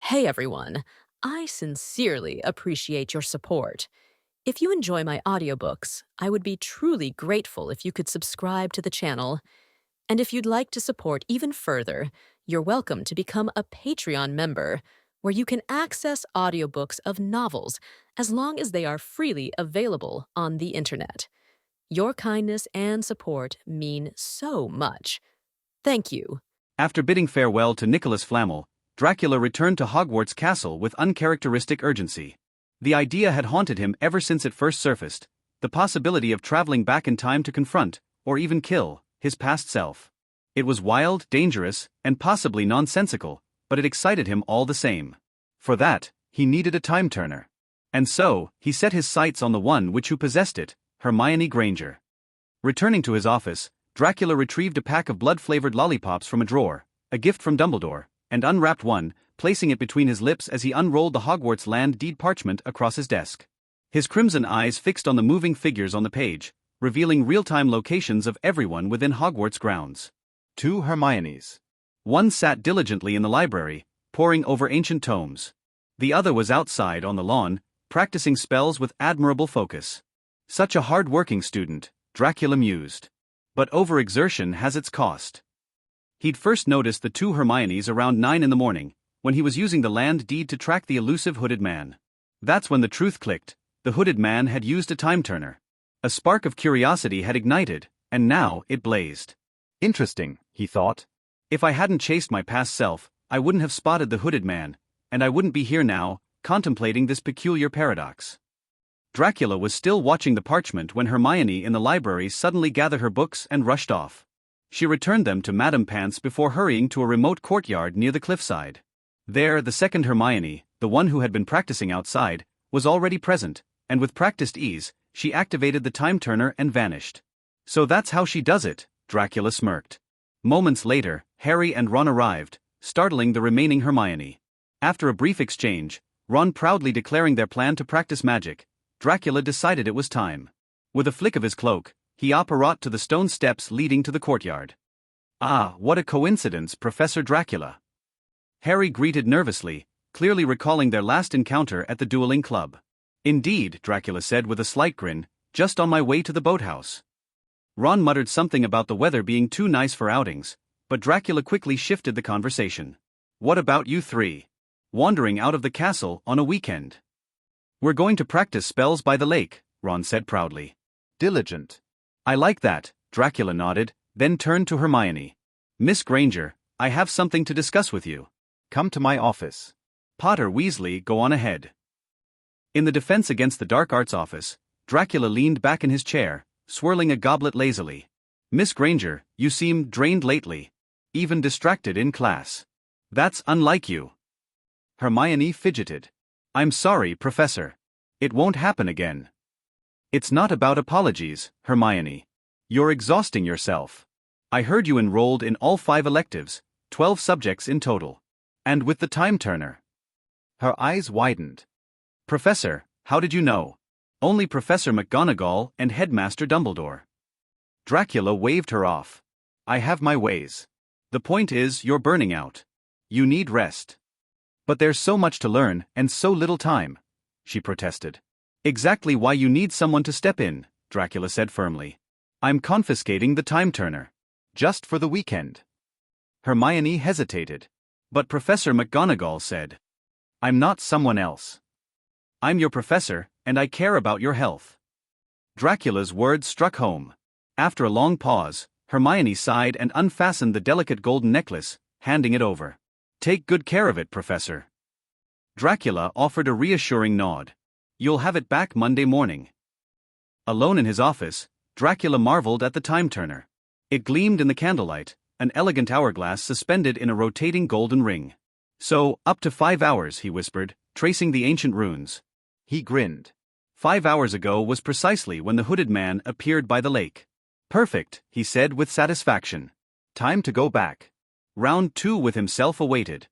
Hey everyone, I sincerely appreciate your support. If you enjoy my audiobooks, I would be truly grateful if you could subscribe to the channel. And if you'd like to support even further, you're welcome to become a Patreon member, where you can access audiobooks of novels as long as they are freely available on the internet. Your kindness and support mean so much. Thank you. After bidding farewell to Nicholas Flamel, Dracula returned to Hogwarts Castle with uncharacteristic urgency. The idea had haunted him ever since it first surfaced, the possibility of traveling back in time to confront, or even kill, his past self. It was wild, dangerous, and possibly nonsensical, but it excited him all the same. For that, he needed a time-turner. And so, he set his sights on the one who possessed it, Hermione Granger. Returning to his office, Dracula retrieved a pack of blood-flavored lollipops from a drawer, a gift from Dumbledore, and unwrapped one, placing it between his lips as he unrolled the Hogwarts land deed parchment across his desk. His crimson eyes fixed on the moving figures on the page, revealing real-time locations of everyone within Hogwarts grounds. 2 Hermiones. One sat diligently in the library, poring over ancient tomes. The other was outside on the lawn, practicing spells with admirable focus. Such a hard-working student, Dracula mused. But overexertion has its cost. He'd first noticed the 2 Hermiones around 9 in the morning, when he was using the land deed to track the elusive hooded man. That's when the truth clicked: the hooded man had used a time-turner. A spark of curiosity had ignited, and now it blazed. Interesting, he thought. If I hadn't chased my past self, I wouldn't have spotted the hooded man, and I wouldn't be here now, contemplating this peculiar paradox. Dracula was still watching the parchment when Hermione in the library suddenly gathered her books and rushed off. She returned them to Madame Pants before hurrying to a remote courtyard near the cliffside. There, the second Hermione, the one who had been practicing outside, was already present, and with practiced ease, she activated the time-turner and vanished. So that's how she does it, Dracula smirked. Moments later, Harry and Ron arrived, startling the remaining Hermione. After a brief exchange, Ron proudly declaring their plan to practice magic, Dracula decided it was time. With a flick of his cloak, he apparat to the stone steps leading to the courtyard. "Ah, what a coincidence, Professor Dracula." Harry greeted nervously, clearly recalling their last encounter at the dueling club. "Indeed," Dracula said with a slight grin, "just on my way to the boathouse." Ron muttered something about the weather being too nice for outings, but Dracula quickly shifted the conversation. "What about you 3? Wandering out of the castle on a weekend?" "We're going to practice spells by the lake," Ron said proudly. Diligent. "I like that," Dracula nodded, then turned to Hermione. "Miss Granger, I have something to discuss with you." Come to my office. Potter Weasley, go on ahead. In the Defense Against the Dark Arts office, Dracula leaned back in his chair, swirling a goblet lazily. "Miss Granger, you seem drained lately. Even distracted in class. That's unlike you." Hermione fidgeted. "I'm sorry, Professor. It won't happen again." "It's not about apologies, Hermione. You're exhausting yourself. I heard you enrolled in all 5 electives, 12 subjects in total. And with the time-turner." Her eyes widened. "Professor, how did you know? Only Professor McGonagall and Headmaster Dumbledore." Dracula waved her off. "I have my ways. The point is, you're burning out. You need rest." "But there's so much to learn and so little time," she protested. "Exactly why you need someone to step in," Dracula said firmly. "I'm confiscating the time-turner. Just for the weekend." Hermione hesitated. But Professor McGonagall said, "I'm not someone else. I'm your professor, and I care about your health." Dracula's words struck home. After a long pause, Hermione sighed and unfastened the delicate golden necklace, handing it over. "Take good care of it, Professor." Dracula offered a reassuring nod. "You'll have it back Monday morning." Alone in his office, Dracula marveled at the time-turner. It gleamed in the candlelight, an elegant hourglass suspended in a rotating golden ring. "So, up to 5 hours," he whispered, tracing the ancient runes. He grinned. 5 hours ago was precisely when the hooded man appeared by the lake. "Perfect," he said with satisfaction. Time to go back. Round 2 with himself awaited.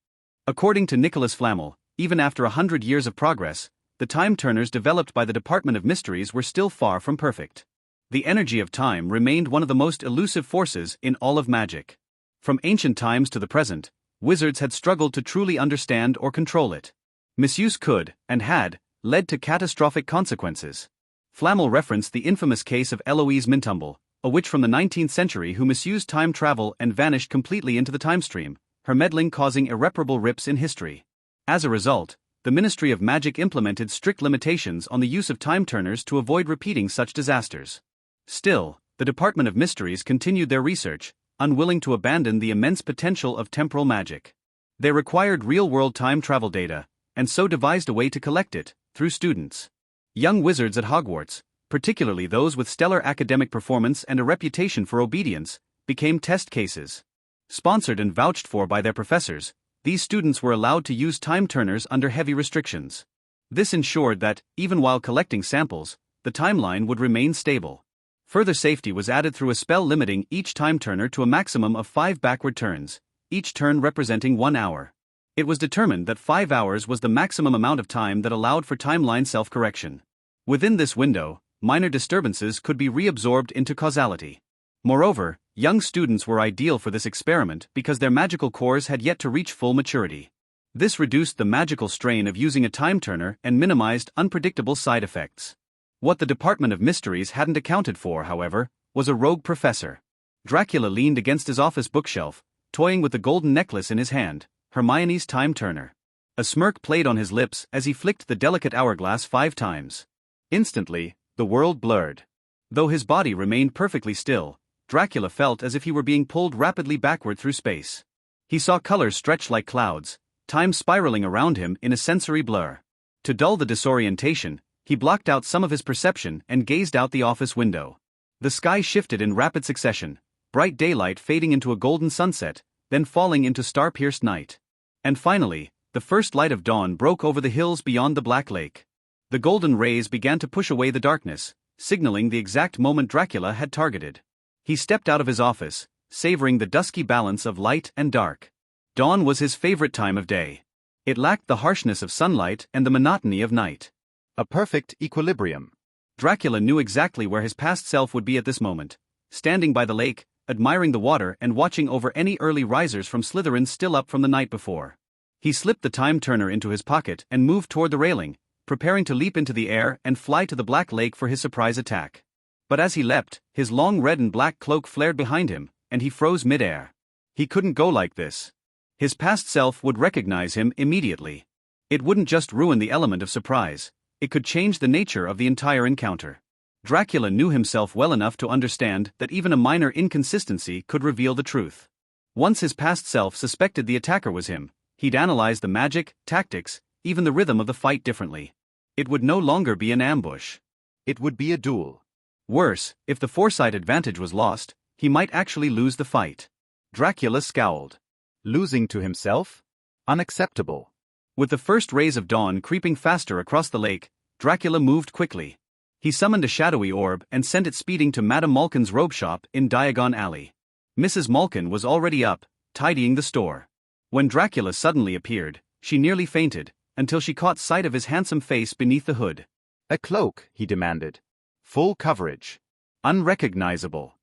According to Nicholas Flamel, even after 100 years of progress, the time-turners developed by the Department of Mysteries were still far from perfect. The energy of time remained one of the most elusive forces in all of magic. From ancient times to the present, Wizards had struggled to truly understand or control it. Misuse could, and had, led to catastrophic consequences. Flamel referenced the infamous case of Eloise Mintumble, a witch from the 19th century who misused time travel and vanished completely into the time stream, her meddling causing irreparable rips in history. As a result, the Ministry of Magic implemented strict limitations on the use of time turners to avoid repeating such disasters. Still, the Department of Mysteries continued their research, unwilling to abandon the immense potential of temporal magic. They required real-world time travel data, and so devised a way to collect it, through students. Young wizards at Hogwarts, particularly those with stellar academic performance and a reputation for obedience, became test cases. Sponsored and vouched for by their professors, these students were allowed to use time turners under heavy restrictions. This ensured that, even while collecting samples, the timeline would remain stable. Further safety was added through a spell limiting each time turner to a maximum of 5 backward turns, each turn representing 1 hour. It was determined that 5 hours was the maximum amount of time that allowed for timeline self-correction. Within this window, minor disturbances could be reabsorbed into causality. Moreover, young students were ideal for this experiment because their magical cores had yet to reach full maturity. This reduced the magical strain of using a time turner and minimized unpredictable side effects. What the Department of Mysteries hadn't accounted for, however, was a rogue professor. Dracula leaned against his office bookshelf, toying with the golden necklace in his hand, Hermione's time turner. A smirk played on his lips as he flicked the delicate hourglass 5 times. Instantly, the world blurred. Though his body remained perfectly still, Dracula felt as if he were being pulled rapidly backward through space. He saw colors stretch like clouds, time spiraling around him in a sensory blur. To dull the disorientation, he blocked out some of his perception and gazed out the office window. The sky shifted in rapid succession, bright daylight fading into a golden sunset, then falling into star-pierced night. And finally, the first light of dawn broke over the hills beyond the Black Lake. The golden rays began to push away the darkness, signaling the exact moment Dracula had targeted. He stepped out of his office, savoring the dusky balance of light and dark. Dawn was his favorite time of day. It lacked the harshness of sunlight and the monotony of night. A perfect equilibrium. Dracula knew exactly where his past self would be at this moment, standing by the lake, admiring the water and watching over any early risers from Slytherin still up from the night before. He slipped the time turner into his pocket and moved toward the railing, preparing to leap into the air and fly to the Black Lake for his surprise attack. But as he leapt, his long red and black cloak flared behind him, and he froze mid-air. He couldn't go like this. His past self would recognize him immediately. It wouldn't just ruin the element of surprise, it could change the nature of the entire encounter. Dracula knew himself well enough to understand that even a minor inconsistency could reveal the truth. Once his past self suspected the attacker was him, he'd analyze the magic, tactics, even the rhythm of the fight differently. It would no longer be an ambush. It would be a duel. Worse, if the foresight advantage was lost, he might actually lose the fight. Dracula scowled. Losing to himself? Unacceptable. With the first rays of dawn creeping faster across the lake, Dracula moved quickly. He summoned a shadowy orb and sent it speeding to Madame Malkin's robe shop in Diagon Alley. Mrs. Malkin was already up, tidying the store. When Dracula suddenly appeared, she nearly fainted, until she caught sight of his handsome face beneath the hood. A cloak, he demanded. Full coverage. Unrecognizable.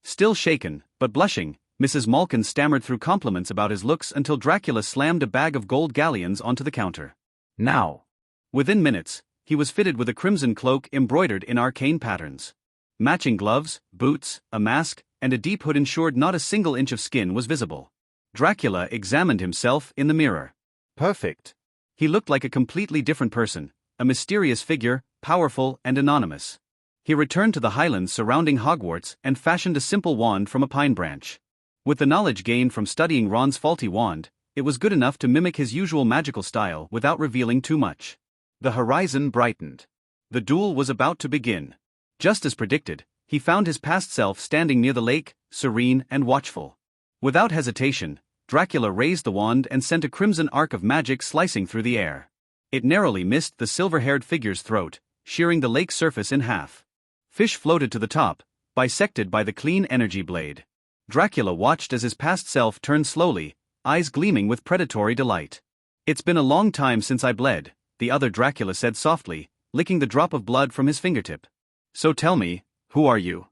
Still shaken, but blushing, Mrs. Malkin stammered through compliments about his looks until Dracula slammed a bag of gold galleons onto the counter. Now. Within minutes, he was fitted with a crimson cloak embroidered in arcane patterns. Matching gloves, boots, a mask, and a deep hood ensured not a single inch of skin was visible. Dracula examined himself in the mirror. Perfect. He looked like a completely different person, a mysterious figure, powerful and anonymous. He returned to the highlands surrounding Hogwarts and fashioned a simple wand from a pine branch. With the knowledge gained from studying Ron's faulty wand, it was good enough to mimic his usual magical style without revealing too much. The horizon brightened. The duel was about to begin. Just as predicted, he found his past self standing near the lake, serene and watchful. Without hesitation, Dracula raised the wand and sent a crimson arc of magic slicing through the air. It narrowly missed the silver-haired figure's throat, shearing the lake's surface in half. Fish floated to the top, bisected by the clean energy blade. Dracula watched as his past self turned slowly, eyes gleaming with predatory delight. "It's been a long time since I bled," the other Dracula said softly, licking the drop of blood from his fingertip. "So tell me, who are you?"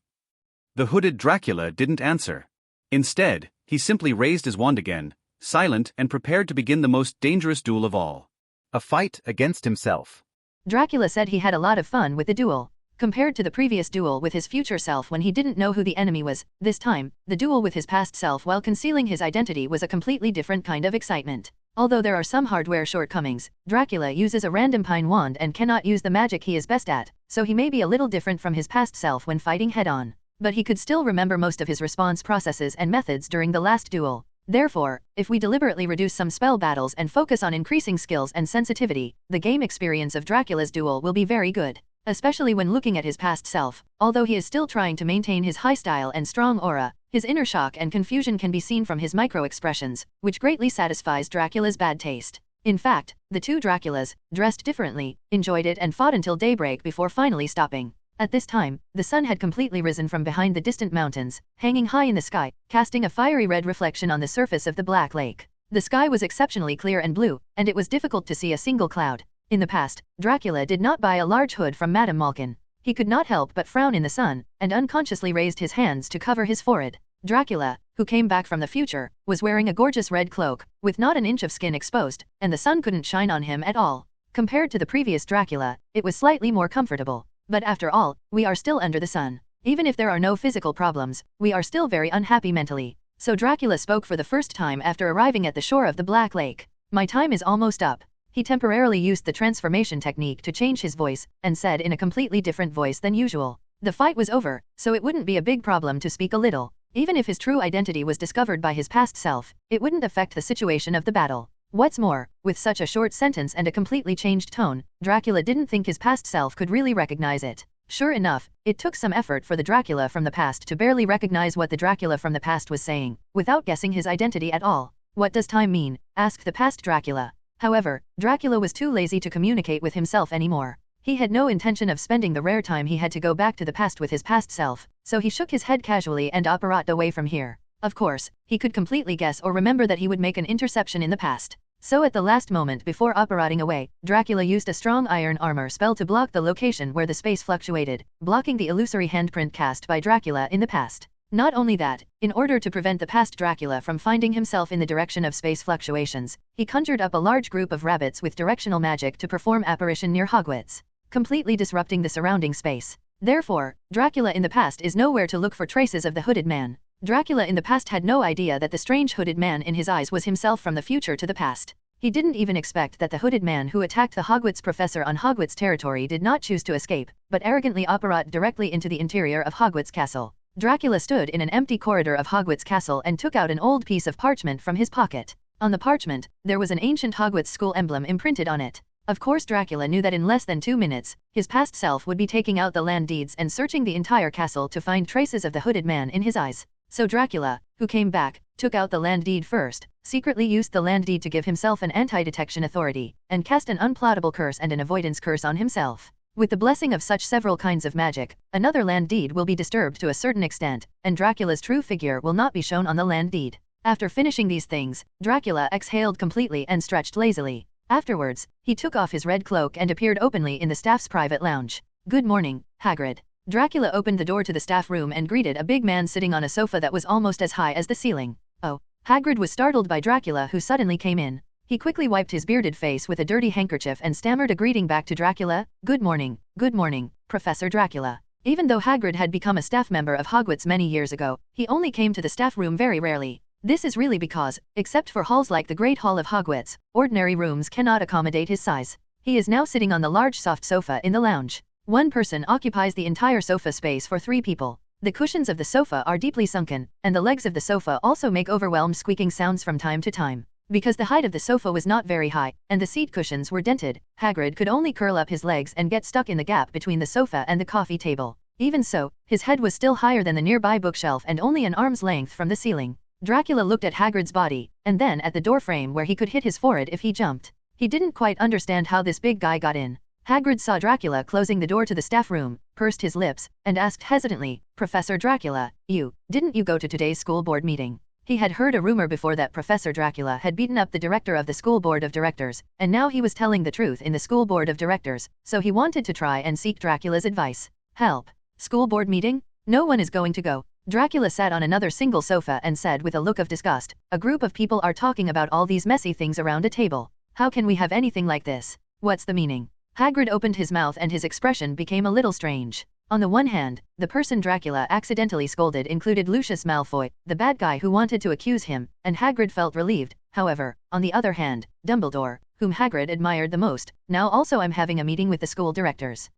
The hooded Dracula didn't answer. Instead, he simply raised his wand again, silent and prepared to begin the most dangerous duel of all. A fight against himself. Dracula said he had a lot of fun with the duel. Compared to the previous duel with his future self when he didn't know who the enemy was, this time, the duel with his past self while concealing his identity was a completely different kind of excitement. Although there are some hardware shortcomings, Dracula uses a random pine wand and cannot use the magic he is best at, so he may be a little different from his past self when fighting head-on. But he could still remember most of his response processes and methods during the last duel. Therefore, if we deliberately reduce some spell battles and focus on increasing skills and sensitivity, the game experience of Dracula's duel will be very good. Especially when looking at his past self. Although he is still trying to maintain his high style and strong aura, his inner shock and confusion can be seen from his micro-expressions, which greatly satisfies Dracula's bad taste. In fact, the two Draculas, dressed differently, enjoyed it and fought until daybreak before finally stopping. At this time, the sun had completely risen from behind the distant mountains, hanging high in the sky, casting a fiery red reflection on the surface of the Black Lake. The sky was exceptionally clear and blue, and it was difficult to see a single cloud. In the past, Dracula did not buy a large hood from Madame Malkin. He could not help but frown in the sun, and unconsciously raised his hands to cover his forehead. Dracula, who came back from the future, was wearing a gorgeous red cloak, with not an inch of skin exposed, and the sun couldn't shine on him at all. Compared to the previous Dracula, it was slightly more comfortable. But after all, we are still under the sun. Even if there are no physical problems, we are still very unhappy mentally. So Dracula spoke for the first time after arriving at the shore of the Black Lake. My time is almost up. He temporarily used the transformation technique to change his voice, and said in a completely different voice than usual. The fight was over, so it wouldn't be a big problem to speak a little. Even if his true identity was discovered by his past self, it wouldn't affect the situation of the battle. What's more, with such a short sentence and a completely changed tone, Dracula didn't think his past self could really recognize it. Sure enough, it took some effort for the Dracula from the past to barely recognize what the Dracula from the past was saying, without guessing his identity at all. What does time mean? Asked the past Dracula. However, Dracula was too lazy to communicate with himself anymore. He had no intention of spending the rare time he had to go back to the past with his past self, so he shook his head casually and operated away from here. Of course, he could completely guess or remember that he would make an interception in the past. So at the last moment before operating away, Dracula used a strong iron armor spell to block the location where the space fluctuated, blocking the illusory handprint cast by Dracula in the past. Not only that, in order to prevent the past Dracula from finding himself in the direction of space fluctuations, he conjured up a large group of rabbits with directional magic to perform apparition near Hogwarts, completely disrupting the surrounding space. Therefore, Dracula in the past is nowhere to look for traces of the hooded man. Dracula in the past had no idea that the strange hooded man in his eyes was himself from the future to the past. He didn't even expect that the hooded man who attacked the Hogwarts professor on Hogwarts territory did not choose to escape, but arrogantly operated directly into the interior of Hogwarts castle. Dracula stood in an empty corridor of Hogwarts castle and took out an old piece of parchment from his pocket. On the parchment, there was an ancient Hogwarts school emblem imprinted on it. Of course Dracula knew that in less than 2 minutes, his past self would be taking out the land deeds and searching the entire castle to find traces of the hooded man in his eyes. So Dracula, who came back, took out the land deed first, secretly used the land deed to give himself an anti-detection authority, and cast an unplottable curse and an avoidance curse on himself. With the blessing of such several kinds of magic, another land deed will be disturbed to a certain extent, and Dracula's true figure will not be shown on the land deed. After finishing these things, Dracula exhaled completely and stretched lazily. Afterwards, he took off his red cloak and appeared openly in the staff's private lounge. Good morning, Hagrid. Dracula opened the door to the staff room and greeted a big man sitting on a sofa that was almost as high as the ceiling. Oh. Hagrid was startled by Dracula who suddenly came in. He quickly wiped his bearded face with a dirty handkerchief and stammered a greeting back to Dracula. Good morning, Professor Dracula. Even though Hagrid had become a staff member of Hogwarts many years ago, he only came to the staff room very rarely. This is really because, except for halls like the Great Hall of Hogwarts, ordinary rooms cannot accommodate his size. He is now sitting on the large soft sofa in the lounge. One person occupies the entire sofa space for 3 people. The cushions of the sofa are deeply sunken, and the legs of the sofa also make overwhelmed squeaking sounds from time to time. Because the height of the sofa was not very high, and the seat cushions were dented, Hagrid could only curl up his legs and get stuck in the gap between the sofa and the coffee table. Even so, his head was still higher than the nearby bookshelf and only an arm's length from the ceiling. Dracula looked at Hagrid's body, and then at the doorframe where he could hit his forehead if he jumped. He didn't quite understand how this big guy got in. Hagrid saw Dracula closing the door to the staff room, pursed his lips, and asked hesitantly, Professor Dracula, didn't you go to today's school board meeting? He had heard a rumor before that Professor Dracula had beaten up the director of the school board of directors, and now he was telling the truth in the school board of directors, so he wanted to try and seek Dracula's advice. Help. School board meeting? No one is going to go. Dracula sat on another single sofa and said with a look of disgust, "A group of people are talking about all these messy things around a table. How can we have anything like this? What's the meaning?" Hagrid opened his mouth and his expression became a little strange. On the one hand, the person Dracula accidentally scolded included Lucius Malfoy, the bad guy who wanted to accuse him, and Hagrid felt relieved. However, on the other hand, Dumbledore, whom Hagrid admired the most, now also I'm having a meeting with the school directors.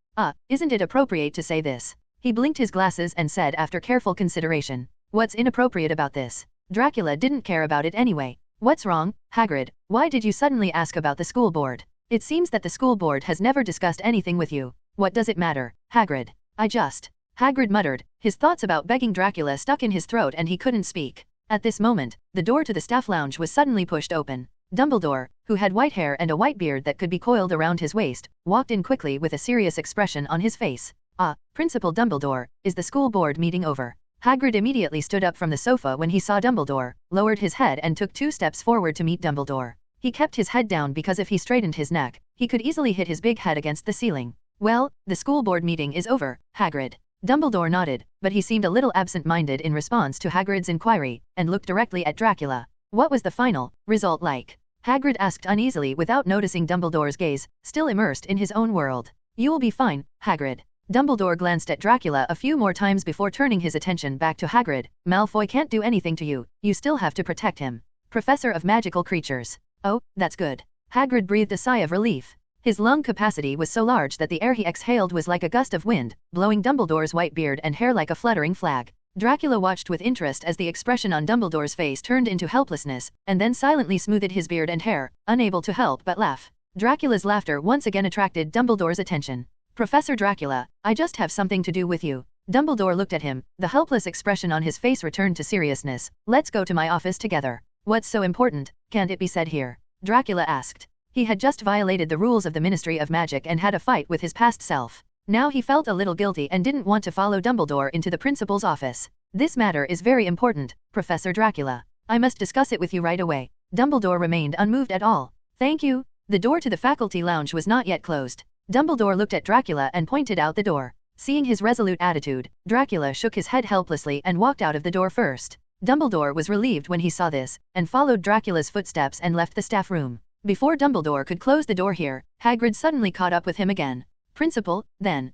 Isn't it appropriate to say this? He blinked his glasses and said after careful consideration. What's inappropriate about this? Dracula didn't care about it anyway. What's wrong, Hagrid? Why did you suddenly ask about the school board? It seems that the school board has never discussed anything with you. What does it matter, Hagrid? Hagrid muttered, his thoughts about begging Dracula stuck in his throat and he couldn't speak. At this moment, the door to the staff lounge was suddenly pushed open. Dumbledore, who had white hair and a white beard that could be coiled around his waist, walked in quickly with a serious expression on his face. Principal Dumbledore, is the school board meeting over? Hagrid immediately stood up from the sofa when he saw Dumbledore, lowered his head and took 2 steps forward to meet Dumbledore. He kept his head down because if he straightened his neck, he could easily hit his big head against the ceiling. Well, the school board meeting is over, Hagrid. Dumbledore nodded, but he seemed a little absent-minded in response to Hagrid's inquiry, and looked directly at Dracula. What was the final result like? Hagrid asked uneasily without noticing Dumbledore's gaze, still immersed in his own world. You'll be fine, Hagrid. Dumbledore glanced at Dracula a few more times before turning his attention back to Hagrid. Malfoy can't do anything to you, you still have to protect him. Professor of Magical Creatures. Oh, that's good. Hagrid breathed a sigh of relief. His lung capacity was so large that the air he exhaled was like a gust of wind, blowing Dumbledore's white beard and hair like a fluttering flag. Dracula watched with interest as the expression on Dumbledore's face turned into helplessness, and then silently smoothed his beard and hair, unable to help but laugh. Dracula's laughter once again attracted Dumbledore's attention. Professor Dracula, I just have something to do with you. Dumbledore looked at him, the helpless expression on his face returned to seriousness. Let's go to my office together. What's so important, can't it be said here? Dracula asked. He had just violated the rules of the Ministry of Magic and had a fight with his past self. Now he felt a little guilty and didn't want to follow Dumbledore into the principal's office. This matter is very important, Professor Dracula. I must discuss it with you right away. Dumbledore remained unmoved at all. Thank you. The door to the faculty lounge was not yet closed. Dumbledore looked at Dracula and pointed out the door. Seeing his resolute attitude, Dracula shook his head helplessly and walked out of the door first. Dumbledore was relieved when he saw this, and followed Dracula's footsteps and left the staff room. Before Dumbledore could close the door here, Hagrid suddenly caught up with him again. Principal, then.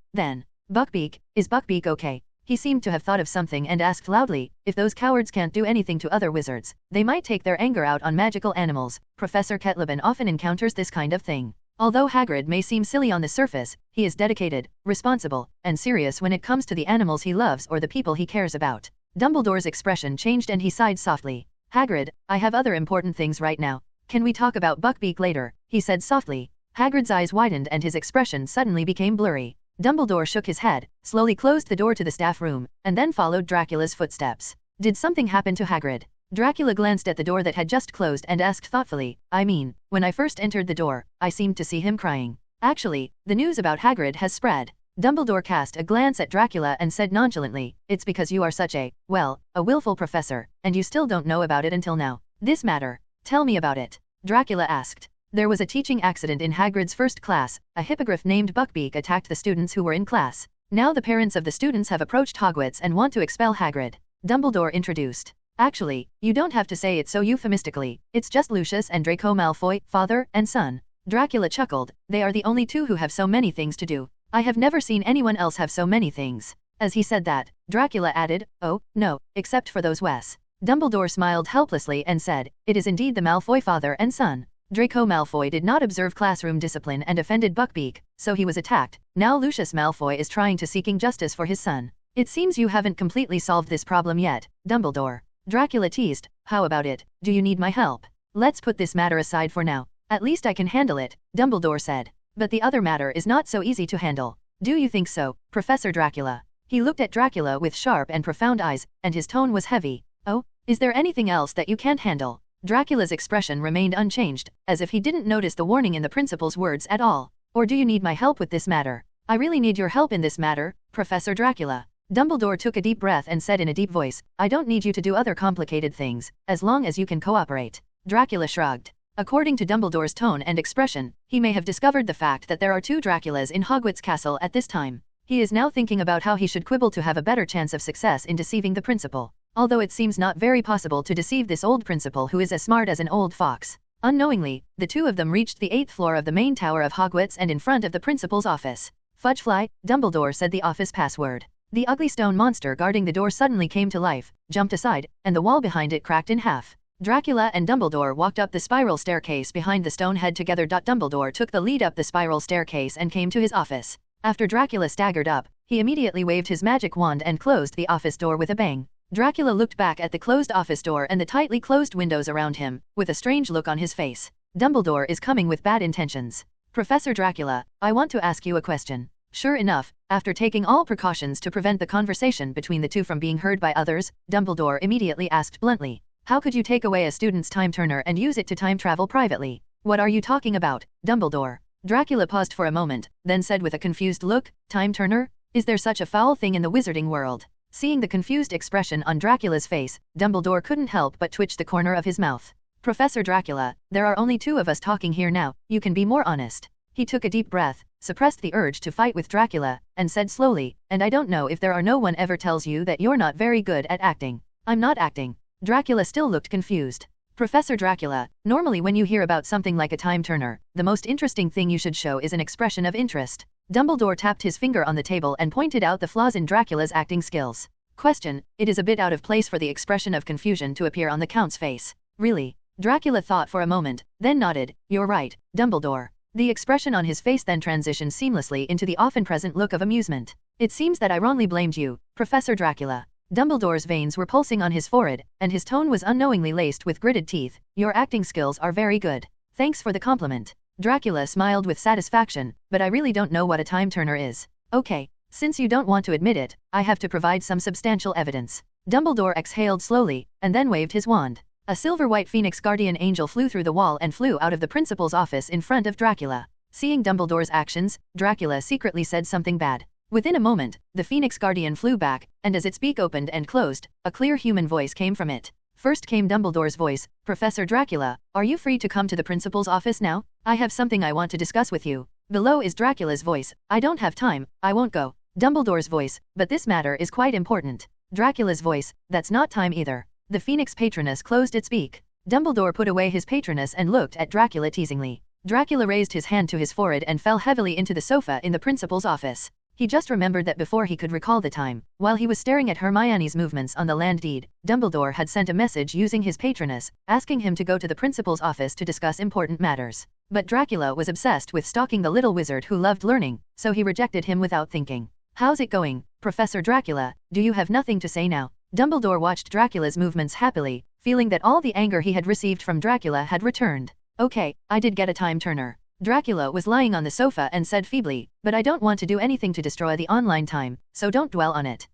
Buckbeak, is Buckbeak okay? He seemed to have thought of something and asked loudly, if those cowards can't do anything to other wizards, they might take their anger out on magical animals. Professor Ketleben often encounters this kind of thing. Although Hagrid may seem silly on the surface, he is dedicated, responsible, and serious when it comes to the animals he loves or the people he cares about. Dumbledore's expression changed and he sighed softly. Hagrid, I have other important things right now. Can we talk about Buckbeak later? He said softly. Hagrid's eyes widened and his expression suddenly became blurry. Dumbledore shook his head, slowly closed the door to the staff room, and then followed Dracula's footsteps. Did something happen to Hagrid? Dracula glanced at the door that had just closed and asked thoughtfully, I mean, when I first entered the door, I seemed to see him crying. Actually, the news about Hagrid has spread. Dumbledore cast a glance at Dracula and said nonchalantly, it's because you are such a willful professor, and you still don't know about it until now. This matter. Tell me about it. Dracula asked. There was a teaching accident in Hagrid's first class. A hippogriff named Buckbeak attacked the students who were in class. Now the parents of the students have approached Hogwarts and want to expel Hagrid. Dumbledore introduced. Actually, you don't have to say it so euphemistically. It's just Lucius and Draco Malfoy, father and son. Dracula chuckled. They are the only two who have so many things to do. I have never seen anyone else have so many things. As he said that, Dracula added, oh, no, except for those Wes. Dumbledore smiled helplessly and said, it is indeed the Malfoy father and son. Draco Malfoy did not observe classroom discipline and offended Buckbeak, so he was attacked. Now Lucius Malfoy is trying to seeking justice for his son. It seems you haven't completely solved this problem yet, Dumbledore. Dracula teased, how about it? Do you need my help? Let's put this matter aside for now. At least I can handle it, Dumbledore said. But the other matter is not so easy to handle. Do you think so, Professor Dracula? He looked at Dracula with sharp and profound eyes, and his tone was heavy. Oh? Is there anything else that you can't handle? Dracula's expression remained unchanged, as if he didn't notice the warning in the principal's words at all. Or do you need my help with this matter? I really need your help in this matter, Professor Dracula. Dumbledore took a deep breath and said in a deep voice, I don't need you to do other complicated things, as long as you can cooperate. Dracula shrugged. According to Dumbledore's tone and expression, he may have discovered the fact that there are 2 Draculas in Hogwarts Castle at this time. He is now thinking about how he should quibble to have a better chance of success in deceiving the principal, although it seems not very possible to deceive this old principal who is as smart as an old fox. Unknowingly, the two of them reached the 8th floor of the main tower of Hogwarts and in front of the principal's office. Fudgefly, Dumbledore said the office password. The ugly stone monster guarding the door suddenly came to life, jumped aside, and the wall behind it cracked in half. Dracula and Dumbledore walked up the spiral staircase behind the stone head together. Dumbledore took the lead up the spiral staircase and came to his office. After Dracula staggered up, he immediately waved his magic wand and closed the office door with a bang. Dracula looked back at the closed office door and the tightly closed windows around him, with a strange look on his face. Dumbledore is coming with bad intentions. Professor Dracula, I want to ask you a question. Sure enough, after taking all precautions to prevent the conversation between the two from being heard by others, Dumbledore immediately asked bluntly, how could you take away a student's time turner and use it to time travel privately? What are you talking about, Dumbledore? Dracula paused for a moment, then said with a confused look, time turner? Is there such a foul thing in the wizarding world? Seeing the confused expression on Dracula's face, Dumbledore couldn't help but twitch the corner of his mouth. Professor Dracula, there are only two of us talking here now, you can be more honest. He took a deep breath, suppressed the urge to fight with Dracula, and said slowly, and I don't know if there are no one ever tells you that you're not very good at acting. I'm not acting. Dracula still looked confused. Professor Dracula, normally when you hear about something like a time turner, the most interesting thing you should show is an expression of interest. Dumbledore tapped his finger on the table and pointed out the flaws in Dracula's acting skills. Question, it is a bit out of place for the expression of confusion to appear on the Count's face. Really? Dracula thought for a moment, then nodded, you're right, Dumbledore. The expression on his face then transitioned seamlessly into the often present look of amusement. It seems that I wrongly blamed you, Professor Dracula. Dumbledore's veins were pulsing on his forehead, and his tone was unknowingly laced with gritted teeth. Your acting skills are very good. Thanks for the compliment. Dracula smiled with satisfaction, but I really don't know what a time turner is. Okay, since you don't want to admit it, I have to provide some substantial evidence. Dumbledore exhaled slowly, and then waved his wand. A silver-white phoenix guardian angel flew through the wall and flew out of the principal's office in front of Dracula. Seeing Dumbledore's actions, Dracula secretly said something bad. Within a moment, the Phoenix Guardian flew back, and as its beak opened and closed, a clear human voice came from it. First came Dumbledore's voice, Professor Dracula, are you free to come to the principal's office now? I have something I want to discuss with you. Below is Dracula's voice, I don't have time, I won't go. Dumbledore's voice, but this matter is quite important. Dracula's voice, that's not time either. The Phoenix Patronus closed its beak. Dumbledore put away his Patronus and looked at Dracula teasingly. Dracula raised his hand to his forehead and fell heavily into the sofa in the principal's office. He just remembered that before he could recall the time, while he was staring at Hermione's movements on the land deed, Dumbledore had sent a message using his Patronus, asking him to go to the principal's office to discuss important matters. But Dracula was obsessed with stalking the little wizard who loved learning, so he rejected him without thinking. How's it going, Professor Dracula? Do you have nothing to say now? Dumbledore watched Dracula's movements happily, feeling that all the anger he had received from Dracula had returned. Okay, I did get a time turner. Dracula was lying on the sofa and said feebly, but I don't want to do anything to destroy the online time, so don't dwell on it.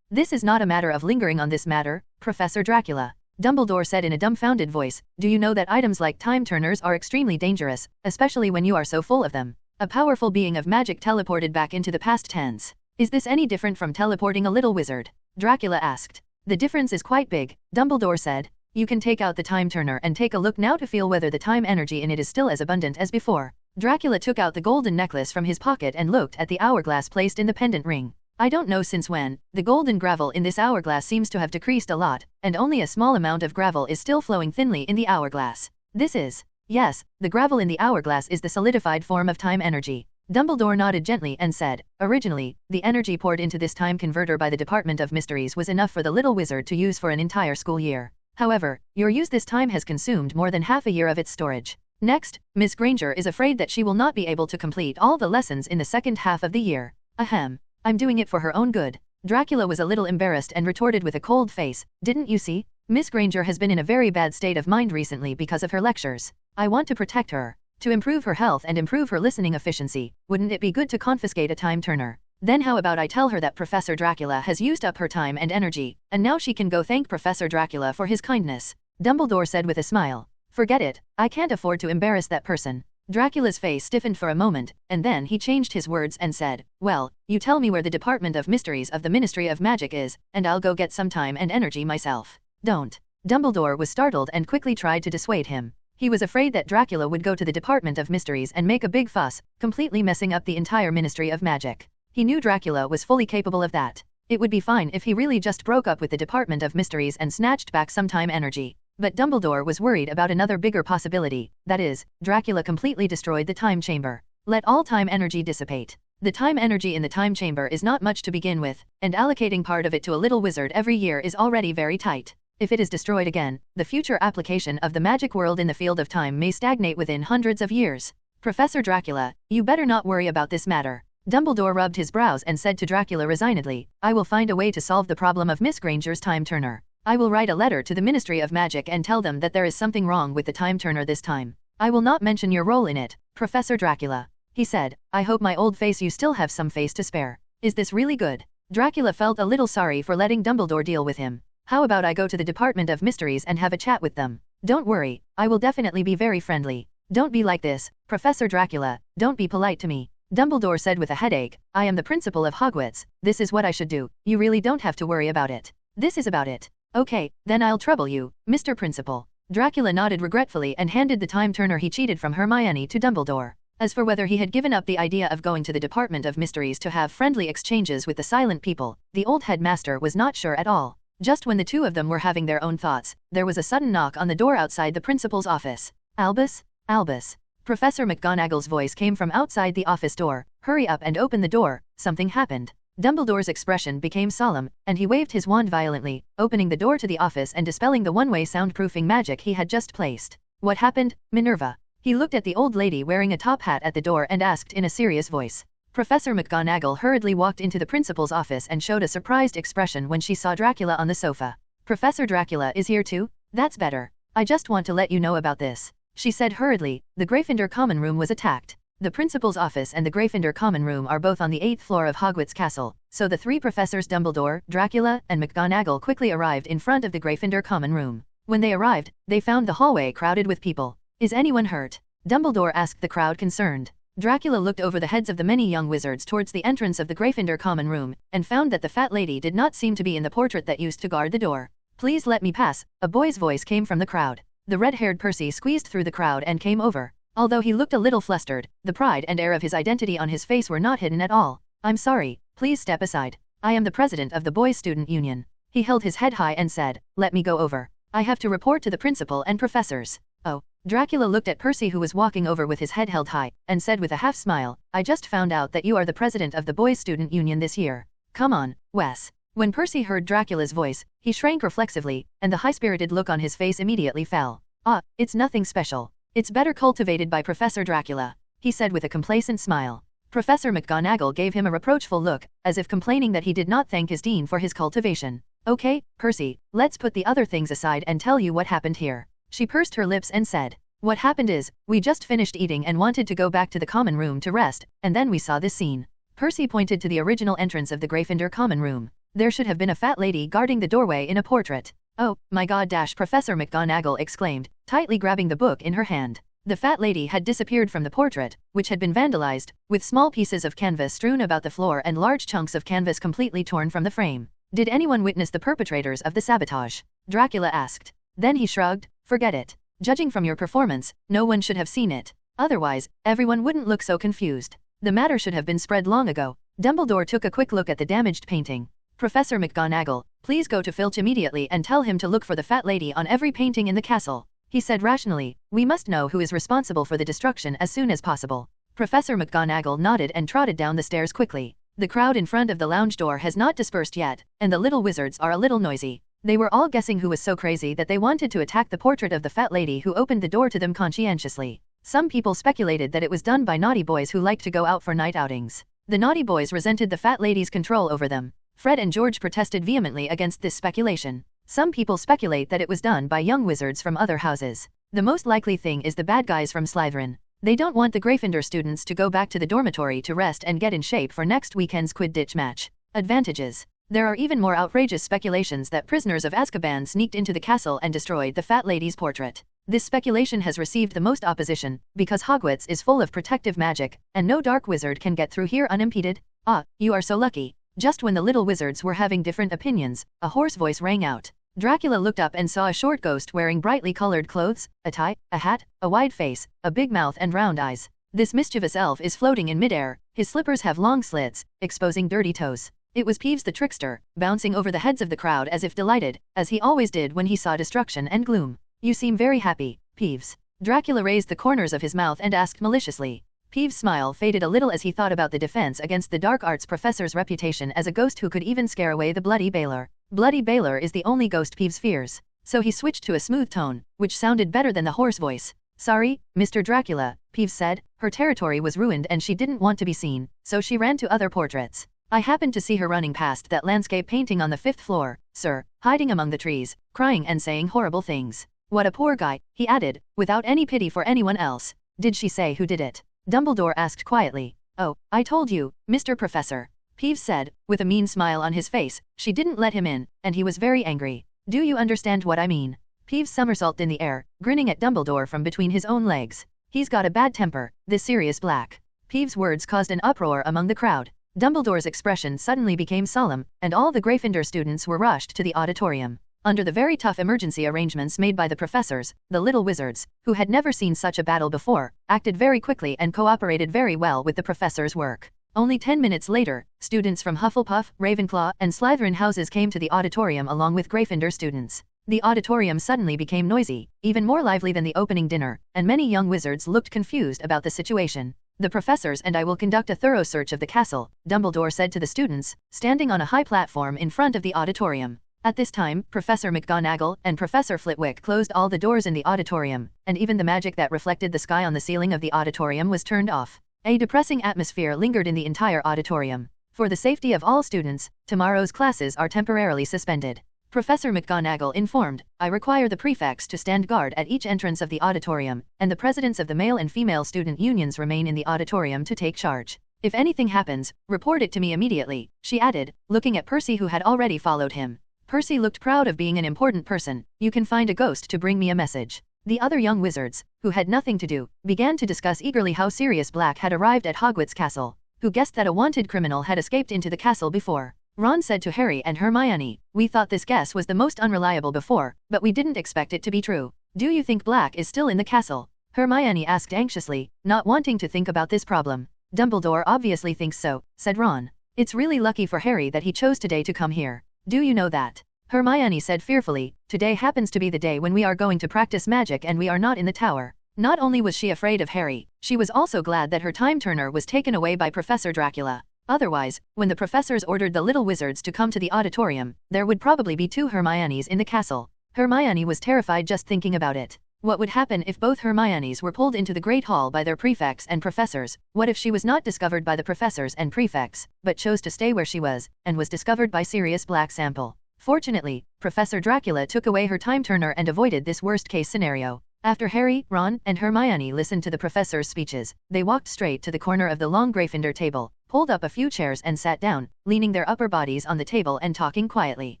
This is not a matter of lingering on this matter, Professor Dracula. Dumbledore said in a dumbfounded voice, do you know that items like time turners are extremely dangerous, especially when you are so full of them? A powerful being of magic teleported back into the past tense. Is this any different from teleporting a little wizard? Dracula asked. The difference is quite big, Dumbledore said. You can take out the time turner and take a look now to feel whether the time energy in it is still as abundant as before. Dracula took out the golden necklace from his pocket and looked at the hourglass placed in the pendant ring. I don't know since when, the golden gravel in this hourglass seems to have decreased a lot, and only a small amount of gravel is still flowing thinly in the hourglass. This is, yes, the gravel in the hourglass is the solidified form of time energy. Dumbledore nodded gently and said, originally, the energy poured into this time converter by the Department of Mysteries was enough for the little wizard to use for an entire school year. However, your use this time has consumed more than half a year of its storage. Next, Miss Granger is afraid that she will not be able to complete all the lessons in the second half of the year. Ahem. I'm doing it for her own good. Dracula was a little embarrassed and retorted with a cold face, didn't you see? Miss Granger has been in a very bad state of mind recently because of her lectures. I want to protect her. To improve her health and improve her listening efficiency, wouldn't it be good to confiscate a time turner? Then how about I tell her that Professor Dracula has used up her time and energy, and now she can go thank Professor Dracula for his kindness. Dumbledore said with a smile. Forget it, I can't afford to embarrass that person. Dracula's face stiffened for a moment, and then he changed his words and said, well, you tell me where the Department of Mysteries of the Ministry of Magic is, and I'll go get some time and energy myself. Don't. Dumbledore was startled and quickly tried to dissuade him. He was afraid that Dracula would go to the Department of Mysteries and make a big fuss, completely messing up the entire Ministry of Magic. He knew Dracula was fully capable of that. It would be fine if he really just broke up with the Department of Mysteries and snatched back some time energy. But Dumbledore was worried about another bigger possibility, that is, Dracula completely destroyed the time chamber. Let all time energy dissipate. The time energy in the time chamber is not much to begin with, and allocating part of it to a little wizard every year is already very tight. If it is destroyed again, the future application of the magic world in the field of time may stagnate within hundreds of years. Professor Dracula, you better not worry about this matter. Dumbledore rubbed his brows and said to Dracula resignedly, I will find a way to solve the problem of Miss Granger's time turner. I will write a letter to the Ministry of Magic and tell them that there is something wrong with the time turner this time. I will not mention your role in it, Professor Dracula. He said, I hope my old face you still have some face to spare. Is this really good? Dracula felt a little sorry for letting Dumbledore deal with him. How about I go to the Department of Mysteries and have a chat with them? Don't worry, I will definitely be very friendly. Don't be like this, Professor Dracula, don't be polite to me. Dumbledore said with a headache, I am the principal of Hogwarts, this is what I should do, you really don't have to worry about it. This is about it. Okay, then I'll trouble you, Mr. Principal. Dracula nodded regretfully and handed the time turner he cheated from Hermione to Dumbledore. As for whether he had given up the idea of going to the Department of Mysteries to have friendly exchanges with the silent people, the old headmaster was not sure at all. Just when the two of them were having their own thoughts, there was a sudden knock on the door outside the principal's office. Albus? Albus. Professor McGonagall's voice came from outside the office door. Hurry up and open the door, something happened. Dumbledore's expression became solemn, and he waved his wand violently, opening the door to the office and dispelling the one-way soundproofing magic he had just placed. What happened, Minerva? He looked at the old lady wearing a top hat at the door and asked in a serious voice. Professor McGonagall hurriedly walked into the principal's office and showed a surprised expression when she saw Dracula on the sofa. Professor Dracula is here too? That's better. I just want to let you know about this. She said hurriedly. The Gryffindor common room was attacked. The principal's office and the Gryffindor common room are both on the 8th floor of Hogwarts Castle, so the three professors Dumbledore, Dracula, and McGonagall quickly arrived in front of the Gryffindor common room. When they arrived, they found the hallway crowded with people. Is anyone hurt? Dumbledore asked the crowd concerned. Dracula looked over the heads of the many young wizards towards the entrance of the Gryffindor common room, and found that the fat lady did not seem to be in the portrait that used to guard the door. Please let me pass, a boy's voice came from the crowd. The red-haired Percy squeezed through the crowd and came over. Although he looked a little flustered, the pride and air of his identity on his face were not hidden at all. I'm sorry, please step aside. I am the president of the Boys' Student Union. He held his head high and said, let me go over. I have to report to the principal and professors. Oh. Dracula looked at Percy who was walking over with his head held high, and said with a half smile, I just found out that you are the president of the Boys' Student Union this year. Come on, Wes. When Percy heard Dracula's voice, he shrank reflexively, and the high-spirited look on his face immediately fell. Ah, it's nothing special. It's better cultivated by Professor Dracula, he said with a complacent smile. Professor McGonagall gave him a reproachful look, as if complaining that he did not thank his dean for his cultivation. Okay, Percy, let's put the other things aside and tell you what happened here. She pursed her lips and said, what happened is, we just finished eating and wanted to go back to the common room to rest, and then we saw this scene. Percy pointed to the original entrance of the Gryffindor common room. There should have been a fat lady guarding the doorway in a portrait. Oh, my god! Professor McGonagall exclaimed, tightly grabbing the book in her hand. The fat lady had disappeared from the portrait, which had been vandalized, with small pieces of canvas strewn about the floor and large chunks of canvas completely torn from the frame. Did anyone witness the perpetrators of the sabotage? Dracula asked. Then he shrugged, forget it. Judging from your performance, no one should have seen it. Otherwise, everyone wouldn't look so confused. The matter should have been spread long ago. Dumbledore took a quick look at the damaged painting. Professor McGonagall, please go to Filch immediately and tell him to look for the fat lady on every painting in the castle. He said rationally, we must know who is responsible for the destruction as soon as possible. Professor McGonagall nodded and trotted down the stairs quickly. The crowd in front of the lounge door has not dispersed yet, and the little wizards are a little noisy. They were all guessing who was so crazy that they wanted to attack the portrait of the fat lady who opened the door to them conscientiously. Some people speculated that it was done by naughty boys who liked to go out for night outings. The naughty boys resented the fat lady's control over them. Fred and George protested vehemently against this speculation. Some people speculate that it was done by young wizards from other houses. The most likely thing is the bad guys from Slytherin. They don't want the Gryffindor students to go back to the dormitory to rest and get in shape for next weekend's Quidditch match. Advantages. There are even more outrageous speculations that prisoners of Azkaban sneaked into the castle and destroyed the fat lady's portrait. This speculation has received the most opposition, because Hogwarts is full of protective magic, and no dark wizard can get through here unimpeded. Ah, you are so lucky. Just when the little wizards were having different opinions, a hoarse voice rang out. Dracula looked up and saw a short ghost wearing brightly colored clothes, a tie, a hat, a wide face, a big mouth and round eyes. This mischievous elf is floating in midair, his slippers have long slits, exposing dirty toes. It was Peeves the trickster, bouncing over the heads of the crowd as if delighted, as he always did when he saw destruction and gloom. You seem very happy, Peeves. Dracula raised the corners of his mouth and asked maliciously. Peeves' smile faded a little as he thought about the defense against the dark arts professor's reputation as a ghost who could even scare away the Bloody Bailor. Bloody Bailor is the only ghost Peeves fears. So he switched to a smooth tone, which sounded better than the hoarse voice. Sorry, Mr. Dracula, Peeves said. Her territory was ruined and she didn't want to be seen, so she ran to other portraits. I happened to see her running past that landscape painting on the 5th floor, sir, hiding among the trees, crying and saying horrible things. What a poor guy, he added, without any pity for anyone else. Did she say who did it? Dumbledore asked quietly. Oh, I told you, Mr. Professor. Peeves said, with a mean smile on his face. She didn't let him in, and he was very angry. Do you understand what I mean? Peeves somersaulted in the air, grinning at Dumbledore from between his own legs. He's got a bad temper, this Sirius Black. Peeves' words caused an uproar among the crowd. Dumbledore's expression suddenly became solemn, and all the Gryffindor students were rushed to the auditorium. Under the very tough emergency arrangements made by the professors, the little wizards, who had never seen such a battle before, acted very quickly and cooperated very well with the professors' work. Only 10 minutes later, students from Hufflepuff, Ravenclaw, and Slytherin houses came to the auditorium along with Gryffindor students. The auditorium suddenly became noisy, even more lively than the opening dinner, and many young wizards looked confused about the situation. The professors and I will conduct a thorough search of the castle, Dumbledore said to the students, standing on a high platform in front of the auditorium. At this time, Professor McGonagall and Professor Flitwick closed all the doors in the auditorium, and even the magic that reflected the sky on the ceiling of the auditorium was turned off. A depressing atmosphere lingered in the entire auditorium. For the safety of all students, tomorrow's classes are temporarily suspended. Professor McGonagall informed, I require the prefects to stand guard at each entrance of the auditorium, and the presidents of the male and female student unions remain in the auditorium to take charge. If anything happens, report it to me immediately, she added, looking at Percy who had already followed him. Percy looked proud of being an important person. You can find a ghost to bring me a message. The other young wizards, who had nothing to do, began to discuss eagerly how Sirius Black had arrived at Hogwarts Castle. Who guessed that a wanted criminal had escaped into the castle before? Ron said to Harry and Hermione, we thought this guess was the most unreliable before, but we didn't expect it to be true. Do you think Black is still in the castle? Hermione asked anxiously, not wanting to think about this problem. Dumbledore obviously thinks so, said Ron. It's really lucky for Harry that he chose today to come here. Do you know that? Hermione said fearfully, today happens to be the day when we are going to practice magic and we are not in the tower. Not only was she afraid of Harry, she was also glad that her time turner was taken away by Professor Dracula. Otherwise, when the professors ordered the little wizards to come to the auditorium, there would probably be 2 Hermiones in the castle. Hermione was terrified just thinking about it. What would happen if both Hermiones were pulled into the Great Hall by their prefects and professors? What if she was not discovered by the professors and prefects, but chose to stay where she was, and was discovered by Sirius Black sample? Fortunately, Professor Dracula took away her time turner and avoided this worst-case scenario. After Harry, Ron, and Hermione listened to the professor's speeches, they walked straight to the corner of the long Gryffindor table, pulled up a few chairs and sat down, leaning their upper bodies on the table and talking quietly.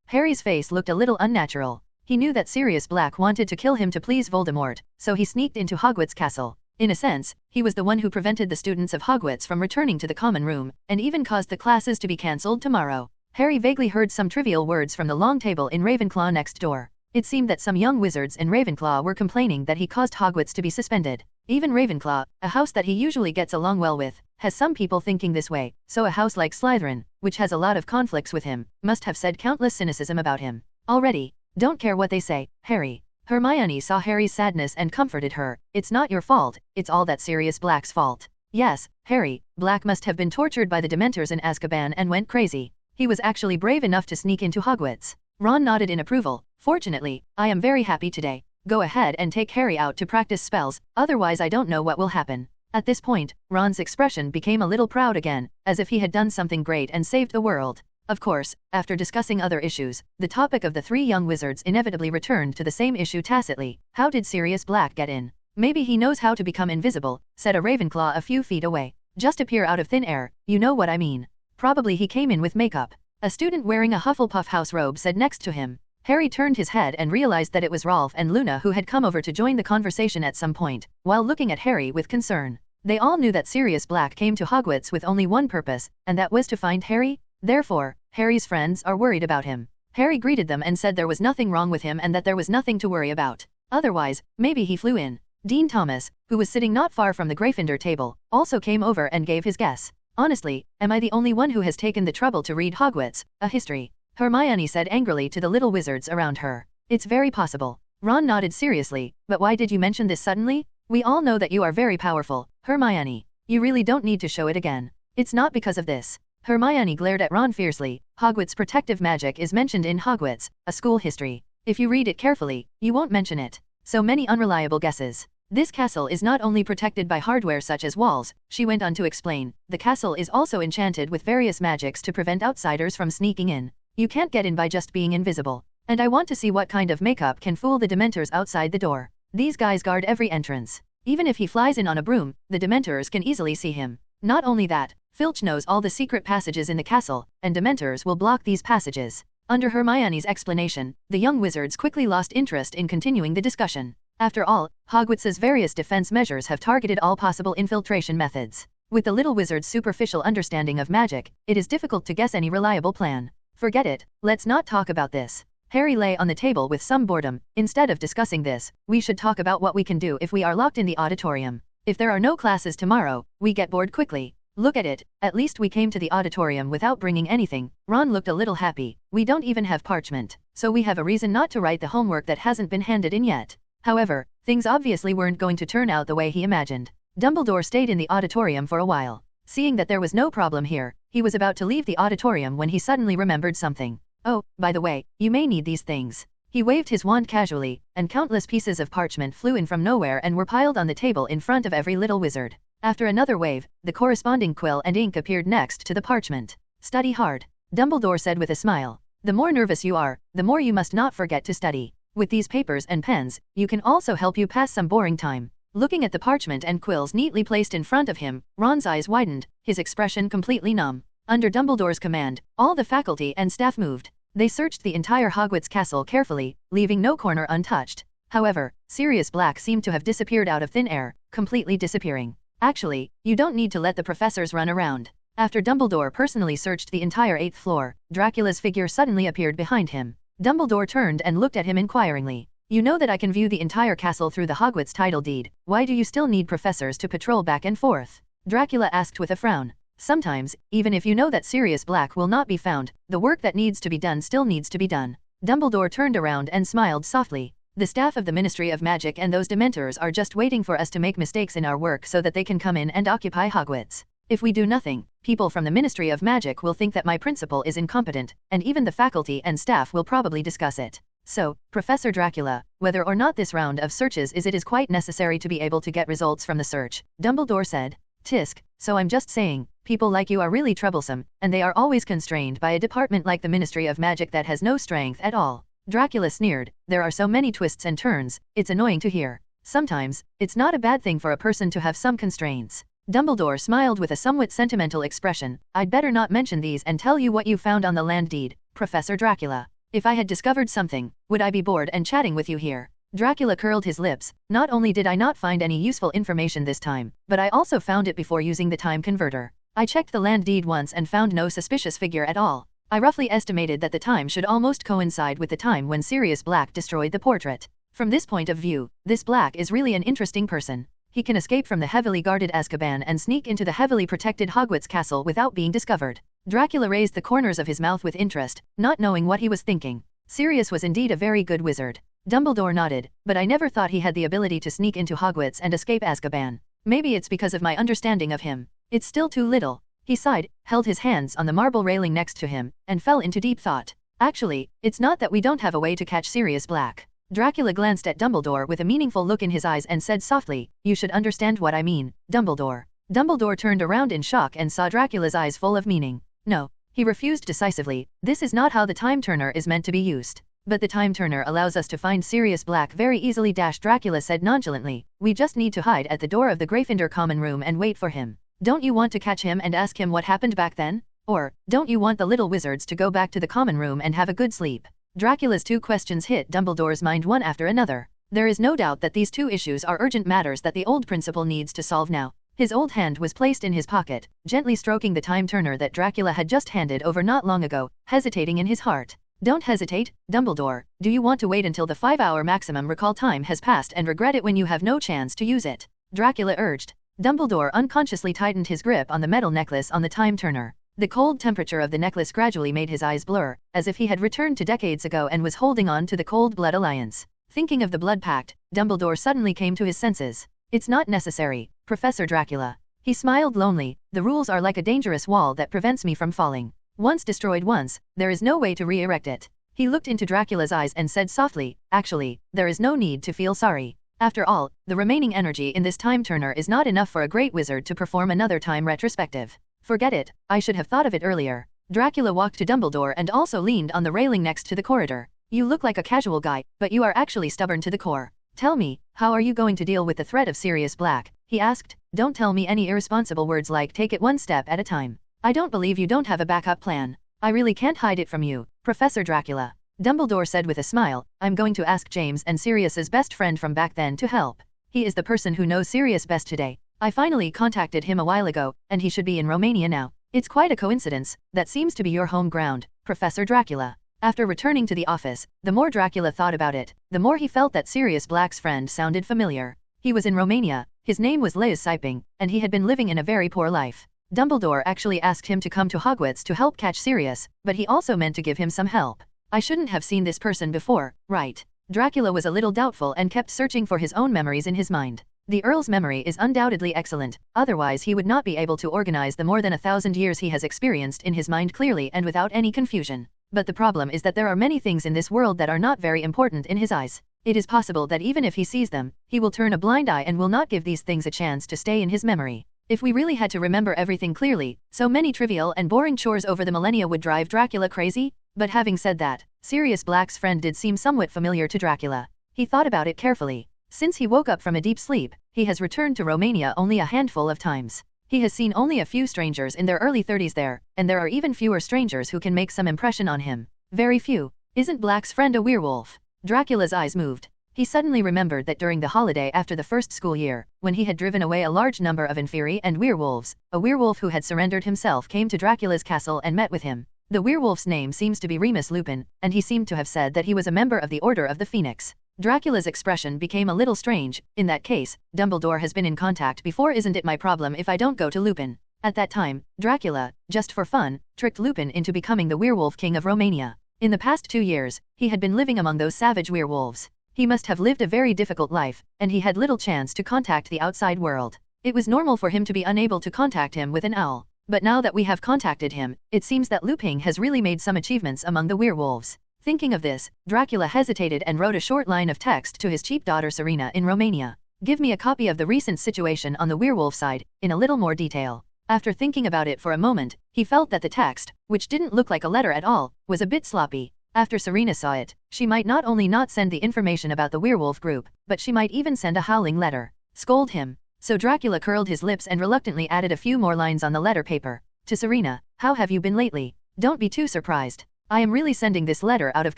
Harry's face looked a little unnatural. He knew that Sirius Black wanted to kill him to please Voldemort, so he sneaked into Hogwarts Castle. In a sense, he was the one who prevented the students of Hogwarts from returning to the common room, and even caused the classes to be cancelled tomorrow. Harry vaguely heard some trivial words from the long table in Ravenclaw next door. It seemed that some young wizards in Ravenclaw were complaining that he caused Hogwarts to be suspended. Even Ravenclaw, a house that he usually gets along well with, has some people thinking this way, so a house like Slytherin, which has a lot of conflicts with him, must have said countless cynicism about him. Already, don't care what they say, Harry. Hermione saw Harry's sadness and comforted her. It's not your fault, it's all that Sirius Black's fault. Yes, Harry, Black must have been tortured by the Dementors in Azkaban and went crazy. He was actually brave enough to sneak into Hogwarts. Ron nodded in approval. Fortunately, I am very happy today. Go ahead and take Harry out to practice spells, otherwise I don't know what will happen. At this point, Ron's expression became a little proud again, as if he had done something great and saved the world. Of course, after discussing other issues, the topic of the 3 young wizards inevitably returned to the same issue tacitly. How did Sirius Black get in? Maybe he knows how to become invisible, said a Ravenclaw a few feet away. Just appear out of thin air, you know what I mean. Probably he came in with makeup. A student wearing a Hufflepuff house robe said next to him. Harry turned his head and realized that it was Rolf and Luna who had come over to join the conversation at some point, while looking at Harry with concern. They all knew that Sirius Black came to Hogwarts with only one purpose, and that was to find Harry. Therefore, Harry's friends are worried about him. Harry greeted them and said there was nothing wrong with him and that there was nothing to worry about. Otherwise, maybe he flew in. Dean Thomas, who was sitting not far from the Gryffindor table, also came over and gave his guess. Honestly, am I the only one who has taken the trouble to read Hogwarts, a history? Hermione said angrily to the little wizards around her. It's very possible. Ron nodded seriously, but why did you mention this suddenly? We all know that you are very powerful, Hermione. You really don't need to show it again. It's not because of this. Hermione glared at Ron fiercely. Hogwarts protective magic is mentioned in Hogwarts, a school history. If you read it carefully, you won't mention it. So many unreliable guesses. This castle is not only protected by hardware such as walls, she went on to explain, the castle is also enchanted with various magics to prevent outsiders from sneaking in. You can't get in by just being invisible. And I want to see what kind of makeup can fool the Dementors outside the door. These guys guard every entrance. Even if he flies in on a broom, the Dementors can easily see him. Not only that, Filch knows all the secret passages in the castle, and Dementors will block these passages. Under Hermione's explanation, the young wizards quickly lost interest in continuing the discussion. After all, Hogwarts's various defense measures have targeted all possible infiltration methods. With the little wizard's superficial understanding of magic, it is difficult to guess any reliable plan. Forget it, let's not talk about this. Harry lay on the table with some boredom. Instead of discussing this, we should talk about what we can do if we are locked in the auditorium. If there are no classes tomorrow, we get bored quickly. Look at it, at least we came to the auditorium without bringing anything. Ron looked a little happy. We don't even have parchment, so we have a reason not to write the homework that hasn't been handed in yet. However, things obviously weren't going to turn out the way he imagined. Dumbledore stayed in the auditorium for a while. Seeing that there was no problem here, he was about to leave the auditorium when he suddenly remembered something. Oh, by the way, you may need these things. He waved his wand casually, and countless pieces of parchment flew in from nowhere and were piled on the table in front of every little wizard. After another wave, the corresponding quill and ink appeared next to the parchment. Study hard, Dumbledore said with a smile. The more nervous you are, the more you must not forget to study. With these papers and pens, you can also help you pass some boring time. Looking at the parchment and quills neatly placed in front of him, Ron's eyes widened, his expression completely numb. Under Dumbledore's command, all the faculty and staff moved. They searched the entire Hogwarts castle carefully, leaving no corner untouched. However, Sirius Black seemed to have disappeared out of thin air, completely disappearing. Actually, you don't need to let the professors run around. After Dumbledore personally searched the entire 8th floor, Dracula's figure suddenly appeared behind him. Dumbledore turned and looked at him inquiringly. You know that I can view the entire castle through the Hogwarts title deed. Why do you still need professors to patrol back and forth? Dracula asked with a frown. Sometimes, even if you know that Sirius Black will not be found, the work that needs to be done still needs to be done. Dumbledore turned around and smiled softly. The staff of the Ministry of Magic and those Dementors are just waiting for us to make mistakes in our work so that they can come in and occupy Hogwarts. If we do nothing, people from the Ministry of Magic will think that my principal is incompetent, and even the faculty and staff will probably discuss it. So, Professor Dracula, whether or not this round of searches is quite necessary to be able to get results from the search, Dumbledore said. Tisk, so I'm just saying, people like you are really troublesome, and they are always constrained by a department like the Ministry of Magic that has no strength at all. Dracula sneered, there are so many twists and turns, it's annoying to hear. Sometimes, it's not a bad thing for a person to have some constraints. Dumbledore smiled with a somewhat sentimental expression. I'd better not mention these and tell you what you found on the land deed, Professor Dracula. If I had discovered something, would I be bored and chatting with you here? Dracula curled his lips. Not only did I not find any useful information this time, but I also found it before using the time converter. I checked the land deed once and found no suspicious figure at all. I roughly estimated that the time should almost coincide with the time when Sirius Black destroyed the portrait. From this point of view, this Black is really an interesting person. He can escape from the heavily guarded Azkaban and sneak into the heavily protected Hogwarts castle without being discovered. Dracula raised the corners of his mouth with interest, not knowing what he was thinking. Sirius was indeed a very good wizard. Dumbledore nodded, but I never thought he had the ability to sneak into Hogwarts and escape Azkaban. Maybe it's because of my understanding of him. It's still too little. He sighed, held his hands on the marble railing next to him, and fell into deep thought. Actually, it's not that we don't have a way to catch Sirius Black. Dracula glanced at Dumbledore with a meaningful look in his eyes and said softly, you should understand what I mean, Dumbledore. Dumbledore turned around in shock and saw Dracula's eyes full of meaning. No, he refused decisively. This is not how the time turner is meant to be used. But the time turner allows us to find Sirius Black very easily. Dracula said nonchalantly. We just need to hide at the door of the Gryffindor common room and wait for him. Don't you want to catch him and ask him what happened back then? Or, don't you want the little wizards to go back to the common room and have a good sleep? Dracula's two questions hit Dumbledore's mind one after another. There is no doubt that these two issues are urgent matters that the old principal needs to solve now. His old hand was placed in his pocket, gently stroking the time turner that Dracula had just handed over not long ago, hesitating in his heart. Don't hesitate, Dumbledore. Do you want to wait until the 5-hour maximum recall time has passed and regret it when you have no chance to use it? Dracula urged. Dumbledore unconsciously tightened his grip on the metal necklace on the time turner. The cold temperature of the necklace gradually made his eyes blur, as if he had returned to decades ago and was holding on to the Cold Blood Alliance. Thinking of the Blood Pact, Dumbledore suddenly came to his senses. It's not necessary, Professor Dracula. He smiled lonely. The rules are like a dangerous wall that prevents me from falling. Once destroyed once, there is no way to re-erect it. He looked into Dracula's eyes and said softly, actually, there is no need to feel sorry. After all, the remaining energy in this time turner is not enough for a great wizard to perform another time retrospective. Forget it, I should have thought of it earlier. Dracula walked to Dumbledore and also leaned on the railing next to the corridor. You look like a casual guy, but you are actually stubborn to the core. Tell me, how are you going to deal with the threat of Sirius Black? He asked. Don't tell me any irresponsible words like take it one step at a time. I don't believe you don't have a backup plan. I really can't hide it from you, Professor Dracula. Dumbledore said with a smile, I'm going to ask James and Sirius's best friend from back then to help. He is the person who knows Sirius best today. I finally contacted him a while ago, and he should be in Romania now. It's quite a coincidence. That seems to be your home ground, Professor Dracula. After returning to the office, the more Dracula thought about it, the more he felt that Sirius Black's friend sounded familiar. He was in Romania, his name was Lease Siping, and he had been living in a very poor life. Dumbledore actually asked him to come to Hogwarts to help catch Sirius, but he also meant to give him some help. I shouldn't have seen this person before, right? Dracula was a little doubtful and kept searching for his own memories in his mind. The Earl's memory is undoubtedly excellent, otherwise he would not be able to organize the more than 1,000 years he has experienced in his mind clearly and without any confusion. But the problem is that there are many things in this world that are not very important in his eyes. It is possible that even if he sees them, he will turn a blind eye and will not give these things a chance to stay in his memory. If we really had to remember everything clearly, so many trivial and boring chores over the millennia would drive Dracula crazy. But having said that, Sirius Black's friend did seem somewhat familiar to Dracula. He thought about it carefully. Since he woke up from a deep sleep, he has returned to Romania only a handful of times. He has seen only a few strangers in their early 30s there, and there are even fewer strangers who can make some impression on him. Very few. Isn't Black's friend a werewolf? Dracula's eyes moved. He suddenly remembered that during the holiday after the first school year, when he had driven away a large number of inferi and werewolves, a werewolf who had surrendered himself came to Dracula's castle and met with him. The werewolf's name seems to be Remus Lupin, and he seemed to have said that he was a member of the Order of the Phoenix. Dracula's expression became a little strange. In that case, Dumbledore has been in contact before. Isn't it my problem if I don't go to Lupin? At that time, Dracula, just for fun, tricked Lupin into becoming the werewolf king of Romania. In the past 2 years, he had been living among those savage werewolves. He must have lived a very difficult life, and he had little chance to contact the outside world. It was normal for him to be unable to contact him with an owl. But now that we have contacted him, it seems that Lupin has really made some achievements among the werewolves. Thinking of this, Dracula hesitated and wrote a short line of text to his cheap daughter Serena in Romania. Give me a copy of the recent situation on the werewolf side, in a little more detail. After thinking about it for a moment, he felt that the text, which didn't look like a letter at all, was a bit sloppy. After Serena saw it, she might not only not send the information about the werewolf group, but she might even send a howling letter. Scold him. So Dracula curled his lips and reluctantly added a few more lines on the letter paper. To Serena, how have you been lately? Don't be too surprised. I am really sending this letter out of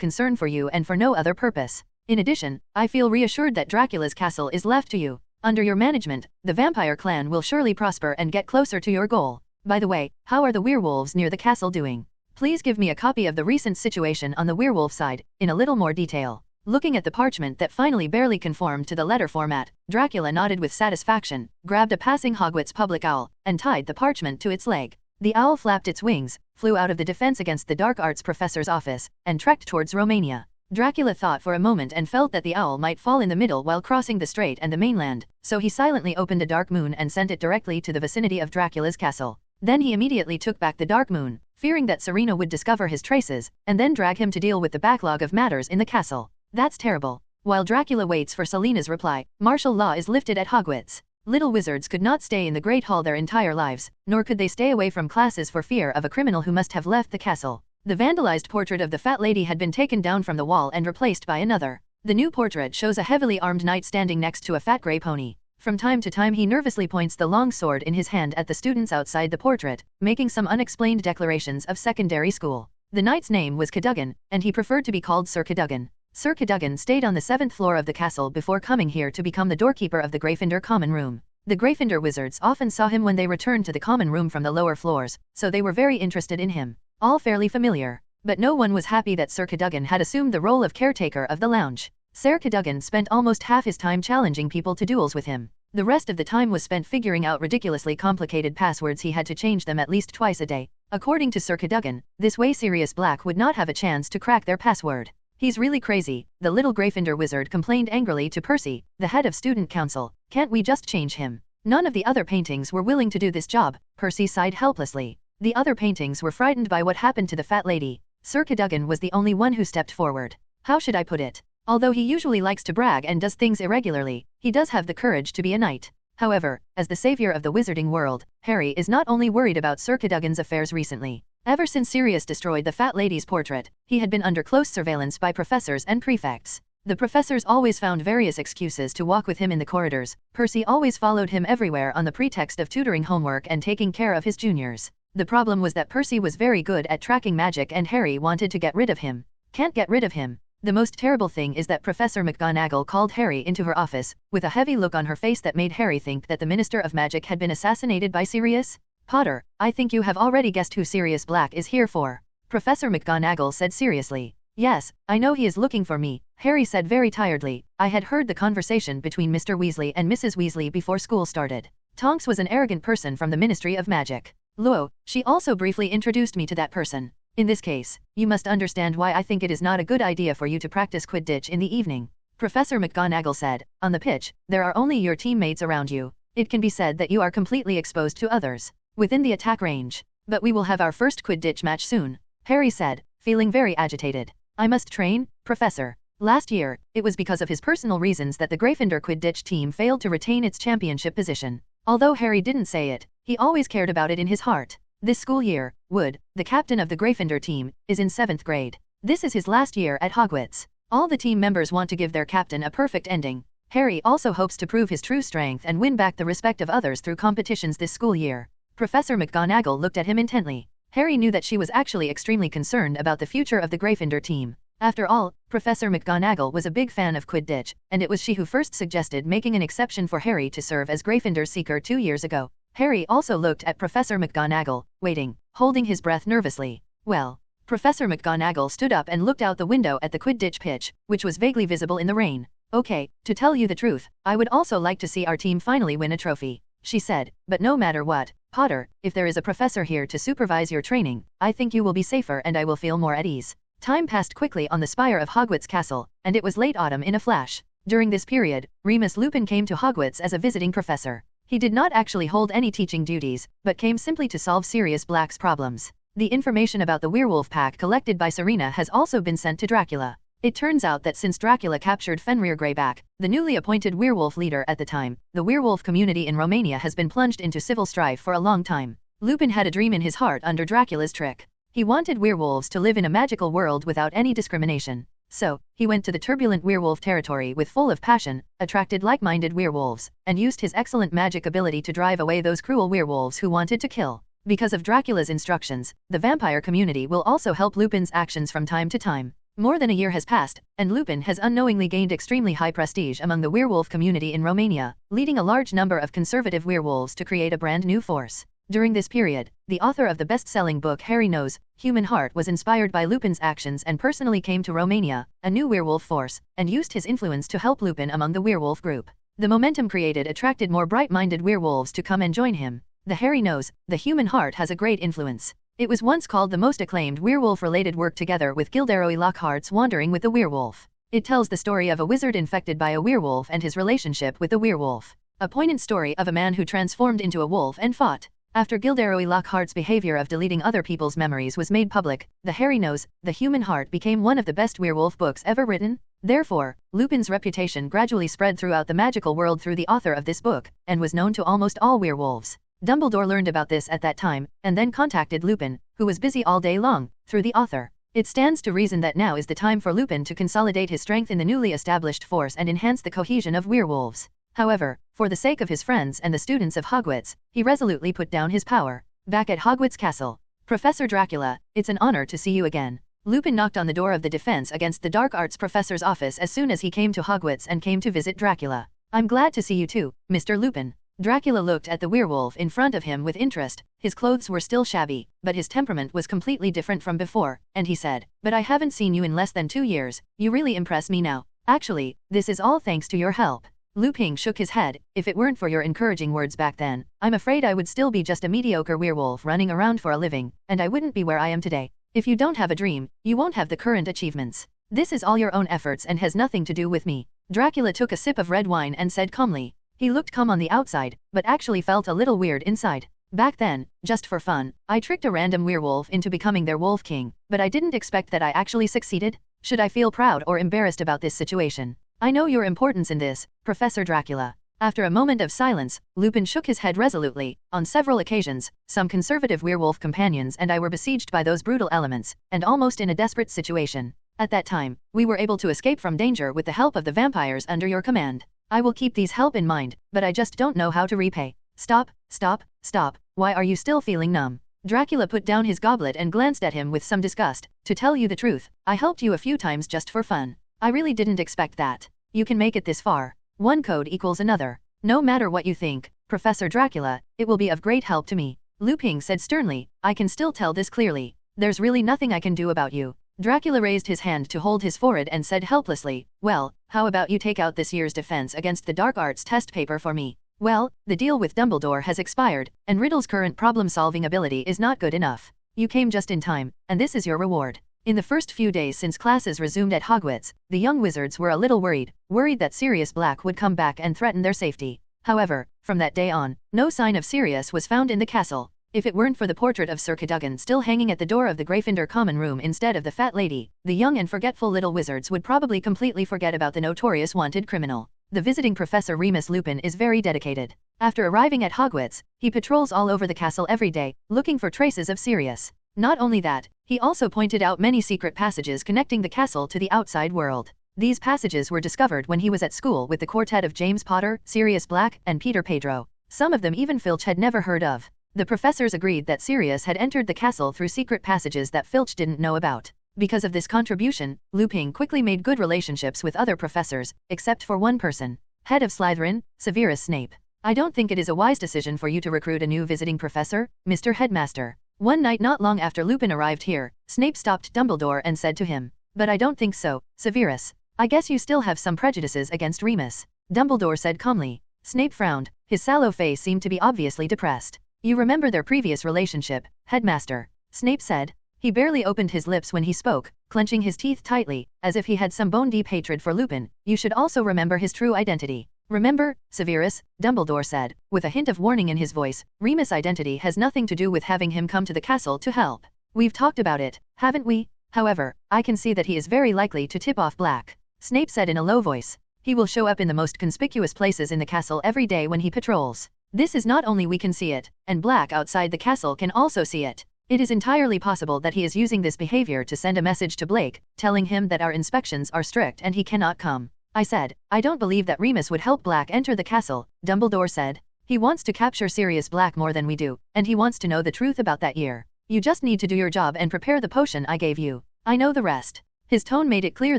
concern for you and for no other purpose. In addition, I feel reassured that Dracula's castle is left to you. Under your management, the vampire clan will surely prosper and get closer to your goal. By the way, how are the werewolves near the castle doing? Please give me a copy of the recent situation on the werewolf side, in a little more detail. Looking at the parchment that finally barely conformed to the letter format, Dracula nodded with satisfaction, grabbed a passing Hogwarts public owl, and tied the parchment to its leg. The owl flapped its wings, flew out of the Defense Against the Dark Arts professor's office, and trekked towards Romania. Dracula thought for a moment and felt that the owl might fall in the middle while crossing the strait and the mainland, so he silently opened a dark moon and sent it directly to the vicinity of Dracula's castle. Then he immediately took back the dark moon, fearing that Serena would discover his traces, and then drag him to deal with the backlog of matters in the castle. That's terrible. While Dracula waits for Selena's reply, martial law is lifted at Hogwarts. Little wizards could not stay in the Great Hall their entire lives, nor could they stay away from classes for fear of a criminal who must have left the castle. The vandalized portrait of the fat lady had been taken down from the wall and replaced by another. The new portrait shows a heavily armed knight standing next to a fat grey pony. From time to time he nervously points the long sword in his hand at the students outside the portrait, making some unexplained declarations of secondary school. The knight's name was Cadogan, and he preferred to be called Sir Cadogan. Sir Cadogan stayed on the 7th floor of the castle before coming here to become the doorkeeper of the Gryffindor common room. The Gryffindor wizards often saw him when they returned to the common room from the lower floors, so they were very interested in him. All fairly familiar. but no one was happy that Sir Cadogan had assumed the role of caretaker of the lounge. Sir Cadogan spent almost half his time challenging people to duels with him. The rest of the time was spent figuring out ridiculously complicated passwords. He had to change them at least twice a day. According to Sir Cadogan, this way Sirius Black would not have a chance to crack their password. He's really crazy, the little Gryffindor wizard complained angrily to Percy, the head of student council. Can't we just change him? None of the other paintings were willing to do this job, Percy sighed helplessly. The other paintings were frightened by what happened to the fat lady. Sir Cadogan was the only one who stepped forward. How should I put it? Although he usually likes to brag and does things irregularly, he does have the courage to be a knight. However, as the savior of the wizarding world, Harry is not only worried about Sir Cadogan's affairs recently. Ever since Sirius destroyed the fat lady's portrait, he had been under close surveillance by professors and prefects. The professors always found various excuses to walk with him in the corridors. Percy always followed him everywhere on the pretext of tutoring homework and taking care of his juniors. The problem was that Percy was very good at tracking magic and Harry wanted to get rid of him. Can't get rid of him. The most terrible thing is that Professor McGonagall called Harry into her office, with a heavy look on her face that made Harry think that the Minister of Magic had been assassinated by Sirius. Potter, I think you have already guessed who Sirius Black is here for. Professor McGonagall said seriously. Yes, I know he is looking for me, Harry said very tiredly. I had heard the conversation between Mr. Weasley and Mrs. Weasley before school started. Tonks was an arrogant person from the Ministry of Magic. Luo, she also briefly introduced me to that person. In this case, you must understand why I think it is not a good idea for you to practice Quidditch in the evening. Professor McGonagall said, on the pitch, there are only your teammates around you. It can be said that you are completely exposed to others, within the attack range. But we will have our first Quidditch match soon, Harry said, feeling very agitated. I must train, Professor. Last year, it was because of his personal reasons that the Gryffindor Quidditch team failed to retain its championship position. Although Harry didn't say it, he always cared about it in his heart. This school year, Wood, the captain of the Gryffindor team, is in 7th grade. This is his last year at Hogwarts. All the team members want to give their captain a perfect ending. Harry also hopes to prove his true strength and win back the respect of others through competitions this school year. Professor McGonagall looked at him intently. Harry knew that she was actually extremely concerned about the future of the Gryffindor team. After all, Professor McGonagall was a big fan of Quidditch, and it was she who first suggested making an exception for Harry to serve as Gryffindor's seeker 2 years ago. Harry also looked at Professor McGonagall, waiting, holding his breath nervously. Well, Professor McGonagall stood up and looked out the window at the Quidditch pitch, which was vaguely visible in the rain. Okay, to tell you the truth, I would also like to see our team finally win a trophy, she said, but no matter what, Potter, if there is a professor here to supervise your training, I think you will be safer and I will feel more at ease. Time passed quickly on the spire of Hogwarts Castle, and it was late autumn in a flash. During this period, Remus Lupin came to Hogwarts as a visiting professor. He did not actually hold any teaching duties, but came simply to solve Sirius Black's problems. The information about the werewolf pack collected by Serena has also been sent to Dracula. It turns out that since Dracula captured Fenrir Greyback, the newly appointed werewolf leader at the time, the werewolf community in Romania has been plunged into civil strife for a long time. Lupin had a dream in his heart under Dracula's trick. He wanted werewolves to live in a magical world without any discrimination. So, he went to the turbulent werewolf territory with full of passion, attracted like-minded werewolves, and used his excellent magic ability to drive away those cruel werewolves who wanted to kill. Because of Dracula's instructions, the vampire community will also help Lupin's actions from time to time. More than a year has passed, and Lupin has unknowingly gained extremely high prestige among the werewolf community in Romania, leading a large number of conservative werewolves to create a brand new force. During this period, the author of the best-selling book Harry Knows, Human Heart was inspired by Lupin's actions and personally came to Romania, a new werewolf force, and used his influence to help Lupin among the werewolf group. The momentum created attracted more bright-minded werewolves to come and join him. The Harry Knows, the Human Heart has a great influence. It was once called the most acclaimed werewolf-related work together with Gilderoy Lockhart's Wandering with the Werewolf. It tells the story of a wizard infected by a werewolf and his relationship with the werewolf. A poignant story of a man who transformed into a wolf and fought. After Gilderoy Lockhart's behavior of deleting other people's memories was made public, the Harry Knows, the Human Heart became one of the best werewolf books ever written. Therefore, Lupin's reputation gradually spread throughout the magical world through the author of this book, and was known to almost all werewolves. Dumbledore learned about this at that time, and then contacted Lupin, who was busy all day long, through the author. It stands to reason that now is the time for Lupin to consolidate his strength in the newly established force and enhance the cohesion of werewolves. However, for the sake of his friends and the students of Hogwarts, he resolutely put down his power. Back at Hogwarts Castle. Professor Dracula, it's an honor to see you again. Lupin knocked on the door of the Defense Against the Dark Arts professor's office as soon as he came to Hogwarts and came to visit Dracula. I'm glad to see you too, Mr. Lupin. Dracula looked at the werewolf in front of him with interest. His clothes were still shabby, but his temperament was completely different from before, and he said, "But I haven't seen you in less than 2 years. You really impress me now. Actually, this is all thanks to your help." Lupin shook his head. "If it weren't for your encouraging words back then, I'm afraid I would still be just a mediocre werewolf running around for a living, and I wouldn't be where I am today. If you don't have a dream, you won't have the current achievements. This is all your own efforts and has nothing to do with me." Dracula took a sip of red wine and said calmly. He looked calm on the outside, but actually felt a little weird inside. "Back then, just for fun, I tricked a random werewolf into becoming their wolf king, but I didn't expect that I actually succeeded. Should I feel proud or embarrassed about this situation? I know your importance in this, Professor Dracula." After a moment of silence, Lupin shook his head resolutely. "On several occasions, some conservative werewolf companions and I were besieged by those brutal elements, and almost in a desperate situation. At that time, we were able to escape from danger with the help of the vampires under your command. I will keep these help in mind, but I just don't know how to repay." Stop, stop, stop. Why are you still feeling numb?" Dracula put down his goblet and glanced at him with some disgust. "To tell you the truth, I helped you a few times just for fun. I really didn't expect that. You can make it this far. One code equals another. No matter what you think, Professor Dracula, it will be of great help to me." Lupin said sternly, "I can still tell this clearly. There's really nothing I can do about you." Dracula raised his hand to hold his forehead and said helplessly, "Well, how about you take out this year's defense against the dark arts test paper for me?" "Well, the deal with Dumbledore has expired, and Riddle's current problem-solving ability is not good enough. You came just in time, and this is your reward." In the first few days since classes resumed at Hogwarts, the young wizards were a little worried that Sirius Black would come back and threaten their safety. However, from that day on, no sign of Sirius was found in the castle. If it weren't for the portrait of Sir Cadogan still hanging at the door of the Gryffindor common room instead of the fat lady, the young and forgetful little wizards would probably completely forget about the notorious wanted criminal. The visiting Professor Remus Lupin is very dedicated. After arriving at Hogwarts, he patrols all over the castle every day, looking for traces of Sirius. Not only that, he also pointed out many secret passages connecting the castle to the outside world. These passages were discovered when he was at school with the quartet of James Potter, Sirius Black, and Peter Pedro. Some of them even Filch had never heard of. The professors agreed that Sirius had entered the castle through secret passages that Filch didn't know about. Because of this contribution, Lupin quickly made good relationships with other professors, except for one person. Head of Slytherin, Severus Snape. "I don't think it is a wise decision for you to recruit a new visiting professor, Mr. Headmaster." One night not long after Lupin arrived here, Snape stopped Dumbledore and said to him, "But I don't think so, Severus. I guess you still have some prejudices against Remus." Dumbledore said calmly. Snape frowned. His sallow face seemed to be obviously depressed. "You remember their previous relationship, Headmaster," Snape said. He barely opened his lips when he spoke, clenching his teeth tightly, as if he had some bone-deep hatred for Lupin. "You should also remember his true identity." "Remember, Severus," Dumbledore said, with a hint of warning in his voice, "Remus' identity has nothing to do with having him come to the castle to help. We've talked about it, haven't we? However, I can see that he is very likely to tip off Black," Snape said in a low voice. "He will show up in the most conspicuous places in the castle every day when he patrols. This is not only we can see it, and Black outside the castle can also see it. It is entirely possible that he is using this behavior to send a message to Blake, telling him that our inspections are strict and he cannot come." "I said, I don't believe that Remus would help Black enter the castle," Dumbledore said. "He wants to capture Sirius Black more than we do, and he wants to know the truth about that year. You just need to do your job and prepare the potion I gave you. I know the rest." His tone made it clear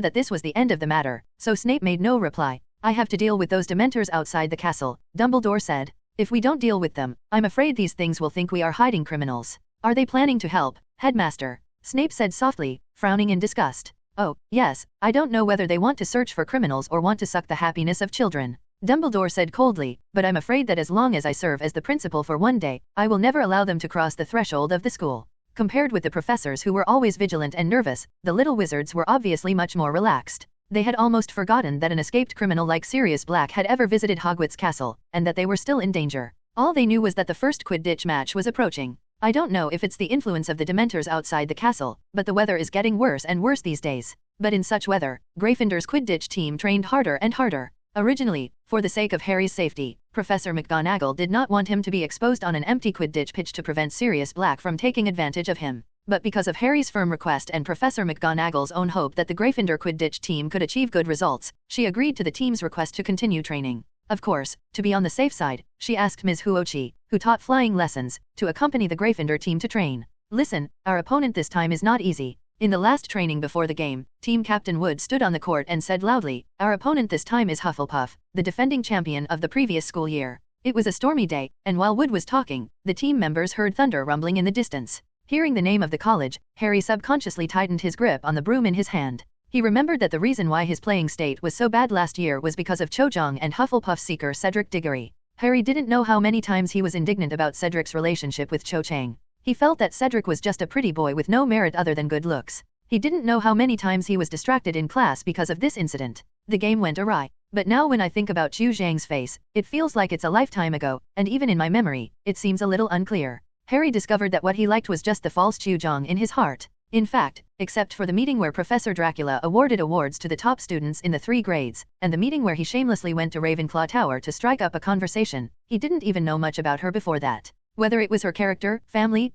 that this was the end of the matter, so Snape made no reply. "I have to deal with those Dementors outside the castle," Dumbledore said. "If we don't deal with them, I'm afraid these things will think we are hiding criminals." "Are they planning to help, Headmaster?" Snape said softly, frowning in disgust. "Oh, yes, I don't know whether they want to search for criminals or want to suck the happiness of children," Dumbledore said coldly, "but I'm afraid that as long as I serve as the principal for one day, I will never allow them to cross the threshold of the school." Compared with the professors who were always vigilant and nervous, the little wizards were obviously much more relaxed. They had almost forgotten that an escaped criminal like Sirius Black had ever visited Hogwarts Castle, and that they were still in danger. All they knew was that the first Quidditch match was approaching. "I don't know if it's the influence of the Dementors outside the castle, but the weather is getting worse and worse these days. But in such weather, Gryffindor's Quidditch team trained harder and harder. Originally, for the sake of Harry's safety, Professor McGonagall did not want him to be exposed on an empty Quidditch pitch to prevent Sirius Black from taking advantage of him. But because of Harry's firm request and Professor McGonagall's own hope that the Gryffindor Quidditch team could achieve good results, she agreed to the team's request to continue training. Of course, to be on the safe side, she asked Ms. Huochi, who taught flying lessons, to accompany the Gryffindor team to train. "Listen, our opponent this time is not easy." In the last training before the game, Team Captain Wood stood on the court and said loudly, "Our opponent this time is Hufflepuff, the defending champion of the previous school year. It was a stormy day, and while Wood was talking, the team members heard thunder rumbling in the distance. Hearing the name of the college, Harry subconsciously tightened his grip on the broom in his hand. He remembered that the reason why his playing state was so bad last year was because of Cho Jong and Hufflepuff seeker Cedric Diggory. Harry didn't know how many times he was indignant about Cedric's relationship with Cho Chang. He felt that Cedric was just a pretty boy with no merit other than good looks. He didn't know how many times he was distracted in class because of this incident. The game went awry. But now when I think about Chu Zhang's face, it feels like it's a lifetime ago, and even in my memory, it seems a little unclear. Harry discovered that what he liked was just the false Chu Zhang in his heart. In fact, except for the meeting where Professor Dracula awarded awards to the top students in the 3 grades, and the meeting where he shamelessly went to Ravenclaw Tower to strike up a conversation, he didn't even know much about her before that. Whether it was her character, family,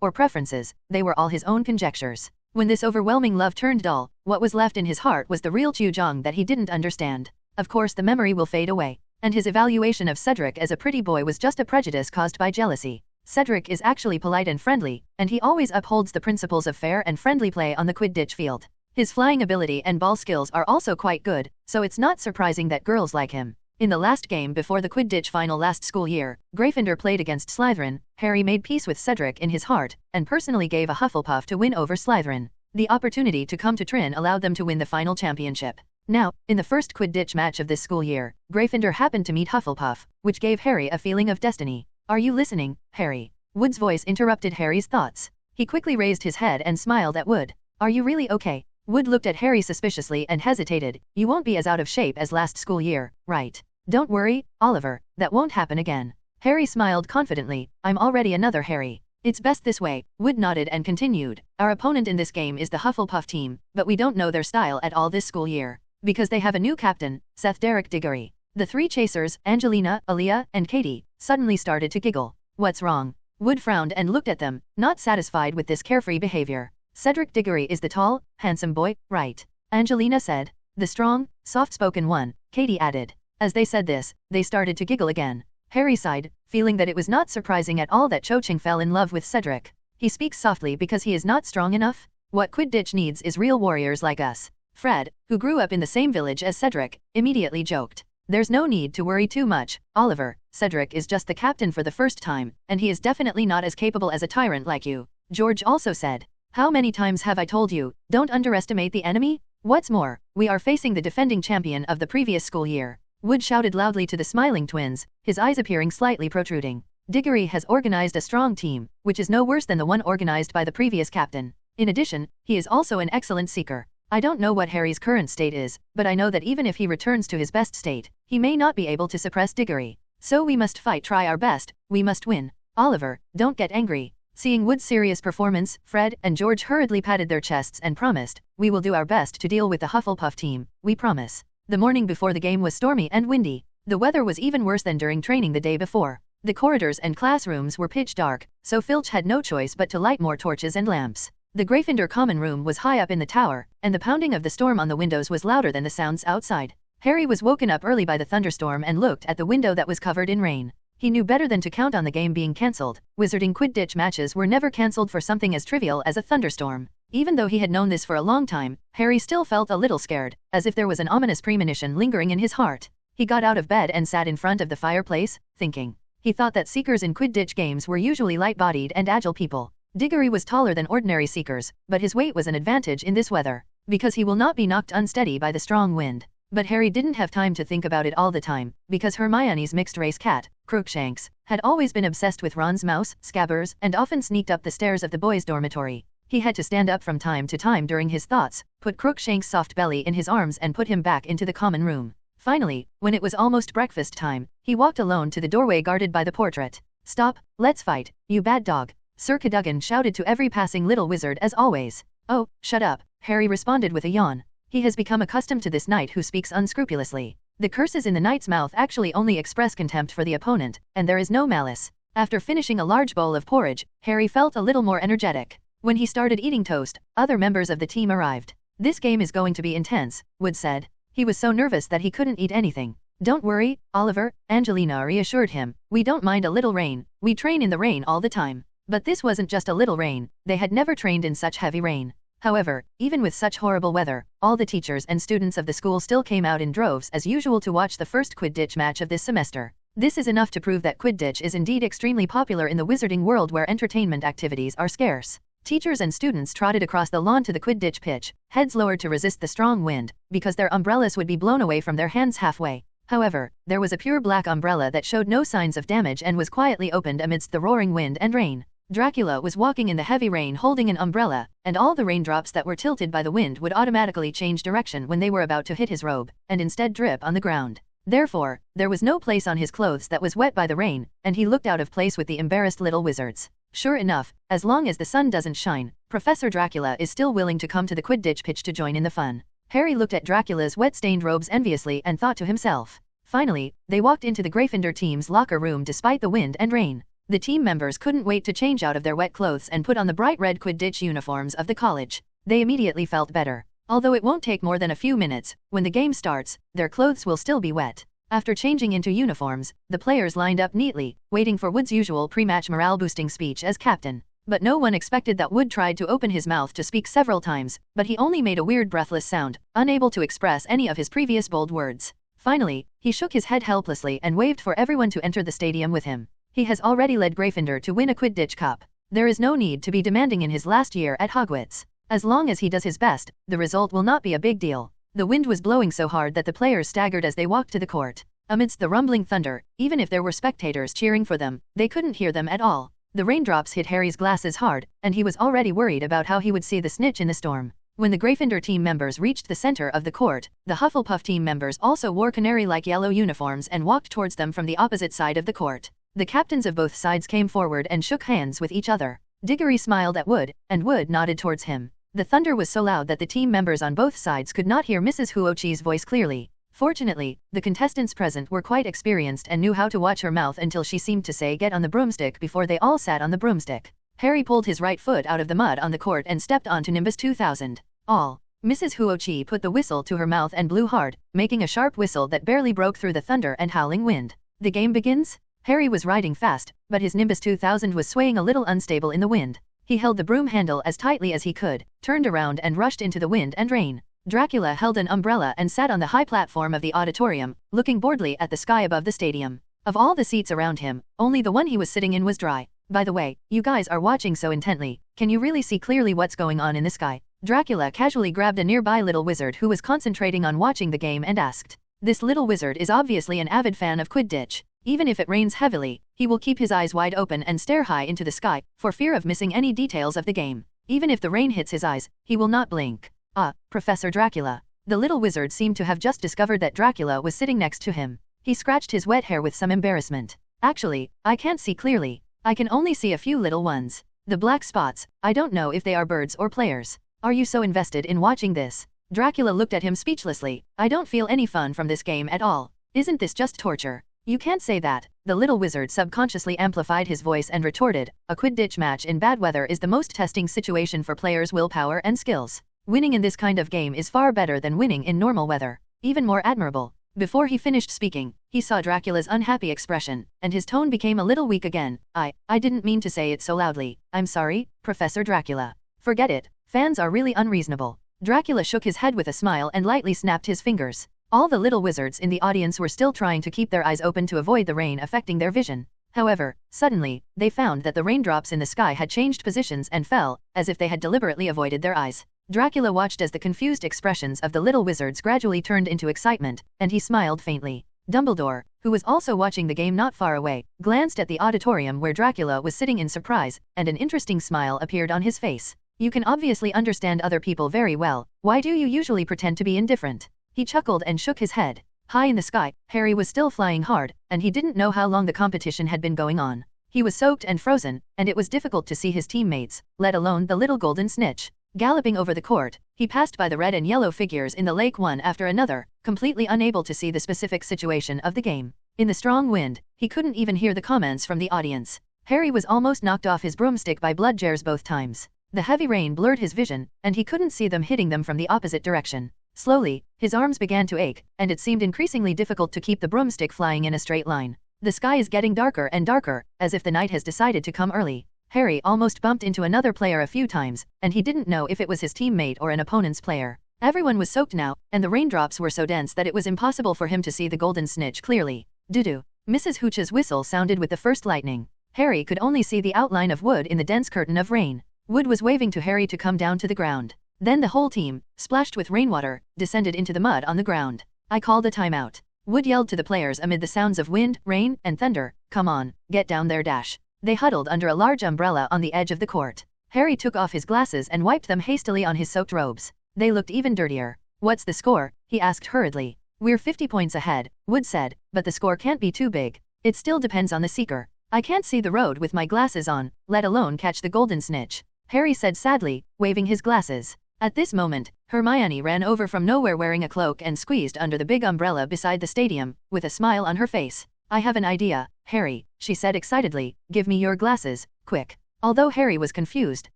or preferences, they were all his own conjectures. When this overwhelming love turned dull, what was left in his heart was the real Chu Zhang that he didn't understand. Of course the memory will fade away, and his evaluation of Cedric as a pretty boy was just a prejudice caused by jealousy. Cedric is actually polite and friendly, and he always upholds the principles of fair and friendly play on the Quidditch field. His flying ability and ball skills are also quite good, so it's not surprising that girls like him. In the last game before the Quidditch final last school year, Gryffindor played against Slytherin. Harry made peace with Cedric in his heart, and personally gave a Hufflepuff to win over Slytherin. The opportunity to come to Trin allowed them to win the final championship. Now, in the first Quidditch match of this school year, Gryffindor happened to meet Hufflepuff, which gave Harry a feeling of destiny. Are you listening, Harry? Wood's voice interrupted Harry's thoughts. He quickly raised his head and smiled at Wood. Are you really okay? Wood looked at Harry suspiciously and hesitated. You won't be as out of shape as last school year, right? Don't worry, Oliver, that won't happen again. Harry smiled confidently. I'm already another Harry. It's best this way. Wood nodded and continued. Our opponent in this game is the Hufflepuff team, but we don't know their style at all this school year. Because they have a new captain, Seth Derek Diggory. The 3 chasers, Angelina, Aaliyah, and Katie, suddenly started to giggle. What's wrong? Wood frowned and looked at them, not satisfied with this carefree behavior. Cedric Diggory is the tall, handsome boy, right? Angelina said. The strong, soft-spoken one, Katie added. As they said this, they started to giggle again. Harry sighed, feeling that it was not surprising at all that Cho Chang fell in love with Cedric. He speaks softly because he is not strong enough? What Quidditch needs is real warriors like us. Fred, who grew up in the same village as Cedric, immediately joked. There's no need to worry too much, Oliver. Cedric is just the captain for the first time, and he is definitely not as capable as a tyrant like you. George also said. How many times have I told you, don't underestimate the enemy? What's more, we are facing the defending champion of the previous school year. Wood shouted loudly to the smiling twins, his eyes appearing slightly protruding. Diggory has organized a strong team, which is no worse than the one organized by the previous captain. In addition, he is also an excellent seeker. I don't know what Harry's current state is, but I know that even if he returns to his best state, he may not be able to suppress Diggory. So we must try our best, we must win. Oliver, don't get angry. Seeing Wood's serious performance, Fred and George hurriedly patted their chests and promised, we will do our best to deal with the Hufflepuff team, we promise. The morning before the game was stormy and windy. The weather was even worse than during training the day before. The corridors and classrooms were pitch dark, so Filch had no choice but to light more torches and lamps. The Gryffindor common room was high up in the tower, and the pounding of the storm on the windows was louder than the sounds outside. Harry was woken up early by the thunderstorm and looked at the window that was covered in rain. He knew better than to count on the game being cancelled. Wizarding Quidditch matches were never cancelled for something as trivial as a thunderstorm. Even though he had known this for a long time, Harry still felt a little scared, as if there was an ominous premonition lingering in his heart. He got out of bed and sat in front of the fireplace, thinking. He thought that seekers in Quidditch games were usually light-bodied and agile people. Diggory was taller than ordinary seekers, but his weight was an advantage in this weather, because he will not be knocked unsteady by the strong wind. But Harry didn't have time to think about it all the time, because Hermione's mixed-race cat, Crookshanks, had always been obsessed with Ron's mouse, Scabbers, and often sneaked up the stairs of the boys' dormitory. He had to stand up from time to time during his thoughts, put Crookshanks' soft belly in his arms and put him back into the common room. Finally, when it was almost breakfast time, he walked alone to the doorway guarded by the portrait. Stop, let's fight, you bad dog. Sir Cadogan shouted to every passing little wizard as always. Oh, shut up, Harry responded with a yawn. He has become accustomed to this knight who speaks unscrupulously. The curses in the knight's mouth actually only express contempt for the opponent, and there is no malice. After finishing a large bowl of porridge, Harry felt a little more energetic. When he started eating toast, other members of the team arrived. This game is going to be intense, Wood said. He was so nervous that he couldn't eat anything. Don't worry, Oliver, Angelina reassured him. We don't mind a little rain, we train in the rain all the time. But this wasn't just a little rain, they had never trained in such heavy rain. However, even with such horrible weather, all the teachers and students of the school still came out in droves as usual to watch the first Quidditch match of this semester. This is enough to prove that Quidditch is indeed extremely popular in the wizarding world where entertainment activities are scarce. Teachers and students trotted across the lawn to the Quidditch pitch, heads lowered to resist the strong wind, because their umbrellas would be blown away from their hands halfway. However, there was a pure black umbrella that showed no signs of damage and was quietly opened amidst the roaring wind and rain. Dracula was walking in the heavy rain holding an umbrella, and all the raindrops that were tilted by the wind would automatically change direction when they were about to hit his robe, and instead drip on the ground. Therefore, there was no place on his clothes that was wet by the rain, and he looked out of place with the embarrassed little wizards. Sure enough, as long as the sun doesn't shine, Professor Dracula is still willing to come to the Quidditch pitch to join in the fun. Harry looked at Dracula's wet-stained robes enviously and thought to himself. Finally, they walked into the Gryffindor team's locker room despite the wind and rain. The team members couldn't wait to change out of their wet clothes and put on the bright red Quidditch uniforms of the college. They immediately felt better. Although it won't take more than a few minutes, when the game starts, their clothes will still be wet. After changing into uniforms, the players lined up neatly, waiting for Wood's usual pre-match morale-boosting speech as captain. But no one expected that Wood tried to open his mouth to speak several times, but he only made a weird breathless sound, unable to express any of his previous bold words. Finally, he shook his head helplessly and waved for everyone to enter the stadium with him. He has already led Gryffindor to win a Quidditch Cup. There is no need to be demanding in his last year at Hogwarts. As long as he does his best, the result will not be a big deal. The wind was blowing so hard that the players staggered as they walked to the court. Amidst the rumbling thunder, even if there were spectators cheering for them, they couldn't hear them at all. The raindrops hit Harry's glasses hard, and he was already worried about how he would see the snitch in the storm. When the Gryffindor team members reached the center of the court, the Hufflepuff team members also wore canary-like yellow uniforms and walked towards them from the opposite side of the court. The captains of both sides came forward and shook hands with each other. Diggory smiled at Wood, and Wood nodded towards him. The thunder was so loud that the team members on both sides could not hear Mrs. Huochi's voice clearly. Fortunately, the contestants present were quite experienced and knew how to watch her mouth until she seemed to say get on the broomstick before they all sat on the broomstick. Harry pulled his right foot out of the mud on the court and stepped onto Nimbus 2000. All. Mrs. Huochi put the whistle to her mouth and blew hard, making a sharp whistle that barely broke through the thunder and howling wind. The game begins? Harry was riding fast, but his Nimbus 2000 was swaying a little unstable in the wind. He held the broom handle as tightly as he could, turned around and rushed into the wind and rain. Dracula held an umbrella and sat on the high platform of the auditorium, looking boredly at the sky above the stadium. Of all the seats around him, only the one he was sitting in was dry. By the way, you guys are watching so intently, can you really see clearly what's going on in the sky? Dracula casually grabbed a nearby little wizard who was concentrating on watching the game and asked. This little wizard is obviously an avid fan of Quidditch. Even if it rains heavily, he will keep his eyes wide open and stare high into the sky, for fear of missing any details of the game. Even if the rain hits his eyes, he will not blink. Ah, Professor Dracula. The little wizard seemed to have just discovered that Dracula was sitting next to him. He scratched his wet hair with some embarrassment. Actually, I can't see clearly. I can only see a few little ones. The black spots, I don't know if they are birds or players. Are you so invested in watching this? Dracula looked at him speechlessly. I don't feel any fun from this game at all. Isn't this just torture? You can't say that. The little wizard subconsciously amplified his voice and retorted, a Quidditch match in bad weather is the most testing situation for players' willpower and skills. Winning in this kind of game is far better than winning in normal weather. Even more admirable. Before he finished speaking, he saw Dracula's unhappy expression, and his tone became a little weak again. I didn't mean to say it so loudly. I'm sorry, Professor Dracula. Forget it. Fans are really unreasonable. Dracula shook his head with a smile and lightly snapped his fingers. All the little wizards in the audience were still trying to keep their eyes open to avoid the rain affecting their vision. However, suddenly, they found that the raindrops in the sky had changed positions and fell, as if they had deliberately avoided their eyes. Dracula watched as the confused expressions of the little wizards gradually turned into excitement, and he smiled faintly. Dumbledore, who was also watching the game not far away, glanced at the auditorium where Dracula was sitting in surprise, and an interesting smile appeared on his face. You can obviously understand other people very well. Why do you usually pretend to be indifferent? He chuckled and shook his head. High in the sky, Harry was still flying hard, and he didn't know how long the competition had been going on. He was soaked and frozen, and it was difficult to see his teammates, let alone the little golden snitch. Galloping over the court, he passed by the red and yellow figures in the lake one after another, completely unable to see the specific situation of the game. In the strong wind, he couldn't even hear the comments from the audience. Harry was almost knocked off his broomstick by Bloodjares both times. The heavy rain blurred his vision, and he couldn't see them hitting them from the opposite direction. Slowly, his arms began to ache, and it seemed increasingly difficult to keep the broomstick flying in a straight line. The sky is getting darker and darker, as if the night has decided to come early. Harry almost bumped into another player a few times, and he didn't know if it was his teammate or an opponent's player. Everyone was soaked now, and the raindrops were so dense that it was impossible for him to see the golden snitch clearly. Doo-doo. Mrs. Hooch's whistle sounded with the first lightning. Harry could only see the outline of Wood in the dense curtain of rain. Wood was waving to Harry to come down to the ground. Then the whole team, splashed with rainwater, descended into the mud on the ground. I called a timeout. Wood yelled to the players amid the sounds of wind, rain, and thunder, "Come on, get down there dash." They huddled under a large umbrella on the edge of the court. Harry took off his glasses and wiped them hastily on his soaked robes. They looked even dirtier. "What's the score?" he asked hurriedly. "We're 50 points ahead," Wood said, "but the score can't be too big. It still depends on the seeker. I can't see the road with my glasses on, let alone catch the golden snitch," Harry said sadly, waving his glasses. At this moment, Hermione ran over from nowhere wearing a cloak and squeezed under the big umbrella beside the stadium, with a smile on her face. "I have an idea, Harry," she said excitedly, "give me your glasses, quick." Although Harry was confused,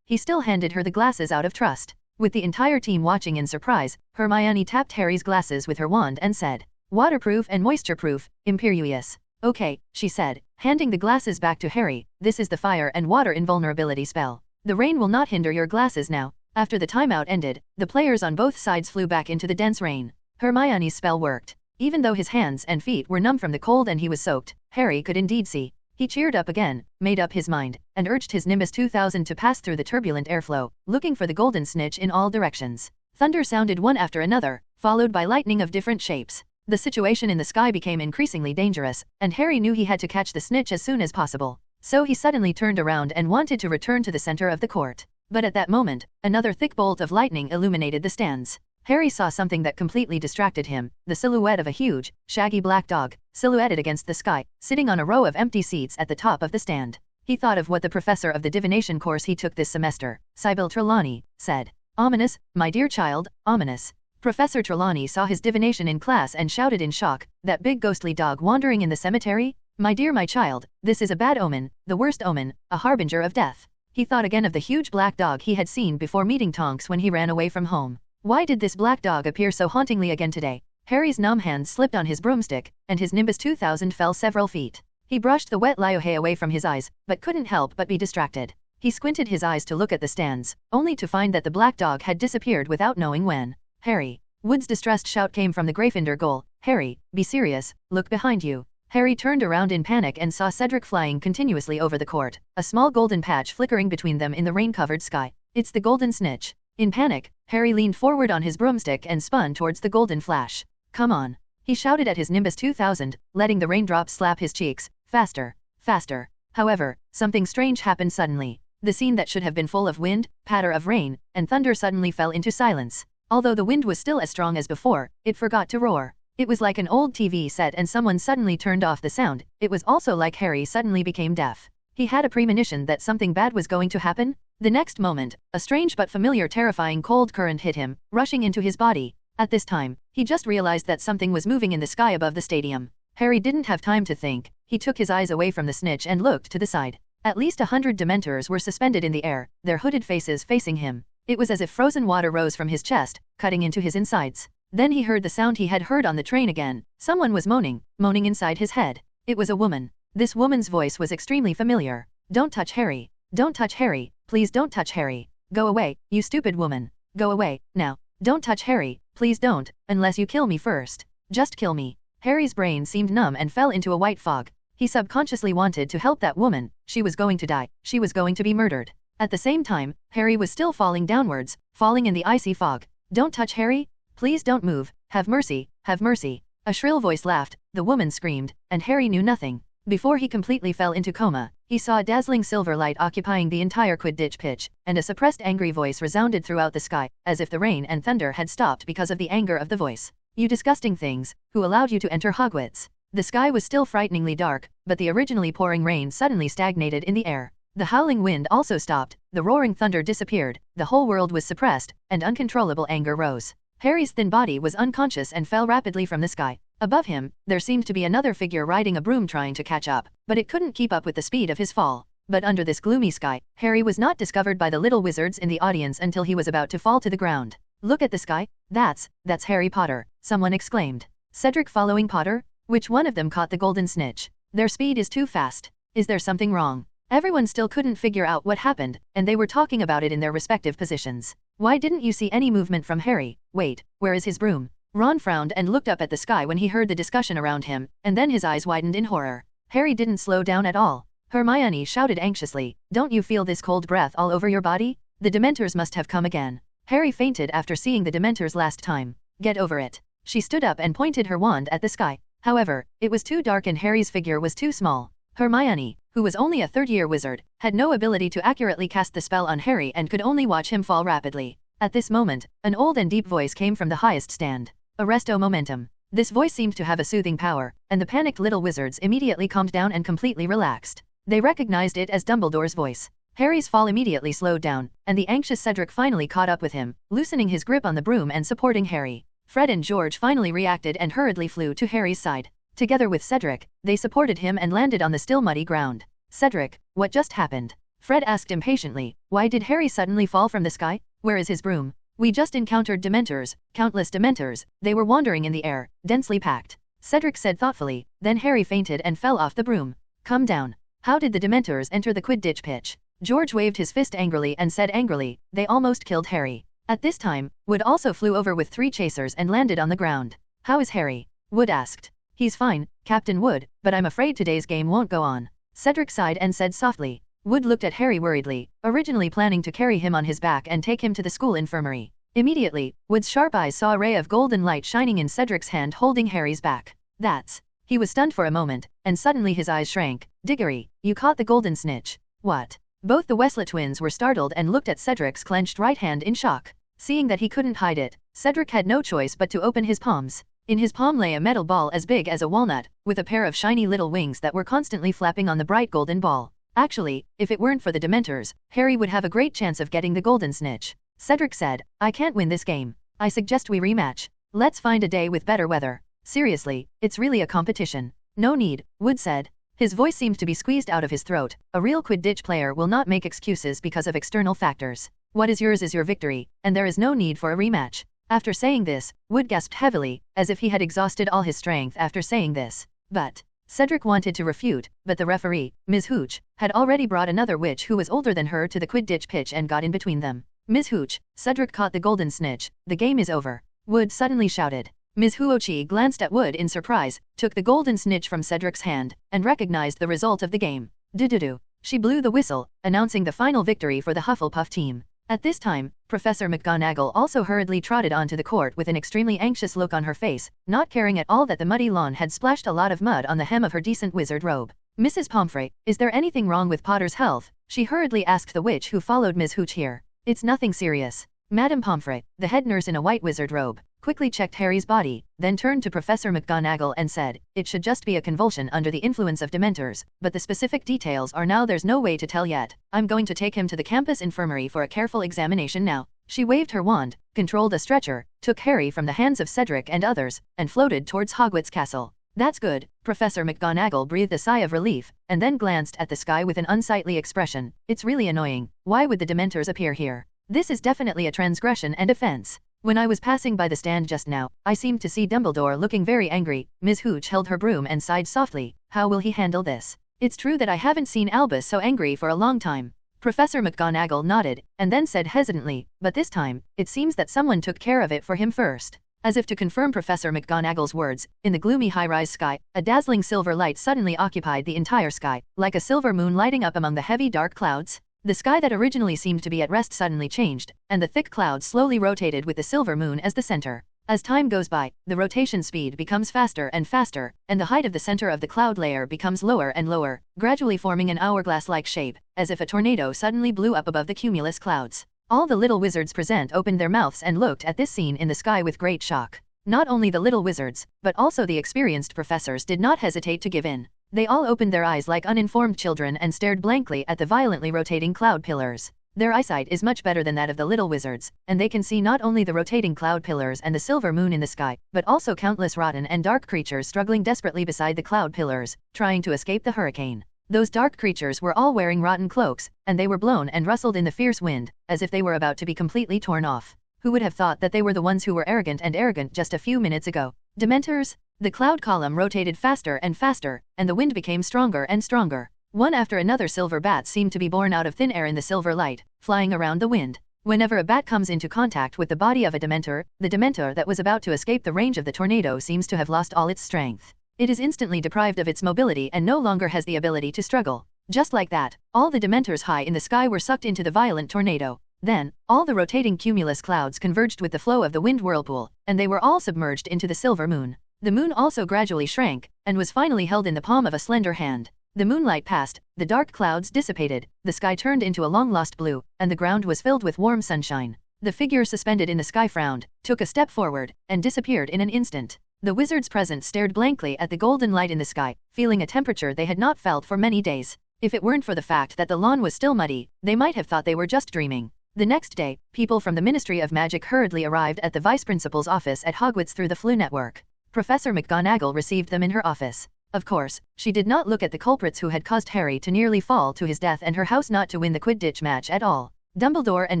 he still handed her the glasses out of trust. With the entire team watching in surprise, Hermione tapped Harry's glasses with her wand and said, "Waterproof and moisture-proof, Imperious." "Okay," she said, handing the glasses back to Harry, "this is the fire and water invulnerability spell. The rain will not hinder your glasses now." After the timeout ended, the players on both sides flew back into the dense rain. Hermione's spell worked. Even though his hands and feet were numb from the cold and he was soaked, Harry could indeed see. He cheered up again, made up his mind, and urged his Nimbus 2000 to pass through the turbulent airflow, looking for the golden snitch in all directions. Thunder sounded one after another, followed by lightning of different shapes. The situation in the sky became increasingly dangerous, and Harry knew he had to catch the snitch as soon as possible. So he suddenly turned around and wanted to return to the center of the court. But at that moment, another thick bolt of lightning illuminated the stands. Harry saw something that completely distracted him, the silhouette of a huge, shaggy black dog, silhouetted against the sky, sitting on a row of empty seats at the top of the stand. He thought of what the professor of the divination course he took this semester, Sybil Trelawney, said. "Ominous, my dear child, ominous." Professor Trelawney saw his divination in class and shouted in shock, "That big ghostly dog wandering in the cemetery? My dear my child, this is a bad omen, the worst omen, a harbinger of death." He thought again of the huge black dog he had seen before meeting Tonks when he ran away from home. Why did this black dog appear so hauntingly again today? Harry's numb hand slipped on his broomstick, and his Nimbus 2000 fell several feet. He brushed the wet liohe away from his eyes, but couldn't help but be distracted. He squinted his eyes to look at the stands, only to find that the black dog had disappeared without knowing when. "Harry!" Wood's distressed shout came from the Gryffindor goal. "Harry, be serious, look behind you." Harry turned around in panic and saw Cedric flying continuously over the court, a small golden patch flickering between them in the rain-covered sky. "It's the golden snitch." In panic, Harry leaned forward on his broomstick and spun towards the golden flash. "Come on!" he shouted at his Nimbus 2000, letting the raindrops slap his cheeks. "Faster! Faster!" However, something strange happened suddenly. The scene that should have been full of wind, patter of rain, and thunder suddenly fell into silence. Although the wind was still as strong as before, it forgot to roar. It was like an old TV set and someone suddenly turned off the sound. It was also like Harry suddenly became deaf. He had a premonition that something bad was going to happen. The next moment, a strange but familiar terrifying cold current hit him, rushing into his body. At this time, he just realized that something was moving in the sky above the stadium. Harry didn't have time to think. He took his eyes away from the snitch and looked to the side. At least 100 Dementors were suspended in the air, their hooded faces facing him. It was as if frozen water rose from his chest, cutting into his insides. Then he heard the sound he had heard on the train again. Someone was moaning inside his head. It was a woman. This woman's voice was extremely familiar. "Don't touch Harry. Don't touch Harry. Please don't touch Harry. Go away, you stupid woman. Go away, now. Don't touch Harry, please don't, unless you kill me first. Just kill me." Harry's brain seemed numb and fell into a white fog. He subconsciously wanted to help that woman. She was going to die. She was going to be murdered. At the same time, Harry was still falling downwards, falling in the icy fog. "Don't touch Harry. Please don't move. Have mercy, have mercy." A shrill voice laughed, the woman screamed, and Harry knew nothing. Before he completely fell into coma, he saw a dazzling silver light occupying the entire Quidditch pitch, and a suppressed angry voice resounded throughout the sky, as if the rain and thunder had stopped because of the anger of the voice. "You disgusting things, who allowed you to enter Hogwarts?" The sky was still frighteningly dark, but the originally pouring rain suddenly stagnated in the air. The howling wind also stopped, the roaring thunder disappeared, the whole world was suppressed, and uncontrollable anger rose. Harry's thin body was unconscious and fell rapidly from the sky. Above him, there seemed to be another figure riding a broom trying to catch up, but it couldn't keep up with the speed of his fall. But under this gloomy sky, Harry was not discovered by the little wizards in the audience until he was about to fall to the ground. "Look at the sky, that's Harry Potter," someone exclaimed. Cedric following Potter? Which one of them caught the golden snitch? Their speed is too fast. Is there something wrong? Everyone still couldn't figure out what happened, and they were talking about it in their respective positions. "Why didn't you see any movement from Harry? Wait, where is his broom?" Ron frowned and looked up at the sky when he heard the discussion around him, and then his eyes widened in horror. Harry didn't slow down at all. Hermione shouted anxiously, "Don't you feel this cold breath all over your body? The Dementors must have come again." Harry fainted after seeing the Dementors last time. "Get over it." She stood up and pointed her wand at the sky. However, it was too dark and Harry's figure was too small. Hermione, who was only a third-year wizard, had no ability to accurately cast the spell on Harry and could only watch him fall rapidly. At this moment, an old and deep voice came from the highest stand. "Arresto momentum." This voice seemed to have a soothing power, and the panicked little wizards immediately calmed down and completely relaxed. They recognized it as Dumbledore's voice. Harry's fall immediately slowed down, and the anxious Cedric finally caught up with him, loosening his grip on the broom and supporting Harry. Fred and George finally reacted and hurriedly flew to Harry's side. Together with Cedric, they supported him and landed on the still muddy ground. "Cedric, what just happened?" Fred asked impatiently. "Why did Harry suddenly fall from the sky? Where is his broom?" "We just encountered Dementors, countless Dementors. They were wandering in the air, densely packed," Cedric said thoughtfully. Then Harry fainted and fell off the broom. "Calm down. How did the Dementors enter the Quidditch pitch?" George waved his fist angrily and said angrily, "They almost killed Harry." At this time, Wood also flew over with 3 chasers and landed on the ground. "How is Harry?" Wood asked. "He's fine, Captain Wood, but I'm afraid today's game won't go on." Cedric sighed and said softly. Wood looked at Harry worriedly, originally planning to carry him on his back and take him to the school infirmary. Immediately, Wood's sharp eyes saw a ray of golden light shining in Cedric's hand holding Harry's back. "That's..." He was stunned for a moment, and suddenly his eyes shrank. "Diggory, you caught the golden snitch." "What?" Both the Weasley twins were startled and looked at Cedric's clenched right hand in shock. Seeing that he couldn't hide it, Cedric had no choice but to open his palms. In his palm lay a metal ball as big as a walnut, with a pair of shiny little wings that were constantly flapping on the bright golden ball. Actually, if it weren't for the Dementors, Harry would have a great chance of getting the golden snitch. Cedric said, "I can't win this game. I suggest we rematch. Let's find a day with better weather. Seriously, it's really a competition." "No need," Wood said. His voice seemed to be squeezed out of his throat. "A real Quidditch player will not make excuses because of external factors. What is yours is your victory, and there is no need for a rematch." After saying this, Wood gasped heavily, as if he had exhausted all his strength after saying this. But Cedric wanted to refute, but the referee, Ms. Hooch, had already brought another witch who was older than her to the Quidditch pitch and got in between them. "Ms. Hooch, Cedric caught the golden snitch. The game is over," Wood suddenly shouted. Ms. Huochi glanced at Wood in surprise, took the golden snitch from Cedric's hand, and recognized the result of the game. "Do-do-do." She blew the whistle, announcing the final victory for the Hufflepuff team. At this time, Professor McGonagall also hurriedly trotted onto the court with an extremely anxious look on her face, not caring at all that the muddy lawn had splashed a lot of mud on the hem of her decent wizard robe. "Mrs. Pomfrey, is there anything wrong with Potter's health?" she hurriedly asked the witch who followed Ms. Hooch here. "It's nothing serious." Madame Pomfrey, the head nurse in a white wizard robe, quickly checked Harry's body, then turned to Professor McGonagall and said, "It should just be a convulsion under the influence of Dementors, but the specific details are now there's no way to tell yet. I'm going to take him to the campus infirmary for a careful examination now." She waved her wand, controlled a stretcher, took Harry from the hands of Cedric and others, and floated towards Hogwarts Castle. "That's good." Professor McGonagall breathed a sigh of relief, and then glanced at the sky with an unsightly expression. "It's really annoying. Why would the Dementors appear here? This is definitely a transgression and offense. When I was passing by the stand just now, I seemed to see Dumbledore looking very angry." Ms. Hooch held her broom and sighed softly. "How will he handle this? It's true that I haven't seen Albus so angry for a long time." Professor McGonagall nodded, and then said hesitantly, "But this time, it seems that someone took care of it for him first." As if to confirm Professor McGonagall's words, in the gloomy high-rise sky, a dazzling silver light suddenly occupied the entire sky, like a silver moon lighting up among the heavy dark clouds. The sky that originally seemed to be at rest suddenly changed, and the thick clouds slowly rotated with the silver moon as the center. As time goes by, the rotation speed becomes faster and faster, and the height of the center of the cloud layer becomes lower and lower, gradually forming an hourglass-like shape, as if a tornado suddenly blew up above the cumulus clouds. All the little wizards present opened their mouths and looked at this scene in the sky with great shock. Not only the little wizards, but also the experienced professors did not hesitate to give in. They all opened their eyes like uninformed children and stared blankly at the violently rotating cloud pillars. Their eyesight is much better than that of the little wizards, and they can see not only the rotating cloud pillars and the silver moon in the sky, but also countless rotten and dark creatures struggling desperately beside the cloud pillars, trying to escape the hurricane. Those dark creatures were all wearing rotten cloaks, and they were blown and rustled in the fierce wind, as if they were about to be completely torn off. Who would have thought that they were the ones who were arrogant just a few minutes ago? Dementors? The cloud column rotated faster and faster, and the wind became stronger and stronger. One after another silver bats seemed to be born out of thin air in the silver light, flying around the wind. Whenever a bat comes into contact with the body of a Dementor, the Dementor that was about to escape the range of the tornado seems to have lost all its strength. It is instantly deprived of its mobility and no longer has the ability to struggle. Just like that, all the Dementors high in the sky were sucked into the violent tornado. Then, all the rotating cumulus clouds converged with the flow of the wind whirlpool, and they were all submerged into the silver moon. The moon also gradually shrank, and was finally held in the palm of a slender hand. The moonlight passed, the dark clouds dissipated, the sky turned into a long-lost blue, and the ground was filled with warm sunshine. The figure suspended in the sky frowned, took a step forward, and disappeared in an instant. The wizards present stared blankly at the golden light in the sky, feeling a temperature they had not felt for many days. If it weren't for the fact that the lawn was still muddy, they might have thought they were just dreaming. The next day, people from the Ministry of Magic hurriedly arrived at the Vice Principal's office at Hogwarts through the Flu Network. Professor McGonagall received them in her office. Of course, she did not look at the culprits who had caused Harry to nearly fall to his death and her house not to win the Quidditch match at all. Dumbledore and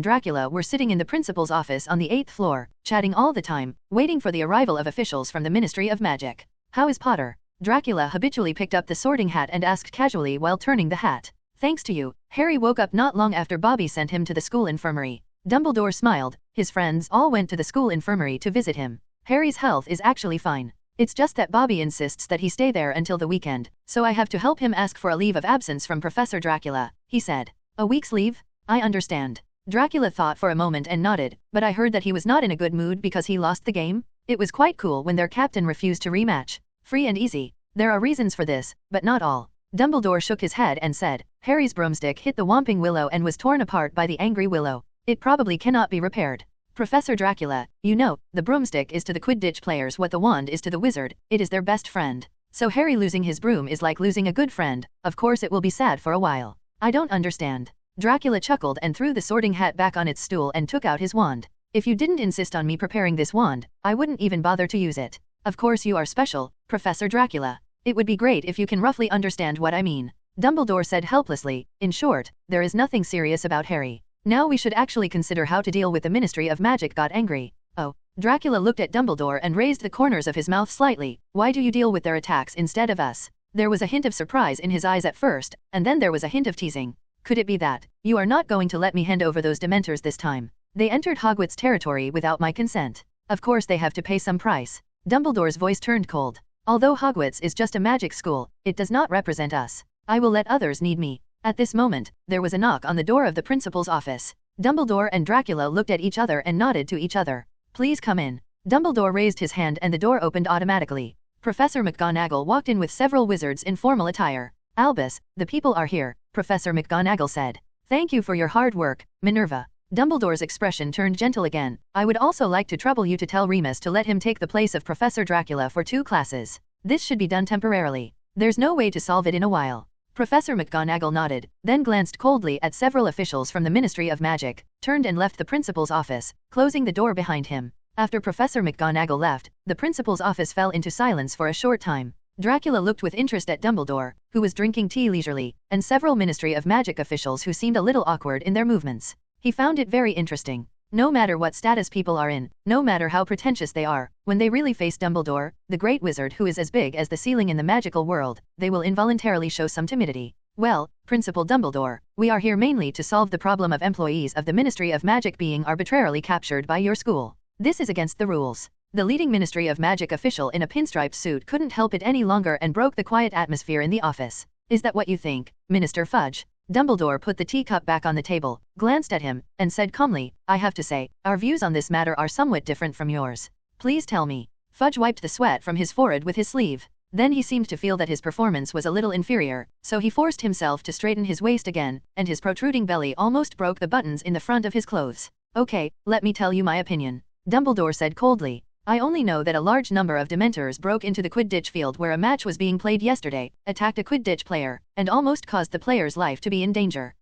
Dracula were sitting in the principal's office on the 8th floor, chatting all the time, waiting for the arrival of officials from the Ministry of Magic. "How is Potter?" Dracula habitually picked up the sorting hat and asked casually while turning the hat. "Thanks to you, Harry woke up not long after Bobby sent him to the school infirmary." Dumbledore smiled. His friends all went to the school infirmary to visit him. Harry's health is actually fine. It's just that Bobby insists that he stay there until the weekend, so I have to help him ask for a leave of absence from Professor Dracula, he said. "A week's leave? I understand." Dracula thought for a moment and nodded, but I heard that he was not in a good mood because he lost the game. It was quite cool when their captain refused to rematch. Free and easy. There are reasons for this, but not all. Dumbledore shook his head and said, "Harry's broomstick hit the Whomping Willow and was torn apart by the angry willow. It probably cannot be repaired." Professor Dracula, "You know, the broomstick is to the Quidditch players what the wand is to the wizard, it is their best friend. So Harry losing his broom is like losing a good friend, of course it will be sad for a while." "I don't understand." Dracula chuckled and threw the sorting hat back on its stool and took out his wand. "If you didn't insist on me preparing this wand, I wouldn't even bother to use it. Of course you are special, Professor Dracula. It would be great if you can roughly understand what I mean." Dumbledore said helplessly, "In short, there is nothing serious about Harry. Now we should actually consider how to deal with the Ministry of Magic." Got angry. "Oh." Dracula looked at Dumbledore and raised the corners of his mouth slightly. "Why do you deal with their attacks instead of us?" There was a hint of surprise in his eyes at first, and then there was a hint of teasing. "Could it be that you are not going to let me hand over those Dementors this time? They entered Hogwarts territory without my consent. Of course they have to pay some price." Dumbledore's voice turned cold. "Although Hogwarts is just a magic school, it does not represent us. I will let others need me." At this moment, there was a knock on the door of the principal's office. Dumbledore and Dracula looked at each other and nodded to each other. "Please come in." Dumbledore raised his hand and the door opened automatically. Professor McGonagall walked in with several wizards in formal attire. "Albus, the people are here," Professor McGonagall said. "Thank you for your hard work, Minerva." Dumbledore's expression turned gentle again. "I would also like to trouble you to tell Remus to let him take the place of Professor Dracula for 2 classes. This should be done temporarily. There's no way to solve it in a while." Professor McGonagall nodded, then glanced coldly at several officials from the Ministry of Magic, turned and left the principal's office, closing the door behind him. After Professor McGonagall left, the principal's office fell into silence for a short time. Dracula looked with interest at Dumbledore, who was drinking tea leisurely, and several Ministry of Magic officials who seemed a little awkward in their movements. He found it very interesting. No matter what status people are in, no matter how pretentious they are, when they really face Dumbledore, the great wizard who is as big as the ceiling in the magical world, they will involuntarily show some timidity. "Well, Principal Dumbledore, we are here mainly to solve the problem of employees of the Ministry of Magic being arbitrarily captured by your school. This is against the rules." The leading Ministry of Magic official in a pinstripe suit couldn't help it any longer and broke the quiet atmosphere in the office. "Is that what you think, Minister Fudge?" Dumbledore put the teacup back on the table, glanced at him, and said calmly, "I have to say, our views on this matter are somewhat different from yours. Please tell me." Fudge wiped the sweat from his forehead with his sleeve. Then he seemed to feel that his performance was a little inferior, so he forced himself to straighten his waist again, and his protruding belly almost broke the buttons in the front of his clothes. "Okay, let me tell you my opinion," Dumbledore said coldly. "I only know that a large number of Dementors broke into the Quidditch field where a match was being played yesterday, attacked a Quidditch player, and almost caused the player's life to be in danger.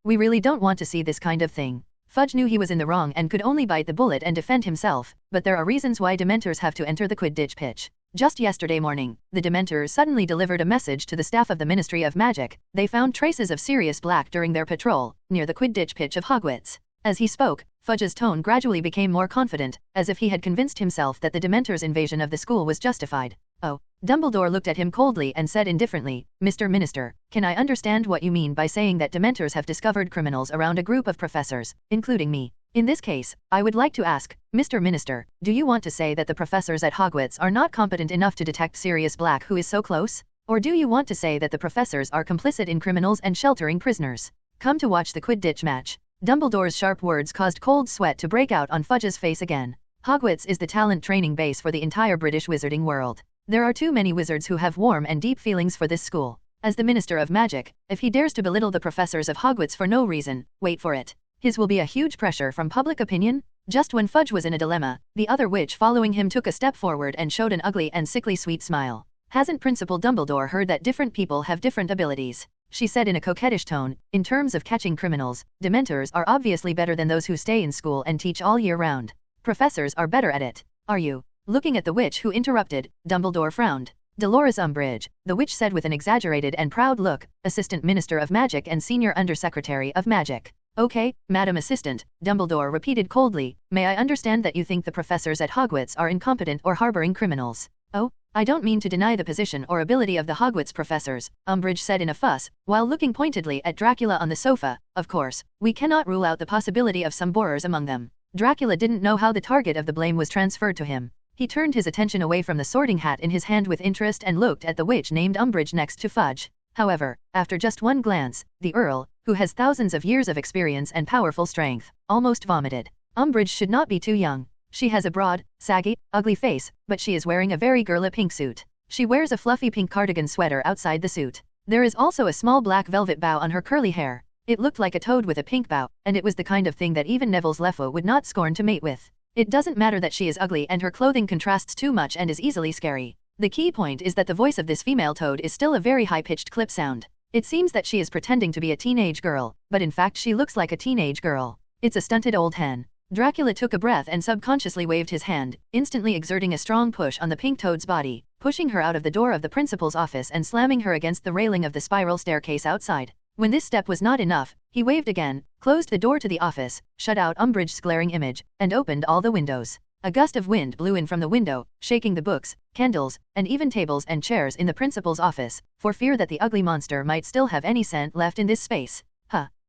We really don't want to see this kind of thing." Fudge knew he was in the wrong and could only bite the bullet and defend himself, but there are reasons why Dementors have to enter the Quidditch pitch. Just yesterday morning, the Dementors suddenly delivered a message to the staff of the Ministry of Magic. They found traces of Sirius Black during their patrol, near the Quidditch pitch of Hogwarts. As he spoke, Fudge's tone gradually became more confident, as if he had convinced himself that the Dementors' invasion of the school was justified. Oh. Dumbledore looked at him coldly and said indifferently, Mr. Minister, can I understand what you mean by saying that Dementors have discovered criminals around a group of professors, including me? In this case, I would like to ask, Mr. Minister, do you want to say that the professors at Hogwarts are not competent enough to detect Sirius Black, who is so close? Or do you want to say that the professors are complicit in criminals and sheltering prisoners? Come to watch the Quidditch match. Dumbledore's sharp words caused cold sweat to break out on Fudge's face again. Hogwarts is the talent training base for the entire British wizarding world. There are too many wizards who have warm and deep feelings for this school. As the Minister of Magic, if he dares to belittle the professors of Hogwarts for no reason, wait for it. His will be a huge pressure from public opinion. Just when Fudge was in a dilemma, the other witch following him took a step forward and showed an ugly and sickly sweet smile. Hasn't Principal Dumbledore heard that different people have different abilities? She said in a coquettish tone, in terms of catching criminals, Dementors are obviously better than those who stay in school and teach all year round. Professors are better at it. Are you? Looking at the witch who interrupted, Dumbledore frowned. Dolores Umbridge, the witch said with an exaggerated and proud look, Assistant Minister of Magic and Senior Undersecretary of Magic. Okay, Madam Assistant, Dumbledore repeated coldly, may I understand that you think the professors at Hogwarts are incompetent or harboring criminals? Oh, I don't mean to deny the position or ability of the Hogwarts professors, Umbridge said in a fuss, while looking pointedly at Dracula on the sofa. Of course, we cannot rule out the possibility of some borers among them. Dracula didn't know how the target of the blame was transferred to him. He turned his attention away from the sorting hat in his hand with interest and looked at the witch named Umbridge next to Fudge. However, after just one glance, the Earl, who has thousands of years of experience and powerful strength, almost vomited. Umbridge should not be too young. She has a broad, saggy, ugly face, but she is wearing a very girly pink suit. She wears a fluffy pink cardigan sweater outside the suit. There is also a small black velvet bow on her curly hair. It looked like a toad with a pink bow, and it was the kind of thing that even Neville's Leffa would not scorn to mate with. It doesn't matter that she is ugly and her clothing contrasts too much and is easily scary. The key point is that the voice of this female toad is still a very high-pitched clip sound. It seems that she is pretending to be a teenage girl, but in fact she looks like a teenage girl. It's a stunted old hen. Dracula took a breath and subconsciously waved his hand, instantly exerting a strong push on the pink toad's body, pushing her out of the door of the principal's office and slamming her against the railing of the spiral staircase outside. When this step was not enough, he waved again, closed the door to the office, shut out Umbridge's glaring image, and opened all the windows. A gust of wind blew in from the window, shaking the books, candles, and even tables and chairs in the principal's office, for fear that the ugly monster might still have any scent left in this space.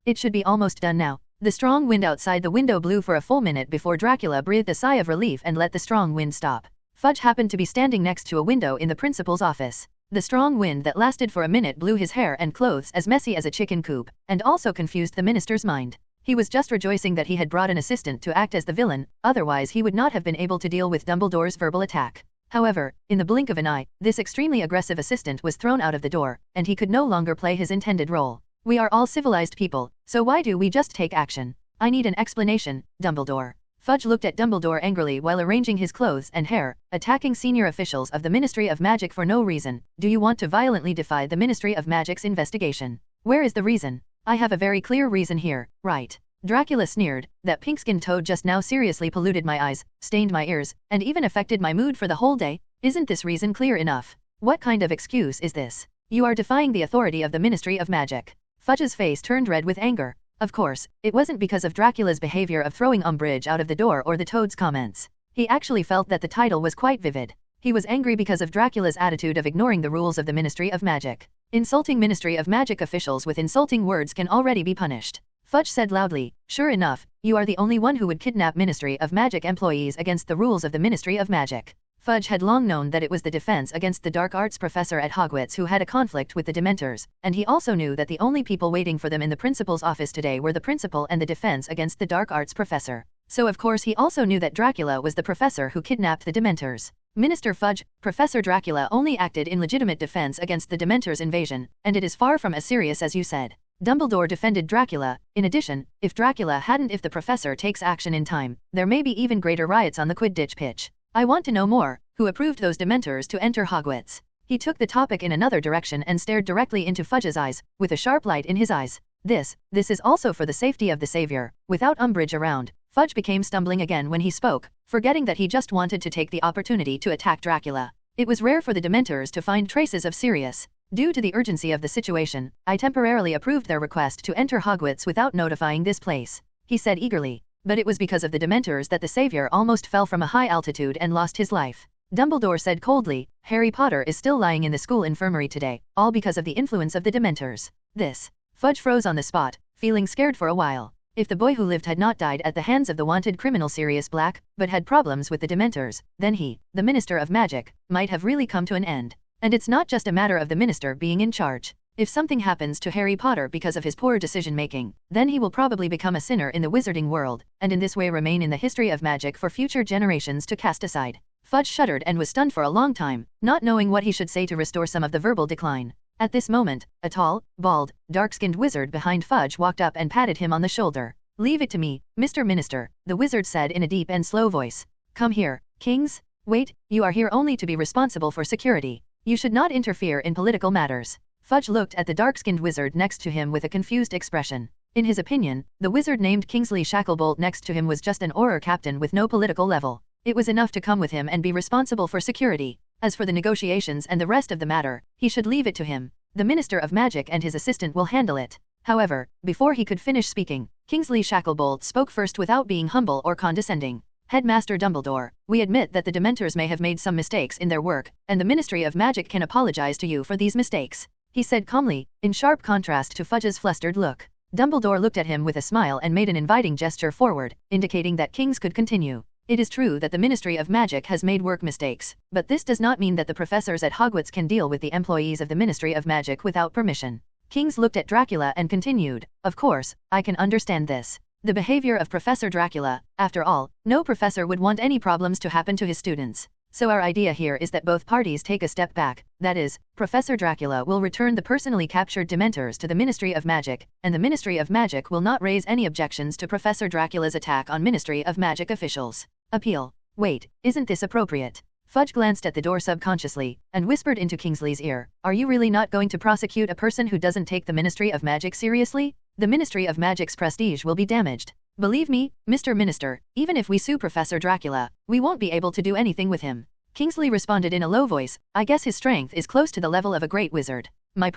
It should be almost done now. The strong wind outside the window blew for a full minute before Dracula breathed a sigh of relief and let the strong wind stop. Fudge happened to be standing next to a window in the principal's office. The strong wind that lasted for a minute blew his hair and clothes as messy as a chicken coop, and also confused the minister's mind. He was just rejoicing that he had brought an assistant to act as the villain, otherwise he would not have been able to deal with Dumbledore's verbal attack. However, in the blink of an eye, this extremely aggressive assistant was thrown out of the door, and he could no longer play his intended role. We are all civilized people, so why do we just take action? I need an explanation, Dumbledore. Fudge looked at Dumbledore angrily while arranging his clothes and hair, attacking senior officials of the Ministry of Magic for no reason. Do you want to violently defy the Ministry of Magic's investigation? Where is the reason? I have a very clear reason here, right? Dracula sneered, that pink-skinned toad just now seriously polluted my eyes, stained my ears, and even affected my mood for the whole day. Isn't this reason clear enough? What kind of excuse is this? You are defying the authority of the Ministry of Magic. Fudge's face turned red with anger. Of course, it wasn't because of Dracula's behavior of throwing Umbridge out of the door or the toad's comments. He actually felt that the title was quite vivid. He was angry because of Dracula's attitude of ignoring the rules of the Ministry of Magic. Insulting Ministry of Magic officials with insulting words can already be punished. Fudge said loudly, sure enough, you are the only one who would kidnap Ministry of Magic employees against the rules of the Ministry of Magic. Fudge had long known that it was the defense against the dark arts professor at Hogwarts who had a conflict with the Dementors, and he also knew that the only people waiting for them in the principal's office today were the principal and the defense against the dark arts professor. So of course he also knew that Dracula was the professor who kidnapped the Dementors. Minister Fudge, Professor Dracula only acted in legitimate defense against the Dementors' invasion, and it is far from as serious as you said. Dumbledore defended Dracula. In addition, if Dracula hadn't, if the professor takes action in time, there may be even greater riots on the Quidditch pitch. I want to know more, who approved those Dementors to enter Hogwarts? He took the topic in another direction and stared directly into Fudge's eyes, with a sharp light in his eyes. This is also for the safety of the Savior. Without Umbridge around, Fudge became stumbling again when he spoke, forgetting that he just wanted to take the opportunity to attack Dracula. It was rare for the Dementors to find traces of Sirius. Due to the urgency of the situation, I temporarily approved their request to enter Hogwarts without notifying this place, he said eagerly. But it was because of the Dementors that the Savior almost fell from a high altitude and lost his life. Dumbledore said coldly, Harry Potter is still lying in the school infirmary today, all because of the influence of the Dementors. This. Fudge froze on the spot, feeling scared for a while. If the boy who lived had not died at the hands of the wanted criminal Sirius Black, but had problems with the Dementors, then he, the Minister of Magic, might have really come to an end. And it's not just a matter of the Minister being in charge. If something happens to Harry Potter because of his poor decision-making, then he will probably become a sinner in the wizarding world, and in this way remain in the history of magic for future generations to cast aside. Fudge shuddered and was stunned for a long time, not knowing what he should say to restore some of the verbal decline. At this moment, a tall, bald, dark-skinned wizard behind Fudge walked up and patted him on the shoulder. Leave it to me, Mr. Minister, the wizard said in a deep and slow voice. Come here, Kings. Wait, you are here only to be responsible for security. You should not interfere in political matters. Fudge looked at the dark-skinned wizard next to him with a confused expression. In his opinion, the wizard named Kingsley Shacklebolt next to him was just an Auror captain with no political level. It was enough to come with him and be responsible for security. As for the negotiations and the rest of the matter, he should leave it to him. The Minister of Magic and his assistant will handle it. However, before he could finish speaking, Kingsley Shacklebolt spoke first without being humble or condescending. Headmaster Dumbledore, we admit that the Dementors may have made some mistakes in their work, and the Ministry of Magic can apologize to you for these mistakes, he said calmly, in sharp contrast to Fudge's flustered look. Dumbledore looked at him with a smile and made an inviting gesture forward, indicating that Kings could continue. It is true that the Ministry of Magic has made work mistakes, but this does not mean that the professors at Hogwarts can deal with the employees of the Ministry of Magic without permission. Kings looked at Dracula and continued, of course, I can understand this. The behavior of Professor Dracula, after all, no professor would want any problems to happen to his students. So our idea here is that both parties take a step back, that is, Professor Dracula will return the personally captured Dementors to the Ministry of Magic, and the Ministry of Magic will not raise any objections to Professor Dracula's attack on Ministry of Magic officials. Appeal. Wait, isn't this appropriate? Fudge glanced at the door subconsciously, and whispered into Kingsley's ear, are you really not going to prosecute a person who doesn't take the Ministry of Magic seriously? The Ministry of Magic's prestige will be damaged. Believe me, Mr. Minister, even if we sue Professor Dracula, we won't be able to do anything with him. Kingsley responded in a low voice, I guess his strength is close to the level of a great wizard. My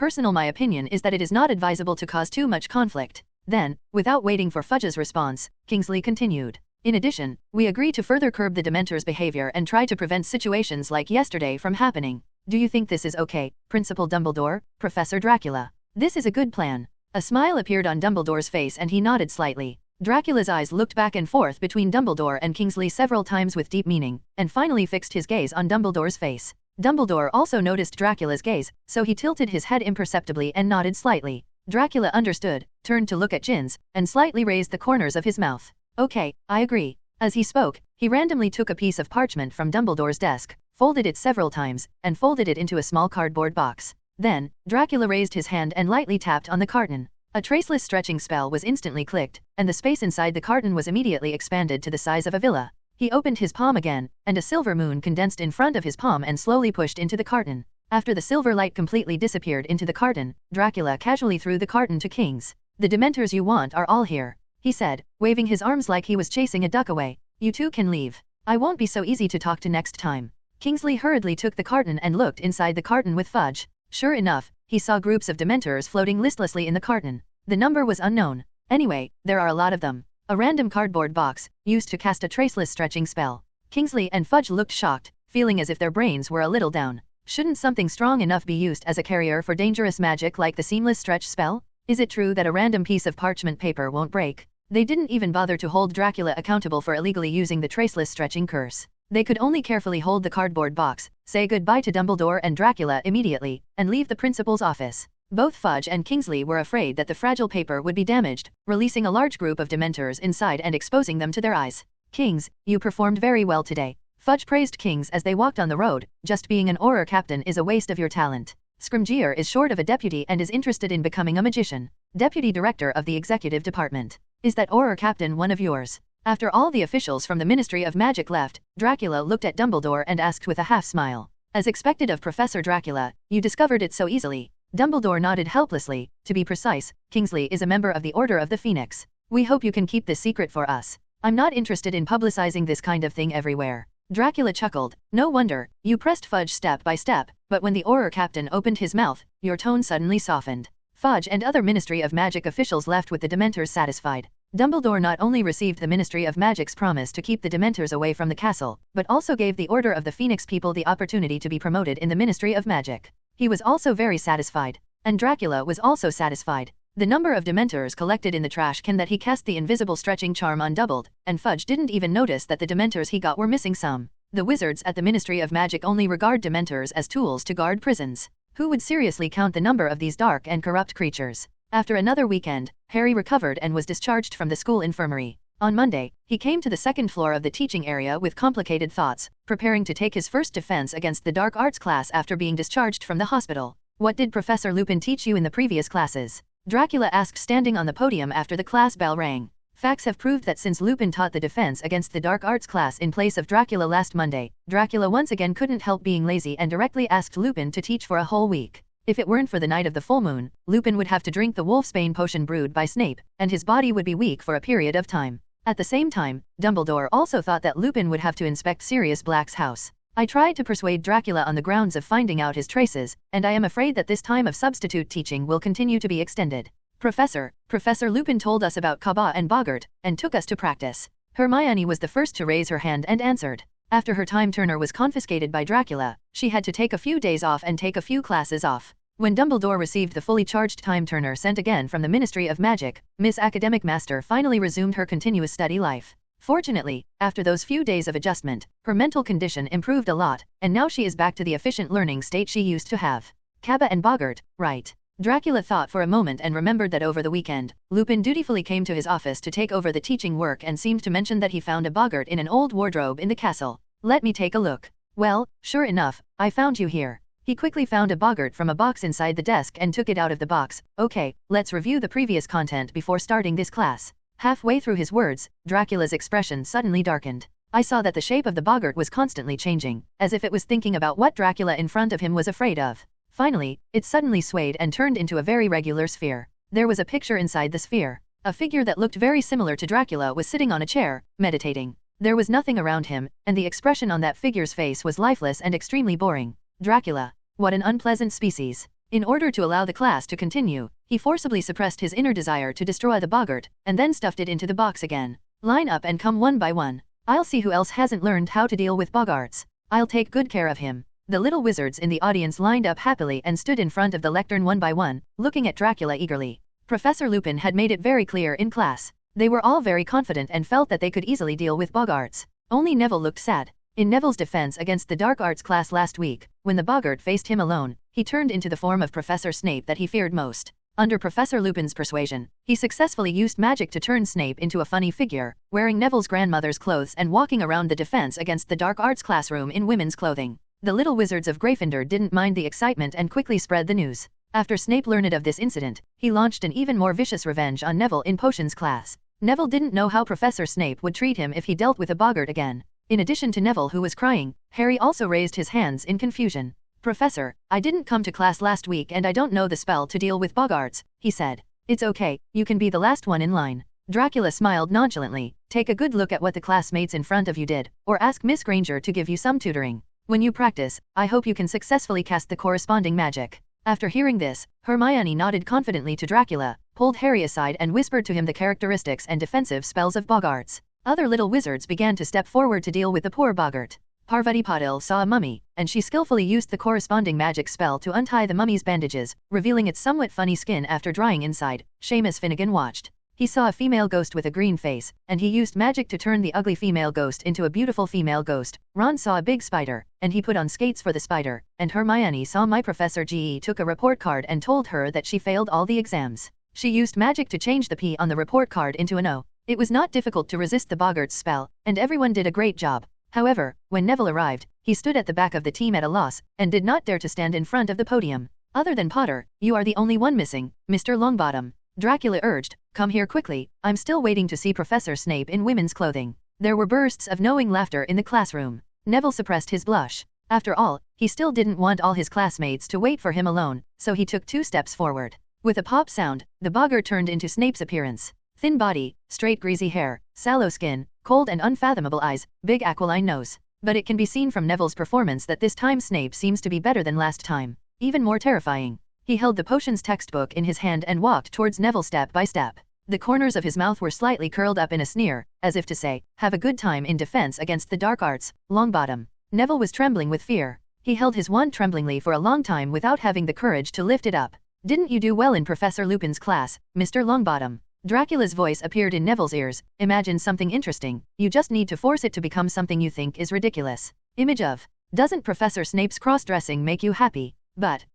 opinion is that it is not advisable to cause too much conflict. Then, without waiting for Fudge's response, Kingsley continued. In addition, we agree to further curb the Dementors' behavior and try to prevent situations like yesterday from happening. Do you think this is okay, Principal Dumbledore, Professor Dracula? This is a good plan. A smile appeared on Dumbledore's face and he nodded slightly. Dracula's eyes looked back and forth between Dumbledore and Kingsley several times with deep meaning, and finally fixed his gaze on Dumbledore's face. Dumbledore also noticed Dracula's gaze, so he tilted his head imperceptibly and nodded slightly. Dracula understood, turned to look at Jins, and slightly raised the corners of his mouth. Okay, I agree. As he spoke, he randomly took a piece of parchment from Dumbledore's desk, folded it several times, and folded it into a small cardboard box. Then, Dracula raised his hand and lightly tapped on the carton. A traceless stretching spell was instantly clicked, and the space inside the carton was immediately expanded to the size of a villa. He opened his palm again, and a silver moon condensed in front of his palm and slowly pushed into the carton. After the silver light completely disappeared into the carton, Dracula casually threw the carton to Kings. The Dementors you want are all here, he said, waving his arms like he was chasing a duck away. You two can leave. I won't be so easy to talk to next time. Kingsley hurriedly took the carton and looked inside the carton with Fudge. Sure enough, he saw groups of Dementors floating listlessly in the carton. The number was unknown. Anyway, there are a lot of them. A random cardboard box, used to cast a traceless stretching spell. Kingsley and Fudge looked shocked, feeling as if their brains were a little down. Shouldn't something strong enough be used as a carrier for dangerous magic like the seamless stretch spell? Is it true that a random piece of parchment paper won't break? They didn't even bother to hold Dracula accountable for illegally using the traceless stretching curse. They could only carefully hold the cardboard box, say goodbye to Dumbledore and Dracula immediately, and leave the principal's office. Both Fudge and Kingsley were afraid that the fragile paper would be damaged, releasing a large group of Dementors inside and exposing them to their eyes. Kings, you performed very well today. Fudge praised Kings as they walked on the road. Just being an Auror captain is a waste of your talent. Scrimgeour is short of a deputy and is interested in becoming a magician. Deputy Director of the Executive Department. Is that Auror captain one of yours? After all the officials from the Ministry of Magic left, Dracula looked at Dumbledore and asked with a half-smile. As expected of Professor Dracula, you discovered it so easily. Dumbledore nodded helplessly. To be precise, Kingsley is a member of the Order of the Phoenix. We hope you can keep this secret for us. I'm not interested in publicizing this kind of thing everywhere. Dracula chuckled. No wonder, you pressed Fudge step by step, but when the Auror captain opened his mouth, your tone suddenly softened. Fudge and other Ministry of Magic officials left with the Dementors satisfied. Dumbledore not only received the Ministry of Magic's promise to keep the Dementors away from the castle, but also gave the Order of the Phoenix people the opportunity to be promoted in the Ministry of Magic. He was also very satisfied. And Dracula was also satisfied. The number of Dementors collected in the trash can that he cast the invisible stretching charm on doubled, and Fudge didn't even notice that the Dementors he got were missing some. The wizards at the Ministry of Magic only regard Dementors as tools to guard prisons. Who would seriously count the number of these dark and corrupt creatures? After another weekend, Harry recovered and was discharged from the school infirmary. On Monday, he came to the second floor of the teaching area with complicated thoughts, preparing to take his first defense against the dark arts class after being discharged from the hospital. What did Professor Lupin teach you in the previous classes? Dracula asked standing on the podium after the class bell rang. Facts have proved that since Lupin taught the defense against the dark arts class in place of Dracula last Monday, Dracula once again couldn't help being lazy and directly asked Lupin to teach for a whole week. If it weren't for the night of the full moon, Lupin would have to drink the wolfsbane potion brewed by Snape, and his body would be weak for a period of time. At the same time, Dumbledore also thought that Lupin would have to inspect Sirius Black's house. I tried to persuade Dracula on the grounds of finding out his traces, and I am afraid that this time of substitute teaching will continue to be extended. Professor Lupin told us about Kaba and Boggart, and took us to practice. Hermione was the first to raise her hand and answered. After her time turner was confiscated by Dracula, she had to take a few days off and take a few classes off. When Dumbledore received the fully charged time turner sent again from the Ministry of Magic, Miss Academic Master finally resumed her continuous study life. Fortunately, after those few days of adjustment, her mental condition improved a lot, and now she is back to the efficient learning state she used to have. Kaba and Boggart, right? Dracula thought for a moment and remembered that over the weekend, Lupin dutifully came to his office to take over the teaching work and seemed to mention that he found a boggart in an old wardrobe in the castle. Let me take a look. Well, sure enough, I found you here. He quickly found a boggart from a box inside the desk and took it out of the box. Okay, let's review the previous content before starting this class. Halfway through his words, Dracula's expression suddenly darkened. I saw that the shape of the boggart was constantly changing, as if it was thinking about what Dracula in front of him was afraid of. Finally, it suddenly swayed and turned into a very regular sphere. There was a picture inside the sphere. A figure that looked very similar to Dracula was sitting on a chair, meditating. There was nothing around him, and the expression on that figure's face was lifeless and extremely boring. Dracula. What an unpleasant species. In order to allow the class to continue, he forcibly suppressed his inner desire to destroy the boggart, and then stuffed it into the box again. Line up and come one by one. I'll see who else hasn't learned how to deal with boggarts. I'll take good care of him. The little wizards in the audience lined up happily and stood in front of the lectern one by one, looking at Dracula eagerly. Professor Lupin had made it very clear in class. They were all very confident and felt that they could easily deal with boggarts. Only Neville looked sad. In Neville's defense against the dark arts class last week, when the boggart faced him alone, he turned into the form of Professor Snape that he feared most. Under Professor Lupin's persuasion, he successfully used magic to turn Snape into a funny figure, wearing Neville's grandmother's clothes and walking around the defense against the dark arts classroom in women's clothing. The little wizards of Gryffindor didn't mind the excitement and quickly spread the news. After Snape learned of this incident, he launched an even more vicious revenge on Neville in potions class. Neville didn't know how Professor Snape would treat him if he dealt with a boggart again. In addition to Neville who was crying, Harry also raised his hands in confusion. Professor, I didn't come to class last week and I don't know the spell to deal with boggarts, he said. It's okay, you can be the last one in line. Dracula smiled nonchalantly. Take a good look at what the classmates in front of you did, or ask Miss Granger to give you some tutoring. When you practice, I hope you can successfully cast the corresponding magic. After hearing this, Hermione nodded confidently to Dracula, pulled Harry aside and whispered to him the characteristics and defensive spells of boggarts. Other little wizards began to step forward to deal with the poor boggart. Parvati Patil saw a mummy, and she skillfully used the corresponding magic spell to untie the mummy's bandages, revealing its somewhat funny skin after drying inside. Seamus Finnegan watched. He saw a female ghost with a green face, and he used magic to turn the ugly female ghost into a beautiful female ghost. Ron saw a big spider, and he put on skates for the spider, and Hermione saw my Professor G.E. took a report card and told her that she failed all the exams. She used magic to change the P on the report card into an O. It was not difficult to resist the boggart's spell, and everyone did a great job. However, when Neville arrived, he stood at the back of the team at a loss, and did not dare to stand in front of the podium. Other than Potter, you are the only one missing, Mr. Longbottom. Dracula urged, come here quickly, I'm still waiting to see Professor Snape in women's clothing. There were bursts of knowing laughter in the classroom. Neville suppressed his blush. After all, he still didn't want all his classmates to wait for him alone, so he took 2 steps forward. With a pop sound, the boggart turned into Snape's appearance. Thin body, straight greasy hair, sallow skin, cold and unfathomable eyes, big aquiline nose. But it can be seen from Neville's performance that this time Snape seems to be better than last time. Even more terrifying. He held the potions textbook in his hand and walked towards Neville step by step. The corners of his mouth were slightly curled up in a sneer, as if to say, have a good time in defense against the dark arts, Longbottom. Neville was trembling with fear. He held his wand tremblingly for a long time without having the courage to lift it up. Didn't you do well in Professor Lupin's class, Mr. Longbottom? Dracula's voice appeared in Neville's ears. Imagine something interesting, you just need to force it to become something you think is ridiculous. Image of. Doesn't Professor Snape's cross-dressing make you happy? But,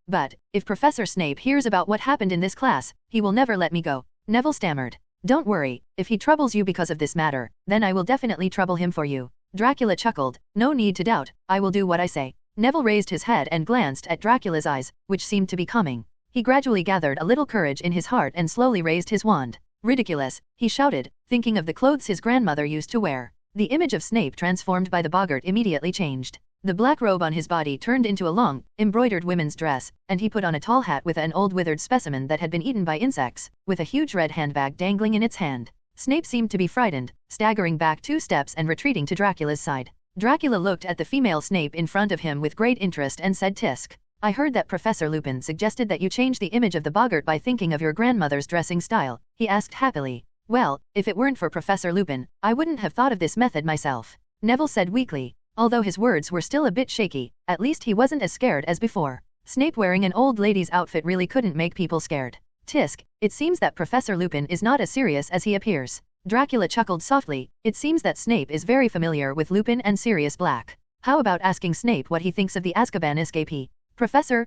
if Professor Snape hears about what happened in this class, he will never let me go. Neville stammered. Don't worry, if he troubles you because of this matter, then I will definitely trouble him for you. Dracula chuckled. No need to doubt, I will do what I say. Neville raised his head and glanced at Dracula's eyes, which seemed to be calming. He gradually gathered a little courage in his heart and slowly raised his wand. Ridiculous, he shouted, thinking of the clothes his grandmother used to wear. The image of Snape transformed by the boggart immediately changed. The black robe on his body turned into a long, embroidered women's dress, and he put on a tall hat with an old withered specimen that had been eaten by insects, with a huge red handbag dangling in its hand. Snape seemed to be frightened, staggering back 2 steps and retreating to Dracula's side. Dracula looked at the female Snape in front of him with great interest and said, "Tisk. I heard that Professor Lupin suggested that you change the image of the boggart by thinking of your grandmother's dressing style," he asked happily. "Well, if it weren't for Professor Lupin, I wouldn't have thought of this method myself," Neville said weakly. Although his words were still a bit shaky, at least he wasn't as scared as before. Snape wearing an old lady's outfit really couldn't make people scared. Tisk, it seems that Professor Lupin is not as serious as he appears. Dracula chuckled softly. It seems that Snape is very familiar with Lupin and Sirius Black. How about asking Snape what he thinks of the Azkaban escapee? Professor,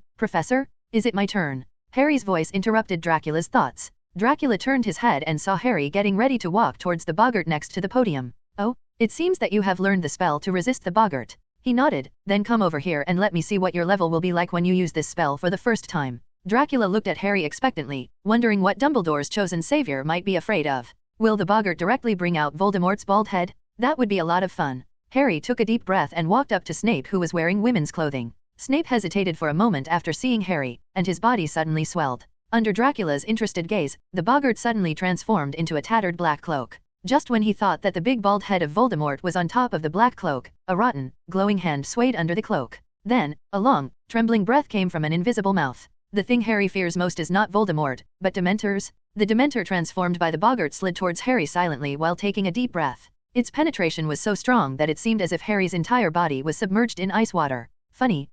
is it my turn? Harry's voice interrupted Dracula's thoughts. Dracula turned his head and saw Harry getting ready to walk towards the boggart next to the podium. Oh, it seems that you have learned the spell to resist the boggart. He nodded. Then come over here and let me see what your level will be like when you use this spell for the first time. Dracula looked at Harry expectantly, wondering what Dumbledore's chosen savior might be afraid of. Will the boggart directly bring out Voldemort's bald head? That would be a lot of fun. Harry took a deep breath and walked up to Snape, who was wearing women's clothing. Snape hesitated for a moment after seeing Harry, and his body suddenly swelled. Under Dracula's interested gaze, the boggart suddenly transformed into a tattered black cloak. Just when he thought that the big bald head of Voldemort was on top of the black cloak, a rotten, glowing hand swayed under the cloak. Then, a long, trembling breath came from an invisible mouth. The thing Harry fears most is not Voldemort, but Dementors. The Dementor transformed by the boggart slid towards Harry silently while taking a deep breath. Its penetration was so strong that it seemed as if Harry's entire body was submerged in ice water. Funny.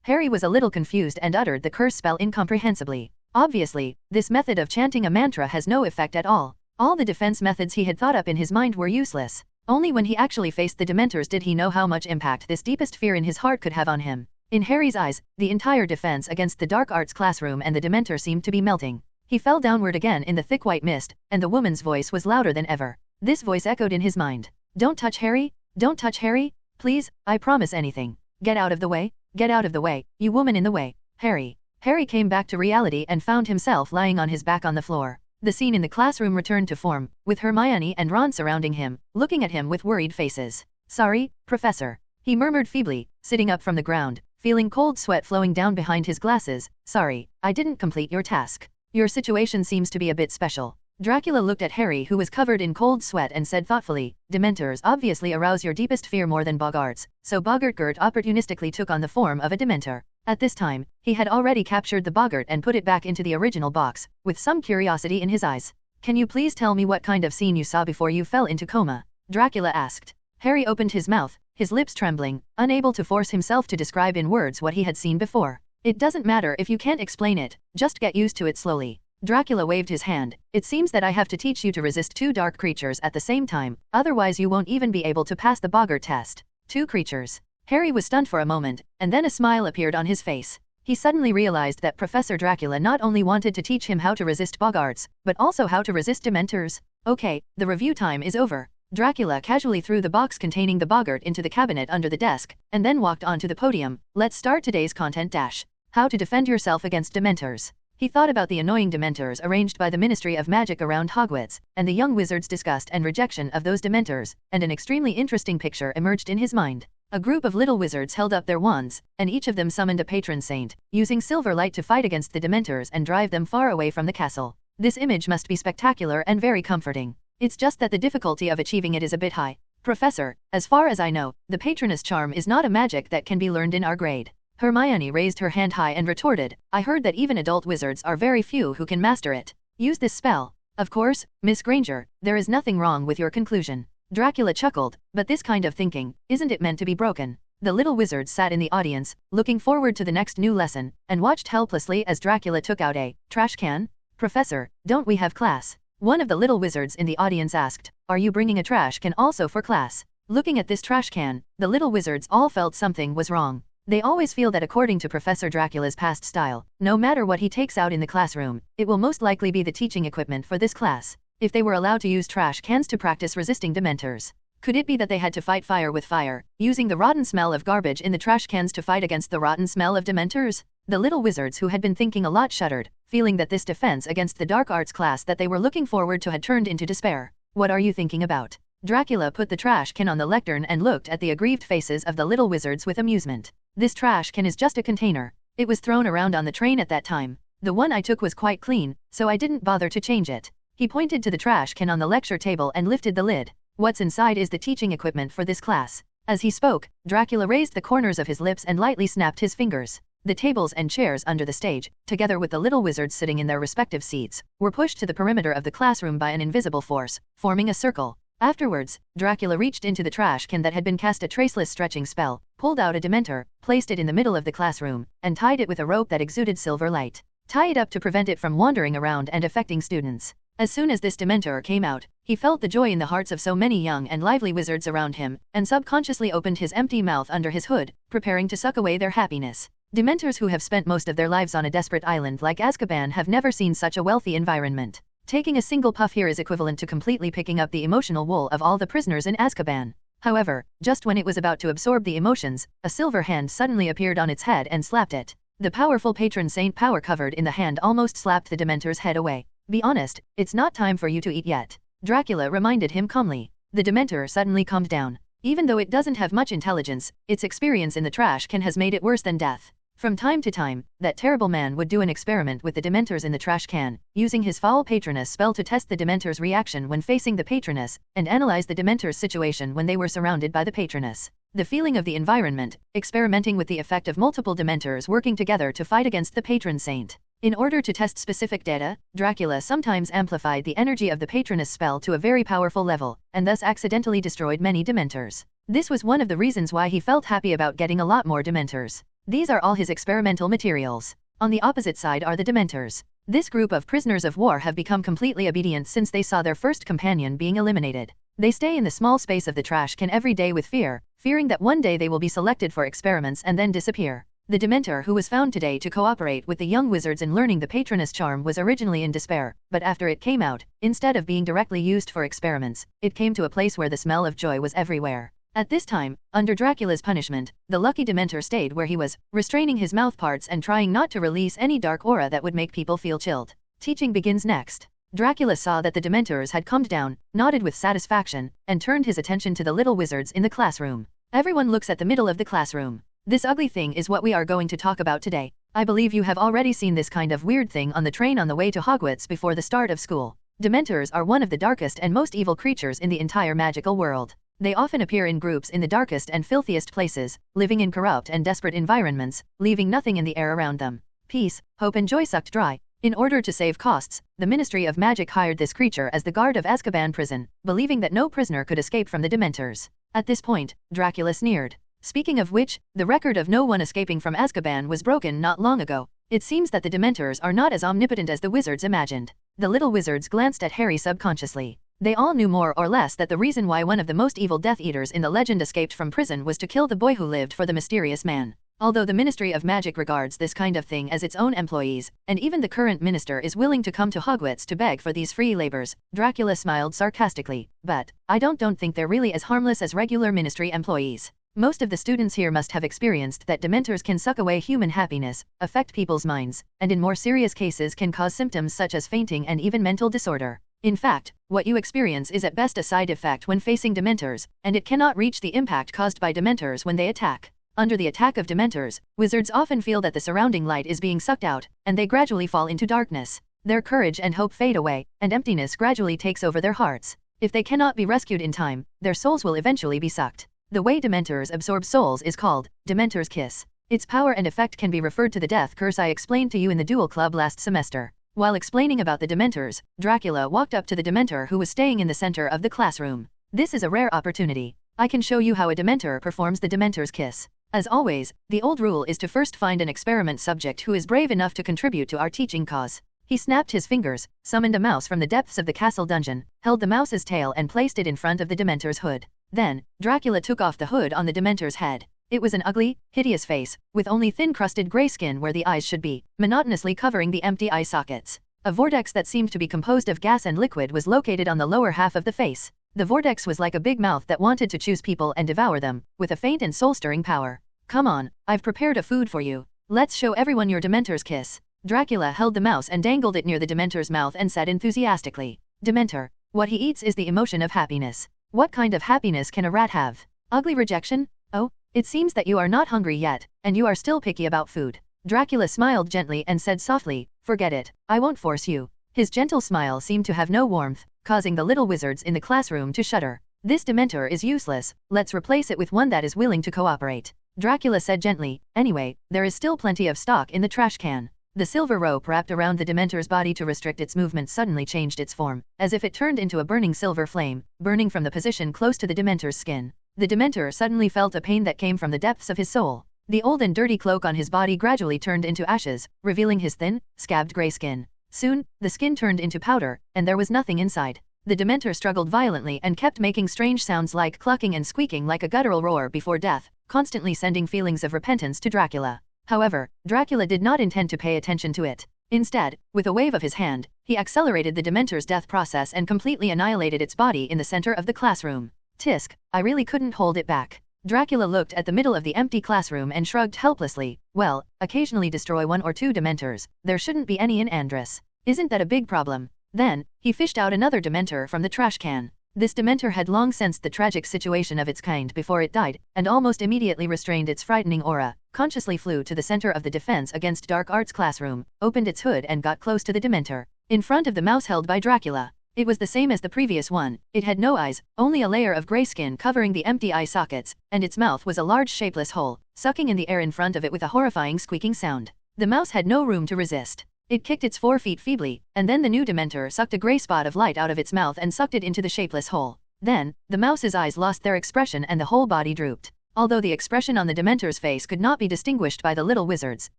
Harry was a little confused and uttered the curse spell incomprehensibly. Obviously, this method of chanting a mantra has no effect at all. All the defense methods he had thought up in his mind were useless. Only when he actually faced the Dementors did he know how much impact this deepest fear in his heart could have on him. In Harry's eyes, the entire defense against the dark arts classroom and the Dementor seemed to be melting. He fell downward again in the thick white mist, and the woman's voice was louder than ever. This voice echoed in his mind. Don't touch Harry! Don't touch Harry! Please, I promise anything. Get out of the way! Get out of the way, you woman in the way! Harry! Harry came back to reality and found himself lying on his back on the floor. The scene in the classroom returned to form, with Hermione and Ron surrounding him, looking at him with worried faces. Sorry, Professor. He murmured feebly, sitting up from the ground, feeling cold sweat flowing down behind his glasses. Sorry, I didn't complete your task. Your situation seems to be a bit special. Dracula looked at Harry, who was covered in cold sweat, and said thoughtfully, Dementors obviously arouse your deepest fear more than boggarts, so Boggart opportunistically took on the form of a Dementor. At this time, he had already captured the boggart and put it back into the original box, with some curiosity in his eyes. Can you please tell me what kind of scene you saw before you fell into coma? Dracula asked. Harry opened his mouth, his lips trembling, unable to force himself to describe in words what he had seen before. It doesn't matter if you can't explain it, just get used to it slowly. Dracula waved his hand. It seems that I have to teach you to resist 2 dark creatures at the same time, otherwise you won't even be able to pass the boggart test. 2 creatures. Harry was stunned for a moment, and then a smile appeared on his face. He suddenly realized that Professor Dracula not only wanted to teach him how to resist boggarts, but also how to resist Dementors. Okay, the review time is over. Dracula casually threw the box containing the boggart into the cabinet under the desk, and then walked onto the podium. Let's start today's content dash. How to defend yourself against Dementors. He thought about the annoying Dementors arranged by the Ministry of Magic around Hogwarts, and the young wizard's disgust and rejection of those Dementors, and an extremely interesting picture emerged in his mind. A group of little wizards held up their wands, and each of them summoned a patron saint, using silver light to fight against the Dementors and drive them far away from the castle. This image must be spectacular and very comforting. It's just that the difficulty of achieving it is a bit high. Professor, as far as I know, the Patronus charm is not a magic that can be learned in our grade. Hermione raised her hand high and retorted, I heard that even adult wizards are very few who can master it. Use this spell. Of course, Miss Granger, there is nothing wrong with your conclusion. Dracula chuckled, but this kind of thinking, isn't it meant to be broken? The little wizards sat in the audience, looking forward to the next new lesson, and watched helplessly as Dracula took out a trash can. Professor, don't we have class? One of the little wizards in the audience asked. Are you bringing a trash can also for class? Looking at this trash can, the little wizards all felt something was wrong. They always feel that according to Professor Dracula's past style, no matter what he takes out in the classroom, it will most likely be the teaching equipment for this class. If they were allowed to use trash cans to practice resisting Dementors, could it be that they had to fight fire with fire, using the rotten smell of garbage in the trash cans to fight against the rotten smell of Dementors? The little wizards who had been thinking a lot shuddered, feeling that this defense against the dark arts class that they were looking forward to had turned into despair. What are you thinking about? Dracula put the trash can on the lectern and looked at the aggrieved faces of the little wizards with amusement. This trash can is just a container. It was thrown around on the train at that time. The one I took was quite clean, so I didn't bother to change it. He pointed to the trash can on the lecture table and lifted the lid. What's inside is the teaching equipment for this class. As he spoke, Dracula raised the corners of his lips and lightly snapped his fingers. The tables and chairs under the stage, together with the little wizards sitting in their respective seats, were pushed to the perimeter of the classroom by an invisible force, forming a circle. Afterwards, Dracula reached into the trash can that had been cast a traceless stretching spell, pulled out a Dementor, placed it in the middle of the classroom, and tied it with a rope that exuded silver light. Tie it up to prevent it from wandering around and affecting students. As soon as this Dementor came out, he felt the joy in the hearts of so many young and lively wizards around him, and subconsciously opened his empty mouth under his hood, preparing to suck away their happiness. Dementors who have spent most of their lives on a desperate island like Azkaban have never seen such a wealthy environment. Taking a single puff here is equivalent to completely picking up the emotional wool of all the prisoners in Azkaban. However, just when it was about to absorb the emotions, a silver hand suddenly appeared on its head and slapped it. The powerful patron saint power covered in the hand almost slapped the Dementor's head away. Be honest, it's not time for you to eat yet. Dracula reminded him calmly. The Dementor suddenly calmed down. Even though it doesn't have much intelligence, its experience in the trash can has made it worse than death. From time to time, that terrible man would do an experiment with the Dementors in the trash can, using his foul Patronus spell to test the Dementors' reaction when facing the Patronus, and analyze the Dementors' situation when they were surrounded by the Patronus. The feeling of the environment, experimenting with the effect of multiple Dementors working together to fight against the patron saint. In order to test specific data, Dracula sometimes amplified the energy of the Patronus spell to a very powerful level, and thus accidentally destroyed many Dementors. This was one of the reasons why he felt happy about getting a lot more Dementors. These are all his experimental materials. On the opposite side are the Dementors. This group of prisoners of war have become completely obedient since they saw their first companion being eliminated. They stay in the small space of the trash can every day with fear, fearing that one day they will be selected for experiments and then disappear. The Dementor who was found today to cooperate with the young wizards in learning the Patronus charm was originally in despair, but after it came out, instead of being directly used for experiments, it came to a place where the smell of joy was everywhere. At this time, under Dracula's punishment, the lucky Dementor stayed where he was, restraining his mouth parts and trying not to release any dark aura that would make people feel chilled. Teaching begins next. Dracula saw that the Dementors had calmed down, nodded with satisfaction, and turned his attention to the little wizards in the classroom. Everyone looks at the middle of the classroom. This ugly thing is what we are going to talk about today. I believe you have already seen this kind of weird thing on the train on the way to Hogwarts before the start of school. Dementors are one of the darkest and most evil creatures in the entire magical world. They often appear in groups in the darkest and filthiest places, living in corrupt and desperate environments, leaving nothing in the air around them. Peace, hope and joy sucked dry. In order to save costs, the Ministry of Magic hired this creature as the guard of Azkaban prison, believing that no prisoner could escape from the Dementors. At this point, Dracula sneered. Speaking of which, the record of no one escaping from Azkaban was broken not long ago. It seems that the Dementors are not as omnipotent as the wizards imagined. The little wizards glanced at Harry subconsciously. They all knew more or less that the reason why one of the most evil Death Eaters in the legend escaped from prison was to kill the boy who lived for the mysterious man. Although the Ministry of Magic regards this kind of thing as its own employees, and even the current minister is willing to come to Hogwarts to beg for these free labors, Dracula smiled sarcastically. But I don't think they're really as harmless as regular ministry employees. Most of the students here must have experienced that Dementors can suck away human happiness, affect people's minds, and in more serious cases can cause symptoms such as fainting and even mental disorder. In fact, what you experience is at best a side effect when facing Dementors, and it cannot reach the impact caused by Dementors when they attack. Under the attack of Dementors, wizards often feel that the surrounding light is being sucked out, and they gradually fall into darkness. Their courage and hope fade away, and emptiness gradually takes over their hearts. If they cannot be rescued in time, their souls will eventually be sucked. The way Dementors absorb souls is called Dementor's kiss. Its power and effect can be referred to the death curse I explained to you in the Duel Club last semester. While explaining about the Dementors, Dracula walked up to the Dementor who was staying in the center of the classroom. This is a rare opportunity. I can show you how a Dementor performs the Dementor's kiss. As always, the old rule is to first find an experiment subject who is brave enough to contribute to our teaching cause. He snapped his fingers, summoned a mouse from the depths of the castle dungeon, held the mouse's tail and placed it in front of the Dementor's hood. Then, Dracula took off the hood on the Dementor's head. It was an ugly, hideous face, with only thin-crusted gray skin where the eyes should be, monotonously covering the empty eye sockets. A vortex that seemed to be composed of gas and liquid was located on the lower half of the face. The vortex was like a big mouth that wanted to choose people and devour them, with a faint and soul-stirring power. Come on, I've prepared a food for you. Let's show everyone your Dementor's kiss. Dracula held the mouse and dangled it near the Dementor's mouth and said enthusiastically, Dementor, what he eats is the emotion of happiness. What kind of happiness can a rat have? Ugly rejection? Oh, it seems that you are not hungry yet, and you are still picky about food. Dracula smiled gently and said softly, forget it, I won't force you. His gentle smile seemed to have no warmth, causing the little wizards in the classroom to shudder. This Dementor is useless, let's replace it with one that is willing to cooperate. Dracula said gently, anyway, there is still plenty of stock in the trash can. The silver rope wrapped around the Dementor's body to restrict its movement suddenly changed its form, as if it turned into a burning silver flame, burning from the position close to the Dementor's skin. The Dementor suddenly felt a pain that came from the depths of his soul. The old and dirty cloak on his body gradually turned into ashes, revealing his thin, scabbed gray skin. Soon, the skin turned into powder, and there was nothing inside. The Dementor struggled violently and kept making strange sounds like clucking and squeaking like a guttural roar before death, constantly sending feelings of repentance to Dracula. However, Dracula did not intend to pay attention to it. Instead, with a wave of his hand, he accelerated the Dementor's death process and completely annihilated its body in the center of the classroom. Tisk, I really couldn't hold it back. Dracula looked at the middle of the empty classroom and shrugged helplessly. Well, occasionally destroy one or two Dementors, there shouldn't be any in Andrus. Isn't that a big problem? Then, he fished out another Dementor from the trash can. This Dementor had long sensed the tragic situation of its kind before it died, and almost immediately restrained its frightening aura, consciously flew to the center of the Defense Against Dark Arts classroom, opened its hood and got close to the Dementor, in front of the mouse held by Dracula. It was the same as the previous one, it had no eyes, only a layer of gray skin covering the empty eye sockets, and its mouth was a large shapeless hole, sucking in the air in front of it with a horrifying squeaking sound. The mouse had no room to resist. It kicked its 4 feet feebly, and then the new Dementor sucked a gray spot of light out of its mouth and sucked it into the shapeless hole. Then, the mouse's eyes lost their expression and the whole body drooped. Although the expression on the Dementor's face could not be distinguished by the little wizards,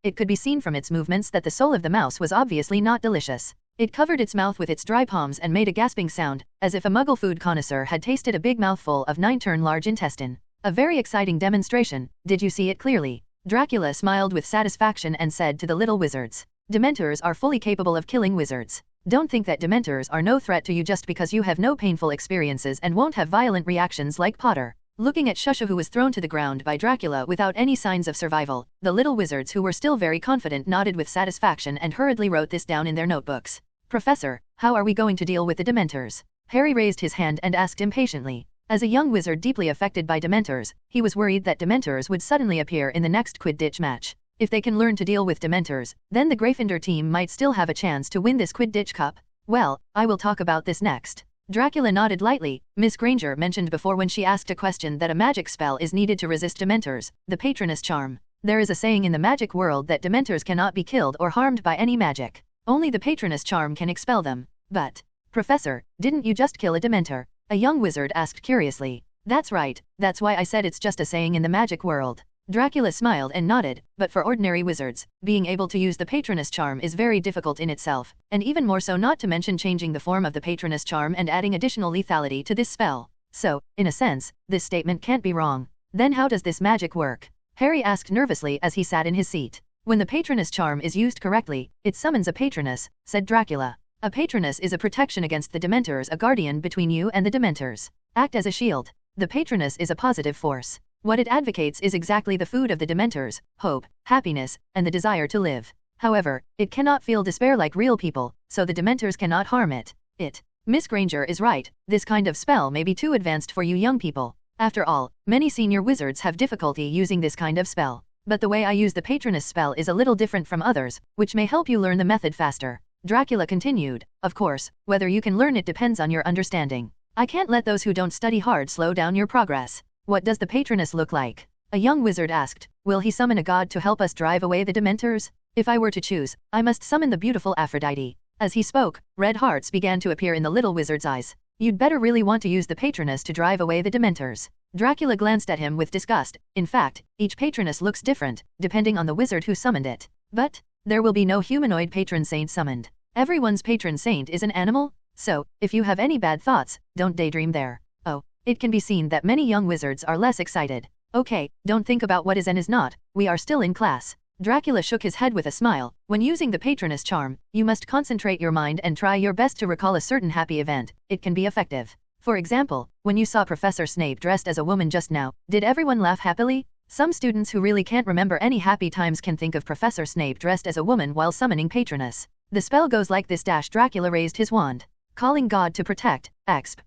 it could be seen from its movements that the soul of the mouse was obviously not delicious. It covered its mouth with its dry palms and made a gasping sound, as if a muggle food connoisseur had tasted a big mouthful of 9-turn large intestine. A very exciting demonstration, did you see it clearly? Dracula smiled with satisfaction and said to the little wizards. Dementors are fully capable of killing wizards. Don't think that Dementors are no threat to you just because you have no painful experiences and won't have violent reactions like Potter. Looking at Shusha who was thrown to the ground by Dracula without any signs of survival, the little wizards who were still very confident nodded with satisfaction and hurriedly wrote this down in their notebooks. Professor, how are we going to deal with the Dementors? Harry raised his hand and asked impatiently. As a young wizard deeply affected by Dementors, he was worried that Dementors would suddenly appear in the next Quidditch match. If they can learn to deal with Dementors, then the Gryffindor team might still have a chance to win this Quidditch Cup. Well, I will talk about this next. Dracula nodded lightly. Miss Granger mentioned before when she asked a question that a magic spell is needed to resist Dementors, the Patronus charm. There is a saying in the magic world that Dementors cannot be killed or harmed by any magic. Only the Patronus charm can expel them. But, Professor, didn't you just kill a Dementor? A young wizard asked curiously. That's right, that's why I said it's just a saying in the magic world. Dracula smiled and nodded, but for ordinary wizards, being able to use the Patronus charm is very difficult in itself, and even more so not to mention changing the form of the Patronus charm and adding additional lethality to this spell. So, in a sense, this statement can't be wrong. Then how does this magic work? Harry asked nervously as he sat in his seat. When the Patronus charm is used correctly, it summons a Patronus, said Dracula. A Patronus is a protection against the Dementors, a guardian between you and the Dementors. Act as a shield. The Patronus is a positive force. What it advocates is exactly the food of the Dementors, hope, happiness, and the desire to live. However, it cannot feel despair like real people, so the Dementors cannot harm it. Miss Granger is right, this kind of spell may be too advanced for you young people. After all, many senior wizards have difficulty using this kind of spell. But the way I use the Patronus spell is a little different from others, which may help you learn the method faster. Dracula continued, of course, whether you can learn it depends on your understanding. I can't let those who don't study hard slow down your progress. What does the Patronus look like? A young wizard asked. Will he summon a god to help us drive away the Dementors? If I were to choose, I must summon the beautiful Aphrodite. As he spoke, red hearts began to appear in the little wizard's eyes. You'd better really want to use the Patronus to drive away the Dementors. Dracula glanced at him with disgust. In fact, each Patronus looks different, depending on the wizard who summoned it. But there will be no humanoid patron saint summoned. Everyone's patron saint is an animal? So, if you have any bad thoughts, don't daydream there. Oh, it can be seen that many young wizards are less excited. Okay, don't think about what is and is not, we are still in class. Dracula shook his head with a smile. When using the Patronus charm, you must concentrate your mind and try your best to recall a certain happy event. It can be effective. For example, when you saw Professor Snape dressed as a woman just now, did everyone laugh happily? Some students who really can't remember any happy times can think of Professor Snape dressed as a woman while summoning Patronus. The spell goes like this. Dracula raised his wand, calling God to protect, exp.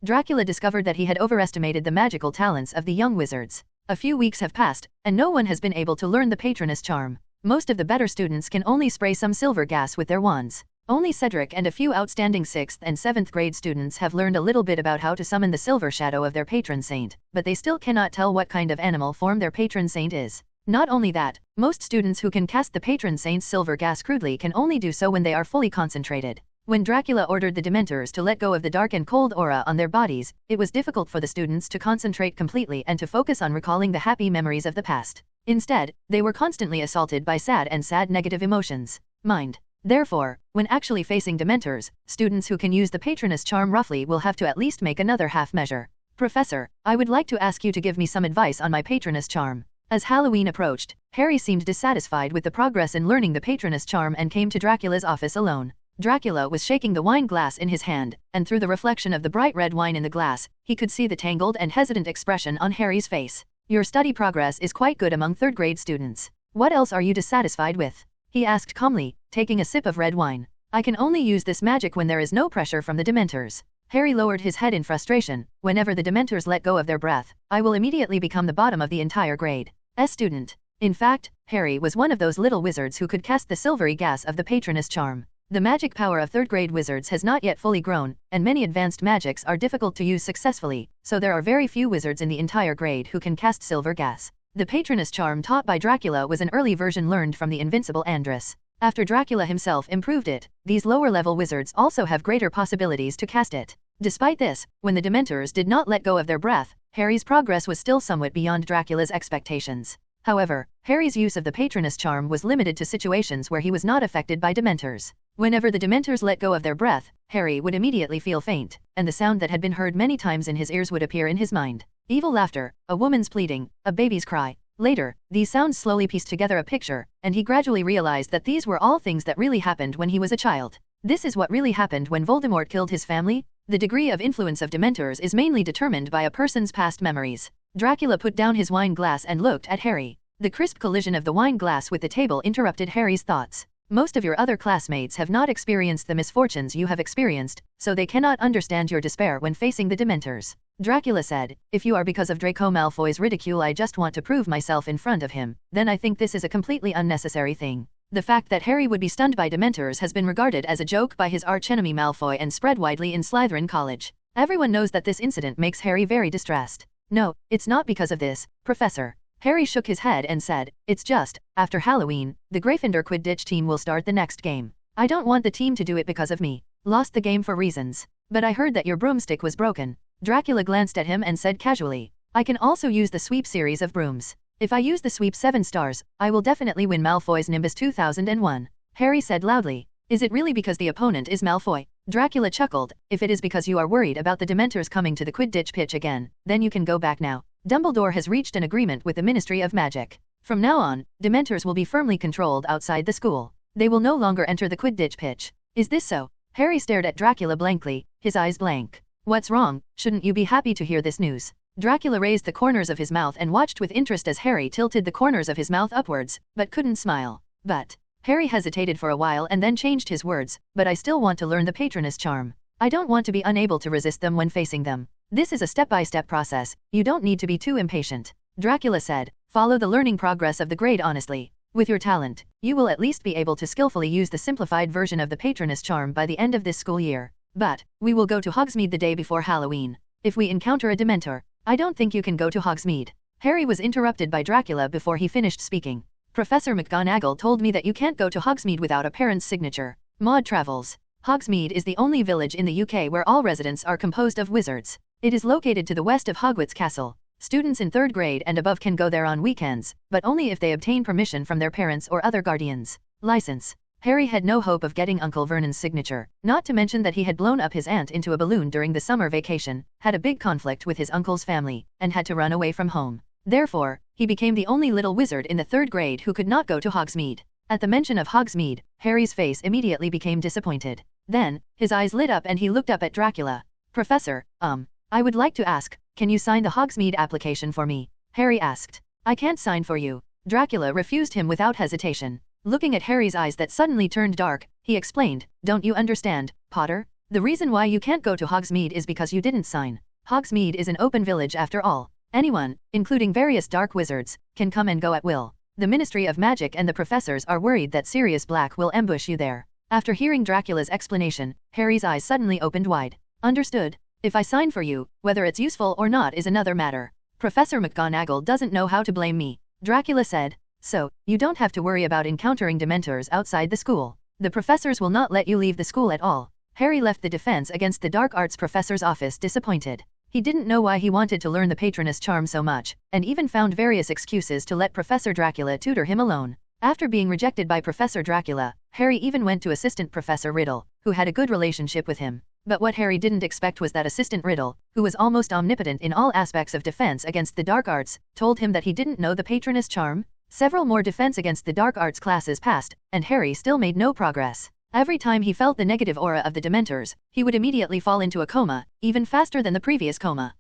Dracula discovered that he had overestimated the magical talents of the young wizards. A few weeks have passed, and no one has been able to learn the Patronus charm. Most of the better students can only spray some silver gas with their wands. Only Cedric and a few outstanding 6th and 7th grade students have learned a little bit about how to summon the silver shadow of their patron saint, but they still cannot tell what kind of animal form their patron saint is. Not only that, most students who can cast the patron saint's silver gas crudely can only do so when they are fully concentrated. When Dracula ordered the Dementors to let go of the dark and cold aura on their bodies, it was difficult for the students to concentrate completely and to focus on recalling the happy memories of the past. Instead, they were constantly assaulted by sad negative emotions. Mind. Therefore, when actually facing Dementors, students who can use the Patronus charm roughly will have to at least make another half measure. Professor, I would like to ask you to give me some advice on my Patronus charm. As Halloween approached, Harry seemed dissatisfied with the progress in learning the Patronus charm and came to Dracula's office alone. Dracula was shaking the wine glass in his hand, and through the reflection of the bright red wine in the glass, he could see the tangled and hesitant expression on Harry's face. Your study progress is quite good among 3rd grade students. What else are you dissatisfied with? He asked calmly, taking a sip of red wine. I can only use this magic when there is no pressure from the Dementors. Harry lowered his head in frustration. Whenever the Dementors let go of their breath, I will immediately become the bottom of the entire grade. Student. In fact, Harry was one of those little wizards who could cast the silvery gas of the Patronus charm. The magic power of 3rd grade wizards has not yet fully grown, and many advanced magics are difficult to use successfully, so there are very few wizards in the entire grade who can cast silver gas. The Patronus charm taught by Dracula was an early version learned from the invincible Andrus. After Dracula himself improved it, these lower-level wizards also have greater possibilities to cast it. Despite this, when the Dementors did not let go of their breath, Harry's progress was still somewhat beyond Dracula's expectations. However, Harry's use of the Patronus charm was limited to situations where he was not affected by Dementors. Whenever the Dementors let go of their breath, Harry would immediately feel faint, and the sound that had been heard many times in his ears would appear in his mind. Evil laughter, a woman's pleading, a baby's cry. Later, these sounds slowly pieced together a picture, and he gradually realized that these were all things that really happened when he was a child. This is what really happened when Voldemort killed his family? The degree of influence of Dementors is mainly determined by a person's past memories. Dracula put down his wine glass and looked at Harry. The crisp collision of the wine glass with the table interrupted Harry's thoughts. Most of your other classmates have not experienced the misfortunes you have experienced, so they cannot understand your despair when facing the Dementors. Dracula said, if you are because of Draco Malfoy's ridicule I just want to prove myself in front of him, then I think this is a completely unnecessary thing. The fact that Harry would be stunned by Dementors has been regarded as a joke by his archenemy Malfoy and spread widely in Slytherin College. Everyone knows that this incident makes Harry very distressed. No, it's not because of this, Professor. Harry shook his head and said, it's just, after Halloween, the Gryffindor Quidditch team will start the next game. I don't want the team to do it because of me. Lost the game for reasons. But I heard that your broomstick was broken. Dracula glanced at him and said casually, I can also use the sweep series of brooms. If I use the sweep 7 stars, I will definitely win Malfoy's Nimbus 2001. Harry said loudly, is it really because the opponent is Malfoy? Dracula chuckled, if it is because you are worried about the Dementors coming to the Quidditch pitch again, then you can go back now. Dumbledore has reached an agreement with the Ministry of Magic. From now on, Dementors will be firmly controlled outside the school. They will no longer enter the Quidditch pitch. Is this so? Harry stared at Dracula blankly, his eyes blank. What's wrong? Shouldn't you be happy to hear this news? Dracula raised the corners of his mouth and watched with interest as Harry tilted the corners of his mouth upwards, but couldn't smile. But Harry hesitated for a while and then changed his words, but I still want to learn the Patronus charm. I don't want to be unable to resist them when facing them. This is a step-by-step process, you don't need to be too impatient. Dracula said, follow the learning progress of the grade honestly. With your talent, you will at least be able to skillfully use the simplified version of the Patronus charm by the end of this school year. But we will go to Hogsmeade the day before Halloween. If we encounter a Dementor, I don't think you can go to Hogsmeade. Harry was interrupted by Dracula before he finished speaking. Professor McGonagall told me that you can't go to Hogsmeade without a parent's signature. Maud travels. Hogsmeade is the only village in the UK where all residents are composed of wizards. It is located to the west of Hogwarts Castle. Students in 3rd grade and above can go there on weekends, but only if they obtain permission from their parents or other guardians. License. Harry had no hope of getting Uncle Vernon's signature, not to mention that he had blown up his aunt into a balloon during the summer vacation, had a big conflict with his uncle's family, and had to run away from home. Therefore, he became the only little wizard in the 3rd grade who could not go to Hogsmeade. At the mention of Hogsmeade, Harry's face immediately became disappointed. Then, his eyes lit up and he looked up at Dracula. Professor, I would like to ask, can you sign the Hogsmeade application for me? Harry asked. I can't sign for you. Dracula refused him without hesitation. Looking at Harry's eyes that suddenly turned dark, he explained, don't you understand, Potter? The reason why you can't go to Hogsmeade is because you didn't sign. Hogsmeade is an open village after all. Anyone, including various dark wizards, can come and go at will. The Ministry of Magic and the professors are worried that Sirius Black will ambush you there. After hearing Dracula's explanation, Harry's eyes suddenly opened wide. Understood. If I sign for you, whether it's useful or not is another matter. Professor McGonagall doesn't know how to blame me. Dracula said. So, you don't have to worry about encountering Dementors outside the school. The professors will not let you leave the school at all. Harry left the defense against the dark arts professor's office disappointed. He didn't know why he wanted to learn the Patronus charm so much, and even found various excuses to let Professor Dracula tutor him alone. After being rejected by Professor Dracula, Harry even went to Assistant Professor Riddle, who had a good relationship with him. But what Harry didn't expect was that Assistant Riddle, who was almost omnipotent in all aspects of defense against the dark arts, told him that he didn't know the Patronus charm. Several more defense against the dark arts classes passed, and Harry still made no progress. Every time he felt the negative aura of the Dementors, he would immediately fall into a coma, even faster than the previous coma.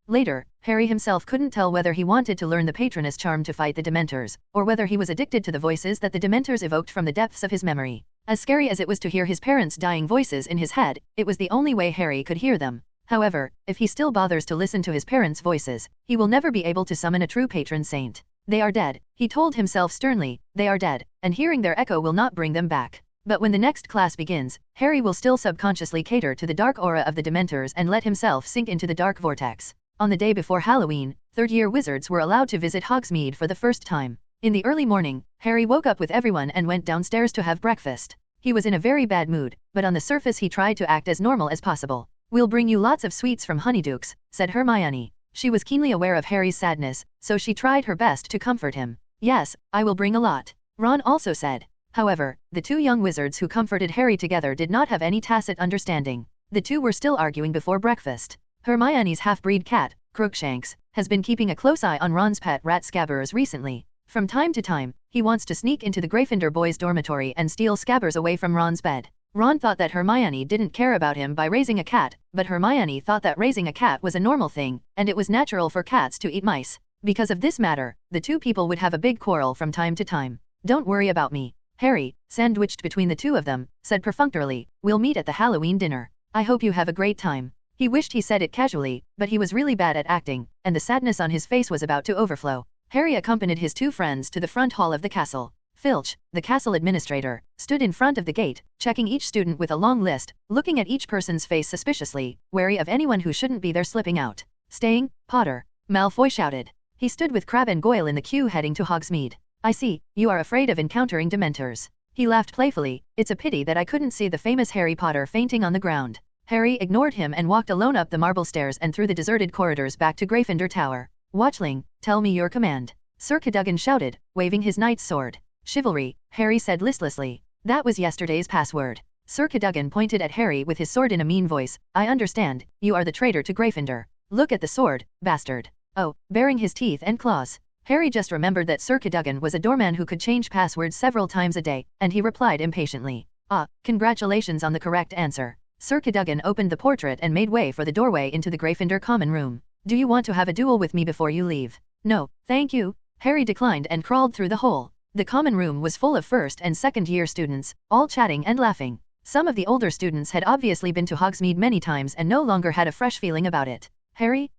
Later, Harry himself couldn't tell whether he wanted to learn the Patronus charm to fight the Dementors, or whether he was addicted to the voices that the Dementors evoked from the depths of his memory. As scary as it was to hear his parents' dying voices in his head, it was the only way Harry could hear them. However, if he still bothers to listen to his parents' voices, he will never be able to summon a true patron saint. They are dead, he told himself sternly, they are dead, and hearing their echo will not bring them back. But when the next class begins, Harry will still subconsciously cater to the dark aura of the Dementors and let himself sink into the dark vortex. On the day before Halloween, 3rd-year wizards were allowed to visit Hogsmeade for the first time. In the early morning, Harry woke up with everyone and went downstairs to have breakfast. He was in a very bad mood, but on the surface he tried to act as normal as possible. We'll bring you lots of sweets from Honeydukes, said Hermione. She was keenly aware of Harry's sadness, so she tried her best to comfort him. Yes, I will bring a lot. Ron also said. However, the two young wizards who comforted Harry together did not have any tacit understanding. The two were still arguing before breakfast. Hermione's half-breed cat, Crookshanks, has been keeping a close eye on Ron's pet rat Scabbers recently. From time to time, he wants to sneak into the Gryffindor boys' dormitory and steal Scabbers away from Ron's bed. Ron thought that Hermione didn't care about him by raising a cat, but Hermione thought that raising a cat was a normal thing, and it was natural for cats to eat mice. Because of this matter, the two people would have a big quarrel from time to time. Don't worry about me. Harry, sandwiched between the two of them, said perfunctorily, we'll meet at the Halloween dinner. I hope you have a great time. He wished he said it casually, but he was really bad at acting, and the sadness on his face was about to overflow. Harry accompanied his two friends to the front hall of the castle. Filch, the castle administrator, stood in front of the gate, checking each student with a long list, looking at each person's face suspiciously, wary of anyone who shouldn't be there slipping out. Staying, Potter, Malfoy shouted. He stood with Crabbe and Goyle in the queue heading to Hogsmeade. I see, you are afraid of encountering Dementors. He laughed playfully. It's a pity that I couldn't see the famous Harry Potter fainting on the ground. Harry ignored him and walked alone up the marble stairs and through the deserted corridors back to Gryffindor Tower. Watchling, tell me your command. Sir Cadogan shouted, waving his knight's sword. Chivalry, Harry said listlessly. That was yesterday's password. Sir Cadogan pointed at Harry with his sword in a mean voice. I understand, you are the traitor to Gryffindor. Look at the sword, bastard. Oh, baring his teeth and claws. Harry just remembered that Sir Cadogan was a doorman who could change passwords several times a day, and he replied impatiently. Ah, congratulations on the correct answer. Sir Cadogan opened the portrait and made way for the doorway into the Gryffindor common room. Do you want to have a duel with me before you leave? No, thank you. Harry declined and crawled through the hole. The common room was full of first and second year students, all chatting and laughing. Some of the older students had obviously been to Hogsmeade many times and no longer had a fresh feeling about it. Harry?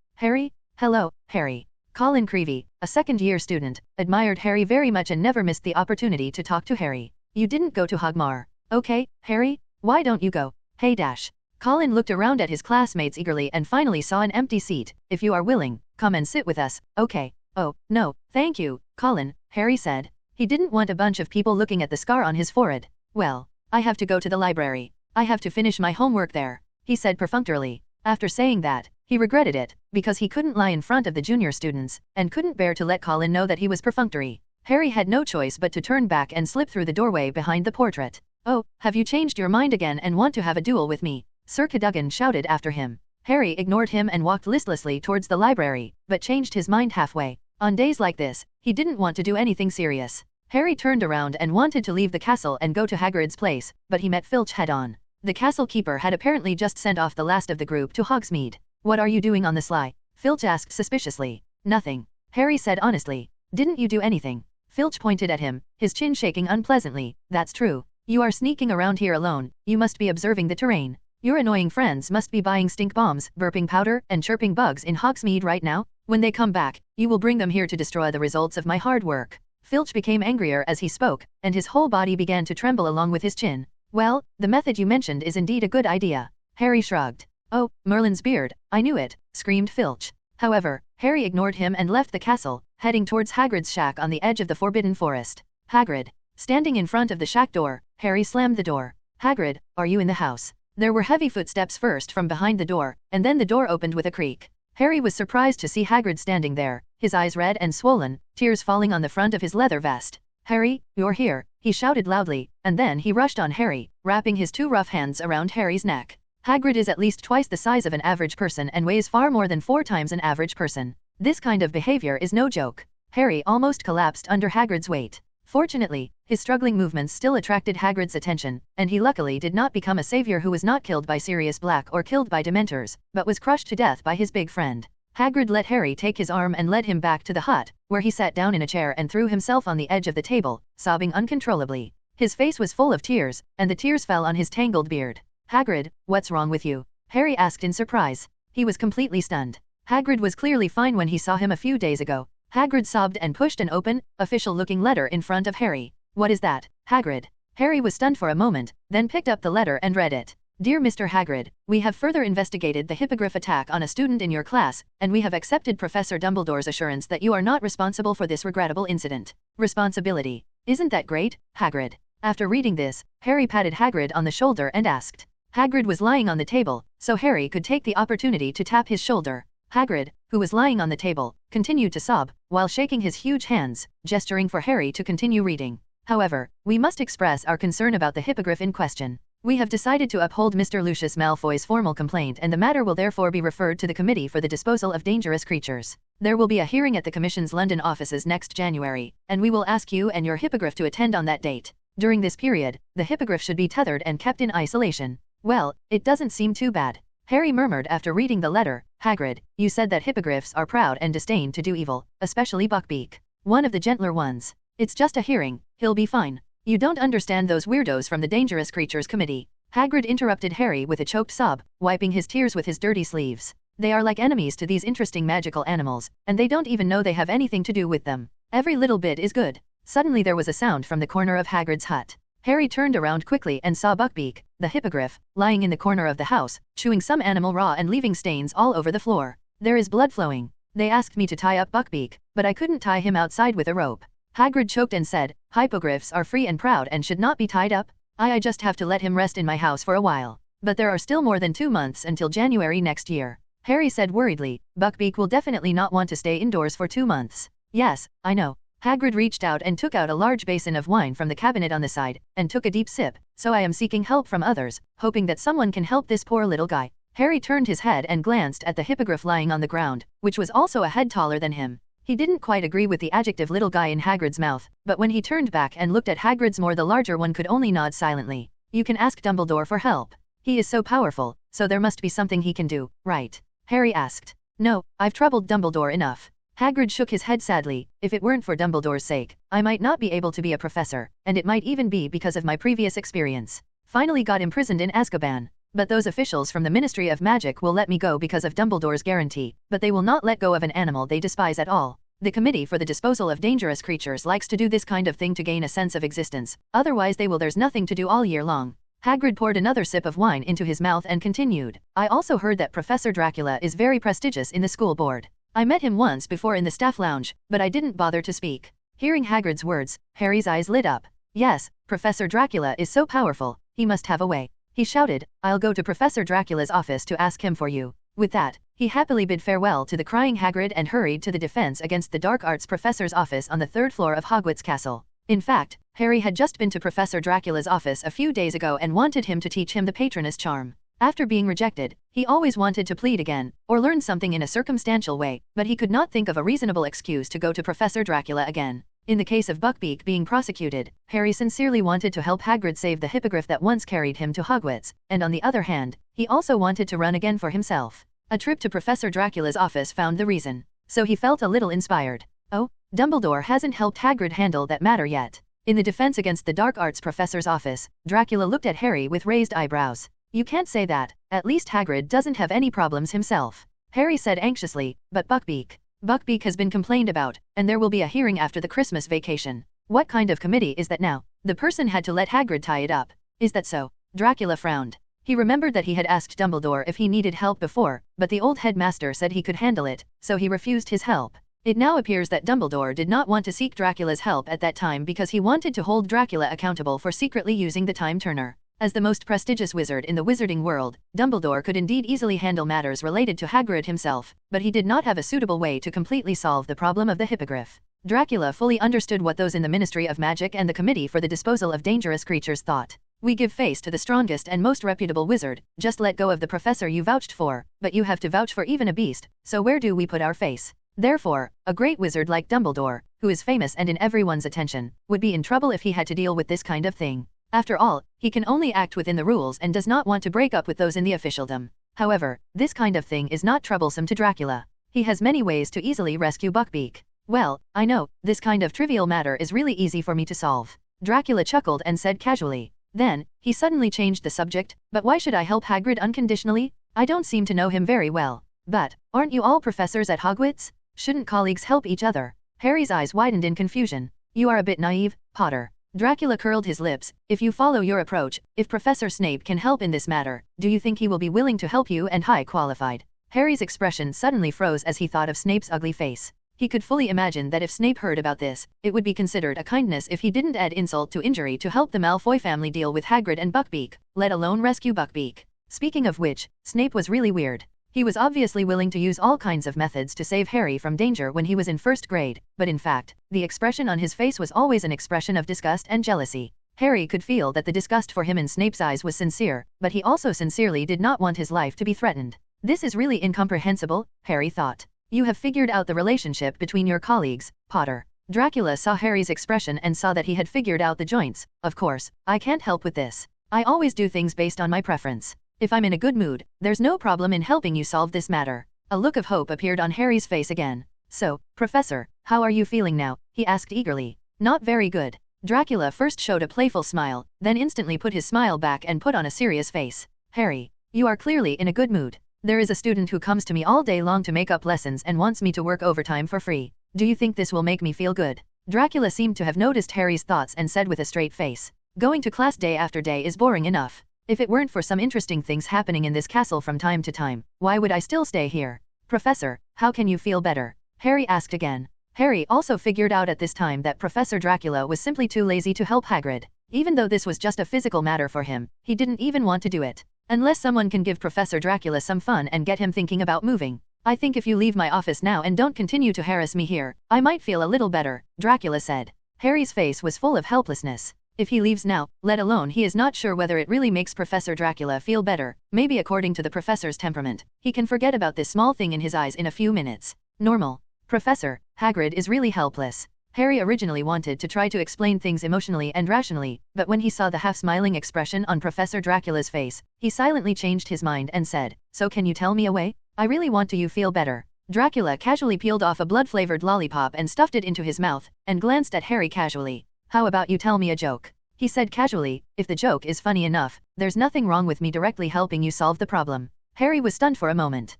Hello, Harry. Colin Creevey, a second-year student, admired Harry very much and never missed the opportunity to talk to Harry. You didn't go to Hogwarts. Okay, Harry? Why don't you go? Hey Dash. Colin looked around at his classmates eagerly and finally saw an empty seat. If you are willing, come and sit with us, okay? Oh, no, thank you, Colin, Harry said. He didn't want a bunch of people looking at the scar on his forehead. Well, I have to go to the library. I have to finish my homework there, he said perfunctorily. After saying that, he regretted it, because he couldn't lie in front of the junior students, and couldn't bear to let Colin know that he was perfunctory. Harry had no choice but to turn back and slip through the doorway behind the portrait. Oh, have you changed your mind again and want to have a duel with me? Sir Cadogan shouted after him. Harry ignored him and walked listlessly towards the library, but changed his mind halfway. On days like this, he didn't want to do anything serious. Harry turned around and wanted to leave the castle and go to Hagrid's place, but he met Filch head-on. The castle keeper had apparently just sent off the last of the group to Hogsmeade. What are you doing on the sly? Filch asked suspiciously. Nothing. Harry said honestly. Didn't you do anything? Filch pointed at him, his chin shaking unpleasantly. That's true. You are sneaking around here alone, you must be observing the terrain. Your annoying friends must be buying stink bombs, burping powder, and chirping bugs in Hogsmeade right now. When they come back, you will bring them here to destroy the results of my hard work. Filch became angrier as he spoke, and his whole body began to tremble along with his chin. Well, the method you mentioned is indeed a good idea. Harry shrugged. Oh, Merlin's beard, I knew it, screamed Filch. However, Harry ignored him and left the castle, heading towards Hagrid's shack on the edge of the Forbidden Forest. Hagrid. Standing in front of the shack door, Harry slammed the door. Hagrid, are you in the house? There were heavy footsteps first from behind the door, and then the door opened with a creak. Harry was surprised to see Hagrid standing there, his eyes red and swollen, tears falling on the front of his leather vest. Harry, you're here, he shouted loudly, and then he rushed on Harry, wrapping his two rough hands around Harry's neck. Hagrid is at least twice the size of an average person and weighs far more than 4 times an average person. This kind of behavior is no joke. Harry almost collapsed under Hagrid's weight. Fortunately, his struggling movements still attracted Hagrid's attention, and he luckily did not become a savior who was not killed by Sirius Black or killed by Dementors, but was crushed to death by his big friend. Hagrid let Harry take his arm and led him back to the hut, where he sat down in a chair and threw himself on the edge of the table, sobbing uncontrollably. His face was full of tears, and the tears fell on his tangled beard. Hagrid, what's wrong with you? Harry asked in surprise. He was completely stunned. Hagrid was clearly fine when he saw him a few days ago. Hagrid sobbed and pushed an open, official-looking letter in front of Harry. What is that, Hagrid? Harry was stunned for a moment, then picked up the letter and read it. Dear Mr. Hagrid, we have further investigated the hippogriff attack on a student in your class, and we have accepted Professor Dumbledore's assurance that you are not responsible for this regrettable incident. Responsibility. Isn't that great, Hagrid? After reading this, Harry patted Hagrid on the shoulder and asked. Hagrid was lying on the table, so Harry could take the opportunity to tap his shoulder. Hagrid, who was lying on the table, continued to sob, while shaking his huge hands, gesturing for Harry to continue reading. However, we must express our concern about the hippogriff in question. We have decided to uphold Mr. Lucius Malfoy's formal complaint and the matter will therefore be referred to the Committee for the Disposal of Dangerous Creatures. There will be a hearing at the Commission's London offices next January, and we will ask you and your hippogriff to attend on that date. During this period, the hippogriff should be tethered and kept in isolation. Well, it doesn't seem too bad. Harry murmured after reading the letter. Hagrid, you said that hippogriffs are proud and disdain to do evil, especially Buckbeak. One of the gentler ones. It's just a hearing, he'll be fine. You don't understand those weirdos from the Dangerous Creatures Committee. Hagrid interrupted Harry with a choked sob, wiping his tears with his dirty sleeves. They are like enemies to these interesting magical animals, and they don't even know they have anything to do with them. Every little bit is good. Suddenly there was a sound from the corner of Hagrid's hut. Harry turned around quickly and saw Buckbeak, the hippogriff, lying in the corner of the house, chewing some animal raw and leaving stains all over the floor. There is blood flowing. They asked me to tie up Buckbeak, but I couldn't tie him outside with a rope. Hagrid choked and said, hippogriffs are free and proud and should not be tied up. I just have to let him rest in my house for a while. But there are still more than 2 months until January next year. Harry said worriedly, Buckbeak will definitely not want to stay indoors for 2 months. Yes, I know. Hagrid reached out and took out a large basin of wine from the cabinet on the side, and took a deep sip. So I am seeking help from others, hoping that someone can help this poor little guy. Harry turned his head and glanced at the hippogriff lying on the ground, which was also a head taller than him. He didn't quite agree with the adjective little guy in Hagrid's mouth, but when he turned back and looked at Hagrid's more the larger one could only nod silently. You can ask Dumbledore for help. He is so powerful, so there must be something he can do, right? Harry asked. No, I've troubled Dumbledore enough. Hagrid shook his head sadly. If it weren't for Dumbledore's sake, I might not be able to be a professor, and it might even be because of my previous experience. Finally got imprisoned in Azkaban. But those officials from the Ministry of Magic will let me go because of Dumbledore's guarantee, but they will not let go of an animal they despise at all. The Committee for the Disposal of Dangerous Creatures likes to do this kind of thing to gain a sense of existence, otherwise there's nothing to do all year long. Hagrid poured another sip of wine into his mouth and continued. I also heard that Professor Dracula is very prestigious in the school board. I met him once before in the staff lounge, but I didn't bother to speak. Hearing Hagrid's words, Harry's eyes lit up. Yes, Professor Dracula is so powerful, he must have a way. He shouted, I'll go to Professor Dracula's office to ask him for you. With that, he happily bid farewell to the crying Hagrid and hurried to the defense against the dark arts professor's office on the 3rd floor of Hogwarts Castle. In fact, Harry had just been to Professor Dracula's office a few days ago and wanted him to teach him the Patronus charm. After being rejected, he always wanted to plead again, or learn something in a circumstantial way, but he could not think of a reasonable excuse to go to Professor Dracula again. In the case of Buckbeak being prosecuted, Harry sincerely wanted to help Hagrid save the hippogriff that once carried him to Hogwarts, and on the other hand, he also wanted to run again for himself. A trip to Professor Dracula's office found the reason, so he felt a little inspired. Oh, Dumbledore hasn't helped Hagrid handle that matter yet. In the defense against the dark arts professor's office, Dracula looked at Harry with raised eyebrows. You can't say that, at least Hagrid doesn't have any problems himself. Harry said anxiously, but Buckbeak. Buckbeak has been complained about, and there will be a hearing after the Christmas vacation. What kind of committee is that now? The person had to let Hagrid tie it up. Is that so? Dracula frowned. He remembered that he had asked Dumbledore if he needed help before, but the old headmaster said he could handle it, so he refused his help. It now appears that Dumbledore did not want to seek Dracula's help at that time because he wanted to hold Dracula accountable for secretly using the time turner. As the most prestigious wizard in the wizarding world, Dumbledore could indeed easily handle matters related to Hagrid himself, but he did not have a suitable way to completely solve the problem of the hippogriff. Dracula fully understood what those in the Ministry of Magic and the Committee for the Disposal of Dangerous Creatures thought. We give face to the strongest and most reputable wizard, just let go of the professor you vouched for, but you have to vouch for even a beast, so where do we put our face? Therefore, a great wizard like Dumbledore, who is famous and in everyone's attention, would be in trouble if he had to deal with this kind of thing. After all, he can only act within the rules and does not want to break up with those in the officialdom. However, this kind of thing is not troublesome to Dracula. He has many ways to easily rescue Buckbeak. Well, I know, this kind of trivial matter is really easy for me to solve. Dracula chuckled and said casually. Then, he suddenly changed the subject, but why should I help Hagrid unconditionally? I don't seem to know him very well. But, aren't you all professors at Hogwarts? Shouldn't colleagues help each other? Harry's eyes widened in confusion. You are a bit naive, Potter. Dracula curled his lips. If you follow your approach, if Professor Snape can help in this matter, do you think he will be willing to help you and high qualified? Harry's expression suddenly froze as he thought of Snape's ugly face. He could fully imagine that if Snape heard about this, it would be considered a kindness if he didn't add insult to injury to help the Malfoy family deal with Hagrid and Buckbeak, let alone rescue Buckbeak. Speaking of which, Snape was really weird. He was obviously willing to use all kinds of methods to save Harry from danger when he was in 1st grade, but in fact, the expression on his face was always an expression of disgust and jealousy. Harry could feel that the disgust for him in Snape's eyes was sincere, but he also sincerely did not want his life to be threatened. This is really incomprehensible, Harry thought. You have figured out the relationship between your colleagues, Potter. Dracula saw Harry's expression and saw that he had figured out the joints. Of course, I can't help with this. I always do things based on my preference. If I'm in a good mood, there's no problem in helping you solve this matter. A look of hope appeared on Harry's face again. So, Professor, how are you feeling now? He asked eagerly. Not very good. Dracula first showed a playful smile, then instantly put his smile back and put on a serious face. Harry, you are clearly in a good mood. There is a student who comes to me all day long to make up lessons and wants me to work overtime for free. Do you think this will make me feel good? Dracula seemed to have noticed Harry's thoughts and said with a straight face. Going to class day after day is boring enough. If it weren't for some interesting things happening in this castle from time to time, why would I still stay here? Professor, how can you feel better? Harry asked again. Harry also figured out at this time that Professor Dracula was simply too lazy to help Hagrid. Even though this was just a physical matter for him, he didn't even want to do it. Unless someone can give Professor Dracula some fun and get him thinking about moving. I think if you leave my office now and don't continue to harass me here, I might feel a little better, Dracula said. Harry's face was full of helplessness. If he leaves now, let alone he is not sure whether it really makes Professor Dracula feel better, maybe according to the professor's temperament, he can forget about this small thing in his eyes in a few minutes. Normal. Professor, Hagrid is really helpless. Harry originally wanted to try to explain things emotionally and rationally, but when he saw the half-smiling expression on Professor Dracula's face, he silently changed his mind and said, So can you tell me a way? I really want to you feel better. Dracula casually peeled off a blood-flavored lollipop and stuffed it into his mouth, and glanced at Harry casually. How about you tell me a joke? He said casually, if the joke is funny enough, there's nothing wrong with me directly helping you solve the problem. Harry was stunned for a moment.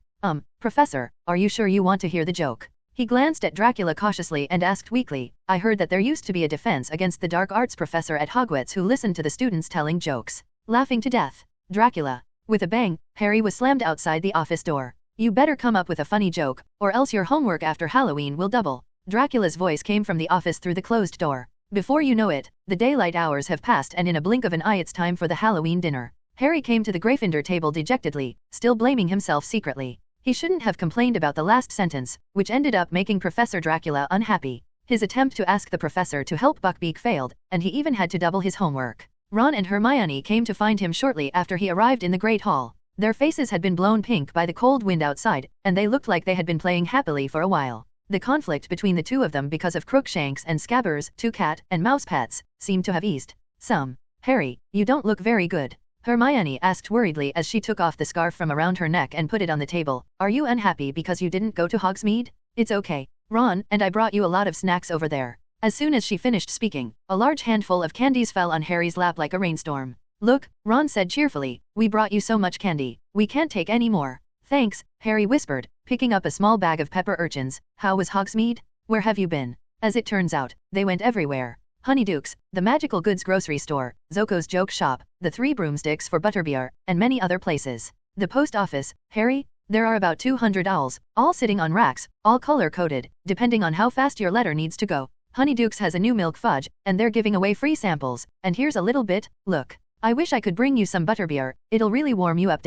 Professor, are you sure you want to hear the joke? He glanced at Dracula cautiously and asked weakly, I heard that there used to be a defense against the dark arts professor at Hogwarts who listened to the students telling jokes. Laughing to death. Dracula. With a bang, Harry was slammed outside the office door. You better come up with a funny joke, or else your homework after Halloween will double. Dracula's voice came from the office through the closed door. Before you know it, the daylight hours have passed and in a blink of an eye it's time for the Halloween dinner. Harry came to the Gryffindor table dejectedly, still blaming himself secretly. He shouldn't have complained about the last sentence, which ended up making Professor Dracula unhappy. His attempt to ask the professor to help Buckbeak failed, and he even had to double his homework. Ron and Hermione came to find him shortly after he arrived in the Great Hall. Their faces had been blown pink by the cold wind outside, and they looked like they had been playing happily for a while. The conflict between the two of them because of Crookshanks and Scabbers, two cat and mouse pets, seemed to have eased some. Harry, you don't look very good, Hermione asked worriedly as she took off the scarf from around her neck and put it on the table. Are you unhappy because you didn't go to Hogsmeade? It's okay, Ron, and I brought you a lot of snacks over there. As soon as she finished speaking, a large handful of candies fell on Harry's lap like a rainstorm. Look, Ron said cheerfully, we brought you so much candy, we can't take any more. Thanks, Harry whispered, picking up a small bag of pepper urchins. How was Hogsmeade? Where have you been? As it turns out, they went everywhere. Honeydukes, the magical goods grocery store, Zoko's joke shop, the Three Broomsticks for Butterbeer, and many other places. The post office, Harry? There are about 200 owls, all sitting on racks, all color-coded, depending on how fast your letter needs to go. Honeydukes has a new milk fudge, and they're giving away free samples, and here's a little bit, look. I wish I could bring you some butterbeer, it'll really warm you up.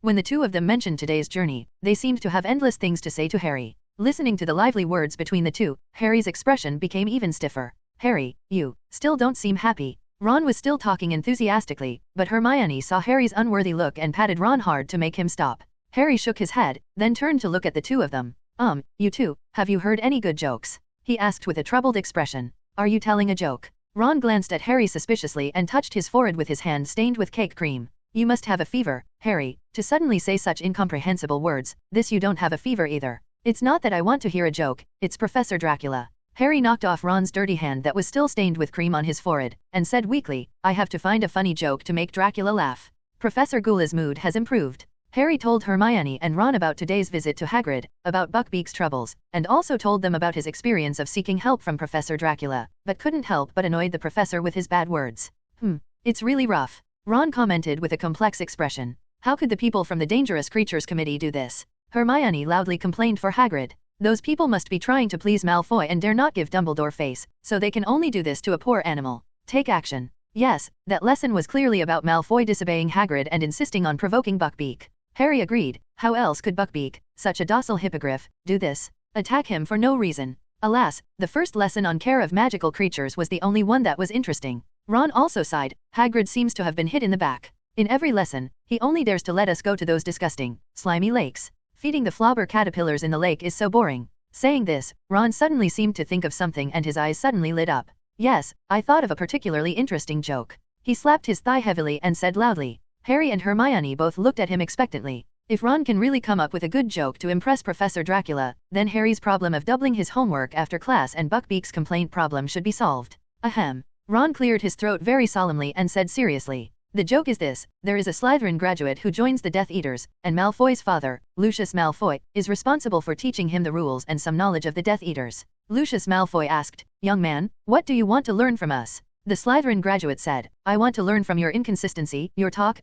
When the two of them mentioned today's journey, they seemed to have endless things to say to Harry. Listening to the lively words between the two, Harry's expression became even stiffer. Harry, you still don't seem happy. Ron was still talking enthusiastically, but Hermione saw Harry's unworthy look and patted Ron hard to make him stop. Harry shook his head, then turned to look at the two of them. You two, have you heard any good jokes? He asked with a troubled expression. Are you telling a joke? Ron glanced at Harry suspiciously and touched his forehead with his hand stained with cake cream. You must have a fever, Harry, to suddenly say such incomprehensible words. This you don't have a fever either. It's not that I want to hear a joke, it's Professor Dracula. Harry knocked off Ron's dirty hand that was still stained with cream on his forehead, and said weakly, I have to find a funny joke to make Dracula laugh. Professor Gula's mood has improved. Harry told Hermione and Ron about today's visit to Hagrid, about Buckbeak's troubles, and also told them about his experience of seeking help from Professor Dracula, but couldn't help but annoyed the professor with his bad words. It's really rough, Ron commented with a complex expression. How could the people from the Dangerous Creatures Committee do this? Hermione loudly complained for Hagrid. Those people must be trying to please Malfoy and dare not give Dumbledore face, so they can only do this to a poor animal. Take action. Yes, that lesson was clearly about Malfoy disobeying Hagrid and insisting on provoking Buckbeak. Harry agreed. How else could Buckbeak, such a docile hippogriff, do this? Attack him for no reason. Alas, the first lesson on care of magical creatures was the only one that was interesting. Ron also sighed. Hagrid seems to have been hit in the back. In every lesson, he only dares to let us go to those disgusting, slimy lakes. Feeding the flobber caterpillars in the lake is so boring. Saying this, Ron suddenly seemed to think of something and his eyes suddenly lit up. Yes, I thought of a particularly interesting joke. He slapped his thigh heavily and said loudly. Harry and Hermione both looked at him expectantly. If Ron can really come up with a good joke to impress Professor Dracula, then Harry's problem of doubling his homework after class and Buckbeak's complaint problem should be solved. Ahem. Ron cleared his throat very solemnly and said seriously. The joke is this, there is a Slytherin graduate who joins the Death Eaters, and Malfoy's father, Lucius Malfoy, is responsible for teaching him the rules and some knowledge of the Death Eaters. Lucius Malfoy asked, Young man, what do you want to learn from us? The Slytherin graduate said, I want to learn from your inconsistency, your talk,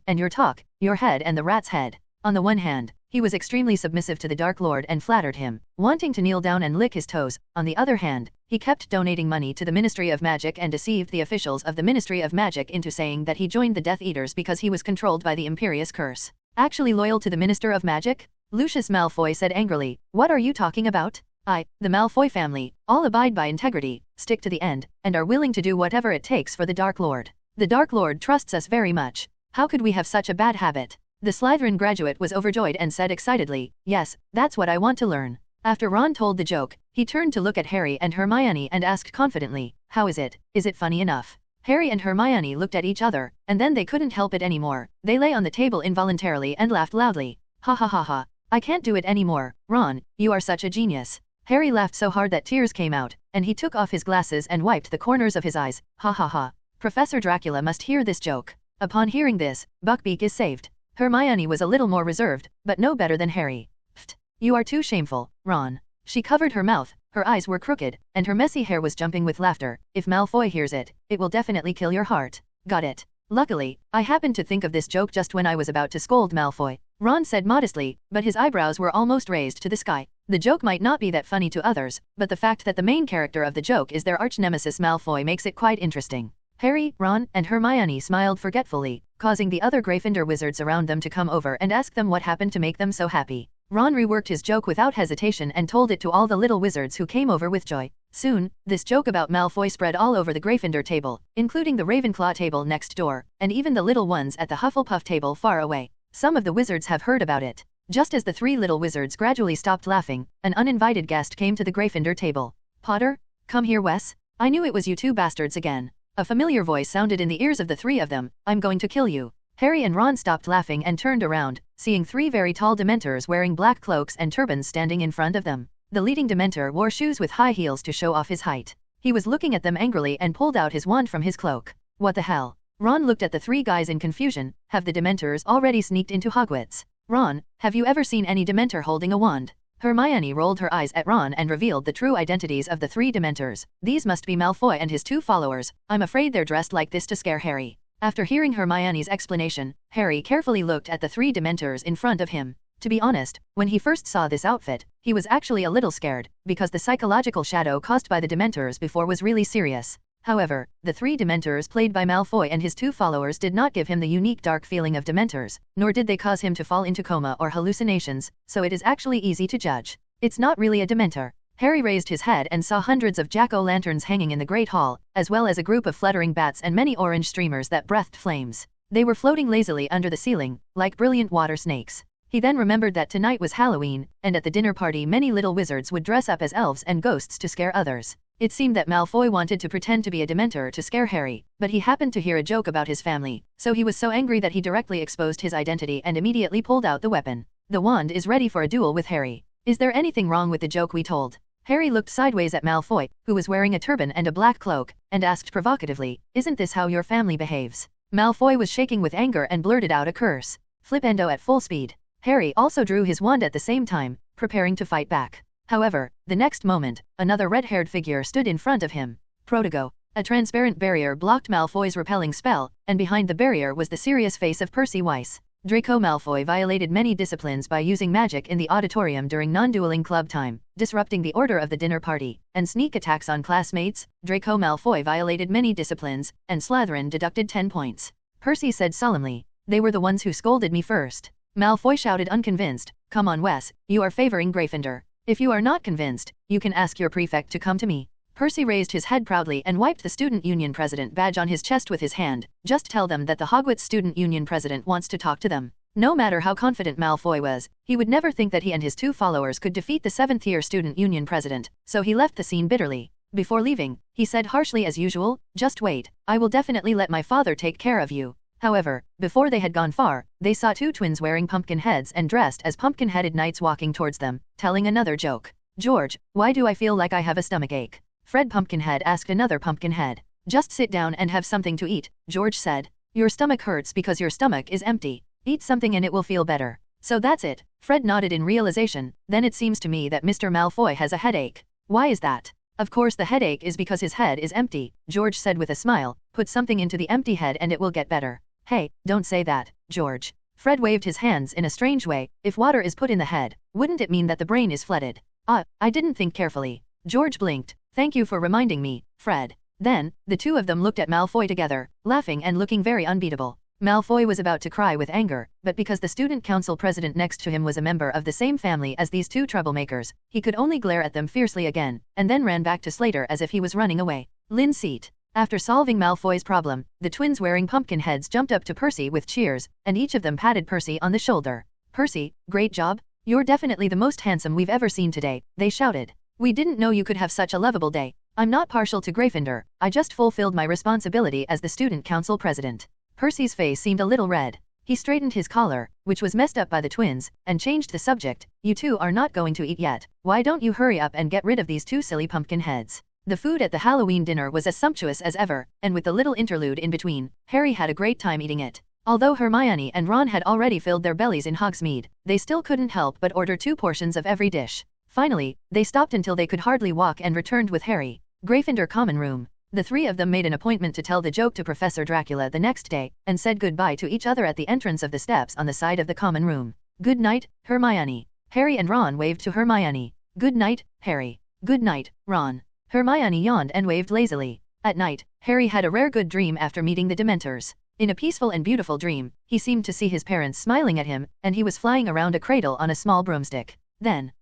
your head and the rat's head. On the one hand, he was extremely submissive to the Dark Lord and flattered him, wanting to kneel down and lick his toes. On the other hand, he kept donating money to the Ministry of Magic and deceived the officials of the Ministry of Magic into saying that he joined the Death Eaters because he was controlled by the Imperious Curse. Actually loyal to the Minister of Magic? Lucius Malfoy said angrily, What are you talking about? The Malfoy family, all abide by integrity, stick to the end, and are willing to do whatever it takes for the Dark Lord. The Dark Lord trusts us very much. How could we have such a bad habit? The Slytherin graduate was overjoyed and said excitedly, Yes, that's what I want to learn. After Ron told the joke, he turned to look at Harry and Hermione and asked confidently, How is it? Is it funny enough? Harry and Hermione looked at each other, and then they couldn't help it anymore. They lay on the table involuntarily and laughed loudly. Ha ha ha ha. I can't do it anymore. Ron, you are such a genius. Harry laughed so hard that tears came out, and he took off his glasses and wiped the corners of his eyes. Ha ha ha. Professor Dracula must hear this joke. Upon hearing this, Buckbeak is saved. Hermione was a little more reserved, but no better than Harry. Pfft. You are too shameful, Ron. She covered her mouth, her eyes were crooked, and her messy hair was jumping with laughter. If Malfoy hears it, it will definitely kill your heart. Got it. Luckily, I happened to think of this joke just when I was about to scold Malfoy. Ron said modestly, but his eyebrows were almost raised to the sky. The joke might not be that funny to others, but the fact that the main character of the joke is their arch-nemesis Malfoy makes it quite interesting. Harry, Ron, and Hermione smiled forgetfully, causing the other Gryffindor wizards around them to come over and ask them what happened to make them so happy. Ron reworked his joke without hesitation and told it to all the little wizards who came over with joy. Soon, this joke about Malfoy spread all over the Gryffindor table, including the Ravenclaw table next door, and even the little ones at the Hufflepuff table far away. Some of the wizards have heard about it. Just as the three little wizards gradually stopped laughing, an uninvited guest came to the Gryffindor table. "Potter? Come here, Wes. I knew it was you two bastards again." A familiar voice sounded in the ears of the three of them. "I'm going to kill you." Harry and Ron stopped laughing and turned around, seeing three very tall Dementors wearing black cloaks and turbans standing in front of them. The leading Dementor wore shoes with high heels to show off his height. He was looking at them angrily and pulled out his wand from his cloak. "What the hell?" Ron looked at the three guys in confusion. "Have the Dementors already sneaked into Hogwarts?" "Ron, have you ever seen any Dementor holding a wand?" Hermione rolled her eyes at Ron and revealed the true identities of the three Dementors. "These must be Malfoy and his two followers. I'm afraid they're dressed like this to scare Harry." After hearing Hermione's explanation, Harry carefully looked at the three Dementors in front of him. To be honest, when he first saw this outfit, he was actually a little scared, because the psychological shadow caused by the Dementors before was really serious. However, the three Dementors played by Malfoy and his two followers did not give him the unique dark feeling of Dementors, nor did they cause him to fall into coma or hallucinations, so it is actually easy to judge. It's not really a Dementor. Harry raised his head and saw hundreds of jack-o'-lanterns hanging in the Great Hall, as well as a group of fluttering bats and many orange streamers that breathed flames. They were floating lazily under the ceiling, like brilliant water snakes. He then remembered that tonight was Halloween, and at the dinner party many little wizards would dress up as elves and ghosts to scare others. It seemed that Malfoy wanted to pretend to be a Dementor to scare Harry, but he happened to hear a joke about his family, so he was so angry that he directly exposed his identity and immediately pulled out the weapon. The wand is ready for a duel with Harry. Is there anything wrong with the joke we told? Harry looked sideways at Malfoy, who was wearing a turban and a black cloak, and asked provocatively, "Isn't this how your family behaves?" Malfoy was shaking with anger and blurted out a curse. Flipendo at full speed. Harry also drew his wand at the same time, preparing to fight back. However, the next moment, another red-haired figure stood in front of him. Protego. A transparent barrier blocked Malfoy's repelling spell, and behind the barrier was the serious face of Percy Weiss. Draco Malfoy violated many disciplines by using magic in the auditorium during non-dueling club time, disrupting the order of the dinner party, and sneak attacks on classmates. Draco Malfoy violated many disciplines, and Slytherin deducted 10 points. Percy said solemnly, "They were the ones who scolded me first." Malfoy shouted unconvinced, "Come on Wes, you are favoring Gryffindor. If you are not convinced, you can ask your prefect to come to me." Percy raised his head proudly and wiped the Student Union President badge on his chest with his hand. "Just tell them that the Hogwarts Student Union President wants to talk to them." No matter how confident Malfoy was, he would never think that he and his two followers could defeat the 7th-year Student Union President, so he left the scene bitterly. Before leaving, he said harshly as usual, "Just wait, I will definitely let my father take care of you." However, before they had gone far, they saw two twins wearing pumpkin heads and dressed as pumpkin-headed knights walking towards them, telling another joke. "George, why do I feel like I have a stomachache?" Fred Pumpkinhead asked another Pumpkinhead. "Just sit down and have something to eat," George said. "Your stomach hurts because your stomach is empty. Eat something and it will feel better." "So that's it," Fred nodded in realization. "Then it seems to me that Mr. Malfoy has a headache." "Why is that?" "Of course the headache is because his head is empty," George said with a smile. "Put something into the empty head and it will get better." "Hey, don't say that, George." Fred waved his hands in a strange way. "If water is put in the head, wouldn't it mean that the brain is flooded?" I didn't think carefully." George blinked. "Thank you for reminding me, Fred." Then, the two of them looked at Malfoy together, laughing and looking very unbeatable. Malfoy was about to cry with anger, but because the student council president next to him was a member of the same family as these two troublemakers, he could only glare at them fiercely again, and then ran back to Slater as if he was running away. Lynn's seat. After solving Malfoy's problem, the twins wearing pumpkin heads jumped up to Percy with cheers, and each of them patted Percy on the shoulder. "Percy, great job. You're definitely the most handsome we've ever seen today," they shouted. "We didn't know you could have such a lovable day." "I'm not partial to Gryffindor, I just fulfilled my responsibility as the student council president." Percy's face seemed a little red. He straightened his collar, which was messed up by the twins, and changed the subject. "You two are not going to eat yet. Why don't you hurry up and get rid of these two silly pumpkin heads?" The food at the Halloween dinner was as sumptuous as ever, and with the little interlude in between, Harry had a great time eating it. Although Hermione and Ron had already filled their bellies in Hogsmeade, they still couldn't help but order 2 portions of every dish. Finally, they stopped until they could hardly walk and returned with Harry. Gryffindor common room. The three of them made an appointment to tell the joke to Professor Dracula the next day, and said goodbye to each other at the entrance of the steps on the side of the common room. "Good night, Hermione." Harry and Ron waved to Hermione. Good night, Harry. Good night, Ron. Hermione yawned and waved lazily. At night, Harry had a rare good dream after meeting the Dementors. In a peaceful and beautiful dream, he seemed to see his parents smiling at him, and he was flying around a cradle on a small broomstick. Then,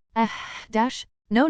dash. No,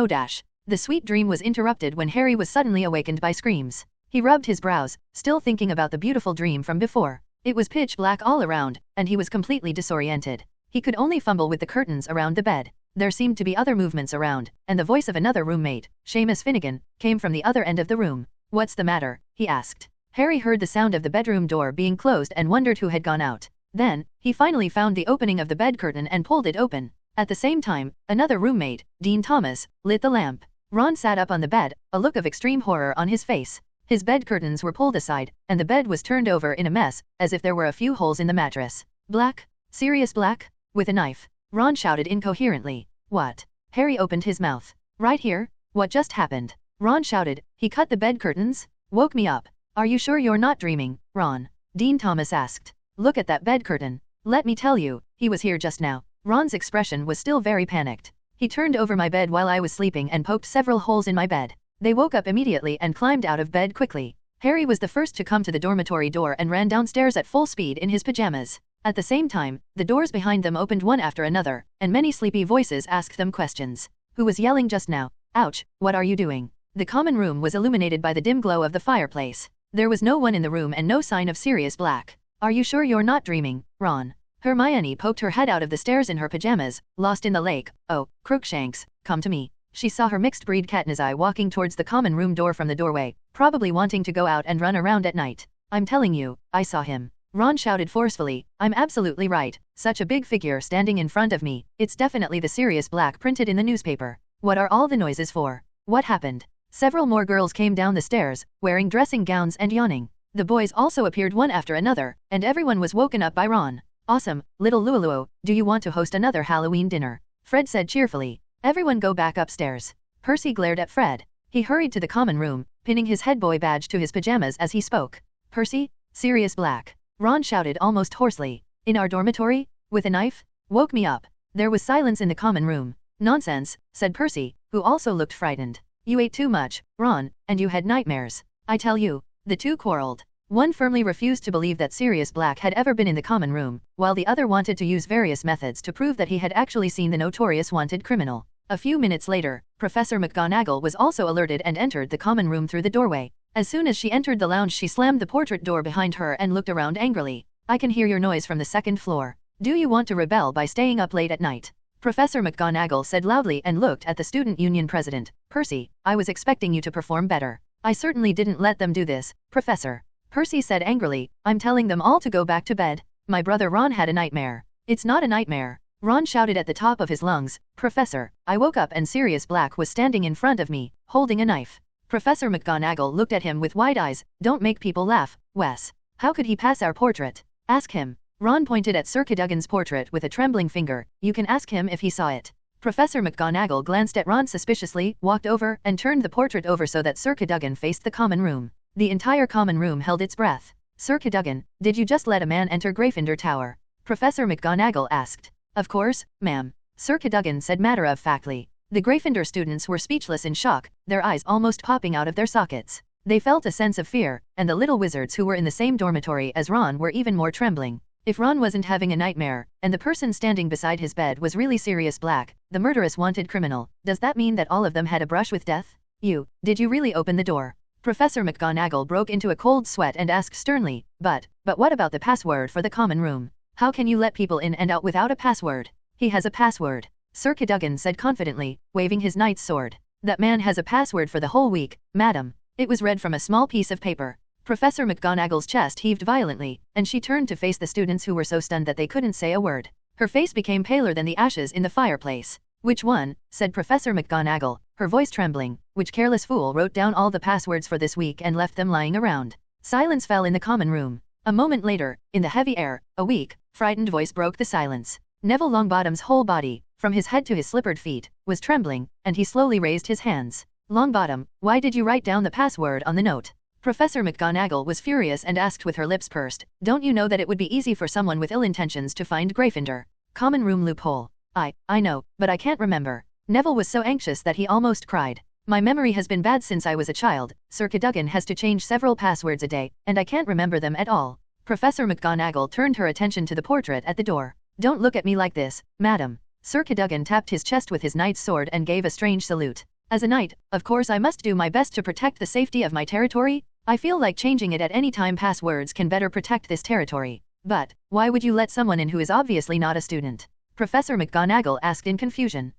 dash. The sweet dream was interrupted when Harry was suddenly awakened by screams. He rubbed his brows, still thinking about the beautiful dream from before. It was pitch black all around, and he was completely disoriented. He could only fumble with the curtains around the bed. There seemed to be other movements around, and the voice of another roommate, Seamus Finnegan, came from the other end of the room. What's the matter? He asked. Harry heard the sound of the bedroom door being closed and wondered who had gone out. Then, he finally found the opening of the bed curtain and pulled it open. At the same time, another roommate, Dean Thomas, lit the lamp. Ron sat up on the bed, a look of extreme horror on his face. His bed curtains were pulled aside, and the bed was turned over in a mess, as if there were a few holes in the mattress. Black? Sirius Black? With a knife. Ron shouted incoherently. What? Harry opened his mouth. Right here? What just happened? Ron shouted. He cut the bed curtains? Woke me up. Are you sure you're not dreaming, Ron? Dean Thomas asked. Look at that bed curtain. Let me tell you, he was here just now. Ron's expression was still very panicked. He turned over my bed while I was sleeping and poked several holes in my bed. They woke up immediately and climbed out of bed quickly. Harry was the first to come to the dormitory door and ran downstairs at full speed in his pajamas. At the same time, the doors behind them opened one after another, and many sleepy voices asked them questions. Who was yelling just now? Ouch, what are you doing? The common room was illuminated by the dim glow of the fireplace. There was no one in the room and no sign of Sirius Black. Are you sure you're not dreaming, Ron? Hermione poked her head out of the stairs in her pajamas, lost in the lake. Oh, Crookshanks, come to me. She saw her mixed-breed Katniss walking towards the common room door from the doorway, probably wanting to go out and run around at night. I'm telling you, I saw him. Ron shouted forcefully. I'm absolutely right. Such a big figure standing in front of me. It's definitely the Sirius Black printed in the newspaper. What are all the noises for? What happened? Several more girls came down the stairs, wearing dressing gowns and yawning. The boys also appeared one after another, and everyone was woken up by Ron. Awesome, little Luluo, do you want to host another Halloween dinner? Fred said cheerfully. Everyone go back upstairs. Percy glared at Fred. He hurried to the common room, pinning his head boy badge to his pajamas as he spoke. Percy? Sirius Black. Ron shouted almost hoarsely. In our dormitory? With a knife? Woke me up. There was silence in the common room. Nonsense, said Percy, who also looked frightened. You ate too much, Ron, and you had nightmares. I tell you. The two quarreled. One firmly refused to believe that Sirius Black had ever been in the common room, while the other wanted to use various methods to prove that he had actually seen the notorious wanted criminal. A few minutes later, Professor McGonagall was also alerted and entered the common room through the doorway. As soon as she entered the lounge, she slammed the portrait door behind her and looked around angrily. I can hear your noise from the second floor. Do you want to rebel by staying up late at night? Professor McGonagall said loudly and looked at the student union president. Percy, I was expecting you to perform better. I certainly didn't let them do this, Professor. Percy said angrily, I'm telling them all to go back to bed. My brother Ron had a nightmare. It's not a nightmare. Ron shouted at the top of his lungs. Professor, I woke up and Sirius Black was standing in front of me, holding a knife. Professor McGonagall looked at him with wide eyes. Don't make people laugh, Wes. How could he pass our portrait? Ask him. Ron pointed at Sir Cadogan's portrait with a trembling finger. You can ask him if he saw it. Professor McGonagall glanced at Ron suspiciously, walked over, and turned the portrait over so that Sir Cadogan faced the common room. The entire common room held its breath. Sir Cadogan, did you just let a man enter Gryffindor Tower? Professor McGonagall asked. Of course, ma'am. Sir Cadogan said matter-of-factly. The Gryffindor students were speechless in shock, their eyes almost popping out of their sockets. They felt a sense of fear, and the little wizards who were in the same dormitory as Ron were even more trembling. If Ron wasn't having a nightmare, and the person standing beside his bed was really Sirius Black, the murderous wanted criminal, does that mean that all of them had a brush with death? Did you really open the door? Professor McGonagall broke into a cold sweat and asked sternly, but what about the password for the common room? How can you let people in and out without a password? He has a password. Sir Cadogan said confidently, waving his knight's sword. That man has a password for the whole week, madam. It was read from a small piece of paper. Professor McGonagall's chest heaved violently, and she turned to face the students who were so stunned that they couldn't say a word. Her face became paler than the ashes in the fireplace. Which one? Said Professor McGonagall, her voice trembling. Which careless fool wrote down all the passwords for this week and left them lying around? Silence fell in the common room. A moment later, in the heavy air, a weak, frightened voice broke the silence. Neville Longbottom's whole body, from his head to his slippered feet, was trembling, and he slowly raised his hands. Longbottom, why did you write down the password on the note? Professor McGonagall was furious and asked with her lips pursed, don't you know that it would be easy for someone with ill intentions to find Gryffindor? Common room loophole. I know, but I can't remember. Neville was so anxious that he almost cried. My memory has been bad since I was a child. Sir Cadogan has to change several passwords a day, and I can't remember them at all. Professor McGonagall turned her attention to the portrait at the door. Don't look at me like this, madam. Sir Cadogan tapped his chest with his knight's sword and gave a strange salute. As a knight, of course I must do my best to protect the safety of my territory. I feel like changing it at any time. Passwords can better protect this territory. But, why would you let someone in who is obviously not a student? Professor McGonagall asked in confusion.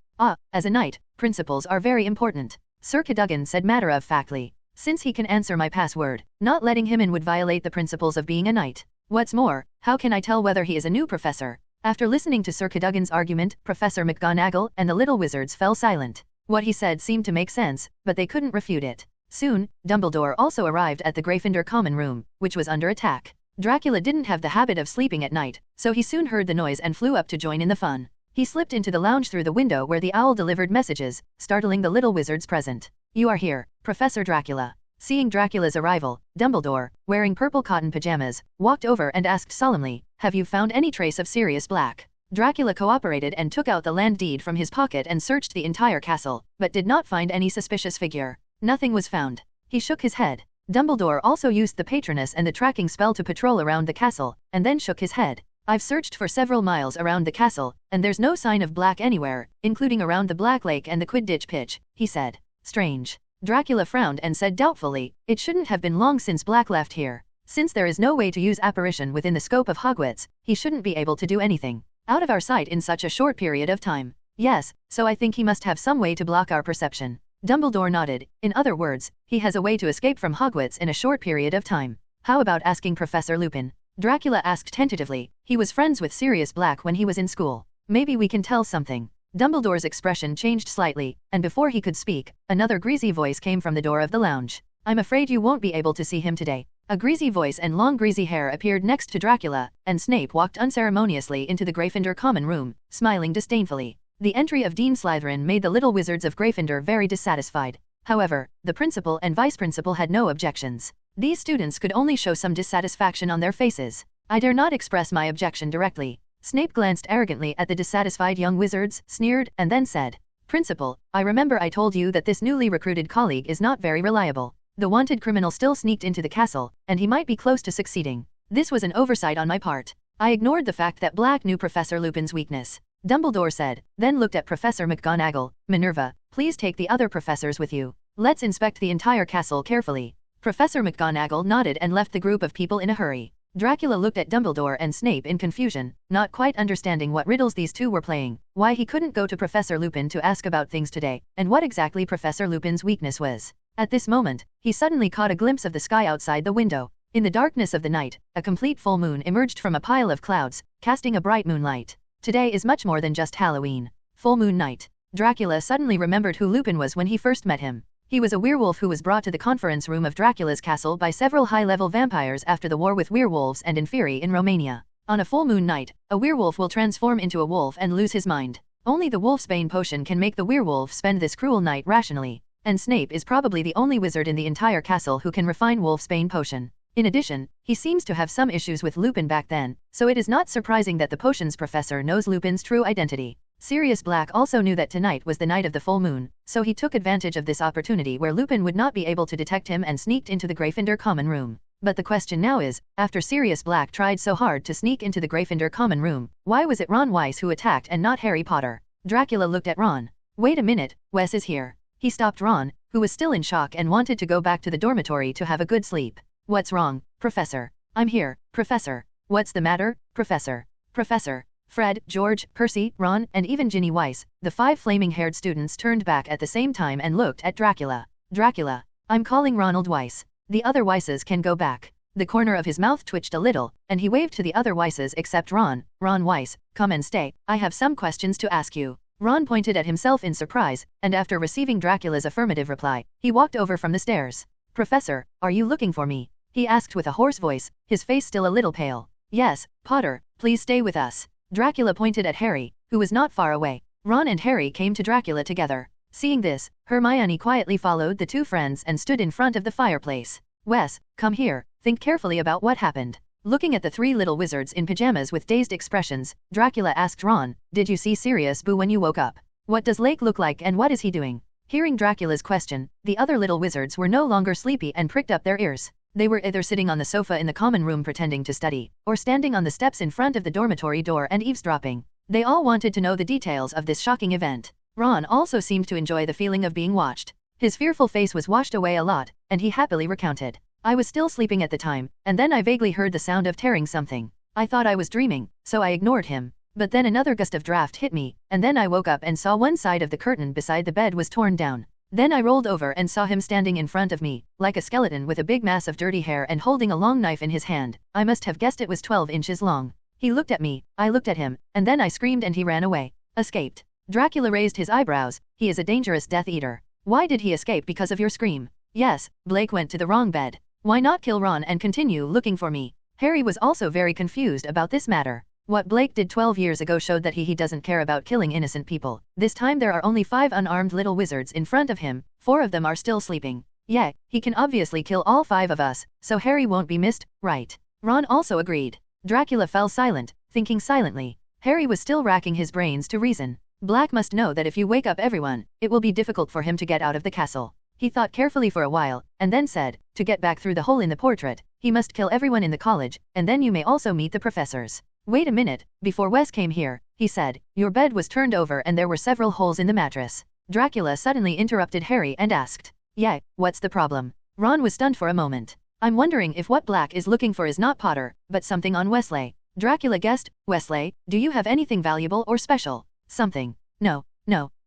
As a knight, principles are very important. Sir Cadogan said matter-of-factly. Since he can answer my password, not letting him in would violate the principles of being a knight. What's more, how can I tell whether he is a new professor? After listening to Sir Cadogan's argument, Professor McGonagall and the little wizards fell silent. What he said seemed to make sense, but they couldn't refute it. Soon, Dumbledore also arrived at the Gryffindor common room, which was under attack. Dracula didn't have the habit of sleeping at night, so he soon heard the noise and flew up to join in the fun. He slipped into the lounge through the window where the owl delivered messages, startling the little wizards present. You are here, Professor Dracula. Seeing Dracula's arrival, Dumbledore, wearing purple cotton pajamas, walked over and asked solemnly, have you found any trace of Sirius Black? Dracula cooperated and took out the land deed from his pocket and searched the entire castle, but did not find any suspicious figure. Nothing was found. He shook his head. Dumbledore also used the Patronus and the tracking spell to patrol around the castle, and then shook his head. I've searched for several miles around the castle, and there's no sign of Black anywhere, including around the Black Lake and the Quidditch pitch, he said. Strange. Dracula frowned and said doubtfully, it shouldn't have been long since Black left here. Since there is no way to use apparition within the scope of Hogwarts, he shouldn't be able to do anything out of our sight in such a short period of time. Yes, so I think he must have some way to block our perception. Dumbledore nodded. In other words, he has a way to escape from Hogwarts in a short period of time. How about asking Professor Lupin? Dracula asked tentatively. He was friends with Sirius Black when he was in school. Maybe we can tell something. Dumbledore's expression changed slightly, and before he could speak, another greasy voice came from the door of the lounge. I'm afraid you won't be able to see him today. A greasy voice and long greasy hair appeared next to Dracula, and Snape walked unceremoniously into the Gryffindor common room, smiling disdainfully. The entry of Dean Slytherin made the little wizards of Gryffindor very dissatisfied. However, the principal and vice-principal had no objections. These students could only show some dissatisfaction on their faces. I dare not express my objection directly. Snape glanced arrogantly at the dissatisfied young wizards, sneered, and then said, Principal, I remember I told you that this newly recruited colleague is not very reliable. The wanted criminal still sneaked into the castle, and he might be close to succeeding. This was an oversight on my part. I ignored the fact that Black knew Professor Lupin's weakness. Dumbledore said, then looked at Professor McGonagall. Minerva, please take the other professors with you. Let's inspect the entire castle carefully. Professor McGonagall nodded and left the group of people in a hurry. Dracula looked at Dumbledore and Snape in confusion, not quite understanding what riddles these two were playing, why he couldn't go to Professor Lupin to ask about things today, and what exactly Professor Lupin's weakness was. At this moment, he suddenly caught a glimpse of the sky outside the window. In the darkness of the night, a complete full moon emerged from a pile of clouds, casting a bright moonlight. Today is much more than just Halloween. Full moon night. Dracula suddenly remembered who Lupin was when he first met him. He was a werewolf who was brought to the conference room of Dracula's castle by several high-level vampires after the war with werewolves and Inferi in Romania. On a full moon night, a werewolf will transform into a wolf and lose his mind. Only the Wolfsbane potion can make the werewolf spend this cruel night rationally. And Snape is probably the only wizard in the entire castle who can refine Wolfsbane potion. In addition, he seems to have some issues with Lupin back then, so it is not surprising that the potions professor knows Lupin's true identity. Sirius Black also knew that tonight was the night of the full moon, so he took advantage of this opportunity where Lupin would not be able to detect him and sneaked into the Gryffindor common room. But the question now is, after Sirius Black tried so hard to sneak into the Gryffindor common room, why was it Ron Weasley who attacked and not Harry Potter? Dracula looked at Ron. Wait a minute, Wes is here. He stopped Ron, who was still in shock and wanted to go back to the dormitory to have a good sleep. What's wrong, Professor? I'm here, Professor. What's the matter, Professor? Professor. Fred, George, Percy, Ron, and even Ginny Weiss, the 5 flaming-haired students turned back at the same time and looked at Dracula. Dracula. I'm calling Ronald Weiss. The other Weisses can go back. The corner of his mouth twitched a little, and he waved to the other Weisses except Ron. Ron Weiss, come and stay. I have some questions to ask you. Ron pointed at himself in surprise, and after receiving Dracula's affirmative reply, he walked over from the stairs. Professor, are you looking for me? He asked with a hoarse voice, his face still a little pale. Yes, Potter, please stay with us. Dracula pointed at Harry, who was not far away. Ron and Harry came to Dracula together. Seeing this, Hermione quietly followed the two friends and stood in front of the fireplace. Wes, come here, think carefully about what happened. Looking at the three little wizards in pajamas with dazed expressions, Dracula asked Ron, "Did you see Sirius boo when you woke up? What does Lake look like and what is he doing?" Hearing Dracula's question, the other little wizards were no longer sleepy and pricked up their ears. They were either sitting on the sofa in the common room pretending to study, or standing on the steps in front of the dormitory door and eavesdropping. They all wanted to know the details of this shocking event. Ron also seemed to enjoy the feeling of being watched. His fearful face was washed away a lot, and he happily recounted. "I was still sleeping at the time, and then I vaguely heard the sound of tearing something. I thought I was dreaming, so I ignored him. But then another gust of draft hit me, and then I woke up and saw one side of the curtain beside the bed was torn down. Then I rolled over and saw him standing in front of me, like a skeleton with a big mass of dirty hair and holding a long knife in his hand. I must have guessed it was 12 inches long. He looked at me, I looked at him, and then I screamed and he ran away. Escaped." Dracula raised his eyebrows. "He is a dangerous Death Eater. Why did he escape? Because of your scream?" "Yes, Blake went to the wrong bed. Why not kill Ron and continue looking for me?" Harry was also very confused about this matter. What Blake did 12 years ago showed that he doesn't care about killing innocent people. This time there are only 5 unarmed little wizards in front of him, 4 of them are still sleeping. Yeah, he can obviously kill all 5 of us, so Harry won't be missed, right? Ron also agreed. Dracula fell silent, thinking silently. Harry was still racking his brains to reason. Black must know that if you wake up everyone, it will be difficult for him to get out of the castle. He thought carefully for a while, and then said, "To get back through the hole in the portrait, he must kill everyone in the college, and then you may also meet the professors." "Wait a minute, before Wes came here," he said, "your bed was turned over and there were several holes in the mattress." Dracula suddenly interrupted Harry and asked, "Yeah, what's the problem?" Ron was stunned for a moment. "I'm wondering if what Black is looking for is not Potter, but something on Wesley." Dracula guessed, "Wesley, do you have anything valuable or special? Something?" No.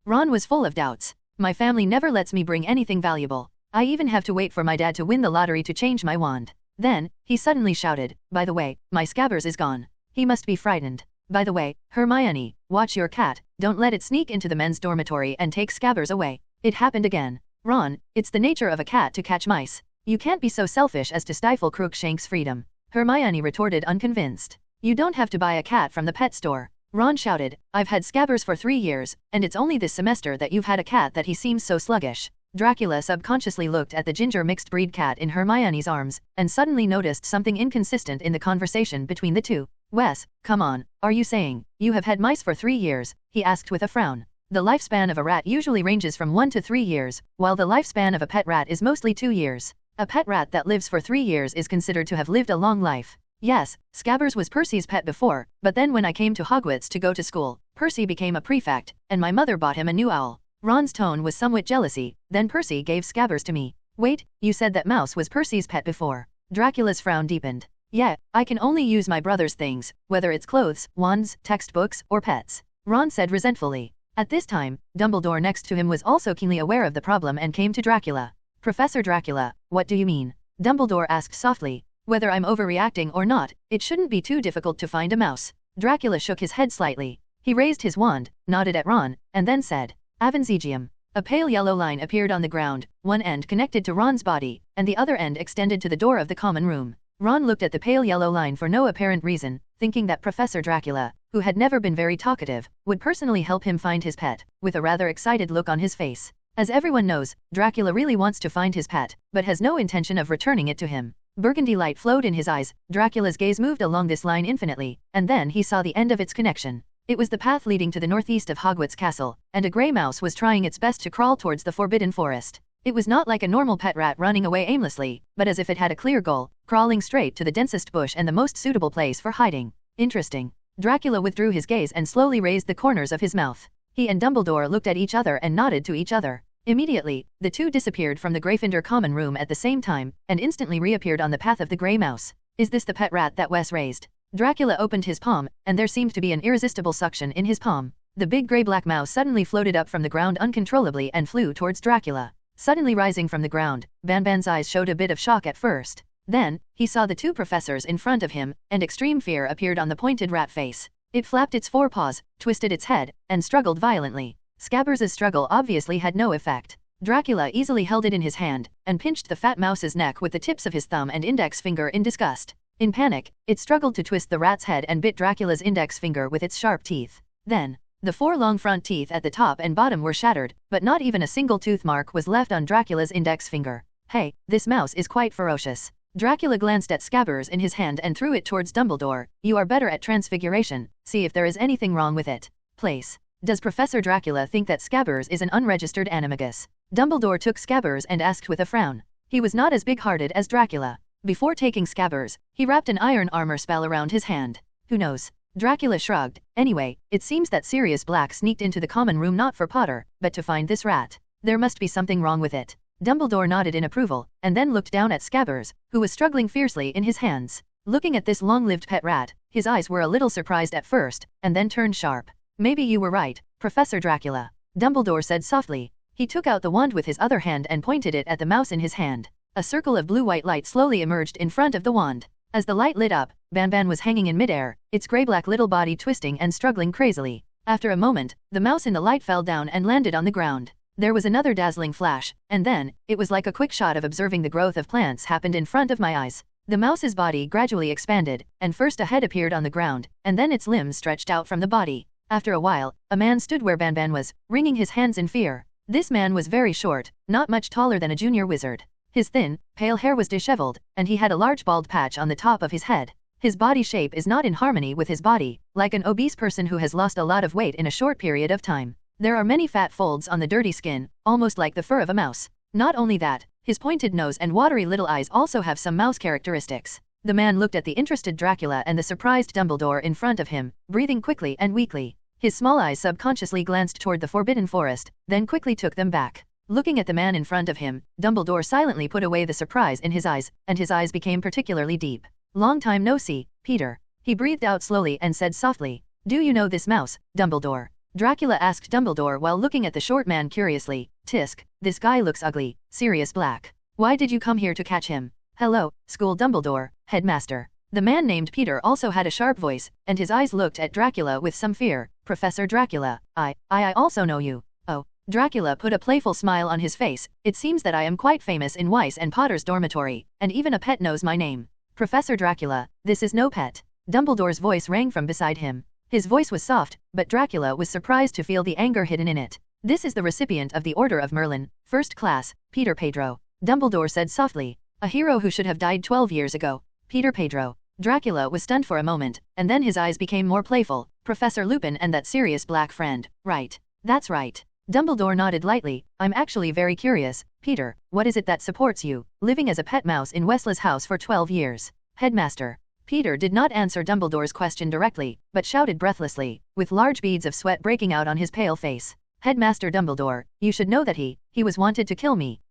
Ron was full of doubts. "My family never lets me bring anything valuable. I even have to wait for my dad to win the lottery to change my wand." Then, he suddenly shouted, "By the way, my Scabbers is gone." He must be frightened. "By the way, Hermione, watch your cat, don't let it sneak into the men's dormitory and take Scabbers away." It happened again. "Ron, it's the nature of a cat to catch mice. You can't be so selfish as to stifle Crookshank's freedom." Hermione retorted unconvinced. "You don't have to buy a cat from the pet store." Ron shouted, "I've had Scabbers for 3 years, and it's only this semester that you've had a cat that he seems so sluggish." Dracula subconsciously looked at the ginger mixed breed cat in Hermione's arms, and suddenly noticed something inconsistent in the conversation between the two. "Wes, come on, are you saying you have had mice for 3 years?" he asked with a frown. The lifespan of a rat usually ranges from 1 to 3 years, while the lifespan of a pet rat is mostly 2 years. A pet rat that lives for 3 years is considered to have lived a long life. "Yes, Scabbers was Percy's pet before, but then when I came to Hogwarts to go to school, Percy became a prefect, and my mother bought him a new owl." Ron's tone was somewhat jealousy. "Then Percy gave Scabbers to me." "Wait, you said that Mouse was Percy's pet before?" Dracula's frown deepened. "Yeah, I can only use my brother's things, whether it's clothes, wands, textbooks, or pets," Ron said resentfully. At this time, Dumbledore next to him was also keenly aware of the problem and came to Dracula. "Professor Dracula, what do you mean?" Dumbledore asked softly. "Whether I'm overreacting or not, it shouldn't be too difficult to find a mouse." Dracula shook his head slightly. He raised his wand, nodded at Ron, and then said, "Avanzigium." A pale yellow line appeared on the ground, one end connected to Ron's body, and the other end extended to the door of the common room. Ron looked at the pale yellow line for no apparent reason, thinking that Professor Dracula, who had never been very talkative, would personally help him find his pet, with a rather excited look on his face. As everyone knows, Dracula really wants to find his pet, but has no intention of returning it to him. Burgundy light flowed in his eyes. Dracula's gaze moved along this line infinitely, and then he saw the end of its connection. It was the path leading to the northeast of Hogwarts Castle, and a grey mouse was trying its best to crawl towards the Forbidden Forest. It was not like a normal pet rat running away aimlessly, but as if it had a clear goal, crawling straight to the densest bush and the most suitable place for hiding. Interesting. Dracula withdrew his gaze and slowly raised the corners of his mouth. He and Dumbledore looked at each other and nodded to each other. Immediately, the two disappeared from the Gryffindor common room at the same time, and instantly reappeared on the path of the grey mouse. "Is this the pet rat that Wes raised?" Dracula opened his palm, and there seemed to be an irresistible suction in his palm. The big grey-black mouse suddenly floated up from the ground uncontrollably and flew towards Dracula. Suddenly rising from the ground, Banban's eyes showed a bit of shock at first. Then, he saw the two professors in front of him, and extreme fear appeared on the pointed rat face. It flapped its forepaws, twisted its head, and struggled violently. Scabbers' struggle obviously had no effect. Dracula easily held it in his hand, and pinched the fat mouse's neck with the tips of his thumb and index finger in disgust. In panic, it struggled to twist the rat's head and bit Dracula's index finger with its sharp teeth. Then, the 4 long front teeth at the top and bottom were shattered, but not even a single tooth mark was left on Dracula's index finger. "Hey, this mouse is quite ferocious." Dracula glanced at scabbers in his hand and threw it towards Dumbledore. You are better at transfiguration, see if there is anything wrong with it. Place. Does Professor Dracula think that scabbers is an unregistered animagus? Dumbledore took scabbers and asked with a frown. He was not as big-hearted as Dracula. Before taking scabbers, he wrapped an iron armor spell around his hand. Who knows? Dracula shrugged. Anyway, it seems that Sirius Black sneaked into the common room not for Potter, but to find this rat. There must be something wrong with it. Dumbledore nodded in approval, and then looked down at Scabbers, who was struggling fiercely in his hands. Looking at this long-lived pet rat, his eyes were a little surprised at first, and then turned sharp. Maybe you were right, Professor Dracula, Dumbledore said softly. He took out the wand with his other hand and pointed it at the mouse in his hand. A circle of blue-white light slowly emerged in front of the wand. As the light lit up, Banban was hanging in midair, its grey-black little body twisting and struggling crazily. After a moment, the mouse in the light fell down and landed on the ground. There was another dazzling flash, and then, it was like a quick shot of observing the growth of plants happened in front of my eyes. The mouse's body gradually expanded, and first a head appeared on the ground, and then its limbs stretched out from the body. After a while, a man stood where Banban was, wringing his hands in fear. This man was very short, not much taller than a junior wizard. His thin, pale hair was disheveled, and he had a large bald patch on the top of his head. His body shape is not in harmony with his body, like an obese person who has lost a lot of weight in a short period of time. There are many fat folds on the dirty skin, almost like the fur of a mouse. Not only that, his pointed nose and watery little eyes also have some mouse characteristics. The man looked at the interested Dracula and the surprised Dumbledore in front of him, breathing quickly and weakly. His small eyes subconsciously glanced toward the Forbidden Forest, then quickly took them back. Looking at the man in front of him, Dumbledore silently put away the surprise in his eyes, and his eyes became particularly deep. Long time no see, Peter. He breathed out slowly and said softly, Do you know this mouse, Dumbledore? Dracula asked Dumbledore while looking at the short man curiously. Tisk, this guy looks ugly, Sirius Black. Why did you come here to catch him? Hello, School Dumbledore, Headmaster. The man named Peter also had a sharp voice, and his eyes looked at Dracula with some fear. Professor Dracula, I also know you. Oh. Dracula put a playful smile on his face. It seems that I am quite famous in Weiss and Potter's dormitory, and even a pet knows my name. Professor Dracula, this is no pet. Dumbledore's voice rang from beside him. His voice was soft, but Dracula was surprised to feel the anger hidden in it. This is the recipient of the Order of Merlin, first class, Peter Pedro. Dumbledore said softly. A hero who should have died 12 years ago. Peter Pedro. Dracula was stunned for a moment, and then his eyes became more playful. Professor Lupin and that Sirius Black friend, right? That's right. Dumbledore nodded lightly. I'm actually very curious, Peter, what is it that supports you, living as a pet mouse in Wesley's house for 12 years? Headmaster. Peter did not answer Dumbledore's question directly, but shouted breathlessly, with large beads of sweat breaking out on his pale face. Headmaster Dumbledore, you should know that he was wanted to kill me.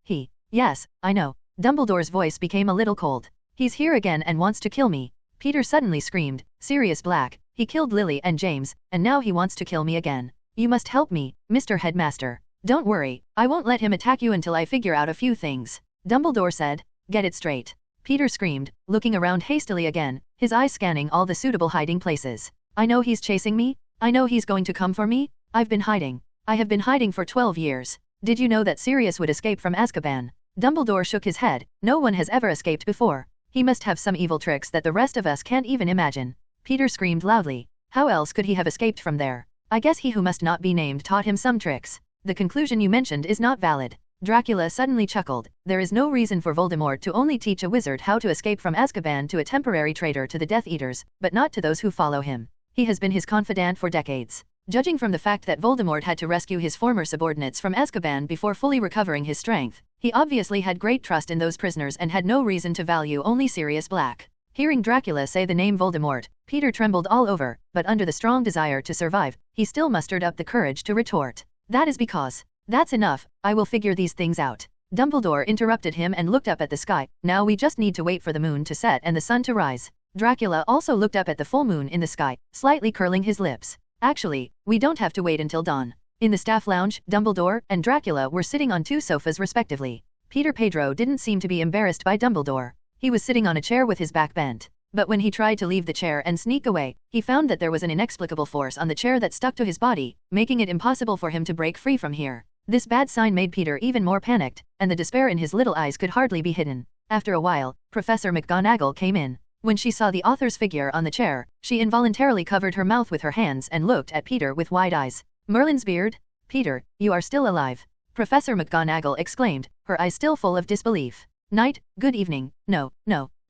Yes, I know. Dumbledore's voice became a little cold. He's here again and wants to kill me. Peter suddenly screamed, Sirius Black, he killed Lily and James, and now he wants to kill me again. You must help me, Mr. Headmaster. Don't worry, I won't let him attack you until I figure out a few things. Dumbledore said. Get it straight. Peter screamed, looking around hastily again, his eyes scanning all the suitable hiding places. I know he's chasing me. I know he's going to come for me. I've been hiding. I have been hiding for 12 years. Did you know that Sirius would escape from Azkaban? Dumbledore shook his head. No one has ever escaped before. He must have some evil tricks that the rest of us can't even imagine. Peter screamed loudly. How else could he have escaped from there? I guess he who must not be named taught him some tricks. The conclusion you mentioned is not valid. Dracula suddenly chuckled. There is no reason for Voldemort to only teach a wizard how to escape from Azkaban to a temporary traitor to the Death Eaters, but not to those who follow him. He has been his confidant for decades. Judging from the fact that Voldemort had to rescue his former subordinates from Azkaban before fully recovering his strength, he obviously had great trust in those prisoners and had no reason to value only Sirius Black. Hearing Dracula say the name Voldemort, Peter trembled all over, but under the strong desire to survive, he still mustered up the courage to retort. That is because. That's enough, I will figure these things out. Dumbledore interrupted him and looked up at the sky. Now we just need to wait for the moon to set and the sun to rise. Dracula also looked up at the full moon in the sky, slightly curling his lips. Actually, we don't have to wait until dawn. In the staff lounge, Dumbledore and Dracula were sitting on 2 sofas respectively. Peter Pedro didn't seem to be embarrassed by Dumbledore. He was sitting on a chair with his back bent. But when he tried to leave the chair and sneak away, he found that there was an inexplicable force on the chair that stuck to his body, making it impossible for him to break free from here. This bad sign made Peter even more panicked, and the despair in his little eyes could hardly be hidden. After a while, Professor McGonagall came in. When she saw the author's figure on the chair, she involuntarily covered her mouth with her hands and looked at Peter with wide eyes. Merlin's beard? Peter, you are still alive. Professor McGonagall exclaimed, her eyes still full of disbelief. Night, good evening, no,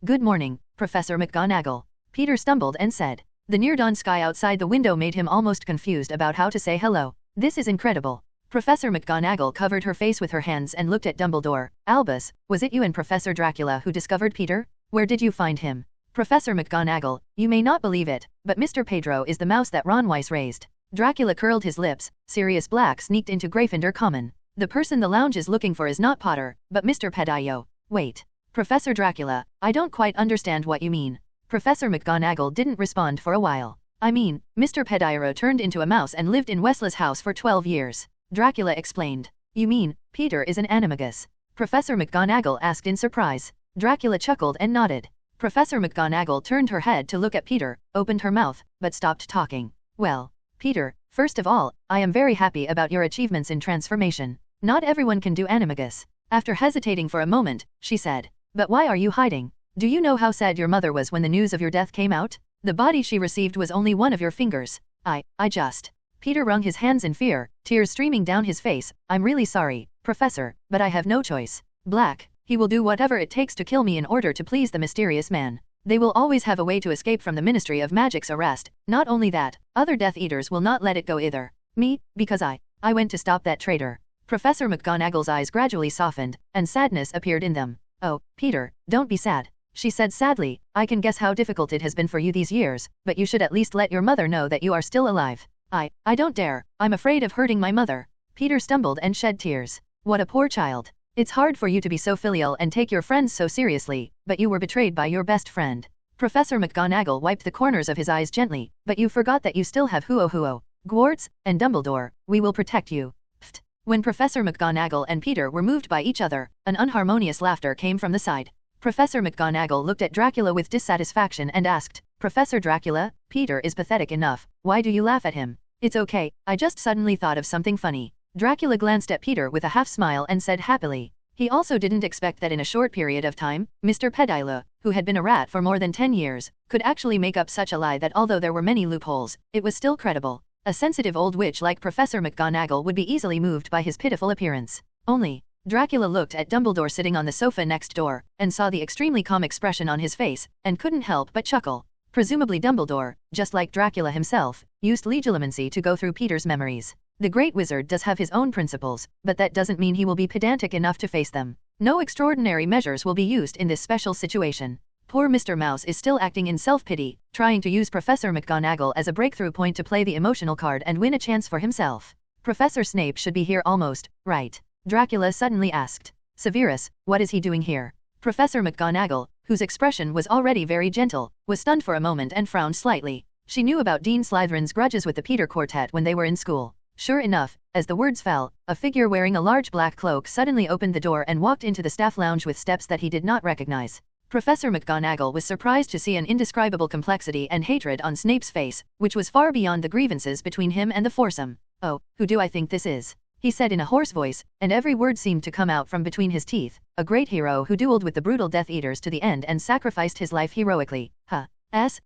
Good morning, Professor McGonagall. Peter stumbled and said. The near-dawn sky outside the window made him almost confused about how to say hello. This is incredible. Professor McGonagall covered her face with her hands and looked at Dumbledore. Albus, was it you and Professor Dracula who discovered Peter? Where did you find him? Professor McGonagall, you may not believe it, but Mr. Pedro is the mouse that Ron Weiss raised. Dracula curled his lips. Sirius Black sneaked into Gryffindor Common. The person the lounge is looking for is not Potter, but Mr. Pedro. Wait. Professor Dracula, I don't quite understand what you mean. Professor McGonagall didn't respond for a while. I mean, Mr. Pedro turned into a mouse and lived in Wesley's house for 12 years. Dracula explained. You mean, Peter is an animagus? Professor McGonagall asked in surprise. Dracula chuckled and nodded. Professor McGonagall turned her head to look at Peter, opened her mouth, but stopped talking. Well, Peter, first of all, I am very happy about your achievements in transformation. Not everyone can do animagus. After hesitating for a moment, she said. But why are you hiding? Do you know how sad your mother was when the news of your death came out? The body she received was only one of your fingers. I just... Peter wrung his hands in fear, tears streaming down his face. I'm really sorry, Professor, but I have no choice. Black, he will do whatever it takes to kill me in order to please the mysterious man. They will always have a way to escape from the Ministry of Magic's arrest. Not only that, other Death Eaters will not let it go either. Me, because I went to stop that traitor. Professor McGonagall's eyes gradually softened, and sadness appeared in them. Oh, Peter, don't be sad. She said sadly, I can guess how difficult it has been for you these years, but you should at least let your mother know that you are still alive. I don't dare. I'm afraid of hurting my mother. Peter stumbled and shed tears. What a poor child. It's hard for you to be so filial and take your friends so seriously, but you were betrayed by your best friend. Professor McGonagall wiped the corners of his eyes gently, but you forgot that you still have Hogwarts, and Dumbledore. We will protect you. Pfft. When Professor McGonagall and Peter were moved by each other, an unharmonious laughter came from the side. Professor McGonagall looked at Dracula with dissatisfaction and asked, Professor Dracula, Peter is pathetic enough, why do you laugh at him? It's okay, I just suddenly thought of something funny. Dracula glanced at Peter with a half-smile and said happily. He also didn't expect that in a short period of time, Mr. Pedilo, who had been a rat for more than 10 years, could actually make up such a lie that although there were many loopholes, it was still credible. A sensitive old witch like Professor McGonagall would be easily moved by his pitiful appearance. Only, Dracula looked at Dumbledore sitting on the sofa next door, and saw the extremely calm expression on his face, and couldn't help but chuckle. Presumably Dumbledore, just like Dracula himself, used legilimency to go through Peter's memories. The great wizard does have his own principles, but that doesn't mean he will be pedantic enough to face them. No extraordinary measures will be used in this special situation. Poor Mr. Mouse is still acting in self-pity, trying to use Professor McGonagall as a breakthrough point to play the emotional card and win a chance for himself. Professor Snape should be here almost, right? Dracula suddenly asked. Severus, what is he doing here? Professor McGonagall, whose expression was already very gentle, was stunned for a moment and frowned slightly. She knew about Dean Slytherin's grudges with the Peter Quartet when they were in school. Sure enough, as the words fell, a figure wearing a large black cloak suddenly opened the door and walked into the staff lounge with steps that he did not recognize. Professor McGonagall was surprised to see an indescribable complexity and hatred on Snape's face, which was far beyond the grievances between him and the foursome. Oh, who do I think this is? He said in a hoarse voice, and every word seemed to come out from between his teeth. A great hero who dueled with the brutal Death Eaters to the end and sacrificed his life heroically.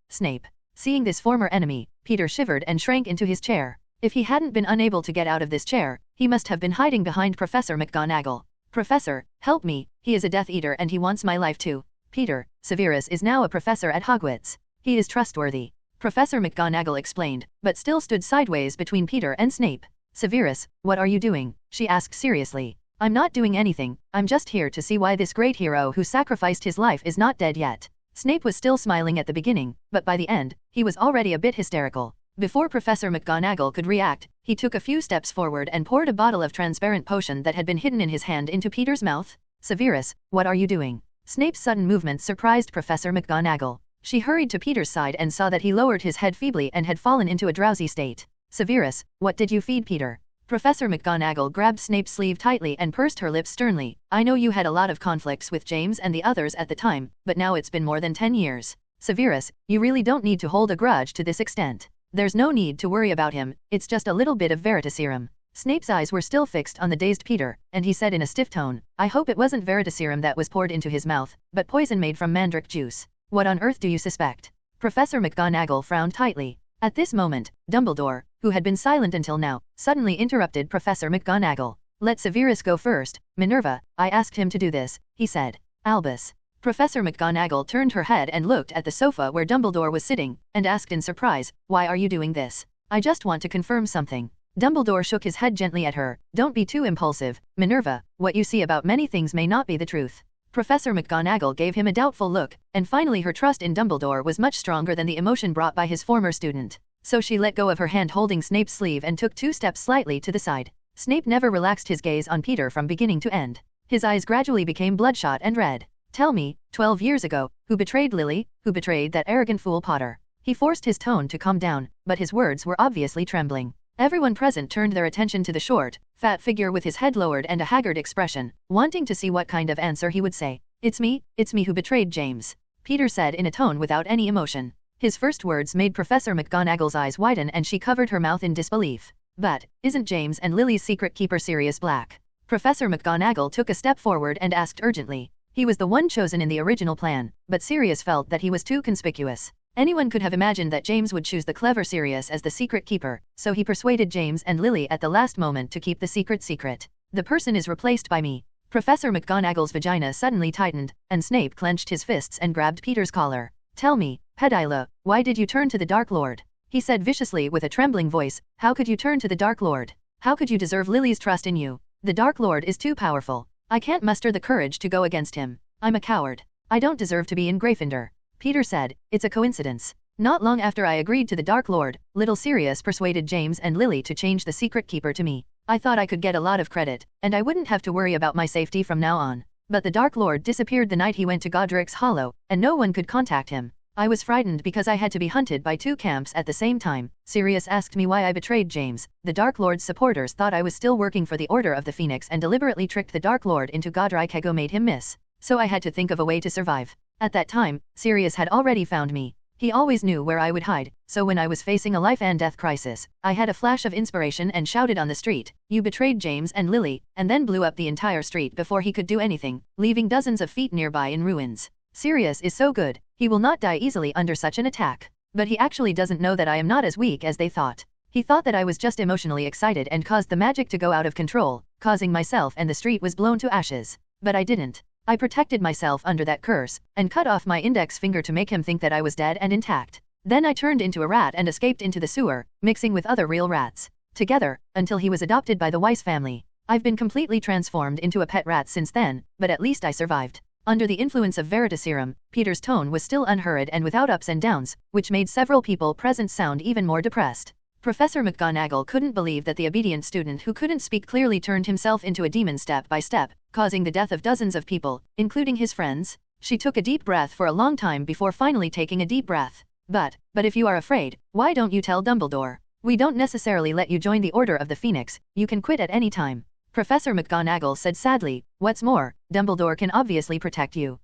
Snape. Seeing this former enemy, Peter shivered and shrank into his chair. If he hadn't been unable to get out of this chair, he must have been hiding behind Professor McGonagall. Professor, help me, he is a Death Eater and he wants my life too. Peter, Severus is now a professor at Hogwarts. He is trustworthy. Professor McGonagall explained, but still stood sideways between Peter and Snape. Severus, what are you doing? She asked seriously. I'm not doing anything, I'm just here to see why this great hero who sacrificed his life is not dead yet. Snape was still smiling at the beginning, but by the end, he was already a bit hysterical. Before Professor McGonagall could react, he took a few steps forward and poured a bottle of transparent potion that had been hidden in his hand into Peter's mouth. Severus, what are you doing? Snape's sudden movement surprised Professor McGonagall. She hurried to Peter's side and saw that he lowered his head feebly and had fallen into a drowsy state. Severus, what did you feed Peter? Professor McGonagall grabbed Snape's sleeve tightly and pursed her lips sternly. I know you had a lot of conflicts with James and the others at the time, but now it's been more than 10 years. Severus, you really don't need to hold a grudge to this extent. There's no need to worry about him, it's just a little bit of veritaserum. Snape's eyes were still fixed on the dazed Peter, and he said in a stiff tone, I hope it wasn't veritaserum that was poured into his mouth, but poison made from mandrake juice. What on earth do you suspect? Professor McGonagall frowned tightly. At this moment, Dumbledore, who had been silent until now, suddenly interrupted Professor McGonagall. Let Severus go first. Minerva, I asked him to do this, he said. Albus. Professor McGonagall turned her head and looked at the sofa where Dumbledore was sitting, and asked in surprise, "Why are you doing this?" "I just want to confirm something." Dumbledore shook his head gently at her. "Don't be too impulsive, Minerva. What you see about many things may not be the truth." Professor McGonagall gave him a doubtful look, and finally her trust in Dumbledore was much stronger than the emotion brought by his former student. So she let go of her hand holding Snape's sleeve and took 2 steps slightly to the side. Snape never relaxed his gaze on Peter from beginning to end. His eyes gradually became bloodshot and red. "Tell me, 12 years ago, who betrayed Lily, who betrayed that arrogant fool Potter?" He forced his tone to calm down, but his words were obviously trembling. Everyone present turned their attention to the short, fat figure with his head lowered and a haggard expression, wanting to see what kind of answer he would say. It's me who betrayed James," Peter said in a tone without any emotion. His first words made Professor McGonagall's eyes widen and she covered her mouth in disbelief. "But, isn't James and Lily's secret keeper Sirius Black?" Professor McGonagall took a step forward and asked urgently. He was the one chosen in the original plan, but Sirius felt that he was too conspicuous. Anyone could have imagined that James would choose the clever Sirius as the secret keeper, so he persuaded James and Lily at the last moment to keep the secret secret. "The person is replaced by me." Professor McGonagall's vagina suddenly tightened, and Snape clenched his fists and grabbed Peter's collar. "Tell me, Pedila, why did you turn to the Dark Lord?" he said viciously with a trembling voice. "How could you turn to the Dark Lord? How could you deserve Lily's trust in you? The Dark Lord is too powerful. I can't muster the courage to go against him. I'm a coward. I don't deserve to be in Gryffindor." Peter said, "It's a coincidence. Not long after I agreed to the Dark Lord, little Sirius persuaded James and Lily to change the secret keeper to me. I thought I could get a lot of credit, and I wouldn't have to worry about my safety from now on. But the Dark Lord disappeared the night he went to Godric's Hollow, and no one could contact him. I was frightened because I had to be hunted by 2 camps at the same time. Sirius asked me why I betrayed James. The Dark Lord's supporters thought I was still working for the Order of the Phoenix and deliberately tricked the Dark Lord into Godric Ego made him miss. So I had to think of a way to survive. At that time, Sirius had already found me. He always knew where I would hide, so when I was facing a life and death crisis, I had a flash of inspiration and shouted on the street, 'You betrayed James and Lily,' and then blew up the entire street before he could do anything, leaving dozens of feet nearby in ruins. Sirius is so good, he will not die easily under such an attack. But he actually doesn't know that I am not as weak as they thought. He thought that I was just emotionally excited and caused the magic to go out of control, causing myself and the street was blown to ashes. But I didn't. I protected myself under that curse, and cut off my index finger to make him think that I was dead and intact. Then I turned into a rat and escaped into the sewer, mixing with other real rats. Together, until he was adopted by the Weiss family. I've been completely transformed into a pet rat since then, but at least I survived." Under the influence of Veritaserum, Peter's tone was still unhurried and without ups and downs, which made several people present sound even more depressed. Professor McGonagall couldn't believe that the obedient student who couldn't speak clearly turned himself into a demon step by step, causing the death of dozens of people, including his friends. She took a deep breath for a long time before finally taking a deep breath. But if you are afraid, why don't you tell Dumbledore? We don't necessarily let you join the Order of the Phoenix, you can quit at any time." Professor McGonagall said sadly. "What's more, Dumbledore can obviously protect you.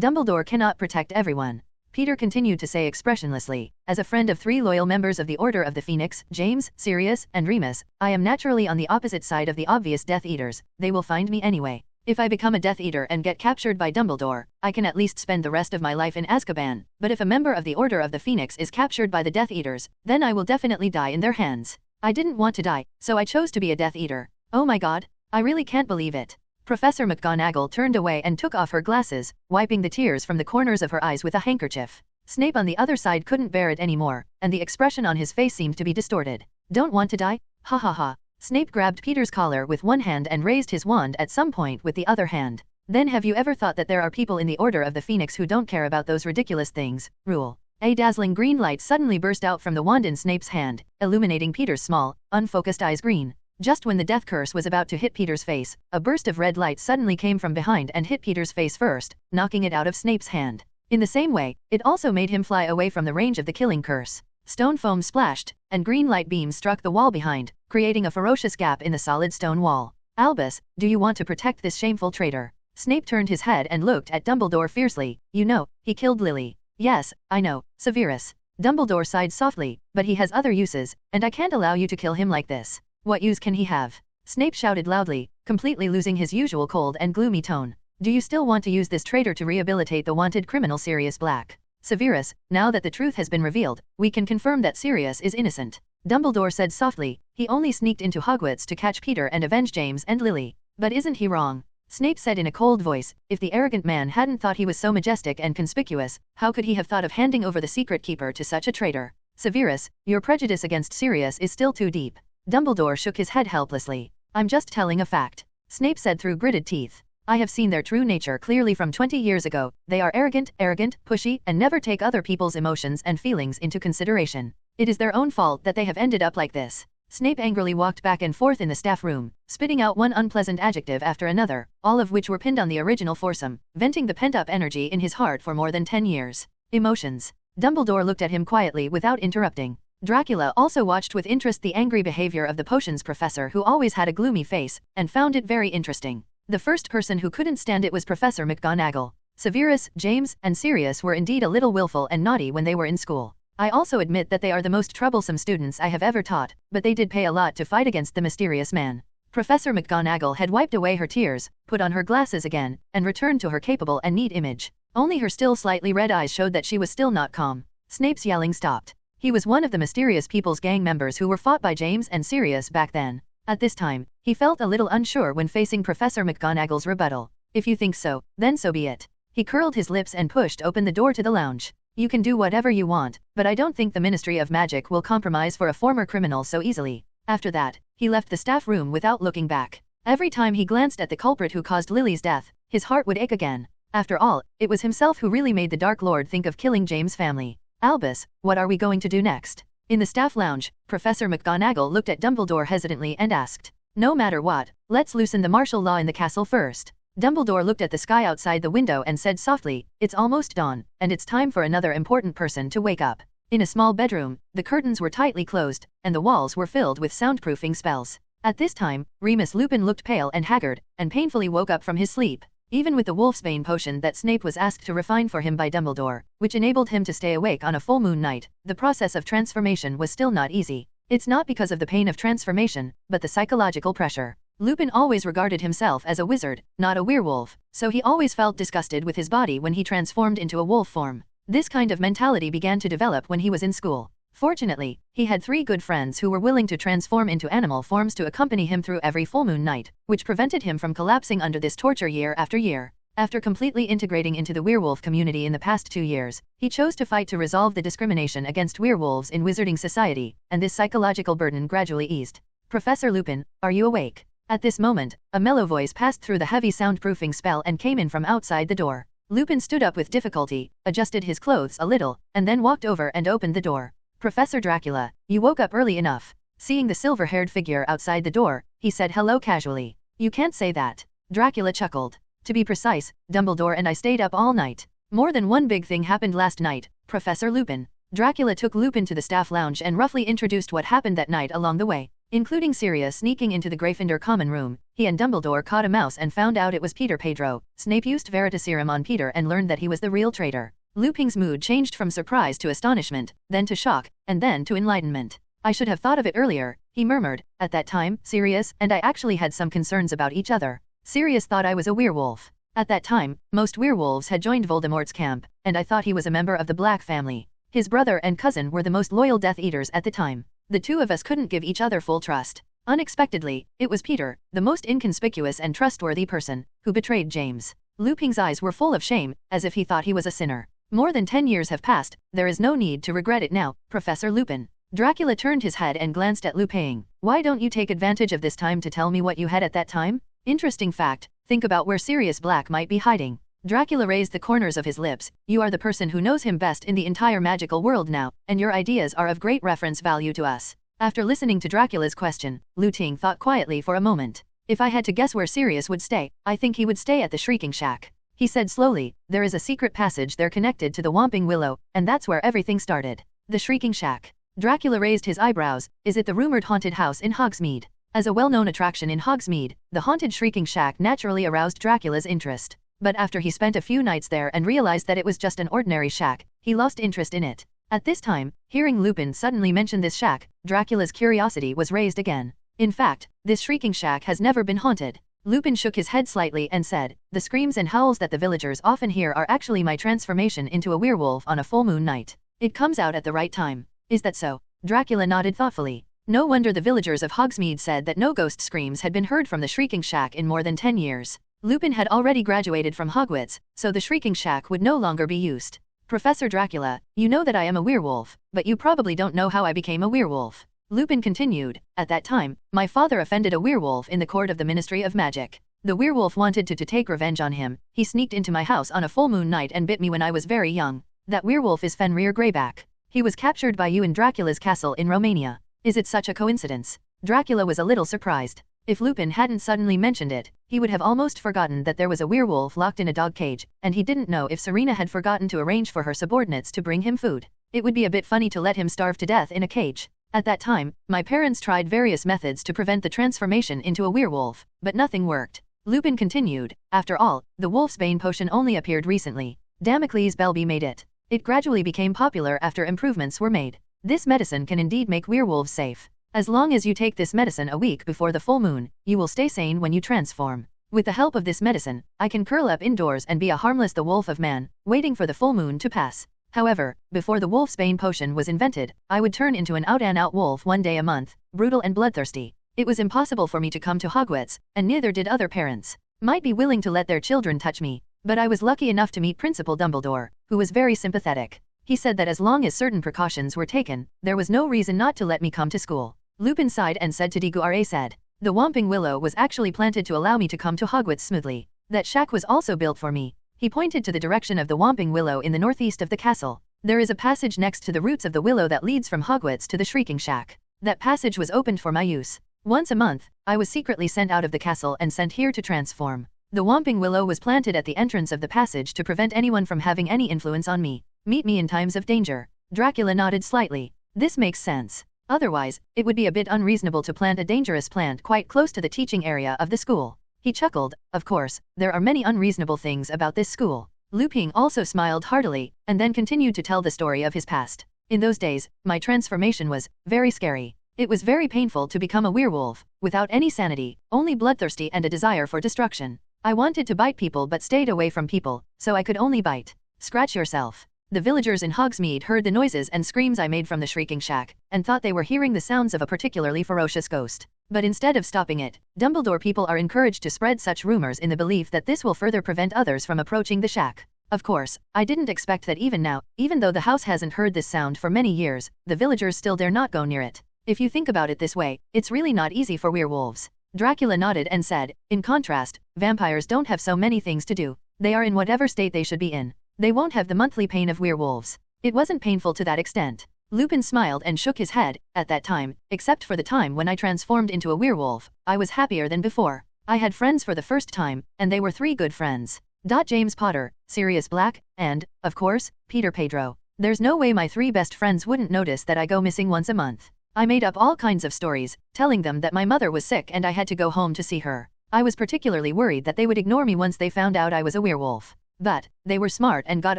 Dumbledore cannot protect everyone." Peter continued to say expressionlessly, "As a friend of 3 loyal members of the Order of the Phoenix, James, Sirius, and Remus, I am naturally on the opposite side of the obvious Death Eaters. They will find me anyway. If I become a Death Eater and get captured by Dumbledore, I can at least spend the rest of my life in Azkaban, but if a member of the Order of the Phoenix is captured by the Death Eaters, then I will definitely die in their hands. I didn't want to die, so I chose to be a Death Eater. Oh my god, I really can't believe it." Professor McGonagall turned away and took off her glasses, wiping the tears from the corners of her eyes with a handkerchief. Snape on the other side couldn't bear it anymore, and the expression on his face seemed to be distorted. "Don't want to die? Ha ha ha." Snape grabbed Peter's collar with one hand and raised his wand at some point with the other hand. "Then have you ever thought that there are people in the Order of the Phoenix who don't care about those ridiculous things, Rule?" A dazzling green light suddenly burst out from the wand in Snape's hand, illuminating Peter's small, unfocused eyes green. Just when the death curse was about to hit Peter's face, a burst of red light suddenly came from behind and hit Peter's face first, knocking it out of Snape's hand. In the same way, it also made him fly away from the range of the killing curse. Stone foam splashed, and green light beams struck the wall behind, creating a ferocious gap in the solid stone wall. "Albus, do you want to protect this shameful traitor?" Snape turned his head and looked at Dumbledore fiercely. "You know, he killed Lily." "Yes, I know, Severus." Dumbledore sighed softly, "but he has other uses, and I can't allow you to kill him like this." "What use can he have?" Snape shouted loudly, completely losing his usual cold and gloomy tone. "Do you still want to use this traitor to rehabilitate the wanted criminal Sirius Black?" "Severus, now that the truth has been revealed, we can confirm that Sirius is innocent." Dumbledore said softly. "He only sneaked into Hogwarts to catch Peter and avenge James and Lily. But isn't he wrong? Snape said in a cold voice. If the arrogant man hadn't thought he was so majestic and conspicuous, how could he have thought of handing over the secret keeper to such a traitor? Severus, your prejudice against Sirius is still too deep. Dumbledore shook his head helplessly. I'm just telling a fact. Snape said through gritted teeth. I have seen their true nature clearly from 20 years ago. They are arrogant, pushy, and never take other people's emotions and feelings into consideration. It is their own fault that they have ended up like this. Snape angrily walked back and forth in the staff room, spitting out one unpleasant adjective after another, all of which were pinned on the original foursome, venting the pent-up energy in his heart for more than 10 years. Emotions. Dumbledore looked at him quietly without interrupting. Dracula also watched with interest the angry behavior of the potions professor, who always had a gloomy face, and found it very interesting. The first person who couldn't stand it was Professor McGonagall. Severus, James, and Sirius were indeed a little willful and naughty when they were in school. I also admit that they are the most troublesome students I have ever taught, but they did pay a lot to fight against the mysterious man. Professor McGonagall had wiped away her tears, put on her glasses again, and returned to her capable and neat image. Only her still slightly red eyes showed that she was still not calm. Snape's yelling stopped. He was one of the mysterious People's Gang members who were fought by James and Sirius back then. At this time, he felt a little unsure when facing Professor McGonagall's rebuttal. If you think so, then so be it. He curled his lips and pushed open the door to the lounge. You can do whatever you want, but I don't think the Ministry of Magic will compromise for a former criminal so easily. After that, he left the staff room without looking back. Every time he glanced at the culprit who caused Lily's death, his heart would ache again. After all, it was himself who really made the Dark Lord think of killing James' family. Albus, what are we going to do next? In the staff lounge, Professor McGonagall looked at Dumbledore hesitantly and asked. No matter what, let's loosen the martial law in the castle first. Dumbledore looked at the sky outside the window and said softly, it's almost dawn, and it's time for another important person to wake up. In a small bedroom, the curtains were tightly closed, and the walls were filled with soundproofing spells. At this time, Remus Lupin looked pale and haggard, and painfully woke up from his sleep. Even with the wolfsbane potion that Snape was asked to refine for him by Dumbledore, which enabled him to stay awake on a full moon night, the process of transformation was still not easy. It's not because of the pain of transformation, but the psychological pressure. Lupin always regarded himself as a wizard, not a werewolf, so he always felt disgusted with his body when he transformed into a wolf form. This kind of mentality began to develop when he was in school. Fortunately, he had 3 good friends who were willing to transform into animal forms to accompany him through every full moon night, which prevented him from collapsing under this torture year after year. After completely integrating into the werewolf community in the past 2 years, he chose to fight to resolve the discrimination against werewolves in wizarding society, and this psychological burden gradually eased. Professor Lupin, are you awake? At this moment, a mellow voice passed through the heavy soundproofing spell and came in from outside the door. Lupin stood up with difficulty, adjusted his clothes a little, and then walked over and opened the door. Professor Dracula, you woke up early enough. Seeing the silver-haired figure outside the door, he said hello casually. You can't say that. Dracula chuckled. To be precise, Dumbledore and I stayed up all night. More than one big thing happened last night, Professor Lupin. Dracula took Lupin to the staff lounge and roughly introduced what happened that night along the way. Including Sirius sneaking into the Gryffindor common room, he and Dumbledore caught a mouse and found out it was Peter Pedro. Snape used Veritaserum on Peter and learned that he was the real traitor. Lupin's mood changed from surprise to astonishment, then to shock, and then to enlightenment. I should have thought of it earlier, he murmured. At that time, Sirius and I actually had some concerns about each other. Sirius thought I was a werewolf. At that time, most werewolves had joined Voldemort's camp, and I thought he was a member of the Black family. His brother and cousin were the most loyal Death Eaters at the time. The two of us couldn't give each other full trust. Unexpectedly, it was Peter, the most inconspicuous and trustworthy person, who betrayed James. Lupin's eyes were full of shame, as if he thought he was a sinner. More than 10 years have passed, there is no need to regret it now, Professor Lupin. Dracula turned his head and glanced at Lupin. Why don't you take advantage of this time to tell me what you had at that time? Interesting fact, think about where Sirius Black might be hiding. Dracula raised the corners of his lips. You are the person who knows him best in the entire magical world now, and your ideas are of great reference value to us. After listening to Dracula's question, Lupin thought quietly for a moment. If I had to guess where Sirius would stay, I think he would stay at the Shrieking Shack. He said slowly, there is a secret passage there connected to the Whomping Willow, and that's where everything started. The Shrieking Shack. Dracula raised his eyebrows. Is it the rumored haunted house in Hogsmeade? As a well-known attraction in Hogsmeade, the haunted Shrieking Shack naturally aroused Dracula's interest. But after he spent a few nights there and realized that it was just an ordinary shack, he lost interest in it. At this time, hearing Lupin suddenly mention this shack, Dracula's curiosity was raised again. In fact, this Shrieking Shack has never been haunted. Lupin shook his head slightly and said, the screams and howls that the villagers often hear are actually my transformation into a werewolf on a full moon night. It comes out at the right time. Is that so? Dracula nodded thoughtfully. No wonder the villagers of Hogsmeade said that no ghost screams had been heard from the Shrieking Shack in more than 10 years. Lupin had already graduated from Hogwarts, so the Shrieking Shack would no longer be used. Professor Dracula, you know that I am a werewolf, but you probably don't know how I became a werewolf. Lupin continued, at that time, my father offended a werewolf in the court of the Ministry of Magic. The werewolf wanted to take revenge on him. He sneaked into my house on a full moon night and bit me when I was very young. That werewolf is Fenrir Greyback. He was captured by you in Dracula's castle in Romania. Is it such a coincidence? Dracula was a little surprised. If Lupin hadn't suddenly mentioned it, he would have almost forgotten that there was a werewolf locked in a dog cage, and he didn't know if Serena had forgotten to arrange for her subordinates to bring him food. It would be a bit funny to let him starve to death in a cage. At that time, my parents tried various methods to prevent the transformation into a werewolf, but nothing worked. Lupin continued, after all, the Wolfsbane potion only appeared recently. Damocles Belby made it. It gradually became popular after improvements were made. This medicine can indeed make werewolves safe. As long as you take this medicine a week before the full moon, you will stay sane when you transform. With the help of this medicine, I can curl up indoors and be a harmless the wolf of man, waiting for the full moon to pass. However, before the Wolfsbane potion was invented, I would turn into an out-and-out wolf one day a month, brutal and bloodthirsty. It was impossible for me to come to Hogwarts, and neither did other parents. Might be willing to let their children touch me, but I was lucky enough to meet Principal Dumbledore, who was very sympathetic. He said that as long as certain precautions were taken, there was no reason not to let me come to school. Lupin sighed and said to Diggoire said, the Whomping Willow was actually planted to allow me to come to Hogwarts smoothly. That shack was also built for me. He pointed to the direction of the Whomping Willow in the northeast of the castle. There is a passage next to the roots of the willow that leads from Hogwarts to the Shrieking Shack. That passage was opened for my use. Once a month, I was secretly sent out of the castle and sent here to transform. The Whomping Willow was planted at the entrance of the passage to prevent anyone from having any influence on me. Meet me in times of danger. Dracula nodded slightly. This makes sense. Otherwise, it would be a bit unreasonable to plant a dangerous plant quite close to the teaching area of the school. He chuckled, of course, there are many unreasonable things about this school. Lupin also smiled heartily, and then continued to tell the story of his past. In those days, my transformation was very scary. It was very painful to become a werewolf, without any sanity, only bloodthirsty and a desire for destruction. I wanted to bite people but stayed away from people, so I could only bite. Scratch yourself. The villagers in Hogsmeade heard the noises and screams I made from the Shrieking Shack, and thought they were hearing the sounds of a particularly ferocious ghost. But instead of stopping it, Dumbledore people are encouraged to spread such rumors in the belief that this will further prevent others from approaching the shack. Of course, I didn't expect that even now, even though the house hasn't heard this sound for many years, the villagers still dare not go near it. If you think about it this way, it's really not easy for werewolves. Dracula nodded and said, in contrast, vampires don't have so many things to do. They are in whatever state they should be in. They won't have the monthly pain of werewolves. It wasn't painful to that extent. Lupin smiled and shook his head. At that time, except for the time when I transformed into a werewolf, I was happier than before. I had friends for the first time, and they were 3 good friends. James Potter, Sirius Black, and, of course, Peter Pedro. There's no way my 3 best friends wouldn't notice that I go missing once a month. I made up all kinds of stories, telling them that my mother was sick and I had to go home to see her. I was particularly worried that they would ignore me once they found out I was a werewolf. But, they were smart and got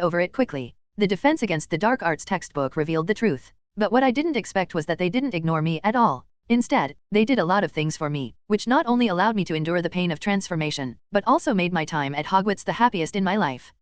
over it quickly. The Defense Against the Dark Arts textbook revealed the truth. But what I didn't expect was that they didn't ignore me at all. Instead, they did a lot of things for me, which not only allowed me to endure the pain of transformation, but also made my time at Hogwarts the happiest in my life.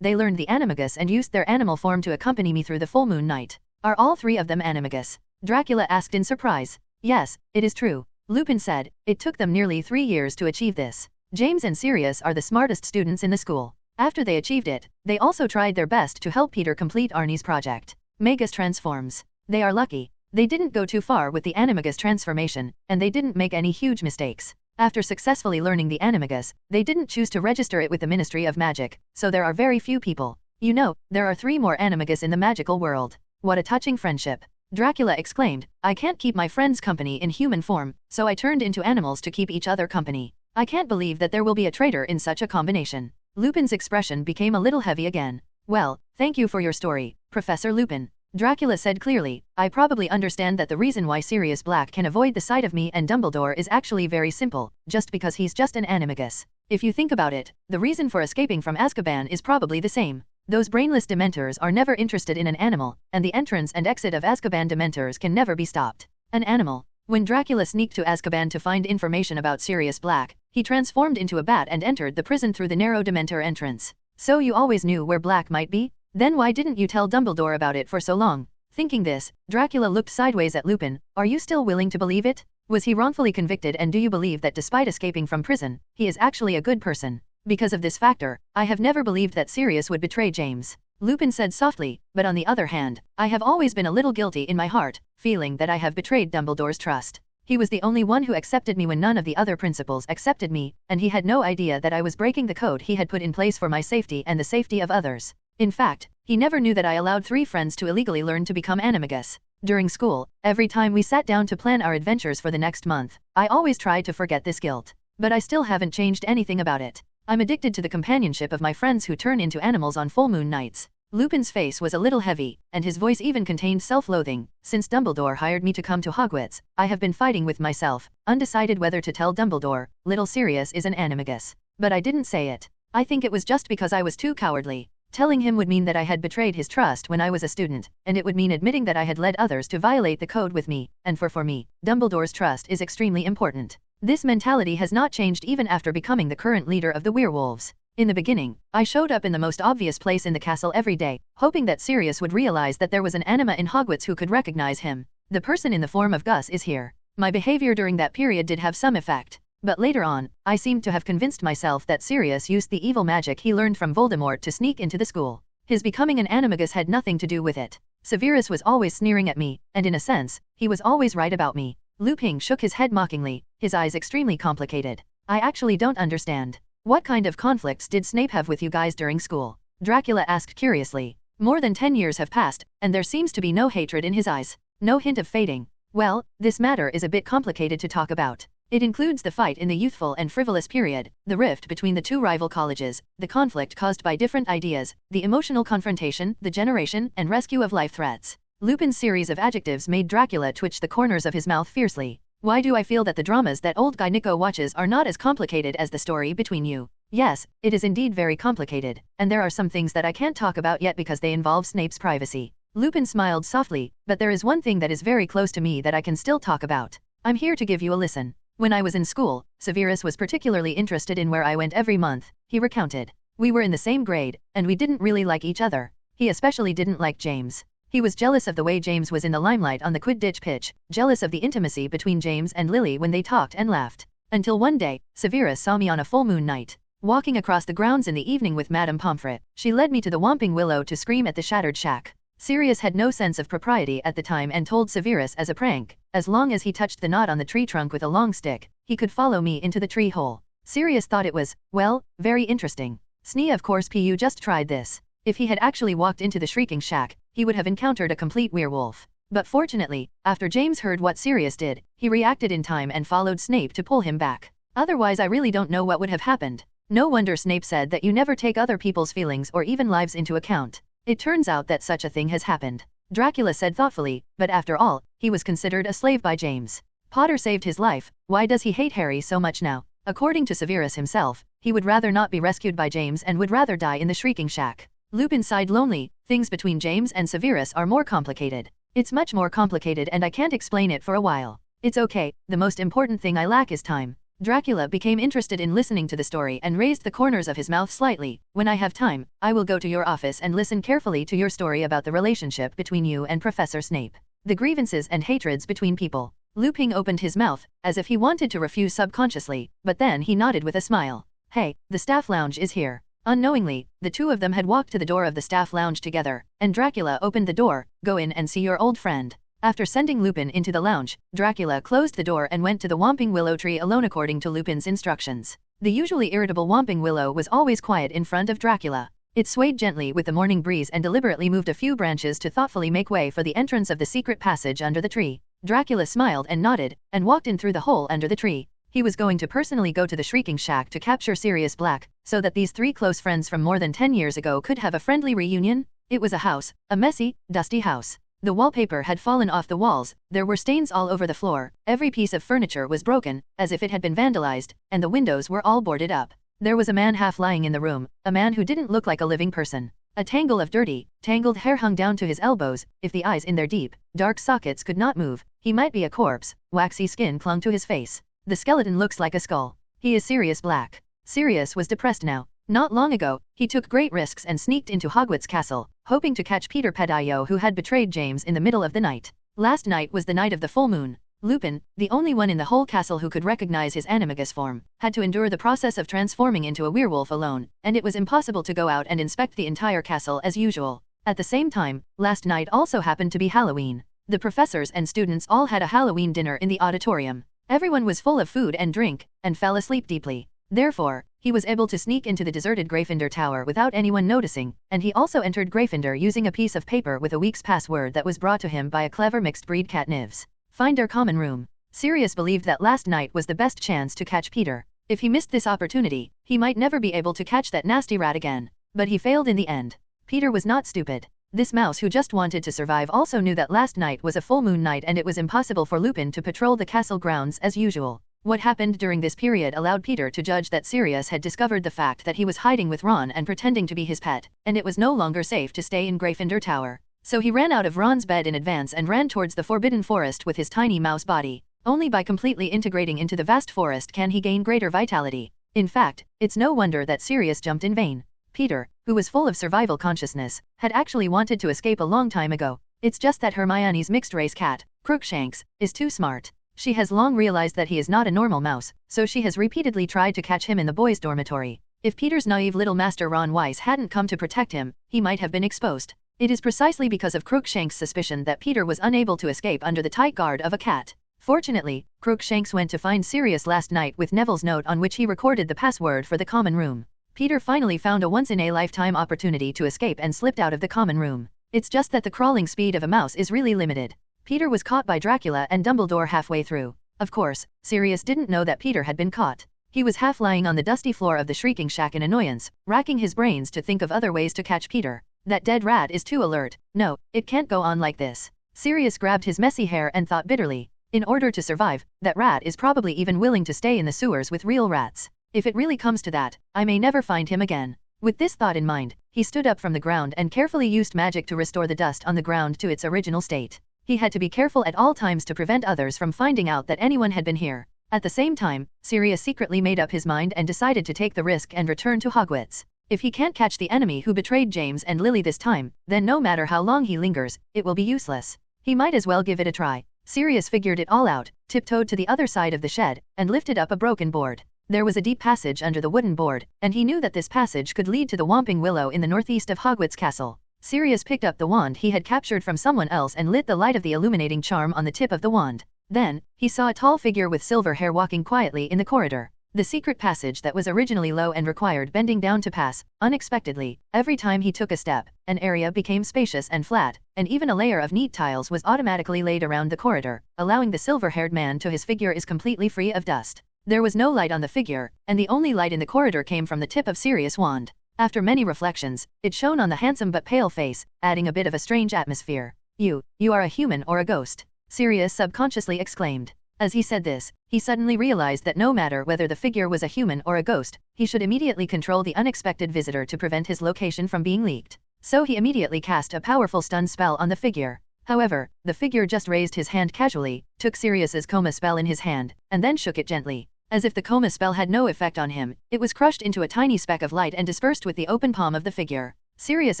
They learned the animagus and used their animal form to accompany me through the full moon night. Are all 3 of them animagus? Dracula asked in surprise. Yes, it is true. Lupin said, it took them nearly 3 years to achieve this. James and Sirius are the smartest students in the school. After they achieved it, they also tried their best to help Peter complete Arnie's project. Magus transforms. They are lucky. They didn't go too far with the animagus transformation, and they didn't make any huge mistakes. After successfully learning the animagus, they didn't choose to register it with the Ministry of Magic, so there are very few people. You know, there are 3 more animagus in the magical world. What a touching friendship. Dracula exclaimed, I can't keep my friends company in human form, so I turned into animals to keep each other company. I can't believe that there will be a traitor in such a combination. Lupin's expression became a little heavy again. Well, thank you for your story, Professor Lupin. Dracula said clearly, I probably understand that the reason why Sirius Black can avoid the sight of me and Dumbledore is actually very simple, just because he's just an animagus. If you think about it, the reason for escaping from Azkaban is probably the same. Those brainless Dementors are never interested in an animal, and the entrance and exit of Azkaban Dementors can never be stopped. An animal. When Dracula sneaked to Azkaban to find information about Sirius Black, he transformed into a bat and entered the prison through the narrow Dementor entrance. So you always knew where Black might be? Then why didn't you tell Dumbledore about it for so long? Thinking this, Dracula looked sideways at Lupin. Are you still willing to believe it? Was he wrongfully convicted, and do you believe that despite escaping from prison, he is actually a good person? Because of this factor, I have never believed that Sirius would betray James. Lupin said softly, but on the other hand, I have always been a little guilty in my heart, feeling that I have betrayed Dumbledore's trust. He was the only one who accepted me when none of the other principals accepted me, and he had no idea that I was breaking the code he had put in place for my safety and the safety of others. In fact, he never knew that I allowed 3 friends to illegally learn to become animagus. During school, every time we sat down to plan our adventures for the next month, I always tried to forget this guilt. But I still haven't changed anything about it. I'm addicted to the companionship of my friends who turn into animals on full moon nights. Lupin's face was a little heavy, and his voice even contained self-loathing. Since Dumbledore hired me to come to Hogwarts, I have been fighting with myself, undecided whether to tell Dumbledore, little Sirius is an animagus. But I didn't say it. I think it was just because I was too cowardly. Telling him would mean that I had betrayed his trust when I was a student, and it would mean admitting that I had led others to violate the code with me, and for me, Dumbledore's trust is extremely important. This mentality has not changed even after becoming the current leader of the werewolves. In the beginning, I showed up in the most obvious place in the castle every day, hoping that Sirius would realize that there was an anima in Hogwarts who could recognize him. The person in the form of Gus is here. My behavior during that period did have some effect. But later on, I seemed to have convinced myself that Sirius used the evil magic he learned from Voldemort to sneak into the school. His becoming an animagus had nothing to do with it. Severus was always sneering at me, and in a sense, he was always right about me. Lupin shook his head mockingly, his eyes extremely complicated. I actually don't understand. What kind of conflicts did Snape have with you guys during school? Dracula asked curiously. More than 10 years have passed, and there seems to be no hatred in his eyes. No hint of fading. Well, this matter is a bit complicated to talk about. It includes the fight in the youthful and frivolous period, the rift between the 2 rival colleges, the conflict caused by different ideas, the emotional confrontation, the generation and rescue of life threats. Lupin's series of adjectives made Dracula twitch the corners of his mouth fiercely. Why do I feel that the dramas that old guy Nico watches are not as complicated as the story between you? Yes, it is indeed very complicated, and there are some things that I can't talk about yet because they involve Snape's privacy. Lupin smiled softly, but there is one thing that is very close to me that I can still talk about. I'm here to give you a listen. When I was in school, Severus was particularly interested in where I went every month, he recounted. We were in the same grade, and we didn't really like each other. He especially didn't like James. He was jealous of the way James was in the limelight on the Quidditch pitch, jealous of the intimacy between James and Lily when they talked and laughed. Until one day, Severus saw me on a full moon night, walking across the grounds in the evening with Madame Pomfret. She led me to the Whomping Willow to scream at the shattered shack. Sirius had no sense of propriety at the time and told Severus as a prank, as long as he touched the knot on the tree trunk with a long stick, he could follow me into the tree hole. Sirius thought it was, well, very interesting. Snee, of course, Pu just tried this. If he had actually walked into the shrieking shack, he would have encountered a complete werewolf. But fortunately, after James heard what Sirius did, he reacted in time and followed Snape to pull him back. Otherwise I really don't know what would have happened. No wonder Snape said that you never take other people's feelings or even lives into account. It turns out that such a thing has happened. Dracula said thoughtfully, but after all, he was considered a slave by James. Potter saved his life, why does he hate Harry so much now? According to Severus himself, he would rather not be rescued by James and would rather die in the shrieking shack. Lupin sighed lonely. Things between James and Severus are more complicated. It's much more complicated and I can't explain it for a while. It's okay, the most important thing I lack is time. Dracula became interested in listening to the story and raised the corners of his mouth slightly. When I have time, I will go to your office and listen carefully to your story about the relationship between you and Professor Snape. The grievances and hatreds between people. Lupin opened his mouth, as if he wanted to refuse subconsciously, but then he nodded with a smile. Hey, the staff lounge is here. Unknowingly, the two of them had walked to the door of the staff lounge together, and Dracula opened the door. Go in and see your old friend. After sending Lupin into the lounge, Dracula closed the door and went to the Whomping Willow tree alone according to Lupin's instructions. The usually irritable Whomping Willow was always quiet in front of Dracula. It swayed gently with the morning breeze and deliberately moved a few branches to thoughtfully make way for the entrance of the secret passage under the tree. Dracula smiled and nodded, and walked in through the hole under the tree. He was going to personally go to the Shrieking Shack to capture Sirius Black, so that these 3 close friends from more than 10 years ago could have a friendly reunion. It was a house, a messy, dusty house. The wallpaper had fallen off the walls, there were stains all over the floor, every piece of furniture was broken, as if it had been vandalized, and the windows were all boarded up. There was a man half lying in the room, a man who didn't look like a living person. A tangle of dirty, tangled hair hung down to his elbows. If the eyes in their deep, dark sockets could not move, he might be a corpse. Waxy skin clung to his face. The skeleton looks like a skull. He is Sirius Black. Sirius was depressed now. Not long ago, he took great risks and sneaked into Hogwarts Castle, hoping to catch Peter Pettigrew who had betrayed James in the middle of the night. Last night was the night of the full moon. Lupin, the only one in the whole castle who could recognize his animagus form, had to endure the process of transforming into a werewolf alone, and it was impossible to go out and inspect the entire castle as usual. At the same time, last night also happened to be Halloween. The professors and students all had a Halloween dinner in the auditorium. Everyone was full of food and drink, and fell asleep deeply. Therefore, he was able to sneak into the deserted Gryffindor tower without anyone noticing, and he also entered Gryffindor using a piece of paper with a week's password that was brought to him by a clever mixed-breed cat Nivs. Find their common room. Sirius believed that last night was the best chance to catch Peter. If he missed this opportunity, he might never be able to catch that nasty rat again. But he failed in the end. Peter was not stupid. This mouse who just wanted to survive also knew that last night was a full moon night and it was impossible for Lupin to patrol the castle grounds as usual. What happened during this period allowed Peter to judge that Sirius had discovered the fact that he was hiding with Ron and pretending to be his pet, and it was no longer safe to stay in Gryffindor Tower. So he ran out of Ron's bed in advance and ran towards the Forbidden Forest with his tiny mouse body. Only by completely integrating into the vast forest can he gain greater vitality. In fact, it's no wonder that Sirius jumped in vain. Peter, who was full of survival consciousness, had actually wanted to escape a long time ago. It's just that Hermione's mixed-race cat, Crookshanks, is too smart. She has long realized that he is not a normal mouse, so she has repeatedly tried to catch him in the boys' dormitory. If Peter's naive little master Ron Weiss hadn't come to protect him, he might have been exposed. It is precisely because of Crookshanks' suspicion that Peter was unable to escape under the tight guard of a cat. Fortunately, Crookshanks went to find Sirius last night with Neville's note on which he recorded the password for the common room. Peter finally found a once-in-a-lifetime opportunity to escape and slipped out of the common room. It's just that the crawling speed of a mouse is really limited. Peter was caught by Dracula and Dumbledore halfway through. Of course, Sirius didn't know that Peter had been caught. He was half lying on the dusty floor of the Shrieking Shack in annoyance, racking his brains to think of other ways to catch Peter. That dead rat is too alert. No, it can't go on like this. Sirius grabbed his messy hair and thought bitterly. In order to survive, that rat is probably even willing to stay in the sewers with real rats. If it really comes to that, I may never find him again. With this thought in mind, he stood up from the ground and carefully used magic to restore the dust on the ground to its original state. He had to be careful at all times to prevent others from finding out that anyone had been here. At the same time, Sirius secretly made up his mind and decided to take the risk and return to Hogwarts. If he can't catch the enemy who betrayed James and Lily this time, then no matter how long he lingers, it will be useless. He might as well give it a try. Sirius figured it all out, tiptoed to the other side of the shed, and lifted up a broken board. There was a deep passage under the wooden board, and he knew that this passage could lead to the Whomping Willow in the northeast of Hogwarts Castle. Sirius picked up the wand he had captured from someone else and lit the light of the illuminating charm on the tip of the wand. Then, he saw a tall figure with silver hair walking quietly in the corridor. The secret passage that was originally low and required bending down to pass, unexpectedly, every time he took a step, an area became spacious and flat, and even a layer of neat tiles was automatically laid around the corridor, allowing the silver-haired man to his figure is completely free of dust. There was no light on the figure, and the only light in the corridor came from the tip of Sirius' wand. After many reflections, it shone on the handsome but pale face, adding a bit of a strange atmosphere. You are a human or a ghost?" Sirius subconsciously exclaimed. As he said this, he suddenly realized that no matter whether the figure was a human or a ghost, he should immediately control the unexpected visitor to prevent his location from being leaked. So he immediately cast a powerful stun spell on the figure. However, the figure just raised his hand casually, took Sirius's coma spell in his hand, and then shook it gently. As if the coma spell had no effect on him, it was crushed into a tiny speck of light and dispersed with the open palm of the figure. Sirius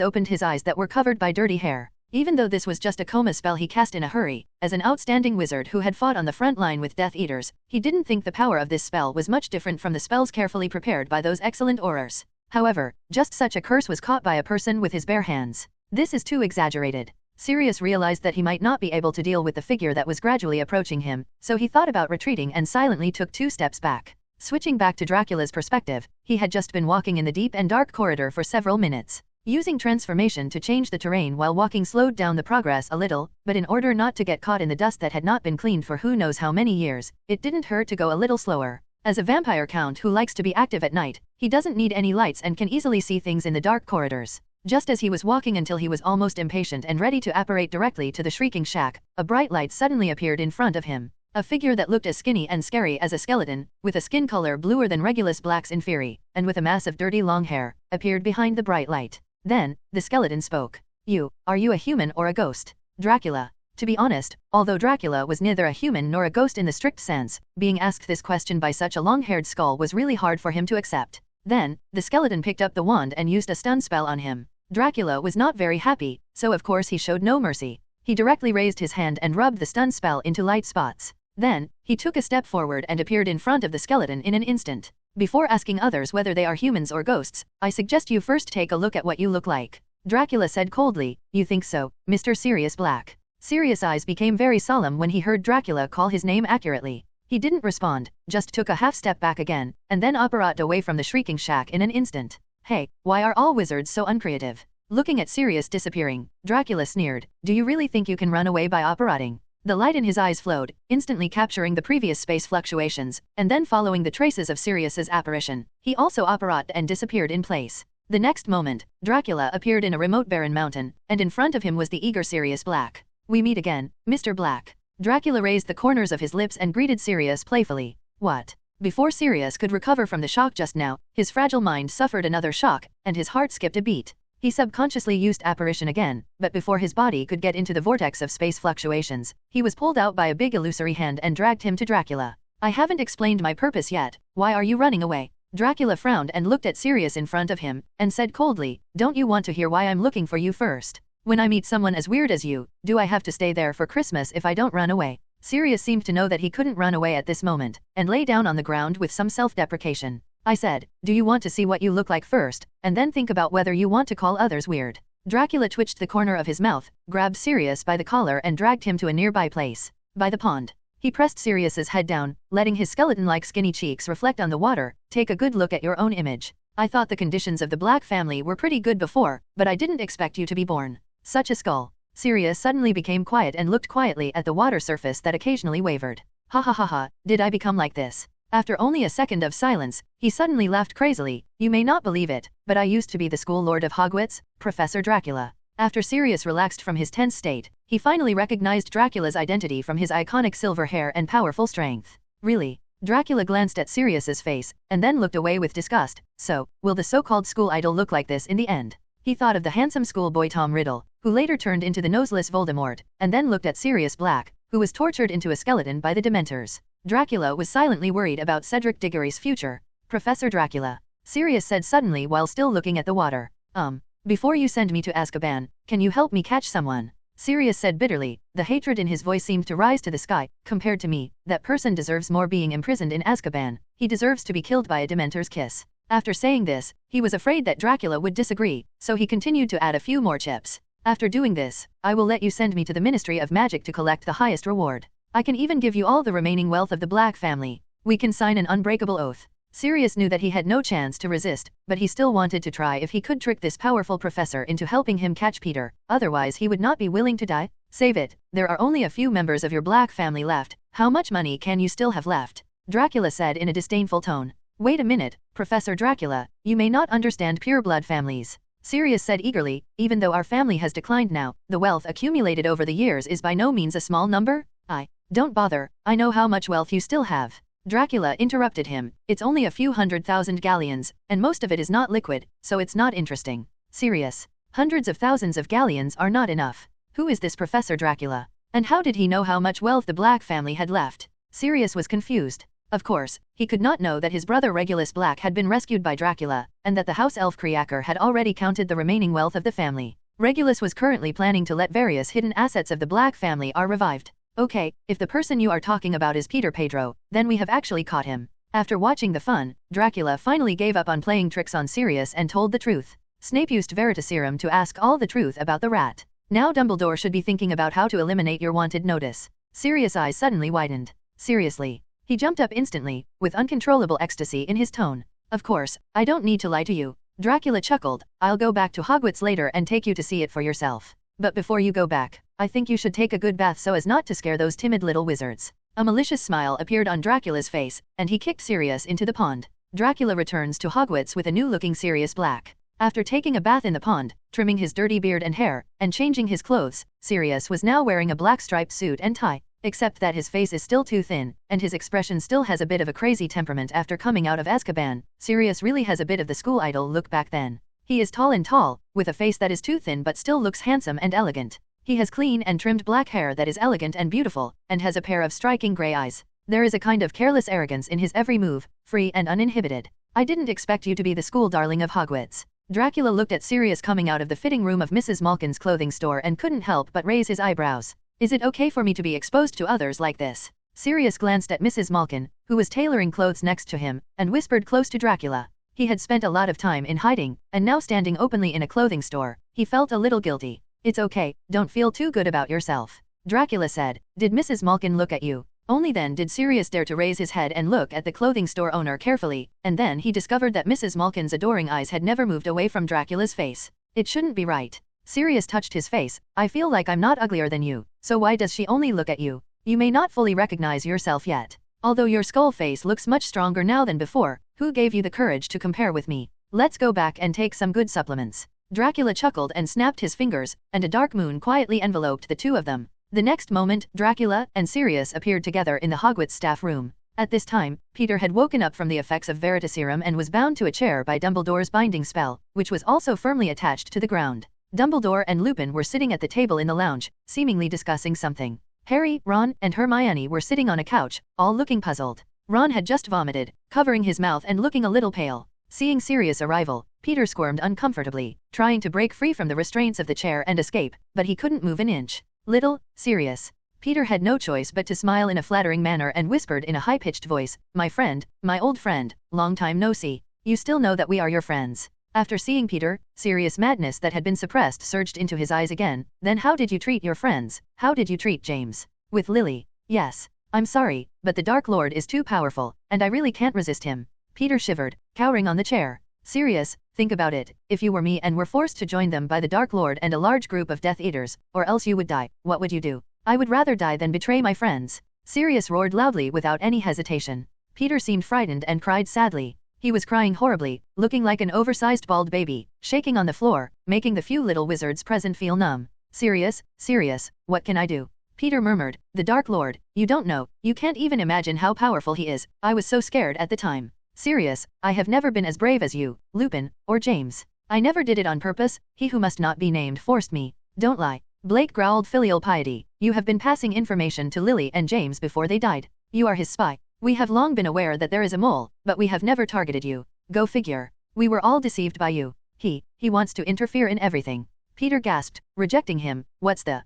opened his eyes that were covered by dirty hair. Even though this was just a coma spell he cast in a hurry, as an outstanding wizard who had fought on the front line with Death Eaters, he didn't think the power of this spell was much different from the spells carefully prepared by those excellent aurors. However, just such a curse was caught by a person with his bare hands. This is too exaggerated. Sirius realized that he might not be able to deal with the figure that was gradually approaching him, so he thought about retreating and silently took 2 steps back. Switching back to Dracula's perspective, he had just been walking in the deep and dark corridor for several minutes. Using transformation to change the terrain while walking slowed down the progress a little, but in order not to get caught in the dust that had not been cleaned for who knows how many years, it didn't hurt to go a little slower. As a vampire count who likes to be active at night, he doesn't need any lights and can easily see things in the dark corridors. Just as he was walking until he was almost impatient and ready to apparate directly to the Shrieking Shack, a bright light suddenly appeared in front of him. A figure that looked as skinny and scary as a skeleton, with a skin color bluer than Regulus Black's Inferi, and with a mass of dirty long hair, appeared behind the bright light. Then, the skeleton spoke. Are you a human or a ghost? Dracula. To be honest, although Dracula was neither a human nor a ghost in the strict sense, being asked this question by such a long-haired skull was really hard for him to accept. Then, the skeleton picked up the wand and used a stun spell on him. Dracula was not very happy, so of course he showed no mercy. He directly raised his hand and rubbed the stun spell into light spots. Then, he took a step forward and appeared in front of the skeleton in an instant. Before asking others whether they are humans or ghosts, I suggest you first take a look at what you look like. Dracula said coldly, "You think so, Mr. Sirius Black?" Sirius' eyes became very solemn when he heard Dracula call his name accurately. He didn't respond, just took a half step back again, and then apparat away from the shrieking shack in an instant. Hey, why are all wizards so uncreative? Looking at Sirius disappearing, Dracula sneered, "Do you really think you can run away by apparating?" The light in his eyes flowed, instantly capturing the previous space fluctuations, and then following the traces of Sirius's apparition. He also apparat and disappeared in place. The next moment, Dracula appeared in a remote barren mountain, and in front of him was the eager Sirius Black. "We meet again, Mr. Black." Dracula raised the corners of his lips and greeted Sirius playfully. What? Before Sirius could recover from the shock just now, his fragile mind suffered another shock, and his heart skipped a beat. He subconsciously used apparition again, but before his body could get into the vortex of space fluctuations, he was pulled out by a big illusory hand and dragged him to Dracula. "I haven't explained my purpose yet. Why are you running away?" Dracula frowned and looked at Sirius in front of him, and said coldly, "Don't you want to hear why I'm looking for you first? When I meet someone as weird as you, do I have to stay there for Christmas if I don't run away?" Sirius seemed to know that he couldn't run away at this moment, and lay down on the ground with some self-deprecation. "I said, do you want to see what you look like first, and then think about whether you want to call others weird?" Dracula twitched the corner of his mouth, grabbed Sirius by the collar and dragged him to a nearby place. By the pond. He pressed Sirius's head down, letting his skeleton-like skinny cheeks reflect on the water. "Take a good look at your own image. I thought the conditions of the Black family were pretty good before, but I didn't expect you to be born. Such a skull." Sirius suddenly became quiet and looked quietly at the water surface that occasionally wavered. "Ha ha ha ha, did I become like this?" After only a second of silence, he suddenly laughed crazily. "You may not believe it, but I used to be the school lord of Hogwarts, Professor Dracula." After Sirius relaxed from his tense state, he finally recognized Dracula's identity from his iconic silver hair and powerful strength. "Really?" Dracula glanced at Sirius's face, and then looked away with disgust. "So, will the so-called school idol look like this in the end?" He thought of the handsome schoolboy Tom Riddle, who later turned into the noseless Voldemort, and then looked at Sirius Black, who was tortured into a skeleton by the Dementors. Dracula was silently worried about Cedric Diggory's future. "Professor Dracula," Sirius said suddenly while still looking at the water. Before you send me to Azkaban, can you help me catch someone?" Sirius said bitterly, the hatred in his voice seemed to rise to the sky. "Compared to me, that person deserves more being imprisoned in Azkaban. He deserves to be killed by a Dementor's kiss." After saying this, he was afraid that Dracula would disagree, so he continued to add a few more chips. "After doing this, I will let you send me to the Ministry of Magic to collect the highest reward. I can even give you all the remaining wealth of the Black family. We can sign an unbreakable oath." Sirius knew that he had no chance to resist, but he still wanted to try if he could trick this powerful professor into helping him catch Peter, otherwise he would not be willing to die. "Save it, there are only a few members of your Black family left. How much money can you still have left?" Dracula said in a disdainful tone. "Wait a minute, Professor Dracula, you may not understand pureblood families," Sirius said eagerly. "Even though our family has declined now, the wealth accumulated over the years is by no means a small number." "Don't bother, I know how much wealth you still have." Dracula interrupted him. "It's only a few 100,000 galleons, and most of it is not liquid, so it's not interesting." "Sirius, hundreds of thousands of galleons are not enough. Who is this Professor Dracula? And how did he know how much wealth the Black family had left?" Sirius was confused. Of course, he could not know that his brother Regulus Black had been rescued by Dracula, and that the House Elf Kriaker had already counted the remaining wealth of the family. Regulus was currently planning to let various hidden assets of the Black family are revived. "Okay, if the person you are talking about is Peter Pedro, then we have actually caught him." After watching the fun, Dracula finally gave up on playing tricks on Sirius and told the truth. Snape used Veritaserum to ask all the truth about the rat. Now Dumbledore should be thinking about how to eliminate your wanted notice. Sirius' eyes suddenly widened. "Seriously?" He jumped up instantly, with uncontrollable ecstasy in his tone. "Of course, I don't need to lie to you." Dracula chuckled. "I'll go back to Hogwarts later and take you to see it for yourself. But before you go back, I think you should take a good bath so as not to scare those timid little wizards." A malicious smile appeared on Dracula's face, and he kicked Sirius into the pond. Dracula returns to Hogwarts with a new-looking Sirius Black. After taking a bath in the pond, trimming his dirty beard and hair, and changing his clothes, Sirius was now wearing a black striped suit and tie. Except that his face is still too thin, and his expression still has a bit of a crazy temperament after coming out of Azkaban. Sirius really has a bit of the school idol look back then. He is tall, with a face that is too thin but still looks handsome and elegant. He has clean and trimmed black hair that is elegant and beautiful, and has a pair of striking grey eyes. There is a kind of careless arrogance in his every move, free and uninhibited. "I didn't expect you to be the school darling of Hogwarts." Dracula looked at Sirius coming out of the fitting room of Mrs. Malkin's clothing store and couldn't help but raise his eyebrows. "Is it okay for me to be exposed to others like this?" Sirius glanced at Mrs. Malkin, who was tailoring clothes next to him, and whispered close to Dracula. He had spent a lot of time in hiding, and now standing openly in a clothing store, he felt a little guilty. It's okay, don't feel too good about yourself. Dracula said. Did Mrs. Malkin look at you? Only then did Sirius dare to raise his head and look at the clothing store owner carefully, and then he discovered that Mrs. Malkin's adoring eyes had never moved away from Dracula's face. It shouldn't be right. Sirius touched his face. I feel like I'm not uglier than you, so why does she only look at you? You may not fully recognize yourself yet. Although your skull face looks much stronger now than before, who gave you the courage to compare with me? Let's go back and take some good supplements. Dracula chuckled and snapped his fingers, and a dark moon quietly enveloped the two of them. The next moment, Dracula and Sirius appeared together in the Hogwarts staff room. At this time, Peter had woken up from the effects of Veritaserum and was bound to a chair by Dumbledore's binding spell, which was also firmly attached to the ground. Dumbledore and Lupin were sitting at the table in the lounge, seemingly discussing something. Harry, Ron, and Hermione were sitting on a couch, all looking puzzled. Ron had just vomited, covering his mouth and looking a little pale. Seeing Sirius' arrival, Peter squirmed uncomfortably, trying to break free from the restraints of the chair and escape, but he couldn't move an inch. Little, Sirius. Peter had no choice but to smile in a flattering manner and whispered in a high-pitched voice, my friend, my old friend, long time no see. You still know that we are your friends. After seeing Peter, Sirius' madness that had been suppressed surged into his eyes again. Then how did you treat your friends? How did you treat James? With Lily? Yes. I'm sorry, but the Dark Lord is too powerful, and I really can't resist him. Peter shivered, cowering on the chair. Sirius, think about it. If you were me and were forced to join them by the Dark Lord and a large group of Death Eaters, or else you would die, what would you do? I would rather die than betray my friends. Sirius roared loudly without any hesitation. Peter seemed frightened and cried sadly. He was crying horribly, looking like an oversized bald baby, shaking on the floor, making the few little wizards present feel numb. Sirius, Sirius, what can I do? Peter murmured, the Dark Lord, you don't know, you can't even imagine how powerful he is. I was so scared at the time. Sirius, I have never been as brave as you, Lupin, or James. I never did it on purpose, he who must not be named forced me. Don't lie. Blake growled filial piety. You have been passing information to Lily and James before they died. You are his spy. We have long been aware that there is a mole, but we have never targeted you. Go figure. We were all deceived by you. He wants to interfere in everything. Peter gasped, rejecting him. What's the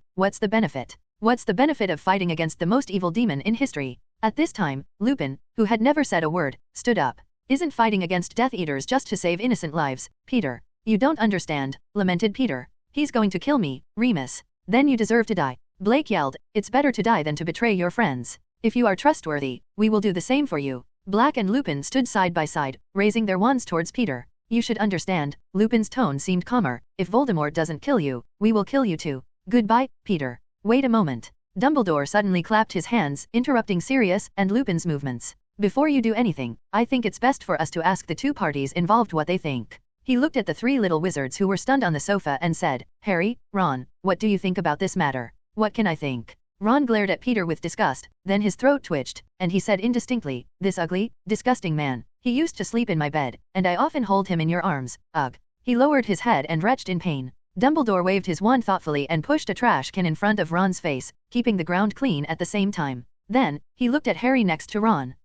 benefit? What's the benefit of fighting against the most evil demon in history? At this time, Lupin, who had never said a word, stood up. Isn't fighting against Death Eaters just to save innocent lives, Peter? You don't understand, lamented Peter. He's going to kill me, Remus. Then you deserve to die. Blake yelled, it's better to die than to betray your friends. If you are trustworthy, we will do the same for you. Black and Lupin stood side by side, raising their wands towards Peter. You should understand, Lupin's tone seemed calmer. If Voldemort doesn't kill you, we will kill you too. Goodbye, Peter. Wait a moment. Dumbledore suddenly clapped his hands, interrupting Sirius and Lupin's movements. Before you do anything, I think it's best for us to ask the two parties involved what they think. He looked at the three little wizards who were stunned on the sofa and said, Harry, Ron, what do you think about this matter? What can I think? Ron glared at Peter with disgust, then his throat twitched, and he said indistinctly, this ugly, disgusting man. He used to sleep in my bed, and I often hold him in your arms. Ugh. He lowered his head and retched in pain. Dumbledore waved his wand thoughtfully and pushed a trash can in front of Ron's face, keeping the ground clean at the same time. Then, he looked at Harry next to Ron.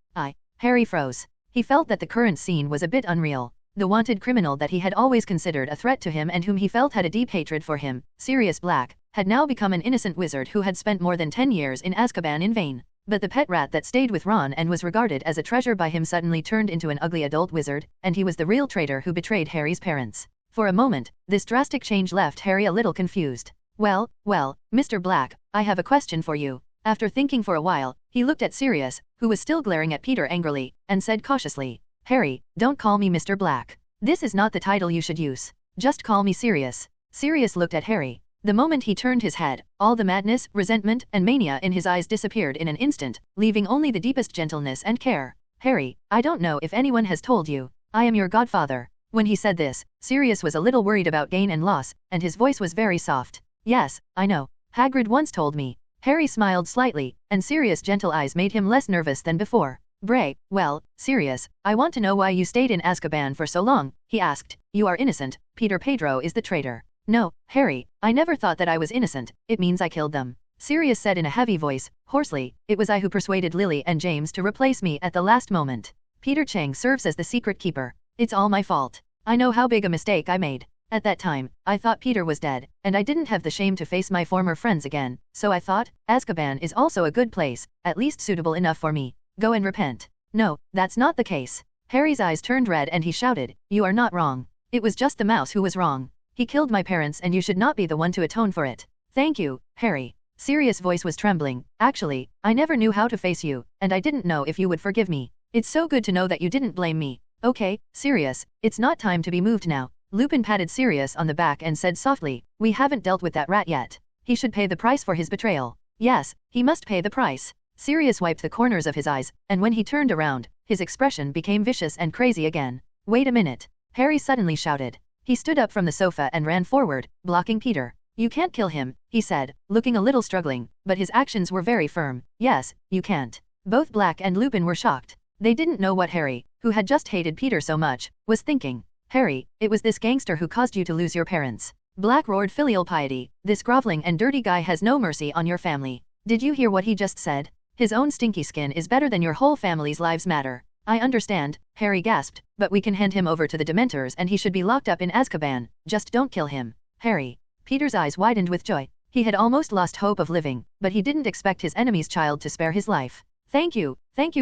Harry froze. He felt that the current scene was a bit unreal. The wanted criminal that he had always considered a threat to him and whom he felt had a deep hatred for him, Sirius Black, had now become an innocent wizard who had spent more than 10 years in Azkaban in vain. But the pet rat that stayed with Ron and was regarded as a treasure by him suddenly turned into an ugly adult wizard, and he was the real traitor who betrayed Harry's parents. For a moment, this drastic change left Harry a little confused. Well, Mr. Black, I have a question for you. After thinking for a while, he looked at Sirius, who was still glaring at Peter angrily, and said cautiously, Harry, don't call me Mr. Black. This is not the title you should use. Just call me Sirius. Sirius looked at Harry. The moment he turned his head, all the madness, resentment, and mania in his eyes disappeared in an instant, leaving only the deepest gentleness and care. Harry, I don't know if anyone has told you. I am your godfather. When he said this, Sirius was a little worried about gain and loss, and his voice was very soft. Yes, I know. Hagrid once told me. Harry smiled slightly, and Sirius' gentle eyes made him less nervous than before. Well, Sirius, I want to know why you stayed in Azkaban for so long, he asked. You are innocent, Peter Pedro is the traitor. No, Harry, I never thought that I was innocent, it means I killed them. Sirius said in a heavy voice, hoarsely, it was I who persuaded Lily and James to replace me at the last moment. Peter Chang serves as the secret keeper. It's all my fault. I know how big a mistake I made. At that time, I thought Peter was dead, and I didn't have the shame to face my former friends again, so I thought, Azkaban is also a good place, at least suitable enough for me. Go and repent. No, that's not the case. Harry's eyes turned red and he shouted, you are not wrong. It was just the mouse who was wrong. He killed my parents and you should not be the one to atone for it. Thank you, Harry. Sirius' voice was trembling. Actually, I never knew how to face you, and I didn't know if you would forgive me. It's so good to know that you didn't blame me. Okay, Sirius, it's not time to be moved now. Lupin patted Sirius on the back and said softly, we haven't dealt with that rat yet. He should pay the price for his betrayal. Yes, he must pay the price. Sirius wiped the corners of his eyes, and when he turned around, his expression became vicious and crazy again. Wait a minute. Harry suddenly shouted. He stood up from the sofa and ran forward, blocking Peter. You can't kill him, he said, looking a little struggling, but his actions were very firm. Yes, you can't. Both Black and Lupin were shocked. They didn't know what Harry, who had just hated Peter so much, was thinking. Harry, it was this gangster who caused you to lose your parents. Black roared filial piety, this groveling and dirty guy has no mercy on your family. Did you hear what he just said? His own stinky skin is better than your whole family's lives matter. I understand, Harry gasped, but we can hand him over to the Dementors and he should be locked up in Azkaban, just don't kill him. Harry. Peter's eyes widened with joy. He had almost lost hope of living, but he didn't expect his enemy's child to spare his life. Thank you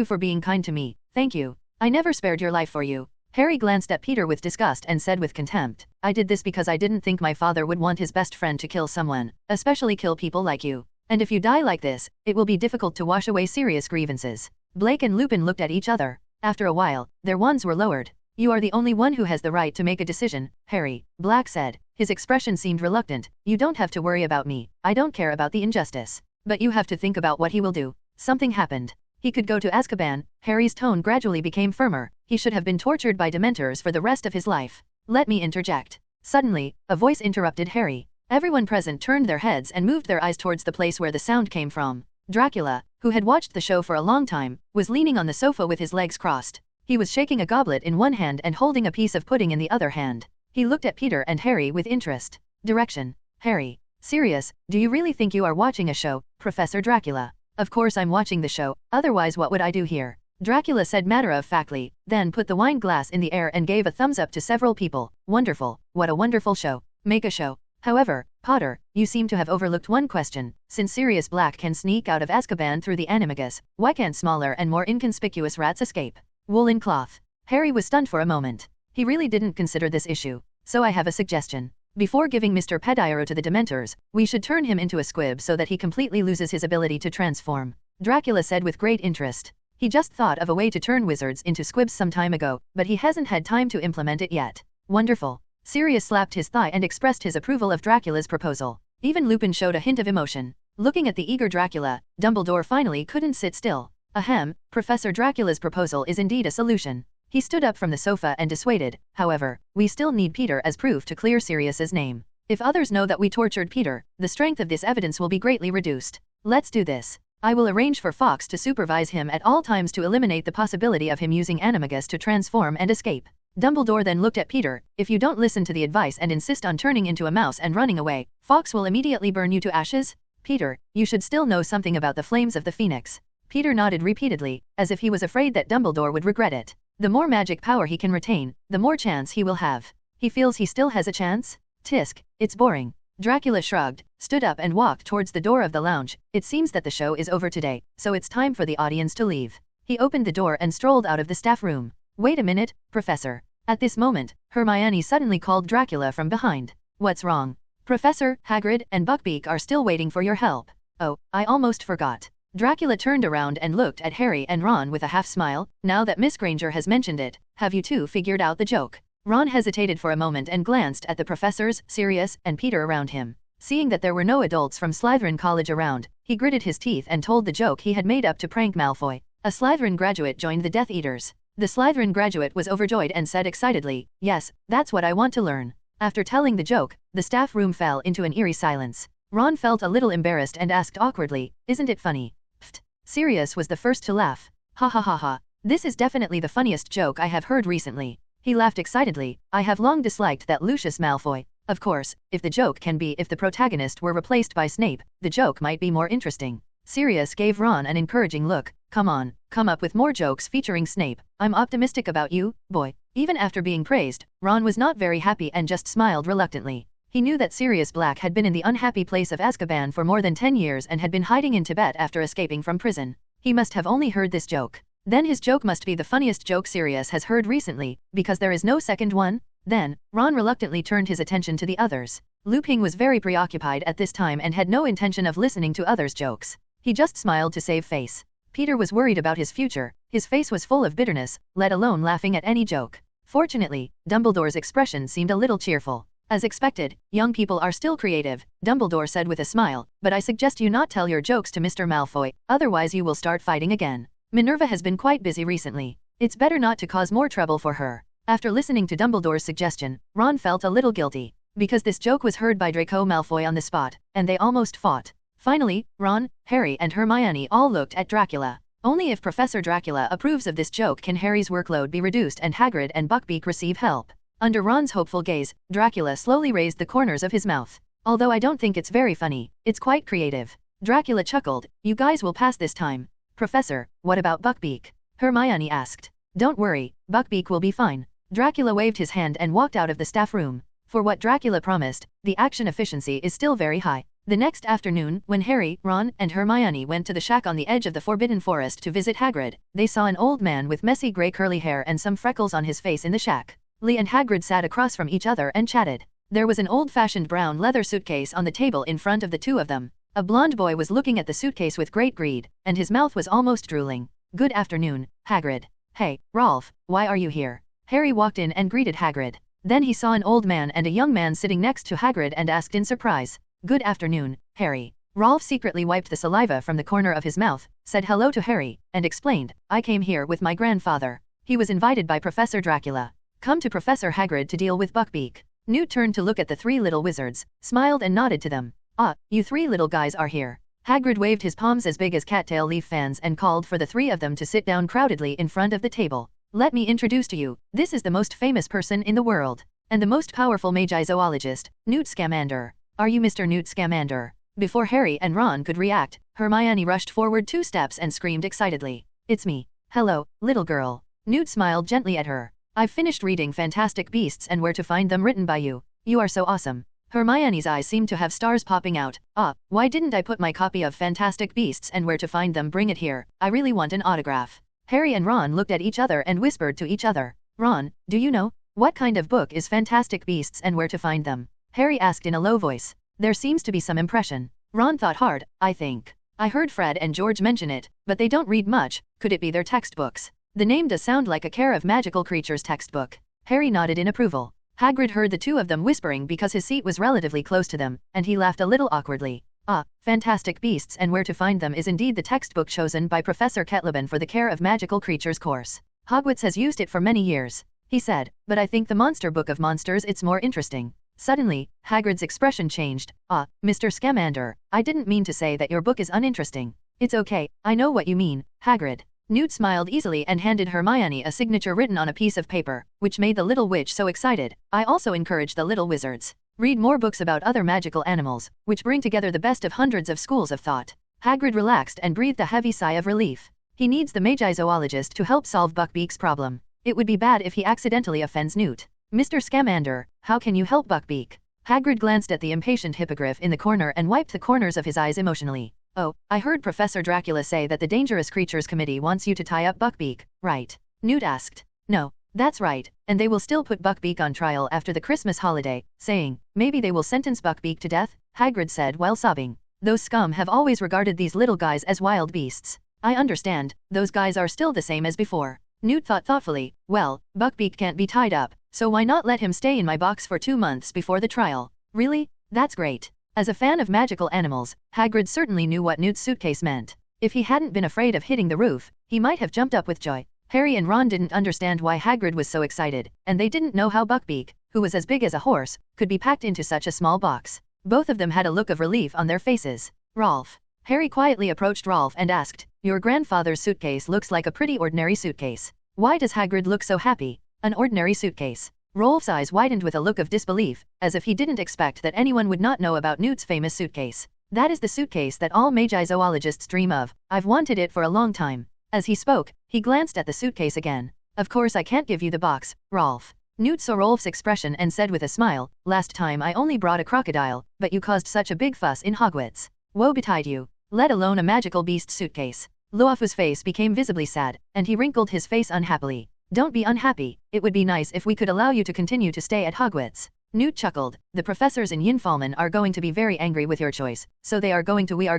for being kind to me, thank you. I never spared your life for you. Harry glanced at Peter with disgust and said with contempt, I did this because I didn't think my father would want his best friend to kill someone, especially kill people like you. And if you die like this, it will be difficult to wash away serious grievances. Blake and Lupin looked at each other. After a while, their wands were lowered. You are the only one who has the right to make a decision, Harry, Black said. His expression seemed reluctant. You don't have to worry about me. I don't care about the injustice. But you have to think about what he will do. Something happened. He could go to Azkaban. Harry's tone gradually became firmer. He should have been tortured by Dementors for the rest of his life. Let me interject. Suddenly, a voice interrupted Harry. Everyone present turned their heads and moved their eyes towards the place where the sound came from. Dracula, who had watched the show for a long time, was leaning on the sofa with his legs crossed. He was shaking a goblet in one hand and holding a piece of pudding in the other hand. He looked at Peter and Harry with interest. Direction. Harry. Sirius, do you really think you are watching a show, Professor Dracula? Of course I'm watching the show, otherwise what would I do here? Dracula said matter-of-factly, then put the wine glass in the air and gave a thumbs up to several people. Wonderful, what a wonderful show. Make a show. However, Potter, you seem to have overlooked one question. Since Sirius Black can sneak out of Azkaban through the animagus, why can't smaller and more inconspicuous rats escape? Woolen cloth. Harry was stunned for a moment. He really didn't consider this issue. So I have a suggestion. Before giving Mr. Pediro to the Dementors, we should turn him into a squib so that he completely loses his ability to transform. Dracula said with great interest. He just thought of a way to turn wizards into squibs some time ago, but he hasn't had time to implement it yet. Wonderful. Sirius slapped his thigh and expressed his approval of Dracula's proposal. Even Lupin showed a hint of emotion. Looking at the eager Dracula, Dumbledore finally couldn't sit still. Ahem, Professor Dracula's proposal is indeed a solution. He stood up from the sofa and dissuaded. However, we still need Peter as proof to clear Sirius's name. If others know that we tortured Peter, the strength of this evidence will be greatly reduced. Let's do this. I will arrange for Fawkes to supervise him at all times to eliminate the possibility of him using animagus to transform and escape. Dumbledore then looked at Peter. If you don't listen to the advice and insist on turning into a mouse and running away, Fawkes will immediately burn you to ashes? Peter, you should still know something about the flames of the Phoenix. Peter nodded repeatedly, as if he was afraid that Dumbledore would regret it. The more magic power he can retain, the more chance he will have. He feels he still has a chance? Tisk, it's boring. Dracula shrugged, stood up and walked towards the door of the lounge. It seems that the show is over today, so it's time for the audience to leave. He opened the door and strolled out of the staff room. Wait a minute, Professor. At this moment, Hermione suddenly called Dracula from behind. What's wrong? Professor, Hagrid, and Buckbeak are still waiting for your help. Oh, I almost forgot. Dracula turned around and looked at Harry and Ron with a half-smile. Now that Miss Granger has mentioned it, have you two figured out the joke? Ron hesitated for a moment and glanced at the professors, Sirius, and Peter around him. Seeing that there were no adults from Slytherin College around, he gritted his teeth and told the joke he had made up to prank Malfoy. A Slytherin graduate joined the Death Eaters. The Slytherin graduate was overjoyed and said excitedly, "Yes, that's what I want to learn." After telling the joke, the staff room fell into an eerie silence. Ron felt a little embarrassed and asked awkwardly, "Isn't it funny?" Pfft. Sirius was the first to laugh. "Ha ha ha ha. This is definitely the funniest joke I have heard recently." He laughed excitedly. "I have long disliked that Lucius Malfoy. Of course, if the joke can be if the protagonist were replaced by Snape, the joke might be more interesting." Sirius gave Ron an encouraging look. Come on, come up with more jokes featuring Snape. I'm optimistic about you, boy. Even after being praised, Ron was not very happy and just smiled reluctantly. He knew that Sirius Black had been in the unhappy place of Azkaban for more than 10 years and had been hiding in Tibet after escaping from prison. He must have only heard this joke. Then his joke must be the funniest joke Sirius has heard recently, because there is no second one. Then, Ron reluctantly turned his attention to the others. Lupin was very preoccupied at this time and had no intention of listening to others' jokes. He just smiled to save face. Peter was worried about his future. His face was full of bitterness, let alone laughing at any joke. Fortunately, Dumbledore's expression seemed a little cheerful. As expected, young people are still creative, Dumbledore said with a smile, but I suggest you not tell your jokes to Mr. Malfoy, otherwise you will start fighting again. Minerva has been quite busy recently. It's better not to cause more trouble for her. After listening to Dumbledore's suggestion, Ron felt a little guilty, because this joke was heard by Draco Malfoy on the spot, and they almost fought. Finally, Ron, Harry and Hermione all looked at Dracula. Only if Professor Dracula approves of this joke can Harry's workload be reduced and Hagrid and Buckbeak receive help. Under Ron's hopeful gaze, Dracula slowly raised the corners of his mouth. Although I don't think it's very funny, it's quite creative. Dracula chuckled. You guys will pass this time. Professor, what about Buckbeak? Hermione asked. Don't worry, Buckbeak will be fine. Dracula waved his hand and walked out of the staff room. For what Dracula promised, the action efficiency is still very high. The next afternoon, when Harry, Ron, and Hermione went to the shack on the edge of the Forbidden Forest to visit Hagrid, they saw an old man with messy gray curly hair and some freckles on his face in the shack. Lee and Hagrid sat across from each other and chatted. There was an old-fashioned brown leather suitcase on the table in front of the two of them. A blonde boy was looking at the suitcase with great greed, and his mouth was almost drooling. Good afternoon, Hagrid. Hey, Rolf, why are you here? Harry walked in and greeted Hagrid. Then he saw an old man and a young man sitting next to Hagrid and asked in surprise. Good afternoon, Harry. Rolf secretly wiped the saliva from the corner of his mouth, said hello to Harry, and explained, I came here with my grandfather. He was invited by Professor Dracula. Come to Professor Hagrid to deal with Buckbeak. Newt turned to look at the three little wizards, smiled and nodded to them. Ah, you three little guys are here. Hagrid waved his palms as big as cattail leaf fans and called for the three of them to sit down crowdedly in front of the table. Let me introduce to you, this is the most famous person in the world, and the most powerful magi-zoologist, Newt Scamander. Are you Mr. Newt Scamander? Before Harry and Ron could react, Hermione rushed forward 2 steps and screamed excitedly. It's me. Hello, little girl. Newt smiled gently at her. I've finished reading Fantastic Beasts and Where to Find Them written by you. You are so awesome. Hermione's eyes seemed to have stars popping out. Ah, why didn't I put my copy of Fantastic Beasts and Where to Find Them? Bring it here. I really want an autograph. Harry and Ron looked at each other and whispered to each other. Ron, do you know? What kind of book is Fantastic Beasts and Where to Find Them? Harry asked in a low voice. There seems to be some impression. Ron thought hard. I think. I heard Fred and George mention it, but they don't read much. Could it be their textbooks? The name does sound like a Care of Magical Creatures textbook. Harry nodded in approval. Hagrid heard the two of them whispering because his seat was relatively close to them, and he laughed a little awkwardly. Ah, Fantastic Beasts and Where to Find Them is indeed the textbook chosen by Professor Ketleben for the Care of Magical Creatures course. Hogwarts has used it for many years, he said, but I think the Monster Book of Monsters it's more interesting. Suddenly, Hagrid's expression changed. Ah, Mr. Scamander, I didn't mean to say that your book is uninteresting. It's okay, I know what you mean, Hagrid. Newt smiled easily and handed Hermione a signature written on a piece of paper, which made the little witch so excited. I also encourage the little wizards. Read more books about other magical animals, which bring together the best of hundreds of schools of thought. Hagrid relaxed and breathed a heavy sigh of relief. He needs the magi-zoologist to help solve Buckbeak's problem. It would be bad if he accidentally offends Newt. Mr. Scamander, how can you help Buckbeak? Hagrid glanced at the impatient hippogriff in the corner and wiped the corners of his eyes emotionally. Oh, I heard Professor Dracula say that the Dangerous Creatures Committee wants you to tie up Buckbeak, right? Newt asked. No, that's right, and they will still put Buckbeak on trial after the Christmas holiday, saying, maybe they will sentence Buckbeak to death, Hagrid said while sobbing. Those scum have always regarded these little guys as wild beasts. I understand, those guys are still the same as before. Newt thought thoughtfully, well, Buckbeak can't be tied up, so why not let him stay in my box for 2 months before the trial? Really? That's great. As a fan of magical animals, Hagrid certainly knew what Newt's suitcase meant. If he hadn't been afraid of hitting the roof, he might have jumped up with joy. Harry and Ron didn't understand why Hagrid was so excited, and they didn't know how Buckbeak, who was as big as a horse, could be packed into such a small box. Both of them had a look of relief on their faces. Rolf. Harry quietly approached Rolf and asked, your grandfather's suitcase looks like a pretty ordinary suitcase. Why does Hagrid look so happy? An ordinary suitcase. Rolf's eyes widened with a look of disbelief, as if he didn't expect that anyone would not know about Newt's famous suitcase. That is the suitcase that all magi-zoologists dream of. I've wanted it for a long time. As he spoke, he glanced at the suitcase again. Of course I can't give you the box, Rolf. Newt saw Rolf's expression and said with a smile, last time I only brought a crocodile, but you caused such a big fuss in Hogwarts. Woe betide you. Let alone a magical beast suitcase. Rolf's face became visibly sad, and he wrinkled his face unhappily. Don't be unhappy, it would be nice if we could allow you to continue to stay at Hogwarts. Newt chuckled. The professors in Yinfalman are going to be very angry with your choice, so we are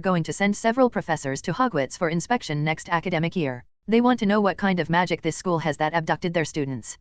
going to send several professors to Hogwarts for inspection next academic year. They want to know what kind of magic this school has that abducted their students.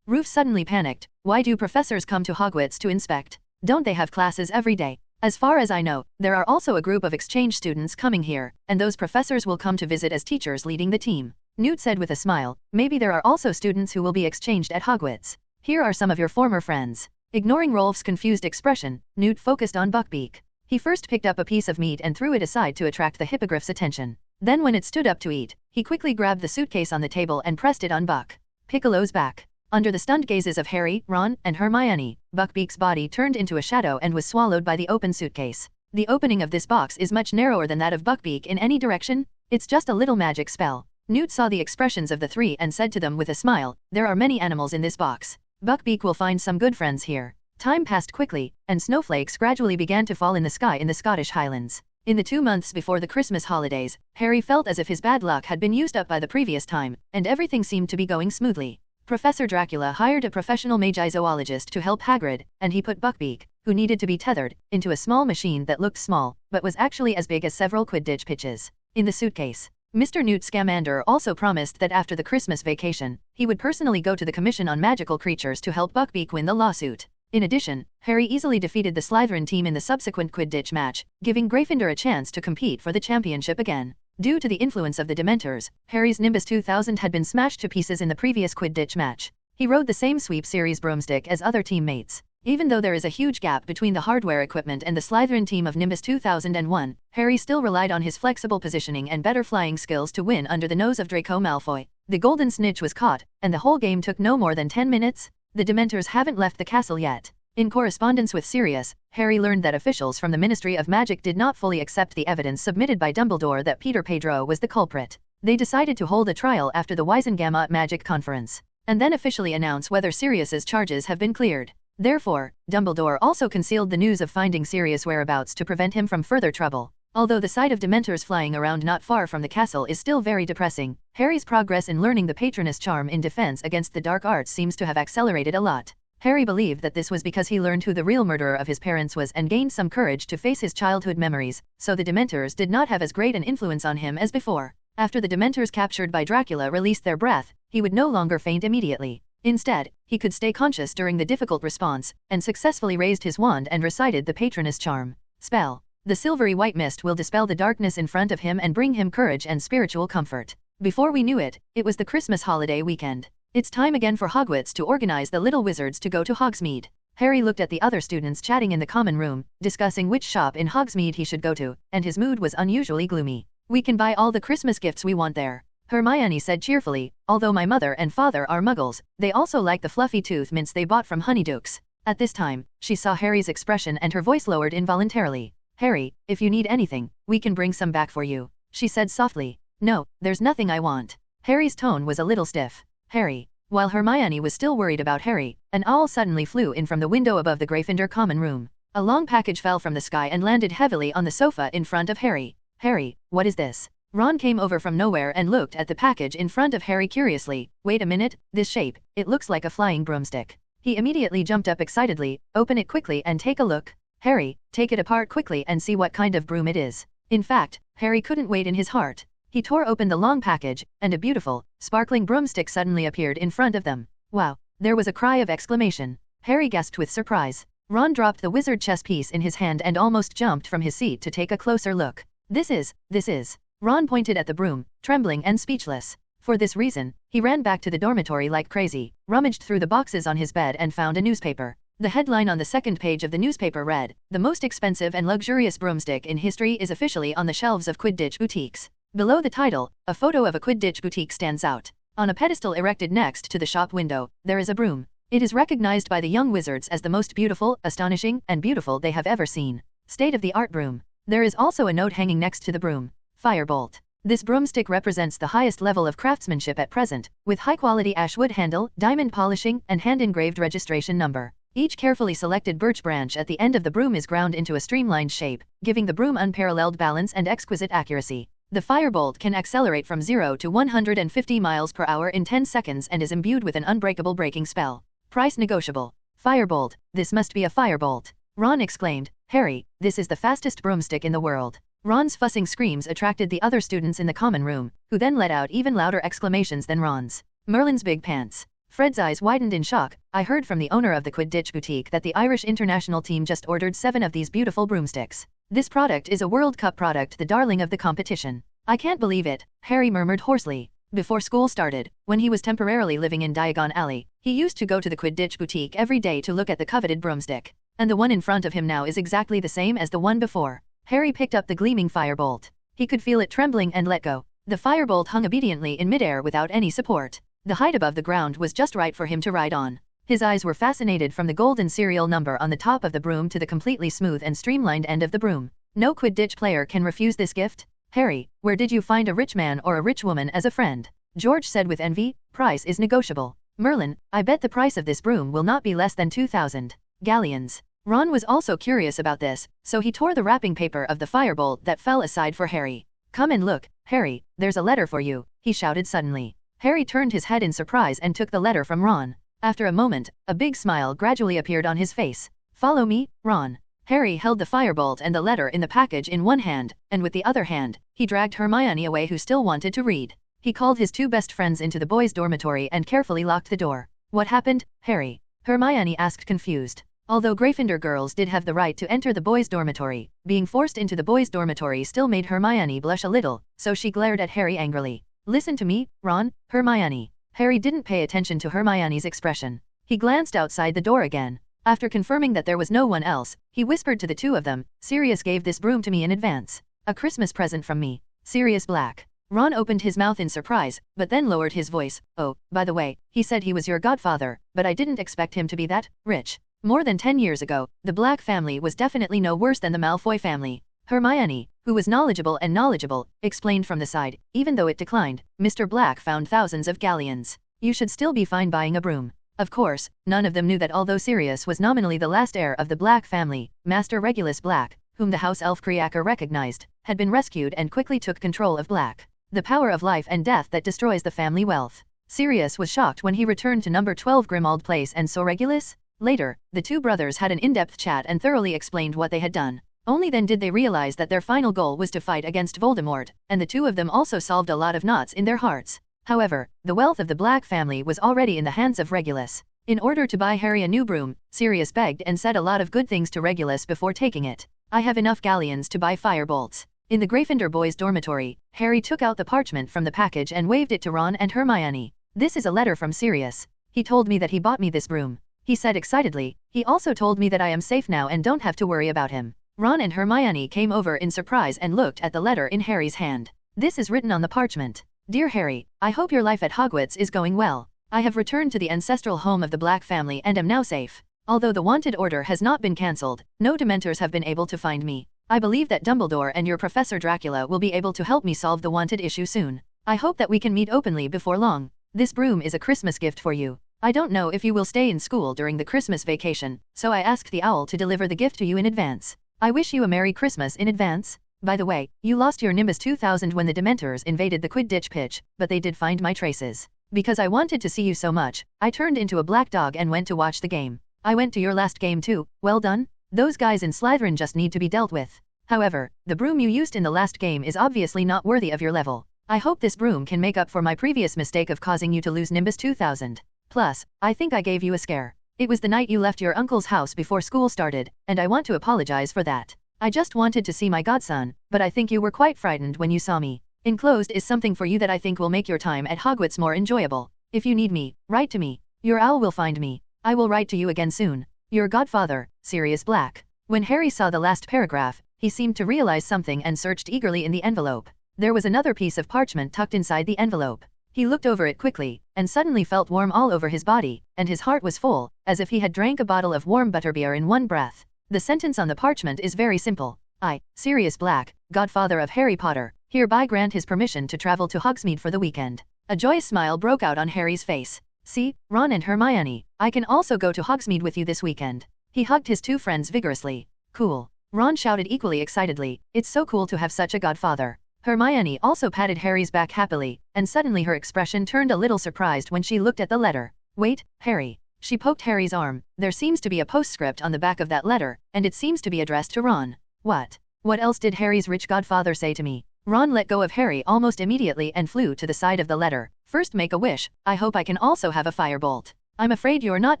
Roof suddenly panicked. Why do professors come to Hogwarts to inspect? Don't they have classes every day? As far as I know, there are also a group of exchange students coming here, and those professors will come to visit as teachers leading the team. Newt said with a smile, maybe there are also students who will be exchanged at Hogwarts. Here are some of your former friends. Ignoring Rolf's confused expression, Newt focused on Buckbeak. He first picked up a piece of meat and threw it aside to attract the hippogriff's attention. Then when it stood up to eat, he quickly grabbed the suitcase on the table and pressed it on Buck. Piccolo's back. Under the stunned gazes of Harry, Ron, and Hermione, Buckbeak's body turned into a shadow and was swallowed by the open suitcase. The opening of this box is much narrower than that of Buckbeak in any direction. It's just a little magic spell. Newt saw the expressions of the three and said to them with a smile, there are many animals in this box. Buckbeak will find some good friends here. Time passed quickly, and snowflakes gradually began to fall in the sky in the Scottish Highlands. In the 2 months before the Christmas holidays, Harry felt as if his bad luck had been used up by the previous time, and everything seemed to be going smoothly. Professor Dracula hired a professional magi-zoologist to help Hagrid, and he put Buckbeak, who needed to be tethered, into a small machine that looked small, but was actually as big as several Quidditch pitches. In the suitcase, Mr. Newt Scamander also promised that after the Christmas vacation, he would personally go to the Commission on Magical Creatures to help Buckbeak win the lawsuit. In addition, Harry easily defeated the Slytherin team in the subsequent Quidditch match, giving Gryffindor a chance to compete for the championship again. Due to the influence of the Dementors, Harry's Nimbus 2000 had been smashed to pieces in the previous Quidditch match. He rode the same sweep series broomstick as other teammates. Even though there is a huge gap between the hardware equipment and the Slytherin team of Nimbus 2001, Harry still relied on his flexible positioning and better flying skills to win under the nose of Draco Malfoy. The golden snitch was caught, and the whole game took no more than 10 minutes. The Dementors haven't left the castle yet. In correspondence with Sirius, Harry learned that officials from the Ministry of Magic did not fully accept the evidence submitted by Dumbledore that Peter Pedro was the culprit. They decided to hold a trial after the Wizengamot Magic Conference, and then officially announce whether Sirius's charges have been cleared. Therefore, Dumbledore also concealed the news of finding Sirius' whereabouts to prevent him from further trouble. Although the sight of Dementors flying around not far from the castle is still very depressing, Harry's progress in learning the Patronus charm in defense against the dark arts seems to have accelerated a lot. Harry believed that this was because he learned who the real murderer of his parents was and gained some courage to face his childhood memories, so the Dementors did not have as great an influence on him as before. After the Dementors captured by Dracula released their breath, he would no longer faint immediately. Instead, he could stay conscious during the difficult response, and successfully raised his wand and recited the Patronus charm. Spell. The silvery white mist will dispel the darkness in front of him and bring him courage and spiritual comfort. Before we knew it, it was the Christmas holiday weekend. It's time again for Hogwarts to organize the little wizards to go to Hogsmeade. Harry looked at the other students chatting in the common room, discussing which shop in Hogsmeade he should go to, and his mood was unusually gloomy. We can buy all the Christmas gifts we want there, Hermione said cheerfully. Although my mother and father are muggles, they also like the fluffy tooth mints they bought from Honeydukes. At this time, she saw Harry's expression and her voice lowered involuntarily. Harry, if you need anything, we can bring some back for you, she said softly. No, there's nothing I want. Harry's tone was a little stiff. Harry. While Hermione was still worried about Harry, an owl suddenly flew in from the window above the Gryffindor common room. A long package fell from the sky and landed heavily on the sofa in front of Harry. Harry, what is this? Ron came over from nowhere and looked at the package in front of Harry curiously. Wait a minute, this shape, it looks like a flying broomstick. He immediately jumped up excitedly. Open it quickly and take a look. Harry, take it apart quickly and see what kind of broom it is. In fact, Harry couldn't wait in his heart. He tore open the long package, and a beautiful, sparkling broomstick suddenly appeared in front of them. Wow! There was a cry of exclamation. Harry gasped with surprise. Ron dropped the wizard chess piece in his hand and almost jumped from his seat to take a closer look. This is. Ron pointed at the broom, trembling and speechless. For this reason, he ran back to the dormitory like crazy, rummaged through the boxes on his bed and found a newspaper. The headline on the second page of the newspaper read, "The most expensive and luxurious broomstick in history is officially on the shelves of Quidditch boutiques." Below the title, a photo of a Quidditch boutique stands out. On a pedestal erected next to the shop window, there is a broom. It is recognized by the young wizards as the most beautiful, astonishing, and beautiful they have ever seen. State-of-the-art broom. There is also a note hanging next to the broom. Firebolt. This broomstick represents the highest level of craftsmanship at present, with high-quality ash wood handle, diamond polishing, and hand-engraved registration number. Each carefully selected birch branch at the end of the broom is ground into a streamlined shape, giving the broom unparalleled balance and exquisite accuracy. The Firebolt can accelerate from 0 to 150 miles per hour in 10 seconds and is imbued with an unbreakable braking spell. Price negotiable. Firebolt, this must be a firebolt. Ron exclaimed. Harry, this is the fastest broomstick in the world. Ron's fussing screams attracted the other students in the common room, who then let out even louder exclamations than Ron's. Merlin's big pants. Fred's eyes widened in shock. I heard from the owner of the Quidditch boutique that the Irish international team just ordered 7 of these beautiful broomsticks. This product is a World Cup product, the darling of the competition. I can't believe it, Harry murmured hoarsely. Before school started, when he was temporarily living in Diagon Alley, he used to go to the Quidditch boutique every day to look at the coveted broomstick. And the one in front of him now is exactly the same as the one before. Harry picked up the gleaming firebolt. He could feel it trembling and let go. The firebolt hung obediently in midair without any support. The height above the ground was just right for him to ride on. His eyes were fascinated from the golden serial number on the top of the broom to the completely smooth and streamlined end of the broom. No Quidditch player can refuse this gift. Harry, where did you find a rich man or a rich woman as a friend? George said with envy. Price is negotiable. Merlin, I bet the price of this broom will not be less than 2,000 galleons. Ron was also curious about this, so he tore the wrapping paper of the firebolt that fell aside for Harry. Come and look, Harry, there's a letter for you, he shouted suddenly. Harry turned his head in surprise and took the letter from Ron. After a moment, a big smile gradually appeared on his face. Follow me, Ron. Harry held the firebolt and the letter in the package in one hand, and with the other hand, he dragged Hermione away, who still wanted to read. He called his 2 best friends into the boys' dormitory and carefully locked the door. What happened, Harry? Hermione asked, confused. Although Gryffindor girls did have the right to enter the boys' dormitory, being forced into the boys' dormitory still made Hermione blush a little, so she glared at Harry angrily. Listen to me, Ron, Hermione. Harry didn't pay attention to Hermione's expression. He glanced outside the door again. After confirming that there was no one else, he whispered to the 2 of them, Sirius gave this broom to me in advance. A Christmas present from me. Sirius Black. Ron opened his mouth in surprise, but then lowered his voice. Oh, by the way, he said he was your godfather, but I didn't expect him to be that rich. More than 10 years ago, the Black family was definitely no worse than the Malfoy family. Hermione, who was knowledgeable, explained from the side. Even though it declined, Mr. Black found thousands of galleons. You should still be fine buying a broom. Of course, none of them knew that although Sirius was nominally the last heir of the Black family, Master Regulus Black, whom the House Elf Creaker recognized, had been rescued and quickly took control of Black. The power of life and death that destroys the family wealth. Sirius was shocked when he returned to number 12 Grimmauld Place and saw Regulus. Later, the 2 brothers had an in-depth chat and thoroughly explained what they had done. Only then did they realize that their final goal was to fight against Voldemort, and the 2 of them also solved a lot of knots in their hearts. However, the wealth of the Black family was already in the hands of Regulus. In order to buy Harry a new broom, Sirius begged and said a lot of good things to Regulus before taking it. I have enough galleons to buy firebolts. In the Gryffindor boys' dormitory, Harry took out the parchment from the package and waved it to Ron and Hermione. This is a letter from Sirius. He told me that he bought me this broom. He said excitedly. He also told me that I am safe now and don't have to worry about him. Ron and Hermione came over in surprise and looked at the letter in Harry's hand. This is written on the parchment. Dear Harry, I hope your life at Hogwarts is going well. I have returned to the ancestral home of the Black family and am now safe. Although the wanted order has not been cancelled, no Dementors have been able to find me. I believe that Dumbledore and your Professor Dracula will be able to help me solve the wanted issue soon. I hope that we can meet openly before long. This broom is a Christmas gift for you. I don't know if you will stay in school during the Christmas vacation, so I asked the owl to deliver the gift to you in advance. I wish you a Merry Christmas in advance. By the way, you lost your Nimbus 2000 when the Dementors invaded the Quidditch pitch, but they did find my traces. Because I wanted to see you so much, I turned into a black dog and went to watch the game. I went to your last game too. Well done. Those guys in Slytherin just need to be dealt with. However, the broom you used in the last game is obviously not worthy of your level. I hope this broom can make up for my previous mistake of causing you to lose Nimbus 2000. Plus, I think I gave you a scare. It was the night you left your uncle's house before school started, and I want to apologize for that. I just wanted to see my godson, but I think you were quite frightened when you saw me. Enclosed is something for you that I think will make your time at Hogwarts more enjoyable. If you need me, write to me. Your owl will find me. I will write to you again soon. Your godfather, Sirius Black. When Harry saw the last paragraph, he seemed to realize something and searched eagerly in the envelope. There was another piece of parchment tucked inside the envelope. He looked over it quickly, and suddenly felt warm all over his body, and his heart was full, as if he had drank a bottle of warm butterbeer in one breath. The sentence on the parchment is very simple. I, Sirius Black, godfather of Harry Potter, hereby grant his permission to travel to Hogsmeade for the weekend. A joyous smile broke out on Harry's face. See, Ron and Hermione, I can also go to Hogsmeade with you this weekend. He hugged his two friends vigorously. Cool. Ron shouted equally excitedly, it's so cool to have such a godfather. Hermione also patted Harry's back happily, and suddenly her expression turned a little surprised when she looked at the letter. Wait, Harry. She poked Harry's arm. There seems to be a postscript on the back of that letter, and it seems to be addressed to Ron. What? What else did Harry's rich godfather say to me? Ron let go of Harry almost immediately and flew to the side of the letter. First make a wish, I hope I can also have a firebolt. I'm afraid you're not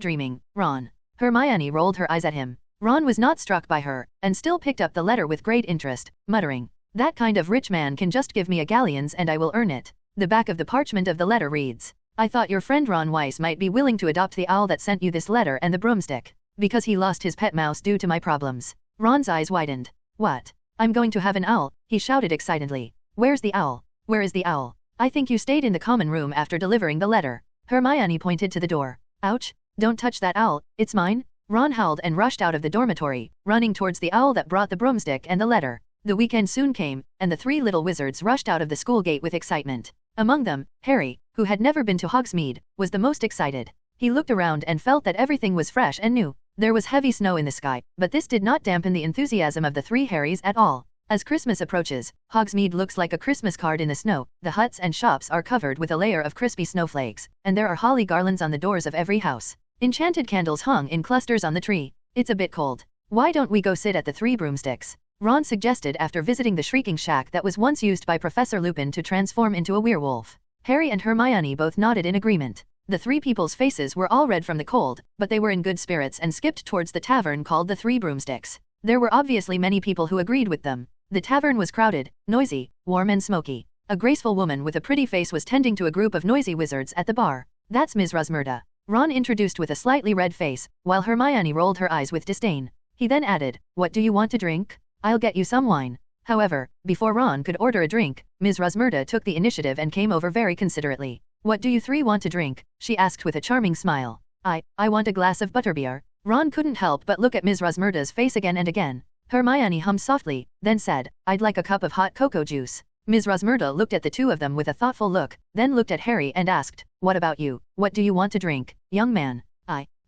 dreaming, Ron. Hermione rolled her eyes at him. Ron was not struck by her, and still picked up the letter with great interest, muttering, that kind of rich man can just give me a galleons and I will earn it. The back of the parchment of the letter reads, I thought your friend Ron Weiss might be willing to adopt the owl that sent you this letter and the broomstick, because he lost his pet mouse due to my problems. Ron's eyes widened. What? I'm going to have an owl, he shouted excitedly. Where's the owl? Where is the owl? I think you stayed in the common room after delivering the letter. Hermione pointed to the door. Ouch, don't touch that owl, it's mine. Ron howled and rushed out of the dormitory, running towards the owl that brought the broomstick and the letter. The weekend soon came, and the three little wizards rushed out of the school gate with excitement. Among them, Harry, who had never been to Hogsmeade, was the most excited. He looked around and felt that everything was fresh and new. There was heavy snow in the sky, but this did not dampen the enthusiasm of the three Harrys at all. As Christmas approaches, Hogsmeade looks like a Christmas card in the snow. The huts and shops are covered with a layer of crispy snowflakes, and there are holly garlands on the doors of every house. Enchanted candles hung in clusters on the tree. It's a bit cold. Why don't we go sit at the Three Broomsticks? Ron suggested after visiting the shrieking shack that was once used by Professor Lupin to transform into a werewolf. Harry and Hermione both nodded in agreement. The three people's faces were all red from the cold, but they were in good spirits and skipped towards the tavern called the Three Broomsticks. There were obviously many people who agreed with them. The tavern was crowded, noisy, warm and smoky. A graceful woman with a pretty face was tending to a group of noisy wizards at the bar. That's Ms. Rosmerta, Ron introduced with a slightly red face, while Hermione rolled her eyes with disdain. He then added, what do you want to drink? I'll get you some wine. However, before Ron could order a drink, Ms. Rosmerta took the initiative and came over very considerately. What do you three want to drink? She asked with a charming smile. I want a glass of butterbeer. Ron couldn't help but look at Ms. Rosmerta's face again and again. Hermione hummed softly, then said, I'd like a cup of hot cocoa juice. Ms. Rosmerta looked at the two of them with a thoughtful look, then looked at Harry and asked, what about you? What do you want to drink, young man?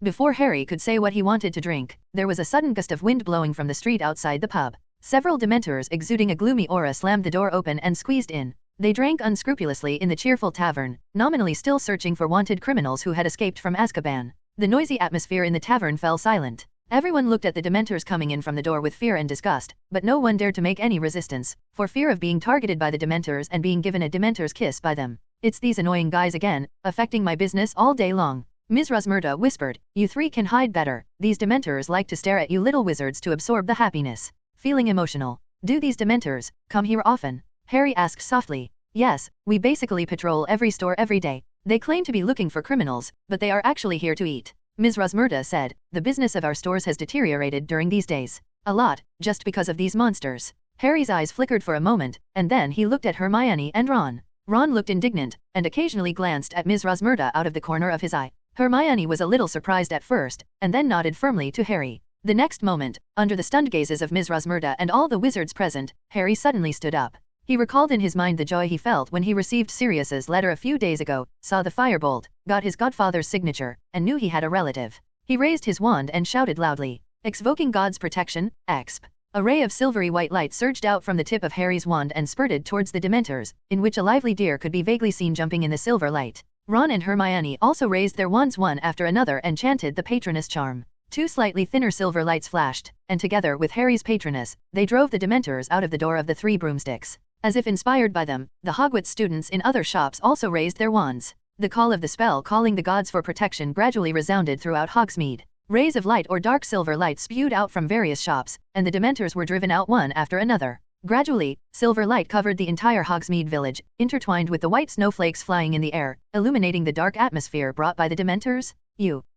Before Harry could say what he wanted to drink, there was a sudden gust of wind blowing from the street outside the pub. Several Dementors exuding a gloomy aura slammed the door open and squeezed in. They drank unscrupulously in the cheerful tavern, nominally still searching for wanted criminals who had escaped from Azkaban. The noisy atmosphere in the tavern fell silent. Everyone looked at the Dementors coming in from the door with fear and disgust, but no one dared to make any resistance, for fear of being targeted by the Dementors and being given a Dementor's kiss by them. It's these annoying guys again, affecting my business all day long. Ms. Rosmerta whispered, you three can hide better. These Dementors like to stare at you little wizards to absorb the happiness. Feeling emotional. Do these Dementors come here often? Harry asked softly. Yes, we basically patrol every store every day. They claim to be looking for criminals, but they are actually here to eat. Ms. Rosmerta said, the business of our stores has deteriorated during these days. A lot, just because of these monsters. Harry's eyes flickered for a moment, and then he looked at Hermione and Ron. Ron looked indignant, and occasionally glanced at Ms. Rosmerta out of the corner of his eye. Hermione was a little surprised at first, and then nodded firmly to Harry. The next moment, under the stunned gazes of Ms. Rosmerta and all the wizards present, Harry suddenly stood up. He recalled in his mind the joy he felt when he received Sirius's letter a few days ago, saw the firebolt, got his godfather's signature, and knew he had a relative. He raised his wand and shouted loudly, "Exvoking God's protection, exp." A ray of silvery white light surged out from the tip of Harry's wand and spurted towards the Dementors, in which a lively deer could be vaguely seen jumping in the silver light. Ron and Hermione also raised their wands one after another and chanted the Patronus charm. Two slightly thinner silver lights flashed, and together with Harry's Patronus, they drove the Dementors out of the door of the Three Broomsticks. As if inspired by them, the Hogwarts students in other shops also raised their wands. The call of the spell calling the gods for protection gradually resounded throughout Hogsmeade. Rays of light or dark silver light spewed out from various shops, and the Dementors were driven out one after another. Gradually, silver light covered the entire Hogsmeade village, intertwined with the white snowflakes flying in the air, illuminating the dark atmosphere brought by the Dementors.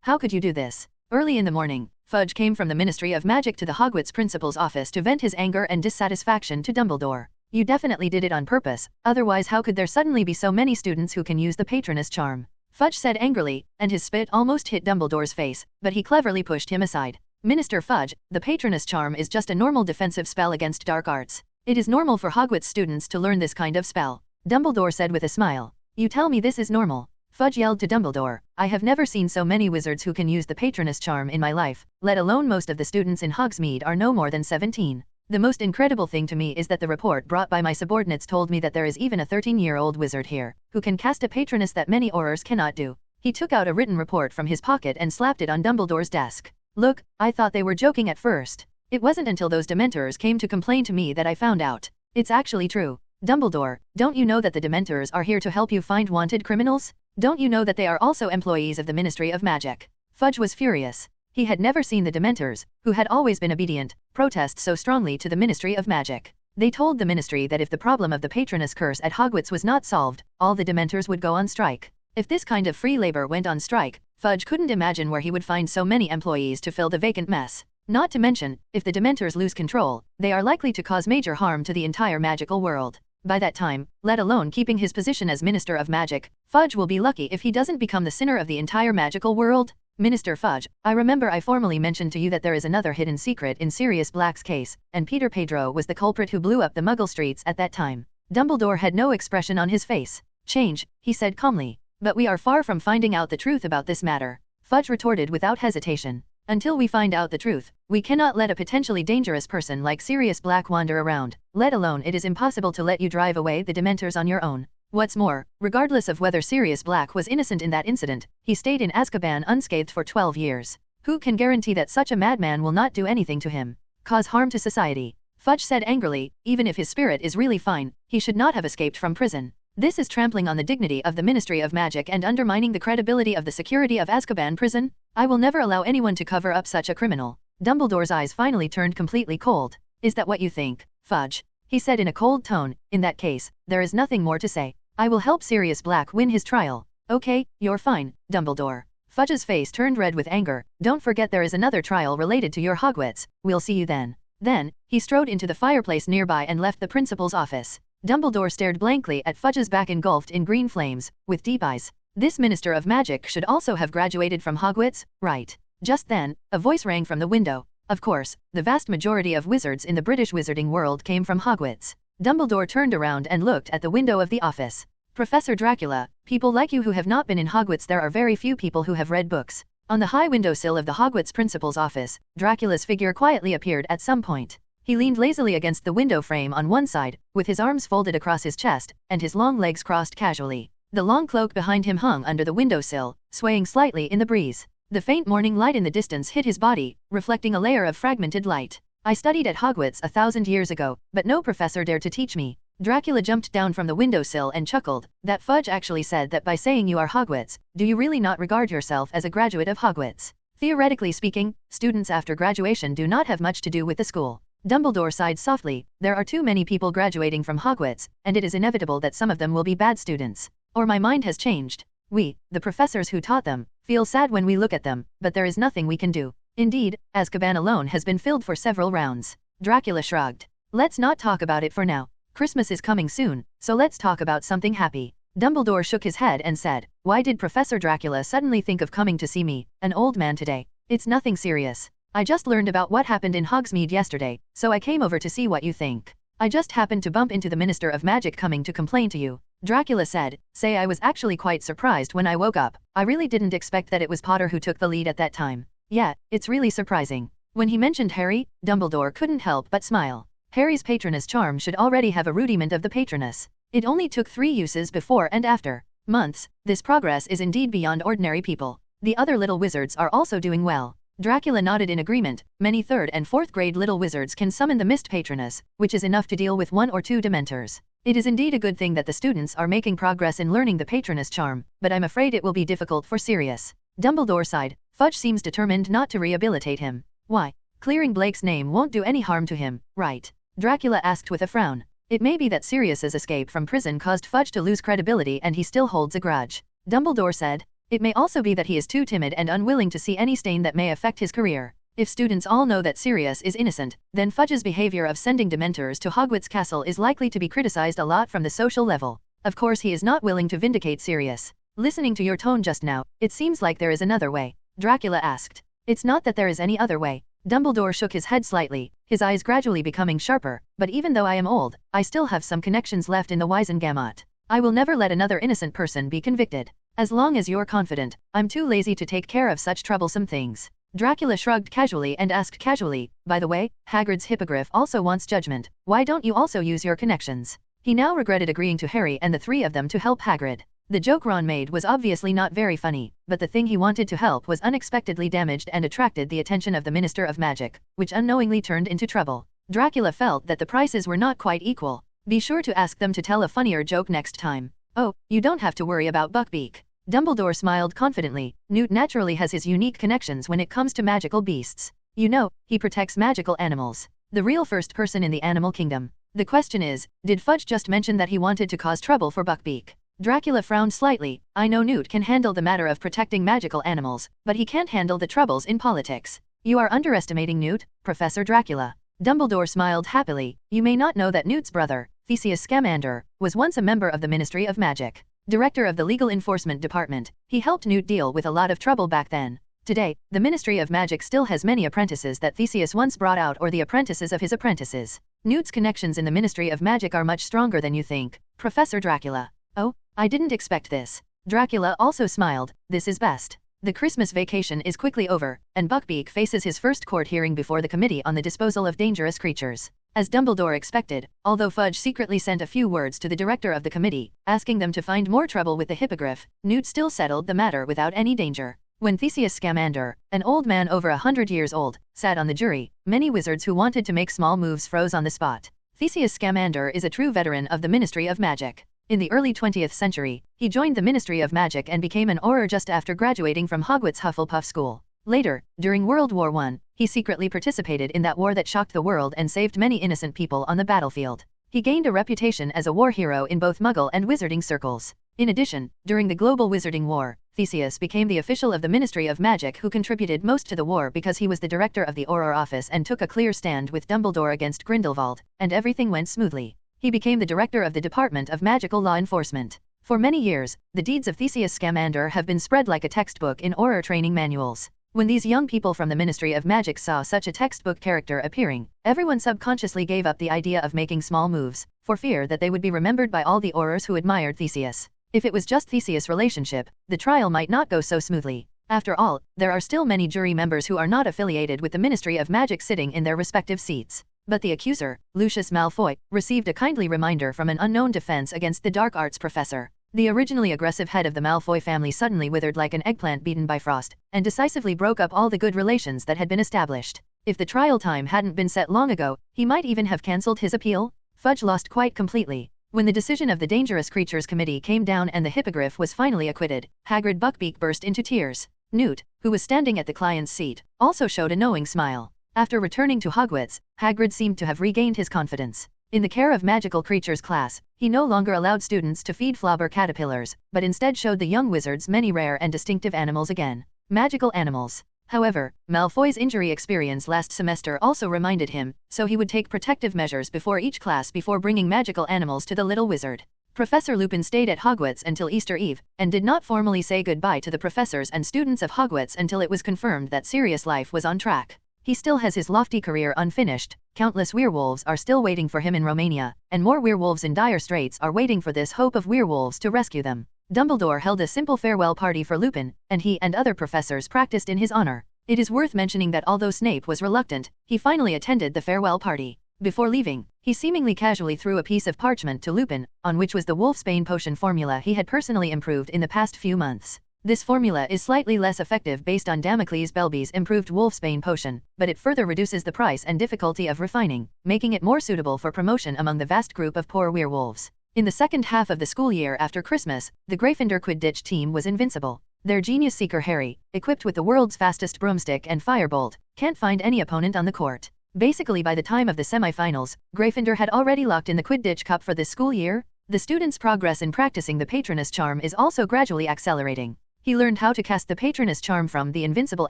How could you do this? Early in the morning, Fudge came from the Ministry of Magic to the Hogwarts principal's office to vent his anger and dissatisfaction to Dumbledore. You definitely did it on purpose, otherwise how could there suddenly be so many students who can use the Patronus charm? Fudge said angrily, and his spit almost hit Dumbledore's face, but he cleverly pushed him aside. Minister Fudge, the Patronus charm is just a normal defensive spell against dark arts. It is normal for Hogwarts students to learn this kind of spell, Dumbledore said with a smile. You tell me this is normal? Fudge yelled to Dumbledore. I have never seen so many wizards who can use the Patronus charm in my life, let alone most of the students in Hogsmeade are no more than 17. The most incredible thing to me is that the report brought by my subordinates told me that there is even a 13-year-old wizard here, who can cast a Patronus that many Aurors cannot do. He took out a written report from his pocket and slapped it on Dumbledore's desk. Look, I thought they were joking at first. It wasn't until those Dementors came to complain to me that I found out. It's actually true. Dumbledore, don't you know that the Dementors are here to help you find wanted criminals? Don't you know that they are also employees of the Ministry of Magic? Fudge was furious. He had never seen the Dementors, who had always been obedient, protest so strongly to the Ministry of Magic. They told the Ministry that if the problem of the Patronus curse at Hogwarts was not solved, all the Dementors would go on strike. If this kind of free labor went on strike, Fudge couldn't imagine where he would find so many employees to fill the vacant mess. Not to mention, if the Dementors lose control, they are likely to cause major harm to the entire magical world. By that time, let alone keeping his position as Minister of Magic, Fudge will be lucky if he doesn't become the sinner of the entire magical world. Minister Fudge, I remember I formally mentioned to you that there is another hidden secret in Sirius Black's case, and Peter Pedro was the culprit who blew up the Muggle streets at that time. Dumbledore had no expression on his face. Change, he said calmly. But we are far from finding out the truth about this matter. Fudge retorted without hesitation. Until we find out the truth, we cannot let a potentially dangerous person like Sirius Black wander around, let alone it is impossible to let you drive away the Dementors on your own. What's more, regardless of whether Sirius Black was innocent in that incident, he stayed in Azkaban unscathed for 12 years. Who can guarantee that such a madman will not do anything to him, cause harm to society? Fudge said angrily, even if his spirit is really fine, he should not have escaped from prison. This is trampling on the dignity of the Ministry of Magic and undermining the credibility of the security of Azkaban prison. I will never allow anyone to cover up such a criminal. Dumbledore's eyes finally turned completely cold. Is that what you think, Fudge? He said in a cold tone. In that case, there is nothing more to say. I will help Sirius Black win his trial. Okay, you're fine, Dumbledore. Fudge's face turned red with anger. Don't forget there is another trial related to your Hogwarts. We'll see you then. Then, he strode into the fireplace nearby and left the principal's office. Dumbledore stared blankly at Fudge's back engulfed in green flames, with deep eyes. This Minister of Magic should also have graduated from Hogwarts, right? Just then, a voice rang from the window. Of course, the vast majority of wizards in the British wizarding world came from Hogwarts. Dumbledore turned around and looked at the window of the office. Professor Dracula, people like you who have not been in Hogwarts, there are very few people who have read books. On the high windowsill of the Hogwarts principal's office, Dracula's figure quietly appeared at some point. He leaned lazily against the window frame on one side, with his arms folded across his chest, and his long legs crossed casually. The long cloak behind him hung under the windowsill, swaying slightly in the breeze. The faint morning light in the distance hit his body, reflecting a layer of fragmented light. I studied at Hogwarts 1,000 years ago, but no professor dared to teach me. Dracula jumped down from the windowsill and chuckled. That Fudge actually said that by saying you are Hogwarts, do you really not regard yourself as a graduate of Hogwarts? Theoretically speaking, students after graduation do not have much to do with the school. Dumbledore sighed softly. There are too many people graduating from Hogwarts, and it is inevitable that some of them will be bad students. Or my mind has changed. We, the professors who taught them, feel sad when we look at them, but there is nothing we can do. Indeed, Azkaban alone has been filled for several rounds. Dracula shrugged. Let's not talk about it for now. Christmas is coming soon, so let's talk about something happy. Dumbledore shook his head and said, why did Professor Dracula suddenly think of coming to see me, an old man, today? It's nothing serious. I just learned about what happened in Hogsmeade yesterday, so I came over to see what you think. I just happened to bump into the Minister of Magic coming to complain to you. Dracula said, I was actually quite surprised when I woke up. I really didn't expect that it was Potter who took the lead at that time. Yeah, it's really surprising. When he mentioned Harry, Dumbledore couldn't help but smile. Harry's Patronus charm should already have a rudiment of the Patronus. It only took 3 uses before and after. Months. This progress is indeed beyond ordinary people. The other little wizards are also doing well. Dracula nodded in agreement. Many 3rd and 4th grade little wizards can summon the Mist Patronus, which is enough to deal with 1 or 2 Dementors. It is indeed a good thing that the students are making progress in learning the Patronus charm, but I'm afraid it will be difficult for Sirius. Dumbledore sighed. Fudge seems determined not to rehabilitate him. Why? Clearing Blake's name won't do any harm to him, right? Dracula asked with a frown. It may be that Sirius's escape from prison caused Fudge to lose credibility and he still holds a grudge. Dumbledore said. It may also be that he is too timid and unwilling to see any stain that may affect his career. If students all know that Sirius is innocent, then Fudge's behavior of sending Dementors to Hogwarts Castle is likely to be criticized a lot from the social level. Of course he is not willing to vindicate Sirius. Listening to your tone just now, it seems like there is another way. Dracula asked. It's not that there is any other way. Dumbledore shook his head slightly, his eyes gradually becoming sharper. But even though I am old, I still have some connections left in the Wisengamot. I will never let another innocent person be convicted. As long as you're confident, I'm too lazy to take care of such troublesome things. Dracula shrugged casually and asked casually, by the way, Hagrid's hippogriff also wants judgment. Why don't you also use your connections? He now regretted agreeing to Harry and the three of them to help Hagrid. The joke Ron made was obviously not very funny, but the thing he wanted to help was unexpectedly damaged and attracted the attention of the Minister of Magic, which unknowingly turned into trouble. Dracula felt that the prices were not quite equal. Be sure to ask them to tell a funnier joke next time. Oh, you don't have to worry about Buckbeak. Dumbledore smiled confidently. Newt naturally has his unique connections when it comes to magical beasts. You know, he protects magical animals. The real first person in the animal kingdom. The question is, did Fudge just mention that he wanted to cause trouble for Buckbeak? Dracula frowned slightly. I know Newt can handle the matter of protecting magical animals, but he can't handle the troubles in politics. You are underestimating Newt, Professor Dracula. Dumbledore smiled happily. You may not know that Newt's brother, Theseus Scamander, was once a member of the Ministry of Magic. Director of the Legal Enforcement Department, he helped Newt deal with a lot of trouble back then. Today, the Ministry of Magic still has many apprentices that Theseus once brought out or the apprentices of his apprentices. Newt's connections in the Ministry of Magic are much stronger than you think, Professor Dracula. Oh, I didn't expect this. Dracula also smiled. This is best. The Christmas vacation is quickly over, and Buckbeak faces his first court hearing before the Committee on the Disposal of Dangerous Creatures. As Dumbledore expected, although Fudge secretly sent a few words to the director of the committee, asking them to find more trouble with the hippogriff, Newt still settled the matter without any danger. When Theseus Scamander, an old man over 100 years old, sat on the jury, many wizards who wanted to make small moves froze on the spot. Theseus Scamander is a true veteran of the Ministry of Magic. In the early 20th century, he joined the Ministry of Magic and became an Auror just after graduating from Hogwarts Hufflepuff School. Later, during World War I, he secretly participated in that war that shocked the world and saved many innocent people on the battlefield. He gained a reputation as a war hero in both Muggle and Wizarding circles. In addition, during the Global Wizarding War, Theseus became the official of the Ministry of Magic who contributed most to the war because he was the director of the Auror office and took a clear stand with Dumbledore against Grindelwald, and everything went smoothly. He became the director of the Department of Magical Law Enforcement. For many years, the deeds of Theseus Scamander have been spread like a textbook in Auror training manuals. When these young people from the Ministry of Magic saw such a textbook character appearing, everyone subconsciously gave up the idea of making small moves, for fear that they would be remembered by all the Aurors who admired Theseus. If it was just Theseus' relationship, the trial might not go so smoothly. After all, there are still many jury members who are not affiliated with the Ministry of Magic sitting in their respective seats. But the accuser, Lucius Malfoy, received a kindly reminder from an unknown defense against the dark arts professor. The originally aggressive head of the Malfoy family suddenly withered like an eggplant beaten by frost, and decisively broke up all the good relations that had been established. If the trial time hadn't been set long ago, he might even have cancelled his appeal. Fudge lost quite completely. When the decision of the Dangerous Creatures Committee came down and the hippogriff was finally acquitted, Hagrid Buckbeak burst into tears. Newt, who was standing at the client's seat, also showed a knowing smile. After returning to Hogwarts, Hagrid seemed to have regained his confidence. In the Care of Magical Creatures class, he no longer allowed students to feed flobber caterpillars, but instead showed the young wizards many rare and distinctive animals again. Magical animals. However, Malfoy's injury experience last semester also reminded him, so he would take protective measures before each class before bringing magical animals to the little wizard. Professor Lupin stayed at Hogwarts until Easter Eve, and did not formally say goodbye to the professors and students of Hogwarts until it was confirmed that Sirius' life was on track. He still has his lofty career unfinished. Countless werewolves are still waiting for him in Romania, and more werewolves in dire straits are waiting for this hope of werewolves to rescue them. Dumbledore held a simple farewell party for Lupin, and he and other professors practiced in his honor. It is worth mentioning that although Snape was reluctant, he finally attended the farewell party. Before leaving, he seemingly casually threw a piece of parchment to Lupin, on which was the Wolfsbane potion formula he had personally improved in the past few months. This formula is slightly less effective based on Damocles Belby's improved Wolfsbane potion, but it further reduces the price and difficulty of refining, making it more suitable for promotion among the vast group of poor werewolves. In the second half of the school year after Christmas, the Gryffindor Quidditch team was invincible. Their genius seeker Harry, equipped with the world's fastest broomstick and Firebolt, can't find any opponent on the court. Basically by the time of the semi-finals, Gryffindor had already locked in the Quidditch Cup for this school year. The students' progress in practicing the Patronus charm is also gradually accelerating. He learned how to cast the Patronus charm from the invincible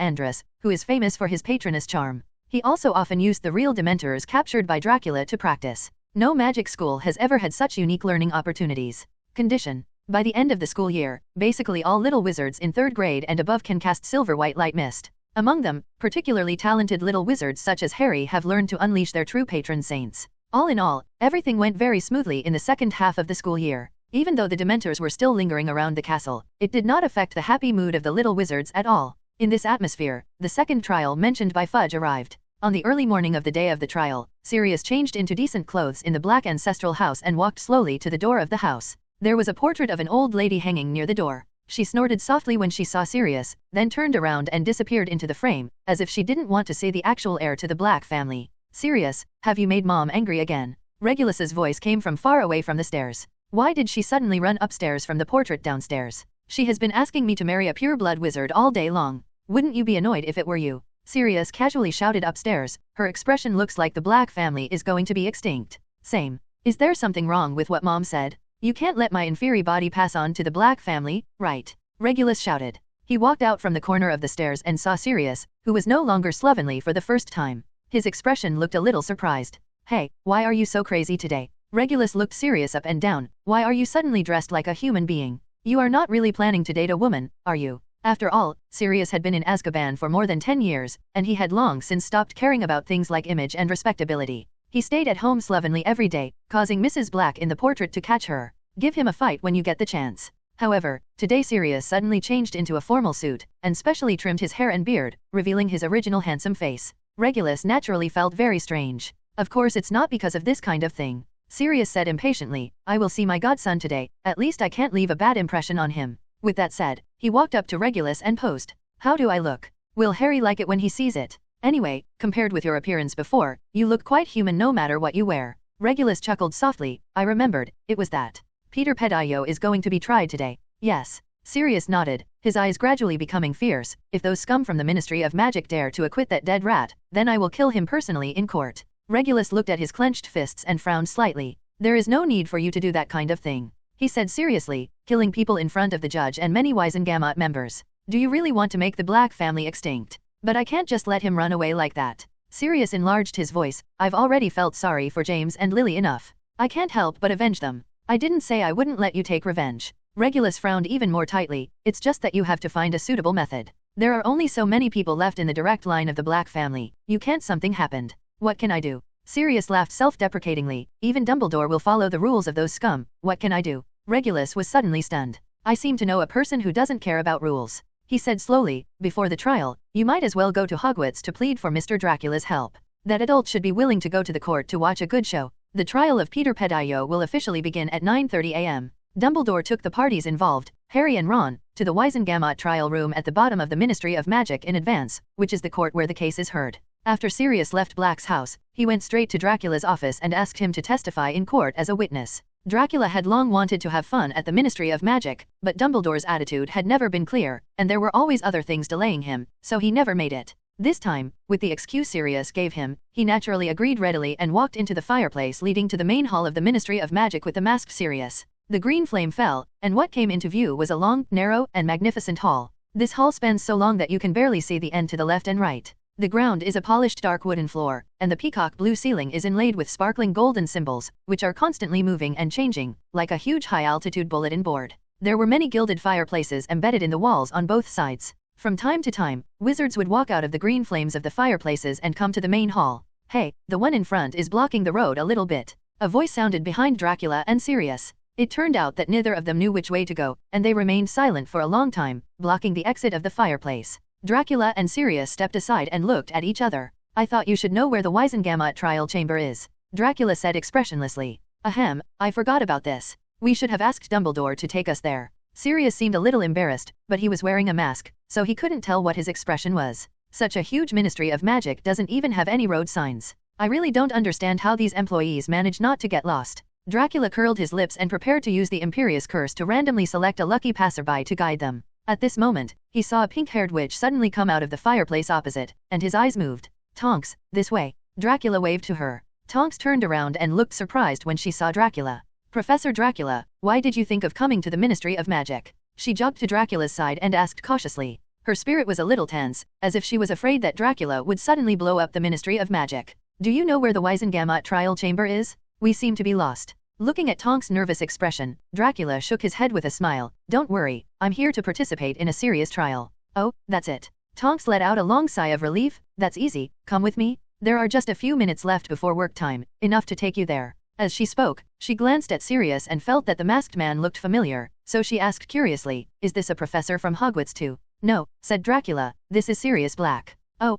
Andrus, who is famous for his Patronus charm. He also often used the real Dementors captured by Dracula to practice. No magic school has ever had such unique learning opportunities. Condition. By the end of the school year, basically all little wizards in 3rd grade and above can cast silver white light mist. Among them, particularly talented little wizards such as Harry have learned to unleash their true patron saints. All in all, everything went very smoothly in the second half of the school year. Even though the Dementors were still lingering around the castle, it did not affect the happy mood of the little wizards at all. In this atmosphere, the second trial mentioned by Fudge arrived. On the early morning of the day of the trial, Sirius changed into decent clothes in the black ancestral house and walked slowly to the door of the house. There was a portrait of an old lady hanging near the door. She snorted softly when she saw Sirius, then turned around and disappeared into the frame, as if she didn't want to see the actual heir to the Black family. Sirius, have you made Mom angry again? Regulus's voice came from far away from the stairs. Why did she suddenly run upstairs from the portrait downstairs? She has been asking me to marry a pure-blood wizard all day long. Wouldn't you be annoyed if it were you? Sirius casually shouted upstairs. Her expression looks like the Black family is going to be extinct. Same. Is there something wrong with what Mom said? You can't let my inferior body pass on to the Black family, right? Regulus shouted. He walked out from the corner of the stairs and saw Sirius, who was no longer slovenly for the first time. His expression looked a little surprised. Hey, why are you so crazy today? Regulus looked Sirius up and down. Why are you suddenly dressed like a human being? You are not really planning to date a woman, are you? After all, Sirius had been in Azkaban for more than 10 years, and he had long since stopped caring about things like image and respectability. He stayed at home slovenly every day, causing Mrs. Black in the portrait to catch her. Give him a fight when you get the chance. However, today Sirius suddenly changed into a formal suit, and specially trimmed his hair and beard, revealing his original handsome face. Regulus naturally felt very strange. Of course it's not because of this kind of thing. Sirius said impatiently, I will see my godson today, at least I can't leave a bad impression on him. With that said, he walked up to Regulus and posed. How do I look? Will Harry like it when he sees it? Anyway, compared with your appearance before, you look quite human no matter what you wear. Regulus chuckled softly. I remembered, it was that. Peter Pettigrew is going to be tried today. Yes. Sirius nodded, his eyes gradually becoming fierce. If those scum from the Ministry of Magic dare to acquit that dead rat, then I will kill him personally in court. Regulus looked at his clenched fists and frowned slightly. There is no need for you to do that kind of thing. He said seriously, killing people in front of the judge and many Wisengamot members. Do you really want to make the Black family extinct? But I can't just let him run away like that. Sirius enlarged his voice. I've already felt sorry for James and Lily enough. I can't help but avenge them. I didn't say I wouldn't let you take revenge. Regulus frowned even more tightly. It's just that you have to find a suitable method. There are only so many people left in the direct line of the Black family. You can't. Something happened. What can I do? Sirius laughed self-deprecatingly. Even Dumbledore will follow the rules of those scum. What can I do? Regulus was suddenly stunned. I seem to know a person who doesn't care about rules. He said slowly, before the trial, you might as well go to Hogwarts to plead for Mr. Dracula's help. That adult should be willing to go to the court to watch a good show. The trial of Peter Pettigrew will officially begin at 9:30 a.m. Dumbledore took the parties involved, Harry and Ron, to the Wisengamot trial room at the bottom of the Ministry of Magic in advance, which is the court where the case is heard. After Sirius left Black's house, he went straight to Dracula's office and asked him to testify in court as a witness. Dracula had long wanted to have fun at the Ministry of Magic, but Dumbledore's attitude had never been clear, and there were always other things delaying him, so he never made it. This time, with the excuse Sirius gave him, he naturally agreed readily and walked into the fireplace leading to the main hall of the Ministry of Magic with the masked Sirius. The green flame fell, and what came into view was a long, narrow, and magnificent hall. This hall spans so long that you can barely see the end to the left and right. The ground is a polished dark wooden floor, and the peacock blue ceiling is inlaid with sparkling golden symbols, which are constantly moving and changing, like a huge high-altitude bulletin board. There were many gilded fireplaces embedded in the walls on both sides. From time to time, wizards would walk out of the green flames of the fireplaces and come to the main hall. Hey, the one in front is blocking the road a little bit. A voice sounded behind Dracula and Sirius. It turned out that neither of them knew which way to go, and they remained silent for a long time, blocking the exit of the fireplace. Dracula and Sirius stepped aside and looked at each other. I thought you should know where the Wisengamot trial chamber is. Dracula said expressionlessly. Ahem, I forgot about this. We should have asked Dumbledore to take us there. Sirius seemed a little embarrassed, but he was wearing a mask, so he couldn't tell what his expression was. Such a huge Ministry of Magic doesn't even have any road signs. I really don't understand how these employees manage not to get lost. Dracula curled his lips and prepared to use the Imperious Curse to randomly select a lucky passerby to guide them. At this moment, he saw a pink-haired witch suddenly come out of the fireplace opposite, and his eyes moved. Tonks, this way. Dracula waved to her. Tonks turned around and looked surprised when she saw Dracula. Professor Dracula, why did you think of coming to the Ministry of Magic? She jogged to Dracula's side and asked cautiously. Her spirit was a little tense, as if she was afraid that Dracula would suddenly blow up the Ministry of Magic. Do you know where the Wisengamot trial chamber is? We seem to be lost. Looking at Tonks' nervous expression, Dracula shook his head with a smile. Don't worry, I'm here to participate in a serious trial. Oh, that's it. Tonks let out a long sigh of relief. That's easy, come with me. There are just a few minutes left before work time, enough to take you there. As she spoke, she glanced at Sirius and felt that the masked man looked familiar, so she asked curiously, is this a professor from Hogwarts too? No, said Dracula, this is Sirius Black. Oh,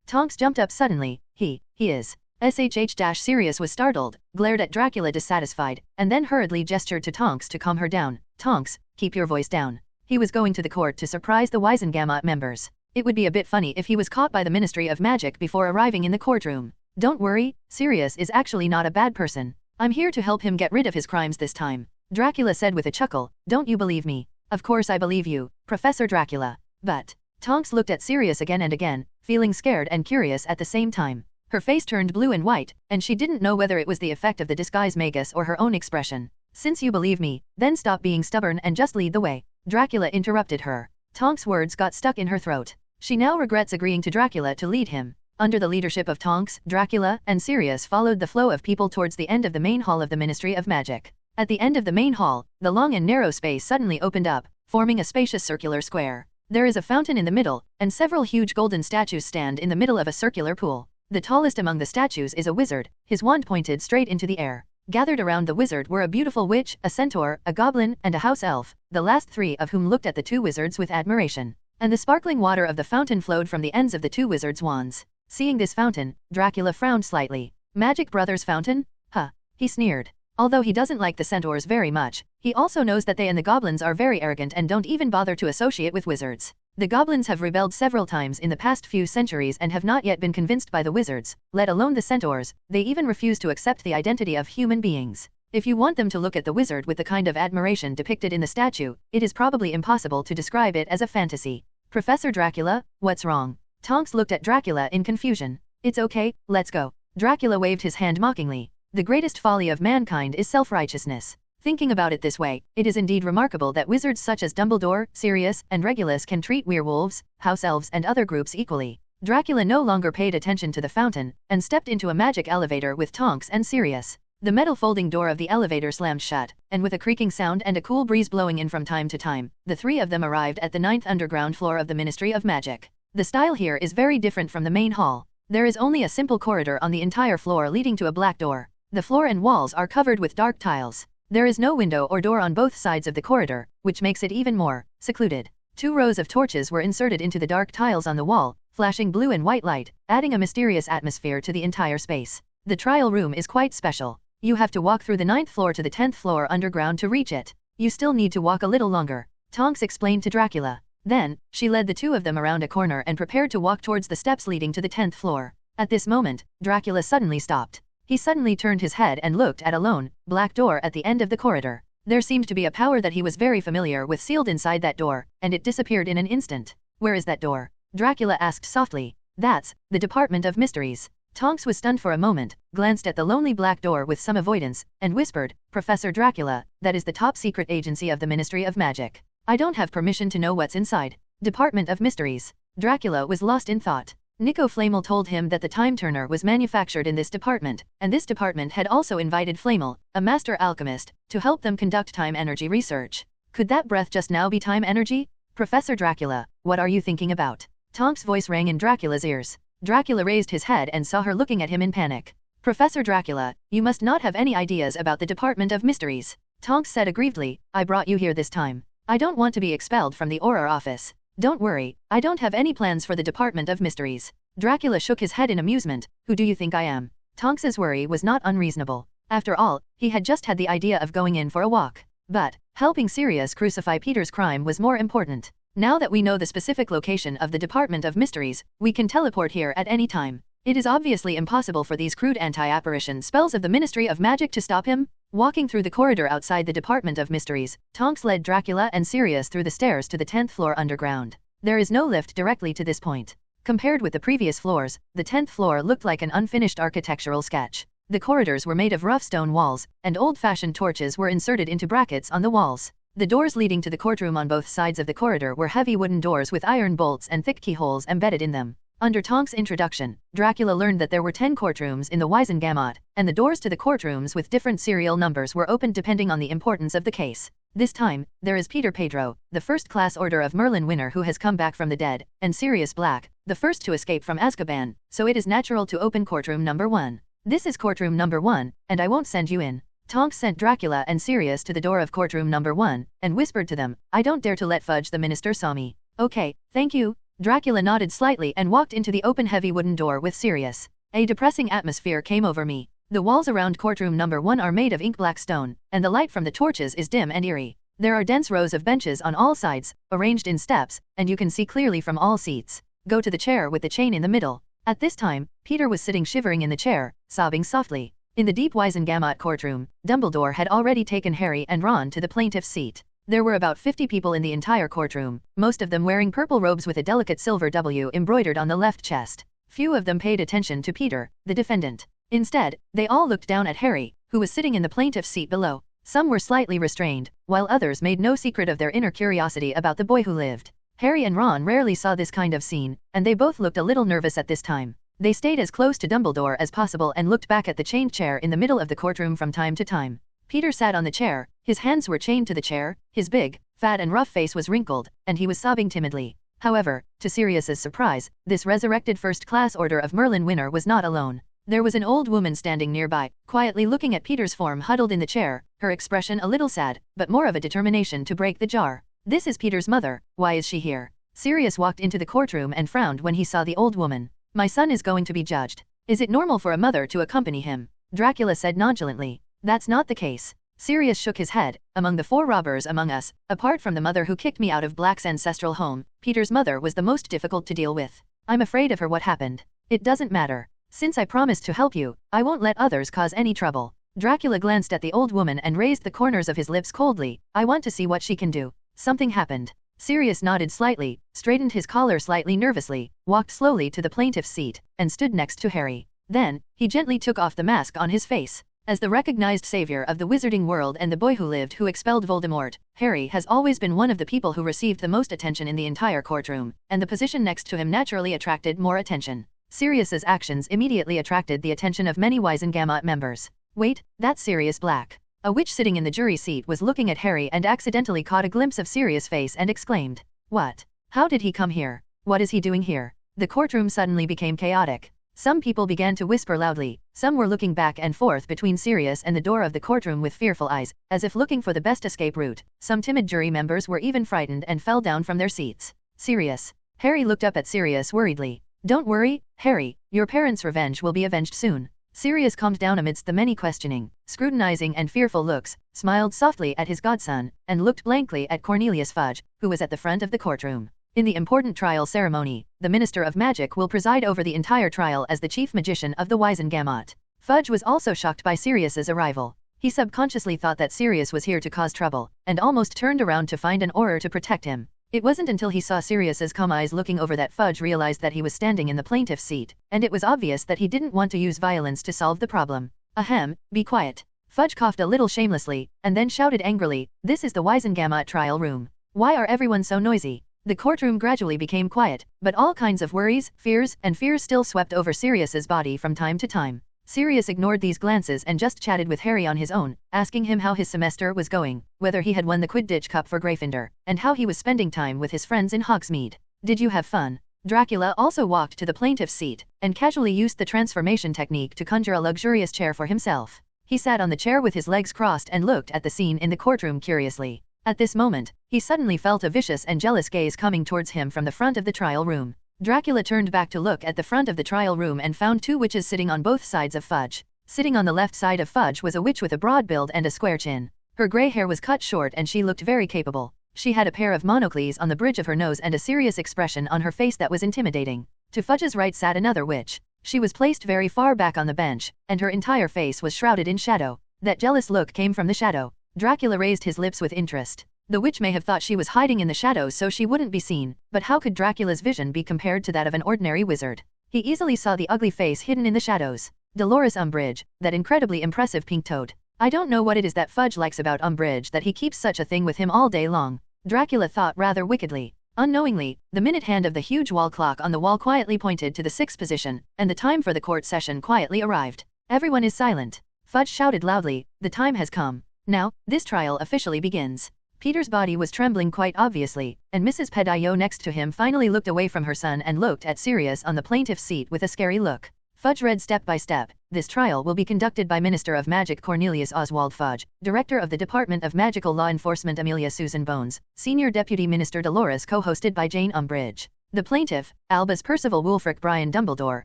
Tonks jumped up suddenly, he is. Sirius was startled, glared at Dracula dissatisfied, and then hurriedly gestured to Tonks to calm her down. Tonks, keep your voice down. He was going to the court to surprise the Wisengamot members. It would be a bit funny if he was caught by the Ministry of Magic before arriving in the courtroom. Don't worry, Sirius is actually not a bad person. I'm here to help him get rid of his crimes this time. Dracula said with a chuckle, don't you believe me? Of course I believe you, Professor Dracula. But, Tonks looked at Sirius again and again, feeling scared and curious at the same time. Her face turned blue and white, and she didn't know whether it was the effect of the disguise magus or her own expression. Since you believe me, then stop being stubborn and just lead the way. Dracula interrupted her. Tonks' words got stuck in her throat. She now regrets agreeing to Dracula to lead him. Under the leadership of Tonks, Dracula and Sirius followed the flow of people towards the end of the main hall of the Ministry of Magic. At the end of the main hall, the long and narrow space suddenly opened up, forming a spacious circular square. There is a fountain in the middle, and several huge golden statues stand in the middle of a circular pool. The tallest among the statues is a wizard, his wand pointed straight into the air. Gathered around the wizard were a beautiful witch, a centaur, a goblin, and a house elf, the last three of whom looked at the two wizards with admiration. And the sparkling water of the fountain flowed from the ends of the two wizards' wands. Seeing this fountain, Dracula frowned slightly. Magic Brothers fountain? Huh. He sneered. Although he doesn't like the centaurs very much, he also knows that they and the goblins are very arrogant and don't even bother to associate with wizards. The goblins have rebelled several times in the past few centuries and have not yet been convinced by the wizards, let alone the centaurs. They even refuse to accept the identity of human beings. If you want them to look at the wizard with the kind of admiration depicted in the statue, it is probably impossible to describe it as a fantasy. Professor Dracula, what's wrong? Tonks looked at Dracula in confusion. It's okay, let's go. Dracula waved his hand mockingly. The greatest folly of mankind is self-righteousness. Thinking about it this way, it is indeed remarkable that wizards such as Dumbledore, Sirius, and Regulus can treat werewolves, house elves and other groups equally. Dracula no longer paid attention to the fountain, and stepped into a magic elevator with Tonks and Sirius. The metal folding door of the elevator slammed shut, and with a creaking sound and a cool breeze blowing in from time to time, the three of them arrived at the 9th underground floor of the Ministry of Magic. The style here is very different from the main hall. There is only a simple corridor on the entire floor leading to a black door. The floor and walls are covered with dark tiles. There is no window or door on both sides of the corridor, which makes it even more secluded. 2 rows of torches were inserted into the dark tiles on the wall, flashing blue and white light, adding a mysterious atmosphere to the entire space. The trial room is quite special. You have to walk through the 9th floor to the 10th floor underground to reach it. You still need to walk a little longer, Tonks explained to Dracula. Then, she led the two of them around a corner and prepared to walk towards the steps leading to the 10th floor. At this moment, Dracula suddenly stopped. He suddenly turned his head and looked at a lone, black door at the end of the corridor. There seemed to be a power that he was very familiar with sealed inside that door, and it disappeared in an instant. Where is that door? Dracula asked softly. That's the Department of Mysteries. Tonks was stunned for a moment, glanced at the lonely black door with some avoidance, and whispered, Professor Dracula, that is the top secret agency of the Ministry of Magic. I don't have permission to know what's inside. Department of Mysteries. Dracula was lost in thought. Nico Flamel told him that the time turner was manufactured in this department, and this department had also invited Flamel, a master alchemist, to help them conduct time energy research. Could that breath just now be time energy? Professor Dracula, what are you thinking about? Tonks' voice rang in Dracula's ears. Dracula raised his head and saw her looking at him in panic. Professor Dracula, you must not have any ideas about the Department of Mysteries. Tonks said aggrievedly, I brought you here this time. I don't want to be expelled from the Auror office. Don't worry, I don't have any plans for the Department of Mysteries. Dracula shook his head in amusement. Who do you think I am? Tonks's worry was not unreasonable. After all, he had just had the idea of going in for a walk. But, helping Sirius crucify Peter's crime was more important. Now that we know the specific location of the Department of Mysteries, we can teleport here at any time. It is obviously impossible for these crude anti-apparition spells of the Ministry of Magic to stop him. Walking through the corridor outside the Department of Mysteries, Tonks led Dracula and Sirius through the stairs to the 10th floor underground. There is no lift directly to this point. Compared with the previous floors, the 10th floor looked like an unfinished architectural sketch. The corridors were made of rough stone walls, and old-fashioned torches were inserted into brackets on the walls. The doors leading to the courtroom on both sides of the corridor were heavy wooden doors with iron bolts and thick keyholes embedded in them. Under Tonks' introduction, Dracula learned that there were 10 courtrooms in the Wisengamot, and the doors to the courtrooms with different serial numbers were opened depending on the importance of the case. This time, there is Peter Pedro, the first-class Order of Merlin winner who has come back from the dead, and Sirius Black, the first to escape from Azkaban, so it is natural to open courtroom number 1. This is courtroom number 1, and I won't send you in. Tonks sent Dracula and Sirius to the door of courtroom number 1, and whispered to them, I don't dare to let Fudge the minister saw me. Okay, thank you. Dracula nodded slightly and walked into the open heavy wooden door with Sirius. A depressing atmosphere came over me. The walls around courtroom number 1 are made of ink-black stone, and the light from the torches is dim and eerie. There are dense rows of benches on all sides, arranged in steps, and you can see clearly from all seats. Go to the chair with the chain in the middle. At this time, Peter was sitting shivering in the chair, sobbing softly. In the deep Wizengamot courtroom, Dumbledore had already taken Harry and Ron to the plaintiff's seat. There were about 50 people in the entire courtroom, most of them wearing purple robes with a delicate silver W embroidered on the left chest. Few of them paid attention to Peter, the defendant. Instead, they all looked down at Harry, who was sitting in the plaintiff's seat below. Some were slightly restrained, while others made no secret of their inner curiosity about the boy who lived. Harry and Ron rarely saw this kind of scene, and they both looked a little nervous at this time. They stayed as close to Dumbledore as possible and looked back at the chained chair in the middle of the courtroom from time to time. Peter sat on the chair, his hands were chained to the chair, his big, fat and rough face was wrinkled, and he was sobbing timidly. However, to Sirius's surprise, this resurrected first-class Order of Merlin winner was not alone. There was an old woman standing nearby, quietly looking at Peter's form huddled in the chair, her expression a little sad, but more of a determination to break the jar. This is Peter's mother, why is she here? Sirius walked into the courtroom and frowned when he saw the old woman. My son is going to be judged. Is it normal for a mother to accompany him? Dracula said nonchalantly. That's not the case. Sirius shook his head. Among the 4 robbers among us, apart from the mother who kicked me out of Black's ancestral home, Peter's mother was the most difficult to deal with. I'm afraid of her. What happened? It doesn't matter. Since I promised to help you, I won't let others cause any trouble. Dracula glanced at the old woman and raised the corners of his lips coldly. I want to see what she can do. Something happened. Sirius nodded slightly, straightened his collar slightly nervously, walked slowly to the plaintiff's seat, and stood next to Harry. Then, he gently took off the mask on his face. As the recognized savior of the wizarding world and the boy who lived who expelled Voldemort, Harry has always been one of the people who received the most attention in the entire courtroom, and the position next to him naturally attracted more attention. Sirius's actions immediately attracted the attention of many Wizengamot members. Wait, that's Sirius Black. A witch sitting in the jury seat was looking at Harry and accidentally caught a glimpse of Sirius' face and exclaimed, What? How did he come here? What is he doing here? The courtroom suddenly became chaotic. Some people began to whisper loudly, some were looking back and forth between Sirius and the door of the courtroom with fearful eyes, as if looking for the best escape route. Some timid jury members were even frightened and fell down from their seats. Sirius. Harry looked up at Sirius worriedly. Don't worry, Harry, your parents' revenge will be avenged soon. Sirius calmed down amidst the many questioning, scrutinizing and fearful looks, smiled softly at his godson, and looked blankly at Cornelius Fudge, who was at the front of the courtroom. In the important trial ceremony, the Minister of Magic will preside over the entire trial as the chief magician of the Wizengamot. Fudge was also shocked by Sirius's arrival. He subconsciously thought that Sirius was here to cause trouble, and almost turned around to find an Auror to protect him. It wasn't until he saw Sirius's calm eyes looking over that Fudge realized that he was standing in the plaintiff's seat, and it was obvious that he didn't want to use violence to solve the problem. Ahem, be quiet. Fudge coughed a little shamelessly, and then shouted angrily, This is the Wizengamot trial room. Why are everyone so noisy? The courtroom gradually became quiet, but all kinds of worries, fears still swept over Sirius's body from time to time. Sirius ignored these glances and just chatted with Harry on his own, asking him how his semester was going, whether he had won the Quidditch Cup for Gryffindor, and how he was spending time with his friends in Hogsmeade. Did you have fun? Dracula also walked to the plaintiff's seat, and casually used the transformation technique to conjure a luxurious chair for himself. He sat on the chair with his legs crossed and looked at the scene in the courtroom curiously. At this moment, he suddenly felt a vicious and jealous gaze coming towards him from the front of the trial room. Dracula turned back to look at the front of the trial room and found 2 witches sitting on both sides of Fudge. Sitting on the left side of Fudge was a witch with a broad build and a square chin. Her grey hair was cut short and she looked very capable. She had a pair of monocles on the bridge of her nose and a serious expression on her face that was intimidating. To Fudge's right sat another witch. She was placed very far back on the bench, and her entire face was shrouded in shadow. That jealous look came from the shadow. Dracula raised his lips with interest. The witch may have thought she was hiding in the shadows so she wouldn't be seen, but how could Dracula's vision be compared to that of an ordinary wizard? He easily saw the ugly face hidden in the shadows. Dolores Umbridge, that incredibly impressive pink toad. I don't know what it is that Fudge likes about Umbridge that he keeps such a thing with him all day long. Dracula thought rather wickedly. Unknowingly, the minute hand of the huge wall clock on the wall quietly pointed to the 6th position, and the time for the court session quietly arrived. Everyone is silent. Fudge shouted loudly, the time has come. Now, this trial officially begins. Peter's body was trembling quite obviously, and Mrs. Pedayot next to him finally looked away from her son and looked at Sirius on the plaintiff's seat with a scary look. Fudge read step by step. This trial will be conducted by Minister of Magic Cornelius Oswald Fudge, Director of the Department of Magical Law Enforcement Amelia Susan Bones, Senior Deputy Minister Dolores, co-hosted by Jane Umbridge. The plaintiff, Albus Percival Wulfric Brian Dumbledore,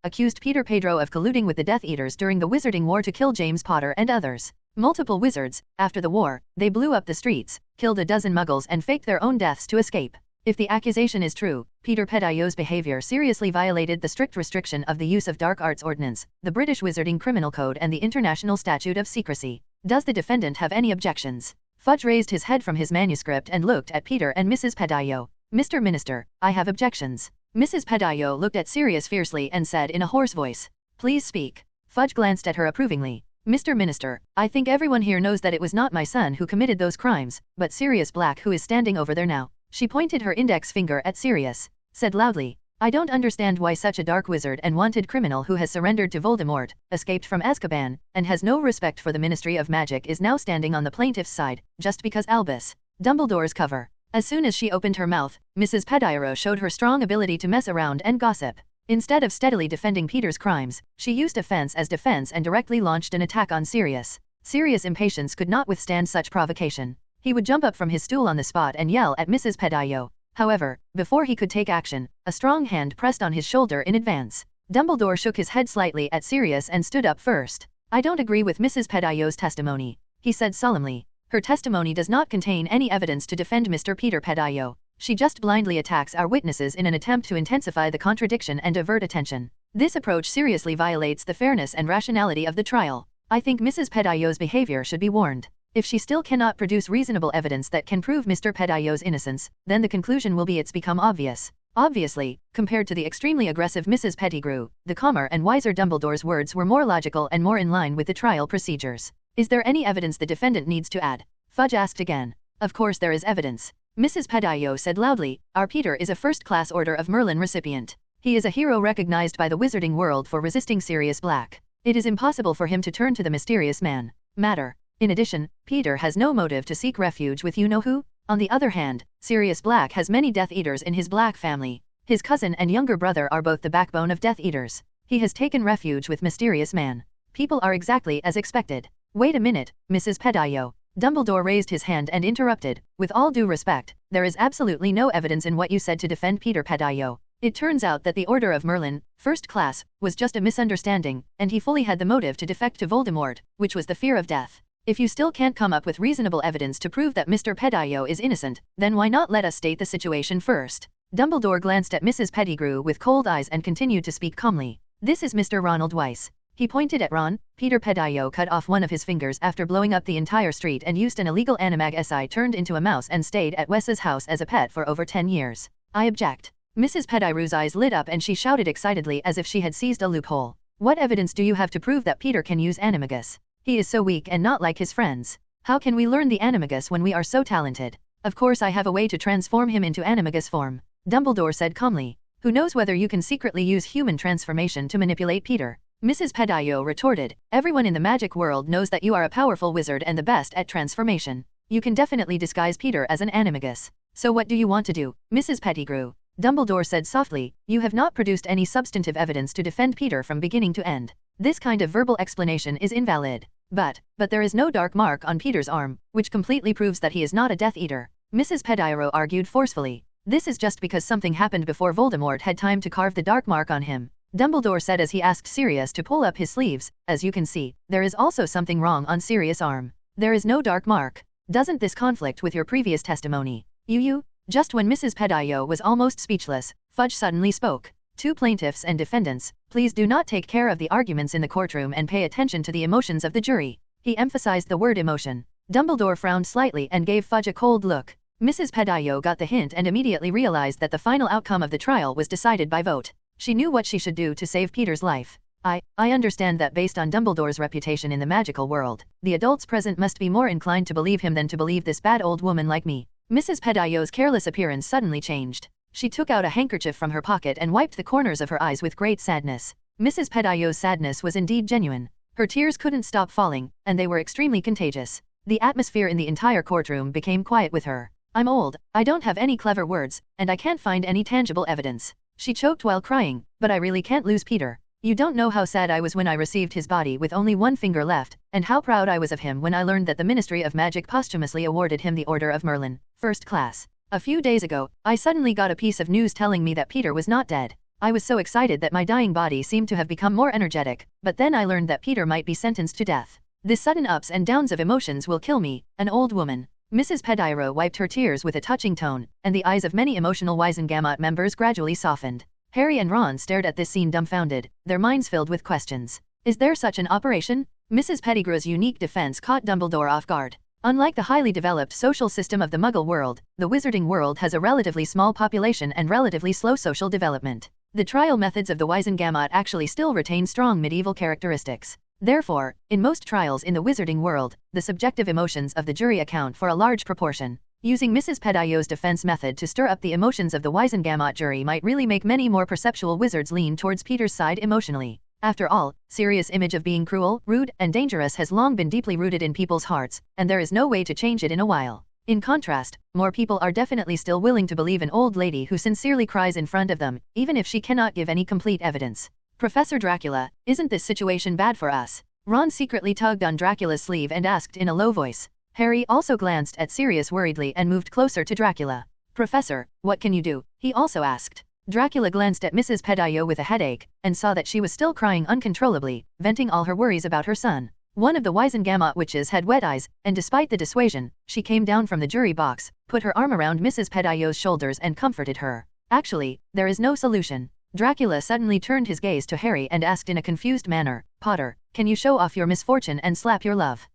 accused Peter Pedro of colluding with the Death Eaters during the Wizarding War to kill James Potter and others. Multiple wizards, after the war, they blew up the streets, killed a dozen muggles and faked their own deaths to escape. If the accusation is true, Peter Pedayot's behavior seriously violated the strict restriction of the use of dark arts ordinance, the British Wizarding Criminal Code and the International Statute of Secrecy. Does the defendant have any objections? Fudge raised his head from his manuscript and looked at Peter and Mrs. Pedayot. Mr. Minister, I have objections. Mrs. Pedayot looked at Sirius fiercely and said in a hoarse voice, "Please speak." Fudge glanced at her approvingly. "Mr. Minister, I think everyone here knows that it was not my son who committed those crimes, but Sirius Black, who is standing over there now." She pointed her index finger at Sirius, said loudly, "I don't understand why such a dark wizard and wanted criminal who has surrendered to Voldemort, escaped from Azkaban, and has no respect for the Ministry of Magic is now standing on the plaintiff's side, just because Albus Dumbledore's cover." As soon as she opened her mouth, Mrs. Pedayot showed her strong ability to mess around and gossip. Instead of steadily defending Peter's crimes, she used offense as defense and directly launched an attack on Sirius. Sirius' impatience could not withstand such provocation. He would jump up from his stool on the spot and yell at Mrs. Pedayot. However, before he could take action, a strong hand pressed on his shoulder in advance. Dumbledore shook his head slightly at Sirius and stood up first. "I don't agree with Mrs. Pedayot's testimony," he said solemnly. "Her testimony does not contain any evidence to defend Mr. Peter Pedayot. She just blindly attacks our witnesses in an attempt to intensify the contradiction and divert attention. This approach seriously violates the fairness and rationality of the trial. I think Mrs. Pedayot's behavior should be warned. If she still cannot produce reasonable evidence that can prove Mr. Pedayot's innocence, then the conclusion will be it's become obvious." Obviously, compared to the extremely aggressive Mrs. Pettigrew, the calmer and wiser Dumbledore's words were more logical and more in line with the trial procedures. "Is there any evidence the defendant needs to add?" Fudge asked again. "Of course there is evidence," Mrs. Pedayot said loudly. "Our Peter is a first-class Order of Merlin recipient. He is a hero recognized by the wizarding world for resisting Sirius Black. It is impossible for him to turn to the mysterious man. Matter. In addition, Peter has no motive to seek refuge with you-know-who. On the other hand, Sirius Black has many Death Eaters in his Black family. His cousin and younger brother are both the backbone of Death Eaters. He has taken refuge with Mysterious Man. People are exactly as expected." "Wait a minute, Mrs. Pedayot." Dumbledore raised his hand and interrupted. "With all due respect, there is absolutely no evidence in what you said to defend Peter Pedayot. It turns out that the Order of Merlin, first class, was just a misunderstanding, and he fully had the motive to defect to Voldemort, which was the fear of death. If you still can't come up with reasonable evidence to prove that Mr. Pedayot is innocent, then why not let us state the situation first?" Dumbledore glanced at Mrs. Pettigrew with cold eyes and continued to speak calmly. "This is Mr. Ronald Weiss." He pointed at Ron. Peter Pedayot cut off one of his fingers after blowing up the entire street and used an illegal animag SI turned into a mouse and stayed at Wes's house as a pet for over 10 years. "I object." Mrs. Pedigrew's eyes lit up and she shouted excitedly as if she had seized a loophole. "What evidence do you have to prove that Peter can use animagus? He is so weak and not like his friends. How can we learn the animagus when we are so talented?" "Of course I have a way to transform him into animagus form," Dumbledore said calmly. "Who knows whether you can secretly use human transformation to manipulate Peter?" Mrs. Pedayot retorted. "Everyone in the magic world knows that you are a powerful wizard and the best at transformation. You can definitely disguise Peter as an animagus. So what do you want to do, Mrs. Pettigrew?" Dumbledore said softly. "You have not produced any substantive evidence to defend Peter from beginning to end. This kind of verbal explanation is invalid. But there is no dark mark on Peter's arm, which completely proves that he is not a Death Eater," Mrs. Pedayot argued forcefully. "This is just because something happened before Voldemort had time to carve the dark mark on him," Dumbledore said as he asked Sirius to pull up his sleeves. "As you can see, there is also something wrong on Sirius' arm. There is no dark mark. Doesn't this conflict with your previous testimony?" You? Just when Mrs. Pedayot was almost speechless, Fudge suddenly spoke. "Two plaintiffs and defendants, please do not take care of the arguments in the courtroom and pay attention to the emotions of the jury." He emphasized the word emotion. Dumbledore frowned slightly and gave Fudge a cold look. Mrs. Pedayot got the hint and immediately realized that the final outcome of the trial was decided by vote. She knew what she should do to save Peter's life. I understand that based on Dumbledore's reputation in the magical world, the adults present must be more inclined to believe him than to believe this bad old woman like me." Mrs. Pedayot's careless appearance suddenly changed. She took out a handkerchief from her pocket and wiped the corners of her eyes with great sadness. Mrs. Pedayot's sadness was indeed genuine. Her tears couldn't stop falling, and they were extremely contagious. The atmosphere in the entire courtroom became quiet with her. I'm old, I don't have any clever words, and I can't find any tangible evidence. She choked while crying, but I really can't lose Peter. You don't know how sad I was when I received his body with only one finger left, and how proud I was of him when I learned that the Ministry of Magic posthumously awarded him the Order of Merlin, first class. A few days ago, I suddenly got a piece of news telling me that Peter was not dead. I was so excited that my dying body seemed to have become more energetic, but then I learned that Peter might be sentenced to death. This sudden ups and downs of emotions will kill me, an old woman. Mrs. Pediro wiped her tears with a touching tone, and the eyes of many emotional Wizengamot members gradually softened. Harry and Ron stared at this scene dumbfounded, their minds filled with questions. Is there such an operation? Mrs. Pettigrew's unique defense caught Dumbledore off guard. Unlike the highly developed social system of the Muggle world, the Wizarding world has a relatively small population and relatively slow social development. The trial methods of the Wizengamot actually still retain strong medieval characteristics. Therefore, in most trials in the Wizarding world, the subjective emotions of the jury account for a large proportion. Using Mrs. Pedio's defense method to stir up the emotions of the Wizengamot jury might really make many more perceptual wizards lean towards Peter's side emotionally. After all, Sirius' image of being cruel, rude, and dangerous has long been deeply rooted in people's hearts, and there is no way to change it in a while. In contrast, more people are definitely still willing to believe an old lady who sincerely cries in front of them, even if she cannot give any complete evidence. Professor Dracula, isn't this situation bad for us? Ron secretly tugged on Dracula's sleeve and asked in a low voice. Harry also glanced at Sirius worriedly and moved closer to Dracula. Professor, what can you do? He also asked. Dracula glanced at Mrs. Pedillo with a headache, and saw that she was still crying uncontrollably, venting all her worries about her son. One of the Wizengamot witches had wet eyes, and despite the dissuasion, she came down from the jury box, put her arm around Mrs. Pedillo's shoulders and comforted her. Actually, there is no solution. Dracula suddenly turned his gaze to Harry and asked in a confused manner, Potter, can you show off your misfortune and slap your love?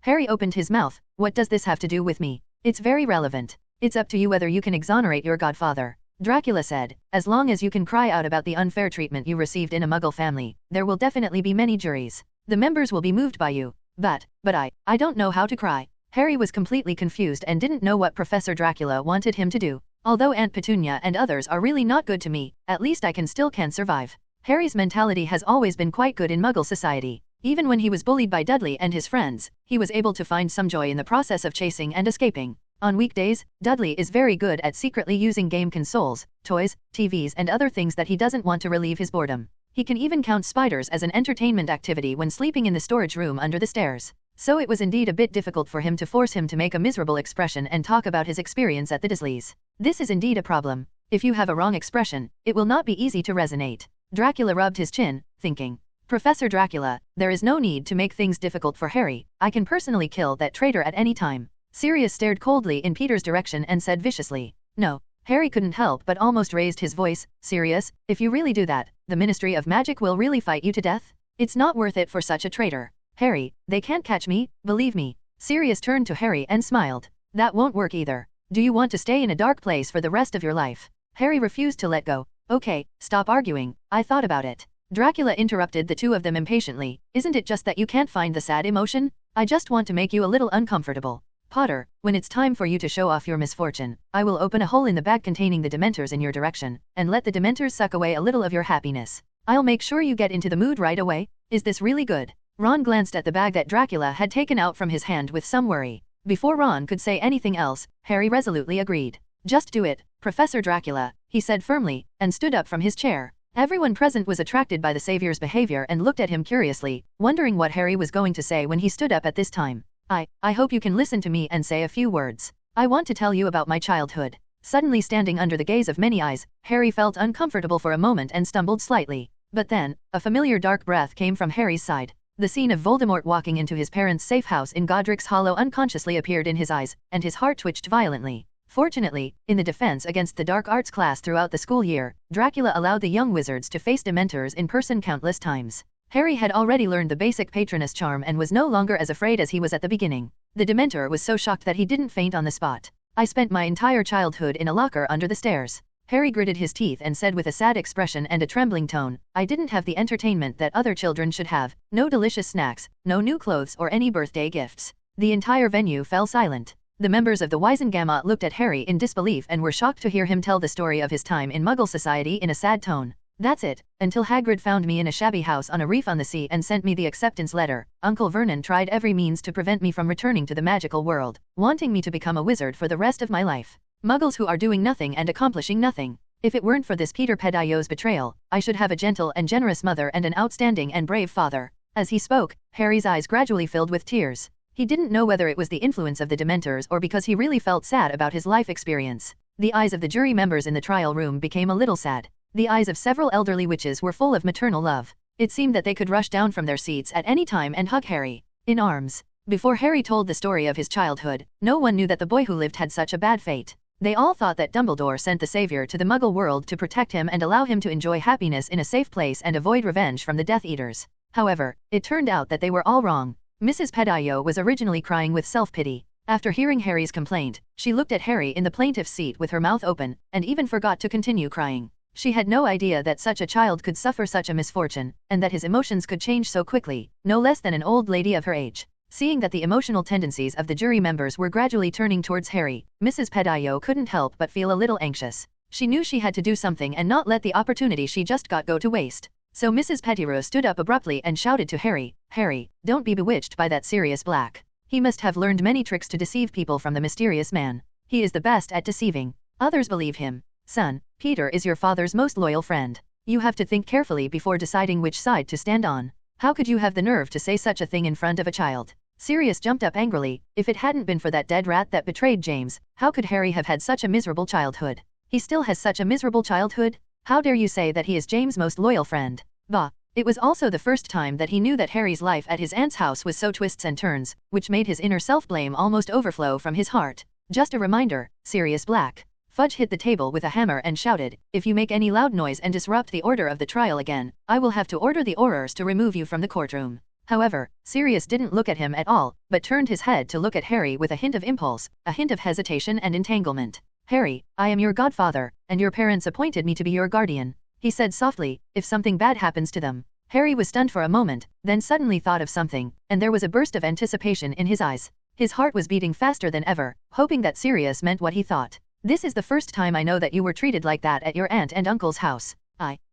Harry opened his mouth. What does this have to do with me? It's very relevant. It's up to you whether you can exonerate your godfather. Dracula said, as long as you can cry out about the unfair treatment you received in a Muggle family, there will definitely be many juries. The members will be moved by you. But I don't know how to cry. Harry was completely confused and didn't know what Professor Dracula wanted him to do. Although Aunt Petunia and others are really not good to me, at least I can survive. Harry's mentality has always been quite good in Muggle society. Even when he was bullied by Dudley and his friends, he was able to find some joy in the process of chasing and escaping. On weekdays, Dudley is very good at secretly using game consoles, toys, TVs and other things that he doesn't want to relieve his boredom. He can even count spiders as an entertainment activity when sleeping in the storage room under the stairs. So it was indeed a bit difficult for him to force him to make a miserable expression and talk about his experience at the Dursleys. This is indeed a problem. If you have a wrong expression, it will not be easy to resonate. Dracula rubbed his chin, thinking. Professor Dracula, there is no need to make things difficult for Harry. I can personally kill that traitor at any time. Sirius stared coldly in Peter's direction and said viciously. No. Harry couldn't help but almost raised his voice. Sirius, if you really do that, the Ministry of Magic will really fight you to death? It's not worth it for such a traitor. Harry, they can't catch me, believe me. Sirius turned to Harry and smiled. That won't work either. Do you want to stay in a dark place for the rest of your life? Harry refused to let go. Okay, stop arguing, I thought about it. Dracula interrupted the two of them impatiently. Isn't it just that you can't find the sad emotion? I just want to make you a little uncomfortable. Potter, when it's time for you to show off your misfortune, I will open a hole in the bag containing the Dementors in your direction, and let the Dementors suck away a little of your happiness. I'll make sure you get into the mood right away. Is this really good? Ron glanced at the bag that Dracula had taken out from his hand with some worry. Before Ron could say anything else, Harry resolutely agreed. Just do it, Professor Dracula, he said firmly, and stood up from his chair. Everyone present was attracted by the Savior's behavior and looked at him curiously, wondering what Harry was going to say when he stood up at this time. I hope you can listen to me and say a few words. I want to tell you about my childhood. Suddenly standing under the gaze of many eyes, Harry felt uncomfortable for a moment and stumbled slightly. But then, a familiar dark breath came from Harry's side. The scene of Voldemort walking into his parents' safe house in Godric's Hollow unconsciously appeared in his eyes, and his heart twitched violently. Fortunately, in the defense against the dark arts class throughout the school year, Dracula allowed the young wizards to face Dementors in person countless times. Harry had already learned the basic Patronus charm and was no longer as afraid as he was at the beginning. The Dementor was so shocked that he didn't faint on the spot. I spent my entire childhood in a locker under the stairs. Harry gritted his teeth and said with a sad expression and a trembling tone, I didn't have the entertainment that other children should have, no delicious snacks, no new clothes or any birthday gifts. The entire venue fell silent. The members of the Wizengamot looked at Harry in disbelief and were shocked to hear him tell the story of his time in Muggle society in a sad tone. That's it, until Hagrid found me in a shabby house on a reef on the sea and sent me the acceptance letter. Uncle Vernon tried every means to prevent me from returning to the magical world, wanting me to become a wizard for the rest of my life. Muggles who are doing nothing and accomplishing nothing. If it weren't for this Peter Pettigrew's betrayal, I should have a gentle and generous mother and an outstanding and brave father. As he spoke, Harry's eyes gradually filled with tears. He didn't know whether it was the influence of the Dementors or because he really felt sad about his life experience. The eyes of the jury members in the trial room became a little sad. The eyes of several elderly witches were full of maternal love. It seemed that they could rush down from their seats at any time and hug Harry in arms. Before Harry told the story of his childhood, no one knew that the boy who lived had such a bad fate. They all thought that Dumbledore sent the savior to the Muggle world to protect him and allow him to enjoy happiness in a safe place and avoid revenge from the Death Eaters. However, it turned out that they were all wrong. Mrs. Pettigrew was originally crying with self-pity. After hearing Harry's complaint, she looked at Harry in the plaintiff's seat with her mouth open, and even forgot to continue crying. She had no idea that such a child could suffer such a misfortune, and that his emotions could change so quickly, no less than an old lady of her age. Seeing that the emotional tendencies of the jury members were gradually turning towards Harry, Mrs. Pettigrew couldn't help but feel a little anxious. She knew she had to do something and not let the opportunity she just got go to waste. So Mrs. Pettigrew stood up abruptly and shouted to Harry, "Harry, don't be bewitched by that Sirius Black. He must have learned many tricks to deceive people from the mysterious man. He is the best at deceiving. Others believe him. Son, Peter is your father's most loyal friend. You have to think carefully before deciding which side to stand on. How could you have the nerve to say such a thing in front of a child?" Sirius jumped up angrily. If it hadn't been for that dead rat that betrayed James, how could Harry have had such a miserable childhood? He still has such a miserable childhood? How dare you say that he is James' most loyal friend? Bah! It was also the first time that he knew that Harry's life at his aunt's house was so twists and turns, which made his inner self-blame almost overflow from his heart. Just a reminder, Sirius Black. Fudge hit the table with a hammer and shouted, "If you make any loud noise and disrupt the order of the trial again, I will have to order the Aurors to remove you from the courtroom." However, Sirius didn't look at him at all, but turned his head to look at Harry with a hint of impulse, a hint of hesitation and entanglement. "Harry, I am your godfather, and your parents appointed me to be your guardian," he said softly, "if something bad happens to them." Harry was stunned for a moment, then suddenly thought of something, and there was a burst of anticipation in his eyes. His heart was beating faster than ever, hoping that Sirius meant what he thought. "This is the first time I know that you were treated like that at your aunt and uncle's house."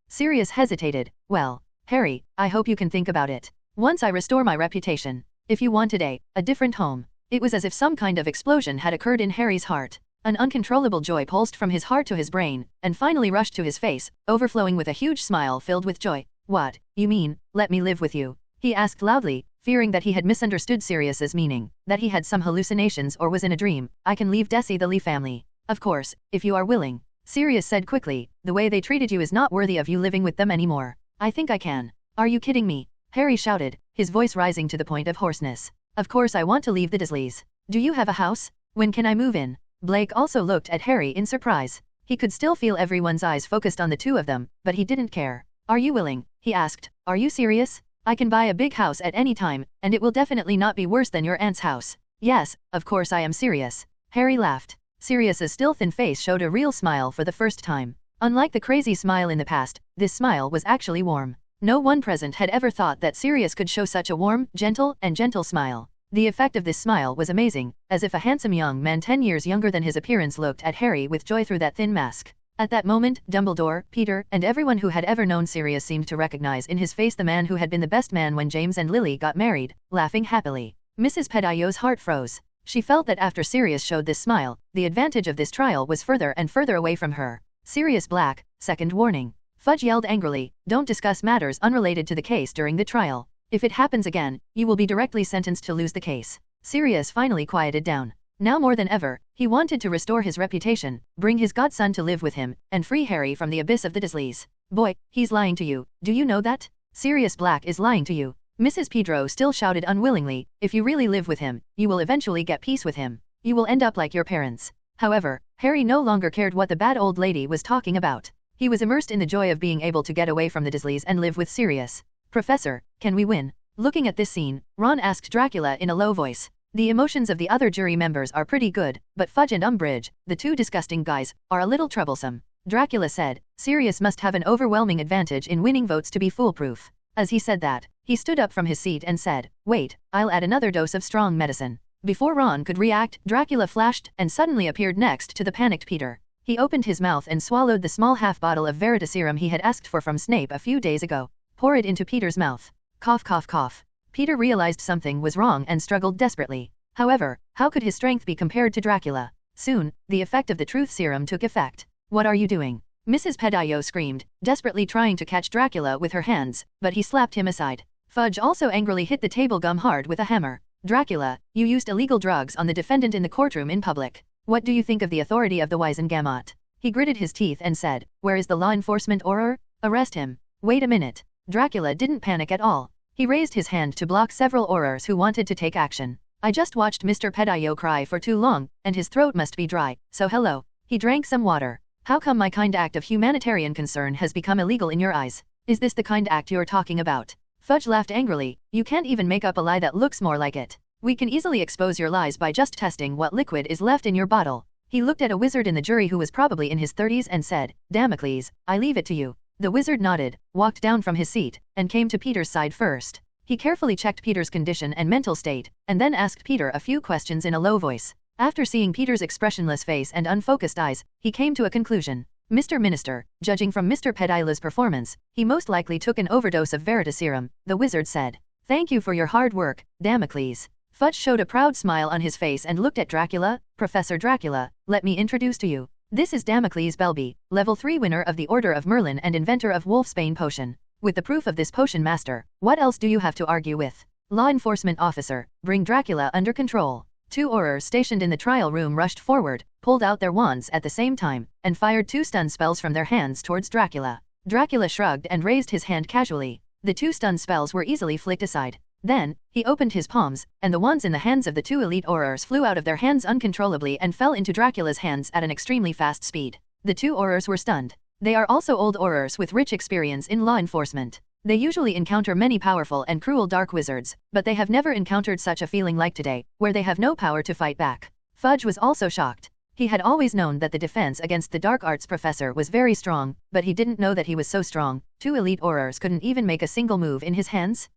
Sirius hesitated. "Well, Harry, I hope you can think about it. Once I restore my reputation. If you want today, a different home." It was as if some kind of explosion had occurred in Harry's heart. An uncontrollable joy pulsed from his heart to his brain, and finally rushed to his face, overflowing with a huge smile filled with joy. "What, you mean, let me live with you?" he asked loudly, fearing that he had misunderstood Sirius's meaning, that he had some hallucinations or was in a dream. "I can leave Desi the Lee family. Of course, if you are willing," Sirius said quickly. "The way they treated you is not worthy of you living with them anymore." "I think I can." "Are you kidding me?" Harry shouted, his voice rising to the point of hoarseness. "Of course I want to leave the Dursleys. Do you have a house? When can I move in?" Blake also looked at Harry in surprise. He could still feel everyone's eyes focused on the two of them, but he didn't care. "Are you willing?" he asked. "Are you serious? I can buy a big house at any time, and it will definitely not be worse than your aunt's house." "Yes, of course I am serious." Harry laughed. Sirius's still thin face showed a real smile for the first time. Unlike the crazy smile in the past, this smile was actually warm. No one present had ever thought that Sirius could show such a warm, gentle smile. The effect of this smile was amazing, as if a handsome young man 10 years younger than his appearance looked at Harry with joy through that thin mask. At that moment, Dumbledore, Peter, and everyone who had ever known Sirius seemed to recognize in his face the man who had been the best man when James and Lily got married, laughing happily. Mrs. Pettigrew's heart froze. She felt that after Sirius showed this smile, the advantage of this trial was further and further away from her. "Sirius Black, second warning." Fudge yelled angrily, "Don't discuss matters unrelated to the case during the trial. If it happens again, you will be directly sentenced to lose the case." Sirius finally quieted down. Now more than ever, he wanted to restore his reputation, bring his godson to live with him, and free Harry from the abyss of the Dursleys. "Boy, he's lying to you, do you know that? Sirius Black is lying to you." Mrs. Pedro still shouted unwillingly, "If you really live with him, you will eventually get peace with him. You will end up like your parents." However, Harry no longer cared what the bad old lady was talking about. He was immersed in the joy of being able to get away from the Dursleys and live with Sirius. "Professor, can we win?" Looking at this scene, Ron asked Dracula in a low voice. The emotions of the other jury members are pretty good, but Fudge and Umbridge, the two disgusting guys, are a little troublesome. Dracula said, "Sirius must have an overwhelming advantage in winning votes to be foolproof." As he said that, he stood up from his seat and said, "Wait, I'll add another dose of strong medicine." Before Ron could react, Dracula flashed and suddenly appeared next to the panicked Peter. He opened his mouth and swallowed the small half bottle of Veritaserum he had asked for from Snape a few days ago. Pour it into Peter's mouth. Cough cough cough. Peter realized something was wrong and struggled desperately. However, how could his strength be compared to Dracula? Soon, the effect of the truth serum took effect. What are you doing? Mrs. Pedillo screamed, desperately trying to catch Dracula with her hands, but he slapped him aside. Fudge also angrily hit the table gum hard with a hammer. Dracula, you used illegal drugs on the defendant in the courtroom in public. What do you think of the authority of the Wiesengamot? He gritted his teeth and said, where is the law enforcement order? Arrest him. Wait a minute. Dracula didn't panic at all. He raised his hand to block several Aurors who wanted to take action. I just watched Mr. Pedillo cry for too long, and his throat must be dry, so hello. He drank some water. How come my kind act of humanitarian concern has become illegal in your eyes? Is this the kind act you're talking about? Fudge laughed angrily. You can't even make up a lie that looks more like it. We can easily expose your lies by just testing what liquid is left in your bottle. He looked at a wizard in the jury who was probably in his 30s and said, Damocles, I leave it to you. The wizard nodded, walked down from his seat, and came to Peter's side first. He carefully checked Peter's condition and mental state, and then asked Peter a few questions in a low voice. After seeing Peter's expressionless face and unfocused eyes, he came to a conclusion. Mr. Minister, judging from Mr. Pedillo's performance, he most likely took an overdose of Veritaserum, the wizard said. Thank you for your hard work, Damocles. Fudge showed a proud smile on his face and looked at Dracula. Professor Dracula, let me introduce to you. This is Damocles Belby, level 3 winner of the Order of Merlin and inventor of Wolfsbane potion. With the proof of this potion master, what else do you have to argue with? Law enforcement officer, bring Dracula under control. 2 Aurors stationed in the trial room rushed forward, pulled out their wands at the same time, and fired 2 stun spells from their hands towards Dracula. Dracula shrugged and raised his hand casually. The 2 stun spells were easily flicked aside. Then, he opened his palms, and the wands in the hands of the 2 elite Aurors flew out of their hands uncontrollably and fell into Dracula's hands at an extremely fast speed. The 2 Aurors were stunned. They are also old Aurors with rich experience in law enforcement. They usually encounter many powerful and cruel dark wizards, but they have never encountered such a feeling like today, where they have no power to fight back. Fudge was also shocked. He had always known that the defense against the dark arts professor was very strong, but he didn't know that he was so strong. 2 elite Aurors couldn't even make a single move in his hands.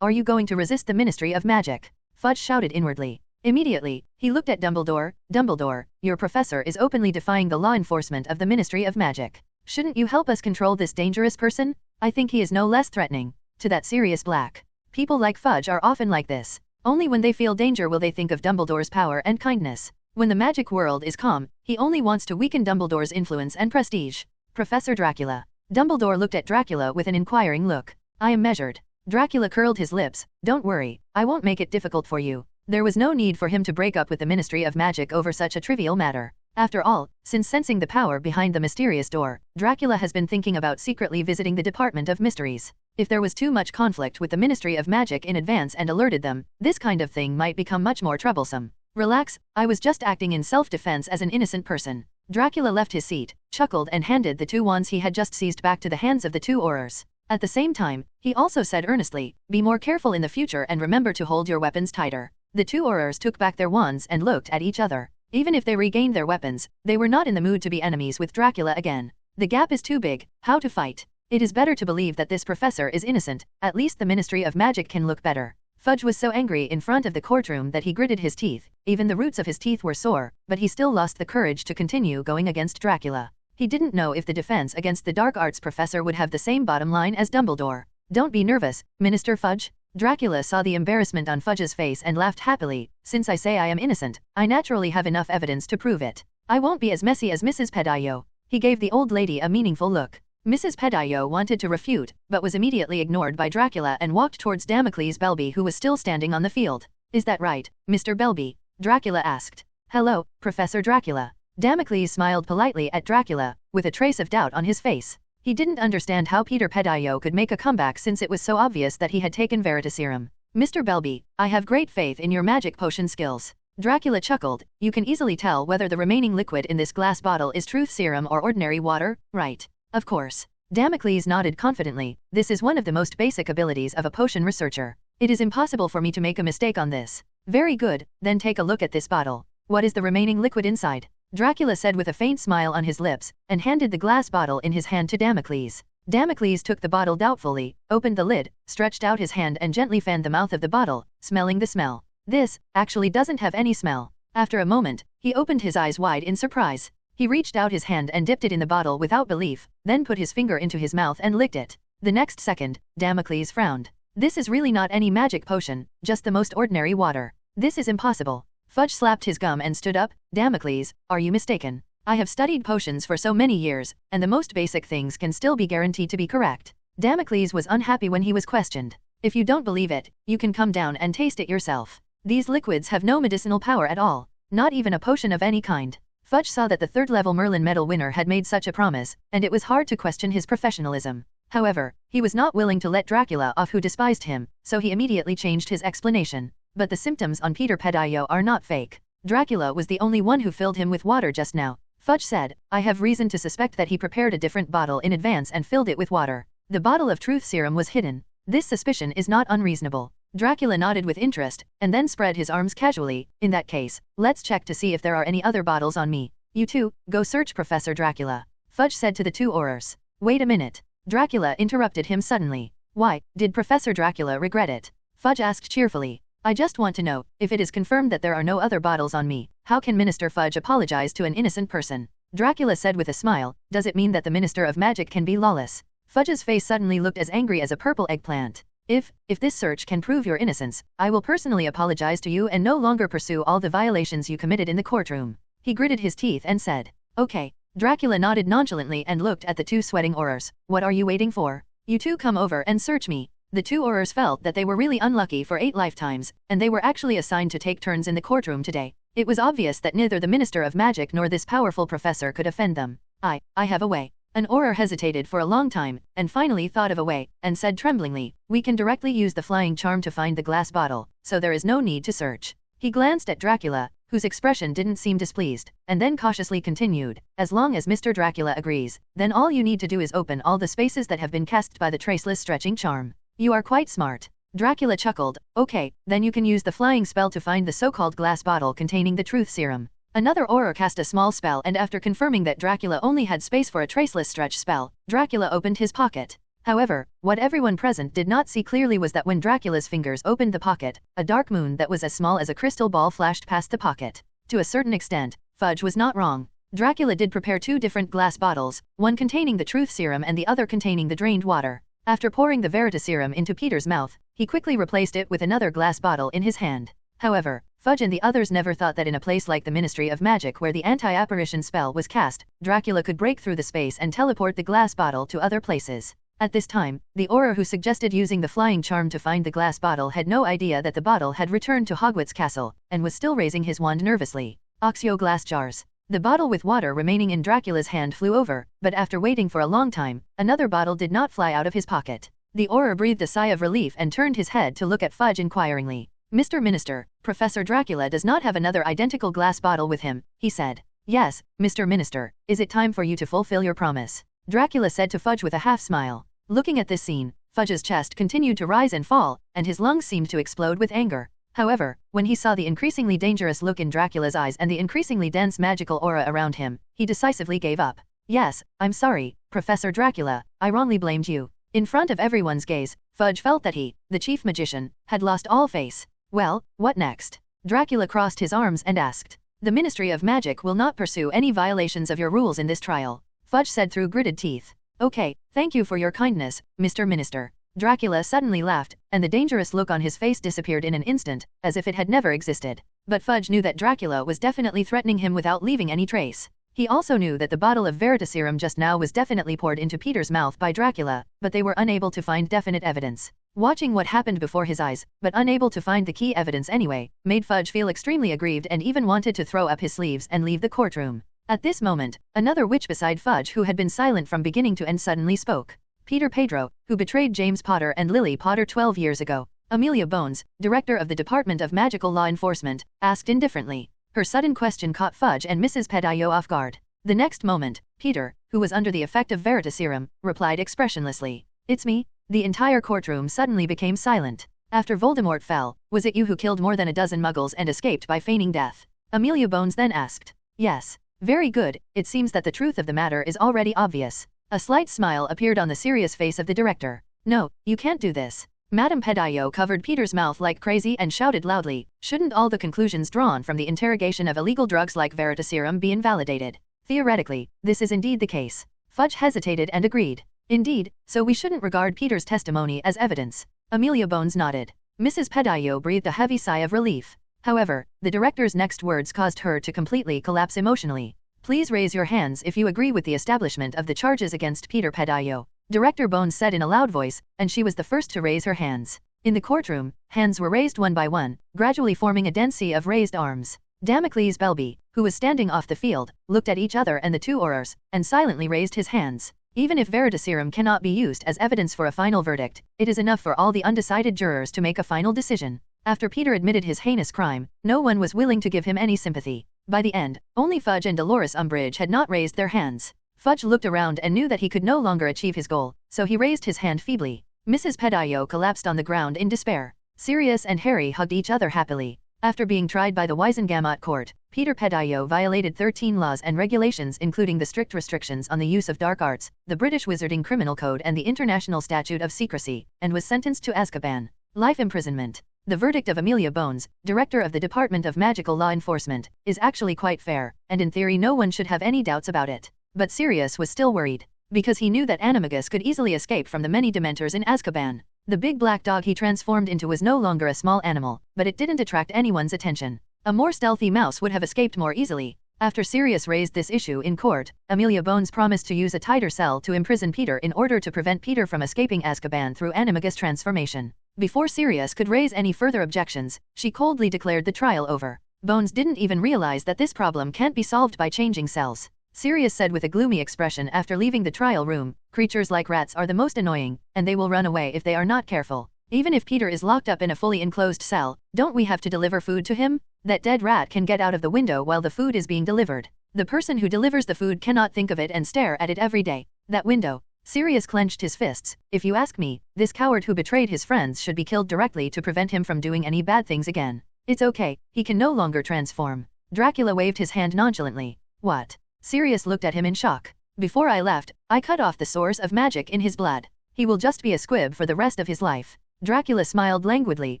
Are you going to resist the Ministry of Magic? Fudge shouted inwardly. Immediately, he looked at Dumbledore. Dumbledore, your professor is openly defying the law enforcement of the Ministry of Magic. Shouldn't you help us control this dangerous person? I think he is no less threatening. To that Sirius Black. People like Fudge are often like this. Only when they feel danger will they think of Dumbledore's power and kindness. When the magic world is calm, he only wants to weaken Dumbledore's influence and prestige. Professor Dracula. Dumbledore looked at Dracula with an inquiring look. I am measured. Dracula curled his lips. Don't worry, I won't make it difficult for you. There was no need for him to break up with the Ministry of Magic over such a trivial matter. After all, since sensing the power behind the mysterious door, Dracula has been thinking about secretly visiting the Department of Mysteries. If there was too much conflict with the Ministry of Magic in advance and alerted them, this kind of thing might become much more troublesome. Relax, I was just acting in self-defense as an innocent person. Dracula left his seat, chuckled and handed the 2 wands he had just seized back to the hands of the 2 Aurors. At the same time, he also said earnestly, be more careful in the future and remember to hold your weapons tighter. The 2 Aurors took back their wands and looked at each other. Even if they regained their weapons, they were not in the mood to be enemies with Dracula again. The gap is too big. How to fight? It is better to believe that this professor is innocent, at least the Ministry of Magic can look better. Fudge was so angry in front of the courtroom that he gritted his teeth, even the roots of his teeth were sore, but he still lost the courage to continue going against Dracula. He didn't know if the defense against the dark arts professor would have the same bottom line as Dumbledore. Don't be nervous, Minister Fudge. Dracula saw the embarrassment on Fudge's face and laughed happily. Since I say I am innocent, I naturally have enough evidence to prove it. I won't be as messy as Mrs. Pedillo. He gave the old lady a meaningful look. Mrs. Pedillo wanted to refute, but was immediately ignored by Dracula and walked towards Damocles Belby who was still standing on the field. Is that right, Mr. Belby? Dracula asked. Hello, Professor Dracula. Damocles smiled politely at Dracula, with a trace of doubt on his face. He didn't understand how Peter Pedillo could make a comeback since it was so obvious that he had taken Veritaserum. Mr. Belby, I have great faith in your magic potion skills. Dracula chuckled. You can easily tell whether the remaining liquid in this glass bottle is truth serum or ordinary water, right? Of course. Damocles nodded confidently. This is one of the most basic abilities of a potion researcher. It is impossible for me to make a mistake on this. Very good, then take a look at this bottle. What is the remaining liquid inside? Dracula said with a faint smile on his lips, and handed the glass bottle in his hand to Damocles. Damocles took the bottle doubtfully, opened the lid, stretched out his hand and gently fanned the mouth of the bottle, smelling the smell. This, actually doesn't have any smell. After a moment, he opened his eyes wide in surprise. He reached out his hand and dipped it in the bottle without belief, then put his finger into his mouth and licked it. The next second, Damocles frowned. This is really not any magic potion, just the most ordinary water. This is impossible. Fudge slapped his gum and stood up. Damocles, are you mistaken? I have studied potions for so many years, and the most basic things can still be guaranteed to be correct. Damocles was unhappy when he was questioned. If you don't believe it, you can come down and taste it yourself. These liquids have no medicinal power at all. Not even a potion of any kind. Fudge saw that the third-level Merlin medal winner had made such a promise, and it was hard to question his professionalism. However, he was not willing to let Dracula off, who despised him, so he immediately changed his explanation. But the symptoms on Peter Pettigrew are not fake. Dracula was the only one who filled him with water just now. Fudge said, I have reason to suspect that he prepared a different bottle in advance and filled it with water. The bottle of truth serum was hidden. This suspicion is not unreasonable. Dracula nodded with interest, and then spread his arms casually. In that case, let's check to see if there are any other bottles on me. You two, go search Professor Dracula. Fudge said to the two Aurors. Wait a minute. Dracula interrupted him suddenly. Why, did Professor Dracula regret it? Fudge asked cheerfully. I just want to know, if it is confirmed that there are no other bottles on me, how can Minister Fudge apologize to an innocent person? Dracula said with a smile, does it mean that the Minister of Magic can be lawless? Fudge's face suddenly looked as angry as a purple eggplant. If this search can prove your innocence, I will personally apologize to you and no longer pursue all the violations you committed in the courtroom. He gritted his teeth and said, okay. Dracula nodded nonchalantly and looked at the two sweating Aurors. What are you waiting for? You two come over and search me. The two Aurors felt that they were really unlucky for 8 lifetimes, and they were actually assigned to take turns in the courtroom today. It was obvious that neither the Minister of Magic nor this powerful professor could offend them. I have a way. An Auror hesitated for a long time, and finally thought of a way, and said tremblingly, we can directly use the flying charm to find the glass bottle, so there is no need to search. He glanced at Dracula, whose expression didn't seem displeased, and then cautiously continued, as long as Mr. Dracula agrees, then all you need to do is open all the spaces that have been cast by the traceless stretching charm. You are quite smart. Dracula chuckled, okay, then you can use the flying spell to find the so-called glass bottle containing the truth serum. Another Auror cast a small spell, and after confirming that Dracula only had space for a traceless stretch spell, Dracula opened his pocket. However, what everyone present did not see clearly was that when Dracula's fingers opened the pocket, a dark moon that was as small as a crystal ball flashed past the pocket. To a certain extent, Fudge was not wrong. Dracula did prepare 2 different glass bottles, one containing the truth serum and the other containing the drained water. After pouring the verita serum into Peter's mouth, he quickly replaced it with another glass bottle in his hand. However, Fudge and the others never thought that in a place like the Ministry of Magic where the anti-apparition spell was cast, Dracula could break through the space and teleport the glass bottle to other places. At this time, the Auror who suggested using the flying charm to find the glass bottle had no idea that the bottle had returned to Hogwarts Castle, and was still raising his wand nervously. Oxio glass jars. The bottle with water remaining in Dracula's hand flew over, but after waiting for a long time, another bottle did not fly out of his pocket. The Auror breathed a sigh of relief and turned his head to look at Fudge inquiringly. Mr. Minister, Professor Dracula does not have another identical glass bottle with him, he said. Yes, Mr. Minister, is it time for you to fulfill your promise? Dracula said to Fudge with a half-smile. Looking at this scene, Fudge's chest continued to rise and fall, and his lungs seemed to explode with anger. However, when he saw the increasingly dangerous look in Dracula's eyes and the increasingly dense magical aura around him, he decisively gave up. Yes, I'm sorry, Professor Dracula, I wrongly blamed you. In front of everyone's gaze, Fudge felt that he, the chief magician, had lost all face. Well, what next? Dracula crossed his arms and asked. The Ministry of Magic will not pursue any violations of your rules in this trial, Fudge said through gritted teeth. Okay, thank you for your kindness, Mr. Minister. Dracula suddenly laughed, and the dangerous look on his face disappeared in an instant, as if it had never existed. But Fudge knew that Dracula was definitely threatening him without leaving any trace. He also knew that the bottle of verita serum just now was definitely poured into Peter's mouth by Dracula, but they were unable to find definite evidence. Watching what happened before his eyes, but unable to find the key evidence anyway, made Fudge feel extremely aggrieved and even wanted to throw up his sleeves and leave the courtroom. At this moment, another witch beside Fudge who had been silent from beginning to end suddenly spoke. Peter Pedro, who betrayed James Potter and Lily Potter 12 years ago. Amelia Bones, director of the Department of Magical Law Enforcement, asked indifferently. Her sudden question caught Fudge and Mrs. Pettigrew off guard. The next moment, Peter, who was under the effect of verita serum, replied expressionlessly. It's me. The entire courtroom suddenly became silent. After Voldemort fell, was it you who killed more than a dozen muggles and escaped by feigning death? Amelia Bones then asked. Yes. Very good, it seems that the truth of the matter is already obvious. A slight smile appeared on the serious face of the director. No, you can't do this. Madame Pettigrew covered Peter's mouth like crazy and shouted loudly, shouldn't all the conclusions drawn from the interrogation of illegal drugs like verita serum be invalidated? Theoretically, this is indeed the case. Fudge hesitated and agreed. Indeed, so we shouldn't regard Peter's testimony as evidence. Amelia Bones nodded. Mrs. Pedillo breathed a heavy sigh of relief. However, the director's next words caused her to completely collapse emotionally. Please raise your hands if you agree with the establishment of the charges against Peter Pedillo. Director Bones said in a loud voice, and she was the first to raise her hands. In the courtroom, hands were raised one by one, gradually forming a dense sea of raised arms. Damocles Belby, who was standing off the field, looked at each other and the two aurors, and silently raised his hands. Even if veritaserum cannot be used as evidence for a final verdict, it is enough for all the undecided jurors to make a final decision. After Peter admitted his heinous crime, no one was willing to give him any sympathy. By the end, only Fudge and Dolores Umbridge had not raised their hands. Fudge looked around and knew that he could no longer achieve his goal, so he raised his hand feebly. Mrs. Pedillo collapsed on the ground in despair. Sirius and Harry hugged each other happily. After being tried by the Wisengamot court, Peter Pedillo violated 13 laws and regulations including the strict restrictions on the use of dark arts, the British Wizarding Criminal Code and the International Statute of Secrecy, and was sentenced to Azkaban. Life imprisonment. The verdict of Amelia Bones, director of the Department of Magical Law Enforcement, is actually quite fair, and in theory no one should have any doubts about it. But Sirius was still worried, because he knew that Animagus could easily escape from the many Dementors in Azkaban. The big black dog he transformed into was no longer a small animal, but it didn't attract anyone's attention. A more stealthy mouse would have escaped more easily. After Sirius raised this issue in court, Amelia Bones promised to use a tighter cell to imprison Peter in order to prevent Peter from escaping Azkaban through Animagus transformation. Before Sirius could raise any further objections, she coldly declared the trial over. Bones didn't even realize that this problem can't be solved by changing cells. Sirius said with a gloomy expression after leaving the trial room, creatures like rats are the most annoying, and they will run away if they are not careful. Even if Peter is locked up in a fully enclosed cell, don't we have to deliver food to him? That dead rat can get out of the window while the food is being delivered. The person who delivers the food cannot think of it and stare at it every day. That window. Sirius clenched his fists. If you ask me, this coward who betrayed his friends should be killed directly to prevent him from doing any bad things again. It's okay, he can no longer transform. Dracula waved his hand nonchalantly. What? Sirius looked at him in shock. Before I left, I cut off the source of magic in his blood. He will just be a squib for the rest of his life. Dracula smiled languidly,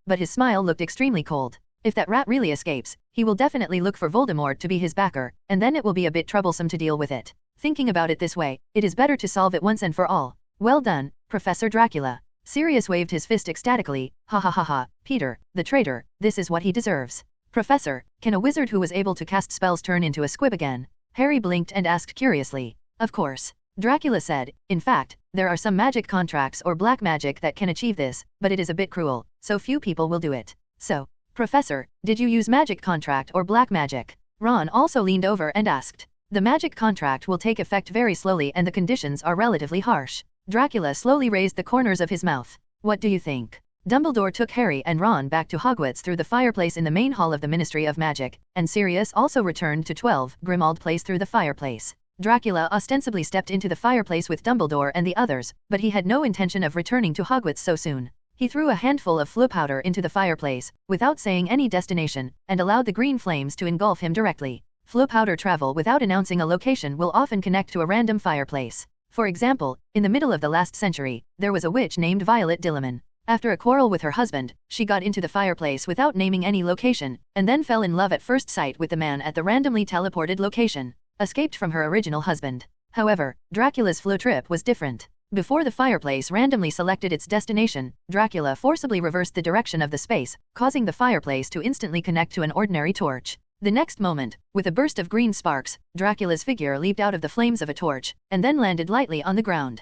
but his smile looked extremely cold. If that rat really escapes, he will definitely look for Voldemort to be his backer, and then it will be a bit troublesome to deal with it. Thinking about it this way, it is better to solve it once and for all. Well done, Professor Dracula. Sirius waved his fist ecstatically. Ha ha ha ha, Peter, the traitor, this is what he deserves. Professor, can a wizard who was able to cast spells turn into a squib again? Harry blinked and asked curiously. Of course. Dracula said, in fact, there are some magic contracts or black magic that can achieve this, but it is a bit cruel, so few people will do it. So, Professor, did you use magic contract or black magic? Ron also leaned over and asked. The magic contract will take effect very slowly and the conditions are relatively harsh. Dracula slowly raised the corners of his mouth. What do you think? Dumbledore took Harry and Ron back to Hogwarts through the fireplace in the main hall of the Ministry of Magic, and Sirius also returned to 12 Grimmauld Place through the fireplace. Dracula ostensibly stepped into the fireplace with Dumbledore and the others, but he had no intention of returning to Hogwarts so soon. He threw a handful of flue powder into the fireplace, without saying any destination, and allowed the green flames to engulf him directly. Flue powder travel without announcing a location will often connect to a random fireplace. For example, in the middle of the last century, there was a witch named Violet Dilliman. After a quarrel with her husband, she got into the fireplace without naming any location, and then fell in love at first sight with the man at the randomly teleported location. Escaped from her original husband. However, Dracula's flue trip was different. Before the fireplace randomly selected its destination, Dracula forcibly reversed the direction of the space, causing the fireplace to instantly connect to an ordinary torch. The next moment, with a burst of green sparks, Dracula's figure leaped out of the flames of a torch, and then landed lightly on the ground.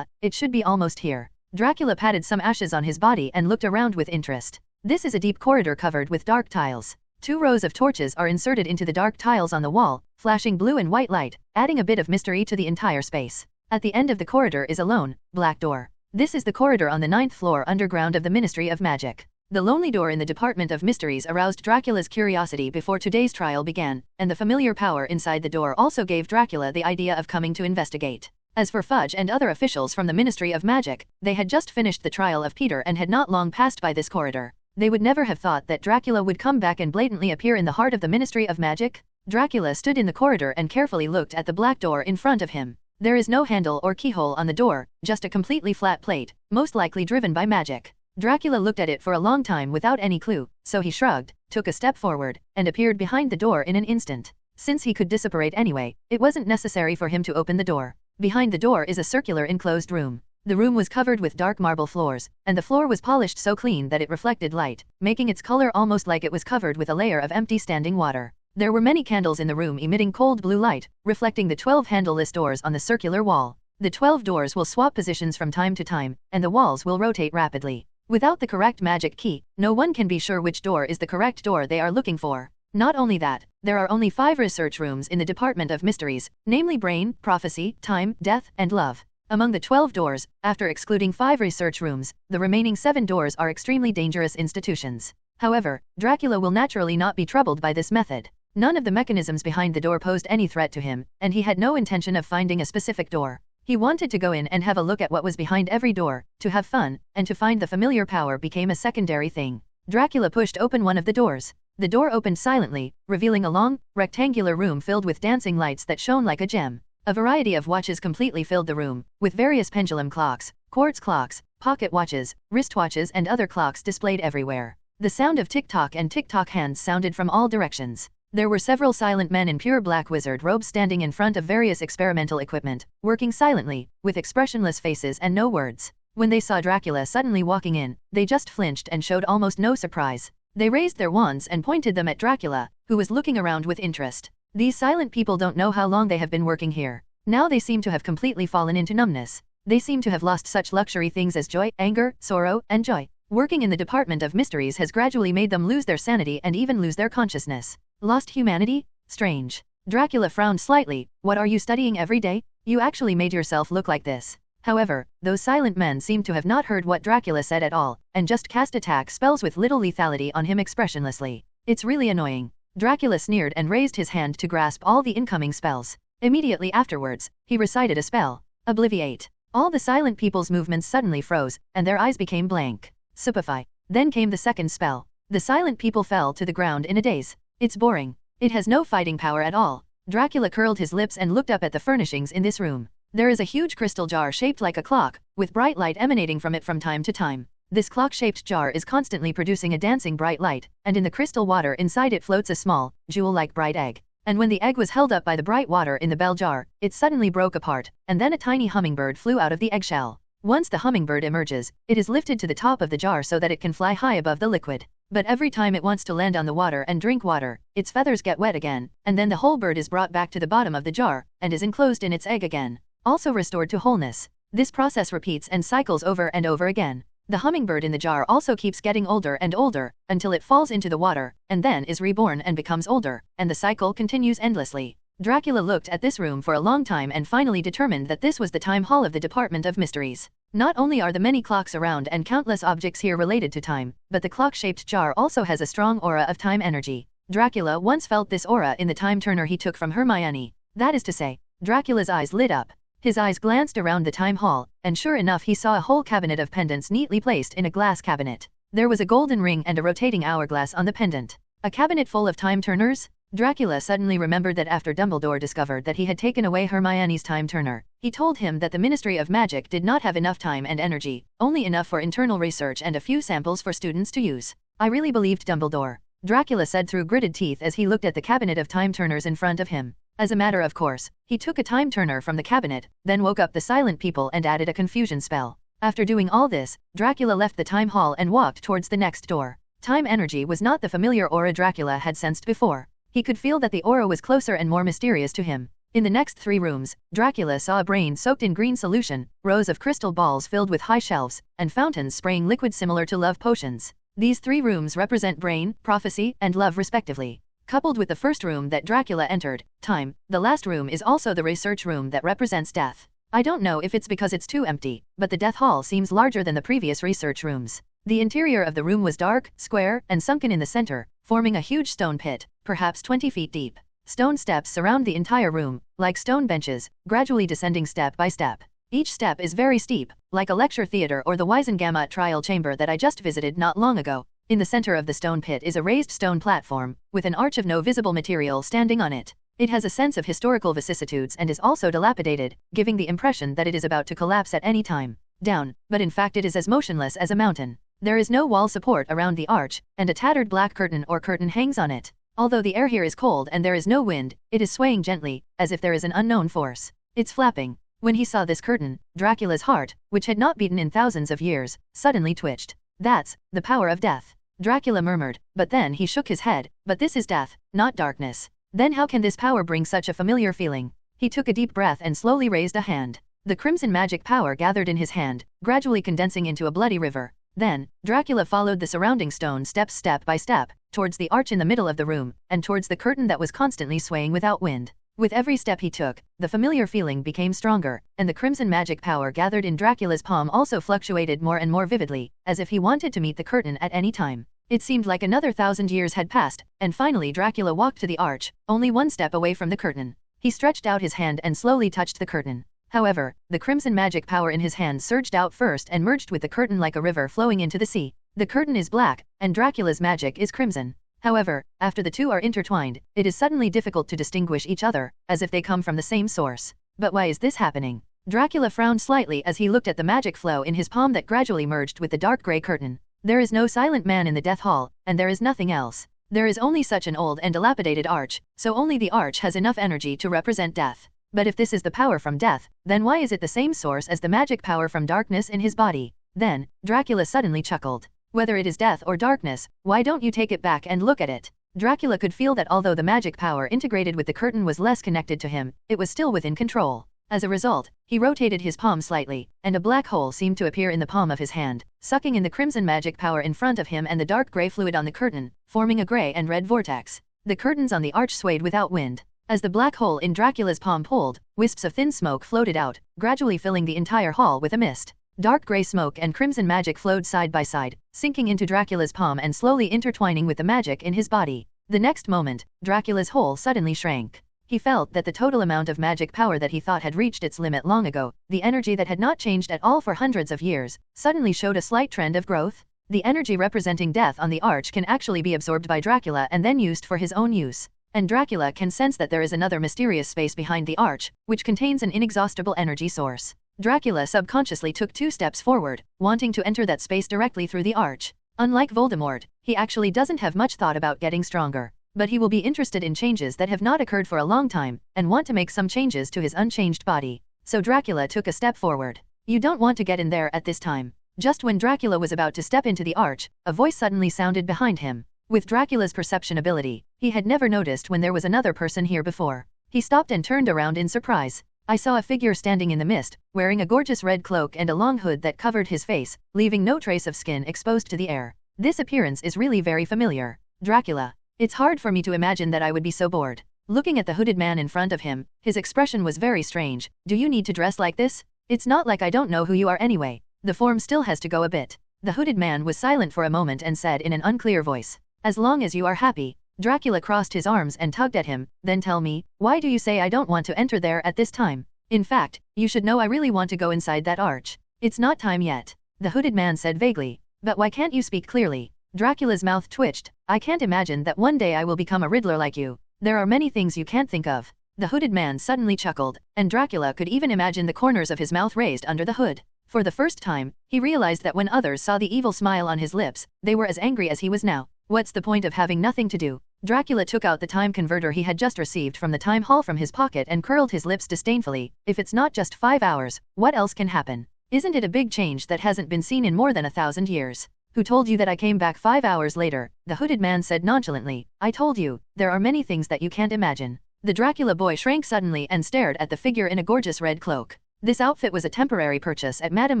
It should be almost here. Dracula patted some ashes on his body and looked around with interest. This is a deep corridor covered with dark tiles. 2 rows of torches are inserted into the dark tiles on the wall, flashing blue and white light, adding a bit of mystery to the entire space. At the end of the corridor is a lone, black door. This is the corridor on the 9th floor underground of the Ministry of Magic. The lonely door in the Department of Mysteries aroused Dracula's curiosity before today's trial began, and the familiar power inside the door also gave Dracula the idea of coming to investigate. As for Fudge and other officials from the Ministry of Magic, they had just finished the trial of Peter and had not long passed by this corridor. They would never have thought that Dracula would come back and blatantly appear in the heart of the Ministry of Magic. Dracula stood in the corridor and carefully looked at the black door in front of him. There is no handle or keyhole on the door, just a completely flat plate, most likely driven by magic. Dracula looked at it for a long time without any clue, so he shrugged, took a step forward, and appeared behind the door in an instant. Since he could disapparate anyway, it wasn't necessary for him to open the door. Behind the door is a circular enclosed room. The room was covered with dark marble floors, and the floor was polished so clean that it reflected light, making its color almost like it was covered with a layer of empty standing water. There were many candles in the room emitting cold blue light, reflecting the 12 handleless doors on the circular wall. The 12 doors will swap positions from time to time, and the walls will rotate rapidly. Without the correct magic key, no one can be sure which door is the correct door they are looking for. Not only that, there are only 5 research rooms in the Department of Mysteries, namely Brain, Prophecy, Time, Death, and Love. Among the 12 doors, after excluding 5 research rooms, the remaining 7 doors are extremely dangerous institutions. However, Dracula will naturally not be troubled by this method. None of the mechanisms behind the door posed any threat to him, and he had no intention of finding a specific door. He wanted to go in and have a look at what was behind every door, to have fun, and to find the familiar power became a secondary thing. Dracula pushed open one of the doors. The door opened silently, revealing a long, rectangular room filled with dancing lights that shone like a gem. A variety of watches completely filled the room, with various pendulum clocks, quartz clocks, pocket watches, wristwatches and other clocks displayed everywhere. The sound of tick-tock and tick-tock hands sounded from all directions. There were several silent men in pure black wizard robes standing in front of various experimental equipment, working silently, with expressionless faces and no words. When they saw Dracula suddenly walking in, they just flinched and showed almost no surprise. They raised their wands and pointed them at Dracula, who was looking around with interest. These silent people don't know how long they have been working here. Now they seem to have completely fallen into numbness. They seem to have lost such luxury things as joy, anger, sorrow, and joy. Working in the Department of Mysteries has gradually made them lose their sanity and even lose their consciousness. Lost humanity? Strange. Dracula frowned slightly. What are you studying every day? You actually made yourself look like this. However, those silent men seemed to have not heard what Dracula said at all, and just cast attack spells with little lethality on him expressionlessly. It's really annoying. Dracula sneered and raised his hand to grasp all the incoming spells. Immediately afterwards, he recited a spell. Obliviate. All the silent people's movements suddenly froze, and their eyes became blank. Stupefy. Then came the second spell. The silent people fell to the ground in a daze. It's boring. It has no fighting power at all. Dracula curled his lips and looked up at the furnishings in this room. There is a huge crystal jar shaped like a clock, with bright light emanating from it from time to time. This clock-shaped jar is constantly producing a dancing bright light, and in the crystal water inside it floats a small, jewel-like bright egg. And when the egg was held up by the bright water in the bell jar, it suddenly broke apart, and then a tiny hummingbird flew out of the eggshell. Once the hummingbird emerges, it is lifted to the top of the jar so that it can fly high above the liquid. But every time it wants to land on the water and drink water, its feathers get wet again, and then the whole bird is brought back to the bottom of the jar, and is enclosed in its egg again, also restored to wholeness. This process repeats and cycles over and over again. The hummingbird in the jar also keeps getting older and older, until it falls into the water, and then is reborn and becomes older, and the cycle continues endlessly. Dracula looked at this room for a long time and finally determined that this was the time hall of the Department of Mysteries. Not only are the many clocks around and countless objects here related to time, but the clock-shaped jar also has a strong aura of time energy. Dracula once felt this aura in the time turner he took from Hermione. That is to say, Dracula's eyes lit up. His eyes glanced around the time hall, and sure enough he saw a whole cabinet of pendants neatly placed in a glass cabinet. There was a golden ring and a rotating hourglass on the pendant. A cabinet full of time turners? Dracula suddenly remembered that after Dumbledore discovered that he had taken away Hermione's time turner, he told him that the Ministry of Magic did not have enough time and energy, only enough for internal research and a few samples for students to use. I really believed Dumbledore, Dracula said through gritted teeth as he looked at the cabinet of time turners in front of him. As a matter of course, he took a time turner from the cabinet, then woke up the silent people and added a confusion spell. After doing all this, Dracula left the time hall and walked towards the next door. Time energy was not the familiar aura Dracula had sensed before. He could feel that the aura was closer and more mysterious to him. In the next 3 rooms, Dracula saw a brain soaked in green solution, rows of crystal balls filled with high shelves, and fountains spraying liquid similar to love potions. These 3 rooms represent brain, prophecy, and love respectively. Coupled with the first room that Dracula entered, time, the last room is also the research room that represents death. I don't know if it's because it's too empty, but the death hall seems larger than the previous research rooms. The interior of the room was dark, square, and sunken in the center, forming a huge stone pit, perhaps 20 feet deep. Stone steps surround the entire room, like stone benches, gradually descending step by step. Each step is very steep, like a lecture theater or the Weisengamot trial chamber that I just visited not long ago. In the center of the stone pit is a raised stone platform, with an arch of no visible material standing on it. It has a sense of historical vicissitudes and is also dilapidated, giving the impression that it is about to collapse at any time. Down, but in fact it is as motionless as a mountain. There is no wall support around the arch, and a tattered black curtain or curtain hangs on it. Although the air here is cold and there is no wind, it is swaying gently, as if there is an unknown force. It's flapping. When he saw this curtain, Dracula's heart, which had not beaten in thousands of years, suddenly twitched. That's the power of death. Dracula murmured, but then he shook his head. But this is death, not darkness. Then how can this power bring such a familiar feeling? He took a deep breath and slowly raised a hand. The crimson magic power gathered in his hand, gradually condensing into a bloody river. Then, Dracula followed the surrounding stone steps step by step, towards the arch in the middle of the room, and towards the curtain that was constantly swaying without wind. With every step he took, the familiar feeling became stronger, and the crimson magic power gathered in Dracula's palm also fluctuated more and more vividly, as if he wanted to meet the curtain at any time. It seemed like another 1,000 years had passed, and finally Dracula walked to the arch, only one step away from the curtain. He stretched out his hand and slowly touched the curtain. However, the crimson magic power in his hand surged out first and merged with the curtain like a river flowing into the sea. The curtain is black, and Dracula's magic is crimson. However, after the two are intertwined, it is suddenly difficult to distinguish each other, as if they come from the same source. But why is this happening? Dracula frowned slightly as he looked at the magic flow in his palm that gradually merged with the dark grey curtain. There is no silent man in the death hall, and there is nothing else. There is only such an old and dilapidated arch, so only the arch has enough energy to represent death. But if this is the power from death, then why is it the same source as the magic power from darkness in his body? Then, Dracula suddenly chuckled. Whether it is death or darkness, why don't you take it back and look at it? Dracula could feel that although the magic power integrated with the curtain was less connected to him, it was still within control. As a result, he rotated his palm slightly, and a black hole seemed to appear in the palm of his hand, sucking in the crimson magic power in front of him and the dark grey fluid on the curtain, forming a grey and red vortex. The curtains on the arch swayed without wind. As the black hole in Dracula's palm pulled, wisps of thin smoke floated out, gradually filling the entire hall with a mist. Dark grey smoke and crimson magic flowed side by side, sinking into Dracula's palm and slowly intertwining with the magic in his body. The next moment, Dracula's hole suddenly shrank. He felt that the total amount of magic power that he thought had reached its limit long ago, the energy that had not changed at all for hundreds of years, suddenly showed a slight trend of growth. The energy representing death on the arch can actually be absorbed by Dracula and then used for his own use. And Dracula can sense that there is another mysterious space behind the arch, which contains an inexhaustible energy source. Dracula subconsciously took 2 steps forward, wanting to enter that space directly through the arch. Unlike Voldemort, he actually doesn't have much thought about getting stronger. But he will be interested in changes that have not occurred for a long time, and want to make some changes to his unchanged body. So Dracula took a step forward. You don't want to get in there at this time. Just when Dracula was about to step into the arch, a voice suddenly sounded behind him. With Dracula's perception ability, he had never noticed when there was another person here before. He stopped and turned around in surprise. I saw a figure standing in the mist, wearing a gorgeous red cloak and a long hood that covered his face, leaving no trace of skin exposed to the air. This appearance is really very familiar. Dracula. It's hard for me to imagine that I would be so bored. Looking at the hooded man in front of him, his expression was very strange. Do you need to dress like this? It's not like I don't know who you are anyway. The form still has to go a bit. The hooded man was silent for a moment and said in an unclear voice. As long as you are happy. Dracula crossed his arms and tugged at him. Then tell me, why do you say I don't want to enter there at this time? In fact, you should know I really want to go inside that arch. It's not time yet. The hooded man said vaguely. But why can't you speak clearly? Dracula's mouth twitched. I can't imagine that one day I will become a Riddler like you. There are many things you can't think of. The hooded man suddenly chuckled, and Dracula could even imagine the corners of his mouth raised under the hood. For the first time, he realized that when others saw the evil smile on his lips, they were as angry as he was now. What's the point of having nothing to do? Dracula took out the time converter he had just received from the time hall from his pocket and curled his lips disdainfully. If it's not just 5 hours, what else can happen? Isn't it a big change that hasn't been seen in more than 1,000 years? Who told you that I came back 5 hours later? The hooded man said nonchalantly. I told you, there are many things that you can't imagine. The Dracula boy shrank suddenly and stared at the figure in a gorgeous red cloak. This outfit was a temporary purchase at Madame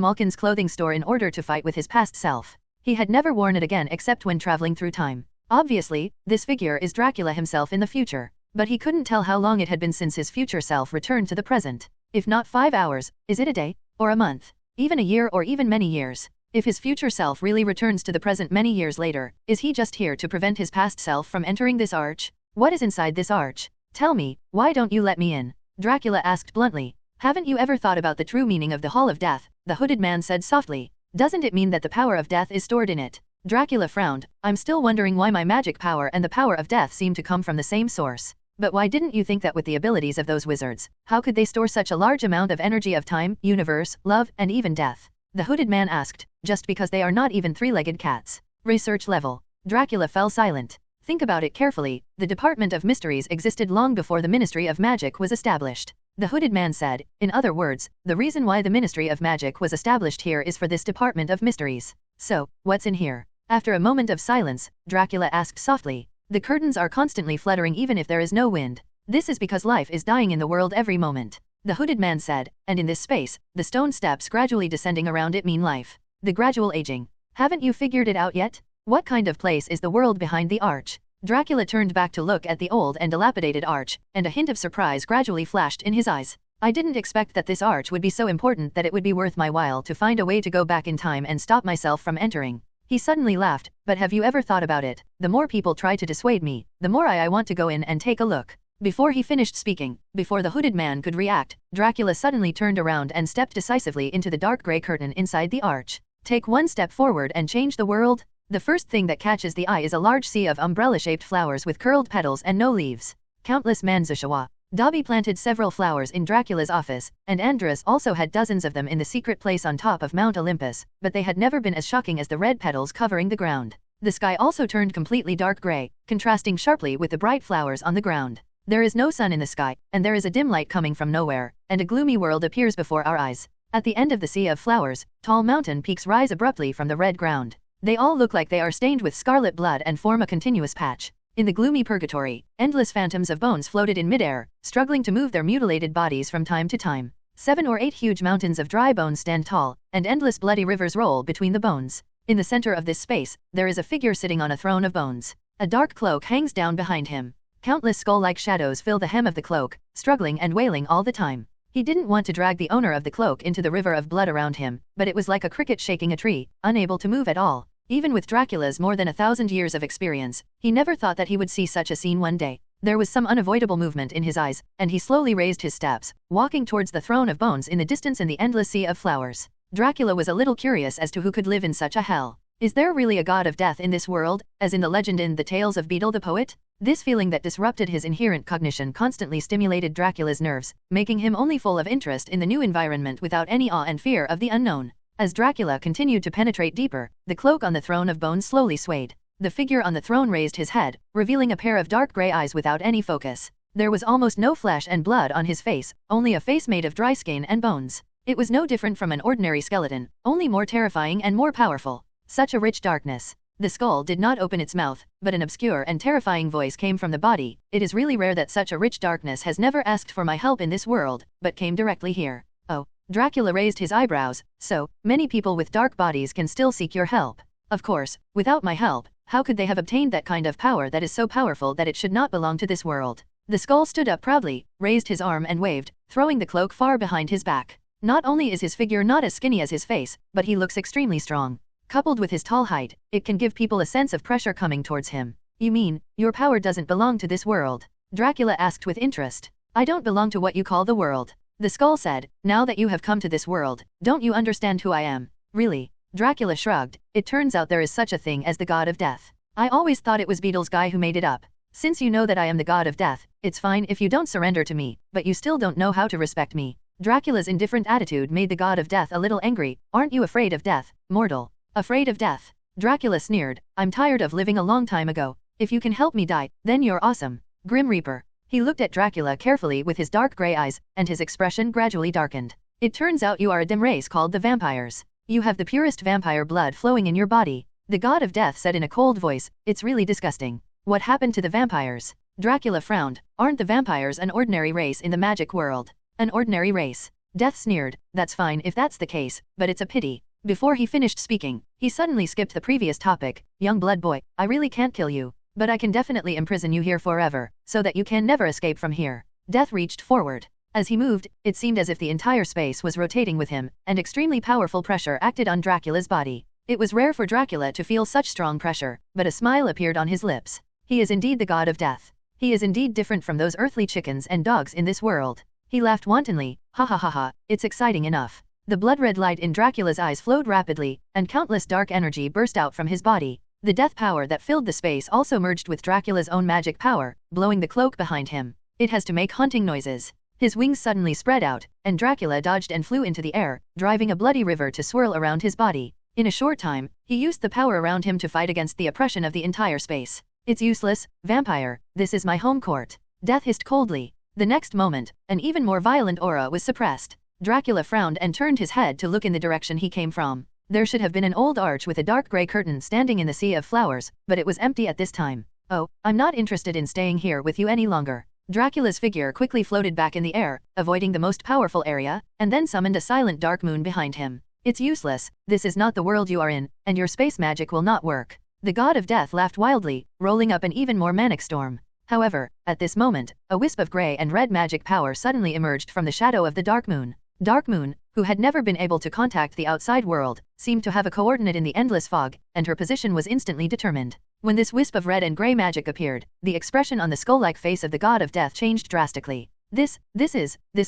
Malkin's clothing store in order to fight with his past self. He had never worn it again except when traveling through time. Obviously, this figure is Dracula himself in the future. But he couldn't tell how long it had been since his future self returned to the present. If not 5 hours, is it a day? Or a month? Even a year or even many years? If his future self really returns to the present many years later, is he just here to prevent his past self from entering this arch? What is inside this arch? Tell me, why don't you let me in? Dracula asked bluntly. Haven't you ever thought about the true meaning of the Hall of Death? The hooded man said softly. Doesn't it mean that the power of death is stored in it? Dracula frowned. I'm still wondering why my magic power and the power of death seem to come from the same source. But why didn't you think that with the abilities of those wizards, how could they store such a large amount of energy of time, universe, love, and even death? The hooded man asked. Just because they are not even 3-legged cats. Research level. Dracula fell silent. Think about it carefully, the Department of Mysteries existed long before the Ministry of Magic was established. The hooded man said, in other words, the reason why the Ministry of Magic was established here is for this Department of Mysteries. So, what's in here? After a moment of silence, Dracula asked softly. The curtains are constantly fluttering even if there is no wind. This is because life is dying in the world every moment. The hooded man said, and in this space, the stone steps gradually descending around it mean life. The gradual aging. Haven't you figured it out yet? What kind of place is the world behind the arch? Dracula turned back to look at the old and dilapidated arch, and a hint of surprise gradually flashed in his eyes. I didn't expect that this arch would be so important that it would be worth my while to find a way to go back in time and stop myself from entering. He suddenly laughed, but have you ever thought about it? The more people try to dissuade me, the more I want to go in and take a look. Before he finished speaking, before the hooded man could react, Dracula suddenly turned around and stepped decisively into the dark grey curtain inside the arch. Take one step forward and change the world? The first thing that catches the eye is a large sea of umbrella-shaped flowers with curled petals and no leaves. Countless manzushawa. Dobby planted several flowers in Dracula's office, and Andrus also had dozens of them in the secret place on top of Mount Olympus, but they had never been as shocking as the red petals covering the ground. The sky also turned completely dark grey, contrasting sharply with the bright flowers on the ground. There is no sun in the sky, and there is a dim light coming from nowhere, and a gloomy world appears before our eyes. At the end of the sea of flowers, tall mountain peaks rise abruptly from the red ground. They all look like they are stained with scarlet blood and form a continuous patch. In the gloomy purgatory, endless phantoms of bones floated in midair, struggling to move their mutilated bodies from time to time. 7 or 8 huge mountains of dry bones stand tall, and endless bloody rivers roll between the bones. In the center of this space, there is a figure sitting on a throne of bones. A dark cloak hangs down behind him. Countless skull-like shadows fill the hem of the cloak, struggling and wailing all the time. He didn't want to drag the owner of the cloak into the river of blood around him, but it was like a cricket shaking a tree, unable to move at all. Even with Dracula's more than 1,000 years of experience, he never thought that he would see such a scene one day. There was some unavoidable movement in his eyes, and he slowly raised his steps, walking towards the throne of bones in the distance in the endless sea of flowers. Dracula was a little curious as to who could live in such a hell. Is there really a god of death in this world, as in the legend in the Tales of Beedle the Poet? This feeling that disrupted his inherent cognition constantly stimulated Dracula's nerves, making him only full of interest in the new environment without any awe and fear of the unknown. As Dracula continued to penetrate deeper, the cloak on the throne of bones slowly swayed. The figure on the throne raised his head, revealing a pair of dark grey eyes without any focus. There was almost no flesh and blood on his face, only a face made of dry skin and bones. It was no different from an ordinary skeleton, only more terrifying and more powerful. Such a rich darkness. The skull did not open its mouth, but an obscure and terrifying voice came from the body. It is really rare that such a rich darkness has never asked for my help in this world, but came directly here. Oh. Dracula raised his eyebrows. So, many people with dark bodies can still seek your help. Of course, without my help, how could they have obtained that kind of power that is so powerful that it should not belong to this world? The skull stood up proudly, raised his arm and waved, throwing the cloak far behind his back. Not only is his figure not as skinny as his face, but he looks extremely strong. Coupled with his tall height, it can give people a sense of pressure coming towards him. You mean, your power doesn't belong to this world? Dracula asked with interest. I don't belong to what you call the world. The skull said, now that you have come to this world, don't you understand who I am? Really? Dracula shrugged. It turns out there is such a thing as the god of death. I always thought it was Beedle's guy who made it up. Since you know that I am the god of death, it's fine if you don't surrender to me, but you still don't know how to respect me. Dracula's indifferent attitude made the god of death a little angry. Aren't you afraid of death, mortal? Afraid of death? Dracula sneered. I'm tired of living a long time ago. If you can help me die, then you're awesome. Grim Reaper. He looked at Dracula carefully with his dark grey eyes, and his expression gradually darkened. It turns out you are a dim race called the vampires. You have the purest vampire blood flowing in your body. The god of death said in a cold voice, it's really disgusting. What happened to the vampires? Dracula frowned. Aren't the vampires an ordinary race in the magic world? An ordinary race? Death sneered. That's fine if that's the case, but it's a pity. Before he finished speaking, he suddenly skipped the previous topic. Young blood boy, I really can't kill you. But I can definitely imprison you here forever, so that you can never escape from here. Death reached forward. As he moved, it seemed as if the entire space was rotating with him, and extremely powerful pressure acted on Dracula's body. It was rare for Dracula to feel such strong pressure, but a smile appeared on his lips. He is indeed the god of death. He is indeed different from those earthly chickens and dogs in this world. He laughed wantonly. Ha ha ha ha, it's exciting enough. The blood-red light in Dracula's eyes flowed rapidly, and countless dark energy burst out from his body. The death power that filled the space also merged with Dracula's own magic power, blowing the cloak behind him. It has to make haunting noises. His wings suddenly spread out, and Dracula dodged and flew into the air, driving a bloody river to swirl around his body. In a short time, he used the power around him to fight against the oppression of the entire space. It's useless, vampire, this is my home court. Death hissed coldly. The next moment, an even more violent aura was suppressed. Dracula frowned and turned his head to look in the direction he came from. There should have been an old arch with a dark grey curtain standing in the sea of flowers, but it was empty at this time. Oh, I'm not interested in staying here with you any longer. Dracula's figure quickly floated back in the air, avoiding the most powerful area, and then summoned a silent dark moon behind him. It's useless, this is not the world you are in, and your space magic will not work. The god of death laughed wildly, rolling up an even more manic storm. However, at this moment, a wisp of grey and red magic power suddenly emerged from the shadow of the Dark Moon. Dark Moon, who had never been able to contact the outside world, seemed to have a coordinate in the endless fog, and her position was instantly determined. When this wisp of red and grey magic appeared, the expression on the skull-like face of the god of death changed drastically. This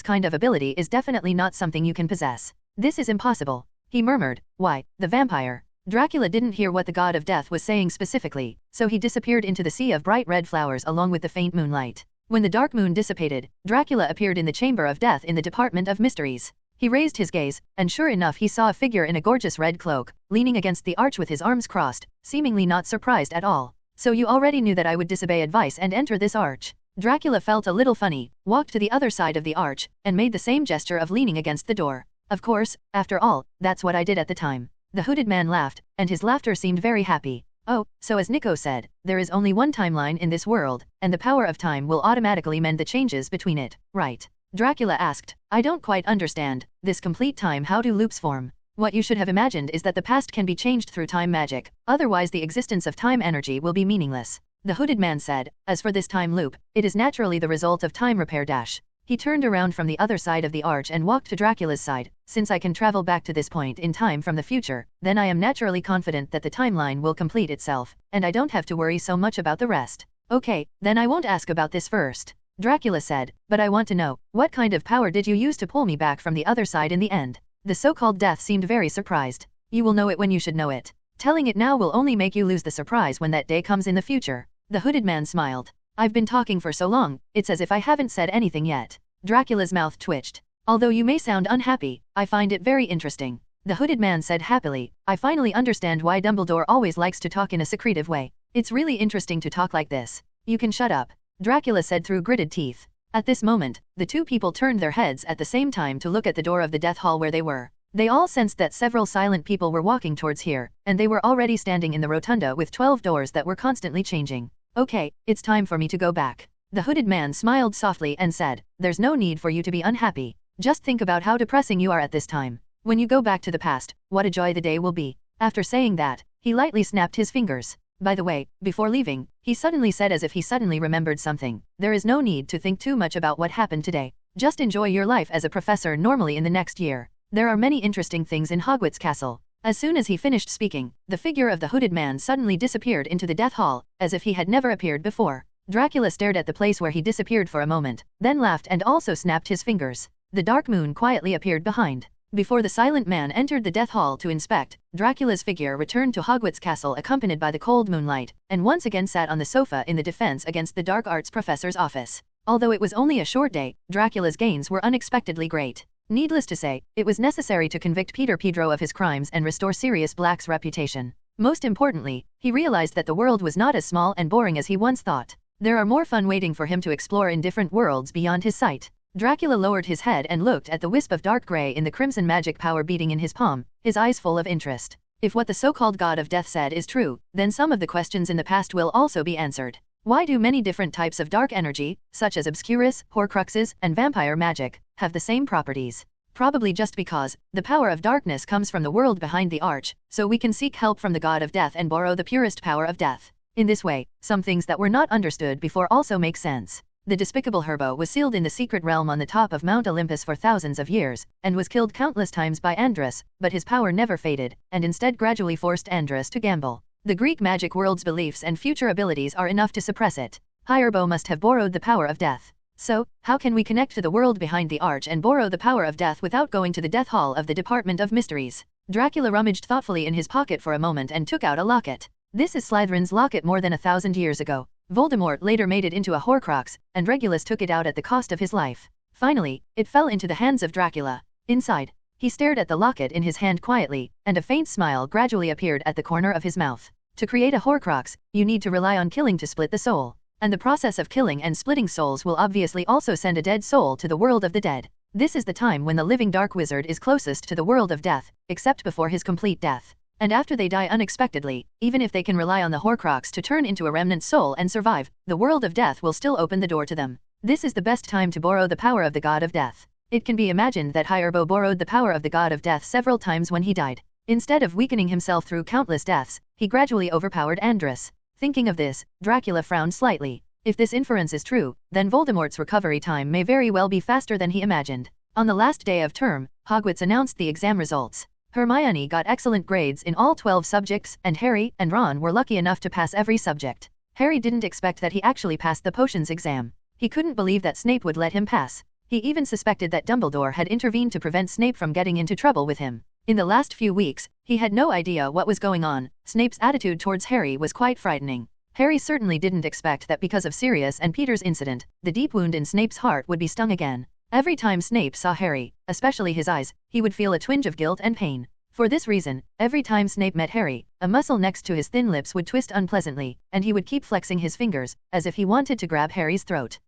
kind of ability is definitely not something you can possess. This is impossible. He murmured. Why, the vampire. Dracula didn't hear what the god of death was saying specifically, so he disappeared into the sea of bright red flowers along with the faint moonlight. When the dark moon dissipated, Dracula appeared in the chamber of death in the Department of Mysteries. He raised his gaze, and sure enough he saw a figure in a gorgeous red cloak, leaning against the arch with his arms crossed, seemingly not surprised at all. So you already knew that I would disobey advice and enter this arch. Dracula felt a little funny, walked to the other side of the arch, and made the same gesture of leaning against the door. Of course, after all, that's what I did at the time. The hooded man laughed, and his laughter seemed very happy. Oh, so as Nico said, there is only one timeline in this world, and the power of time will automatically mend the changes between it, right? Dracula asked. I don't quite understand, this complete time how do loops form? What you should have imagined is that the past can be changed through time magic, otherwise the existence of time energy will be meaningless. The hooded man said, as for this time loop, it is naturally the result of time repair dash. He turned around from the other side of the arch and walked to Dracula's side. Since I can travel back to this point in time from the future, then I am naturally confident that the timeline will complete itself, and I don't have to worry so much about the rest. Okay, then I won't ask about this first. Dracula said, but I want to know, what kind of power did you use to pull me back from the other side in the end? The so-called death seemed very surprised. You will know it when you should know it. Telling it now will only make you lose the surprise when that day comes in the future. The hooded man smiled. I've been talking for so long, it's as if I haven't said anything yet. Dracula's mouth twitched. Although you may sound unhappy, I find it very interesting. The hooded man said happily, I finally understand why Dumbledore always likes to talk in a secretive way. It's really interesting to talk like this. You can shut up. Dracula said through gritted teeth. At this moment, the two people turned their heads at the same time to look at the door of the death hall where they were. They all sensed that several silent people were walking towards here, and they were already standing in the rotunda with 12 doors that were constantly changing. Okay, it's time for me to go back. The hooded man smiled softly and said, there's no need for you to be unhappy. Just think about how depressing you are at this time. When you go back to the past, what a joy the day will be. After saying that, he lightly snapped his fingers. By the way, before leaving, he suddenly said as if he suddenly remembered something. There is no need to think too much about what happened today. Just enjoy your life as a professor normally in the next year. There are many interesting things in Hogwarts Castle. As soon as he finished speaking, the figure of the hooded man suddenly disappeared into the death hall, as if he had never appeared before. Dracula stared at the place where he disappeared for a moment, then laughed and also snapped his fingers. The dark moon quietly appeared behind. Before the silent man entered the death hall to inspect, Dracula's figure returned to Hogwarts Castle accompanied by the cold moonlight, and once again sat on the sofa in the defense against the dark arts professor's office. Although it was only a short day, Dracula's gains were unexpectedly great. Needless to say, it was necessary to convict Peter Pedro of his crimes and restore Sirius Black's reputation. Most importantly, he realized that the world was not as small and boring as he once thought. There are more fun waiting for him to explore in different worlds beyond his sight. Dracula lowered his head and looked at the wisp of dark grey in the crimson magic power beating in his palm, his eyes full of interest. If what the so-called god of death said is true, then some of the questions in the past will also be answered. Why do many different types of dark energy, such as obscurus, horcruxes, and vampire magic, have the same properties? Probably just because the power of darkness comes from the world behind the arch, so we can seek help from the god of death and borrow the purest power of death. In this way, some things that were not understood before also make sense. The despicable Herbo was sealed in the secret realm on the top of Mount Olympus for thousands of years, and was killed countless times by Andrus, but his power never faded, and instead gradually forced Andrus to gamble. The Greek magic world's beliefs and future abilities are enough to suppress it. Herbo must have borrowed the power of death. So, how can we connect to the world behind the arch and borrow the power of death without going to the death hall of the Department of Mysteries? Dracula rummaged thoughtfully in his pocket for a moment and took out a locket. This is Slytherin's locket more than 1,000 years ago. Voldemort later made it into a Horcrux, and Regulus took it out at the cost of his life. Finally, it fell into the hands of Dracula. Inside, he stared at the locket in his hand quietly, and a faint smile gradually appeared at the corner of his mouth. To create a Horcrux, you need to rely on killing to split the soul. And the process of killing and splitting souls will obviously also send a dead soul to the world of the dead. This is the time when the living dark wizard is closest to the world of death, except before his complete death. And after they die unexpectedly, even if they can rely on the Horcrux to turn into a remnant soul and survive, the world of death will still open the door to them. This is the best time to borrow the power of the god of death. It can be imagined that Firebolt borrowed the power of the god of death several times when he died. Instead of weakening himself through countless deaths, he gradually overpowered Andrus. Thinking of this, Dracula frowned slightly. If this inference is true, then Voldemort's recovery time may very well be faster than he imagined. On the last day of term, Hogwarts announced the exam results. Hermione got excellent grades in all 12 subjects, and Harry and Ron were lucky enough to pass every subject. Harry didn't expect that he actually passed the potions exam. He couldn't believe that Snape would let him pass. He even suspected that Dumbledore had intervened to prevent Snape from getting into trouble with him. In the last few weeks, he had no idea what was going on. Snape's attitude towards Harry was quite frightening. Harry certainly didn't expect that because of Sirius and Peter's incident, the deep wound in Snape's heart would be stung again. Every time Snape saw Harry, especially his eyes, he would feel a twinge of guilt and pain. For this reason, every time Snape met Harry, a muscle next to his thin lips would twist unpleasantly, and he would keep flexing his fingers, as if he wanted to grab Harry's throat.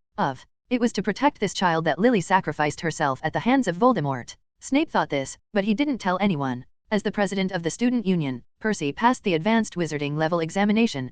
It was to protect this child that Lily sacrificed herself at the hands of Voldemort. Snape thought this, but he didn't tell anyone. As the president of the student union, Percy passed the advanced wizarding level examination,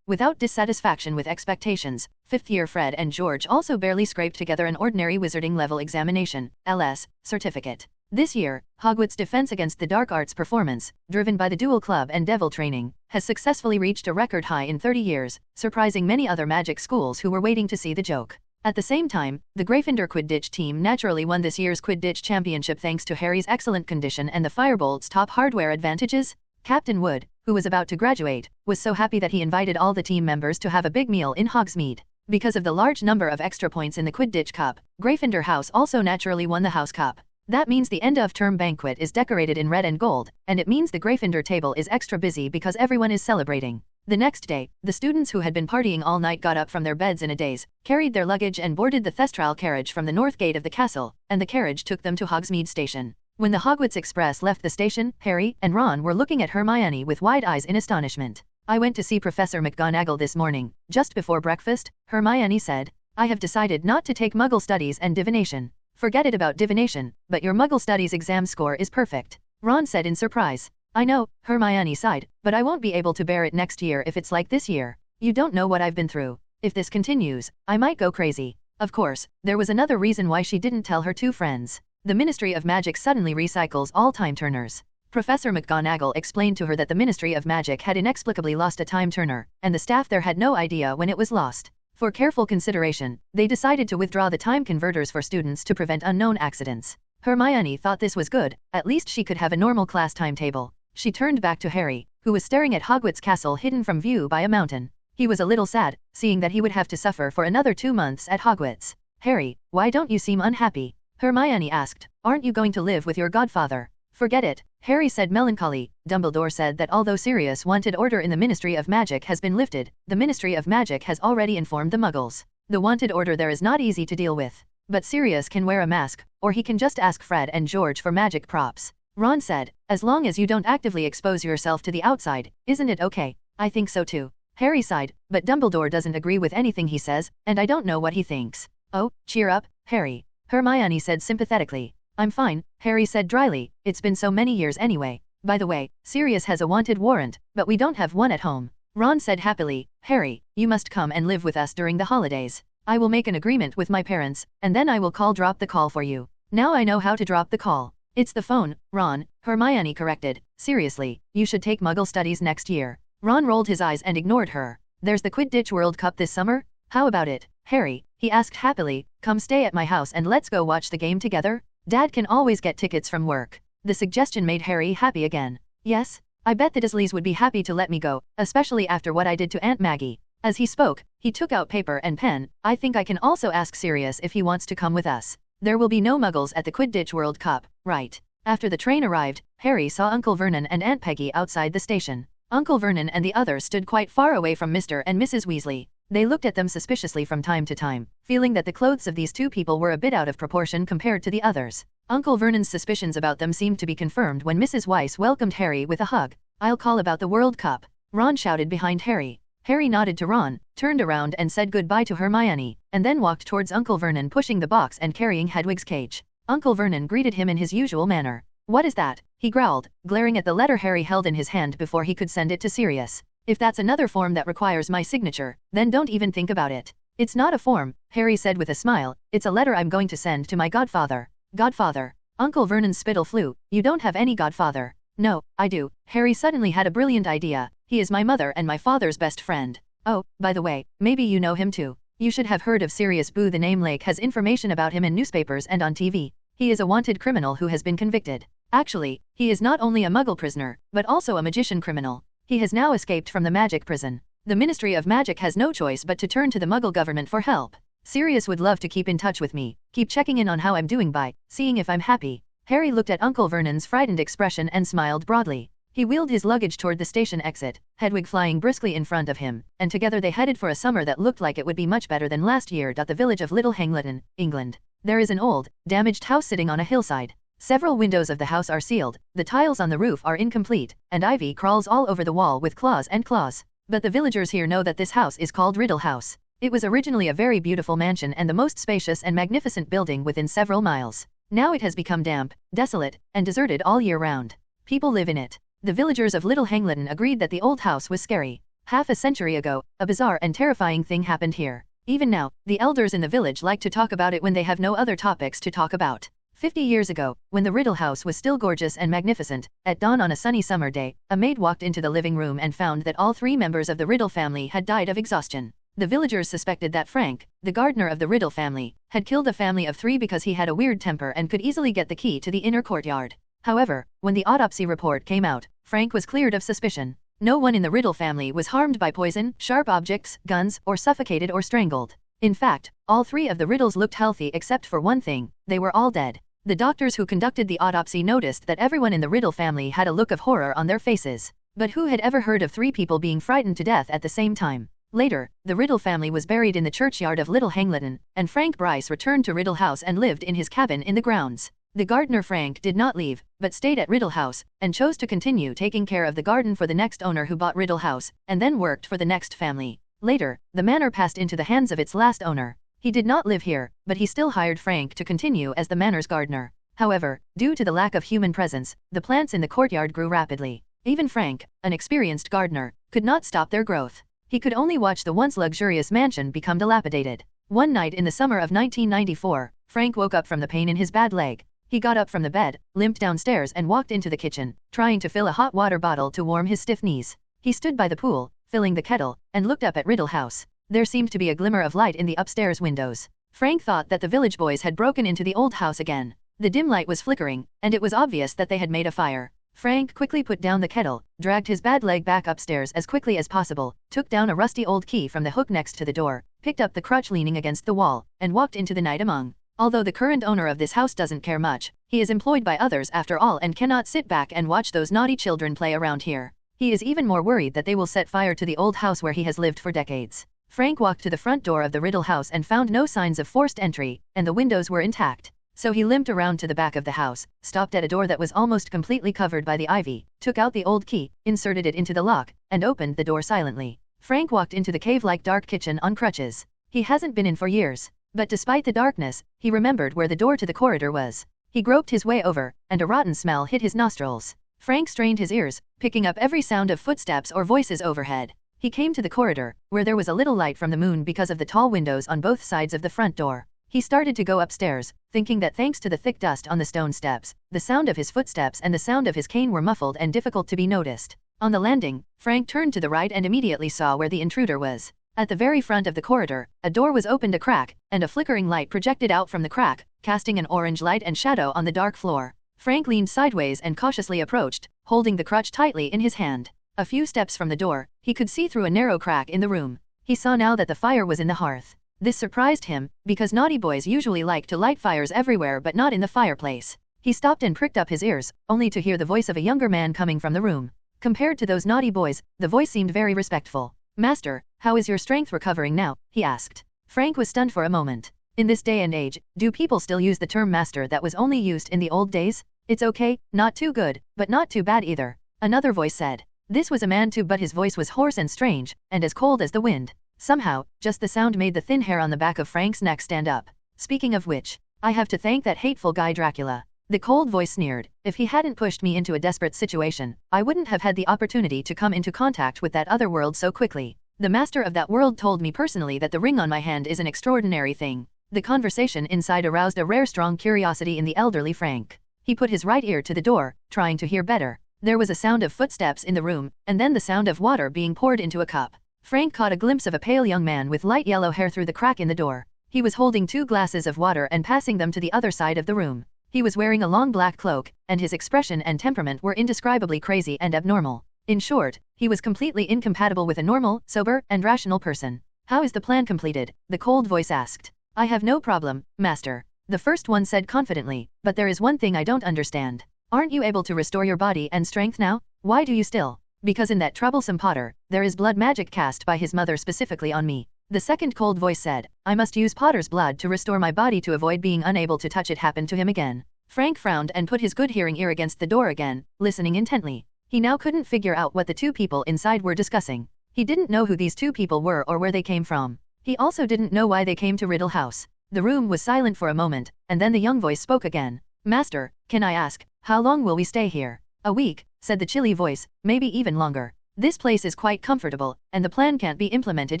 without dissatisfaction with expectations. Fifth-year Fred and George also barely scraped together an ordinary wizarding level examination, LS, certificate. This year, Hogwarts' defense against the dark arts performance, driven by the Duel Club and Devil training, has successfully reached a record high in 30 years, surprising many other magic schools who were waiting to see the joke. At the same time, the Gryffindor Quidditch team naturally won this year's Quidditch championship thanks to Harry's excellent condition and the Firebolt's top hardware advantages. Captain Wood, who was about to graduate, was so happy that he invited all the team members to have a big meal in Hogsmeade. Because of the large number of extra points in the Quidditch Cup, Gryffindor House also naturally won the House Cup. That means the end-of-term banquet is decorated in red and gold, and it means the Gryffindor table is extra busy because everyone is celebrating. The next day, the students who had been partying all night got up from their beds in a daze, carried their luggage and boarded the Thestral carriage from the north gate of the castle, and the carriage took them to Hogsmeade Station. When the Hogwarts Express left the station, Harry and Ron were looking at Hermione with wide eyes in astonishment. "I went to see Professor McGonagall this morning, just before breakfast," Hermione said. "I have decided not to take Muggle studies and divination." "Forget it about divination, but your Muggle studies exam score is perfect," Ron said in surprise. "I know," Hermione sighed, "but I won't be able to bear it next year if it's like this year. You don't know what I've been through. If this continues, I might go crazy." Of course, there was another reason why she didn't tell her two friends. The Ministry of Magic suddenly recycles all time turners. Professor McGonagall explained to her that the Ministry of Magic had inexplicably lost a time turner, and the staff there had no idea when it was lost. For careful consideration, they decided to withdraw the time converters for students to prevent unknown accidents. Hermione thought this was good, at least she could have a normal class timetable. She turned back to Harry, who was staring at Hogwarts Castle hidden from view by a mountain. He was a little sad, seeing that he would have to suffer for another 2 months at Hogwarts. "Harry, why don't you seem unhappy?" Hermione asked. "Aren't you going to live with your godfather?" "Forget it," Harry said melancholy. "Dumbledore said that although Sirius wanted order in the Ministry of Magic has been lifted, the Ministry of Magic has already informed the Muggles. The wanted order there is not easy to deal with. But Sirius can wear a mask, or he can just ask Fred and George for magic props." Ron said, "As long as you don't actively expose yourself to the outside, isn't it okay?" "I think so too." Harry sighed, "But Dumbledore doesn't agree with anything he says, and I don't know what he thinks." "Oh, cheer up, Harry," Hermione said sympathetically. "I'm fine," Harry said dryly, "it's been so many years anyway. By the way, Sirius has a wanted warrant, but we don't have one at home." Ron said happily, "Harry, you must come and live with us during the holidays. I will make an agreement with my parents, and then I will drop the call for you." "Now I know how to drop the call." "It's the phone, Ron," Hermione corrected. "Seriously, you should take Muggle studies next year." Ron rolled his eyes and ignored her. "There's the Quidditch World Cup this summer? How about it, Harry?" he asked happily. "Come stay at my house and let's go watch the game together? Dad can always get tickets from work." The suggestion made Harry happy again. "Yes, I bet the Dursleys would be happy to let me go, especially after what I did to Aunt Maggie." As he spoke, he took out paper and pen. "I think I can also ask Sirius if he wants to come with us. There will be no Muggles at the Quidditch World Cup, right?" After the train arrived, Harry saw Uncle Vernon and Aunt Peggy outside the station. Uncle Vernon and the others stood quite far away from Mr. and Mrs. Weasley. They looked at them suspiciously from time to time, feeling that the clothes of these two people were a bit out of proportion compared to the others. Uncle Vernon's suspicions about them seemed to be confirmed when Mrs. Weiss welcomed Harry with a hug. "I'll call about the World Cup," Ron shouted behind Harry. Harry nodded to Ron, turned around and said goodbye to Hermione, and then walked towards Uncle Vernon pushing the box and carrying Hedwig's cage. Uncle Vernon greeted him in his usual manner. "What is that?" he growled, glaring at the letter Harry held in his hand before he could send it to Sirius. "If that's another form that requires my signature, then don't even think about it." "It's not a form," Harry said with a smile, "it's a letter I'm going to send to my godfather." "Godfather?" Uncle Vernon's spittle flew. "You don't have any godfather." "No, I do." Harry suddenly had a brilliant idea. "He is my mother and my father's best friend. Oh, by the way, maybe you know him too. You should have heard of Sirius Boo. The name Lake has information about him in newspapers and on TV. He is a wanted criminal who has been convicted. Actually, he is not only a Muggle prisoner, but also a magician criminal. He has now escaped from the magic prison. The Ministry of Magic has no choice but to turn to the Muggle government for help. Sirius would love to keep in touch with me, keep checking in on how I'm doing by seeing if I'm happy." Harry looked at Uncle Vernon's frightened expression and smiled broadly. He wheeled his luggage toward the station exit, Hedwig flying briskly in front of him, and together they headed for a summer that looked like it would be much better than last year. The village of Little Hangleton, England. There is an old, damaged house sitting on a hillside. Several windows of the house are sealed, the tiles on the roof are incomplete, and ivy crawls all over the wall with claws and claws. But the villagers here know that this house is called Riddle House. It was originally a very beautiful mansion and the most spacious and magnificent building within several miles. Now it has become damp, desolate, and deserted all year round. People live in it. The villagers of Little Hangleton agreed that the old house was scary. Half a century ago, a bizarre and terrifying thing happened here. Even now, the elders in the village like to talk about it when they have no other topics to talk about. 50 years ago, when the Riddle House was still gorgeous and magnificent, at dawn on a sunny summer day, a maid walked into the living room and found that all 3 members of the Riddle family had died of exhaustion. The villagers suspected that Frank, the gardener of the Riddle family, had killed a family of 3 because he had a weird temper and could easily get the key to the inner courtyard. However, when the autopsy report came out, Frank was cleared of suspicion. No one in the Riddle family was harmed by poison, sharp objects, guns, or suffocated or strangled. In fact, all 3 of the Riddles looked healthy except for one thing: they were all dead. The doctors who conducted the autopsy noticed that everyone in the Riddle family had a look of horror on their faces. But who had ever heard of 3 people being frightened to death at the same time? Later, the Riddle family was buried in the churchyard of Little Hangleton, and Frank Bryce returned to Riddle House and lived in his cabin in the grounds. The gardener Frank did not leave, but stayed at Riddle House, and chose to continue taking care of the garden for the next owner who bought Riddle House, and then worked for the next family. Later, the manor passed into the hands of its last owner. He did not live here, but he still hired Frank to continue as the manor's gardener. However, due to the lack of human presence, the plants in the courtyard grew rapidly. Even Frank, an experienced gardener, could not stop their growth. He could only watch the once luxurious mansion become dilapidated. One night in the summer of 1994, Frank woke up from the pain in his bad leg. He got up from the bed, limped downstairs and walked into the kitchen, trying to fill a hot water bottle to warm his stiff knees. He stood by the pool, filling the kettle, and looked up at Riddle House. There seemed to be a glimmer of light in the upstairs windows. Frank thought that the village boys had broken into the old house again. The dim light was flickering, and it was obvious that they had made a fire. Frank quickly put down the kettle, dragged his bad leg back upstairs as quickly as possible, took down a rusty old key from the hook next to the door, picked up the crutch leaning against the wall, and walked into the night among. Although the current owner of this house doesn't care much, he is employed by others after all and cannot sit back and watch those naughty children play around here. He is even more worried that they will set fire to the old house where he has lived for decades. Frank walked to the front door of the Riddle House and found no signs of forced entry, and the windows were intact. So he limped around to the back of the house, stopped at a door that was almost completely covered by the ivy, took out the old key, inserted it into the lock, and opened the door silently. Frank walked into the cave-like dark kitchen on crutches. He hasn't been in for years. But despite the darkness, he remembered where the door to the corridor was. He groped his way over, and a rotten smell hit his nostrils. Frank strained his ears, picking up every sound of footsteps or voices overhead. He came to the corridor, where there was a little light from the moon because of the tall windows on both sides of the front door. He started to go upstairs, thinking that thanks to the thick dust on the stone steps, the sound of his footsteps and the sound of his cane were muffled and difficult to be noticed. On the landing, Frank turned to the right and immediately saw where the intruder was. At the very front of the corridor, a door was opened a crack, and a flickering light projected out from the crack, casting an orange light and shadow on the dark floor. Frank leaned sideways and cautiously approached, holding the crutch tightly in his hand. A few steps from the door, he could see through a narrow crack in the room. He saw now that the fire was in the hearth. This surprised him, because naughty boys usually like to light fires everywhere but not in the fireplace. He stopped and pricked up his ears, only to hear the voice of a younger man coming from the room. Compared to those naughty boys, the voice seemed very respectful. "Master, how is your strength recovering now?" he asked. Frank was stunned for a moment. In this day and age, do people still use the term master that was only used in the old days? "It's okay, not too good, but not too bad either," another voice said. This was a man too, but his voice was hoarse and strange, and as cold as the wind. Somehow, just the sound made the thin hair on the back of Frank's neck stand up. Speaking of which, I have to thank that hateful guy Dracula. The cold voice sneered. If he hadn't pushed me into a desperate situation, I wouldn't have had the opportunity to come into contact with that other world so quickly. The master of that world told me personally that the ring on my hand is an extraordinary thing. The conversation inside aroused a rare strong curiosity in the elderly Frank. He put his right ear to the door, trying to hear better. There was a sound of footsteps in the room, and then the sound of water being poured into a cup. Frank caught a glimpse of a pale young man with light yellow hair through the crack in the door. He was holding 2 glasses of water and passing them to the other side of the room. He was wearing a long black cloak, and his expression and temperament were indescribably crazy and abnormal. In short, he was completely incompatible with a normal, sober, and rational person. How is the plan completed? The cold voice asked. I have no problem, master. The first one said confidently, but there is one thing I don't understand. Aren't you able to restore your body and strength now? Why do you still? Because in that troublesome Potter, there is blood magic cast by his mother specifically on me. The second cold voice said, I must use Potter's blood to restore my body to avoid being unable to touch it happen to him again. Frank frowned and put his good hearing ear against the door again, listening intently. He now couldn't figure out what the 2 people inside were discussing. He didn't know who these 2 people were or where they came from. He also didn't know why they came to Riddle House. The room was silent for a moment, and then the young voice spoke again. Master, can I ask, how long will we stay here? A week, said the chilly voice, maybe even longer. This place is quite comfortable, and the plan can't be implemented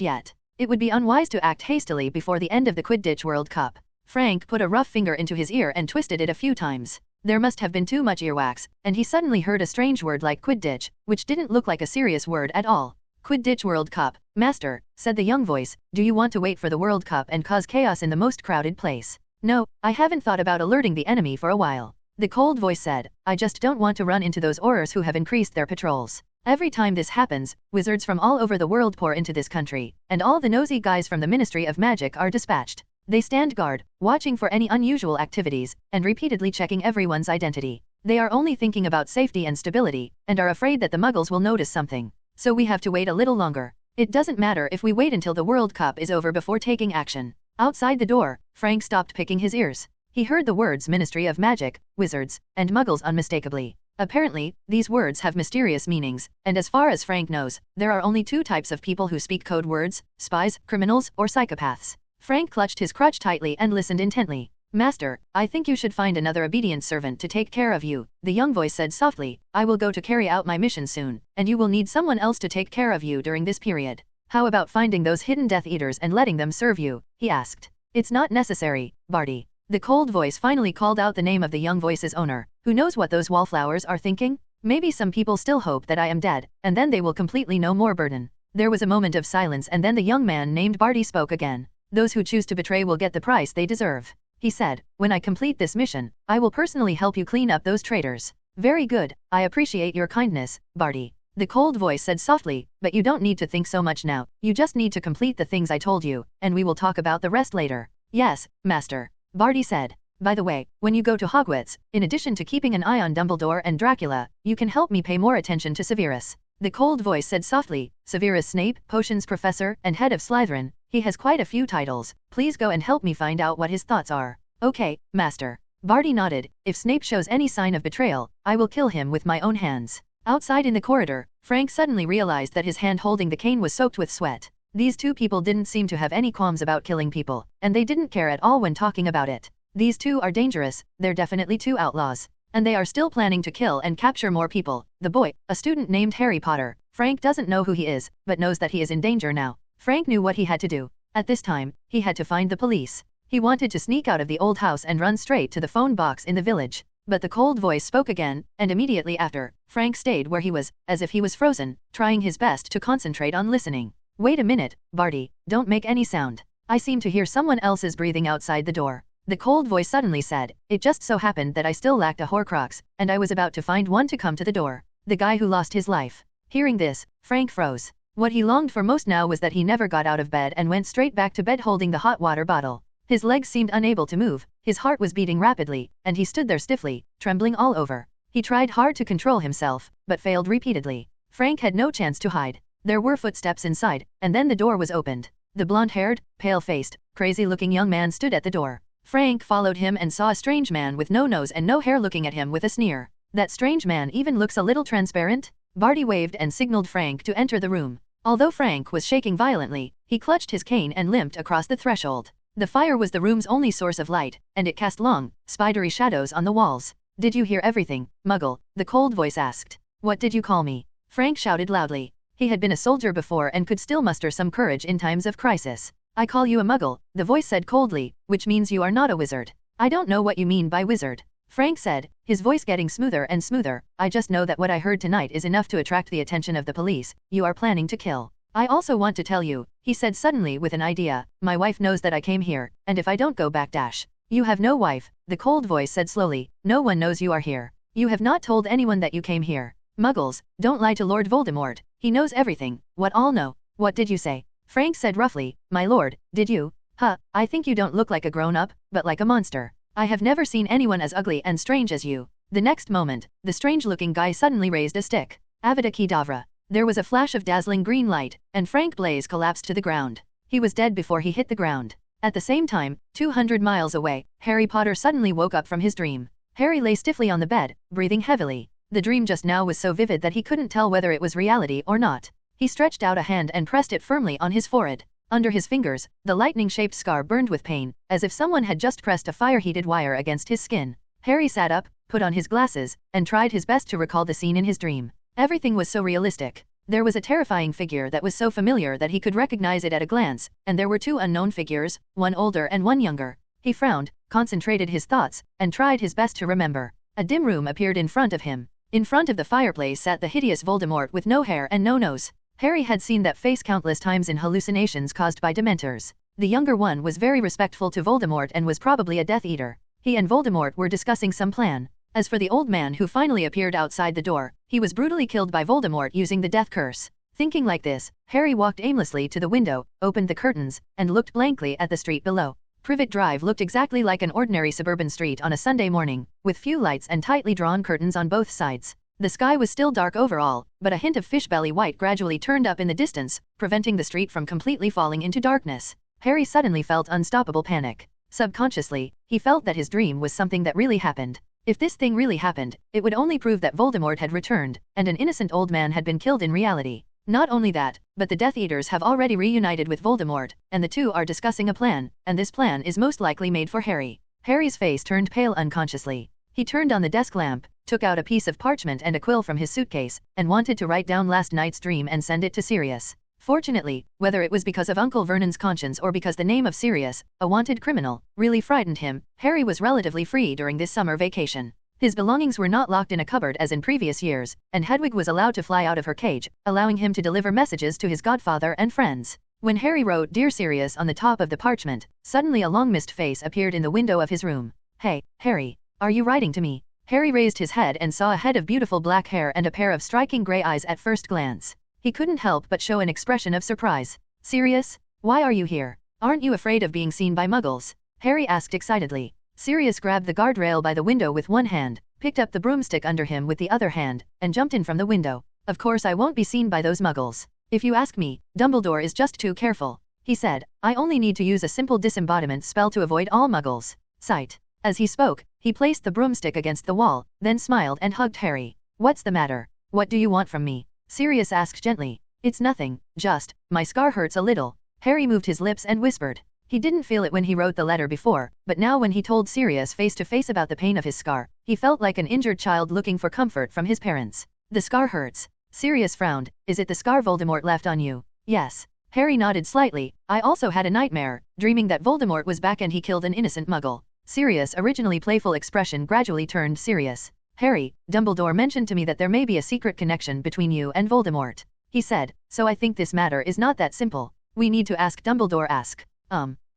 yet. It would be unwise to act hastily before the end of the Quidditch World Cup. Frank put a rough finger into his ear and twisted it a few times. There must have been too much earwax, and he suddenly heard a strange word like Quidditch, which didn't look like a serious word at all. Quidditch World Cup, master, said the young voice, do you want to wait for the World Cup and cause chaos in the most crowded place? No, I haven't thought about alerting the enemy for a while. The cold voice said, I just don't want to run into those Aurors who have increased their patrols. Every time this happens, wizards from all over the world pour into this country, and all the nosy guys from the Ministry of Magic are dispatched. They stand guard, watching for any unusual activities, and repeatedly checking everyone's identity. They are only thinking about safety and stability, and are afraid that the Muggles will notice something. So we have to wait a little longer. It doesn't matter if we wait until the World Cup is over before taking action. Outside the door, Frank stopped picking his ears. He heard the words Ministry of Magic, Wizards, and Muggles unmistakably. Apparently, these words have mysterious meanings, and as far as Frank knows, there are only 2 types of people who speak code words, spies, criminals, or psychopaths. Frank clutched his crutch tightly and listened intently. Master, I think you should find another obedient servant to take care of you, the young voice said softly. I will go to carry out my mission soon, and you will need someone else to take care of you during this period. How about finding those hidden Death Eaters and letting them serve you? He asked. It's not necessary, Barty. The cold voice finally called out the name of the young voice's owner. Who knows what those wallflowers are thinking? Maybe some people still hope that I am dead, and then they will completely no more burden. There was a moment of silence, and then the young man named Barty spoke again. Those who choose to betray will get the price they deserve. He said, when I complete this mission, I will personally help you clean up those traitors. Very good, I appreciate your kindness, Barty. The cold voice said softly, but you don't need to think so much now, you just need to complete the things I told you, and we will talk about the rest later. Yes, master. Barty said. By the way, when you go to Hogwarts, in addition to keeping an eye on Dumbledore and Dracula, you can help me pay more attention to Sirius. The cold voice said softly, Sirius Snape, potions professor, and head of Slytherin, he has quite a few titles, please go and help me find out what his thoughts are. Okay, master. Barty nodded. If Snape shows any sign of betrayal, I will kill him with my own hands. Outside in the corridor, Frank suddenly realized that his hand holding the cane was soaked with sweat. These 2 people didn't seem to have any qualms about killing people, and they didn't care at all when talking about it. These 2 are dangerous, they're definitely 2 outlaws. And they are still planning to kill and capture more people. The boy, a student named Harry Potter. Frank doesn't know who he is, but knows that he is in danger now. Frank knew what he had to do. At this time, he had to find the police. He wanted to sneak out of the old house and run straight to the phone box in the village. But the cold voice spoke again, and immediately after, Frank stayed where he was, as if he was frozen, trying his best to concentrate on listening. Wait a minute, Barty, don't make any sound. I seem to hear someone else's breathing outside the door. The cold voice suddenly said, it just so happened that I still lacked a Horcrux, and I was about to find one to come to the door. The guy who lost his life. Hearing this, Frank froze. What he longed for most now was that he never got out of bed and went straight back to bed holding the hot water bottle. His legs seemed unable to move, his heart was beating rapidly, and he stood there stiffly, trembling all over. He tried hard to control himself, but failed repeatedly. Frank had no chance to hide. There were footsteps inside, and then the door was opened. The blonde-haired, pale-faced, crazy-looking young man stood at the door. Frank followed him and saw a strange man with no nose and no hair looking at him with a sneer. That strange man even looks a little transparent? Barty waved and signaled Frank to enter the room. Although Frank was shaking violently, he clutched his cane and limped across the threshold. The fire was the room's only source of light, and it cast long, spidery shadows on the walls. "Did you hear everything, Muggle?" the cold voice asked. "What did you call me?" Frank shouted loudly. He had been a soldier before and could still muster some courage in times of crisis. "I call you a Muggle," the voice said coldly, "which means you are not a wizard." "I don't know what you mean by wizard," Frank said, his voice getting smoother and smoother. "I just know that what I heard tonight is enough to attract the attention of the police. You are planning to kill. I also want to tell you," he said suddenly with an idea, "my wife knows that I came here, and if I don't go back dash." "You have no wife," the cold voice said slowly. "No one knows you are here. You have not told anyone that you came here. Muggles, don't lie to Lord Voldemort. He knows everything. What all know." "What did you say?" Frank said roughly. "My lord, did you? Huh, I think you don't look like a grown-up, but like a monster. I have never seen anyone as ugly and strange as you." The next moment, the strange-looking guy suddenly raised a stick. Avada Kedavra. There was a flash of dazzling green light, and Frank Blaze collapsed to the ground. He was dead before he hit the ground. At the same time, 200 miles away, Harry Potter suddenly woke up from his dream. Harry lay stiffly on the bed, breathing heavily. The dream just now was so vivid that he couldn't tell whether it was reality or not. He stretched out a hand and pressed it firmly on his forehead. Under his fingers, the lightning-shaped scar burned with pain, as if someone had just pressed a fire-heated wire against his skin. Harry sat up, put on his glasses, and tried his best to recall the scene in his dream. Everything was so realistic. There was a terrifying figure that was so familiar that he could recognize it at a glance, and there were two unknown figures, one older and one younger. He frowned, concentrated his thoughts, and tried his best to remember. A dim room appeared in front of him. In front of the fireplace sat the hideous Voldemort with no hair and no nose. Harry had seen that face countless times in hallucinations caused by Dementors. The younger one was very respectful to Voldemort and was probably a Death Eater. He and Voldemort were discussing some plan. As for the old man who finally appeared outside the door, he was brutally killed by Voldemort using the death curse. Thinking like this, Harry walked aimlessly to the window, opened the curtains, and looked blankly at the street below. Privet Drive looked exactly like an ordinary suburban street on a Sunday morning, with few lights and tightly drawn curtains on both sides. The sky was still dark overall, but a hint of fishbelly white gradually turned up in the distance, preventing the street from completely falling into darkness. Harry suddenly felt unstoppable panic. Subconsciously, he felt that his dream was something that really happened. If this thing really happened, it would only prove that Voldemort had returned, and an innocent old man had been killed in reality. Not only that, but the Death Eaters have already reunited with Voldemort, and the two are discussing a plan, and this plan is most likely made for Harry. Harry's face turned pale unconsciously. He turned on the desk lamp, took out a piece of parchment and a quill from his suitcase, and wanted to write down last night's dream and send it to Sirius. Fortunately, whether it was because of Uncle Vernon's conscience or because the name of Sirius, a wanted criminal, really frightened him, Harry was relatively free during this summer vacation. His belongings were not locked in a cupboard as in previous years, and Hedwig was allowed to fly out of her cage, allowing him to deliver messages to his godfather and friends. When Harry wrote "Dear Sirius" on the top of the parchment, suddenly a long-missed face appeared in the window of his room. "Hey, Harry, are you writing to me?" Harry raised his head and saw a head of beautiful black hair and a pair of striking grey eyes at first glance. He couldn't help but show an expression of surprise. "Sirius, why are you here? Aren't you afraid of being seen by Muggles?" Harry asked excitedly. Sirius grabbed the guardrail by the window with one hand, picked up the broomstick under him with the other hand, and jumped in from the window. "Of course I won't be seen by those Muggles. If you ask me, Dumbledore is just too careful," he said. "I only need to use a simple disembodiment spell to avoid all Muggles' sight." As he spoke, he placed the broomstick against the wall, then smiled and hugged Harry. "What's the matter? What do you want from me?" Sirius asked gently. "It's nothing, just, my scar hurts a little." Harry moved his lips and whispered. He didn't feel it when he wrote the letter before, but now when he told Sirius face to face about the pain of his scar, he felt like an injured child looking for comfort from his parents. "The scar hurts." Sirius frowned. "Is it the scar Voldemort left on you?" "Yes." Harry nodded slightly. "I also had a nightmare, dreaming that Voldemort was back and he killed an innocent Muggle." Sirius' originally playful expression gradually turned serious. "Harry, Dumbledore mentioned to me that there may be a secret connection between you and Voldemort," he said, "so I think this matter is not that simple. We need to ask Dumbledore.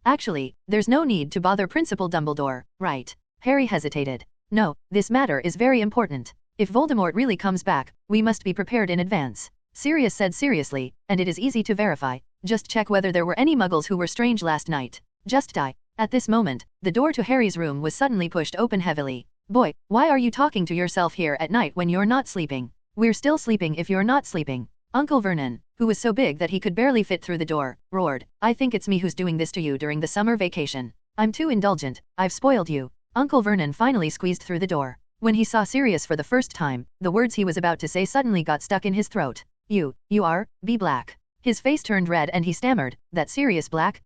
Actually, there's no need to bother Principal Dumbledore, right?" Harry hesitated. "No, this matter is very important. If Voldemort really comes back, we must be prepared in advance," Sirius said seriously, "and it is easy to verify. Just check whether there were any Muggles who were strange last night. Just die." At this moment, the door to Harry's room was suddenly pushed open heavily. "Boy, why are you talking to yourself here at night when you're not sleeping?" "We're still sleeping if you're not sleeping." Uncle Vernon, who was so big that he could barely fit through the door, roared. "I think it's me who's doing this to you during the summer vacation. I'm too indulgent, I've spoiled you." Uncle Vernon finally squeezed through the door. When he saw Sirius for the first time, the words he was about to say suddenly got stuck in his throat. You are, be black. His face turned red and he stammered, that Sirius Black.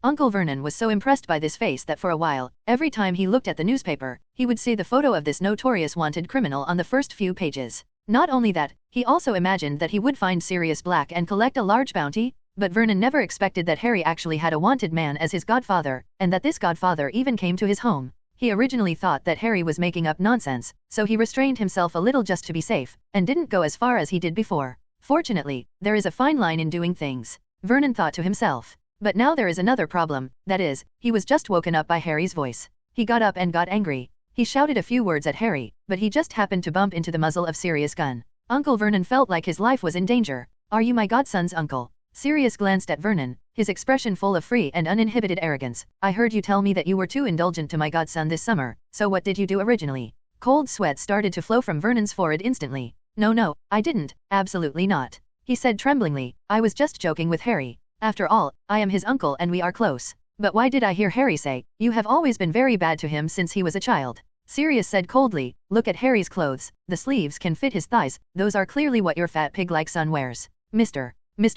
Uncle Vernon was so impressed by this face that for a while, every time he looked at the newspaper, he would see the photo of this notorious wanted criminal on the first few pages. Not only that, he also imagined that he would find Sirius Black and collect a large bounty, but Vernon never expected that Harry actually had a wanted man as his godfather, and that this godfather even came to his home. He originally thought that Harry was making up nonsense, so he restrained himself a little just to be safe, and didn't go as far as he did before. Fortunately, there is a fine line in doing things, Vernon thought to himself. But now there is another problem, that is, he was just woken up by Harry's voice. He got up and got angry. He shouted a few words at Harry, but he just happened to bump into the muzzle of Sirius' gun. Uncle Vernon felt like his life was in danger. Are you my godson's uncle? Sirius glanced at Vernon, his expression full of free and uninhibited arrogance. I heard you tell me that you were too indulgent to my godson this summer, so what did you do originally? Cold sweat started to flow from Vernon's forehead instantly. No, I didn't, absolutely not. He said tremblingly, I was just joking with Harry. After all, I am his uncle and we are close. But why did I hear Harry say, you have always been very bad to him since he was a child? Sirius said coldly, look at Harry's clothes, the sleeves can fit his thighs, those are clearly what your fat pig-like son wears. Mr.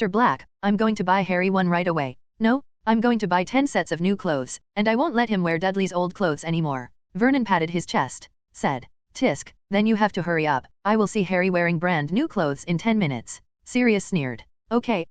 Black, I'm going to buy Harry one right away. No, I'm going to buy 10 sets of new clothes, and I won't let him wear Dudley's old clothes anymore. Vernon patted his chest, said, Tisk, then you have to hurry up, I will see Harry wearing brand new clothes in 10 minutes. Sirius sneered. Okay,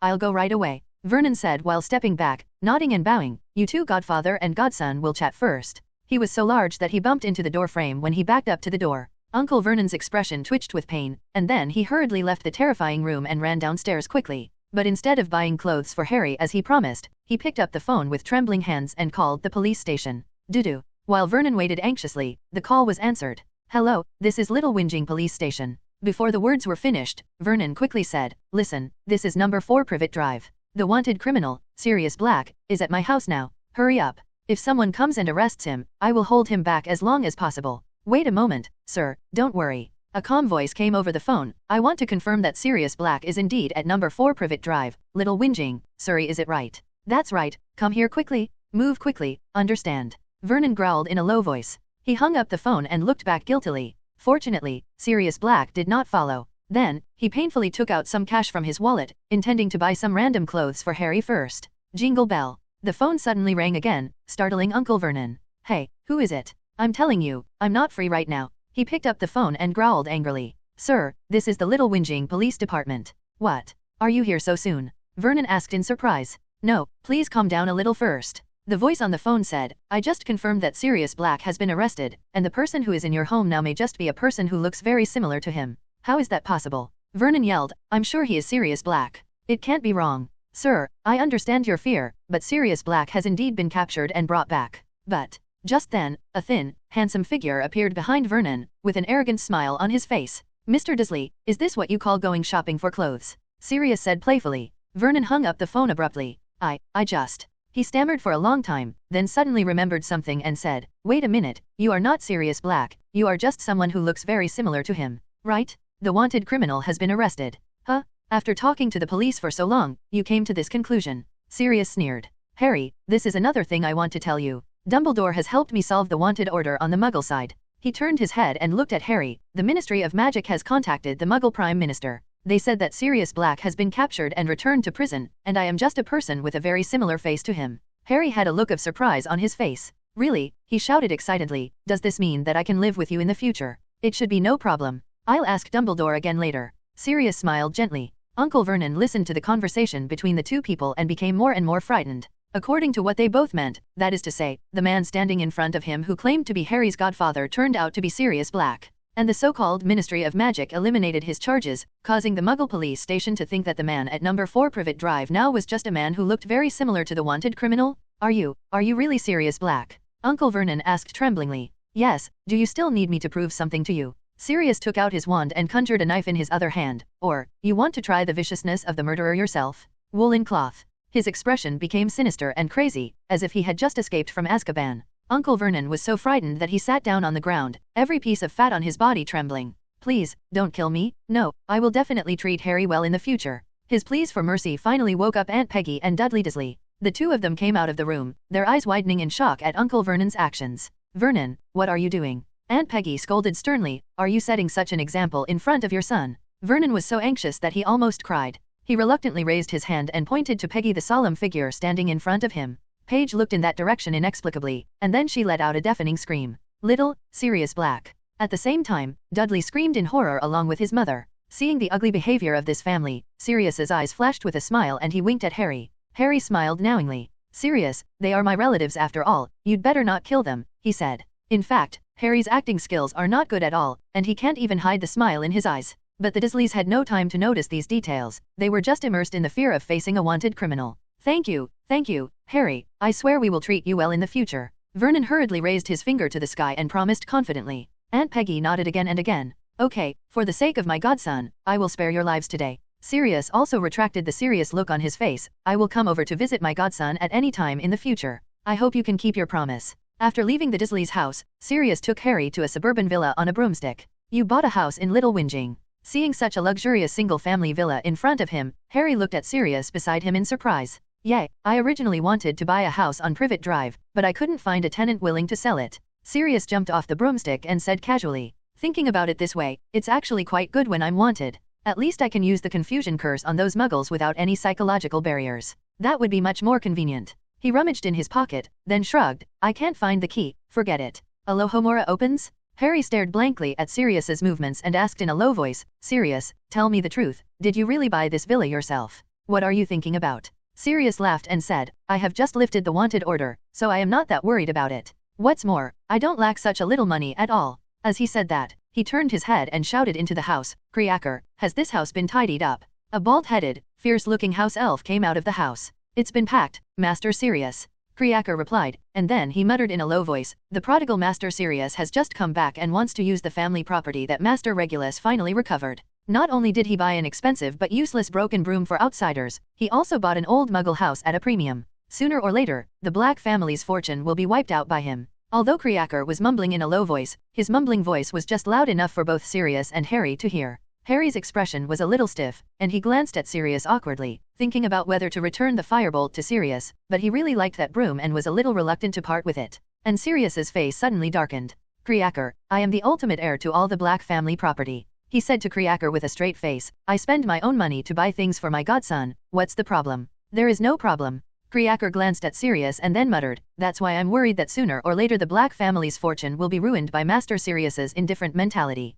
I'll go right away, Vernon said while stepping back, nodding and bowing. You two godfather and godson will chat first. He was so large that he bumped into the door frame when he backed up to the door. Uncle Vernon's expression twitched with pain, and then he hurriedly left the terrifying room and ran downstairs quickly. But instead of buying clothes for Harry as he promised, he picked up the phone with trembling hands and called the police station. Doo-doo. While Vernon waited anxiously, the call was answered. Hello, this is Little Whinging Police Station. Before the words were finished, Vernon quickly said, listen, this is number 4 Privet Drive. The wanted criminal, Sirius Black, is at my house now. Hurry up. If someone comes and arrests him, I will hold him back as long as possible. Wait a moment, sir, don't worry. A calm voice came over the phone. I want to confirm that Sirius Black is indeed at number 4 Privet Drive, Little Whinging, Surrey, is it right? That's right, come here quickly, move quickly, understand? Vernon growled in a low voice. He hung up the phone and looked back guiltily. Fortunately, Sirius Black did not follow. Then, he painfully took out some cash from his wallet, intending to buy some random clothes for Harry first. Jingle bell. The phone suddenly rang again, startling Uncle Vernon. Hey, who is it? I'm telling you, I'm not free right now. He picked up the phone and growled angrily. Sir, this is the Little Whinging Police Department. What? Are you here so soon? Vernon asked in surprise. No, please calm down a little first. The voice on the phone said, I just confirmed that Sirius Black has been arrested, and the person who is in your home now may just be a person who looks very similar to him. How is that possible? Vernon yelled, I'm sure he is Sirius Black. It can't be wrong. Sir, I understand your fear, but Sirius Black has indeed been captured and brought back. But, just then, a thin, handsome figure appeared behind Vernon, with an arrogant smile on his face. Mr. Dursley, is this what you call going shopping for clothes? Sirius said playfully. Vernon hung up the phone abruptly. I just... He stammered for a long time, then suddenly remembered something and said, wait a minute, you are not Sirius Black, you are just someone who looks very similar to him, right? The wanted criminal has been arrested. Huh? After talking to the police for so long, you came to this conclusion. Sirius sneered. Harry, this is another thing I want to tell you. Dumbledore has helped me solve the wanted order on the Muggle side. He turned his head and looked at Harry. The Ministry of Magic has contacted the Muggle Prime Minister. They said that Sirius Black has been captured and returned to prison, and I am just a person with a very similar face to him. Harry had a look of surprise on his face. Really? He shouted excitedly, does this mean that I can live with you in the future? It should be no problem. I'll ask Dumbledore again later. Sirius smiled gently. Uncle Vernon listened to the conversation between the two people and became more and more frightened. According to what they both meant, that is to say, the man standing in front of him who claimed to be Harry's godfather turned out to be Sirius Black. And the so-called Ministry of Magic eliminated his charges, causing the Muggle police station to think that the man at number 4 Privet Drive now was just a man who looked very similar to the wanted criminal? Are you really Sirius Black? Uncle Vernon asked tremblingly. Yes, do you still need me to prove something to you? Sirius took out his wand and conjured a knife in his other hand. Or, you want to try the viciousness of the murderer yourself? Woolen cloth. His expression became sinister and crazy, as if he had just escaped from Azkaban. Uncle Vernon was so frightened that he sat down on the ground, every piece of fat on his body trembling. Please, don't kill me. No, I will definitely treat Harry well in the future. His pleas for mercy finally woke up Aunt Peggy and Dudley Dursley. The two of them came out of the room, their eyes widening in shock at Uncle Vernon's actions. Vernon, what are you doing? Aunt Peggy scolded sternly, "Are you setting such an example in front of your son?" Vernon was so anxious that he almost cried. He reluctantly raised his hand and pointed to Peggy, the solemn figure standing in front of him. Paige looked in that direction inexplicably, and then she let out a deafening scream. "Little, Sirius Black." At the same time, Dudley screamed in horror along with his mother. Seeing the ugly behavior of this family, Sirius's eyes flashed with a smile and he winked at Harry. Harry smiled knowingly. "Sirius, they are my relatives after all, you'd better not kill them," he said. In fact, Harry's acting skills are not good at all, and he can't even hide the smile in his eyes. But the Dursleys had no time to notice these details, they were just immersed in the fear of facing a wanted criminal. Thank you, Harry, I swear we will treat you well in the future." Vernon hurriedly raised his finger to the sky and promised confidently. Aunt Peggy nodded again and again. "Okay, for the sake of my godson, I will spare your lives today." Sirius also retracted the serious look on his face. "I will come over to visit my godson at any time in the future. I hope you can keep your promise." After leaving the Dursleys' house, Sirius took Harry to a suburban villa on a broomstick. "You bought a house in Little Whinging." Seeing such a luxurious single-family villa in front of him, Harry looked at Sirius beside him in surprise. "Yeah, I originally wanted to buy a house on Privet Drive, but I couldn't find a tenant willing to sell it." Sirius jumped off the broomstick and said casually, "Thinking about it this way, it's actually quite good when I'm wanted. At least I can use the confusion curse on those muggles without any psychological barriers. That would be much more convenient." He rummaged in his pocket, then shrugged, "I can't find the key, forget it." "Alohomora opens?" Harry stared blankly at Sirius's movements and asked in a low voice, "Sirius, tell me the truth, did you really buy this villa yourself? What are you thinking about?" Sirius laughed and said, "I have just lifted the wanted order, so I am not that worried about it. What's more, I don't lack such a little money at all." As he said that, he turned his head and shouted into the house, "Creaker, has this house been tidied up?" A bald-headed, fierce-looking house elf came out of the house. "It's been packed, Master Sirius," Creaker replied, and then he muttered in a low voice, "The prodigal Master Sirius has just come back and wants to use the family property that Master Regulus finally recovered." Not only did he buy an expensive but useless broken broom for outsiders, he also bought an old muggle house at a premium. Sooner or later, the Black family's fortune will be wiped out by him. Although Creaker was mumbling in a low voice, his mumbling voice was just loud enough for both Sirius and Harry to hear. Harry's expression was a little stiff, and he glanced at Sirius awkwardly, thinking about whether to return the firebolt to Sirius, but he really liked that broom and was a little reluctant to part with it. And Sirius's face suddenly darkened. "Creaker, I am the ultimate heir to all the Black family property," he said to Creaker with a straight face. "I spend my own money to buy things for my godson, what's the problem?" "There is no problem." Creaker glanced at Sirius and then muttered, "That's why I'm worried that sooner or later the Black family's fortune will be ruined by Master Sirius's indifferent mentality."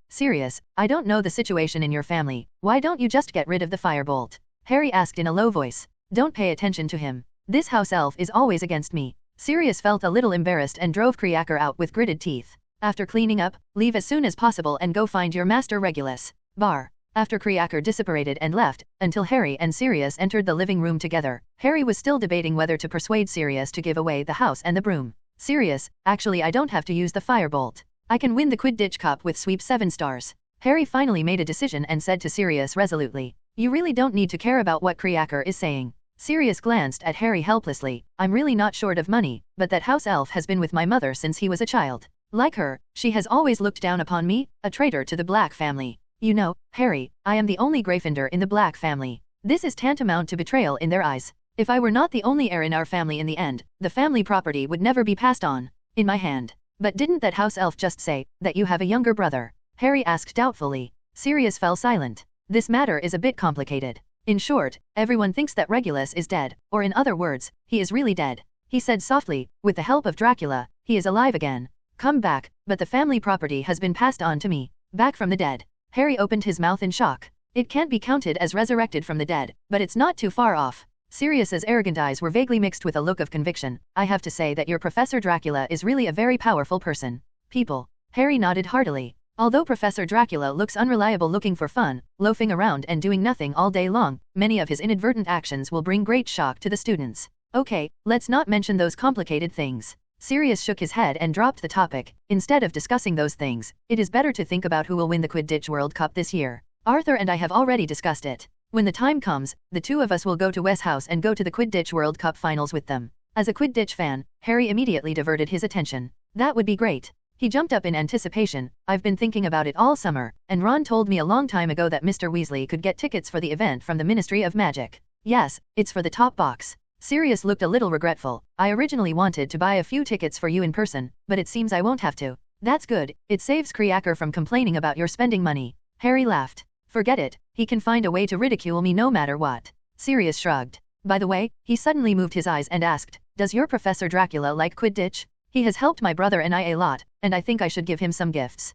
Sirius, I don't know the situation in your family, why don't you just get rid of the firebolt?" Harry asked in a low voice. "Don't pay attention to him. This house elf is always against me." Sirius felt a little embarrassed and drove Creaker out with gritted teeth. "After cleaning up, leave as soon as possible and go find your Master Regulus. Bar." After Creaker dissipated and left, until Harry and Sirius entered the living room together, Harry was still debating whether to persuade Sirius to give away the house and the broom. "Sirius, actually I don't have to use the firebolt. I can win the Quidditch Cup with sweep 7 stars. Harry finally made a decision and said to Sirius resolutely, "You really don't need to care about what Creaker is saying." Sirius glanced at Harry helplessly. "I'm really not short of money, but that house elf has been with my mother since he was a child. Like her, she has always looked down upon me, a traitor to the Black family. You know, Harry, I am the only Gryffindor in the Black family. This is tantamount to betrayal in their eyes. If I were not the only heir in our family in the end, the family property would never be passed on in my hand." "But didn't that house elf just say that you have a younger brother?" Harry asked doubtfully. Sirius fell silent. "This matter is a bit complicated. In short, everyone thinks that Regulus is dead, or in other words, he is really dead," he said softly. "With the help of Dracula, he is alive again. Come back, but the family property has been passed on to me. Back from the dead." Harry opened his mouth in shock. "It can't be counted as resurrected from the dead, but it's not too far off." Sirius's arrogant eyes were vaguely mixed with a look of conviction. "I have to say that your Professor Dracula is really a very powerful person." "People." Harry nodded heartily. Although Professor Dracula looks unreliable looking for fun, loafing around and doing nothing all day long, many of his inadvertent actions will bring great shock to the students. "Okay, let's not mention those complicated things." Sirius shook his head and dropped the topic. "Instead of discussing those things, it is better to think about who will win the Quidditch World Cup this year. Arthur and I have already discussed it. When the time comes, the two of us will go to Wes House and go to the Quidditch World Cup finals with them." As a Quidditch fan, Harry immediately diverted his attention. "That would be great." He jumped up in anticipation. "I've been thinking about it all summer, and Ron told me a long time ago that Mr. Weasley could get tickets for the event from the Ministry of Magic. Yes, it's for the top box." Sirius looked a little regretful. "I originally wanted to buy a few tickets for you in person, but it seems I won't have to." That's good, it saves Creaker from complaining about your spending money. Harry laughed. Forget it, he can find a way to ridicule me no matter what. Sirius shrugged. By the way, he suddenly moved his eyes and asked, does your Professor Dracula like Quidditch? He has helped my brother and I a lot, and I think I should give him some gifts.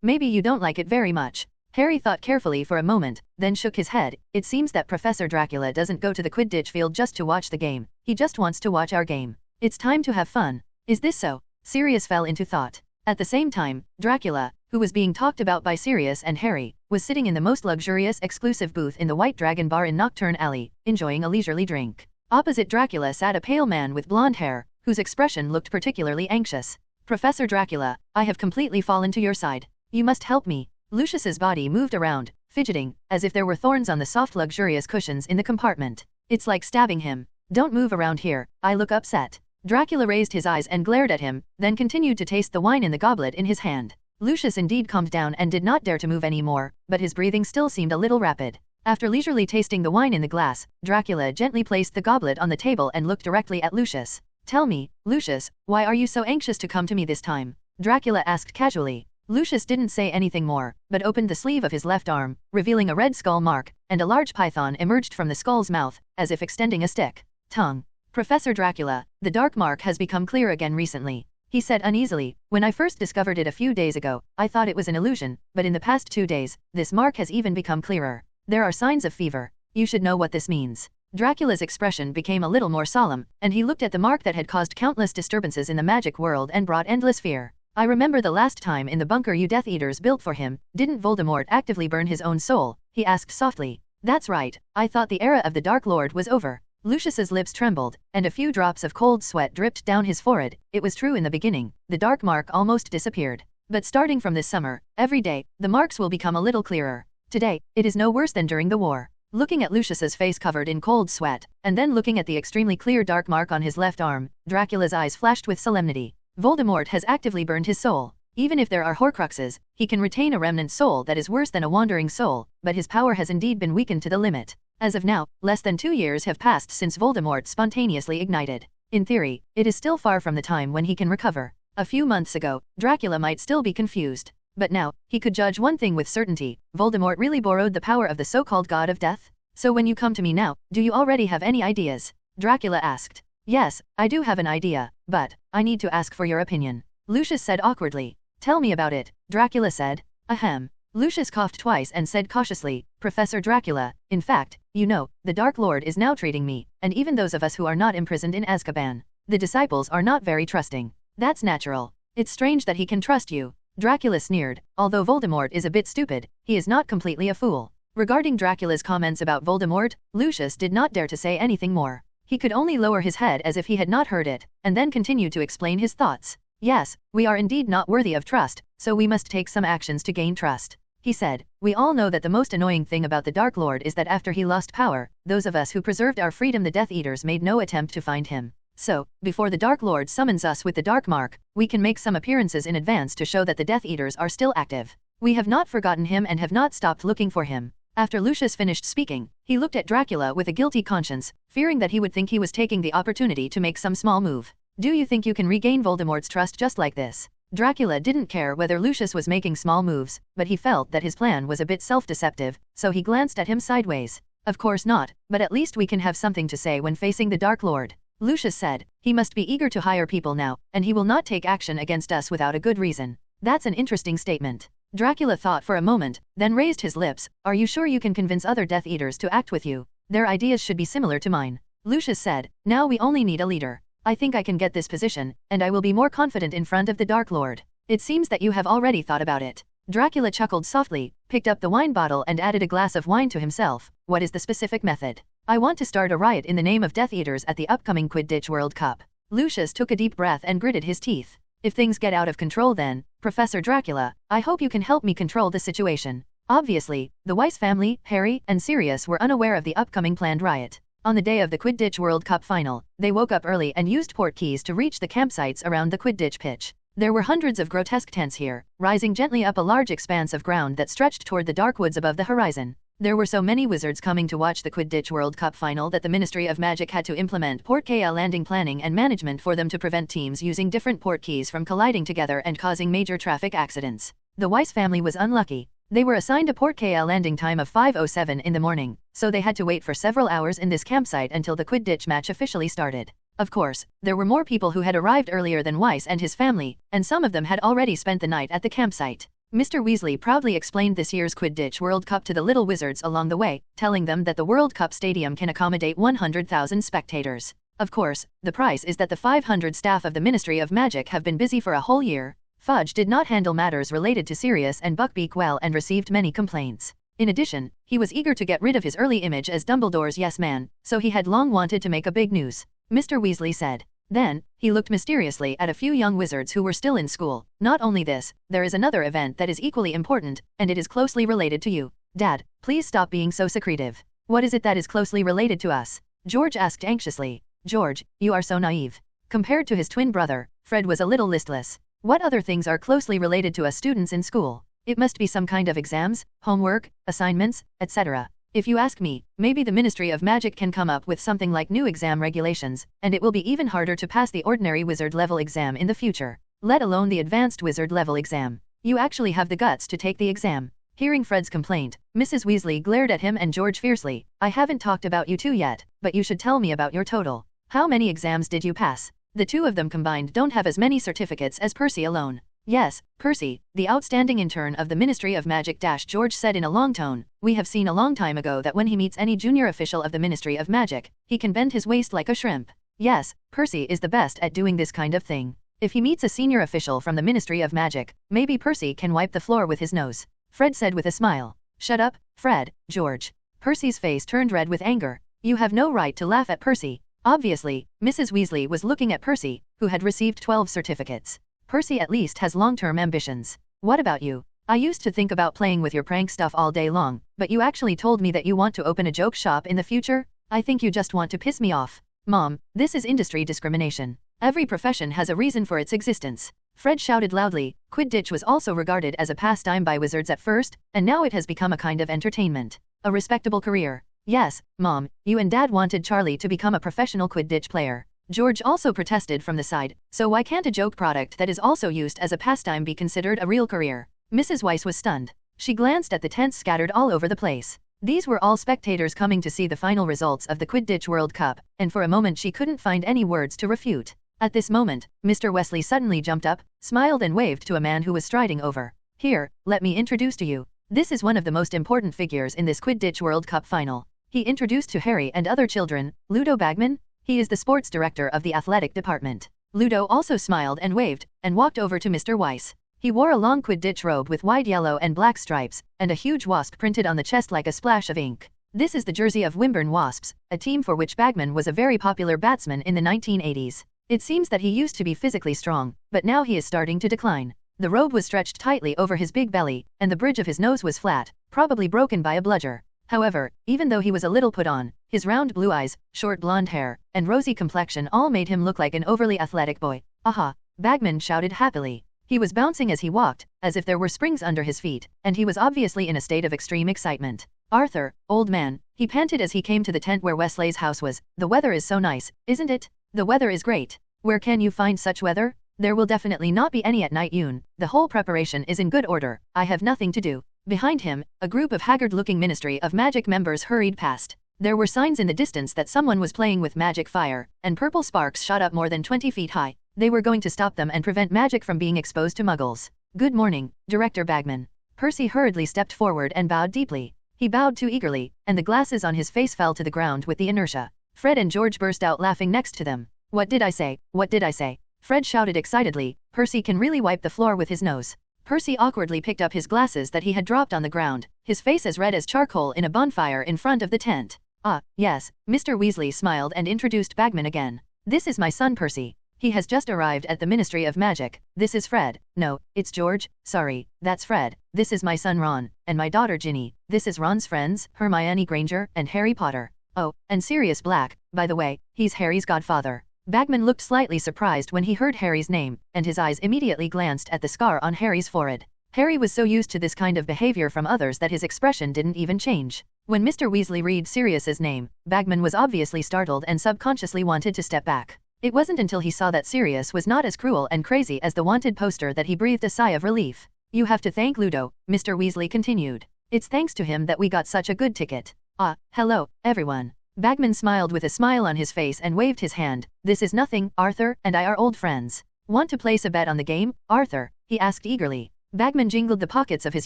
Maybe you don't like it very much. Harry thought carefully for a moment, then shook his head. It seems that Professor Dracula doesn't go to the Quidditch field just to watch the game, he just wants to watch our game. It's time to have fun. Is this so? Sirius fell into thought. At the same time, Dracula, who was being talked about by Sirius and Harry, was sitting in the most luxurious exclusive booth in the White Dragon Bar in Nocturne Alley, enjoying a leisurely drink. Opposite Dracula sat a pale man with blonde hair, whose expression looked particularly anxious. Professor Dracula, I have completely fallen to your side. You must help me. Lucius's body moved around, fidgeting, as if there were thorns on the soft luxurious cushions in the compartment. It's like stabbing him. Don't move around here, I look upset. Dracula raised his eyes and glared at him, then continued to taste the wine in the goblet in his hand. Lucius indeed calmed down and did not dare to move any more, but his breathing still seemed a little rapid. After leisurely tasting the wine in the glass, Dracula gently placed the goblet on the table and looked directly at Lucius. Tell me, Lucius, why are you so anxious to come to me this time? Dracula asked casually. Lucius didn't say anything more, but opened the sleeve of his left arm, revealing a red skull mark, and a large python emerged from the skull's mouth, as if extending a stick. Tongue. Professor Dracula, the dark mark has become clear again recently, he said uneasily. When I first discovered it a few days ago, I thought it was an illusion, but in the past 2 days, this mark has even become clearer. There are signs of fever. You should know what this means. Dracula's expression became a little more solemn, and he looked at the mark that had caused countless disturbances in the magic world and brought endless fear. I remember the last time in the bunker you Death Eaters built for him, didn't Voldemort actively burn his own soul? He asked softly. That's right, I thought the era of the Dark Lord was over. Lucius's lips trembled, and a few drops of cold sweat dripped down his forehead. It was true in the beginning, the dark mark almost disappeared. But starting from this summer, every day, the marks will become a little clearer. Today, it is no worse than during the war. Looking at Lucius's face covered in cold sweat, and then looking at the extremely clear dark mark on his left arm, Dracula's eyes flashed with solemnity. Voldemort has actively burned his soul. Even if there are Horcruxes, he can retain a remnant soul that is worse than a wandering soul, but his power has indeed been weakened to the limit. As of now, less than 2 years have passed since Voldemort spontaneously ignited. In theory, it is still far from the time when he can recover. A few months ago, Dracula might still be confused. But now, he could judge one thing with certainty, Voldemort really borrowed the power of the so-called god of death? So when you come to me now, do you already have any ideas? Dracula asked. Yes, I do have an idea, but I need to ask for your opinion. Lucius said awkwardly. Tell me about it, Dracula said. Ahem. Lucius coughed twice and said cautiously, Professor Dracula, in fact, you know, the Dark Lord is now treating me, and even those of us who are not imprisoned in Azkaban. The disciples are not very trusting. That's natural. It's strange that he can trust you. Dracula sneered. Although Voldemort is a bit stupid, he is not completely a fool. Regarding Dracula's comments about Voldemort, Lucius did not dare to say anything more. He could only lower his head as if he had not heard it, and then continue to explain his thoughts. Yes, we are indeed not worthy of trust, so we must take some actions to gain trust. He said, we all know that the most annoying thing about the Dark Lord is that after he lost power, those of us who preserved our freedom the Death Eaters made no attempt to find him. So, before the Dark Lord summons us with the Dark Mark, we can make some appearances in advance to show that the Death Eaters are still active. We have not forgotten him and have not stopped looking for him. After Lucius finished speaking, he looked at Dracula with a guilty conscience, fearing that he would think he was taking the opportunity to make some small move. Do you think you can regain Voldemort's trust just like this? Dracula didn't care whether Lucius was making small moves, but he felt that his plan was a bit self-deceptive, so he glanced at him sideways. Of course not, but at least we can have something to say when facing the Dark Lord. Lucius said, he must be eager to hire people now, and he will not take action against us without a good reason. That's an interesting statement. Dracula thought for a moment, then raised his lips. Are you sure you can convince other Death Eaters to act with you? Their ideas should be similar to mine. Lucius said, now we only need a leader. I think I can get this position, and I will be more confident in front of the Dark Lord. It seems that you have already thought about it. Dracula chuckled softly, picked up the wine bottle and added a glass of wine to himself. What is the specific method? I want to start a riot in the name of Death Eaters at the upcoming Quidditch World Cup. Lucius took a deep breath and gritted his teeth. If things get out of control then, Professor Dracula, I hope you can help me control the situation. Obviously, the Weiss family, Harry, and Sirius were unaware of the upcoming planned riot. On the day of the Quidditch World Cup final, they woke up early and used port keys to reach the campsites around the Quidditch pitch. There were hundreds of grotesque tents here, rising gently up a large expanse of ground that stretched toward the dark woods above the horizon. There were so many wizards coming to watch the Quidditch World Cup final that the Ministry of Magic had to implement port key landing planning and management for them to prevent teams using different port keys from colliding together and causing major traffic accidents. The Weiss family was unlucky. They were assigned a port key landing time of 5:07 in the morning, so they had to wait for several hours in this campsite until the Quidditch match officially started. Of course, there were more people who had arrived earlier than Weiss and his family, and some of them had already spent the night at the campsite. Mr. Weasley proudly explained this year's Quidditch World Cup to the little wizards along the way, telling them that the World Cup stadium can accommodate 100,000 spectators. Of course, the price is that the 500 staff of the Ministry of Magic have been busy for a whole year. Fudge did not handle matters related to Sirius and Buckbeak well and received many complaints. In addition, he was eager to get rid of his early image as Dumbledore's yes man, so he had long wanted to make a big news. Mr. Weasley said. Then, he looked mysteriously at a few young wizards who were still in school. Not only this, there is another event that is equally important, and it is closely related to you. Dad, please stop being so secretive. What is it that is closely related to us? George asked anxiously. George, you are so naive. Compared to his twin brother, Fred was a little listless. What other things are closely related to us students in school? It must be some kind of exams, homework, assignments, etc. If you ask me, maybe the Ministry of Magic can come up with something like new exam regulations, and it will be even harder to pass the ordinary wizard level exam in the future, let alone the advanced wizard level exam. You actually have the guts to take the exam. Hearing Fred's complaint, Mrs. Weasley glared at him and George fiercely. I haven't talked about you two yet, but you should tell me about your total. How many exams did you pass? The two of them combined don't have as many certificates as Percy alone. Yes, Percy, the outstanding intern of the Ministry of Magic. George said in a long tone. We have seen a long time ago that when he meets any junior official of the Ministry of Magic, he can bend his waist like a shrimp. Yes, Percy is the best at doing this kind of thing. If he meets a senior official from the Ministry of Magic, maybe Percy can wipe the floor with his nose. Fred said with a smile. Shut up, Fred, George. Percy's face turned red with anger. You have no right to laugh at Percy. Obviously, Mrs. Weasley was looking at Percy, who had received 12 certificates. Percy at least has long-term ambitions. What about you? I used to think about playing with your prank stuff all day long, but you actually told me that you want to open a joke shop in the future? I think you just want to piss me off. Mom, this is industry discrimination. Every profession has a reason for its existence. Fred shouted loudly. Quidditch was also regarded as a pastime by wizards at first, and now it has become a kind of entertainment. A respectable career. Yes, Mom, you and Dad wanted Charlie to become a professional Quidditch player. George also protested from the side. So why can't a joke product that is also used as a pastime be considered a real career? Mrs. Weiss was stunned. She glanced at the tents scattered all over the place. These were all spectators coming to see the final results of the Quidditch World Cup, and for a moment she couldn't find any words to refute. At this moment, Mr. Weasley suddenly jumped up, smiled and waved to a man who was striding over. Here, let me introduce to you. This is one of the most important figures in this Quidditch World Cup final. He introduced to Harry and other children, Ludo Bagman. He is the sports director of the athletic department. Ludo also smiled and waved, and walked over to Mr. Weiss. He wore a long Quidditch robe with wide yellow and black stripes, and a huge wasp printed on the chest like a splash of ink. This is the jersey of Wimborne Wasps, a team for which Bagman was a very popular batsman in the 1980s. It seems that he used to be physically strong, but now he is starting to decline. The robe was stretched tightly over his big belly, and the bridge of his nose was flat, probably broken by a bludger. However, even though he was a little put on, his round blue eyes, short blonde hair, and rosy complexion all made him look like an overly athletic boy. Aha! Bagman shouted happily. He was bouncing as he walked, as if there were springs under his feet, and he was obviously in a state of extreme excitement. Arthur, old man, he panted as he came to the tent where Wesley's house was. The weather is so nice, isn't it? The weather is great. Where can you find such weather? There will definitely not be any at night, Yoon. The whole preparation is in good order. I have nothing to do. Behind him, a group of haggard-looking Ministry of Magic members hurried past. There were signs in the distance that someone was playing with magic fire, and purple sparks shot up more than 20 feet high. They were going to stop them and prevent magic from being exposed to muggles. Good morning, Director Bagman. Percy hurriedly stepped forward and bowed deeply. He bowed too eagerly, and the glasses on his face fell to the ground with the inertia. Fred and George burst out laughing next to them. What did I say? What did I say? Fred shouted excitedly. Percy can really wipe the floor with his nose. Percy awkwardly picked up his glasses that he had dropped on the ground, his face as red as charcoal in a bonfire in front of the tent. Ah, yes, Mr. Weasley smiled and introduced Bagman again. This is my son Percy. He has just arrived at the Ministry of Magic. This is Fred. No, it's George. Sorry, that's Fred. This is my son Ron, and my daughter Ginny. This is Ron's friends, Hermione Granger and Harry Potter. Oh, and Sirius Black, by the way, he's Harry's godfather. Bagman looked slightly surprised when he heard Harry's name, and his eyes immediately glanced at the scar on Harry's forehead. Harry was so used to this kind of behavior from others that his expression didn't even change. When Mr. Weasley read Sirius's name, Bagman was obviously startled and subconsciously wanted to step back. It wasn't until he saw that Sirius was not as cruel and crazy as the wanted poster that he breathed a sigh of relief. You have to thank Ludo, Mr. Weasley continued. It's thanks to him that we got such a good ticket. Ah, hello, everyone. Bagman smiled with a smile on his face and waved his hand. This is nothing, Arthur and I are old friends. Want to place a bet on the game, Arthur? He asked eagerly. Bagman jingled the pockets of his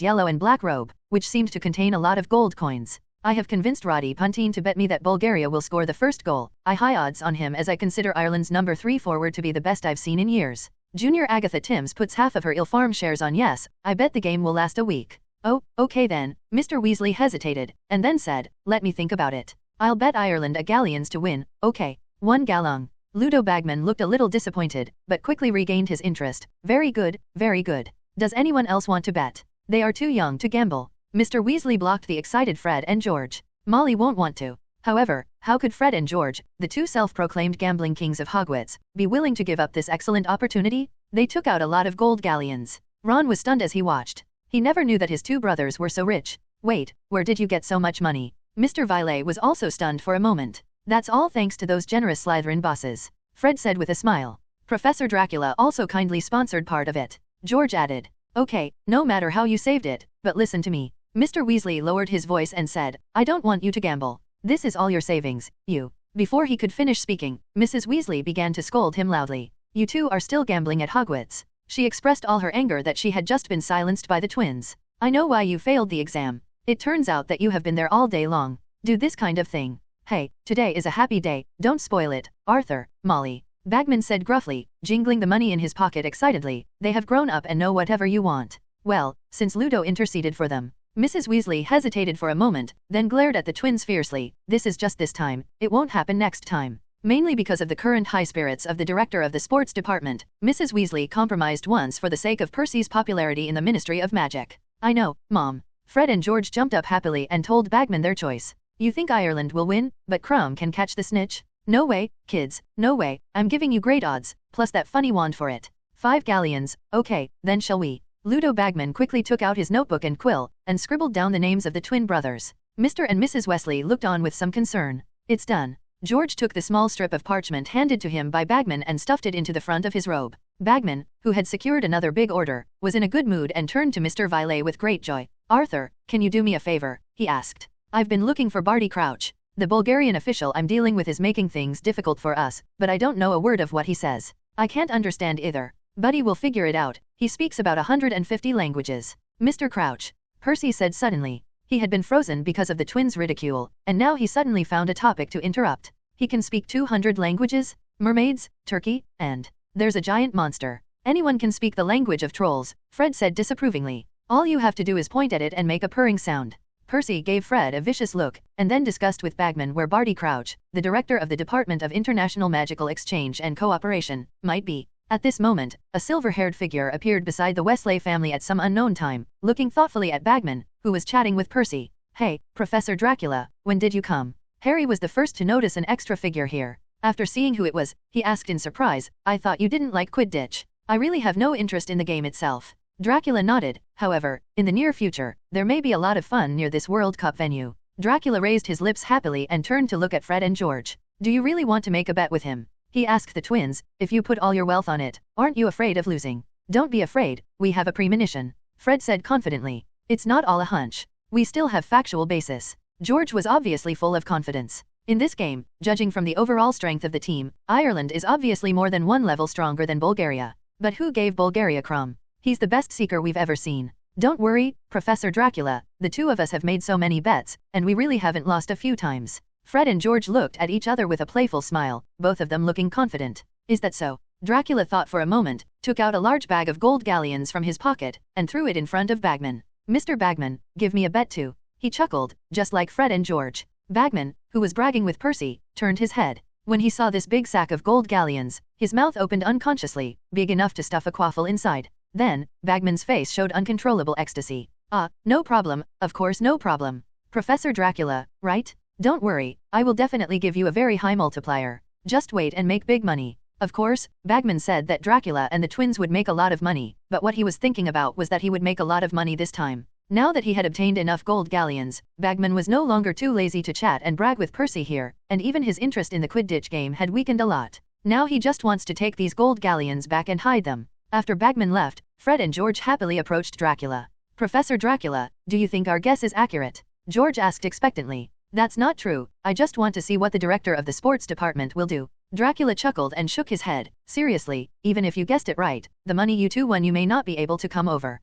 yellow and black robe, which seemed to contain a lot of gold coins. I have convinced Roddy Puntine to bet me that Bulgaria will score the first goal. I high odds on him as I consider Ireland's number 3 forward to be the best I've seen in years. Junior Agatha Timms puts half of her Il Farm shares on yes. I bet the game will last a week. Oh, okay then. Mr. Weasley hesitated, and then said, let me think about it. I'll bet Ireland a galleons to win. Okay. 1 gallon. Ludo Bagman looked a little disappointed, but quickly regained his interest. Very good, very good. Does anyone else want to bet? They are too young to gamble. Mr. Weasley blocked the excited Fred and George. Molly won't want to. However, how could Fred and George, the two self-proclaimed gambling kings of Hogwarts, be willing to give up this excellent opportunity? They took out a lot of gold galleons. Ron was stunned as he watched. He never knew that his two brothers were so rich. Wait, where did you get so much money? Mr. Violet was also stunned for a moment. That's all thanks to those generous Slytherin bosses, Fred said with a smile. Professor Dracula also kindly sponsored part of it. George added. Okay, no matter how you saved it, but listen to me. Mr. Weasley lowered his voice and said, I don't want you to gamble. This is all your savings, you. Before he could finish speaking, Mrs. Weasley began to scold him loudly. You two are still gambling at Hogwarts. She expressed all her anger that she had just been silenced by the twins. I know why you failed the exam. It turns out that you have been there all day long. Do this kind of thing. Hey, today is a happy day, don't spoil it, Arthur, Molly. Bagman said gruffly, jingling the money in his pocket excitedly. They have grown up and know whatever you want. Well, since Ludo interceded for them. Mrs. Weasley hesitated for a moment, then glared at the twins fiercely. This is just this time, it won't happen next time. Mainly because of the current high spirits of the director of the sports department, Mrs. Weasley compromised once for the sake of Percy's popularity in the Ministry of Magic. I know, Mom. Fred and George jumped up happily and told Bagman their choice. You think Ireland will win, but Crumb can catch the snitch? No way, kids, no way. I'm giving you great odds, plus that funny wand for it. 5 galleons, okay, then shall we? Ludo Bagman quickly took out his notebook and quill, and scribbled down the names of the twin brothers. Mr. and Mrs. Weasley looked on with some concern. It's done. George took the small strip of parchment handed to him by Bagman and stuffed it into the front of his robe. Bagman, who had secured another big order, was in a good mood and turned to Mr. Violet with great joy. Arthur, can you do me a favor? He asked. I've been looking for Barty Crouch. The Bulgarian official I'm dealing with is making things difficult for us, but I don't know a word of what he says. I can't understand either. Buddy will figure it out. He speaks about 150 languages. Mr. Crouch, Percy said suddenly. He had been frozen because of the twins' ridicule, and now he suddenly found a topic to interrupt. He can speak 200 languages? Mermaids, turkey, and there's a giant monster. Anyone can speak the language of trolls, Fred said disapprovingly. All you have to do is point at it and make a purring sound. Percy gave Fred a vicious look, and then discussed with Bagman where Barty Crouch, the director of the Department of International Magical Exchange and Cooperation, might be. At this moment, a silver-haired figure appeared beside the Weasley family at some unknown time, looking thoughtfully at Bagman, who was chatting with Percy. Hey, Professor Dracula, when did you come? Harry was the first to notice an extra figure here. After seeing who it was, he asked in surprise, I thought you didn't like Quidditch. I really have no interest in the game itself. Dracula nodded. However, in the near future, there may be a lot of fun near this World Cup venue. Dracula raised his lips happily and turned to look at Fred and George. Do you really want to make a bet with him? He asked the twins, if you put all your wealth on it, aren't you afraid of losing? Don't be afraid, we have a premonition. Fred said confidently. It's not all a hunch. We still have factual basis. George was obviously full of confidence. In this game, judging from the overall strength of the team, Ireland is obviously more than one level stronger than Bulgaria. But who gave Bulgaria Crumb? He's the best seeker we've ever seen. Don't worry, Professor Dracula, the two of us have made so many bets, and we really haven't lost a few times. Fred and George looked at each other with a playful smile, both of them looking confident. Is that so? Dracula thought for a moment, took out a large bag of gold galleons from his pocket, and threw it in front of Bagman. Mr. Bagman, give me a bet too. He chuckled, just like Fred and George. Bagman, who was bragging with Percy, turned his head. When he saw this big sack of gold galleons, his mouth opened unconsciously, big enough to stuff a quaffle inside. Then, Bagman's face showed uncontrollable ecstasy. Ah, no problem, of course no problem. Professor Dracula, right? Don't worry, I will definitely give you a very high multiplier. Just wait and make big money. Of course, Bagman said that Dracula and the twins would make a lot of money, but what he was thinking about was that he would make a lot of money this time. Now that he had obtained enough gold galleons, Bagman was no longer too lazy to chat and brag with Percy here, and even his interest in the Quidditch game had weakened a lot. Now he just wants to take these gold galleons back and hide them. After Bagman left, Fred and George happily approached Dracula. "Professor Dracula, do you think our guess is accurate?" George asked expectantly. "That's not true, I just want to see what the director of the sports department will do." Dracula chuckled and shook his head. "Seriously, even if you guessed it right, the money you two won you may not be able to come over."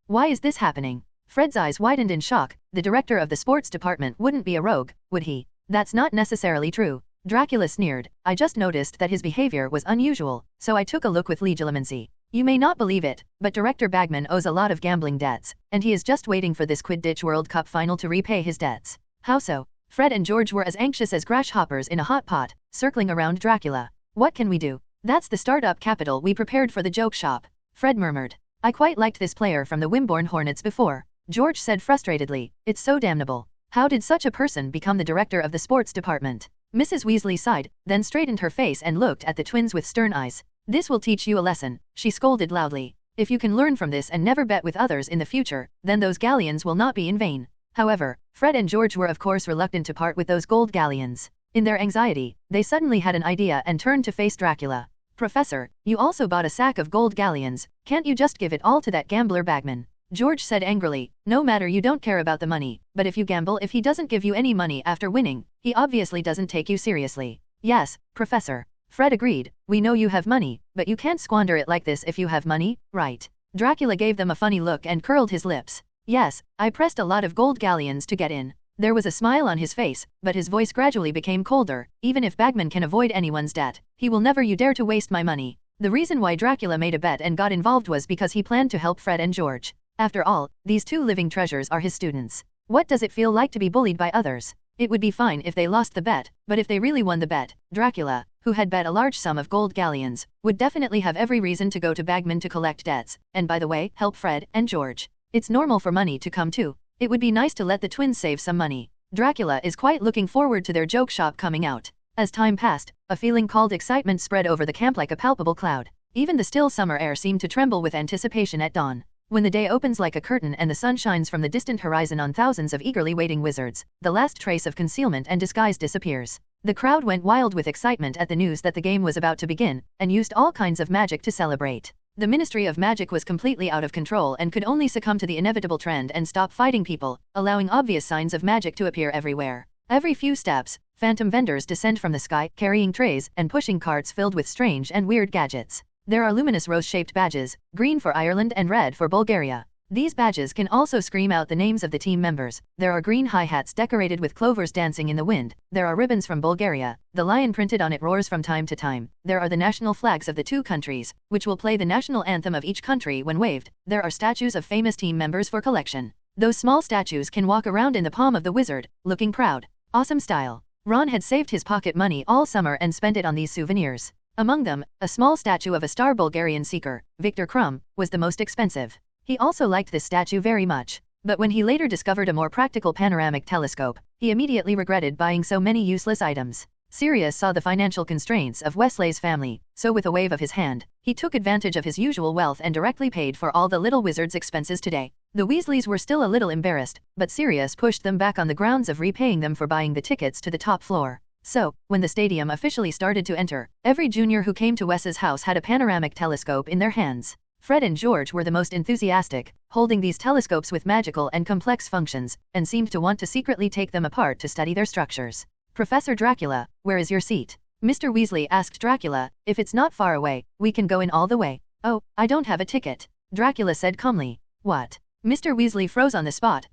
Why is this happening?" Fred's eyes widened in shock. The director of the sports department wouldn't be a rogue, would he? "That's not necessarily true." Dracula sneered. "I just noticed that his behavior was unusual, so I took a look with legitimacy. You may not believe it, but Director Bagman owes a lot of gambling debts, and he is just waiting for this Quidditch World Cup final to repay his debts." "How so?" Fred and George were as anxious as grasshoppers in a hot pot, circling around Dracula. "What can we do?" "That's the startup capital we prepared for the joke shop," Fred murmured. "I quite liked this player from the Wimborne Hornets before," George said frustratedly. "It's so damnable. How did such a person become the director of the sports department?" Mrs. Weasley sighed, then straightened her face and looked at the twins with stern eyes. "This will teach you a lesson," she scolded loudly. "If you can learn from this and never bet with others in the future, then those galleons will not be in vain." However, Fred and George were of course reluctant to part with those gold galleons. In their anxiety, they suddenly had an idea and turned to face Dracula. "Professor, you also bought a sack of gold galleons, can't you just give it all to that gambler Bagman?" George said angrily. "No matter, you don't care about the money, but if you gamble, if he doesn't give you any money after winning, he obviously doesn't take you seriously." "Yes, Professor," Fred agreed. "We know you have money, but you can't squander it like this if you have money, right?" Dracula gave them a funny look and curled his lips. "Yes, I pressed a lot of gold galleons to get in." There was a smile on his face, but his voice gradually became colder. "Even if Bagman can avoid anyone's debt, he will never. You dare to waste my money." The reason why Dracula made a bet and got involved was because he planned to help Fred and George. After all, these two living treasures are his students. What does it feel like to be bullied by others? It would be fine if they lost the bet, but if they really won the bet, Dracula, who had bet a large sum of gold galleons, would definitely have every reason to go to Bagman to collect debts, and by the way, help Fred and George. It's normal for money to come too. It would be nice to let the twins save some money. Dracula is quite looking forward to their joke shop coming out. As time passed, a feeling called excitement spread over the camp like a palpable cloud. Even the still summer air seemed to tremble with anticipation at dawn. When the day opens like a curtain and the sun shines from the distant horizon on thousands of eagerly waiting wizards, the last trace of concealment and disguise disappears. The crowd went wild with excitement at the news that the game was about to begin, and used all kinds of magic to celebrate. The Ministry of Magic was completely out of control and could only succumb to the inevitable trend and stop fighting people, allowing obvious signs of magic to appear everywhere. Every few steps, phantom vendors descend from the sky, carrying trays and pushing carts filled with strange and weird gadgets. There are luminous rose-shaped badges, green for Ireland and red for Bulgaria. These badges can also scream out the names of the team members. There are green hi-hats decorated with clovers dancing in the wind. There are ribbons from Bulgaria. The lion printed on it roars from time to time. There are the national flags of the two countries, which will play the national anthem of each country when waved. There are statues of famous team members for collection. Those small statues can walk around in the palm of the wizard, looking proud. Awesome style. Ron had saved his pocket money all summer and spent it on these souvenirs. Among them, a small statue of a star Bulgarian seeker, Victor Krum, was the most expensive. He also liked this statue very much. But when he later discovered a more practical panoramic telescope, he immediately regretted buying so many useless items. Sirius saw the financial constraints of Wesley's family, so with a wave of his hand, he took advantage of his usual wealth and directly paid for all the little wizard's expenses today. The Weasleys were still a little embarrassed, but Sirius pushed them back on the grounds of repaying them for buying the tickets to the top floor. So, when the stadium officially started to enter, every junior who came to Wes's house had a panoramic telescope in their hands. Fred and George were the most enthusiastic, holding these telescopes with magical and complex functions, and seemed to want to secretly take them apart to study their structures. "Professor Dracula, where is your seat?" Mr. Weasley asked Dracula. "If it's not far away, we can go in all the way." "Oh, I don't have a ticket," Dracula said calmly. "What?" Mr. Weasley froze on the spot.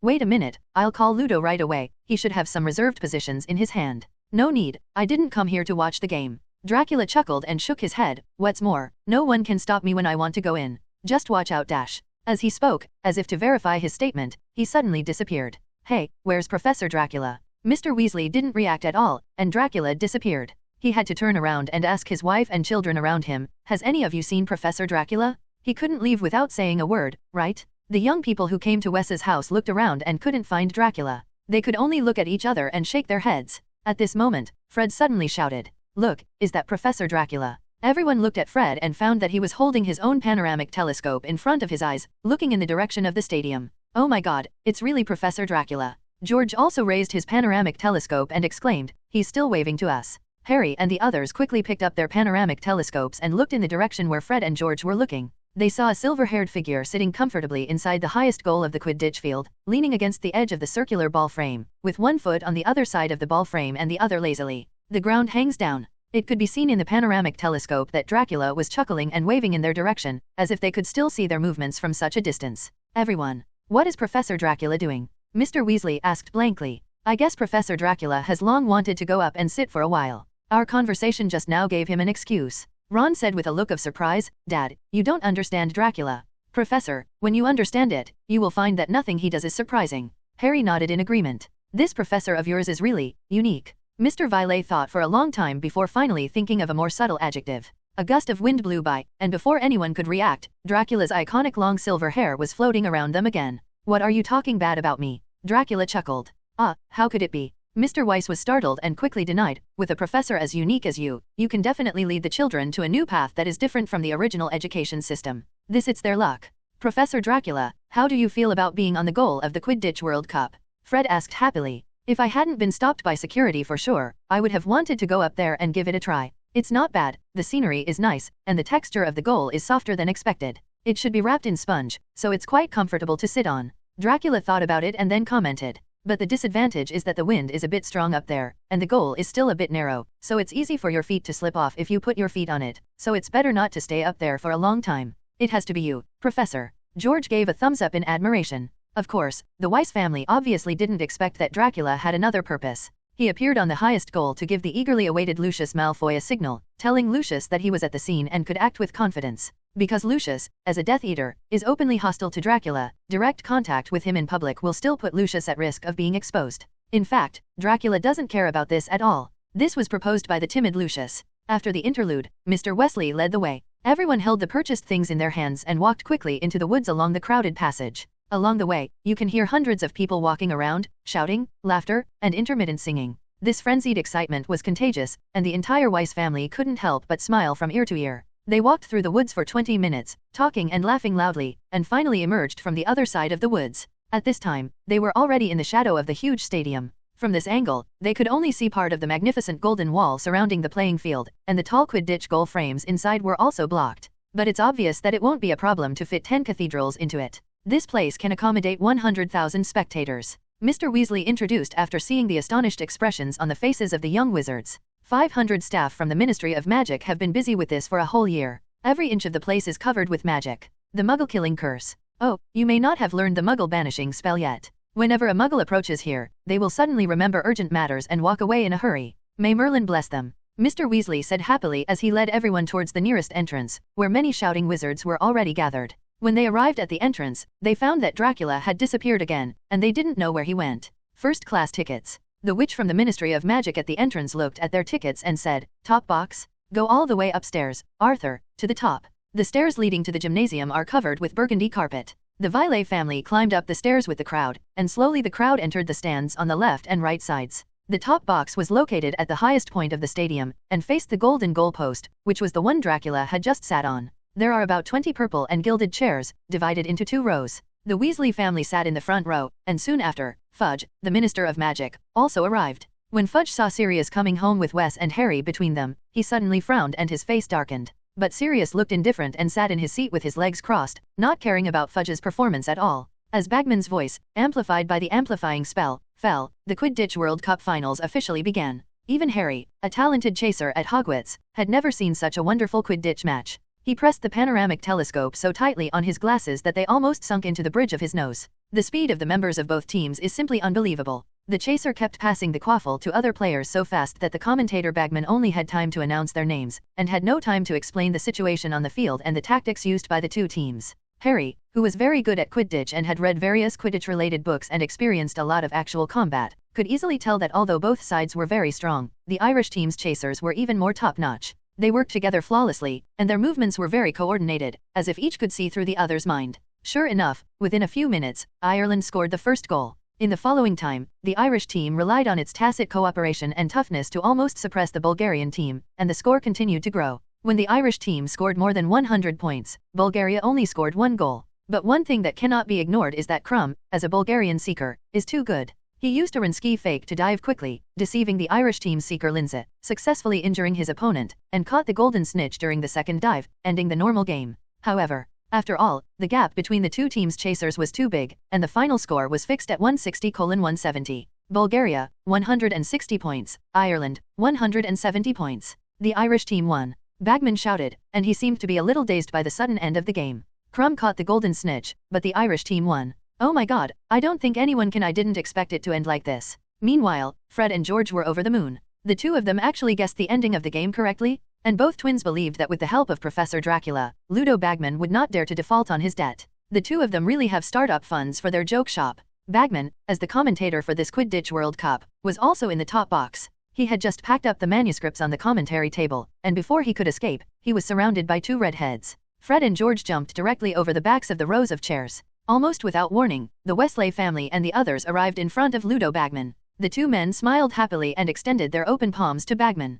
Wait a minute, I'll call Ludo right away, he should have some reserved positions in his hand." "No need, I didn't come here to watch the game." Dracula chuckled and shook his head. "What's more, no one can stop me when I want to go in. Just watch out dash." As he spoke, as if to verify his statement, he suddenly disappeared. "Hey, where's Professor Dracula?" Mr. Weasley didn't react at all, and Dracula disappeared. He had to turn around and ask his wife and children around him, "Has any of you seen Professor Dracula?" He couldn't leave without saying a word, right? The young people who came to Wes's house looked around and couldn't find Dracula. They could only look at each other and shake their heads. At this moment, Fred suddenly shouted, "Look, is that Professor Dracula?" Everyone looked at Fred and found that he was holding his own panoramic telescope in front of his eyes, looking in the direction of the stadium. "Oh my god, it's really Professor Dracula." George also raised his panoramic telescope and exclaimed, "He's still waving to us." Harry and the others quickly picked up their panoramic telescopes and looked in the direction where Fred and George were looking. They saw a silver-haired figure sitting comfortably inside the highest goal of the Quidditch field, leaning against the edge of the circular ball frame, with one foot on the other side of the ball frame and the other lazily. The ground hangs down. It could be seen in the panoramic telescope that Dracula was chuckling and waving in their direction, as if they could still see their movements from such a distance. Everyone, "What is Professor Dracula doing?" Mr. Weasley asked blankly. "I guess Professor Dracula has long wanted to go up and sit for a while. Our conversation just now gave him an excuse." Ron said with a look of surprise, "Dad, you don't understand Dracula." "Professor, when you understand it, you will find that nothing he does is surprising." Harry nodded in agreement. "This professor of yours is really unique." Mr. Violet thought for a long time before finally thinking of a more subtle adjective. A gust of wind blew by, and before anyone could react, Dracula's iconic long silver hair was floating around them again. "What are you talking bad about me?" Dracula chuckled. "Ah, how could it be?" Mr. Weiss was startled and quickly denied, "With a professor as unique as you can definitely lead the children to a new path that is different from the original education system. It's their luck." "Professor Dracula, how do you feel about being on the goal of the Quidditch World Cup?" Fred asked happily. "If I hadn't been stopped by security for sure, I would have wanted to go up there and give it a try. It's not bad, the scenery is nice, and the texture of the goal is softer than expected. It should be wrapped in sponge, so it's quite comfortable to sit on." Dracula thought about it and then commented. "But the disadvantage is that the wind is a bit strong up there, and the goal is still a bit narrow, so it's easy for your feet to slip off if you put your feet on it, so it's better not to stay up there for a long time. It has to be you, Professor." George gave a thumbs up in admiration. Of course, the Weiss family obviously didn't expect that Dracula had another purpose. He appeared on the highest goal to give the eagerly awaited Lucius Malfoy a signal, telling Lucius that he was at the scene and could act with confidence. Because Lucius, as a Death Eater, is openly hostile to Dracula, direct contact with him in public will still put Lucius at risk of being exposed. In fact, Dracula doesn't care about this at all. This was proposed by the timid Lucius. After the interlude, Mr. Weasley led the way. Everyone held the purchased things in their hands and walked quickly into the woods along the crowded passage. Along the way, you can hear hundreds of people walking around, shouting, laughter, and intermittent singing. This frenzied excitement was contagious, and the entire Weiss family couldn't help but smile from ear to ear. They walked through the woods for 20 minutes, talking and laughing loudly, and finally emerged from the other side of the woods. At this time, they were already in the shadow of the huge stadium. From this angle, they could only see part of the magnificent golden wall surrounding the playing field, and the tall Quidditch goal frames inside were also blocked. But it's obvious that it won't be a problem to fit 10 cathedrals into it. This place can accommodate 100,000 spectators. Mr. Weasley introduced after seeing the astonished expressions on the faces of the young wizards. 500 staff from the Ministry of Magic have been busy with this for a whole year. Every inch of the place is covered with magic. The Muggle-killing curse. Oh, you may not have learned the Muggle-banishing spell yet. Whenever a Muggle approaches here, they will suddenly remember urgent matters and walk away in a hurry. May Merlin bless them. Mr. Weasley said happily as he led everyone towards the nearest entrance, where many shouting wizards were already gathered. When they arrived at the entrance, they found that Dracula had disappeared again, and they didn't know where he went. First-class tickets. The witch from the Ministry of Magic at the entrance looked at their tickets and said, "Top box? Go all the way upstairs, Arthur, to the top. The stairs leading to the gymnasium are covered with burgundy carpet." The Violet family climbed up the stairs with the crowd, and slowly the crowd entered the stands on the left and right sides. The top box was located at the highest point of the stadium, and faced the golden goal post, which was the one Dracula had just sat on. There are about 20 purple and gilded chairs, divided into 2 rows. The Weasley family sat in the front row, and soon after, Fudge, the Minister of Magic, also arrived. When Fudge saw Sirius coming home with Wes and Harry between them, he suddenly frowned and his face darkened. But Sirius looked indifferent and sat in his seat with his legs crossed, not caring about Fudge's performance at all. As Bagman's voice, amplified by the amplifying spell, fell, the Quidditch World Cup finals officially began. Even Harry, a talented chaser at Hogwarts, had never seen such a wonderful Quidditch match. He pressed the panoramic telescope so tightly on his glasses that they almost sunk into the bridge of his nose. The speed of the members of both teams is simply unbelievable. The chaser kept passing the quaffle to other players so fast that the commentator Bagman only had time to announce their names, and had no time to explain the situation on the field and the tactics used by the two teams. Harry, who was very good at Quidditch and had read various Quidditch-related books and experienced a lot of actual combat, could easily tell that although both sides were very strong, the Irish team's chasers were even more top-notch. They worked together flawlessly, and their movements were very coordinated, as if each could see through the other's mind. Sure enough, within a few minutes, Ireland scored the first goal. In the following time, the Irish team relied on its tacit cooperation and toughness to almost suppress the Bulgarian team, and the score continued to grow. When the Irish team scored more than 100 points, Bulgaria only scored 1 goal. But one thing that cannot be ignored is that Crumb, as a Bulgarian seeker, is too good. He used a Rinsky fake to dive quickly, deceiving the Irish team's seeker Lindsay, successfully injuring his opponent, and caught the golden snitch during the second dive, ending the normal game. However, after all, the gap between the two teams' chasers was too big, and the final score was fixed at 160-170. Bulgaria, 160 points, Ireland, 170 points. The Irish team won. Bagman shouted, and he seemed to be a little dazed by the sudden end of the game. Crumb caught the golden snitch, but the Irish team won. Oh my god, I don't think anyone can. I didn't expect it to end like this. Meanwhile, Fred and George were over the moon. The two of them actually guessed the ending of the game correctly, and both twins believed that with the help of Professor Dracula, Ludo Bagman would not dare to default on his debt. The two of them really have startup funds for their joke shop. Bagman, as the commentator for this Quidditch World Cup, was also in the top box. He had just packed up the manuscripts on the commentary table, and before he could escape, he was surrounded by 2 redheads. Fred and George jumped directly over the backs of the rows of chairs. Almost without warning, the Wesley family and the others arrived in front of Ludo Bagman. The 2 men smiled happily and extended their open palms to Bagman.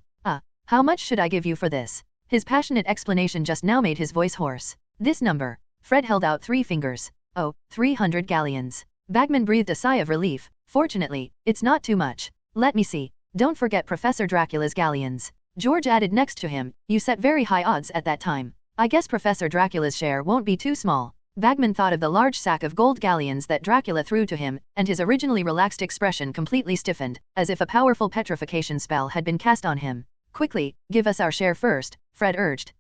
How much should I give you for this? His passionate explanation just now made his voice hoarse. This number. Fred held out 3 fingers. Oh, 300 galleons. Bagman breathed a sigh of relief. Fortunately, it's not too much. Let me see. Don't forget Professor Dracula's galleons. George added next to him, you set very high odds at that time. I guess Professor Dracula's share won't be too small. Bagman thought of the large sack of gold galleons that Dracula threw to him, and his originally relaxed expression completely stiffened, as if a powerful petrification spell had been cast on him. Quickly, give us our share first, Fred urged.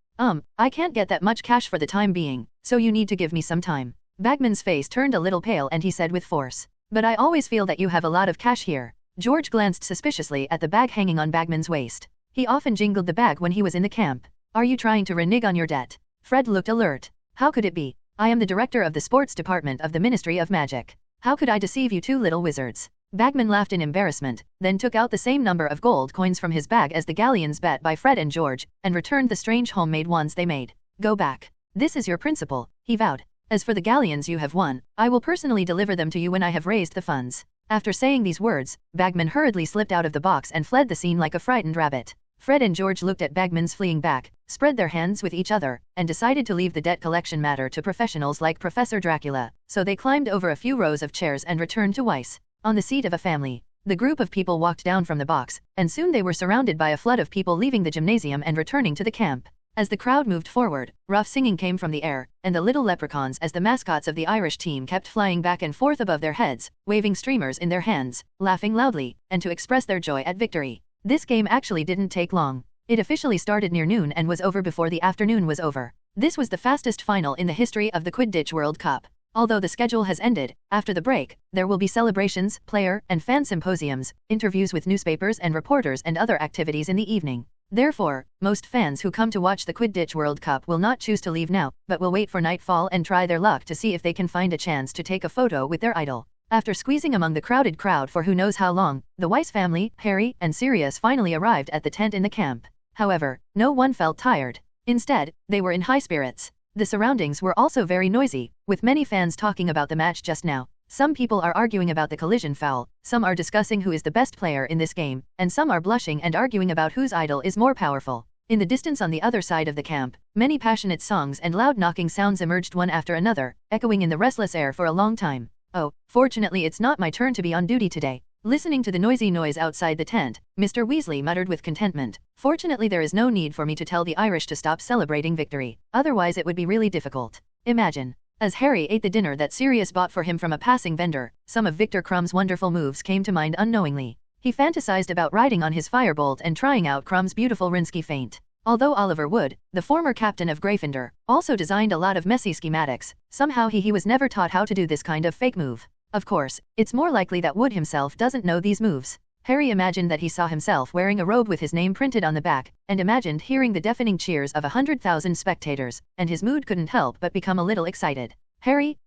I can't get that much cash for the time being, so you need to give me some time. Bagman's face turned a little pale and he said with force. But I always feel that you have a lot of cash here. George glanced suspiciously at the bag hanging on Bagman's waist. He often jingled the bag when he was in the camp. Are you trying to renege on your debt? Fred looked alert. How could it be? I am the director of the sports department of the Ministry of Magic. How could I deceive you 2 little wizards? Bagman laughed in embarrassment, then took out the same number of gold coins from his bag as the galleons bet by Fred and George, and returned the strange homemade ones they made. Go back. This is your principal, he vowed. As for the galleons you have won, I will personally deliver them to you when I have raised the funds. After saying these words, Bagman hurriedly slipped out of the box and fled the scene like a frightened rabbit. Fred and George looked at Bagman's fleeing back, spread their hands with each other, and decided to leave the debt collection matter to professionals like Professor Dracula, so they climbed over a few rows of chairs and returned to Weiss. On the seat of a family, the group of people walked down from the box, and soon they were surrounded by a flood of people leaving the gymnasium and returning to the camp. As the crowd moved forward, rough singing came from the air, and the little leprechauns as the mascots of the Irish team kept flying back and forth above their heads, waving streamers in their hands, laughing loudly, and to express their joy at victory. This game actually didn't take long. It officially started near noon and was over before the afternoon was over. This was the fastest final in the history of the Quidditch World Cup. Although the schedule has ended, after the break, there will be celebrations, player and fan symposiums, interviews with newspapers and reporters and other activities in the evening. Therefore, most fans who come to watch the Quidditch World Cup will not choose to leave now, but will wait for nightfall and try their luck to see if they can find a chance to take a photo with their idol. After squeezing among the crowded crowd for who knows how long, the Weiss family, Harry, and Sirius finally arrived at the tent in the camp. However, no one felt tired. Instead, they were in high spirits. The surroundings were also very noisy, with many fans talking about the match just now. Some people are arguing about the collision foul, some are discussing who is the best player in this game, and some are blushing and arguing about whose idol is more powerful. In the distance on the other side of the camp, many passionate songs and loud knocking sounds emerged one after another, echoing in the restless air for a long time. Oh, fortunately it's not my turn to be on duty today. Listening to the noisy noise outside the tent, Mr. Weasley muttered with contentment. Fortunately there is no need for me to tell the Irish to stop celebrating victory, otherwise it would be really difficult. Imagine. As Harry ate the dinner that Sirius bought for him from a passing vendor, some of Victor Crumb's wonderful moves came to mind unknowingly. He fantasized about riding on his Firebolt and trying out Crumb's beautiful Rinsky feint. Although Oliver Wood, the former captain of Gryffindor, also designed a lot of messy schematics, somehow he was never taught how to do this kind of fake move. Of course, it's more likely that Wood himself doesn't know these moves. Harry imagined that he saw himself wearing a robe with his name printed on the back, and imagined hearing the deafening cheers of 100,000 spectators, and his mood couldn't help but become a little excited. Harry,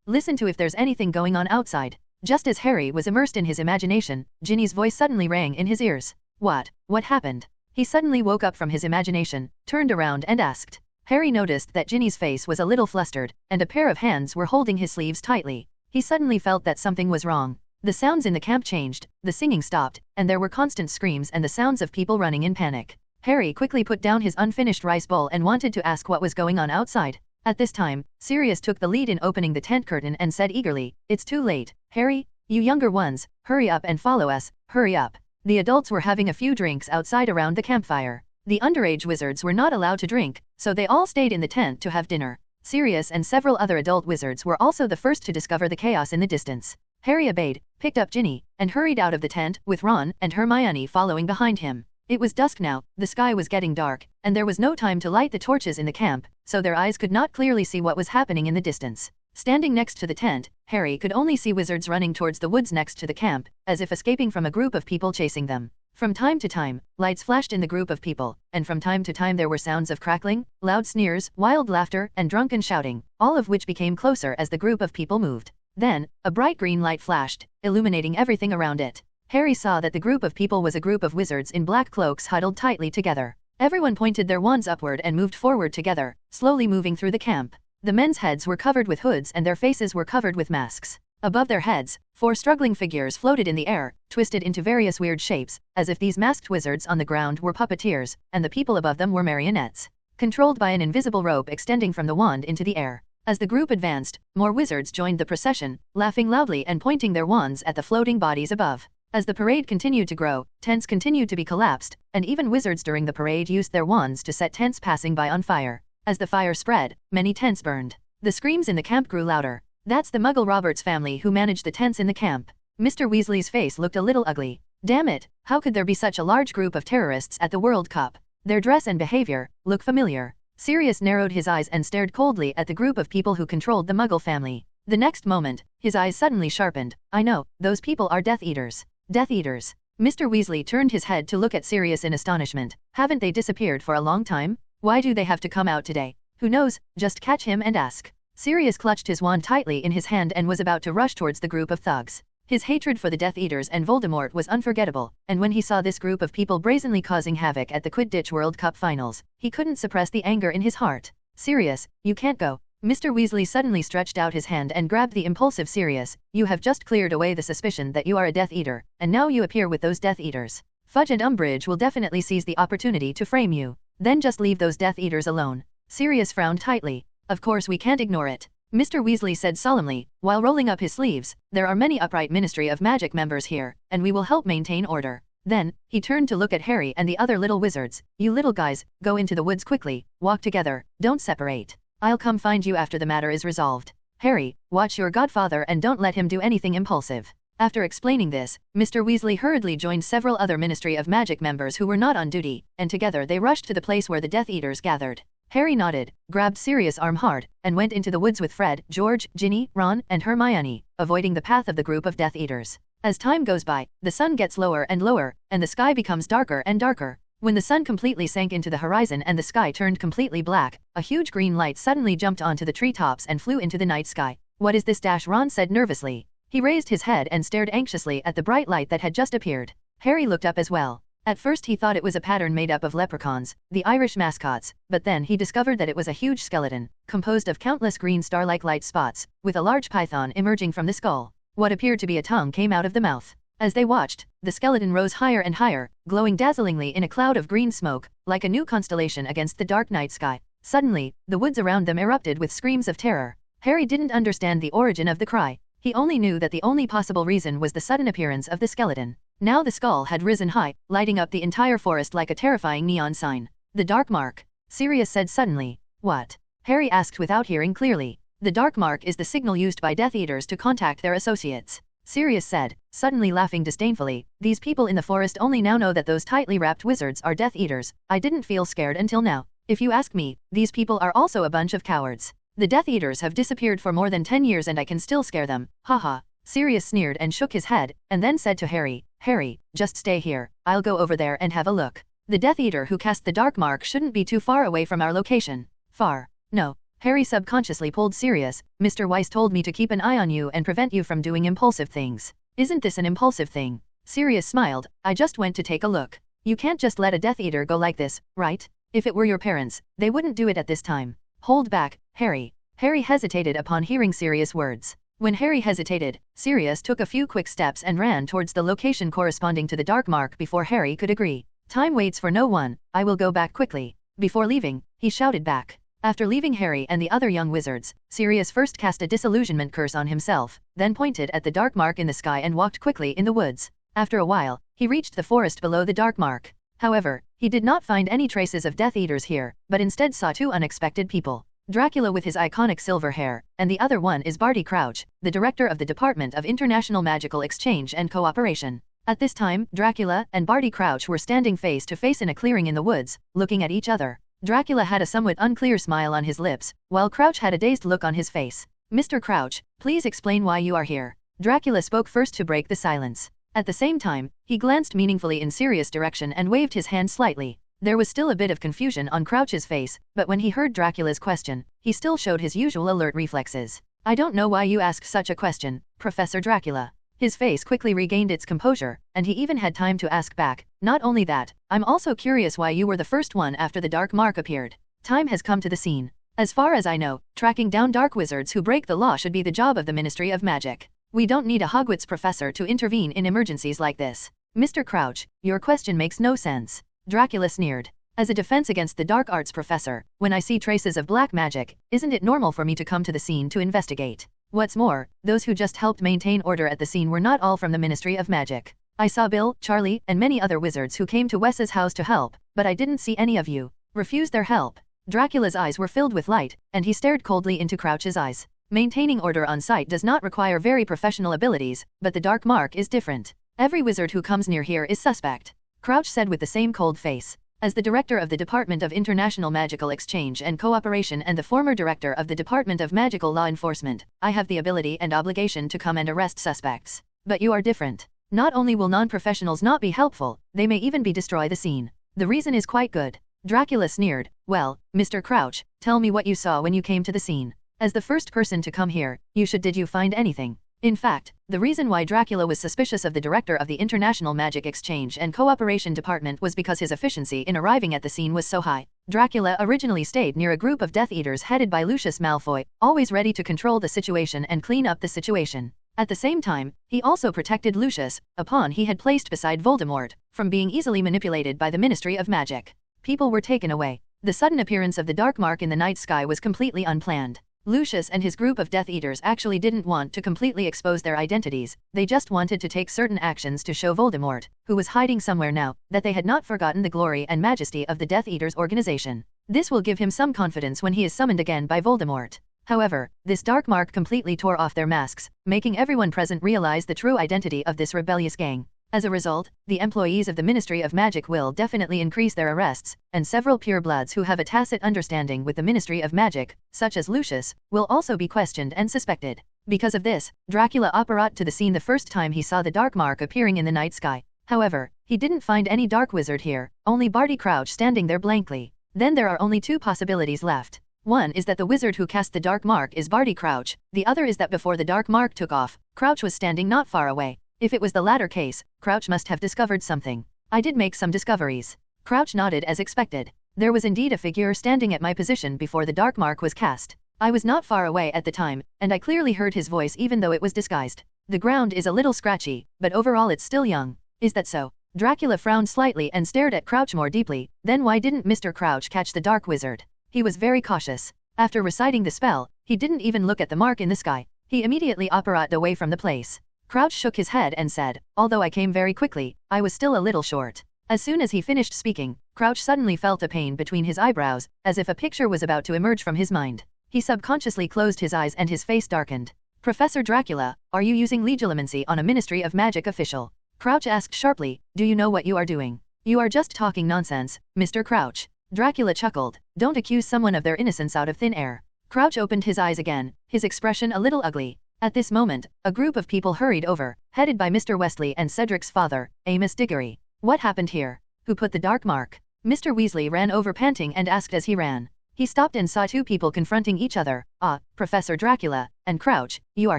listen to if there's anything going on outside. Just as Harry was immersed in his imagination, Ginny's voice suddenly rang in his ears. What happened? He suddenly woke up from his imagination, turned around and asked. Harry noticed that Ginny's face was a little flustered, and a pair of hands were holding his sleeves tightly. He suddenly felt that something was wrong. The sounds in the camp changed, the singing stopped, and there were constant screams and the sounds of people running in panic. Harry quickly put down his unfinished rice bowl and wanted to ask what was going on outside. At this time, Sirius took the lead in opening the tent curtain and said eagerly, "It's too late, Harry. You younger ones, hurry up and follow us, hurry up." The adults were having a few drinks outside around the campfire. The underage wizards were not allowed to drink, so they all stayed in the tent to have dinner. Sirius and several other adult wizards were also the first to discover the chaos in the distance. Harry obeyed, picked up Ginny, and hurried out of the tent, with Ron and Hermione following behind him. It was dusk now, the sky was getting dark, and there was no time to light the torches in the camp, so their eyes could not clearly see what was happening in the distance. Standing next to the tent, Harry could only see wizards running towards the woods next to the camp, as if escaping from a group of people chasing them. From time to time, lights flashed in the group of people, and from time to time there were sounds of crackling, loud sneers, wild laughter, and drunken shouting, all of which became closer as the group of people moved. Then, a bright green light flashed, illuminating everything around it. Harry saw that the group of people was a group of wizards in black cloaks huddled tightly together. Everyone pointed their wands upward and moved forward together, slowly moving through the camp. The men's heads were covered with hoods and their faces were covered with masks. Above their heads, 4 struggling figures floated in the air, twisted into various weird shapes, as if these masked wizards on the ground were puppeteers, and the people above them were marionettes, controlled by an invisible rope extending from the wand into the air. As the group advanced, more wizards joined the procession, laughing loudly and pointing their wands at the floating bodies above. As the parade continued to grow, tents continued to be collapsed, and even wizards during the parade used their wands to set tents passing by on fire. As the fire spread, many tents burned. The screams in the camp grew louder. "That's the Muggle Roberts family who managed the tents in the camp." Mr. Weasley's face looked a little ugly. Damn it, how could there be such a large group of terrorists at the World Cup? Their dress and behavior look familiar. Sirius narrowed his eyes and stared coldly at the group of people who controlled the Muggle family. The next moment, his eyes suddenly sharpened. "I know, those people are Death Eaters." Death Eaters. Mr. Weasley turned his head to look at Sirius in astonishment. Haven't they disappeared for a long time? Why do they have to come out today? Who knows, just catch him and ask. Sirius clutched his wand tightly in his hand and was about to rush towards the group of thugs. His hatred for the Death Eaters and Voldemort was unforgettable, and when he saw this group of people brazenly causing havoc at the Quidditch World Cup finals, he couldn't suppress the anger in his heart. "Sirius, you can't go." Mr. Weasley suddenly stretched out his hand and grabbed the impulsive Sirius. "You have just cleared away the suspicion that you are a Death Eater, and now you appear with those Death Eaters. Fudge and Umbridge will definitely seize the opportunity to frame you. Then just leave those Death Eaters alone." Sirius frowned tightly. "Of course we can't ignore it," Mr. Weasley said solemnly, while rolling up his sleeves. "There are many upright Ministry of Magic members here, and we will help maintain order." Then, he turned to look at Harry and the other little wizards. "You little guys, go into the woods quickly, walk together, don't separate. I'll come find you after the matter is resolved. Harry, watch your godfather and don't let him do anything impulsive." After explaining this, Mr. Weasley hurriedly joined several other Ministry of Magic members who were not on duty, and together they rushed to the place where the Death Eaters gathered. Harry nodded, grabbed Sirius' arm hard, and went into the woods with Fred, George, Ginny, Ron, and Hermione, avoiding the path of the group of Death Eaters. As time goes by, the sun gets lower and lower, and the sky becomes darker and darker. When the sun completely sank into the horizon and the sky turned completely black, a huge green light suddenly jumped onto the treetops and flew into the night sky. "What is this?" Ron said nervously. He raised his head and stared anxiously at the bright light that had just appeared. Harry looked up as well. At first he thought it was a pattern made up of leprechauns, the Irish mascots, but then he discovered that it was a huge skeleton, composed of countless green star-like light spots, with a large python emerging from the skull. What appeared to be a tongue came out of the mouth. As they watched, the skeleton rose higher and higher, glowing dazzlingly in a cloud of green smoke, like a new constellation against the dark night sky. Suddenly, the woods around them erupted with screams of terror. Harry didn't understand the origin of the cry. He only knew that the only possible reason was the sudden appearance of the skeleton. Now the skull had risen high, lighting up the entire forest like a terrifying neon sign. "The Dark Mark," Sirius said suddenly. "What?" Harry asked without hearing clearly. "The Dark Mark is the signal used by Death Eaters to contact their associates," Sirius said, suddenly laughing disdainfully. "These people in the forest only now know that those tightly wrapped wizards are Death Eaters. I didn't feel scared until now. If you ask me, these people are also a bunch of cowards. The Death Eaters have disappeared for more than 10 years and I can still scare them. Haha." Sirius sneered and shook his head, and then said to Harry, "Harry, just stay here, I'll go over there and have a look. The Death Eater who cast the Dark Mark shouldn't be too far away from our location." "Far? No." Harry subconsciously pulled Sirius. "Mr. Weiss told me to keep an eye on you and prevent you from doing impulsive things." "Isn't this an impulsive thing?" Sirius smiled. "I just went to take a look. You can't just let a Death Eater go like this, right? If it were your parents, they wouldn't do it at this time." "Hold back, Harry." Harry hesitated upon hearing Sirius' words. When Harry hesitated, Sirius took a few quick steps and ran towards the location corresponding to the dark mark before Harry could agree. Time waits for no one, I will go back quickly. Before leaving, he shouted back. After leaving Harry and the other young wizards, Sirius first cast a disillusionment curse on himself, then pointed at the dark mark in the sky and walked quickly in the woods. After a while, he reached the forest below the dark mark. However, he did not find any traces of Death Eaters here, but instead saw two unexpected people. Dracula with his iconic silver hair, and the other one is Barty Crouch, the director of the Department of International Magical Exchange and Cooperation. At this time, Dracula and Barty Crouch were standing face to face in a clearing in the woods, looking at each other. Dracula had a somewhat unclear smile on his lips, while Crouch had a dazed look on his face. Mr. Crouch, please explain why you are here. Dracula spoke first to break the silence. At the same time, he glanced meaningfully in Sirius' direction and waved his hand slightly. There was still a bit of confusion on Crouch's face, but when he heard Dracula's question, he still showed his usual alert reflexes. I don't know why you asked such a question, Professor Dracula. His face quickly regained its composure, and he even had time to ask back, not only that, I'm also curious why you were the first one after the dark mark appeared. Time has come to the scene. As far as I know, tracking down dark wizards who break the law should be the job of the Ministry of Magic. We don't need a Hogwarts professor to intervene in emergencies like this. Mr. Crouch, your question makes no sense. Dracula sneered. As a defense against the dark arts professor, when I see traces of black magic, isn't it normal for me to come to the scene to investigate? What's more, those who just helped maintain order at the scene were not all from the Ministry of Magic. I saw Bill, Charlie, and many other wizards who came to Wes's house to help, but I didn't see any of you refuse their help. Dracula's eyes were filled with light, and he stared coldly into Crouch's eyes. Maintaining order on site does not require very professional abilities, but the dark mark is different. Every wizard who comes near here is suspect. Crouch said with the same cold face. As the director of the Department of International Magical Exchange and Cooperation and the former director of the Department of Magical Law Enforcement, I have the ability and obligation to come and arrest suspects. But you are different. Not only will non-professionals not be helpful, they may even destroy the scene. The reason is quite good. Dracula sneered. Well, Mr. Crouch, tell me what you saw when you came to the scene. As the first person to come here, did you find anything? In fact, the reason why Dracula was suspicious of the director of the International Magic Exchange and Cooperation Department was because his efficiency in arriving at the scene was so high. Dracula originally stayed near a group of Death Eaters headed by Lucius Malfoy, always ready to control the situation and clean up the situation. At the same time, he also protected Lucius, a pawn he had placed beside Voldemort, from being easily manipulated by the Ministry of Magic. People were taken away. The sudden appearance of the dark mark in the night sky was completely unplanned. Lucius and his group of Death Eaters actually didn't want to completely expose their identities, they just wanted to take certain actions to show Voldemort, who was hiding somewhere now, that they had not forgotten the glory and majesty of the Death Eaters organization. This will give him some confidence when he is summoned again by Voldemort. However, this dark mark completely tore off their masks, making everyone present realize the true identity of this rebellious gang. As a result, the employees of the Ministry of Magic will definitely increase their arrests, and several purebloods who have a tacit understanding with the Ministry of Magic, such as Lucius, will also be questioned and suspected. Because of this, Dracula apparat to the scene the first time he saw the dark mark appearing in the night sky. However, he didn't find any dark wizard here, only Barty Crouch standing there blankly. Then there are only two possibilities left. One is that the wizard who cast the dark mark is Barty Crouch, the other is that before the dark mark took off, Crouch was standing not far away. If it was the latter case, Crouch must have discovered something. I did make some discoveries. Crouch nodded as expected. There was indeed a figure standing at my position before the dark mark was cast. I was not far away at the time, and I clearly heard his voice even though it was disguised. The ground is a little scratchy, but overall it's still young. Is that so? Dracula frowned slightly and stared at Crouch more deeply. Then why didn't Mr. Crouch catch the dark wizard? He was very cautious. After reciting the spell, he didn't even look at the mark in the sky. He immediately apparat away from the place. Crouch shook his head and said, although I came very quickly, I was still a little short. As soon as he finished speaking, Crouch suddenly felt a pain between his eyebrows, as if a picture was about to emerge from his mind. He subconsciously closed his eyes and his face darkened. Professor Dracula, are you using legilimency on a Ministry of Magic official? Crouch asked sharply, do you know what you are doing? You are just talking nonsense, Mr. Crouch. Dracula chuckled, don't accuse someone of their innocence out of thin air. Crouch opened his eyes again, his expression a little ugly. At this moment, a group of people hurried over, headed by Mr. Weasley and Cedric's father, Amos Diggory. What happened here? Who put the dark mark? Mr. Weasley ran over panting and asked as he ran. He stopped and saw two people confronting each other. Ah, Professor Dracula, and Crouch, you are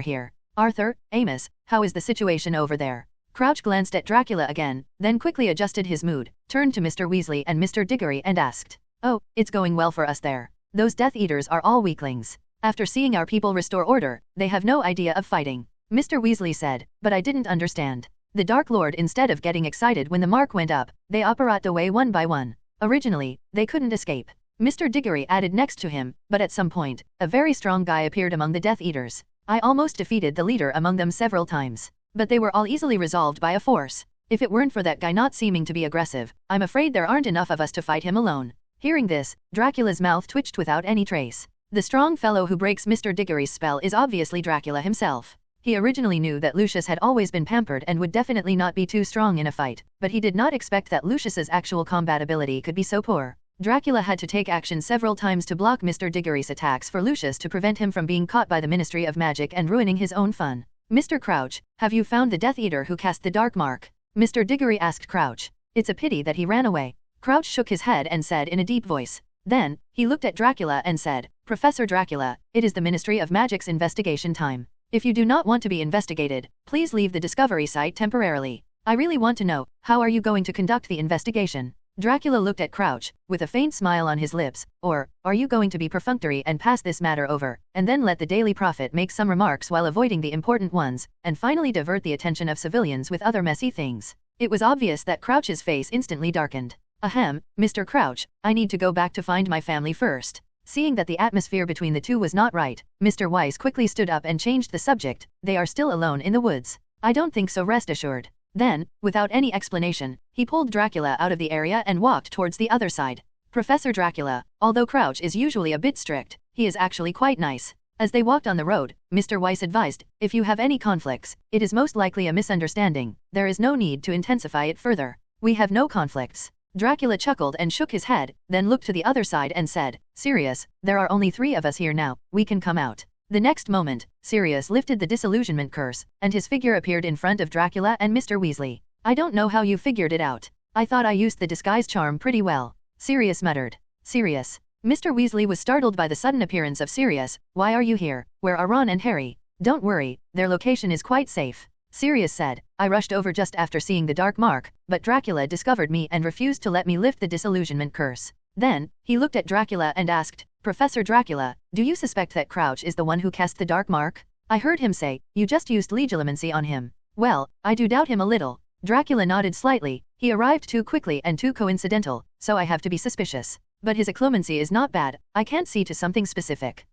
here. Arthur, Amos, how is the situation over there? Crouch glanced at Dracula again, then quickly adjusted his mood, turned to Mr. Weasley and Mr. Diggory and asked, oh, it's going well for us there. Those Death Eaters are all weaklings. After seeing our people restore order, they have no idea of fighting. Mr. Weasley said, but I didn't understand. The Dark Lord, instead of getting excited when the mark went up, they operate away one by one. Originally, they couldn't escape. Mr. Diggory added next to him, but at some point, a very strong guy appeared among the Death Eaters. I almost defeated the leader among them several times. But they were all easily resolved by a force. If it weren't for that guy not seeming to be aggressive, I'm afraid there aren't enough of us to fight him alone. Hearing this, Dracula's mouth twitched without any trace. The strong fellow who breaks Mr. Diggory's spell is obviously Dracula himself. He originally knew that Lucius had always been pampered and would definitely not be too strong in a fight, but he did not expect that Lucius's actual combat ability could be so poor. Dracula had to take action several times to block Mr. Diggory's attacks for Lucius to prevent him from being caught by the Ministry of Magic and ruining his own fun. Mr. Crouch, have you found the Death Eater who cast the Dark Mark? Mr. Diggory asked Crouch. It's a pity that he ran away. Crouch shook his head and said in a deep voice. Then, he looked at Dracula and said, Professor Dracula, it is the Ministry of Magic's investigation time. If you do not want to be investigated, please leave the Discovery site temporarily. I really want to know, how are you going to conduct the investigation? Dracula looked at Crouch, with a faint smile on his lips, or, are you going to be perfunctory and pass this matter over, and then let the Daily Prophet make some remarks while avoiding the important ones, and finally divert the attention of civilians with other messy things? It was obvious that Crouch's face instantly darkened. Ahem, Mr. Crouch, I need to go back to find my family first. Seeing that the atmosphere between the two was not right, Mr. Weiss quickly stood up and changed the subject. They are still alone in the woods. I don't think so, rest assured. Then, without any explanation, he pulled Dracula out of the area and walked towards the other side. Professor Dracula, although Crouch is usually a bit strict, he is actually quite nice. As they walked on the road, Mr. Weiss advised, if you have any conflicts, it is most likely a misunderstanding. There is no need to intensify it further. We have no conflicts. Dracula chuckled and shook his head, then looked to the other side and said, Sirius, there are only 3 of us here now, we can come out. The next moment, Sirius lifted the disillusionment curse, and his figure appeared in front of Dracula and Mr. Weasley. I don't know how you figured it out. I thought I used the disguise charm pretty well. Sirius muttered. Sirius. Mr. Weasley was startled by the sudden appearance of Sirius. Why are you here? Where are Ron and Harry? Don't worry, their location is quite safe. Sirius said, I rushed over just after seeing the dark mark, but Dracula discovered me and refused to let me lift the disillusionment curse. Then, he looked at Dracula and asked, Professor Dracula, do you suspect that Crouch is the one who cast the dark mark? I heard him say, you just used legilimency on him. Well, I do doubt him a little. Dracula nodded slightly. He arrived too quickly and too coincidental, so I have to be suspicious. But his occlumency is not bad. I can't see to something specific.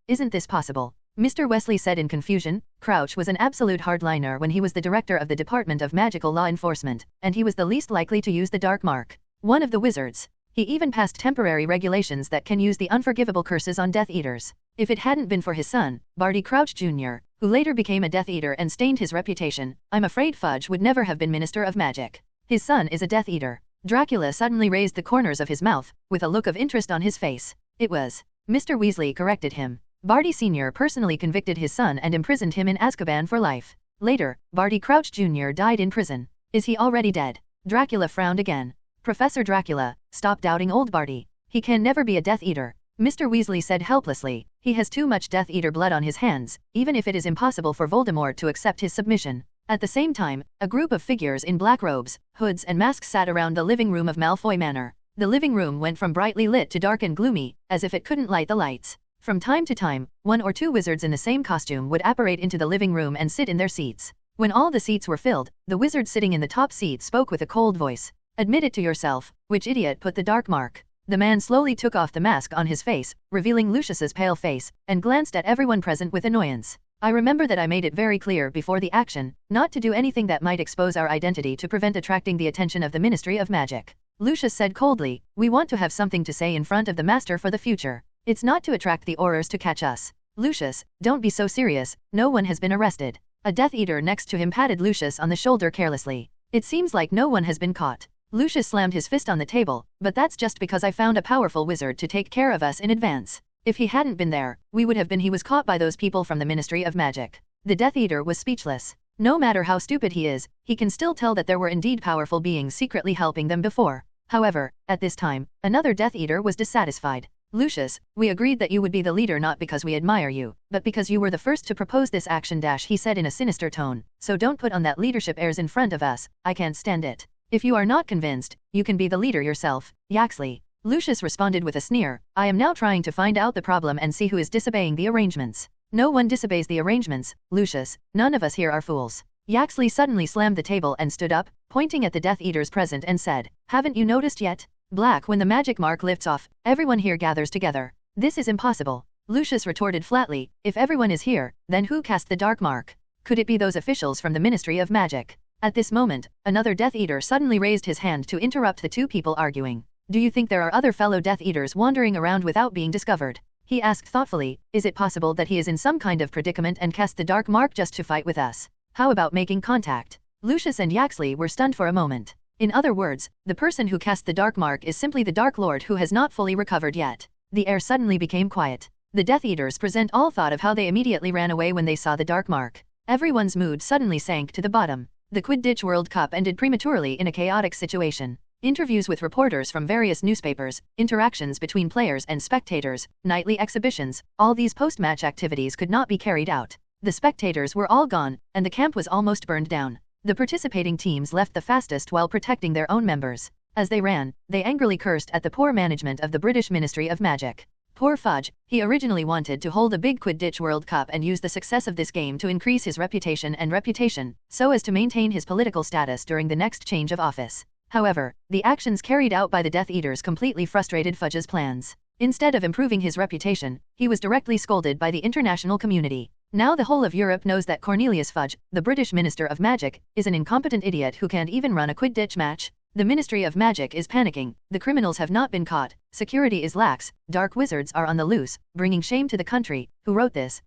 Isn't this possible? Mr. Weasley said in confusion. Crouch was an absolute hardliner when he was the director of the Department of Magical Law Enforcement, and he was the least likely to use the dark mark. One of the wizards. He even passed temporary regulations that can use the unforgivable curses on Death Eaters. If it hadn't been for his son, Barty Crouch Jr., who later became a Death Eater and stained his reputation, I'm afraid Fudge would never have been Minister of Magic. His son is a Death Eater. Dracula suddenly raised the corners of his mouth, with a look of interest on his face. It was. Mr. Weasley corrected him. Barty Sr. personally convicted his son and imprisoned him in Azkaban for life. Later, Barty Crouch Jr. died in prison. Is he already dead? Dracula frowned again. Professor Dracula, stop doubting old Barty. He can never be a Death Eater. Mr. Weasley said helplessly. He has too much Death Eater blood on his hands, even if it is impossible for Voldemort to accept his submission. At the same time, a group of figures in black robes, hoods and masks sat around the living room of Malfoy Manor. The living room went from brightly lit to dark and gloomy, as if it couldn't light the lights. From time to time, 1 or 2 wizards in the same costume would apparate into the living room and sit in their seats. When all the seats were filled, the wizard sitting in the top seat spoke with a cold voice. Admit it to yourself, which idiot put the dark mark? The man slowly took off the mask on his face, revealing Lucius's pale face, and glanced at everyone present with annoyance. I remember that I made it very clear before the action, not to do anything that might expose our identity to prevent attracting the attention of the Ministry of Magic. Lucius said coldly, we want to have something to say in front of the Master for the future. It's not to attract the Aurors to catch us. Lucius, don't be so serious, no one has been arrested. A Death Eater next to him patted Lucius on the shoulder carelessly. It seems like no one has been caught. Lucius slammed his fist on the table, but that's just because I found a powerful wizard to take care of us in advance. If he hadn't been there, we would have been. He was caught by those people from the Ministry of Magic. The Death Eater was speechless. No matter how stupid he is, he can still tell that there were indeed powerful beings secretly helping them before. However, at this time, another Death Eater was dissatisfied. Lucius, we agreed that you would be the leader not because we admire you, but because you were the first to propose this action. He said in a sinister tone, so don't put on that leadership airs in front of us, I can't stand it. If you are not convinced, you can be the leader yourself. Yaxley. Lucius responded with a sneer, I am now trying to find out the problem and see who is disobeying the arrangements. No one disobeys the arrangements, Lucius, none of us here are fools. Yaxley suddenly slammed the table and stood up, pointing at the Death Eaters present and said, haven't you noticed yet? Black, when the magic mark lifts off, everyone here gathers together. This is impossible. Lucius retorted flatly, if everyone is here, then who cast the dark mark? Could it be those officials from the Ministry of Magic? At this moment, another Death Eater suddenly raised his hand to interrupt the two people arguing. Do you think there are other fellow Death Eaters wandering around without being discovered? He asked thoughtfully, is it possible that he is in some kind of predicament and cast the dark mark just to fight with us? How about making contact? Lucius and Yaxley were stunned for a moment. In other words, the person who cast the dark mark is simply the Dark Lord who has not fully recovered yet. The air suddenly became quiet. The Death Eaters present all thought of how they immediately ran away when they saw the dark mark. Everyone's mood suddenly sank to the bottom. The Quidditch World Cup ended prematurely in a chaotic situation. Interviews with reporters from various newspapers, interactions between players and spectators, nightly exhibitions, all these post-match activities could not be carried out. The spectators were all gone, and the camp was almost burned down. The participating teams left the fastest while protecting their own members. As they ran, they angrily cursed at the poor management of the British Ministry of Magic. Poor Fudge, he originally wanted to hold a big Quidditch World Cup and use the success of this game to increase his reputation so as to maintain his political status during the next change of office. However, the actions carried out by the Death Eaters completely frustrated Fudge's plans. Instead of improving his reputation, he was directly scolded by the international community. Now the whole of Europe knows that Cornelius Fudge, the British Minister of Magic, is an incompetent idiot who can't even run a Quidditch match. The Ministry of Magic is panicking, the criminals have not been caught, security is lax, dark wizards are on the loose, bringing shame to the country. Who wrote this?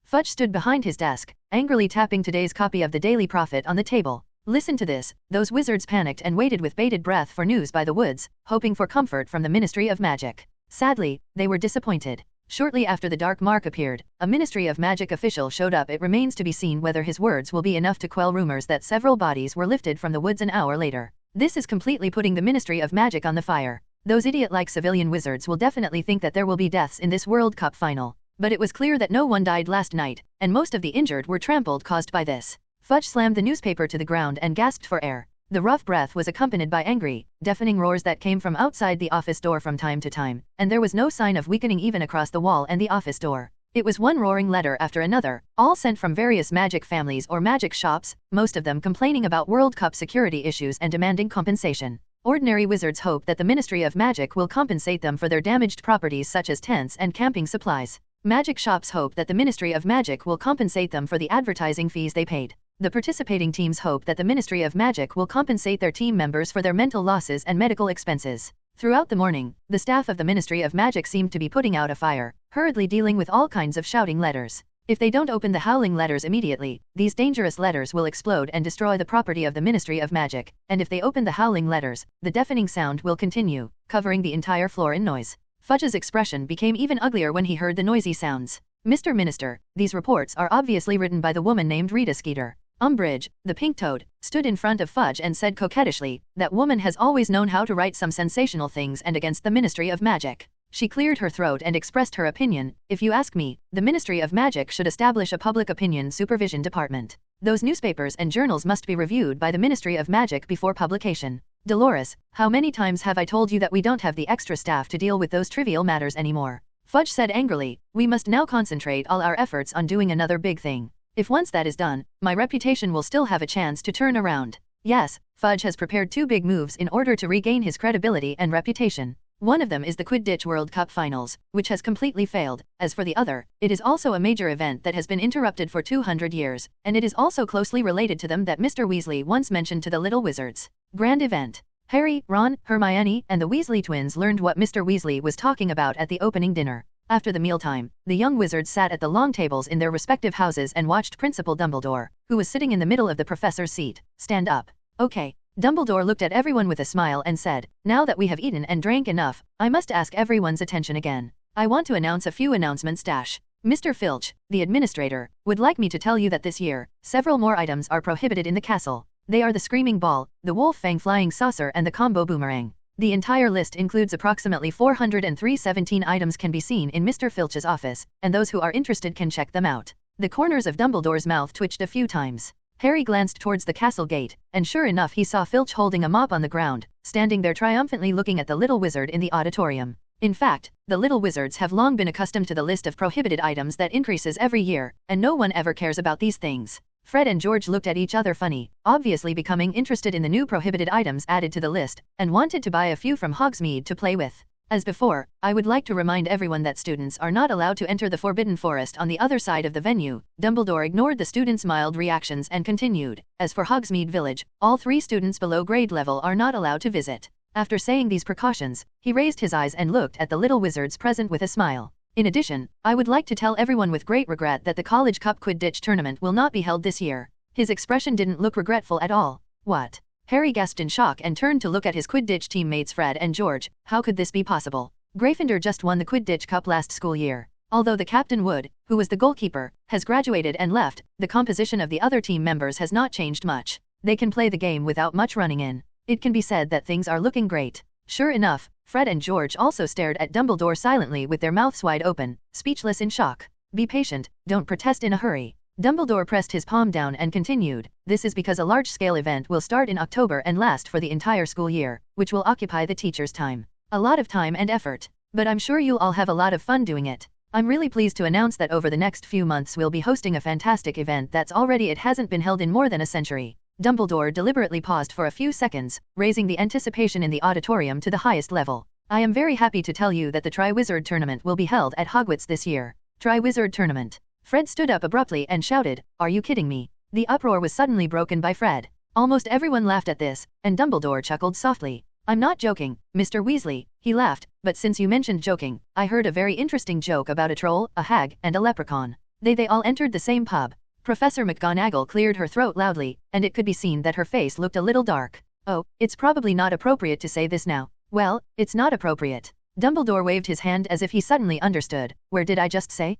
Fudge stood behind his desk, angrily tapping today's copy of the Daily Prophet on the table. Listen to this, those wizards panicked and waited with bated breath for news by the woods, hoping for comfort from the Ministry of Magic. Sadly, they were disappointed. Shortly after the dark mark appeared, a Ministry of Magic official showed up. It remains to be seen whether his words will be enough to quell rumors that several bodies were lifted from the woods an hour later. This is completely putting the Ministry of Magic on the fire. Those idiot-like civilian wizards will definitely think that there will be deaths in this World Cup final. But it was clear that no one died last night, and most of the injured were trampled caused by this. Fudge slammed the newspaper to the ground and gasped for air. The rough breath was accompanied by angry, deafening roars that came from outside the office door from time to time, and there was no sign of weakening even across the wall and the office door. It was one roaring letter after another, all sent from various magic families or magic shops, most of them complaining about World Cup security issues and demanding compensation. Ordinary wizards hope that the Ministry of Magic will compensate them for their damaged properties such as tents and camping supplies. Magic shops hope that the Ministry of Magic will compensate them for the advertising fees they paid. The participating teams hope that the Ministry of Magic will compensate their team members for their mental losses and medical expenses. Throughout the morning, the staff of the Ministry of Magic seemed to be putting out a fire, hurriedly dealing with all kinds of shouting letters. If they don't open the howling letters immediately, these dangerous letters will explode and destroy the property of the Ministry of Magic, and if they open the howling letters, the deafening sound will continue, covering the entire floor in noise. Fudge's expression became even uglier when he heard the noisy sounds. Mr. Minister, these reports are obviously written by the woman named Rita Skeeter. Umbridge, the pink toad, stood in front of Fudge and said coquettishly, that woman has always known how to write some sensational things and against the Ministry of Magic. She cleared her throat and expressed her opinion. If you ask me, the Ministry of Magic should establish a public opinion supervision department. Those newspapers and journals must be reviewed by the Ministry of Magic before publication. Dolores, how many times have I told you that we don't have the extra staff to deal with those trivial matters anymore? Fudge said angrily, we must now concentrate all our efforts on doing another big thing. If once that is done, my reputation will still have a chance to turn around. Yes, Fudge has prepared two big moves in order to regain his credibility and reputation. One of them is the Quidditch World Cup Finals, which has completely failed. As for the other, it is also a major event that has been interrupted for 200 years, and it is also closely related to them that Mr. Weasley once mentioned to the Little Wizards. Grand event. Harry, Ron, Hermione, and the Weasley twins learned what Mr. Weasley was talking about at the opening dinner. After the mealtime, the young wizards sat at the long tables in their respective houses and watched Principal Dumbledore, who was sitting in the middle of the professor's seat, stand up. Okay. Dumbledore looked at everyone with a smile and said, now that we have eaten and drank enough, I must ask everyone's attention again. I want to announce a few announcements. Mr. Filch, the administrator, would like me to tell you that this year, several more items are prohibited in the castle. They are the Screaming Ball, the Wolf Fang Flying Saucer and the Combo Boomerang. The entire list includes approximately 417 items can be seen in Mr. Filch's office, and those who are interested can check them out. The corners of Dumbledore's mouth twitched a few times. Harry glanced towards the castle gate, and sure enough he saw Filch holding a mop on the ground, standing there triumphantly looking at the little wizard in the auditorium. In fact, the little wizards have long been accustomed to the list of prohibited items that increases every year, and no one ever cares about these things. Fred and George looked at each other funny, obviously becoming interested in the new prohibited items added to the list, and wanted to buy a few from Hogsmeade to play with. As before, I would like to remind everyone that students are not allowed to enter the Forbidden Forest on the other side of the venue. Dumbledore ignored the students' mild reactions and continued. As for Hogsmeade Village, all 3 students below grade level are not allowed to visit. After saying these precautions, he raised his eyes and looked at the little wizards present with a smile. In addition, I would like to tell everyone with great regret that the College Cup Quidditch tournament will not be held this year. His expression didn't look regretful at all. What? Harry gasped in shock and turned to look at his Quidditch teammates Fred and George. How could this be possible? Gryffindor just won the Quidditch Cup last school year. Although the captain Wood, who was the goalkeeper, has graduated and left, the composition of the other team members has not changed much. They can play the game without much running in. It can be said that things are looking great. Sure enough, Fred and George also stared at Dumbledore silently with their mouths wide open, speechless in shock. Be patient, don't protest in a hurry. Dumbledore pressed his palm down and continued, this is because a large-scale event will start in October and last for the entire school year, which will occupy the teacher's time. A lot of time and effort. But I'm sure you'll all have a lot of fun doing it. I'm really pleased to announce that over the next few months we'll be hosting a fantastic event that's already it hasn't been held in more than a century. Dumbledore deliberately paused for a few seconds, raising the anticipation in the auditorium to the highest level. I am very happy to tell you that the Triwizard Tournament will be held at Hogwarts this year. Triwizard Tournament. Fred stood up abruptly and shouted, "Are you kidding me?" The uproar was suddenly broken by Fred. Almost everyone laughed at this, and Dumbledore chuckled softly. "I'm not joking, Mr. Weasley," he laughed, "but since you mentioned joking, I heard a very interesting joke about a troll, a hag, and a leprechaun. They all entered the same pub." Professor McGonagall cleared her throat loudly, and it could be seen that her face looked a little dark. "Oh, it's probably not appropriate to say this now." "Well, it's not appropriate." Dumbledore waved his hand as if he suddenly understood. "Where did I just say?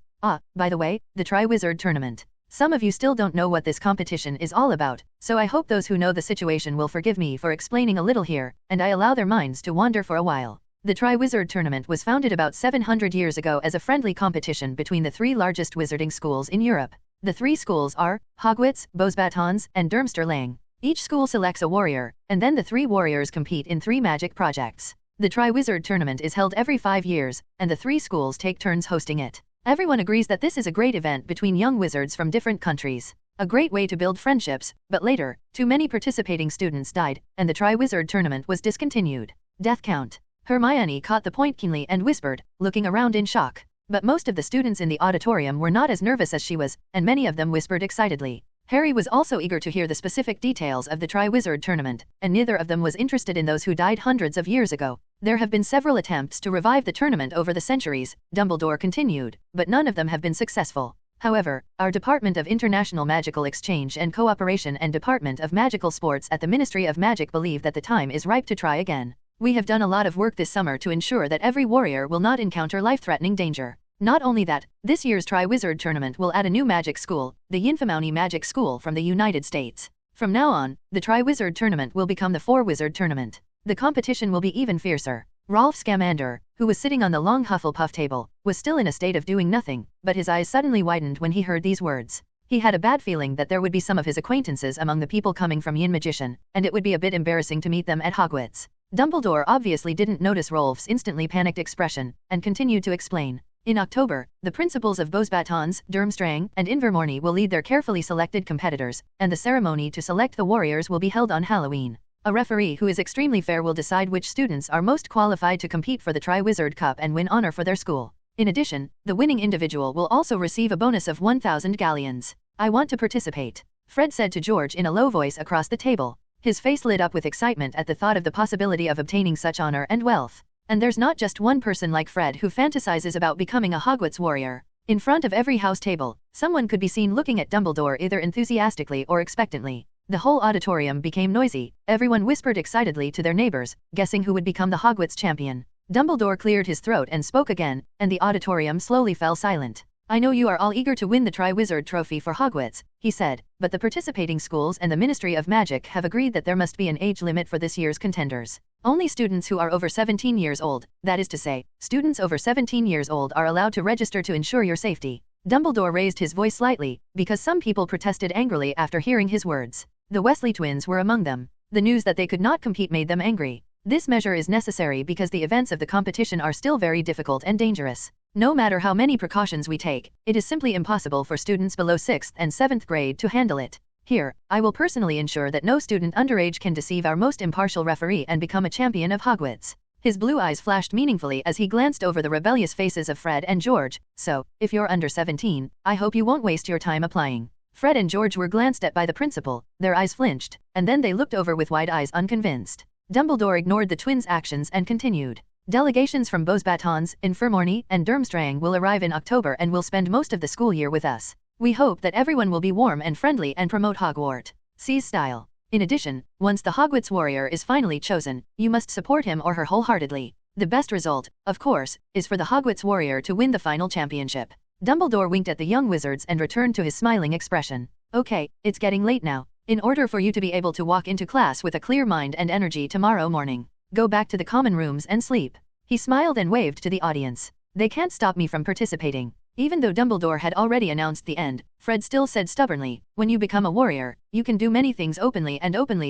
By the way, the Triwizard Tournament. Some of you still don't know what this competition is all about, so I hope those who know the situation will forgive me for explaining a little here, and I allow their minds to wander for a while. The Triwizard Tournament was founded about 700 years ago as a friendly competition between the 3 largest wizarding schools in Europe. The 3 schools are Hogwarts, Beauxbatons, and Durmstrang. Each school selects a warrior, and then the 3 warriors compete in 3 magic projects. The Triwizard Tournament is held every 5 years, and the 3 schools take turns hosting it. Everyone agrees that this is a great event between young wizards from different countries. A great way to build friendships, but later, too many participating students died, and the Triwizard Tournament was discontinued. Death count. Hermione caught the point keenly and whispered, looking around in shock. But most of the students in the auditorium were not as nervous as she was, and many of them whispered excitedly. Harry was also eager to hear the specific details of the Triwizard Tournament, and neither of them was interested in those who died hundreds of years ago. There have been several attempts to revive the tournament over the centuries, Dumbledore continued, but none of them have been successful. However, our Department of International Magical Exchange and Cooperation and Department of Magical Sports at the Ministry of Magic believe that the time is ripe to try again. We have done a lot of work this summer to ensure that every warrior will not encounter life-threatening danger. Not only that, this year's Triwizard Tournament will add a new magic school, the Yinfamoni Magic School from the United States. From now on, the Triwizard Tournament will become the 4-Wizard Tournament. The competition will be even fiercer. Rolf Scamander, who was sitting on the long Hufflepuff table, was still in a state of doing nothing, but his eyes suddenly widened when he heard these words. He had a bad feeling that there would be some of his acquaintances among the people coming from Yin Magician, and it would be a bit embarrassing to meet them at Hogwarts. Dumbledore obviously didn't notice Rolf's instantly panicked expression, and continued to explain. In October, the principals of Beauxbatons, Durmstrang, and Invermorny will lead their carefully selected competitors, and the ceremony to select the warriors will be held on Halloween. A referee who is extremely fair will decide which students are most qualified to compete for the Triwizard Cup and win honor for their school. In addition, the winning individual will also receive a bonus of 1,000 galleons. "I want to participate," Fred said to George in a low voice across the table. His face lit up with excitement at the thought of the possibility of obtaining such honor and wealth. And there's not just one person like Fred who fantasizes about becoming a Hogwarts warrior. In front of every house table, someone could be seen looking at Dumbledore either enthusiastically or expectantly. The whole auditorium became noisy. Everyone whispered excitedly to their neighbors, guessing who would become the Hogwarts champion. Dumbledore cleared his throat and spoke again, and the auditorium slowly fell silent. "I know you are all eager to win the Triwizard Trophy for Hogwarts," he said, "but the participating schools and the Ministry of Magic have agreed that there must be an age limit for this year's contenders. Only students who are over 17 years old, that is to say, students over 17 years old are allowed to register to ensure your safety. Dumbledore raised his voice slightly, because some people protested angrily after hearing his words. The Weasley twins were among them. The news that they could not compete made them angry. This measure is necessary because the events of the competition are still very difficult and dangerous. No matter how many precautions we take, it is simply impossible for students below 6th and 7th grade to handle it. Here, I will personally ensure that no student underage can deceive our most impartial referee and become a champion of Hogwarts. His blue eyes flashed meaningfully as he glanced over the rebellious faces of Fred and George. So, if you're under 17, I hope you won't waste your time applying. Fred and George were glanced at by the principal, their eyes flinched, and then they looked over with wide eyes unconvinced. Dumbledore ignored the twins' actions and continued. Delegations from Beauxbatons, Infirmorny, and Durmstrang will arrive in October and will spend most of the school year with us. We hope that everyone will be warm and friendly and promote Hogwarts' style. In addition, once the Hogwarts warrior is finally chosen, you must support him or her wholeheartedly. The best result, of course, is for the Hogwarts warrior to win the final championship. Dumbledore winked at the young wizards and returned to his smiling expression. Okay, it's getting late now. In order for you to be able to walk into class with a clear mind and energy tomorrow morning, go back to the common rooms and sleep. He smiled and waved to the audience. They can't stop me from participating. Even though Dumbledore had already announced the end, Fred still said stubbornly, when you become a warrior, you can do many things openly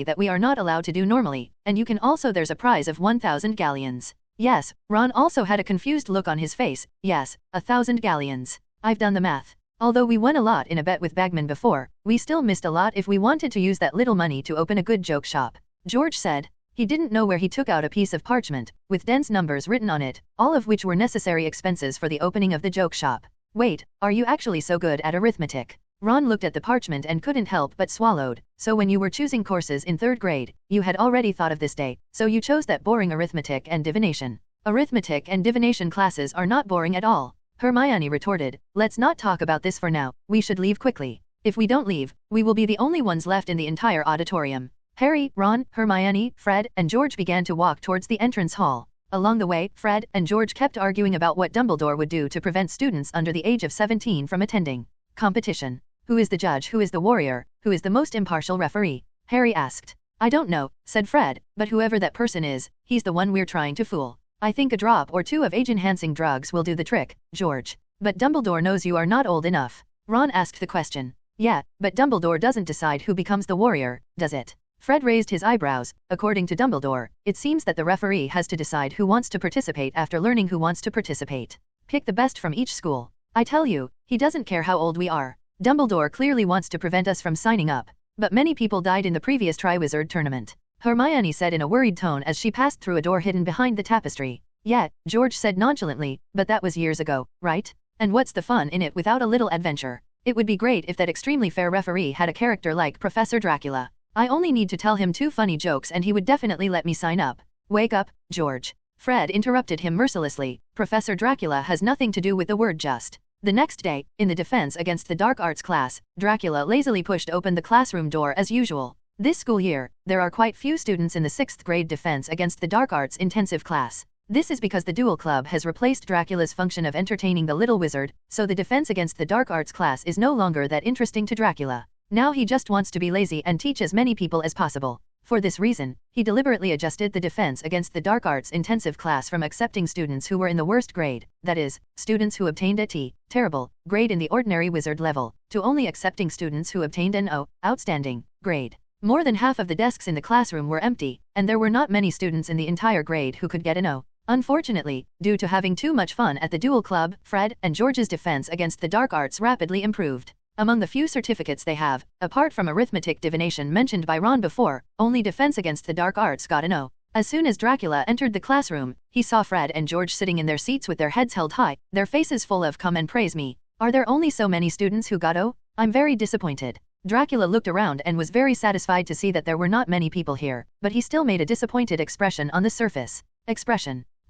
that we are not allowed to do normally, and you can also there's a prize of 1,000 galleons. Yes, Ron also had a confused look on his face. Yes, 1,000 galleons. I've done the math. Although we won a lot in a bet with Bagman before, we still missed a lot if we wanted to use that little money to open a good joke shop. George said. He didn't know where he took out a piece of parchment, with dense numbers written on it, all of which were necessary expenses for the opening of the joke shop. Wait, are you actually so good at arithmetic? Ron looked at the parchment and couldn't help but swallowed. So when you were choosing courses in 3rd grade, you had already thought of this day, so you chose that boring arithmetic and divination. Arithmetic and divination classes are not boring at all. Hermione retorted, let's not talk about this for now, we should leave quickly. If we don't leave, we will be the only ones left in the entire auditorium. Harry, Ron, Hermione, Fred, and George began to walk towards the entrance hall. Along the way, Fred and George kept arguing about what Dumbledore would do to prevent students under the age of 17 from attending competition. Who is the judge? Who is the warrior? Who is the most impartial referee? Harry asked. I don't know, said Fred, but whoever that person is, he's the one we're trying to fool. I think a drop or two of age-enhancing drugs will do the trick, George. But Dumbledore knows you are not old enough. Ron asked the question. Yeah, but Dumbledore doesn't decide who becomes the warrior, does it? Fred raised his eyebrows. According to Dumbledore, it seems that the referee has to decide who wants to participate after learning who wants to participate. Pick the best from each school. I tell you, he doesn't care how old we are. Dumbledore clearly wants to prevent us from signing up. But many people died in the previous Triwizard tournament. Hermione said in a worried tone as she passed through a door hidden behind the tapestry. Yeah, George said nonchalantly, but that was years ago, right? And what's the fun in it without a little adventure? It would be great if that extremely fair referee had a character like Professor Dracula. I only need to tell him 2 funny jokes and he would definitely let me sign up. Wake up, George. Fred interrupted him mercilessly. Professor Dracula has nothing to do with the word just. The next day, in the defense against the dark arts class, Dracula lazily pushed open the classroom door as usual. This school year, there are quite few students in the 6th grade defense against the dark arts intensive class. This is because the Duel Club has replaced Dracula's function of entertaining the little wizard, so the defense against the dark arts class is no longer that interesting to Dracula. Now he just wants to be lazy and teach as many people as possible. For this reason, he deliberately adjusted the defense against the dark arts intensive class from accepting students who were in the worst grade, that is, students who obtained a T, terrible, grade in the ordinary wizard level, to only accepting students who obtained an O, outstanding, grade. More than half of the desks in the classroom were empty, and there were not many students in the entire grade who could get an O. Unfortunately, due to having too much fun at the Duel Club, Fred and George's defense against the dark arts rapidly improved. Among the few certificates they have, apart from arithmetic divination mentioned by Ron before, only defense against the dark arts got an O. As soon as Dracula entered the classroom, he saw Fred and George sitting in their seats with their heads held high, their faces full of come and praise me. Are there only so many students who got O? I'm very disappointed. Dracula looked around and was very satisfied to see that there were not many people here, but he still made a disappointed expression on the surface.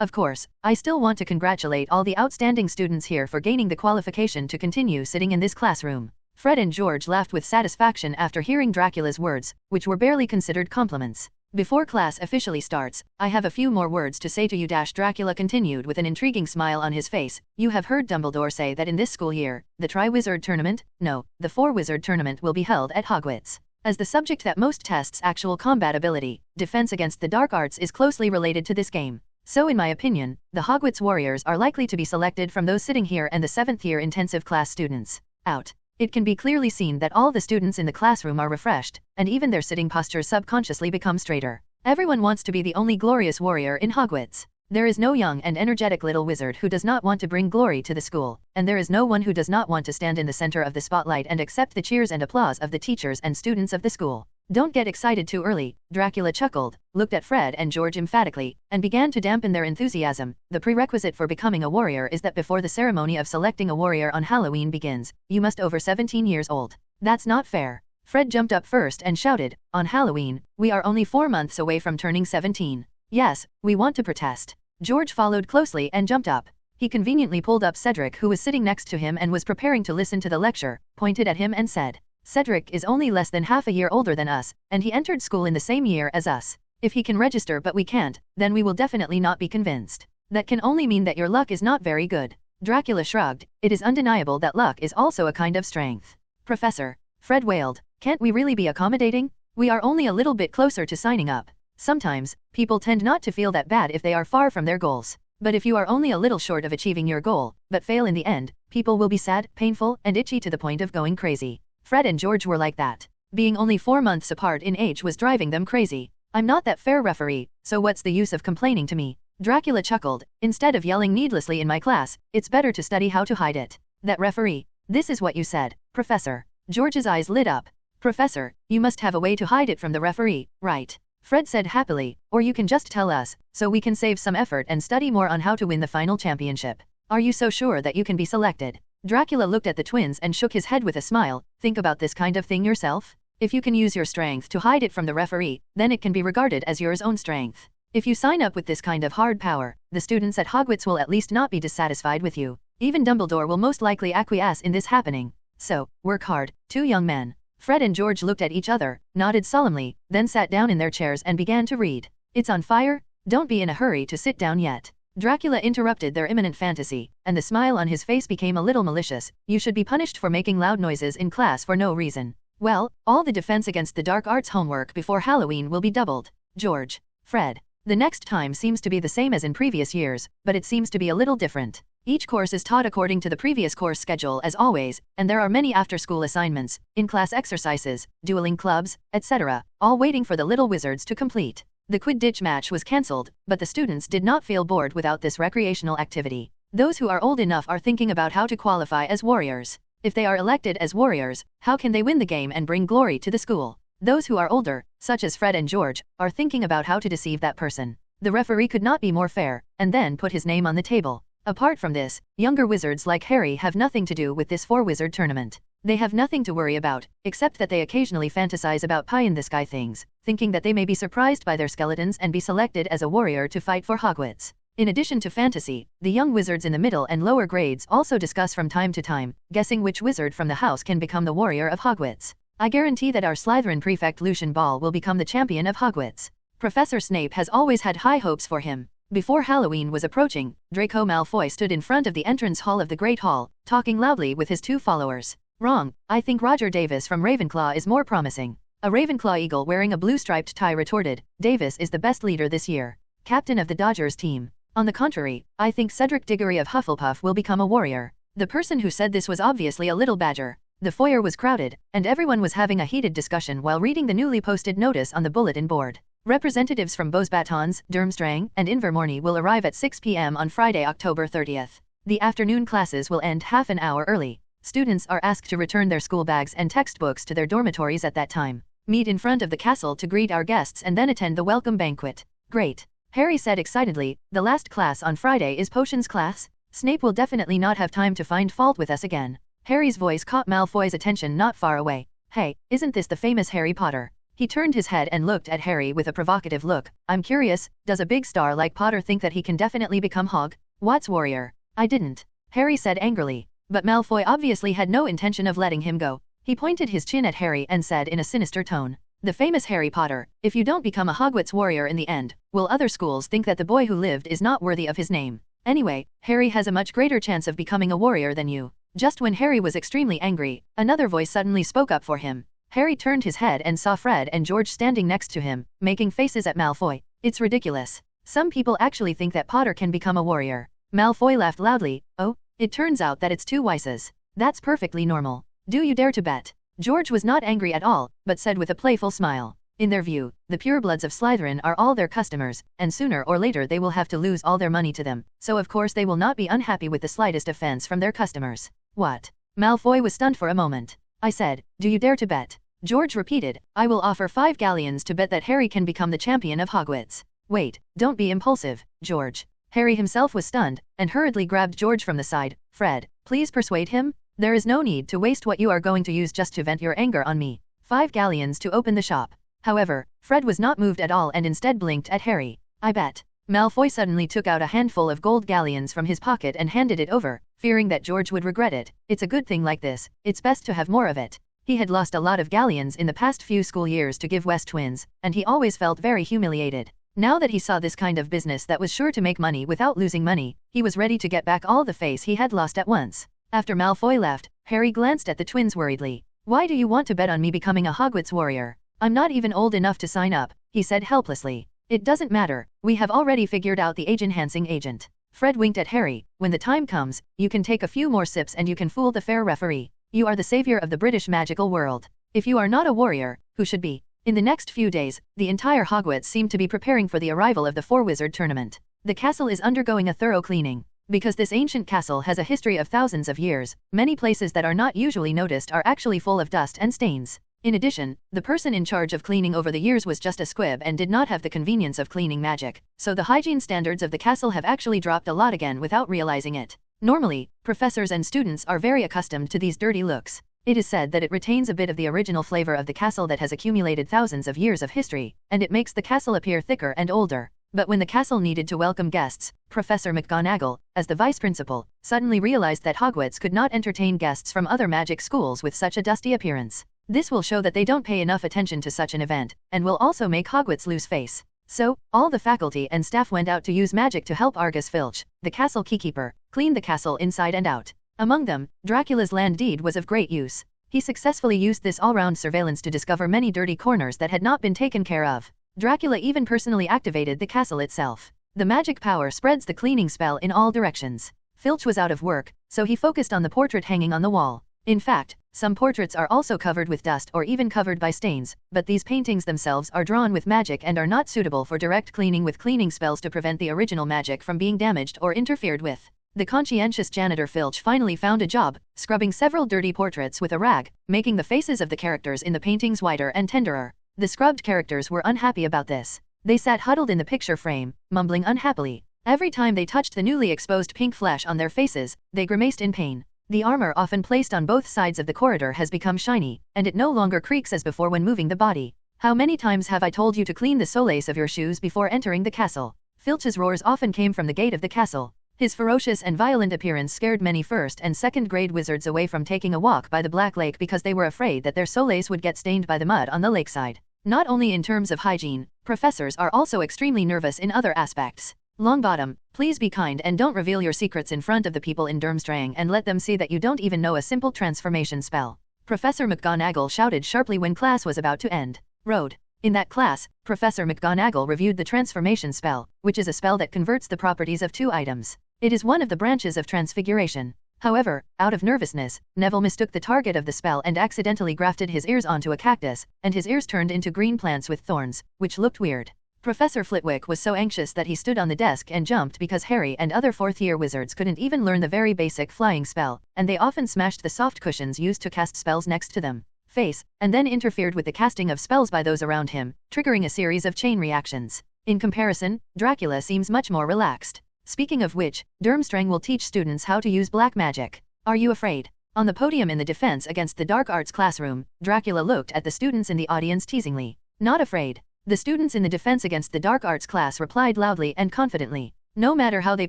Of course, I still want to congratulate all the outstanding students here for gaining the qualification to continue sitting in this classroom. Fred and George laughed with satisfaction after hearing Dracula's words, which were barely considered compliments. Before class officially starts, I have a few more words to say to you. Dracula continued with an intriguing smile on his face. You have heard Dumbledore say that in this school year, the Triwizard Tournament, no, the Four-Wizard Tournament will be held at Hogwarts. As the subject that most tests actual combat ability, defense against the dark arts is closely related to this game. So in my opinion, the Hogwarts warriors are likely to be selected from those sitting here and the 7th year intensive class students. Out. It can be clearly seen that all the students in the classroom are refreshed, and even their sitting postures subconsciously become straighter. Everyone wants to be the only glorious warrior in Hogwarts. There is no young and energetic little wizard who does not want to bring glory to the school, and there is no one who does not want to stand in the center of the spotlight and accept the cheers and applause of the teachers and students of the school. Don't get excited too early, Dracula chuckled, looked at Fred and George emphatically, and began to dampen their enthusiasm. The prerequisite for becoming a warrior is that before the ceremony of selecting a warrior on Halloween begins, you must over 17 years old. That's not fair. Fred jumped up first and shouted, on Halloween, we are only 4 months away from turning 17. Yes, we want to protest. George followed closely and jumped up. He conveniently pulled up Cedric, who was sitting next to him and was preparing to listen to the lecture, pointed at him and said, Cedric is only less than half a year older than us, and he entered school in the same year as us. If he can register but we can't, then we will definitely not be convinced. That can only mean that your luck is not very good. Dracula shrugged. It is undeniable that luck is also a kind of strength. Professor, Fred wailed, can't we really be accommodating? We are only a little bit closer to signing up. Sometimes, people tend not to feel that bad if they are far from their goals. But if you are only a little short of achieving your goal, but fail in the end, people will be sad, painful, and itchy to the point of going crazy. Fred and George were like that. Being only 4 months apart in age was driving them crazy. I'm not that fair referee, so what's the use of complaining to me? Dracula chuckled. Instead of yelling needlessly in my class, it's better to study how to hide it. That referee. This is what you said, Professor. George's eyes lit up. Professor, you must have a way to hide it from the referee, right? Fred said happily, or you can just tell us, so we can save some effort and study more on how to win the final championship. Are you so sure that you can be selected? Dracula looked at the twins and shook his head with a smile. Think about this kind of thing yourself. If you can use your strength to hide it from the referee, then it can be regarded as your own strength. If you sign up with this kind of hard power, the students at Hogwarts will at least not be dissatisfied with you. Even Dumbledore will most likely acquiesce in this happening. So, work hard, 2 young men. Fred and George looked at each other, nodded solemnly, then sat down in their chairs and began to read. It's on fire? Don't be in a hurry to sit down yet. Dracula interrupted their imminent fantasy, and the smile on his face became a little malicious. You should be punished for making loud noises in class for no reason. Well, all the defense against the dark arts homework before Halloween will be doubled. George. Fred. The next time seems to be the same as in previous years, but it seems to be a little different. Each course is taught according to the previous course schedule as always, and there are many after-school assignments, in-class exercises, dueling clubs, etc., all waiting for the little wizards to complete. The Quidditch match was cancelled, but the students did not feel bored without this recreational activity. Those who are old enough are thinking about how to qualify as warriors. If they are elected as warriors, how can they win the game and bring glory to the school? Those who are older, such as Fred and George, are thinking about how to deceive that person. The referee could not be more fair, and then put his name on the table. Apart from this, younger wizards like Harry have nothing to do with this 4-wizard tournament. They have nothing to worry about, except that they occasionally fantasize about pie-in-the-sky things, thinking that they may be surprised by their skeletons and be selected as a warrior to fight for Hogwarts. In addition to fantasy, the young wizards in the middle and lower grades also discuss from time to time, guessing which wizard from the house can become the warrior of Hogwarts. I guarantee that our Slytherin prefect Lucian Ball will become the champion of Hogwarts. Professor Snape has always had high hopes for him. Before Halloween was approaching, Draco Malfoy stood in front of the entrance hall of the Great Hall, talking loudly with his 2 followers. Wrong, I think Roger Davis from Ravenclaw is more promising. A Ravenclaw eagle wearing a blue-striped tie retorted, Davis is the best leader this year. Captain of the Dodgers team. On the contrary, I think Cedric Diggory of Hufflepuff will become a warrior. The person who said this was obviously a little badger. The foyer was crowded, and everyone was having a heated discussion while reading the newly posted notice on the bulletin board. Representatives from Beauxbatons, Durmstrang, and Invermorny will arrive at 6 p.m. on Friday, October 30th. The afternoon classes will end half an hour early. Students are asked to return their school bags and textbooks to their dormitories at that time. Meet in front of the castle to greet our guests and then attend the welcome banquet. Great. Harry said excitedly, the last class on Friday is potions class? Snape will definitely not have time to find fault with us again. Harry's voice caught Malfoy's attention not far away. Hey, isn't this the famous Harry Potter? He turned his head and looked at Harry with a provocative look. I'm curious, does a big star like Potter think that he can definitely become Hogwarts warrior? I didn't. Harry said angrily. But Malfoy obviously had no intention of letting him go. He pointed his chin at Harry and said in a sinister tone, the famous Harry Potter, if you don't become a Hogwarts warrior in the end, will other schools think that the boy who lived is not worthy of his name? Anyway, Harry has a much greater chance of becoming a warrior than you. Just when Harry was extremely angry, another voice suddenly spoke up for him. Harry turned his head and saw Fred and George standing next to him, making faces at Malfoy. It's ridiculous. Some people actually think that Potter can become a warrior. Malfoy laughed loudly. Oh, it turns out that it's two Weisses. That's perfectly normal. Do you dare to bet? George was not angry at all, but said with a playful smile. In their view, the purebloods of Slytherin are all their customers, and sooner or later they will have to lose all their money to them, so of course they will not be unhappy with the slightest offense from their customers. What? Malfoy was stunned for a moment. I said, do you dare to bet? George repeated, I will offer 5 galleons to bet that Harry can become the champion of Hogwarts. Wait, don't be impulsive, George. Harry himself was stunned, and hurriedly grabbed George from the side. Fred, please persuade him? There is no need to waste what you are going to use just to vent your anger on me. 5 galleons to open the shop. However, Fred was not moved at all and instead blinked at Harry. I bet. Malfoy suddenly took out a handful of gold galleons from his pocket and handed it over, fearing that George would regret it. It's a good thing like this, it's best to have more of it. He had lost a lot of galleons in the past few school years to give West twins, and he always felt very humiliated. Now that he saw this kind of business that was sure to make money without losing money, he was ready to get back all the face he had lost at once. After Malfoy left, Harry glanced at the twins worriedly. Why do you want to bet on me becoming a Hogwarts warrior? I'm not even old enough to sign up, he said helplessly. It doesn't matter, we have already figured out the age-enhancing agent. Fred winked at Harry. When the time comes, you can take a few more sips and you can fool the fair referee. You are the savior of the British magical world. If you are not a warrior, who should be? In the next few days, the entire Hogwarts seemed to be preparing for the arrival of the Four-Wizard tournament. The castle is undergoing a thorough cleaning. Because this ancient castle has a history of thousands of years, many places that are not usually noticed are actually full of dust and stains. In addition, the person in charge of cleaning over the years was just a squib and did not have the convenience of cleaning magic, so the hygiene standards of the castle have actually dropped a lot again without realizing it. Normally, professors and students are very accustomed to these dirty looks. It is said that it retains a bit of the original flavor of the castle that has accumulated thousands of years of history, and it makes the castle appear thicker and older. But when the castle needed to welcome guests, Professor McGonagall, as the vice principal, suddenly realized that Hogwarts could not entertain guests from other magic schools with such a dusty appearance. This will show that they don't pay enough attention to such an event, and will also make Hogwarts lose face. So, all the faculty and staff went out to use magic to help Argus Filch, the castle keykeeper, clean the castle inside and out. Among them, Dracula's land deed was of great use. He successfully used this all-round surveillance to discover many dirty corners that had not been taken care of. Dracula even personally activated the castle itself. The magic power spreads the cleaning spell in all directions. Filch was out of work, so he focused on the portrait hanging on the wall. In fact, some portraits are also covered with dust or even covered by stains, but these paintings themselves are drawn with magic and are not suitable for direct cleaning with cleaning spells to prevent the original magic from being damaged or interfered with. The conscientious janitor Filch finally found a job, scrubbing several dirty portraits with a rag, making the faces of the characters in the paintings whiter and tenderer. The scrubbed characters were unhappy about this. They sat huddled in the picture frame, mumbling unhappily. Every time they touched the newly exposed pink flesh on their faces, they grimaced in pain. The armor often placed on both sides of the corridor has become shiny, and it no longer creaks as before when moving the body. How many times have I told you to clean the soles of your shoes before entering the castle? Filch's roars often came from the gate of the castle. His ferocious and violent appearance scared many first and second grade wizards away from taking a walk by the Black Lake because they were afraid that their soles would get stained by the mud on the lakeside. Not only in terms of hygiene, professors are also extremely nervous in other aspects. Longbottom, please be kind and don't reveal your secrets in front of the people in Durmstrang and let them see that you don't even know a simple transformation spell. Professor McGonagall shouted sharply when class was about to end. Road. In that class, Professor McGonagall reviewed the transformation spell, which is a spell that converts the properties of 2 items. It is one of the branches of transfiguration. However, out of nervousness, Neville mistook the target of the spell and accidentally grafted his ears onto a cactus, and his ears turned into green plants with thorns, which looked weird. Professor Flitwick was so anxious that he stood on the desk and jumped because Harry and other 4th-year wizards couldn't even learn the very basic flying spell, and they often smashed the soft cushions used to cast spells next to them. Face, and then interfered with the casting of spells by those around him, triggering a series of chain reactions. In comparison, Dracula seems much more relaxed. Speaking of which, Durmstrang will teach students how to use black magic. Are you afraid? On the podium in the Defense Against the Dark Arts classroom, Dracula looked at the students in the audience teasingly. Not afraid. The students in the Defense Against the Dark Arts class replied loudly and confidently. No matter how they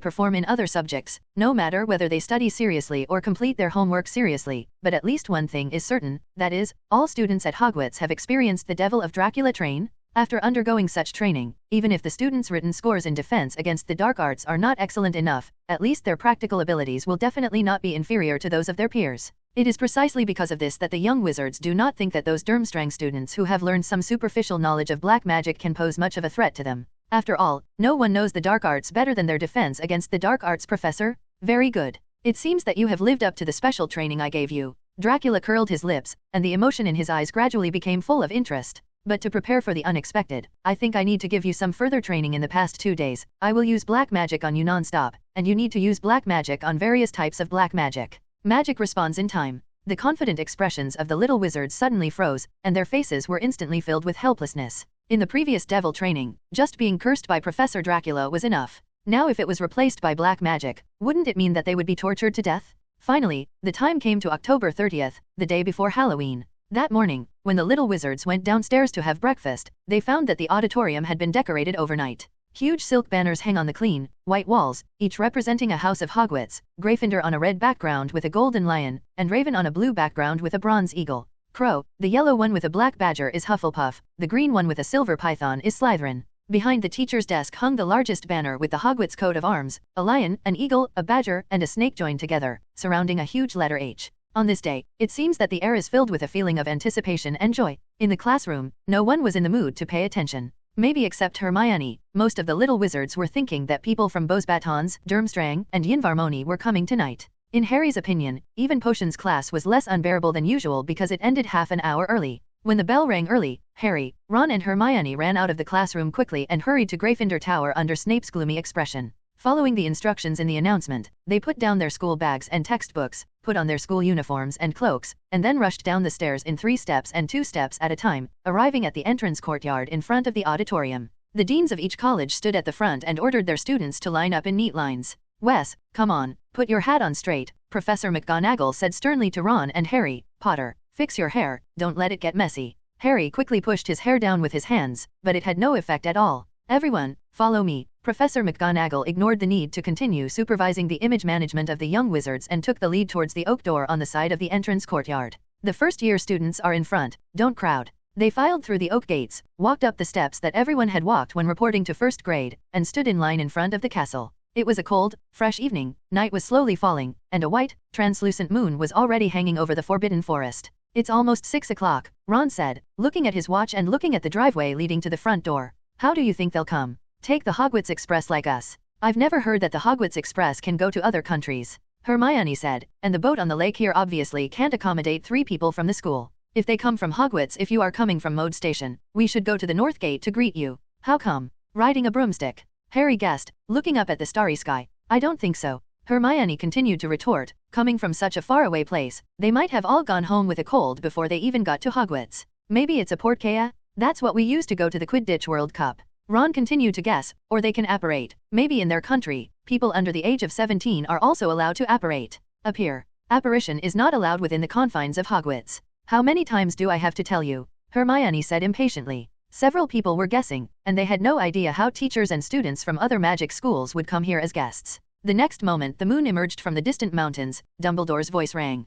perform in other subjects, no matter whether they study seriously or complete their homework seriously, but at least one thing is certain, that is, all students at Hogwarts have experienced the Devil of Dracula train. After undergoing such training, even if the students' written scores in Defense Against the Dark Arts are not excellent enough, at least their practical abilities will definitely not be inferior to those of their peers. It is precisely because of this that the young wizards do not think that those Durmstrang students who have learned some superficial knowledge of black magic can pose much of a threat to them. After all, no one knows the dark arts better than their defense against the dark arts professor. Very good. It seems that you have lived up to the special training I gave you. Dracula curled his lips, and the emotion in his eyes gradually became full of interest. But to prepare for the unexpected, I think I need to give you some further training in the past 2 days. I will use black magic on you non-stop, and you need to use black magic on various types of black magic. Magic responds in time. The confident expressions of the little wizards suddenly froze, and their faces were instantly filled with helplessness. In the previous devil training, just being cursed by Professor Dracula was enough. Now if it was replaced by black magic, wouldn't it mean that they would be tortured to death? Finally, the time came to October 30th, the day before Halloween. That morning, when the little wizards went downstairs to have breakfast, they found that the auditorium had been decorated overnight. Huge silk banners hang on the clean, white walls, each representing a house of Hogwarts, Gryffindor on a red background with a golden lion, and Raven on a blue background with a bronze eagle. Crow, the yellow one with a black badger is Hufflepuff, the green one with a silver python is Slytherin. Behind the teacher's desk hung the largest banner with the Hogwarts coat of arms, a lion, an eagle, a badger, and a snake joined together, surrounding a huge letter H. On this day, it seems that the air is filled with a feeling of anticipation and joy. In the classroom, no one was in the mood to pay attention. Maybe except Hermione. Most of the little wizards were thinking that people from Bosbatons, Durmstrang, and Yinvarmoni were coming tonight. In Harry's opinion, even Potions class was less unbearable than usual because it ended half an hour early. When the bell rang early, Harry, Ron and Hermione ran out of the classroom quickly and hurried to Gryffindor Tower under Snape's gloomy expression. Following the instructions in the announcement, they put down their school bags and textbooks, put on their school uniforms and cloaks, and then rushed down the stairs in 3 steps and 2 steps at a time, arriving at the entrance courtyard in front of the auditorium. The deans of each college stood at the front and ordered their students to line up in neat lines. Wes, come on, put your hat on straight, Professor McGonagall said sternly to Ron and Harry. Potter, fix your hair, don't let it get messy. Harry quickly pushed his hair down with his hands, but it had no effect at all. Everyone, follow me. Professor McGonagall ignored the need to continue supervising the image management of the young wizards and took the lead towards the oak door on the side of the entrance courtyard. The first-year students are in front, don't crowd. They filed through the oak gates, walked up the steps that everyone had walked when reporting to first grade, and stood in line in front of the castle. It was a cold, fresh evening, night was slowly falling, and a white, translucent moon was already hanging over the Forbidden Forest. It's almost 6 o'clock, Ron said, looking at his watch and looking at the driveway leading to the front door. How do you think they'll come? Take the Hogwarts Express like us. I've never heard that the Hogwarts Express can go to other countries. Hermione said, and the boat on the lake here obviously can't accommodate 3 people from the school. If they come from Hogwarts, if you are coming from Mode Station, we should go to the North Gate to greet you. How come? Riding a broomstick. Harry guessed, looking up at the starry sky. I don't think so. Hermione continued to retort, coming from such a faraway place, they might have all gone home with a cold before they even got to Hogwarts. Maybe it's a portkea? That's what we use to go to the Quidditch World Cup. Ron continued to guess, or they can apparate. Maybe in their country, people under the age of 17 are also allowed to apparate. Appear. Apparition is not allowed within the confines of Hogwarts. How many times do I have to tell you? Hermione said impatiently. Several people were guessing, and they had no idea how teachers and students from other magic schools would come here as guests. The next moment the moon emerged from the distant mountains. Dumbledore's voice rang.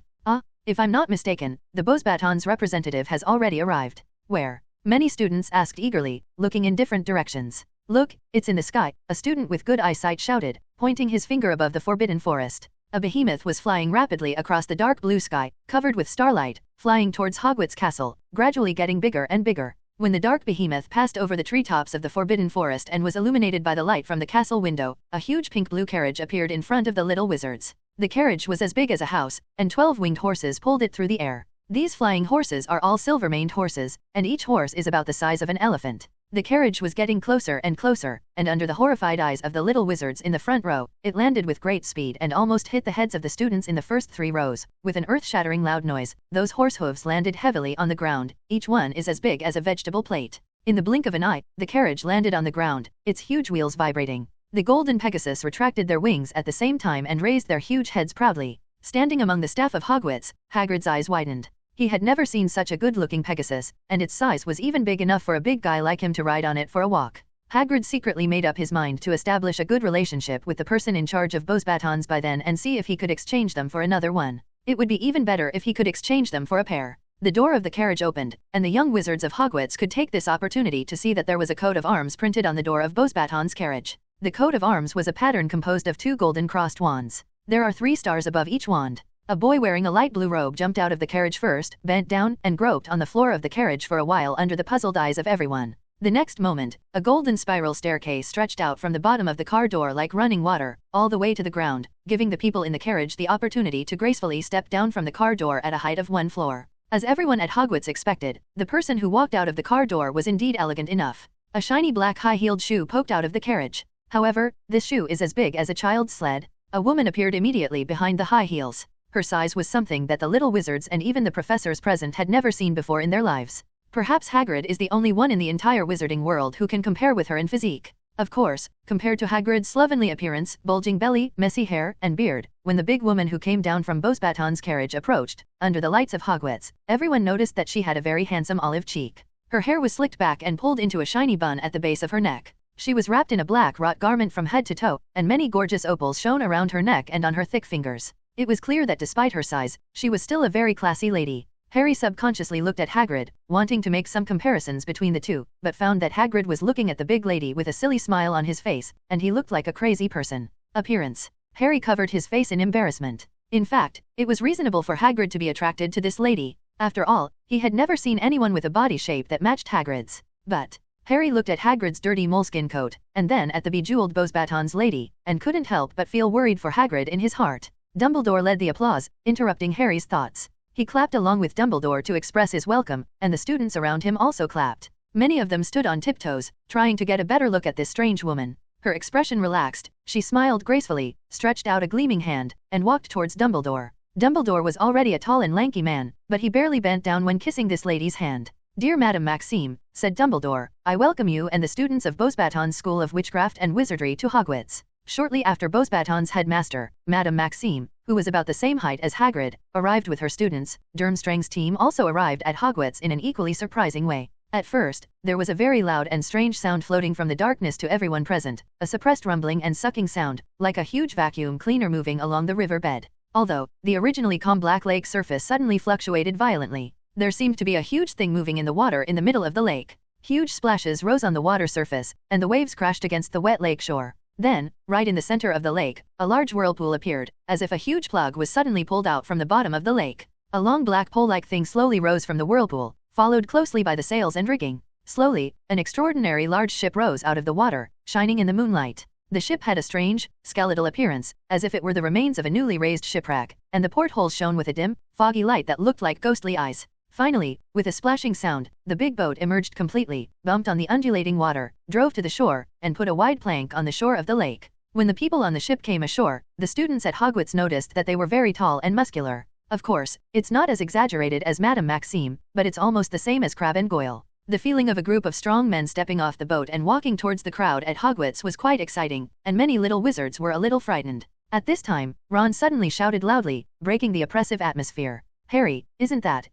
If I'm not mistaken, the Bosbatons representative has already arrived. Where? Many students asked eagerly, looking in different directions. Look, it's in the sky, a student with good eyesight shouted, pointing his finger above the Forbidden Forest. A behemoth was flying rapidly across the dark blue sky, covered with starlight, flying towards Hogwarts Castle, gradually getting bigger and bigger. When the dark behemoth passed over the treetops of the Forbidden Forest and was illuminated by the light from the castle window, a huge pink-blue carriage appeared in front of the little wizards. The carriage was as big as a house, and 12 winged horses pulled it through the air. These flying horses are all silver-maned horses, and each horse is about the size of an elephant. The carriage was getting closer and closer, and under the horrified eyes of the little wizards in the front row, it landed with great speed and almost hit the heads of the students in the first 3 rows. With an earth-shattering loud noise, those horse hooves landed heavily on the ground. Each one is as big as a vegetable plate. In the blink of an eye, the carriage landed on the ground, its huge wheels vibrating. The golden Pegasus retracted their wings at the same time and raised their huge heads proudly. Standing among the staff of Hogwarts, Hagrid's eyes widened. He had never seen such a good-looking Pegasus, and its size was even big enough for a big guy like him to ride on it for a walk. Hagrid secretly made up his mind to establish a good relationship with the person in charge of Bosbatons by then and see if he could exchange them for another one. It would be even better if he could exchange them for a pair. The door of the carriage opened, and the young wizards of Hogwarts could take this opportunity to see that there was a coat of arms printed on the door of Bosbaton's carriage. The coat of arms was a pattern composed of 2 golden crossed wands. There are 3 stars above each wand. A boy wearing a light blue robe jumped out of the carriage first, bent down, and groped on the floor of the carriage for a while under the puzzled eyes of everyone. The next moment, a golden spiral staircase stretched out from the bottom of the car door like running water, all the way to the ground, giving the people in the carriage the opportunity to gracefully step down from the car door at a height of 1 floor. As everyone at Hogwarts expected, the person who walked out of the car door was indeed elegant enough. A shiny black high-heeled shoe poked out of the carriage. However, this shoe is as big as a child's sled. A woman appeared immediately behind the high heels. Her size was something that the little wizards and even the professors present had never seen before in their lives. Perhaps Hagrid is the only one in the entire wizarding world who can compare with her in physique. Of course, compared to Hagrid's slovenly appearance, bulging belly, messy hair, and beard, when the big woman who came down from Beauxbatons' carriage approached, under the lights of Hogwarts, everyone noticed that she had a very handsome olive cheek. Her hair was slicked back and pulled into a shiny bun at the base of her neck. She was wrapped in a black wrought garment from head to toe, and many gorgeous opals shone around her neck and on her thick fingers. It was clear that despite her size, she was still a very classy lady. Harry subconsciously looked at Hagrid, wanting to make some comparisons between the two, but found that Hagrid was looking at the big lady with a silly smile on his face, and he looked like a crazy person. Appearance. Harry covered his face in embarrassment. In fact, it was reasonable for Hagrid to be attracted to this lady. After all, he had never seen anyone with a body shape that matched Hagrid's. But Harry looked at Hagrid's dirty moleskin coat, and then at the bejeweled Beauxbatons lady, and couldn't help but feel worried for Hagrid in his heart. Dumbledore led the applause, interrupting Harry's thoughts. He clapped along with Dumbledore to express his welcome, and the students around him also clapped. Many of them stood on tiptoes, trying to get a better look at this strange woman. Her expression relaxed, she smiled gracefully, stretched out a gleaming hand, and walked towards Dumbledore. Dumbledore was already a tall and lanky man, but he barely bent down when kissing this lady's hand. "Dear Madame Maxime," said Dumbledore, "I welcome you and the students of Beauxbatons School of Witchcraft and Wizardry to Hogwarts." Shortly after Beauxbatons' headmaster, Madame Maxime, who was about the same height as Hagrid, arrived with her students, Durmstrang's team also arrived at Hogwarts in an equally surprising way. At first, there was a very loud and strange sound floating from the darkness to everyone present, a suppressed rumbling and sucking sound, like a huge vacuum cleaner moving along the river bed. Although, the originally calm black lake surface suddenly fluctuated violently. There seemed to be a huge thing moving in the water in the middle of the lake. Huge splashes rose on the water surface, and the waves crashed against the wet lake shore. Then, right in the center of the lake, a large whirlpool appeared, as if a huge plug was suddenly pulled out from the bottom of the lake. A long black pole-like thing slowly rose from the whirlpool, followed closely by the sails and rigging. Slowly, an extraordinary large ship rose out of the water, shining in the moonlight. The ship had a strange, skeletal appearance, as if it were the remains of a newly raised shipwreck, and the portholes shone with a dim, foggy light that looked like ghostly eyes. Finally, with a splashing sound, the big boat emerged completely, bumped on the undulating water, drove to the shore, and put a wide plank on the shore of the lake. When the people on the ship came ashore, the students at Hogwarts noticed that they were very tall and muscular. Of course, it's not as exaggerated as Madame Maxime, but it's almost the same as Crabbe and Goyle. The feeling of a group of strong men stepping off the boat and walking towards the crowd at Hogwarts was quite exciting, and many little wizards were a little frightened. At this time, Ron suddenly shouted loudly, breaking the oppressive atmosphere. "Harry, isn't that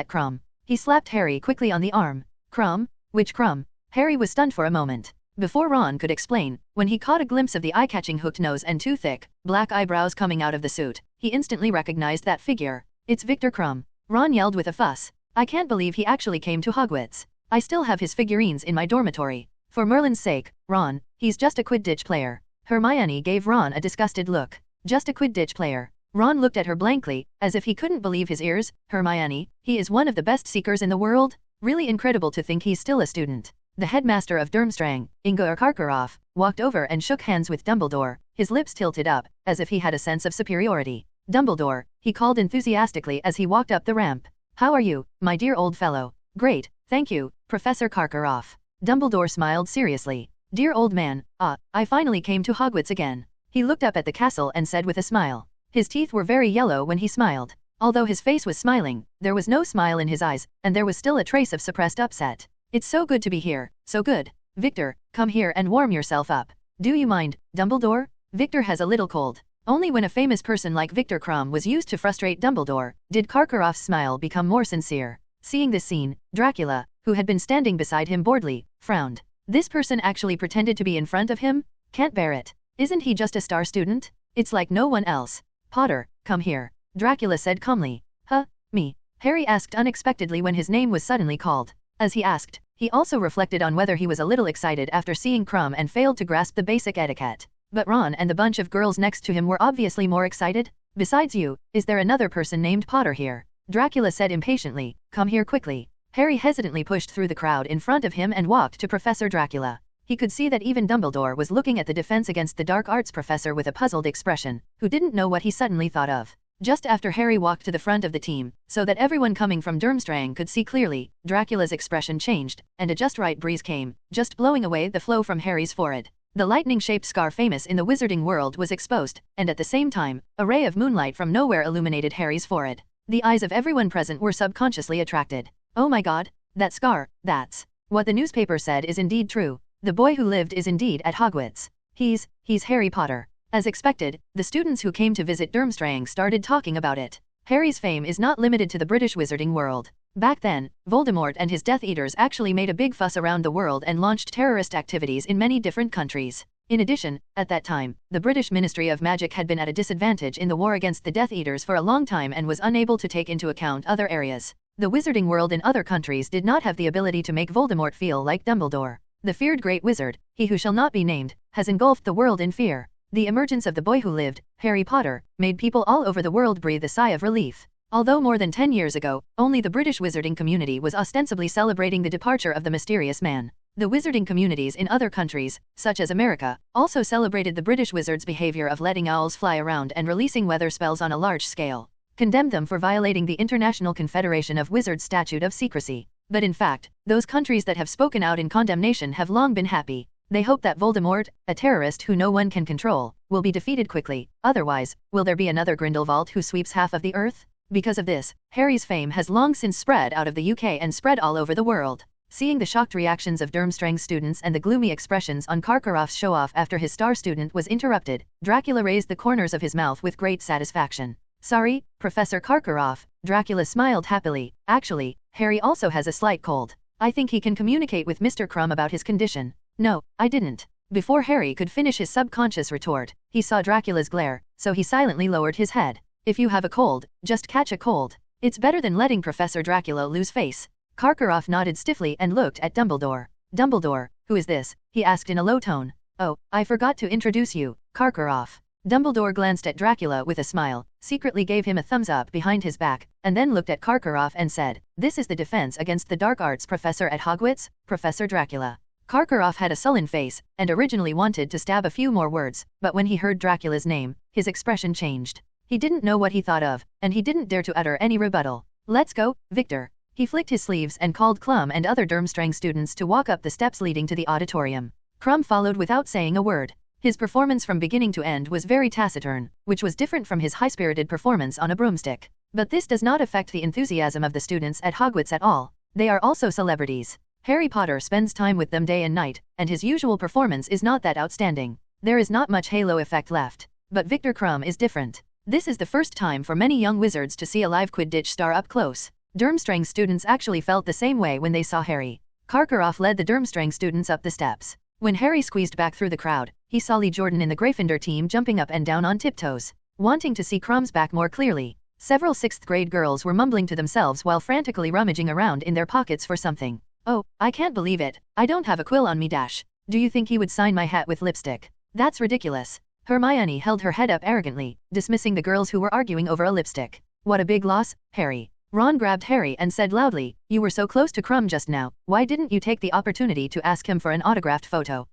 Krum?" He slapped Harry quickly on the arm. "Krum? Which Krum?" Harry was stunned for a moment. Before Ron could explain, when he caught a glimpse of the eye-catching hooked nose and two thick, black eyebrows coming out of the suit, he instantly recognized that figure. "It's Viktor Krum!" Ron yelled with a fuss. "I can't believe he actually came to Hogwarts. I still have his figurines in my dormitory." "For Merlin's sake, Ron, he's just a Quidditch player." Hermione gave Ron a disgusted look. "Just a Quidditch player." Ron looked at her blankly, as if he couldn't believe his ears. "Hermione, he is one of the best seekers in the world? Really incredible to think he's still a student." The headmaster of Durmstrang, Inga Karkaroff, walked over and shook hands with Dumbledore, his lips tilted up, as if he had a sense of superiority. "Dumbledore," he called enthusiastically as he walked up the ramp. "How are you, my dear old fellow?" "Great, thank you, Professor Karkaroff." Dumbledore smiled seriously. "Dear old man, I finally came to Hogwarts again." He looked up at the castle and said with a smile. His teeth were very yellow when he smiled. Although his face was smiling, there was no smile in his eyes, and there was still a trace of suppressed upset. "It's so good to be here, so good. Viktor, come here and warm yourself up. Do you mind, Dumbledore? Viktor has a little cold." Only when a famous person like Viktor Krum was used to frustrate Dumbledore, did Karkaroff's smile become more sincere. Seeing this scene, Dracula, who had been standing beside him boredly, frowned. This person actually pretended to be in front of him? Can't bear it. Isn't he just a star student? It's like no one else. "Potter, come here," Dracula said calmly. "Huh? Me?" Harry asked unexpectedly when his name was suddenly called. As he asked, he also reflected on whether he was a little excited after seeing Krum and failed to grasp the basic etiquette. But Ron and the bunch of girls next to him were obviously more excited. "Besides you, is there another person named Potter here?" Dracula said impatiently. "Come here quickly." Harry hesitantly pushed through the crowd in front of him and walked to Professor Dracula. He could see that even Dumbledore was looking at the defense against the dark arts professor with a puzzled expression, who didn't know what he suddenly thought of. Just after Harry walked to the front of the team, so that everyone coming from Durmstrang could see clearly, Dracula's expression changed, and a just right breeze came, just blowing away the flow from Harry's forehead. The lightning-shaped scar famous in the wizarding world was exposed, and at the same time, a ray of moonlight from nowhere illuminated Harry's forehead. The eyes of everyone present were subconsciously attracted. Oh my god, that scar, that's what the newspaper said is indeed true. The boy who lived is indeed at Hogwarts. He's Harry Potter. As expected, the students who came to visit Durmstrang started talking about it. Harry's fame is not limited to the British wizarding world. Back then, Voldemort and his Death Eaters actually made a big fuss around the world and launched terrorist activities in many different countries. In addition, at that time, the British Ministry of Magic had been at a disadvantage in the war against the Death Eaters for a long time and was unable to take into account other areas. The wizarding world in other countries did not have the ability to make Voldemort feel like Dumbledore. The feared great wizard, he who shall not be named, has engulfed the world in fear. The emergence of the boy who lived, Harry Potter, made people all over the world breathe a sigh of relief. Although more than 10 years ago, only the British wizarding community was ostensibly celebrating the departure of the mysterious man. The wizarding communities in other countries, such as America, also celebrated the British wizards' behavior of letting owls fly around and releasing weather spells on a large scale, condemned them for violating the International Confederation of Wizards Statute of Secrecy. But in fact, those countries that have spoken out in condemnation have long been happy. They hope that Voldemort, a terrorist who no one can control, will be defeated quickly. Otherwise, will there be another Grindelwald who sweeps half of the earth? Because of this, Harry's fame has long since spread out of the UK and spread all over the world. Seeing the shocked reactions of Durmstrang students and the gloomy expressions on Karkaroff's show-off after his star student was interrupted, Dracula raised the corners of his mouth with great satisfaction. Sorry, Professor Karkaroff, Dracula smiled happily. Actually, Harry also has a slight cold. I think he can communicate with Mr. Crumb about his condition. No, I didn't. Before Harry could finish his subconscious retort, he saw Dracula's glare, so he silently lowered his head. If you have a cold, just catch a cold. It's better than letting Professor Dracula lose face. Karkaroff nodded stiffly and looked at Dumbledore. Dumbledore, who is this? He asked in a low tone. Oh, I forgot to introduce you, Karkaroff. Dumbledore glanced at Dracula with a smile, secretly gave him a thumbs up behind his back, and then looked at Karkaroff and said, This is the defense against the dark arts professor at Hogwarts, Professor Dracula. Karkaroff had a sullen face, and originally wanted to stab a few more words, but when he heard Dracula's name, his expression changed. He didn't know what he thought of, and he didn't dare to utter any rebuttal. Let's go, Victor. He flicked his sleeves and called Clum and other Durmstrang students to walk up the steps leading to the auditorium. Crumb followed without saying a word. His performance from beginning to end was very taciturn, which was different from his high-spirited performance on a broomstick. But this does not affect the enthusiasm of the students at Hogwarts at all. They are also celebrities. Harry Potter spends time with them day and night, and his usual performance is not that outstanding. There is not much halo effect left. But Victor Crumb is different. This is the first time for many young wizards to see a live Quidditch star up close. Durmstrang students actually felt the same way when they saw Harry. Karkaroff led the Durmstrang students up the steps. When Harry squeezed back through the crowd, he saw Lee Jordan in the Gryffindor team jumping up and down on tiptoes, wanting to see Crumb's back more clearly. Several 6th grade girls were mumbling to themselves while frantically rummaging around in their pockets for something. Oh, I can't believe it. I don't have a quill on me dash. Do you think he would sign my hat with lipstick? That's ridiculous. Hermione held her head up arrogantly, dismissing the girls who were arguing over a lipstick. What a big loss, Harry. Ron grabbed Harry and said loudly, You were so close to Crumb just now, why didn't you take the opportunity to ask him for an autographed photo?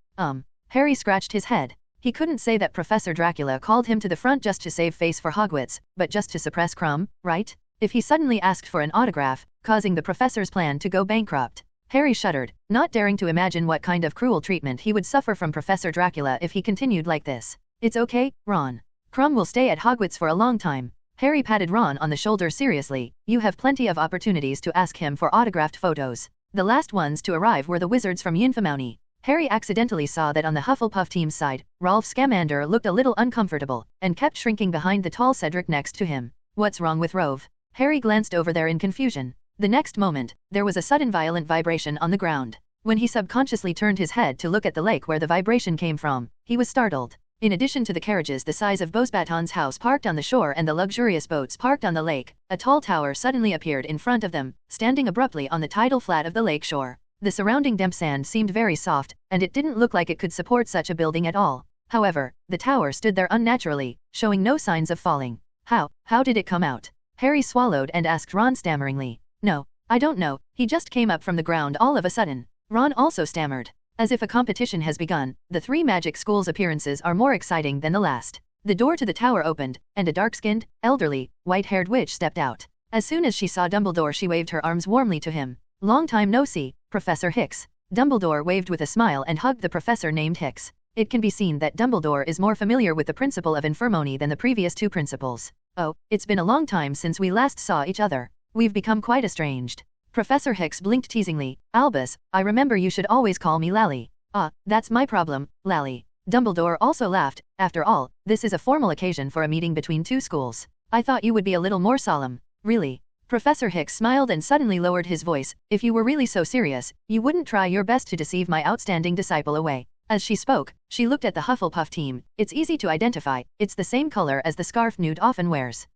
Harry scratched his head. He couldn't say that Professor Dracula called him to the front just to save face for Hogwarts, but just to suppress Crumb, right? If he suddenly asked for an autograph, causing the professor's plan to go bankrupt. Harry shuddered, not daring to imagine what kind of cruel treatment he would suffer from Professor Dracula if he continued like this. It's okay, Ron. Crumb will stay at Hogwarts for a long time. Harry patted Ron on the shoulder seriously. You have plenty of opportunities to ask him for autographed photos. The last ones to arrive were the wizards from Yinfamounie. Harry accidentally saw that on the Hufflepuff team's side, Rolf Scamander looked a little uncomfortable, and kept shrinking behind the tall Cedric next to him. What's wrong with Rove? Harry glanced over there in confusion. The next moment, there was a sudden violent vibration on the ground. When he subconsciously turned his head to look at the lake where the vibration came from, he was startled. In addition to the carriages the size of Bosbaton's house parked on the shore and the luxurious boats parked on the lake, a tall tower suddenly appeared in front of them, standing abruptly on the tidal flat of the lake shore. The surrounding damp sand seemed very soft, and it didn't look like it could support such a building at all. However, the tower stood there unnaturally, showing no signs of falling. How did it come out? Harry swallowed and asked Ron stammeringly. No, I don't know, he just came up from the ground all of a sudden. Ron also stammered. As if a competition has begun, the 3 magic schools' appearances are more exciting than the last. The door to the tower opened, and a dark-skinned, elderly, white-haired witch stepped out. As soon as she saw Dumbledore, she waved her arms warmly to him. Long time no see, Professor Hicks. Dumbledore waved with a smile and hugged the professor named Hicks. It can be seen that Dumbledore is more familiar with the principle of infirmary than the previous 2 principals. Oh, it's been a long time since we last saw each other. We've become quite estranged. Professor Hicks blinked teasingly. Albus, I remember you should always call me Lally. Ah, that's my problem, Lally. Dumbledore also laughed. After all, this is a formal occasion for a meeting between 2 schools. I thought you would be a little more solemn. Really? Professor Hicks smiled and suddenly lowered his voice. If you were really so serious, you wouldn't try your best to deceive my outstanding disciple away. As she spoke, she looked at the Hufflepuff team. It's easy to identify. It's the same color as the scarf Newt often wears.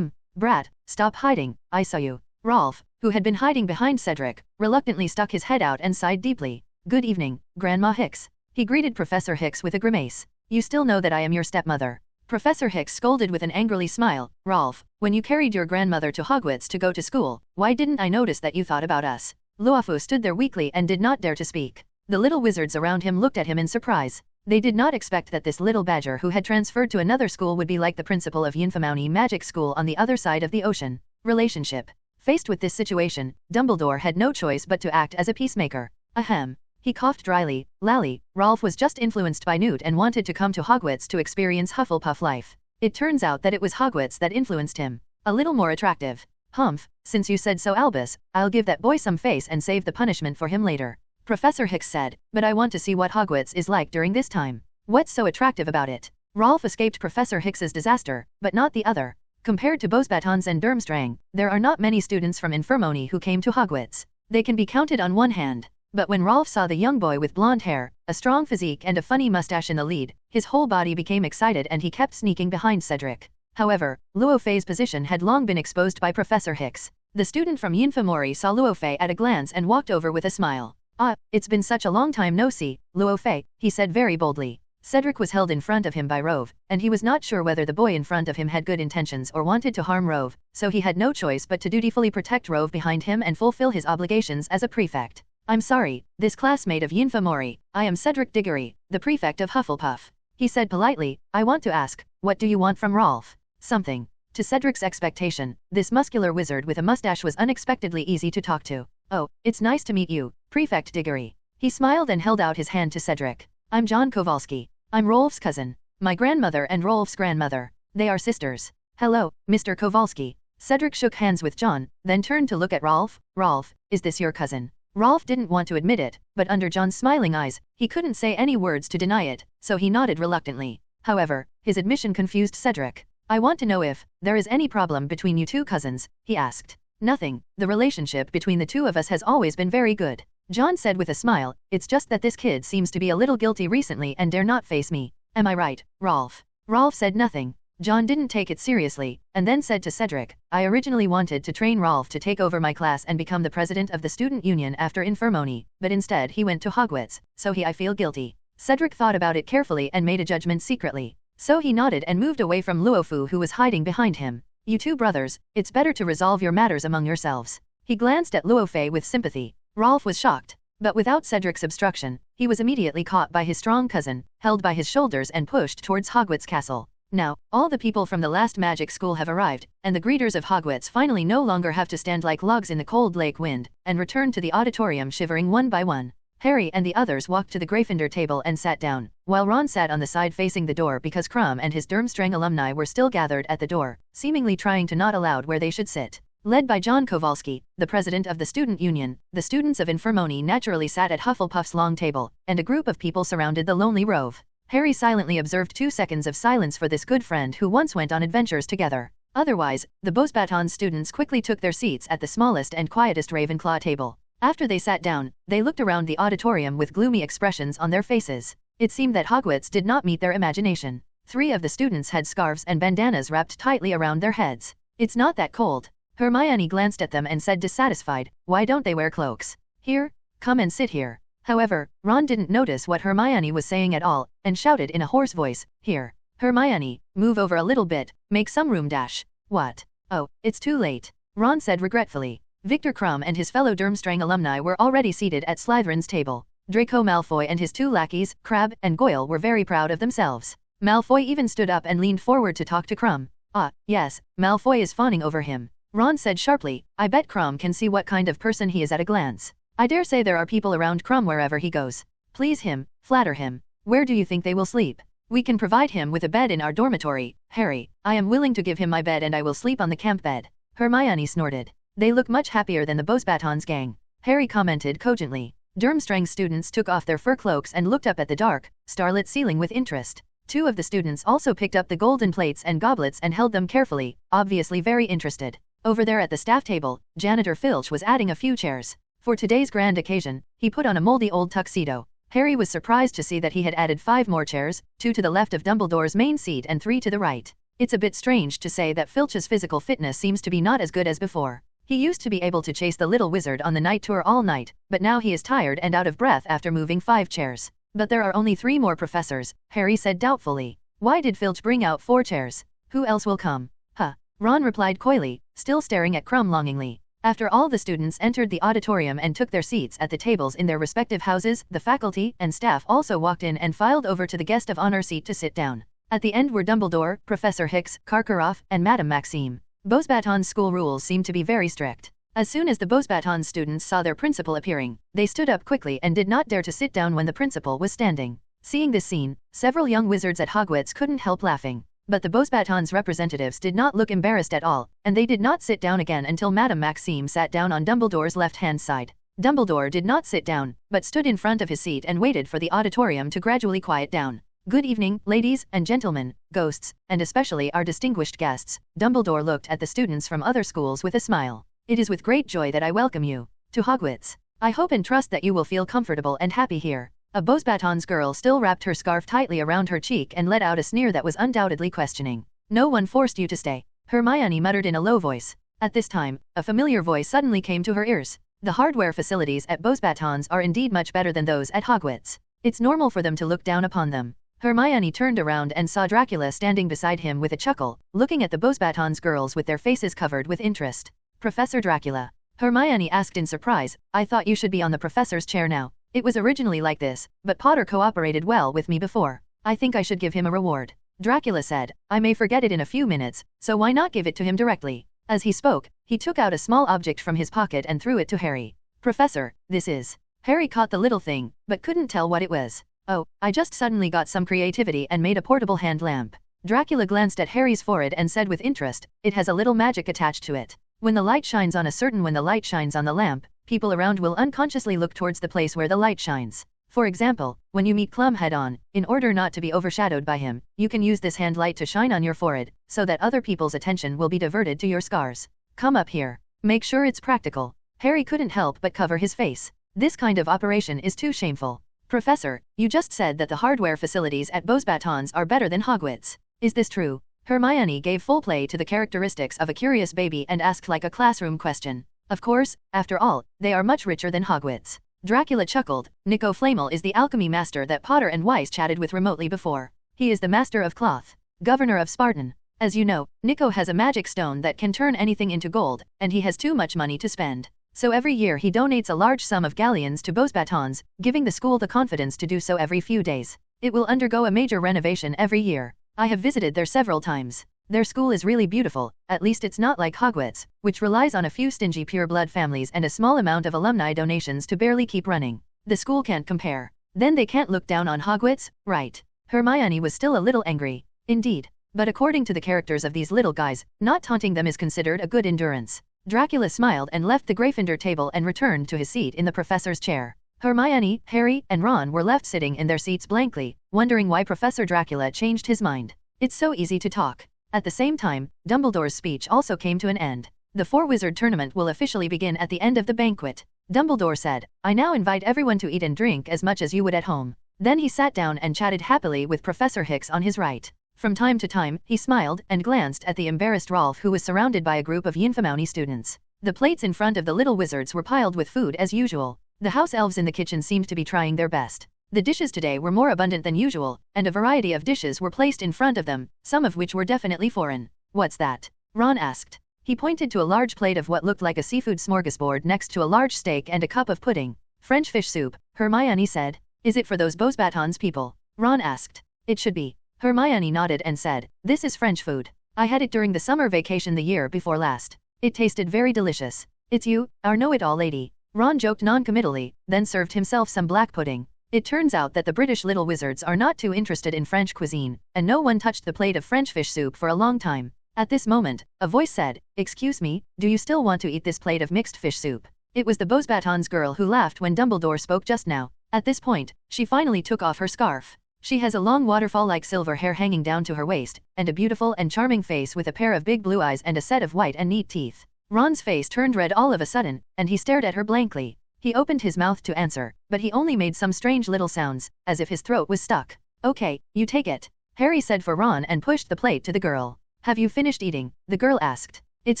Brat, stop hiding. I saw you. Rolf, who had been hiding behind Cedric, reluctantly stuck his head out and sighed deeply. Good evening, Grandma Hicks. He greeted Professor Hicks with a grimace. You still know that I am your stepmother. Professor Hicks scolded with an angrily smile. Rolf, when you carried your grandmother to Hogwarts to go to school, why didn't I notice that you thought about us? Luafu stood there weakly and did not dare to speak. The little wizards around him looked at him in surprise. They did not expect that this little badger who had transferred to another school would be like the principal of Yinfamuni Magic School on the other side of the ocean. Relationship. Faced with this situation, Dumbledore had no choice but to act as a peacemaker. Ahem. He coughed dryly. Lally, Rolf was just influenced by Newt and wanted to come to Hogwarts to experience Hufflepuff life. It turns out that it was Hogwarts that influenced him. A little more attractive. Humph, since you said so, Albus, I'll give that boy some face and save the punishment for him later. Professor Hicks said, but I want to see what Hogwarts is like during this time. What's so attractive about it? Rolf escaped Professor Hicks's disaster, but not the other. Compared to Beauxbatons and Durmstrang, there are not many students from Infirmary who came to Hogwarts. They can be counted on one hand. But when Rolf saw the young boy with blonde hair, a strong physique and a funny mustache in the lead, his whole body became excited and he kept sneaking behind Cedric. However, Luo Fei's position had long been exposed by Professor Hicks. The student from Yinfamori saw Luo Fei at a glance and walked over with a smile. Ah, it's been such a long time no see, Luo Fei, he said very boldly. Cedric was held in front of him by Rove, and he was not sure whether the boy in front of him had good intentions or wanted to harm Rove, so he had no choice but to dutifully protect Rove behind him and fulfill his obligations as a prefect. I'm sorry, this classmate of Yinfamori, I am Cedric Diggory, the prefect of Hufflepuff. He said politely, I want to ask, what do you want from Rolf? Something. To Cedric's expectation, this muscular wizard with a mustache was unexpectedly easy to talk to. Oh, it's nice to meet you, Prefect Diggory. He smiled and held out his hand to Cedric. I'm John Kowalski. I'm Rolf's cousin. My grandmother and Rolf's grandmother. They are sisters. Hello, Mr. Kowalski. Cedric shook hands with John, then turned to look at Rolf. Rolf, is this your cousin? Rolf didn't want to admit it, but under John's smiling eyes, he couldn't say any words to deny it, so he nodded reluctantly. However, his admission confused Cedric. I want to know if there is any problem between you 2 cousins, he asked. Nothing, the relationship between the 2 of us has always been very good. John said with a smile, it's just that this kid seems to be a little guilty recently and dare not face me. Am I right, Rolf? Rolf said nothing. John didn't take it seriously, and then said to Cedric, I originally wanted to train Rolf to take over my class and become the president of the student union after Infirmary, but instead he went to Hogwarts, so I feel guilty. Cedric thought about it carefully and made a judgment secretly. So he nodded and moved away from Luofu who was hiding behind him. You 2 brothers, it's better to resolve your matters among yourselves. He glanced at Luo Fei with sympathy. Rolf was shocked. But without Cedric's obstruction, he was immediately caught by his strong cousin, held by his shoulders and pushed towards Hogwarts Castle. Now, all the people from the last magic school have arrived, and the greeters of Hogwarts finally no longer have to stand like logs in the cold lake wind, and return to the auditorium shivering one by one. Harry and the others walked to the Gryffindor table and sat down, while Ron sat on the side facing the door because Crumb and his Durmstrang alumni were still gathered at the door, seemingly trying to nod aloud where they should sit. Led by John Kowalski, the president of the student union, the students of Infirmary naturally sat at Hufflepuff's long table, and a group of people surrounded the lonely Rove. Harry silently observed 2 seconds of silence for this good friend who once went on adventures together. Otherwise, the Beauxbatons students quickly took their seats at the smallest and quietest Ravenclaw table. After they sat down, they looked around the auditorium with gloomy expressions on their faces. It seemed that Hogwarts did not meet their imagination. 3 of the students had scarves and bandanas wrapped tightly around their heads. It's not that cold. Hermione glanced at them and said dissatisfied, why don't they wear cloaks? Here, come and sit here. However, Ron didn't notice what Hermione was saying at all, and shouted in a hoarse voice, here. Hermione, move over a little bit, make some room dash. What? Oh, it's too late. Ron said regretfully. Victor Krum and his fellow Durmstrang alumni were already seated at Slytherin's table. Draco Malfoy and his two lackeys, Crabbe and Goyle, were very proud of themselves. Malfoy even stood up and leaned forward to talk to Krum. Ah, yes, Malfoy is fawning over him. Ron said sharply. I bet Krum can see what kind of person he is at a glance. I dare say there are people around Krum wherever he goes. Please him, flatter him. Where do you think they will sleep? We can provide him with a bed in our dormitory, Harry. I am willing to give him my bed and I will sleep on the camp bed. Hermione snorted. They look much happier than the Beauxbatons gang, Harry commented cogently. Durmstrang's students took off their fur cloaks and looked up at the dark, starlit ceiling with interest. Two of the students also picked up the golden plates and goblets and held them carefully, obviously very interested. Over there at the staff table, Janitor Filch was adding a few chairs. For today's grand occasion, he put on a moldy old tuxedo. Harry was surprised to see that he had added 5 more chairs, 2 to the left of Dumbledore's main seat and 3 to the right. It's a bit strange to say that Filch's physical fitness seems to be not as good as before. He used to be able to chase the little wizard on the night tour all night, but now he is tired and out of breath after moving 5 chairs. But there are only 3 more professors, Harry said doubtfully. Why did Filch bring out 4 chairs? Who else will come? Huh. Ron replied coyly, still staring at Krum longingly. After all the students entered the auditorium and took their seats at the tables in their respective houses, the faculty and staff also walked in and filed over to the guest of honor seat to sit down. At the end were Dumbledore, Professor Hicks, Karkaroff, and Madame Maxime. Beauxbatons' school rules seemed to be very strict. As soon as the Beauxbatons students saw their principal appearing, they stood up quickly and did not dare to sit down when the principal was standing. Seeing this scene, several young wizards at Hogwarts couldn't help laughing. But the Beauxbatons representatives did not look embarrassed at all, and they did not sit down again until Madame Maxime sat down on Dumbledore's left-hand side. Dumbledore did not sit down, but stood in front of his seat and waited for the auditorium to gradually quiet down. Good evening, ladies and gentlemen, ghosts, and especially our distinguished guests. Dumbledore looked at the students from other schools with a smile. It is with great joy that I welcome you to Hogwarts. I hope and trust that you will feel comfortable and happy here. A Beauxbatons girl still wrapped her scarf tightly around her cheek and let out a sneer that was undoubtedly questioning. No one forced you to stay, Hermione muttered in a low voice. At this time, a familiar voice suddenly came to her ears. The hardware facilities at Beauxbatons are indeed much better than those at Hogwarts. It's normal for them to look down upon them. Hermione turned around and saw Dracula standing beside him with a chuckle, looking at the Beauxbatons girls with their faces covered with interest. Professor Dracula. Hermione asked in surprise, I thought you should be on the professor's chair now. It was originally like this, but Potter cooperated well with me before. I think I should give him a reward. Dracula said, I may forget it in a few minutes, so why not give it to him directly? As he spoke, he took out a small object from his pocket and threw it to Harry. Professor, this is. Harry caught the little thing, but couldn't tell what it was. Oh, I just suddenly got some creativity and made a portable hand lamp. Dracula glanced at Harry's forehead and said with interest, it has a little magic attached to it. When the light shines on the lamp, people around will unconsciously look towards the place where the light shines. For example, when you meet Clum head-on, in order not to be overshadowed by him, you can use this hand light to shine on your forehead, so that other people's attention will be diverted to your scars. Come up here. Make sure it's practical. Harry couldn't help but cover his face. This kind of operation is too shameful. Professor, you just said that the hardware facilities at Beauxbatons are better than Hogwarts. Is this true? Hermione gave full play to the characteristics of a curious baby and asked like a classroom question. Of course, after all, they are much richer than Hogwarts. Dracula chuckled. Nico Flamel is the alchemy master that Potter and Weiss chatted with remotely before. He is the master of cloth, governor of Spartan. As you know, Nico has a magic stone that can turn anything into gold, and he has too much money to spend. So every year he donates a large sum of galleons to Beauxbatons, giving the school the confidence to do so every few days. It will undergo a major renovation every year. I have visited there several times. Their school is really beautiful, at least it's not like Hogwarts, which relies on a few stingy pure-blood families and a small amount of alumni donations to barely keep running. The school can't compare. Then they can't look down on Hogwarts, right? Hermione was still a little angry. Indeed. But according to the characters of these little guys, not taunting them is considered a good endurance. Dracula smiled and left the Gryffindor table and returned to his seat in the professor's chair. Hermione, Harry, and Ron were left sitting in their seats blankly, wondering why Professor Dracula changed his mind. It's so easy to talk. At the same time, Dumbledore's speech also came to an end. The four-wizard tournament will officially begin at the end of the banquet. Dumbledore said, I now invite everyone to eat and drink as much as you would at home. Then he sat down and chatted happily with Professor Hicks on his right. From time to time, he smiled and glanced at the embarrassed Rolf, who was surrounded by a group of Yinfamoni students. The plates in front of the little wizards were piled with food as usual. The house elves in the kitchen seemed to be trying their best. The dishes today were more abundant than usual, and a variety of dishes were placed in front of them, some of which were definitely foreign. What's that? Ron asked. He pointed to a large plate of what looked like a seafood smorgasbord next to a large steak and a cup of pudding. French fish soup, Hermione said. Is it for those Beauxbatons people? Ron asked. It should be. Hermione nodded and said, this is French food. I had it during the summer vacation the year before last. It tasted very delicious. It's you, our know-it-all lady. Ron joked non-committally, then served himself some black pudding. It turns out that the British little wizards are not too interested in French cuisine, and no one touched the plate of French fish soup for a long time. At this moment, a voice said, excuse me, do you still want to eat this plate of mixed fish soup? It was the Beauxbatons girl who laughed when Dumbledore spoke just now. At this point, she finally took off her scarf. She has a long waterfall-like silver hair hanging down to her waist, and a beautiful and charming face with a pair of big blue eyes and a set of white and neat teeth. Ron's face turned red all of a sudden, and he stared at her blankly. He opened his mouth to answer, but he only made some strange little sounds, as if his throat was stuck. Okay, you take it, Harry said for Ron and pushed the plate to the girl. Have you finished eating? The girl asked. It's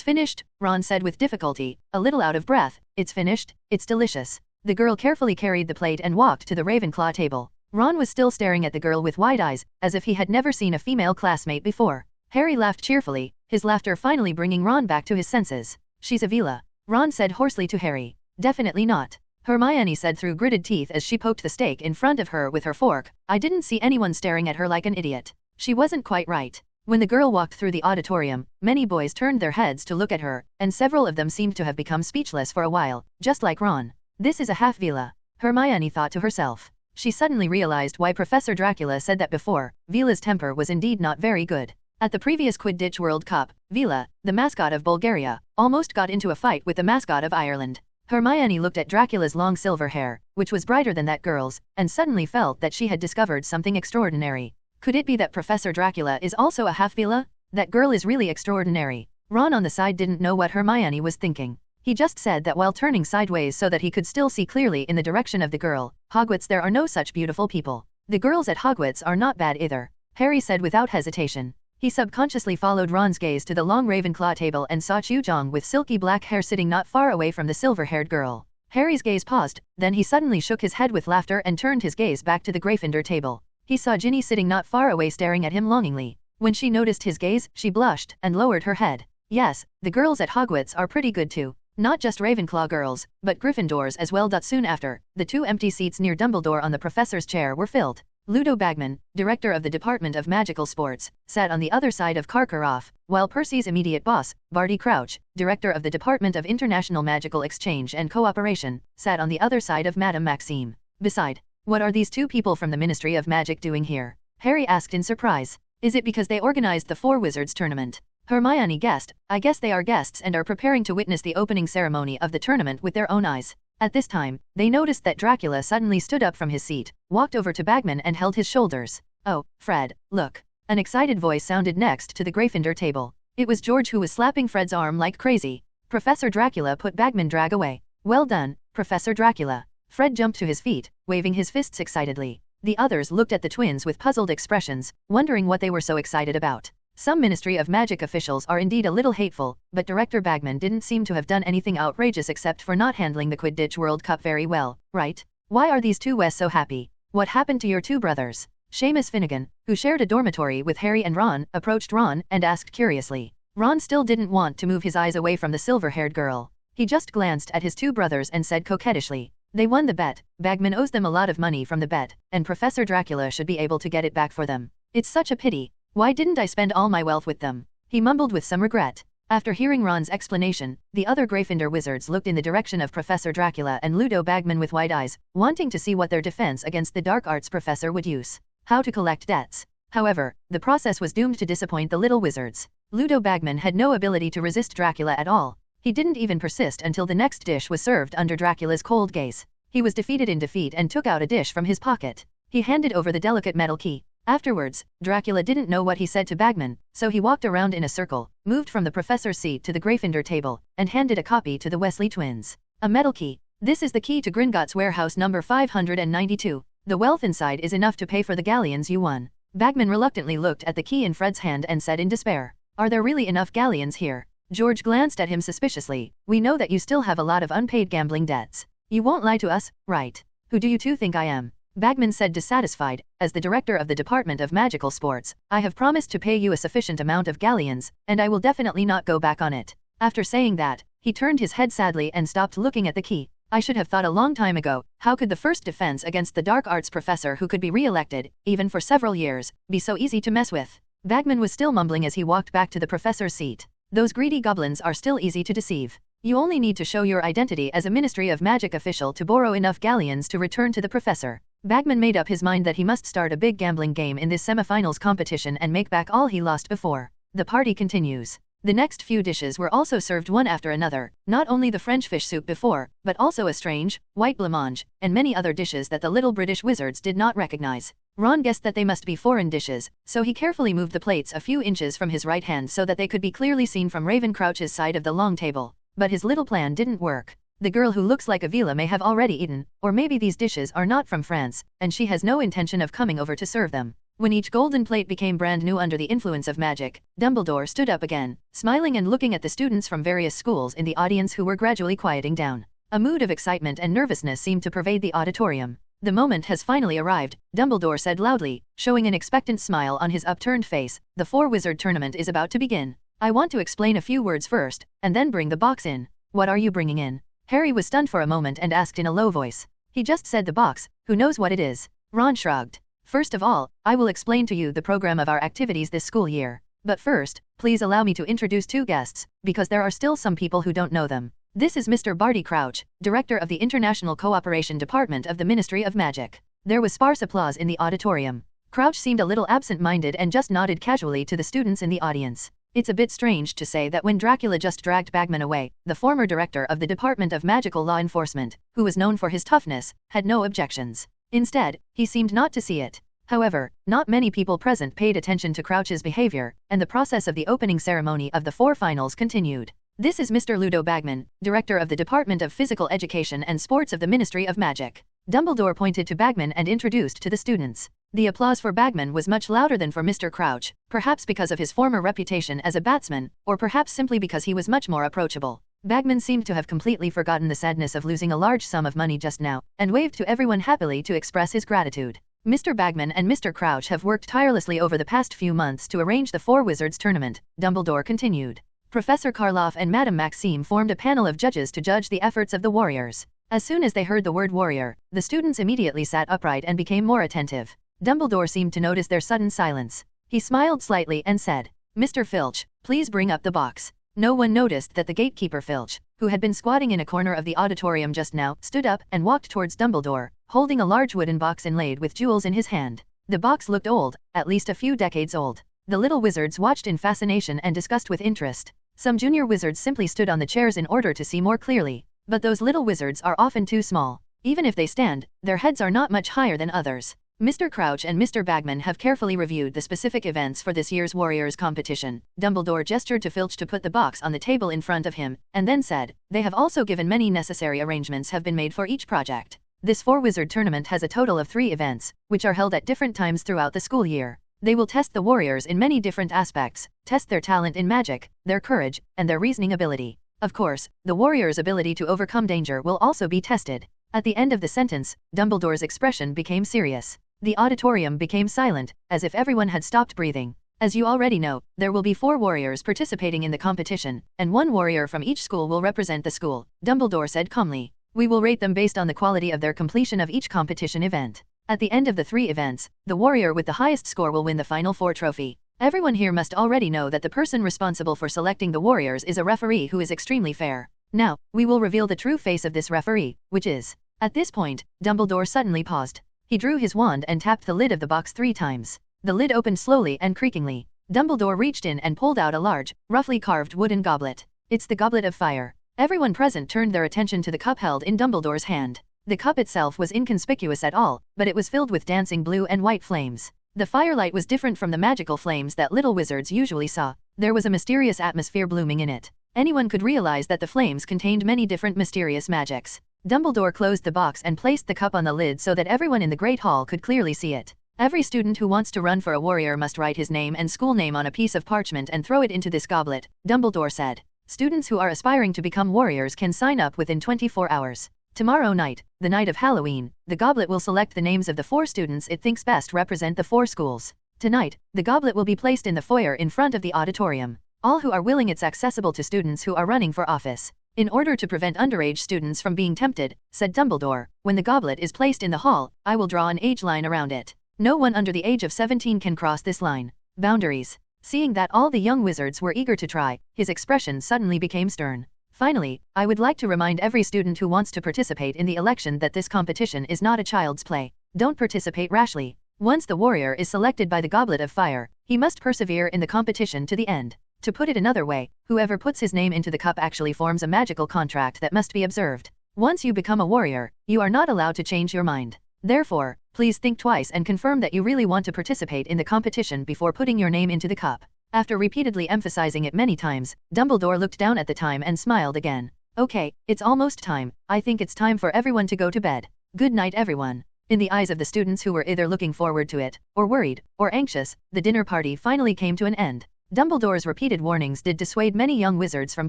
finished, Ron said with difficulty, a little out of breath. It's finished, it's delicious. The girl carefully carried the plate and walked to the Ravenclaw table. Ron was still staring at the girl with wide eyes, as if he had never seen a female classmate before. Harry laughed cheerfully, his laughter finally bringing Ron back to his senses. She's a Vila, Ron said hoarsely to Harry. Definitely not, Hermione said through gritted teeth as she poked the steak in front of her with her fork. I didn't see anyone staring at her like an idiot. She wasn't quite right. When the girl walked through the auditorium, many boys turned their heads to look at her, and several of them seemed to have become speechless for a while, just like Ron. This is a half Vila, Hermione thought to herself. She suddenly realized why Professor Dracula said that before. Vila's temper was indeed not very good. At the previous Quidditch World Cup, Vila, the mascot of Bulgaria, almost got into a fight with the mascot of Ireland. Hermione looked at Dracula's long silver hair, which was brighter than that girl's, and suddenly felt that she had discovered something extraordinary. Could it be that Professor Dracula is also a half Vila? That girl is really extraordinary. Ron on the side didn't know what Hermione was thinking. He just said that while turning sideways so that he could still see clearly in the direction of the girl. Hogwarts, there are no such beautiful people. The girls at Hogwarts are not bad either, Harry said without hesitation. He subconsciously followed Ron's gaze to the long Ravenclaw table and saw Chu-Jong with silky black hair sitting not far away from the silver-haired girl. Harry's gaze paused, then he suddenly shook his head with laughter and turned his gaze back to the Gryffindor table. He saw Ginny sitting not far away staring at him longingly. When she noticed his gaze, she blushed and lowered her head. Yes, the girls at Hogwarts are pretty good too. Not just Ravenclaw girls, but Gryffindors as well. Soon after, the two empty seats near Dumbledore on the professor's chair were filled. Ludo Bagman, director of the Department of Magical Sports, sat on the other side of Karkaroff, while Percy's immediate boss, Barty Crouch, director of the Department of International Magical Exchange and Cooperation, sat on the other side of Madame Maxime. Beside, what are these two people from the Ministry of Magic doing here? Harry asked in surprise. Is it because they organized the Four Wizards tournament? Hermione guessed. I guess they are guests and are preparing to witness the opening ceremony of the tournament with their own eyes. At this time, they noticed that Dracula suddenly stood up from his seat, walked over to Bagman and held his shoulders. Oh, Fred, look. An excited voice sounded next to the Gryffindor table. It was George who was slapping Fred's arm like crazy. Professor Dracula put Bagman drag away. Well done, Professor Dracula. Fred jumped to his feet, waving his fists excitedly. The others looked at the twins with puzzled expressions, wondering what they were so excited about. Some Ministry of Magic officials are indeed a little hateful, but Director Bagman didn't seem to have done anything outrageous except for not handling the Quidditch World Cup very well, right? Why are these two Wes so happy? What happened to your two brothers? Seamus Finnegan, who shared a dormitory with Harry and Ron, approached Ron and asked curiously. Ron still didn't want to move his eyes away from the silver-haired girl. He just glanced at his two brothers and said coquettishly, they won the bet. Bagman owes them a lot of money from the bet, and Professor Dracula should be able to get it back for them. It's such a pity. Why didn't I spend all my wealth with them? He mumbled with some regret. After hearing Ron's explanation, the other Gryffindor wizards looked in the direction of Professor Dracula and Ludo Bagman with wide eyes, wanting to see what their defense against the dark arts professor would use. How to collect debts. However, the process was doomed to disappoint the little wizards. Ludo Bagman had no ability to resist Dracula at all. He didn't even persist until the next dish was served under Dracula's cold gaze. He was defeated in defeat and took out a dish from his pocket. He handed over the delicate metal key. Afterwards, Dracula didn't know what he said to Bagman, so he walked around in a circle, moved from the professor's seat to the Gryffindor table, and handed a copy to the Weasley twins. A metal key. This is the key to Gringotts warehouse number 592. The wealth inside is enough to pay for the galleons you won. Bagman reluctantly looked at the key in Fred's hand and said in despair, are there really enough galleons here? George glanced at him suspiciously. We know that you still have a lot of unpaid gambling debts. You won't lie to us, right? Who do you two think I am? Bagman said dissatisfied. As the director of the Department of Magical Sports, I have promised to pay you a sufficient amount of galleons, and I will definitely not go back on it. After saying that, he turned his head sadly and stopped looking at the key. I should have thought a long time ago, how could the first defense against the dark arts professor who could be re-elected, even for several years, be so easy to mess with? Bagman was still mumbling as he walked back to the professor's seat. Those greedy goblins are still easy to deceive. You only need to show your identity as a Ministry of Magic official to borrow enough galleons to return to the professor. Bagman made up his mind that he must start a big gambling game in this semifinals competition and make back all he lost before. The party continues. The next few dishes were also served one after another, not only the French fish soup before, but also a strange, white blancmange, and many other dishes that the little British wizards did not recognize. Ron guessed that they must be foreign dishes, so he carefully moved the plates a few inches from his right hand so that they could be clearly seen from Raven Crouch's side of the long table. But his little plan didn't work. The girl who looks like Avila may have already eaten, or maybe these dishes are not from France, and she has no intention of coming over to serve them. When each golden plate became brand new under the influence of magic, Dumbledore stood up again, smiling and looking at the students from various schools in the audience who were gradually quieting down. A mood of excitement and nervousness seemed to pervade the auditorium. The moment has finally arrived, Dumbledore said loudly, showing an expectant smile on his upturned face. The four-wizard tournament is about to begin. I want to explain a few words first, and then bring the box in. What are you bringing in? Harry was stunned for a moment and asked in a low voice. He just said the box, who knows what it is? Ron shrugged. First of all, I will explain to you the program of our activities this school year. But first, please allow me to introduce two guests, because there are still some people who don't know them. This is Mr. Barty Crouch, Director of the International Cooperation Department of the Ministry of Magic. There was sparse applause in the auditorium. Crouch seemed a little absent-minded and just nodded casually to the students in the audience. It's a bit strange to say that when Dracula just dragged Bagman away, the former director of the Department of Magical Law Enforcement, who was known for his toughness, had no objections. Instead, he seemed not to see it. However, not many people present paid attention to Crouch's behavior, and the process of the opening ceremony of the four finals continued. This is Mr. Ludo Bagman, Director of the Department of Physical Education and Sports of the Ministry of Magic. Dumbledore pointed to Bagman and introduced to the students. The applause for Bagman was much louder than for Mr. Crouch, perhaps because of his former reputation as a batsman, or perhaps simply because he was much more approachable. Bagman seemed to have completely forgotten the sadness of losing a large sum of money just now, and waved to everyone happily to express his gratitude. Mr. Bagman and Mr. Crouch have worked tirelessly over the past few months to arrange the Four Wizards tournament, Dumbledore continued. Professor Karloff and Madame Maxime formed a panel of judges to judge the efforts of the warriors. As soon as they heard the word warrior, the students immediately sat upright and became more attentive. Dumbledore seemed to notice their sudden silence. He smiled slightly and said, Mr. Filch, please bring up the box. No one noticed that the gatekeeper Filch, who had been squatting in a corner of the auditorium just now, stood up and walked towards Dumbledore, holding a large wooden box inlaid with jewels in his hand. The box looked old, at least a few decades old. The little wizards watched in fascination and discussed with interest. Some junior wizards simply stood on the chairs in order to see more clearly. But those little wizards are often too small. Even if they stand, their heads are not much higher than others. Mr. Crouch and Mr. Bagman have carefully reviewed the specific events for this year's Warriors competition. Dumbledore gestured to Filch to put the box on the table in front of him, and then said, they have also given many necessary arrangements have been made for each project. This four-wizard tournament has a total of 3 events, which are held at different times throughout the school year. They will test the warriors in many different aspects, test their talent in magic, their courage, and their reasoning ability. Of course, the warriors' ability to overcome danger will also be tested. At the end of the sentence, Dumbledore's expression became serious. The auditorium became silent, as if everyone had stopped breathing. As you already know, there will be 4 warriors participating in the competition, and 1 warrior from each school will represent the school, Dumbledore said calmly. We will rate them based on the quality of their completion of each competition event. At the end of the 3 events, the warrior with the highest score will win the Final 4 trophy. Everyone here must already know that the person responsible for selecting the warriors is a referee who is extremely fair. Now, we will reveal the true face of this referee, which is... At this point, Dumbledore suddenly paused. He drew his wand and tapped the lid of the box 3 times. The lid opened slowly and creakingly. Dumbledore reached in and pulled out a large, roughly carved wooden goblet. It's the Goblet of Fire. Everyone present turned their attention to the cup held in Dumbledore's hand. The cup itself was inconspicuous at all, but it was filled with dancing blue and white flames. The firelight was different from the magical flames that little wizards usually saw. There was a mysterious atmosphere blooming in it. Anyone could realize that the flames contained many different mysterious magics. Dumbledore closed the box and placed the cup on the lid so that everyone in the Great Hall could clearly see it. Every student who wants to run for a warrior must write his name and school name on a piece of parchment and throw it into this goblet, Dumbledore said. Students who are aspiring to become warriors can sign up within 24 hours. Tomorrow night, the night of Halloween, the goblet will select the names of the 4 students it thinks best represent the 4 schools. Tonight, the goblet will be placed in the foyer in front of the auditorium. All who are willing. It's accessible to students who are running for office. In order to prevent underage students from being tempted, said Dumbledore, when the goblet is placed in the hall, I will draw an age line around it. No one under the age of 17 can cross this line. Boundaries. Seeing that all the young wizards were eager to try, his expression suddenly became stern. Finally, I would like to remind every student who wants to participate in the election that this competition is not a child's play. Don't participate rashly. Once the warrior is selected by the Goblet of Fire, he must persevere in the competition to the end. To put it another way, whoever puts his name into the cup actually forms a magical contract that must be observed. Once you become a warrior, you are not allowed to change your mind. Therefore, please think twice and confirm that you really want to participate in the competition before putting your name into the cup. After repeatedly emphasizing it many times, Dumbledore looked down at the time and smiled again. Okay, it's almost time. I think it's time for everyone to go to bed. Good night, everyone. In the eyes of the students who were either looking forward to it, or worried, or anxious, the dinner party finally came to an end. Dumbledore's repeated warnings did dissuade many young wizards from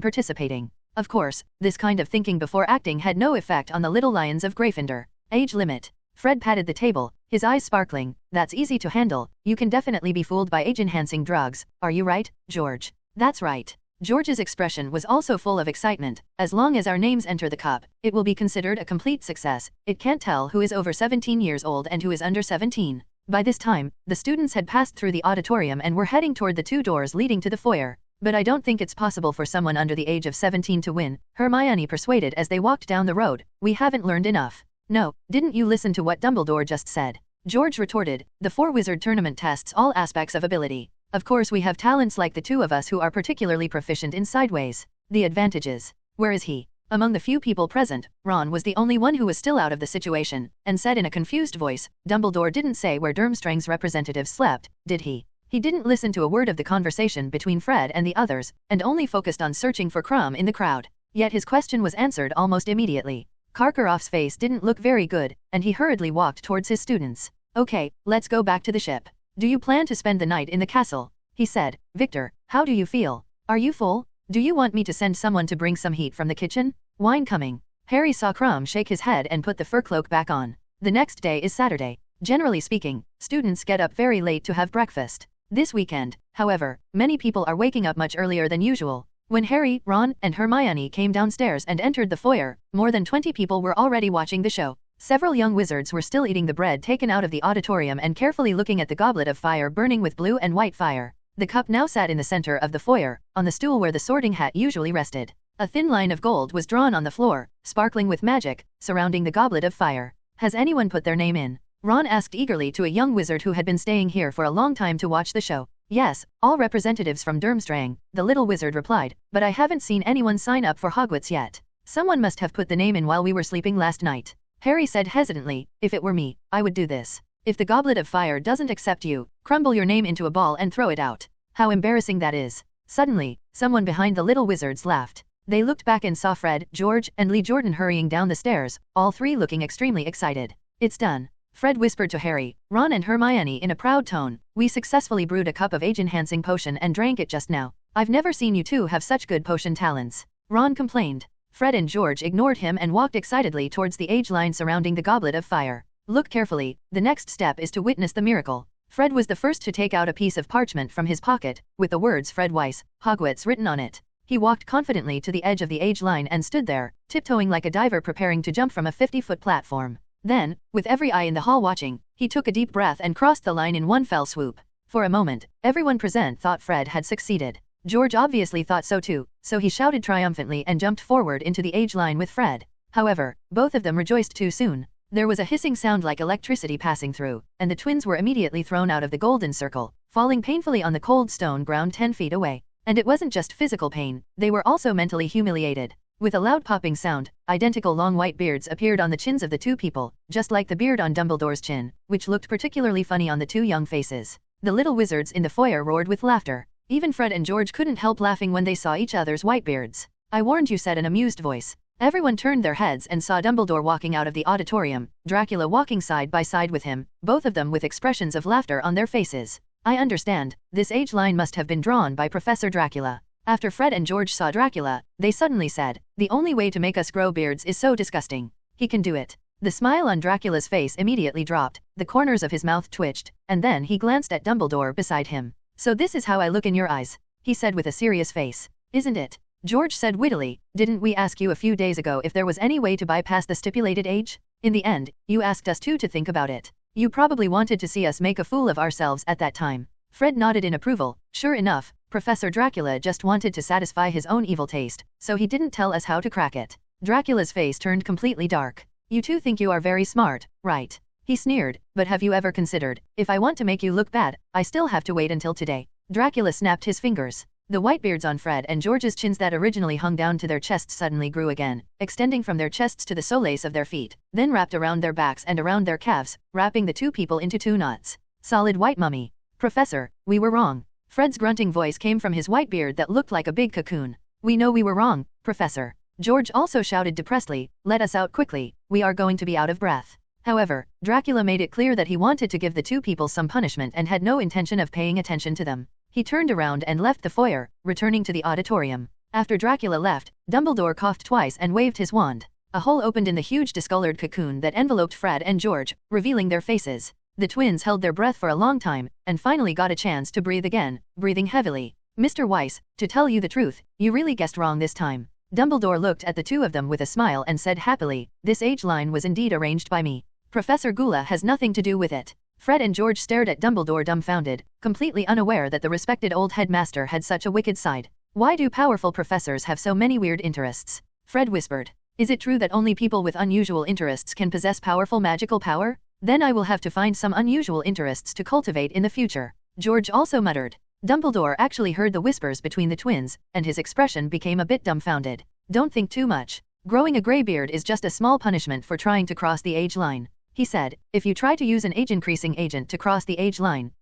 participating. Of course, this kind of thinking before acting had no effect on the little lions of Gryffindor. Age limit. Fred patted the table, his eyes sparkling. That's easy to handle. You can definitely be fooled by age-enhancing drugs. Are you right, George? That's right. George's expression was also full of excitement. As long as our names enter the cup, it will be considered a complete success. It can't tell who is over 17 years old and who is under 17. By this time, the students had passed through the auditorium and were heading toward the two doors leading to the foyer. But I don't think it's possible for someone under the age of 17 to win, Hermione persuaded as they walked down the road. We haven't learned enough. No, didn't you listen to what Dumbledore just said? George retorted, the four-wizard tournament tests all aspects of ability. Of course we have talents like the two of us who are particularly proficient in sideways. The advantages. Where is he? Among the few people present, Ron was the only one who was still out of the situation, and said in a confused voice, Dumbledore didn't say where Durmstrang's representative slept, did he? He didn't listen to a word of the conversation between Fred and the others, and only focused on searching for Crumb in the crowd. Yet his question was answered almost immediately. Karkaroff's face didn't look very good, and he hurriedly walked towards his students. Okay, let's go back to the ship. Do you plan to spend the night in the castle? He said. Victor, how do you feel? Are you full? Do you want me to send someone to bring some heat from the kitchen? Wine coming. Harry saw Crumb shake his head and put the fur cloak back on. The next day is Saturday. Generally speaking, students get up very late to have breakfast. This weekend, however, many people are waking up much earlier than usual. When Harry, Ron, and Hermione came downstairs and entered the foyer, more than 20 people were already watching the show. Several young wizards were still eating the bread taken out of the auditorium and carefully looking at the goblet of fire burning with blue and white fire. The cup now sat in the center of the foyer, on the stool where the Sorting Hat usually rested. A thin line of gold was drawn on the floor, sparkling with magic, surrounding the goblet of fire. Has anyone put their name in? Ron asked eagerly to a young wizard who had been staying here for a long time to watch the show. Yes, all representatives from Durmstrang, the little wizard replied, but I haven't seen anyone sign up for Hogwarts yet. Someone must have put the name in while we were sleeping last night. Harry said hesitantly, if it were me, I would do this. If the goblet of fire doesn't accept you, crumble your name into a ball and throw it out. How embarrassing that is. Suddenly, someone behind the little wizards laughed. They looked back and saw Fred, George, and Lee Jordan hurrying down the stairs, all three looking extremely excited. It's done. Fred whispered to Harry, Ron and Hermione in a proud tone, we successfully brewed a cup of age-enhancing potion and drank it just now. I've never seen you two have such good potion talents. Ron complained. Fred and George ignored him and walked excitedly towards the age line surrounding the goblet of fire. Look carefully, the next step is to witness the miracle. Fred was the first to take out a piece of parchment from his pocket, with the words Fred Weiss, Hogwarts written on it. He walked confidently to the edge of the age line and stood there, tiptoeing like a diver preparing to jump from a 50-foot platform. Then, with every eye in the hall watching, he took a deep breath and crossed the line in one fell swoop. For a moment, everyone present thought Fred had succeeded. George obviously thought so too, so he shouted triumphantly and jumped forward into the age line with Fred. However, both of them rejoiced too soon. There was a hissing sound like electricity passing through, and the twins were immediately thrown out of the golden circle, falling painfully on the cold stone ground 10 feet away. And it wasn't just physical pain, they were also mentally humiliated. With a loud popping sound, identical long white beards appeared on the chins of the two people, just like the beard on Dumbledore's chin, which looked particularly funny on the two young faces. The little wizards in the foyer roared with laughter. Even Fred and George couldn't help laughing when they saw each other's white beards. I warned you, said an amused voice. Everyone turned their heads and saw Dumbledore walking out of the auditorium, Dracula walking side by side with him, both of them with expressions of laughter on their faces. I understand, this age line must have been drawn by Professor Dracula. After Fred and George saw Dracula, they suddenly said, the only way to make us grow beards is so disgusting. He can do it. The smile on Dracula's face immediately dropped, the corners of his mouth twitched, and then he glanced at Dumbledore beside him. So this is how I look in your eyes. he said with a serious face. Isn't it? George said wittily, didn't we ask you a few days ago if there was any way to bypass the stipulated age? In the end, you asked us to think about it. You probably wanted to see us make a fool of ourselves at that time. Fred nodded in approval. Sure enough, Professor Dracula just wanted to satisfy his own evil taste, so he didn't tell us how to crack it. Dracula's face turned completely dark. You two think you are very smart, right? He sneered, but have you ever considered, if I want to make you look bad, I still have to wait until today. Dracula snapped his fingers. The whitebeards on Fred and George's chins that originally hung down to their chests suddenly grew again, extending from their chests to the soles of their feet, then wrapped around their backs and around their calves, wrapping the two people into two knots. Solid white mummy. Professor, we were wrong. Fred's grunting voice came from his white beard that looked like a big cocoon. We know we were wrong, Professor. George also shouted depressedly, let us out quickly, we are going to be out of breath. However, Dracula made it clear that he wanted to give the two people some punishment and had no intention of paying attention to them. He turned around and left the foyer, returning to the auditorium. After Dracula left, Dumbledore coughed twice and waved his wand. A hole opened in the huge discolored cocoon that enveloped Fred and George, revealing their faces. The twins held their breath for a long time, and finally got a chance to breathe again, breathing heavily. Mr. Weiss, to tell you the truth, you really guessed wrong this time. Dumbledore looked at the two of them with a smile and said happily, this age line was indeed arranged by me. Professor Gula has nothing to do with it. Fred and George stared at Dumbledore dumbfounded, completely unaware that the respected old headmaster had such a wicked side. Why do powerful professors have so many weird interests? Fred whispered. Is it true that only people with unusual interests can possess powerful magical power? Then I will have to find some unusual interests to cultivate in the future. George also muttered. Dumbledore actually heard the whispers between the twins, and his expression became a bit dumbfounded. Don't think too much. Growing a gray beard is just a small punishment for trying to cross the age line. He said, if you try to use an age-increasing agent to cross the age line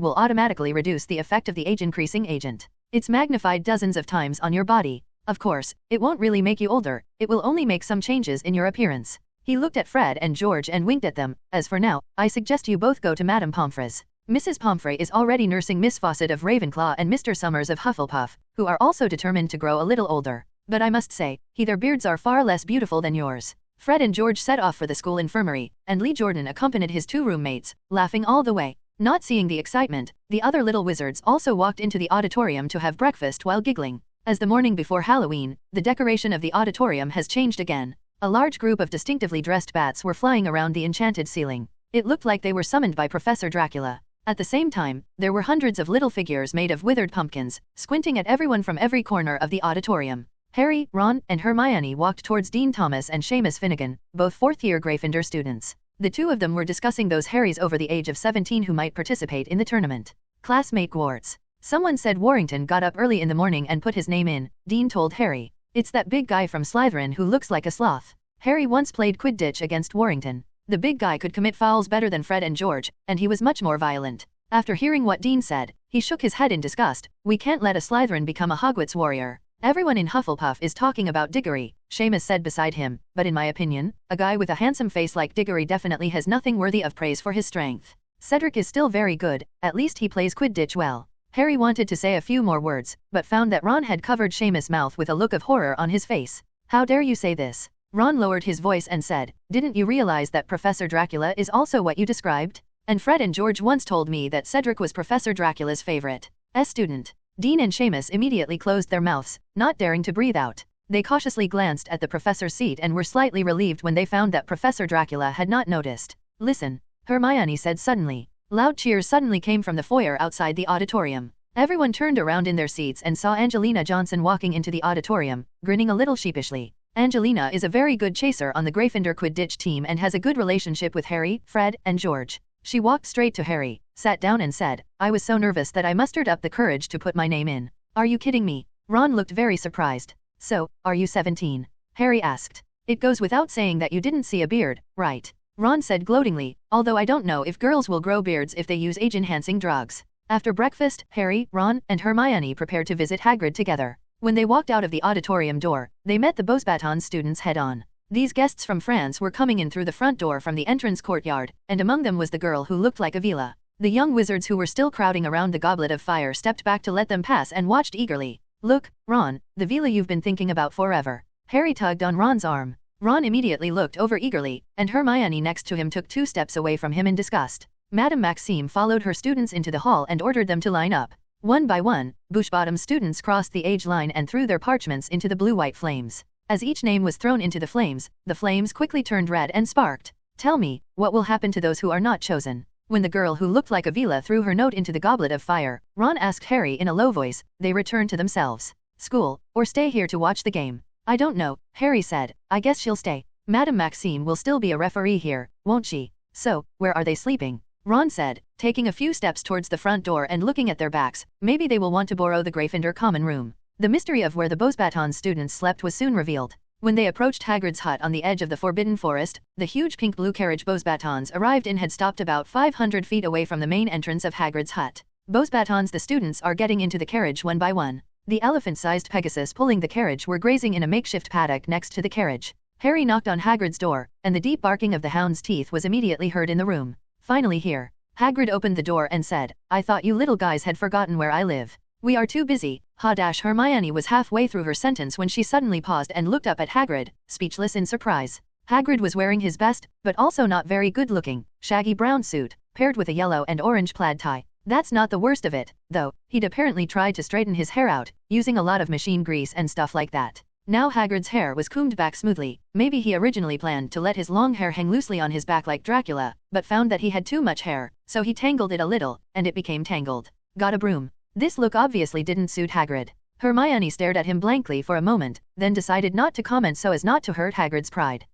will automatically reduce the effect of the age-increasing agent. It's magnified dozens of times on your body. Of course, it won't really make you older, it will only make some changes in your appearance. He looked at Fred and George and winked at them. As for now, I suggest you both go to Madame Pomfrey's. Mrs. Pomfrey is already nursing Miss Fawcett of Ravenclaw and Mr. Summers of Hufflepuff, who are also determined to grow a little older. But I must say, their beards are far less beautiful than yours. Fred and George set off for the school infirmary, and Lee Jordan accompanied his two roommates, laughing all the way. Not seeing the excitement, the other little wizards also walked into the auditorium to have breakfast while giggling. As the morning before Halloween, the decoration of the auditorium has changed again. A large group of distinctively dressed bats were flying around the enchanted ceiling. It looked like they were summoned by Professor Dracula. At the same time, there were hundreds of little figures made of withered pumpkins, squinting at everyone from every corner of the auditorium. Harry, Ron, and Hermione walked towards Dean Thomas and Seamus Finnegan, both fourth-year Gryffindor students. The two of them were discussing those Harrys over the age of 17 who might participate in the tournament. Classmate Gwarts. Someone said Warrington got up early in the morning and put his name in, Dean told Harry. It's that big guy from Slytherin who looks like a sloth. Harry once played Quidditch against Warrington. The big guy could commit fouls better than Fred and George, and he was much more violent. After hearing what Dean said, he shook his head in disgust. We can't let a Slytherin become a Hogwarts warrior. Everyone in Hufflepuff is talking about Diggory, Seamus said beside him, but in my opinion, a guy with a handsome face like Diggory definitely has nothing worthy of praise for his strength. Cedric is still very good, at least he plays Quidditch well. Harry wanted to say a few more words, but found that Ron had covered Seamus' mouth with a look of horror on his face. How dare you say this? Ron lowered his voice and said, didn't you realize that Professor Dracula is also what you described? And Fred and George once told me that Cedric was Professor Dracula's favorite student. Dean and Seamus immediately closed their mouths, not daring to breathe out. They cautiously glanced at the professor's seat and were slightly relieved when they found that Professor Dracula had not noticed. Listen, Hermione said suddenly. Loud cheers suddenly came from the foyer outside the auditorium. Everyone turned around in their seats and saw Angelina Johnson walking into the auditorium, grinning a little sheepishly. Angelina is a very good chaser on the Gryffindor Quidditch team and has a good relationship with Harry, Fred, and George. She walked straight to Harry, sat down and said, I was so nervous that I mustered up the courage to put my name in. Are you kidding me? Ron looked very surprised. So, are you 17? Harry asked. It goes without saying that you didn't see a beard, right? Ron said gloatingly, although I don't know if girls will grow beards if they use age-enhancing drugs. After breakfast, Harry, Ron, and Hermione prepared to visit Hagrid together. When they walked out of the auditorium door, they met the Beauxbatons students head-on. These guests from France were coming in through the front door from the entrance courtyard, and among them was the girl who looked like Avila. The young wizards who were still crowding around the Goblet of Fire stepped back to let them pass and watched eagerly. Look, Ron, the Vila you've been thinking about forever. Harry tugged on Ron's arm. Ron immediately looked over eagerly, and Hermione next to him took 2 steps away from him in disgust. Madame Maxime followed her students into the hall and ordered them to line up. One by one, bush-bottom students crossed the age line and threw their parchments into the blue-white flames. As each name was thrown into the flames quickly turned red and sparked. Tell me, what will happen to those who are not chosen? When the girl who looked like Avila threw her note into the goblet of fire, Ron asked Harry in a low voice. They returned to themselves. School, or stay here to watch the game? I don't know, Harry said. I guess she'll stay. Madame Maxime will still be a referee here, won't she? So, where are they sleeping? Ron said, taking a few steps towards the front door and looking at their backs. Maybe they will want to borrow the Gryffindor common room. The mystery of where the Beauxbatons students slept was soon revealed. When they approached Hagrid's hut on the edge of the Forbidden Forest, the huge pink-blue carriage Beauxbatons arrived in had stopped about 500 feet away from the main entrance of Hagrid's hut. Beauxbatons, the students are getting into the carriage one by one. The elephant-sized Pegasus pulling the carriage were grazing in a makeshift paddock next to the carriage. Harry knocked on Hagrid's door, and the deep barking of the hound's teeth was immediately heard in the room. Finally here. Hagrid opened the door and said, I thought you little guys had forgotten where I live. We are too busy. Hermione was halfway through her sentence when she suddenly paused and looked up at Hagrid, speechless in surprise. Hagrid was wearing his best, but also not very good-looking, shaggy brown suit, paired with a yellow and orange plaid tie. That's not the worst of it, though. He'd apparently tried to straighten his hair out, using a lot of machine grease and stuff like that. Now Hagrid's hair was combed back smoothly. Maybe he originally planned to let his long hair hang loosely on his back like Dracula, but found that he had too much hair, so he tangled it a little, and it became tangled. Got a broom. This look obviously didn't suit Hagrid. Hermione stared at him blankly for a moment, then decided not to comment so as not to hurt Hagrid's pride.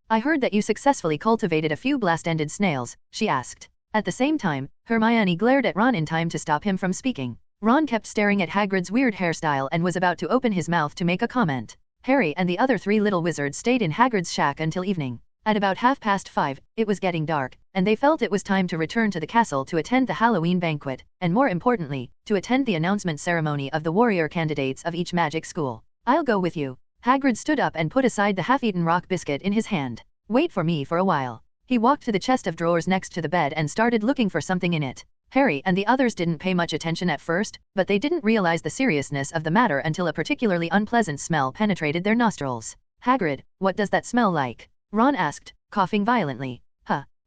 I heard that you successfully cultivated a few blast-ended snails, she asked. At the same time, Hermione glared at Ron in time to stop him from speaking. Ron kept staring at Hagrid's weird hairstyle and was about to open his mouth to make a comment. Harry and the other three little wizards stayed in Hagrid's shack until evening. At about 5:30, it was getting dark, and they felt it was time to return to the castle to attend the Halloween banquet, and more importantly, to attend the announcement ceremony of the warrior candidates of each magic school. I'll go with you. Hagrid stood up and put aside the half-eaten rock biscuit in his hand. Wait for me for a while. He walked to the chest of drawers next to the bed and started looking for something in it. Harry and the others didn't pay much attention at first, but they didn't realize the seriousness of the matter until a particularly unpleasant smell penetrated their nostrils. Hagrid, what does that smell like? Ron asked, coughing violently.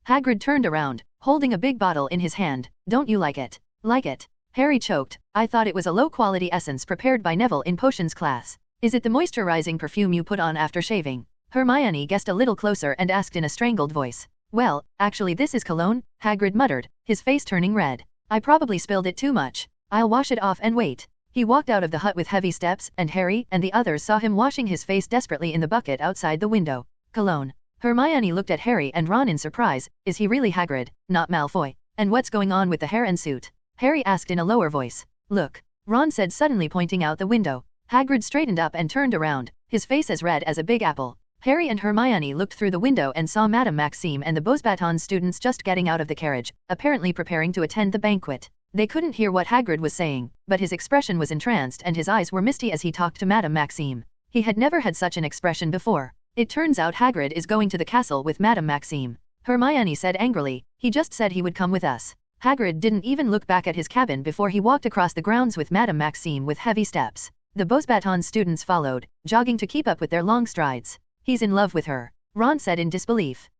Hagrid turned around, holding a big bottle in his hand. Don't you like it? Like it? Harry choked. I thought it was a low-quality essence prepared by Neville in potions class. Is it the moisturizing perfume you put on after shaving? Hermione guessed a little closer and asked in a strangled voice. Well, actually this is cologne, Hagrid muttered, his face turning red. I probably spilled it too much. I'll wash it off and wait. He walked out of the hut with heavy steps, and Harry and the others saw him washing his face desperately in the bucket outside the window. Cologne. Hermione looked at Harry and Ron in surprise. Is he really Hagrid, not Malfoy? And what's going on with the hair and suit? Harry asked in a lower voice. Look. Ron said suddenly pointing out the window. Hagrid straightened up and turned around, his face as red as a big apple. Harry and Hermione looked through the window and saw Madame Maxime and the Beauxbatons students just getting out of the carriage, apparently preparing to attend the banquet. They couldn't hear what Hagrid was saying, but his expression was entranced and his eyes were misty as he talked to Madame Maxime. He had never had such an expression before. It turns out Hagrid is going to the castle with Madame Maxime. Hermione said angrily, he just said he would come with us. Hagrid didn't even look back at his cabin before he walked across the grounds with Madame Maxime with heavy steps. The Beauxbatons students followed, jogging to keep up with their long strides. He's in love with her, Ron said in disbelief.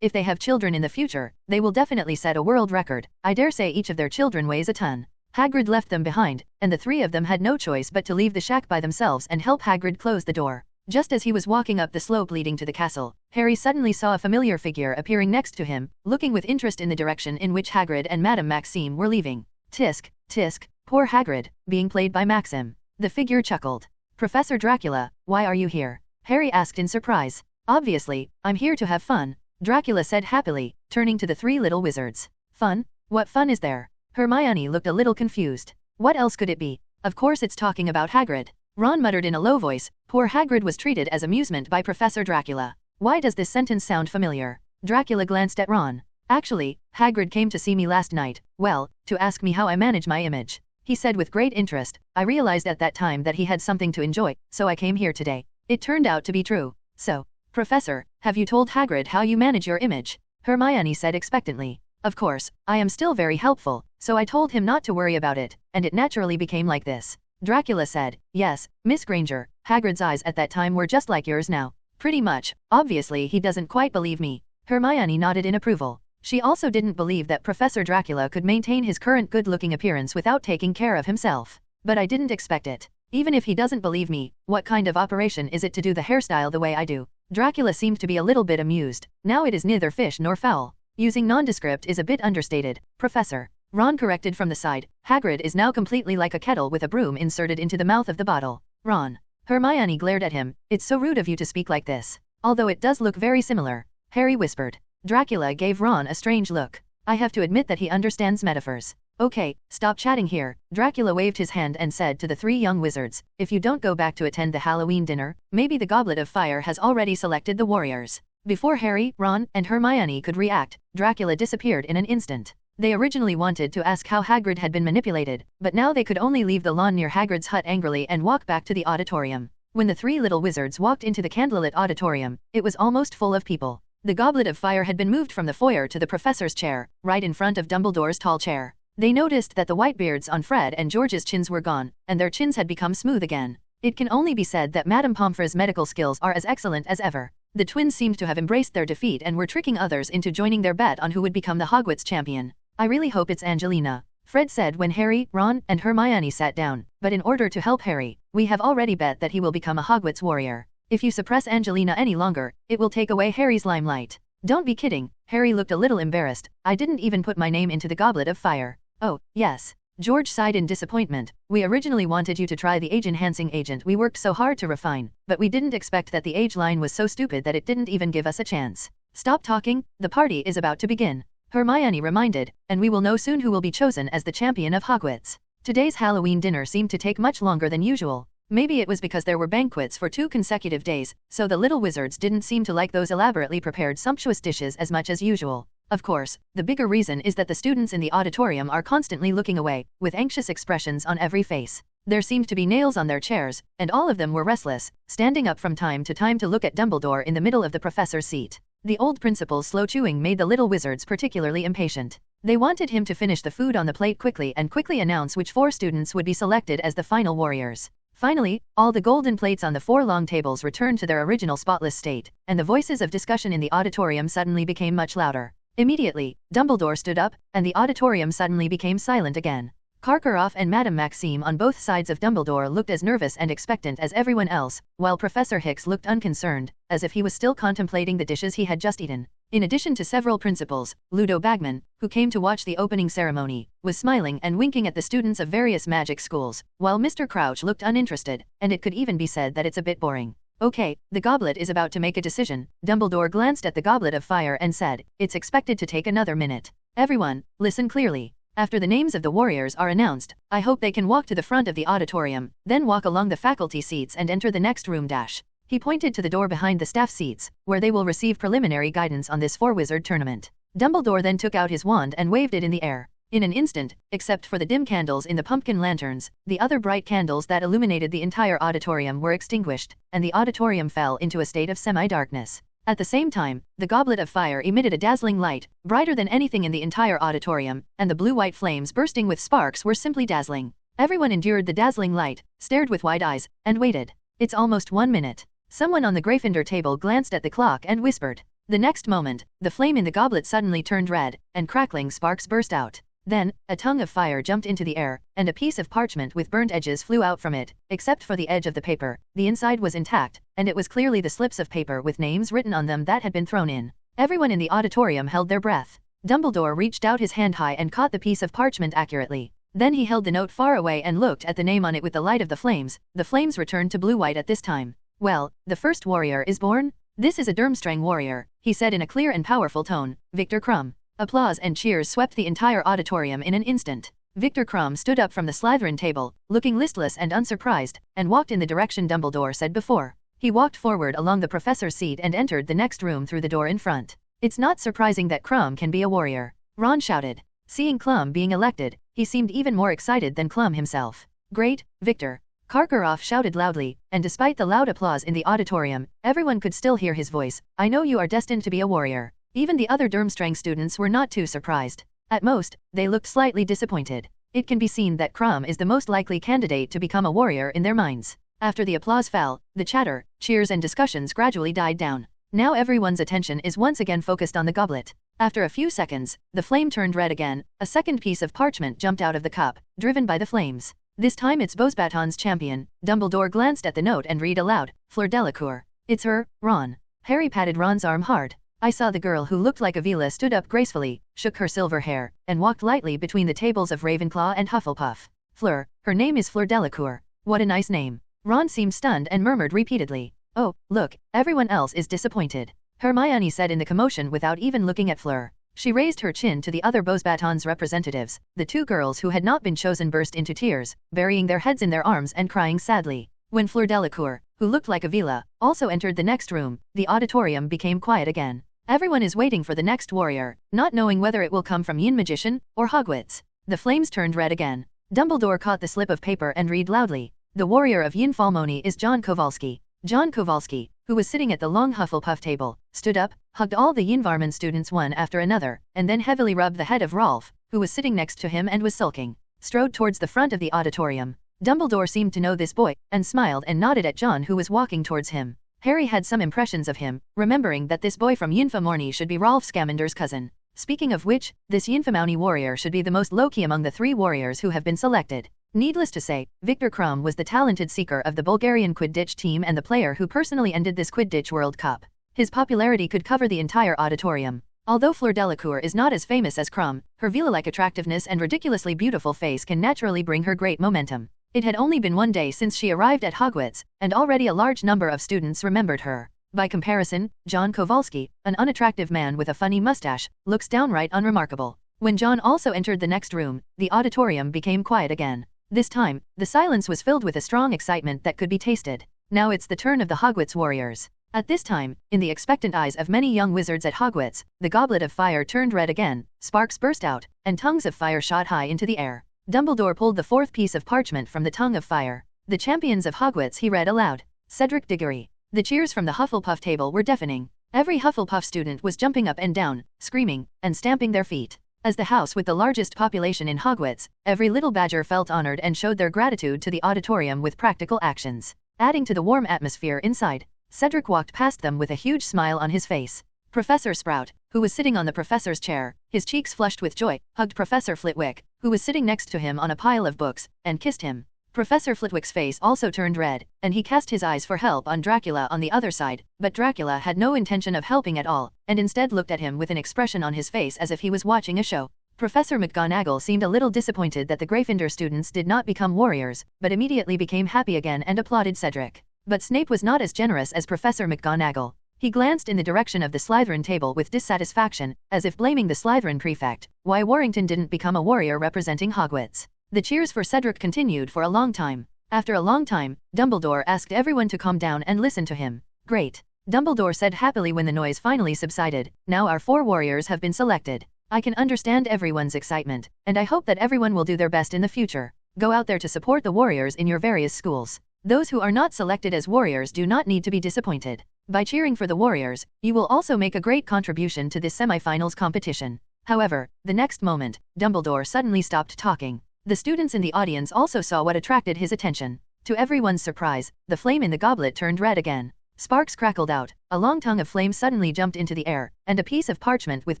If they have children in the future, they will definitely set a world record. I dare say each of their children weighs a ton. Hagrid left them behind, and the three of them had no choice but to leave the shack by themselves and help Hagrid close the door. Just as he was walking up the slope leading to the castle, Harry suddenly saw a familiar figure appearing next to him, looking with interest in the direction in which Hagrid and Madame Maxime were leaving. Tisk, tisk, poor Hagrid, being played by Maxim. The figure chuckled. Professor Dracula, why are you here? Harry asked in surprise. Obviously, I'm here to have fun, Dracula said happily, turning to the three little wizards. Fun? What fun is there? Hermione looked a little confused. What else could it be? Of course it's talking about Hagrid. Ron muttered in a low voice. Poor Hagrid was treated as amusement by Professor Dracula. Why does this sentence sound familiar? Dracula glanced at Ron. Actually, Hagrid came to see me last night, well, to ask me how I manage my image. He said with great interest. I realized at that time that he had something to enjoy, so I came here today. It turned out to be true. So, Professor, have you told Hagrid how you manage your image? Hermione said expectantly. Of course, I am still very helpful, so I told him not to worry about it, and it naturally became like this. Dracula said, yes, Miss Granger, Hagrid's eyes at that time were just like yours now. Pretty much. Obviously he doesn't quite believe me. Hermione nodded in approval. She also didn't believe that Professor Dracula could maintain his current good-looking appearance without taking care of himself. But I didn't expect it. Even if he doesn't believe me, what kind of operation is it to do the hairstyle the way I do? Dracula seemed to be a little bit amused. Now it is neither fish nor fowl. Using nondescript is a bit understated, Professor. Ron corrected from the side. Hagrid is now completely like a kettle with a broom inserted into the mouth of the bottle. Ron. Hermione glared at him. It's so rude of you to speak like this. Although it does look very similar. Harry whispered. Dracula gave Ron a strange look. I have to admit that he understands metaphors. Okay, stop chatting here. Dracula waved his hand and said to the three young wizards, if you don't go back to attend the Halloween dinner, maybe the Goblet of Fire has already selected the warriors. Before Harry, Ron, and Hermione could react, Dracula disappeared in an instant. They originally wanted to ask how Hagrid had been manipulated, but now they could only leave the lawn near Hagrid's hut angrily and walk back to the auditorium. When the three little wizards walked into the candlelit auditorium, it was almost full of people. The Goblet of Fire had been moved from the foyer to the professor's chair, right in front of Dumbledore's tall chair. They noticed that the white beards on Fred and George's chins were gone, and their chins had become smooth again. It can only be said that Madame Pomfrey's medical skills are as excellent as ever. The twins seemed to have embraced their defeat and were tricking others into joining their bet on who would become the Hogwarts champion. I really hope it's Angelina, Fred said when Harry, Ron, and Hermione sat down, but in order to help Harry, we have already bet that he will become a Hogwarts warrior. If you suppress Angelina any longer, it will take away Harry's limelight. Don't be kidding. Harry looked a little embarrassed. I didn't even put my name into the Goblet of Fire. Oh, yes. George sighed in disappointment. We originally wanted you to try the age-enhancing agent we worked so hard to refine, but we didn't expect that the age line was so stupid that it didn't even give us a chance. Stop talking, the party is about to begin. Hermione reminded, and we will know soon who will be chosen as the champion of Hogwarts. Today's Halloween dinner seemed to take much longer than usual. Maybe it was because there were banquets for 2 consecutive days, so the little wizards didn't seem to like those elaborately prepared sumptuous dishes as much as usual. Of course, the bigger reason is that the students in the auditorium are constantly looking away, with anxious expressions on every face. There seemed to be nails on their chairs, and all of them were restless, standing up from time to time to look at Dumbledore in the middle of the professor's seat. The old principal's slow chewing made the little wizards particularly impatient. They wanted him to finish the food on the plate quickly and quickly announce which 4 students would be selected as the final warriors. Finally, all the golden plates on the 4 long tables returned to their original spotless state, and the voices of discussion in the auditorium suddenly became much louder. Immediately, Dumbledore stood up, and the auditorium suddenly became silent again. Karkaroff and Madame Maxime on both sides of Dumbledore looked as nervous and expectant as everyone else, while Professor Hicks looked unconcerned, as if he was still contemplating the dishes he had just eaten. In addition to several principals, Ludo Bagman, who came to watch the opening ceremony, was smiling and winking at the students of various magic schools, while Mr. Crouch looked uninterested, and it could even be said that it's a bit boring. Okay, the goblet is about to make a decision. Dumbledore glanced at the Goblet of Fire and said, it's expected to take another minute. Everyone, listen clearly. After the names of the warriors are announced, I hope they can walk to the front of the auditorium, then walk along the faculty seats and enter the next room dash. He pointed to the door behind the staff seats, where they will receive preliminary guidance on this 4-wizard tournament. Dumbledore then took out his wand and waved it in the air. In an instant, except for the dim candles in the pumpkin lanterns, the other bright candles that illuminated the entire auditorium were extinguished, and the auditorium fell into a state of semi-darkness. At the same time, the Goblet of Fire emitted a dazzling light, brighter than anything in the entire auditorium, and the blue-white flames bursting with sparks were simply dazzling. Everyone endured the dazzling light, stared with wide eyes, and waited. It's almost 1 minute. Someone on the Gryffindor table glanced at the clock and whispered. The next moment, the flame in the goblet suddenly turned red, and crackling sparks burst out. Then, a tongue of fire jumped into the air, and a piece of parchment with burnt edges flew out from it. Except for the edge of the paper, the inside was intact, and it was clearly the slips of paper with names written on them that had been thrown in. Everyone in the auditorium held their breath. Dumbledore reached out his hand high and caught the piece of parchment accurately. Then he held the note far away and looked at the name on it with the light of the flames. The flames returned to blue-white at this time. Well, the first warrior is born? This is a Durmstrang warrior, he said in a clear and powerful tone, Victor Krum. Applause and cheers swept the entire auditorium in an instant. Victor Krum stood up from the Slytherin table, looking listless and unsurprised, and walked in the direction Dumbledore said before. He walked forward along the professor's seat and entered the next room through the door in front. It's not surprising that Krum can be a warrior, Ron shouted. Seeing Klum being elected, he seemed even more excited than Klum himself. Great, Victor. Karkaroff shouted loudly, and despite the loud applause in the auditorium, everyone could still hear his voice. I know you are destined to be a warrior. Even the other Durmstrang students were not too surprised. At most, they looked slightly disappointed. It can be seen that Krum is the most likely candidate to become a warrior in their minds. After the applause fell, the chatter, cheers and discussions gradually died down. Now everyone's attention is once again focused on the goblet. After a few seconds, the flame turned red again. A second piece of parchment jumped out of the cup, driven by the flames. This time it's Beauxbatons champion. Dumbledore glanced at the note and read aloud, Fleur Delacour. It's her, Ron. Harry patted Ron's arm hard. I saw the girl who looked like Avila stood up gracefully, shook her silver hair, and walked lightly between the tables of Ravenclaw and Hufflepuff. Fleur, her name is Fleur Delacour. What a nice name. Ron seemed stunned and murmured repeatedly. Oh, look, everyone else is disappointed. Hermione said in the commotion without even looking at Fleur. She raised her chin to the other Beauxbatons representatives. The two girls who had not been chosen burst into tears, burying their heads in their arms and crying sadly. When Fleur Delacour, who looked like Avila, also entered the next room, the auditorium became quiet again. Everyone is waiting for the next warrior, not knowing whether it will come from Yin Magician or Hogwarts. The flames turned red again. Dumbledore caught the slip of paper and read loudly. The warrior of Yin Falmoni is John Kowalski. John Kowalski, who was sitting at the long Hufflepuff table, stood up, hugged all the Yinvarman students one after another, and then heavily rubbed the head of Rolf, who was sitting next to him and was sulking. Strode towards the front of the auditorium. Dumbledore seemed to know this boy, and smiled and nodded at John who was walking towards him. Harry had some impressions of him, remembering that this boy from Yinfamorni should be Rolf Scamander's cousin. Speaking of which, this Yinfamoni warrior should be the most low-key among the 3 warriors who have been selected. Needless to say, Victor Krum was the talented seeker of the Bulgarian Quidditch team and the player who personally ended this Quidditch World Cup. His popularity could cover the entire auditorium. Although Fleur Delacour is not as famous as Krum, her Vila-like attractiveness and ridiculously beautiful face can naturally bring her great momentum. It had only been 1 day since she arrived at Hogwarts, and already a large number of students remembered her. By comparison, John Kowalski, an unattractive man with a funny mustache, looks downright unremarkable. When John also entered the next room, the auditorium became quiet again. This time, the silence was filled with a strong excitement that could be tasted. Now it's the turn of the Hogwarts warriors. At this time, in the expectant eyes of many young wizards at Hogwarts, the goblet of fire turned red again, sparks burst out, and tongues of fire shot high into the air. Dumbledore pulled the 4th piece of parchment from the tongue of fire. The champions of Hogwarts, he read aloud. Cedric Diggory. The cheers from the Hufflepuff table were deafening. Every Hufflepuff student was jumping up and down, screaming, and stamping their feet. As the house with the largest population in Hogwarts, every little badger felt honored and showed their gratitude to the auditorium with practical actions. Adding to the warm atmosphere inside, Cedric walked past them with a huge smile on his face. Professor Sprout, who was sitting on the professor's chair, his cheeks flushed with joy, hugged Professor Flitwick, who was sitting next to him on a pile of books, and kissed him. Professor Flitwick's face also turned red, and he cast his eyes for help on Dracula on the other side, but Dracula had no intention of helping at all, and instead looked at him with an expression on his face as if he was watching a show. Professor McGonagall seemed a little disappointed that the Gryffindor students did not become warriors, but immediately became happy again and applauded Cedric. But Snape was not as generous as Professor McGonagall. He glanced in the direction of the Slytherin table with dissatisfaction, as if blaming the Slytherin prefect, why Warrington didn't become a warrior representing Hogwarts. The cheers for Cedric continued for a long time. After a long time, Dumbledore asked everyone to calm down and listen to him. Great. Dumbledore said happily when the noise finally subsided. Now our 4 warriors have been selected. I can understand everyone's excitement, and I hope that everyone will do their best in the future. Go out there to support the warriors in your various schools. Those who are not selected as warriors do not need to be disappointed. By cheering for the warriors, you will also make a great contribution to this semifinals competition. However, the next moment, Dumbledore suddenly stopped talking. The students in the audience also saw what attracted his attention. To everyone's surprise, the flame in the goblet turned red again. Sparks crackled out, a long tongue of flame suddenly jumped into the air, and a piece of parchment with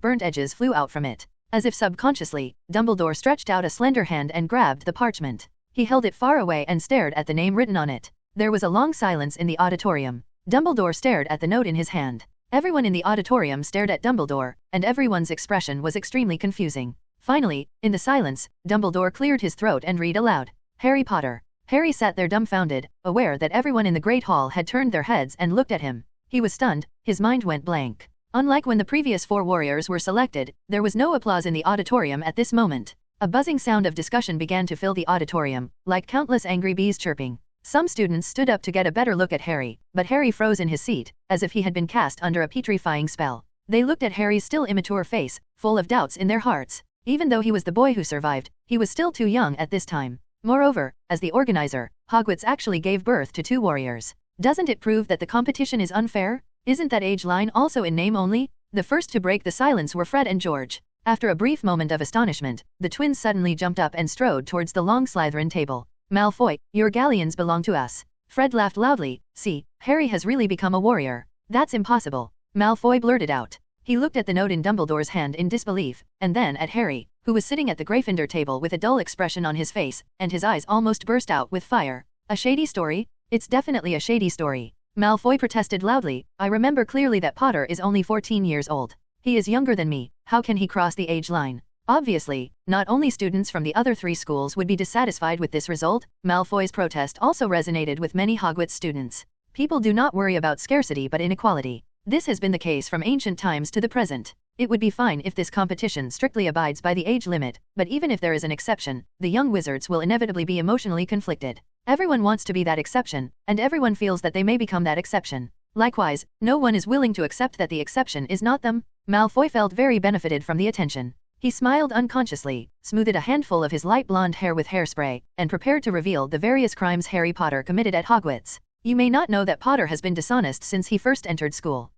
burnt edges flew out from it. As if subconsciously, Dumbledore stretched out a slender hand and grabbed the parchment. He held it far away and stared at the name written on it. There was a long silence in the auditorium. Dumbledore stared at the note in his hand. Everyone in the auditorium stared at Dumbledore, and everyone's expression was extremely confusing. Finally, in the silence, Dumbledore cleared his throat and read aloud. Harry Potter. Harry sat there dumbfounded, aware that everyone in the Great Hall had turned their heads and looked at him. He was stunned, his mind went blank. Unlike when the previous 4 warriors were selected, there was no applause in the auditorium at this moment. A buzzing sound of discussion began to fill the auditorium, like countless angry bees chirping. Some students stood up to get a better look at Harry, but Harry froze in his seat, as if he had been cast under a petrifying spell. They looked at Harry's still immature face, full of doubts in their hearts. Even though he was the boy who survived, he was still too young at this time. Moreover, as the organizer, Hogwarts actually gave birth to 2 warriors. Doesn't it prove that the competition is unfair? Isn't that age line also in name only? The first to break the silence were Fred and George. After a brief moment of astonishment, the twins suddenly jumped up and strode towards the long Slytherin table. Malfoy, your galleons belong to us. Fred laughed loudly. See, Harry has really become a warrior. That's impossible. Malfoy blurted out. He looked at the note in Dumbledore's hand in disbelief, and then at Harry, who was sitting at the Gryffindor table with a dull expression on his face, and his eyes almost burst out with fire. A shady story? It's definitely a shady story. Malfoy protested loudly. I remember clearly that Potter is only 14 years old. He is younger than me, how can he cross the age line? Obviously, not only students from the other 3 schools would be dissatisfied with this result, Malfoy's protest also resonated with many Hogwarts students. People do not worry about scarcity but inequality. This has been the case from ancient times to the present. It would be fine if this competition strictly abides by the age limit, but even if there is an exception, the young wizards will inevitably be emotionally conflicted. Everyone wants to be that exception, and everyone feels that they may become that exception. Likewise, no one is willing to accept that the exception is not them. Malfoy felt very benefited from the attention. He smiled unconsciously, smoothed a handful of his light blonde hair with hairspray, and prepared to reveal the various crimes Harry Potter committed at Hogwarts. You may not know that Potter has been dishonest since he first entered school.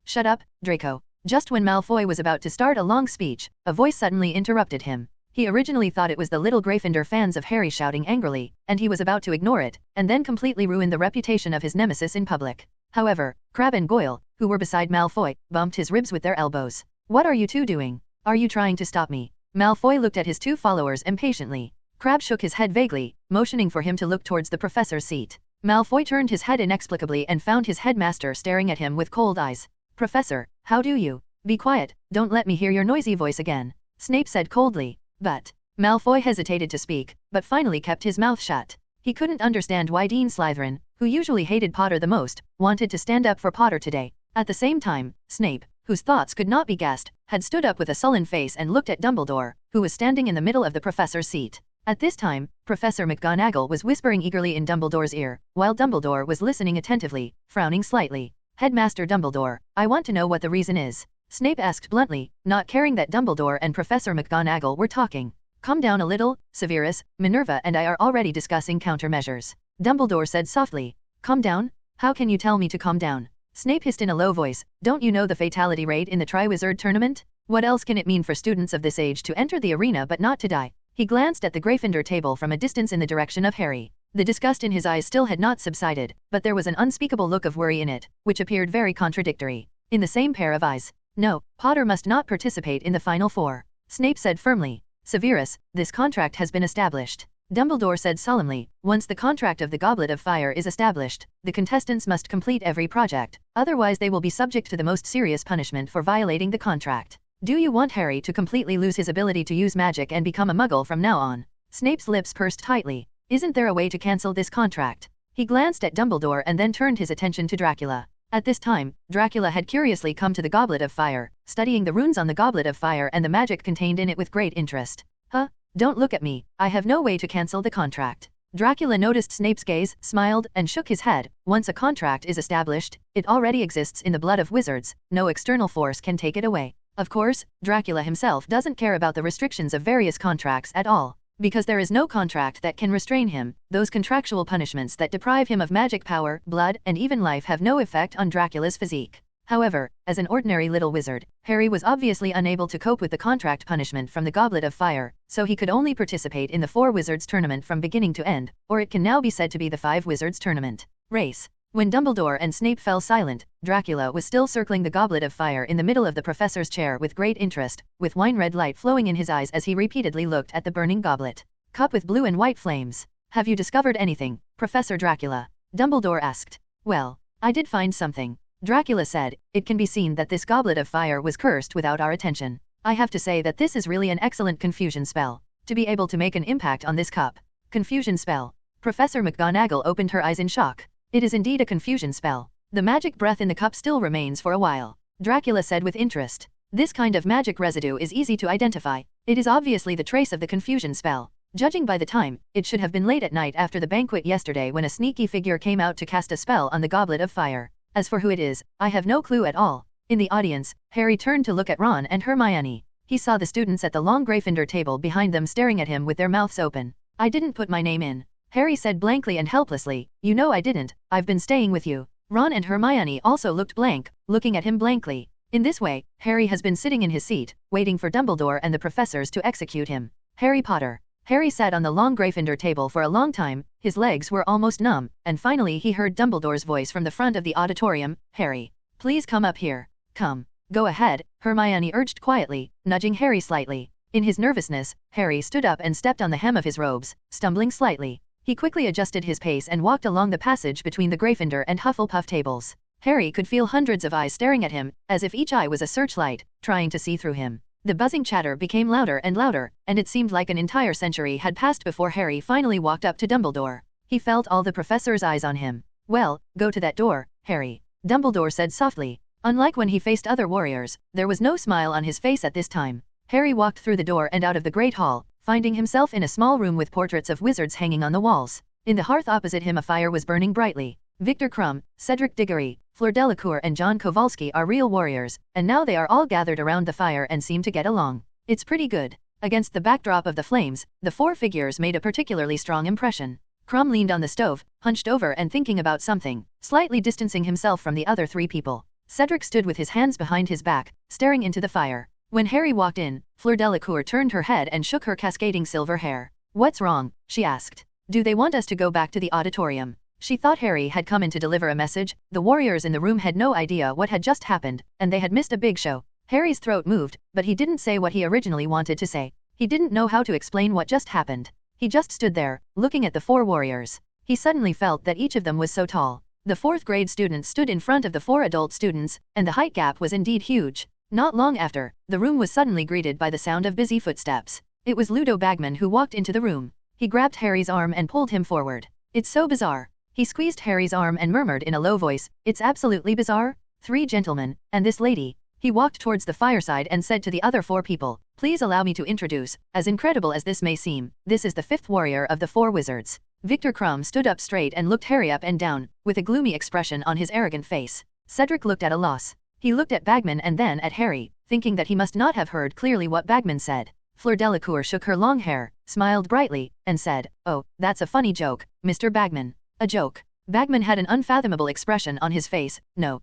Shut up, Draco. Just when Malfoy was about to start a long speech, a voice suddenly interrupted him. He originally thought it was the little Gryffindor fans of Harry shouting angrily, and he was about to ignore it, and then completely ruin the reputation of his nemesis in public. However, Crabbe and Goyle, who were beside Malfoy, bumped his ribs with their elbows. What are you two doing? Are you trying to stop me? Malfoy looked at his 2 followers impatiently. Crabbe shook his head vaguely, motioning for him to look towards the professor's seat. Malfoy turned his head inexplicably and found his headmaster staring at him with cold eyes. Professor, how do you? Be quiet, don't let me hear your noisy voice again, Snape said coldly. But Malfoy hesitated to speak, but finally kept his mouth shut. He couldn't understand why Dean Slytherin, who usually hated Potter the most, wanted to stand up for Potter today. At the same time, Snape, whose thoughts could not be guessed, had stood up with a sullen face and looked at Dumbledore, who was standing in the middle of the professor's seat. At this time, Professor McGonagall was whispering eagerly in Dumbledore's ear, while Dumbledore was listening attentively, frowning slightly. Headmaster Dumbledore, I want to know what the reason is, Snape asked bluntly, not caring that Dumbledore and Professor McGonagall were talking. Calm down a little, Severus, Minerva and I are already discussing countermeasures. Dumbledore said softly. Calm down? How can you tell me to calm down? Snape hissed in a low voice, don't you know the fatality rate in the Triwizard Tournament? What else can it mean for students of this age to enter the arena but not to die? He glanced at the Gryffindor table from a distance in the direction of Harry. The disgust in his eyes still had not subsided, but there was an unspeakable look of worry in it, which appeared very contradictory. In the same pair of eyes. No, Potter must not participate in the Final Four, Snape said firmly. Severus, this contract has been established. Dumbledore said solemnly, once the contract of the Goblet of Fire is established, the contestants must complete every project, otherwise they will be subject to the most serious punishment for violating the contract. Do you want Harry to completely lose his ability to use magic and become a muggle from now on? Snape's lips pursed tightly. Isn't there a way to cancel this contract? He glanced at Dumbledore and then turned his attention to Dracula. At this time, Dracula had curiously come to the Goblet of Fire, studying the runes on the Goblet of Fire and the magic contained in it with great interest. Huh? Don't look at me, I have no way to cancel the contract. Dracula noticed Snape's gaze, smiled, and shook his head. Once a contract is established, it already exists in the blood of wizards, no external force can take it away. Of course, Dracula himself doesn't care about the restrictions of various contracts at all. Because there is no contract that can restrain him, those contractual punishments that deprive him of magic power, blood, and even life have no effect on Dracula's physique. However, as an ordinary little wizard, Harry was obviously unable to cope with the contract punishment from the Goblet of Fire, so he could only participate in the 4 Wizards tournament from beginning to end, or it can now be said to be the 5 Wizards tournament. Race. When Dumbledore and Snape fell silent, Dracula was still circling the Goblet of Fire in the middle of the professor's chair with great interest, with wine-red light flowing in his eyes as he repeatedly looked at the burning goblet. Cup with blue and white flames. Have you discovered anything, Professor Dracula? Dumbledore asked. Well, I did find something. Dracula said, it can be seen that this Goblet of Fire was cursed without our attention. I have to say that this is really an excellent confusion spell. To be able to make an impact on this cup. Confusion spell. Professor McGonagall opened her eyes in shock. It is indeed a confusion spell. The magic breath in the cup still remains for a while. Dracula said with interest. This kind of magic residue is easy to identify. It is obviously the trace of the confusion spell. Judging by the time, it should have been late at night after the banquet yesterday when a sneaky figure came out to cast a spell on the Goblet of Fire. As for who it is, I have no clue at all. In the audience, Harry turned to look at Ron and Hermione. He saw the students at the long Gryffindor table behind them staring at him with their mouths open. I didn't put my name in. Harry said blankly and helplessly, you know I didn't, I've been staying with you. Ron and Hermione also looked blank, looking at him blankly. In this way, Harry has been sitting in his seat, waiting for Dumbledore and the professors to execute him. Harry Potter. Harry sat on the long Gryffindor table for a long time, his legs were almost numb, and finally he heard Dumbledore's voice from the front of the auditorium, Harry. Please come up here. Come. Go ahead, Hermione urged quietly, nudging Harry slightly. In his nervousness, Harry stood up and stepped on the hem of his robes, stumbling slightly. He quickly adjusted his pace and walked along the passage between the Gryffindor and Hufflepuff tables. Harry could feel hundreds of eyes staring at him, as if each eye was a searchlight, trying to see through him. The buzzing chatter became louder, and it seemed like an entire century had passed before Harry finally walked up to Dumbledore. He felt all the professor's eyes on him. Well, go to that door, Harry, Dumbledore said softly. Unlike when he faced other warriors, there was no smile on his face at this time. Harry walked through the door and out of the Great Hall, finding himself in a small room with portraits of wizards hanging on the walls. In the hearth opposite him a fire was burning brightly. Victor Krum, Cedric Diggory, Fleur Delacour and John Kowalski are real warriors, and now they are all gathered around the fire and seem to get along. It's pretty good. Against the backdrop of the flames, the four figures made a particularly strong impression. Krum leaned on the stove, hunched over and thinking about something, slightly distancing himself from the other three people. Cedric stood with his hands behind his back, staring into the fire. When Harry walked in, Fleur Delacour turned her head and shook her cascading silver hair. "What's wrong?" she asked. "Do they want us to go back to the auditorium?" She thought Harry had come in to deliver a message. The warriors in the room had no idea what had just happened, and they had missed a big show. Harry's throat moved, but he didn't say what he originally wanted to say. He didn't know how to explain what just happened. He just stood there, looking at the four warriors. He suddenly felt that each of them was so tall. The fourth grade students stood in front of the four adult students, and the height gap was indeed huge. Not long after, the room was suddenly greeted by the sound of busy footsteps. It was Ludo Bagman who walked into the room. He grabbed Harry's arm and pulled him forward. "It's so bizarre." He squeezed Harry's arm and murmured in a low voice, "It's absolutely bizarre. 3 gentlemen, and this lady." He walked towards the fireside and said to the other 4 people, "Please allow me to introduce, as incredible as this may seem, this is the 5th warrior of the 4 wizards." Victor Krum stood up straight and looked Harry up and down, with a gloomy expression on his arrogant face. Cedric looked at a loss. He looked at Bagman and then at Harry, thinking that he must not have heard clearly what Bagman said. Fleur Delacour shook her long hair, smiled brightly, and said, "Oh, that's a funny joke, Mr. Bagman." "A joke?" Bagman had an unfathomable expression on his face. No,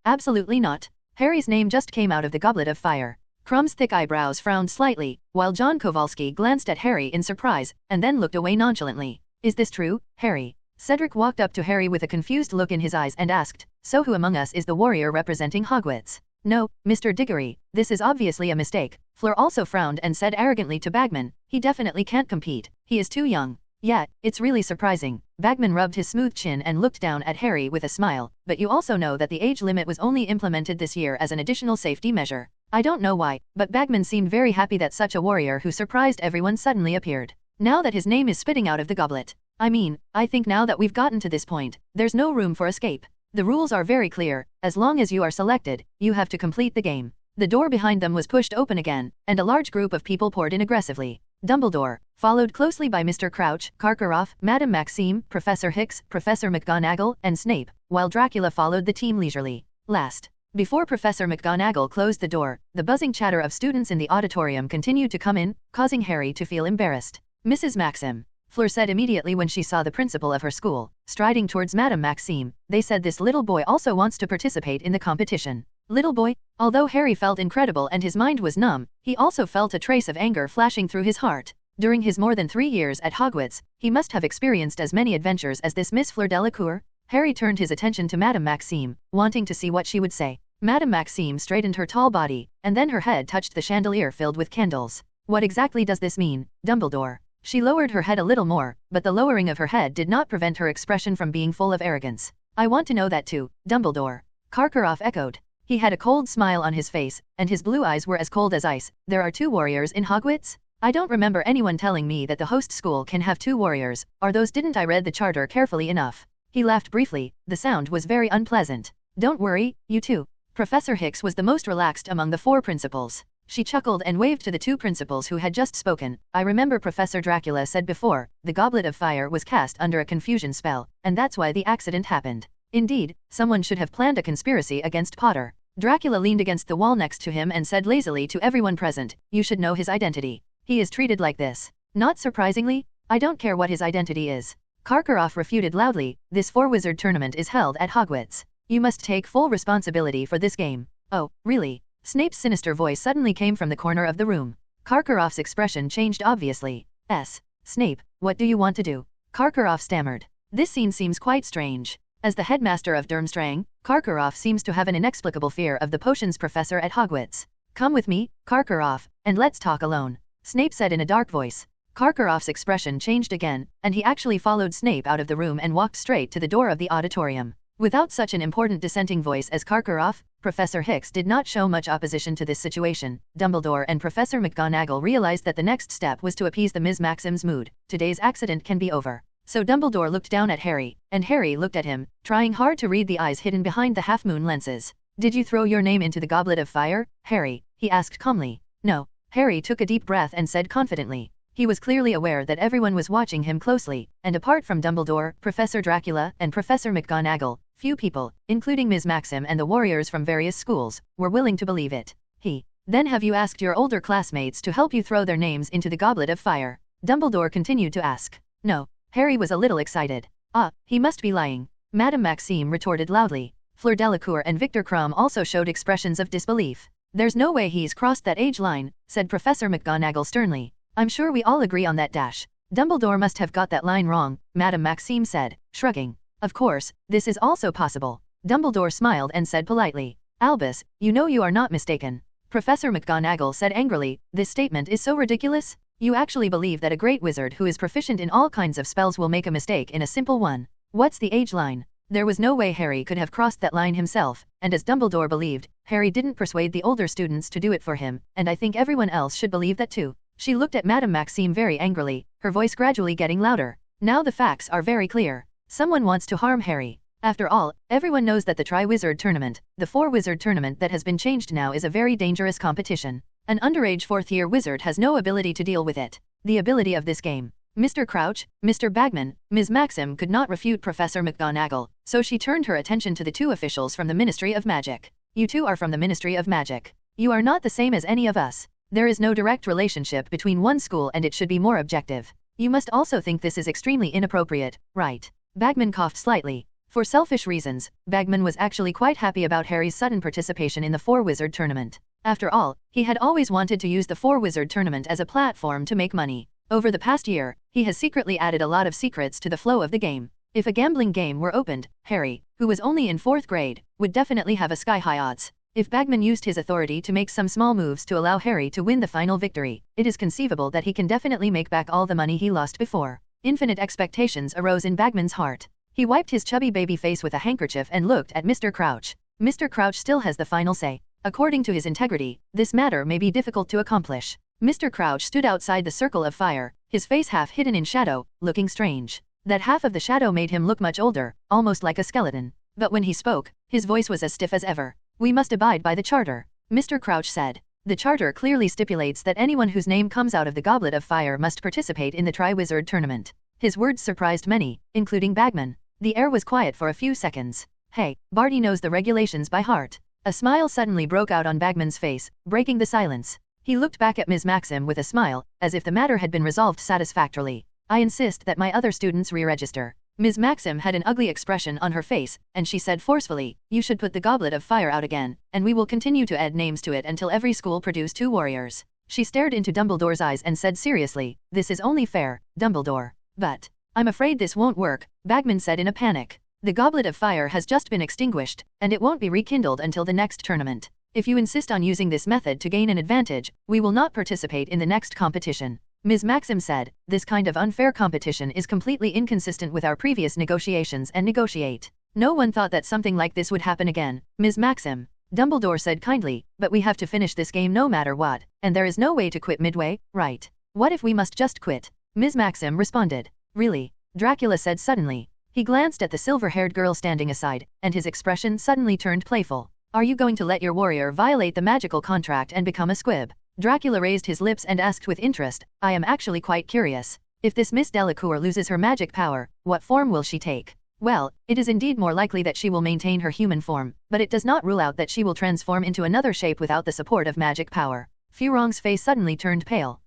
absolutely not. Harry's name just came out of the goblet of fire. Krum's thick eyebrows frowned slightly, while John Kowalski glanced at Harry in surprise, and then looked away nonchalantly. "Is this true, Harry?" Cedric walked up to Harry with a confused look in his eyes and asked, "So who among us is the warrior representing Hogwarts?" "No, Mr. Diggory, this is obviously a mistake." Fleur also frowned and said arrogantly to Bagman, "He definitely can't compete. He is too young." "Yeah, it's really surprising." Bagman rubbed his smooth chin and looked down at Harry with a smile, "But you also know that the age limit was only implemented this year as an additional safety measure." I don't know why, but Bagman seemed very happy that such a warrior who surprised everyone suddenly appeared. Now that his name is spitting out of the goblet. I think now that we've gotten to this point, there's no room for escape. The rules are very clear. As long as you are selected, you have to complete the game. The door behind them was pushed open again, and a large group of people poured in aggressively. Dumbledore, followed closely by Mr. Crouch, Karkaroff, Madame Maxime, Professor Hicks, Professor McGonagall, and Snape, while Dracula followed the team leisurely. Last. Before Professor McGonagall closed the door, the buzzing chatter of students in the auditorium continued to come in, causing Harry to feel embarrassed. "Mrs. Maxim," Fleur said immediately when she saw the principal of her school, striding towards Madame Maxime. "They said this little boy also wants to participate in the competition." Little boy? Although Harry felt incredible and his mind was numb, he also felt a trace of anger flashing through his heart. During his more than 3 years at Hogwarts, he must have experienced as many adventures as this Miss Fleur Delacour. Harry turned his attention to Madame Maxime, wanting to see what she would say. Madame Maxime straightened her tall body, and then her head touched the chandelier filled with candles. "What exactly does this mean, Dumbledore?" She lowered her head a little more, but the lowering of her head did not prevent her expression from being full of arrogance. "I want to know that too, Dumbledore," Karkaroff echoed. He had a cold smile on his face, and his blue eyes were as cold as ice. "There are 2 warriors in Hogwarts? I don't remember anyone telling me that the host school can have 2 warriors, or those didn't I read the charter carefully enough." He laughed briefly. The sound was very unpleasant. "Don't worry, you two." Professor Hicks was the most relaxed among the 4 principals. She chuckled and waved to the 2 principals who had just spoken. "I remember Professor Dracula said before, the Goblet of Fire was cast under a confusion spell, and that's why the accident happened. Indeed, someone should have planned a conspiracy against Potter." Dracula leaned against the wall next to him and said lazily to everyone present, "You should know his identity. He is treated like this." "Not surprisingly, I don't care what his identity is." Karkaroff refuted loudly, "This 4-wizard tournament is held at Hogwarts. You must take full responsibility for this game." "Oh, really?" Snape's sinister voice suddenly came from the corner of the room. Karkaroff's expression changed obviously. Snape, what do you want to do?" Karkaroff stammered. "This scene seems quite strange." As the headmaster of Durmstrang, Karkaroff seems to have an inexplicable fear of the potions professor at Hogwarts. Come with me, Karkaroff, and let's talk alone, Snape said in a dark voice. Karkaroff's expression changed again, and he actually followed Snape out of the room and walked straight to the door of the auditorium. Without such an important dissenting voice as Karkaroff, Professor Hicks did not show much opposition to this situation. Dumbledore and Professor McGonagall realized that the next step was to appease the Ms. Maxim's mood. Today's accident can be over. So Dumbledore looked down at Harry, and Harry looked at him, trying hard to read the eyes hidden behind the half-moon lenses. Did you throw your name into the goblet of fire, Harry? He asked calmly. No. Harry took a deep breath and said confidently. He was clearly aware that everyone was watching him closely, and apart from Dumbledore, Professor Dracula, and Professor McGonagall, few people, including Ms. Maxim and the warriors from various schools, were willing to believe it. Then have you asked your older classmates to help you throw their names into the goblet of fire? Dumbledore continued to ask. No. Harry was a little excited. He must be lying. Madame Maxime retorted loudly. Fleur Delacour and Victor Crumb also showed expressions of disbelief. There's no way he's crossed that age line, said Professor McGonagall sternly. I'm sure we all agree on that dash. Dumbledore must have got that line wrong, Madame Maxime said, shrugging. Of course, this is also possible. Dumbledore smiled and said politely. Albus, you know you are not mistaken. Professor McGonagall said angrily, this statement is so ridiculous. You actually believe that a great wizard who is proficient in all kinds of spells will make a mistake in a simple one. What's the age line? There was no way Harry could have crossed that line himself, and as Dumbledore believed, Harry didn't persuade the older students to do it for him, and I think everyone else should believe that too. She looked at Madame Maxime very angrily, her voice gradually getting louder. Now the facts are very clear. Someone wants to harm Harry. After all, everyone knows that the Tri-Wizard Tournament, the Four-Wizard Tournament that has been changed now, is a very dangerous competition. An underage fourth-year wizard has no ability to deal with it. The ability of this game. Mr. Crouch, Mr. Bagman, Ms. Maxim could not refute Professor McGonagall, so she turned her attention to the two officials from the Ministry of Magic. You two are from the Ministry of Magic. You are not the same as any of us. There is no direct relationship between one school and it should be more objective. You must also think this is extremely inappropriate, right? Bagman coughed slightly. For selfish reasons, Bagman was actually quite happy about Harry's sudden participation in the Four-Wizard Tournament. After all, he had always wanted to use the Four-Wizard Tournament as a platform to make money. Over the past year, he has secretly added a lot of secrets to the flow of the game. If a gambling game were opened, Harry, who was only in 4th grade, would definitely have a sky-high odds. If Bagman used his authority to make some small moves to allow Harry to win the final victory, it is conceivable that he can definitely make back all the money he lost before. Infinite expectations arose in Bagman's heart. He wiped his chubby baby face with a handkerchief and looked at Mr. Crouch. Mr. Crouch still has the final say. According to his integrity, this matter may be difficult to accomplish. Mr. Crouch stood outside the circle of fire, his face half hidden in shadow, looking strange. That half of the shadow made him look much older, almost like a skeleton. But when he spoke, his voice was as stiff as ever. We must abide by the charter, Mr. Crouch said. The charter clearly stipulates that anyone whose name comes out of the Goblet of Fire must participate in the Tri-Wizard Tournament. His words surprised many, including Bagman. The air was quiet for a few seconds. Hey, Barty knows the regulations by heart. A smile suddenly broke out on Bagman's face, breaking the silence. He looked back at Ms. Maxim with a smile, as if the matter had been resolved satisfactorily. I insist that my other students re-register. Ms. Maxim had an ugly expression on her face, and she said forcefully, you should put the Goblet of Fire out again, and we will continue to add names to it until every school produce 2 warriors. She stared into Dumbledore's eyes and said seriously, this is only fair, Dumbledore. But I'm afraid this won't work, Bagman said in a panic. The Goblet of Fire has just been extinguished, and it won't be rekindled until the next tournament. If you insist on using this method to gain an advantage, we will not participate in the next competition. Ms. Maxim said, this kind of unfair competition is completely inconsistent with our previous negotiations and negotiate. No one thought that something like this would happen again, Ms. Maxim. Dumbledore said kindly, but we have to finish this game no matter what, and there is no way to quit midway, right? What if we must just quit? Ms. Maxim responded. Really? Dracula said suddenly. He glanced at the silver-haired girl standing aside, and his expression suddenly turned playful. Are you going to let your warrior violate the magical contract and become a squib? Dracula raised his lips and asked with interest, I am actually quite curious. If this Miss Delacour loses her magic power, what form will she take? Well, it is indeed more likely that she will maintain her human form, but it does not rule out that she will transform into another shape without the support of magic power. Furong's face suddenly turned pale.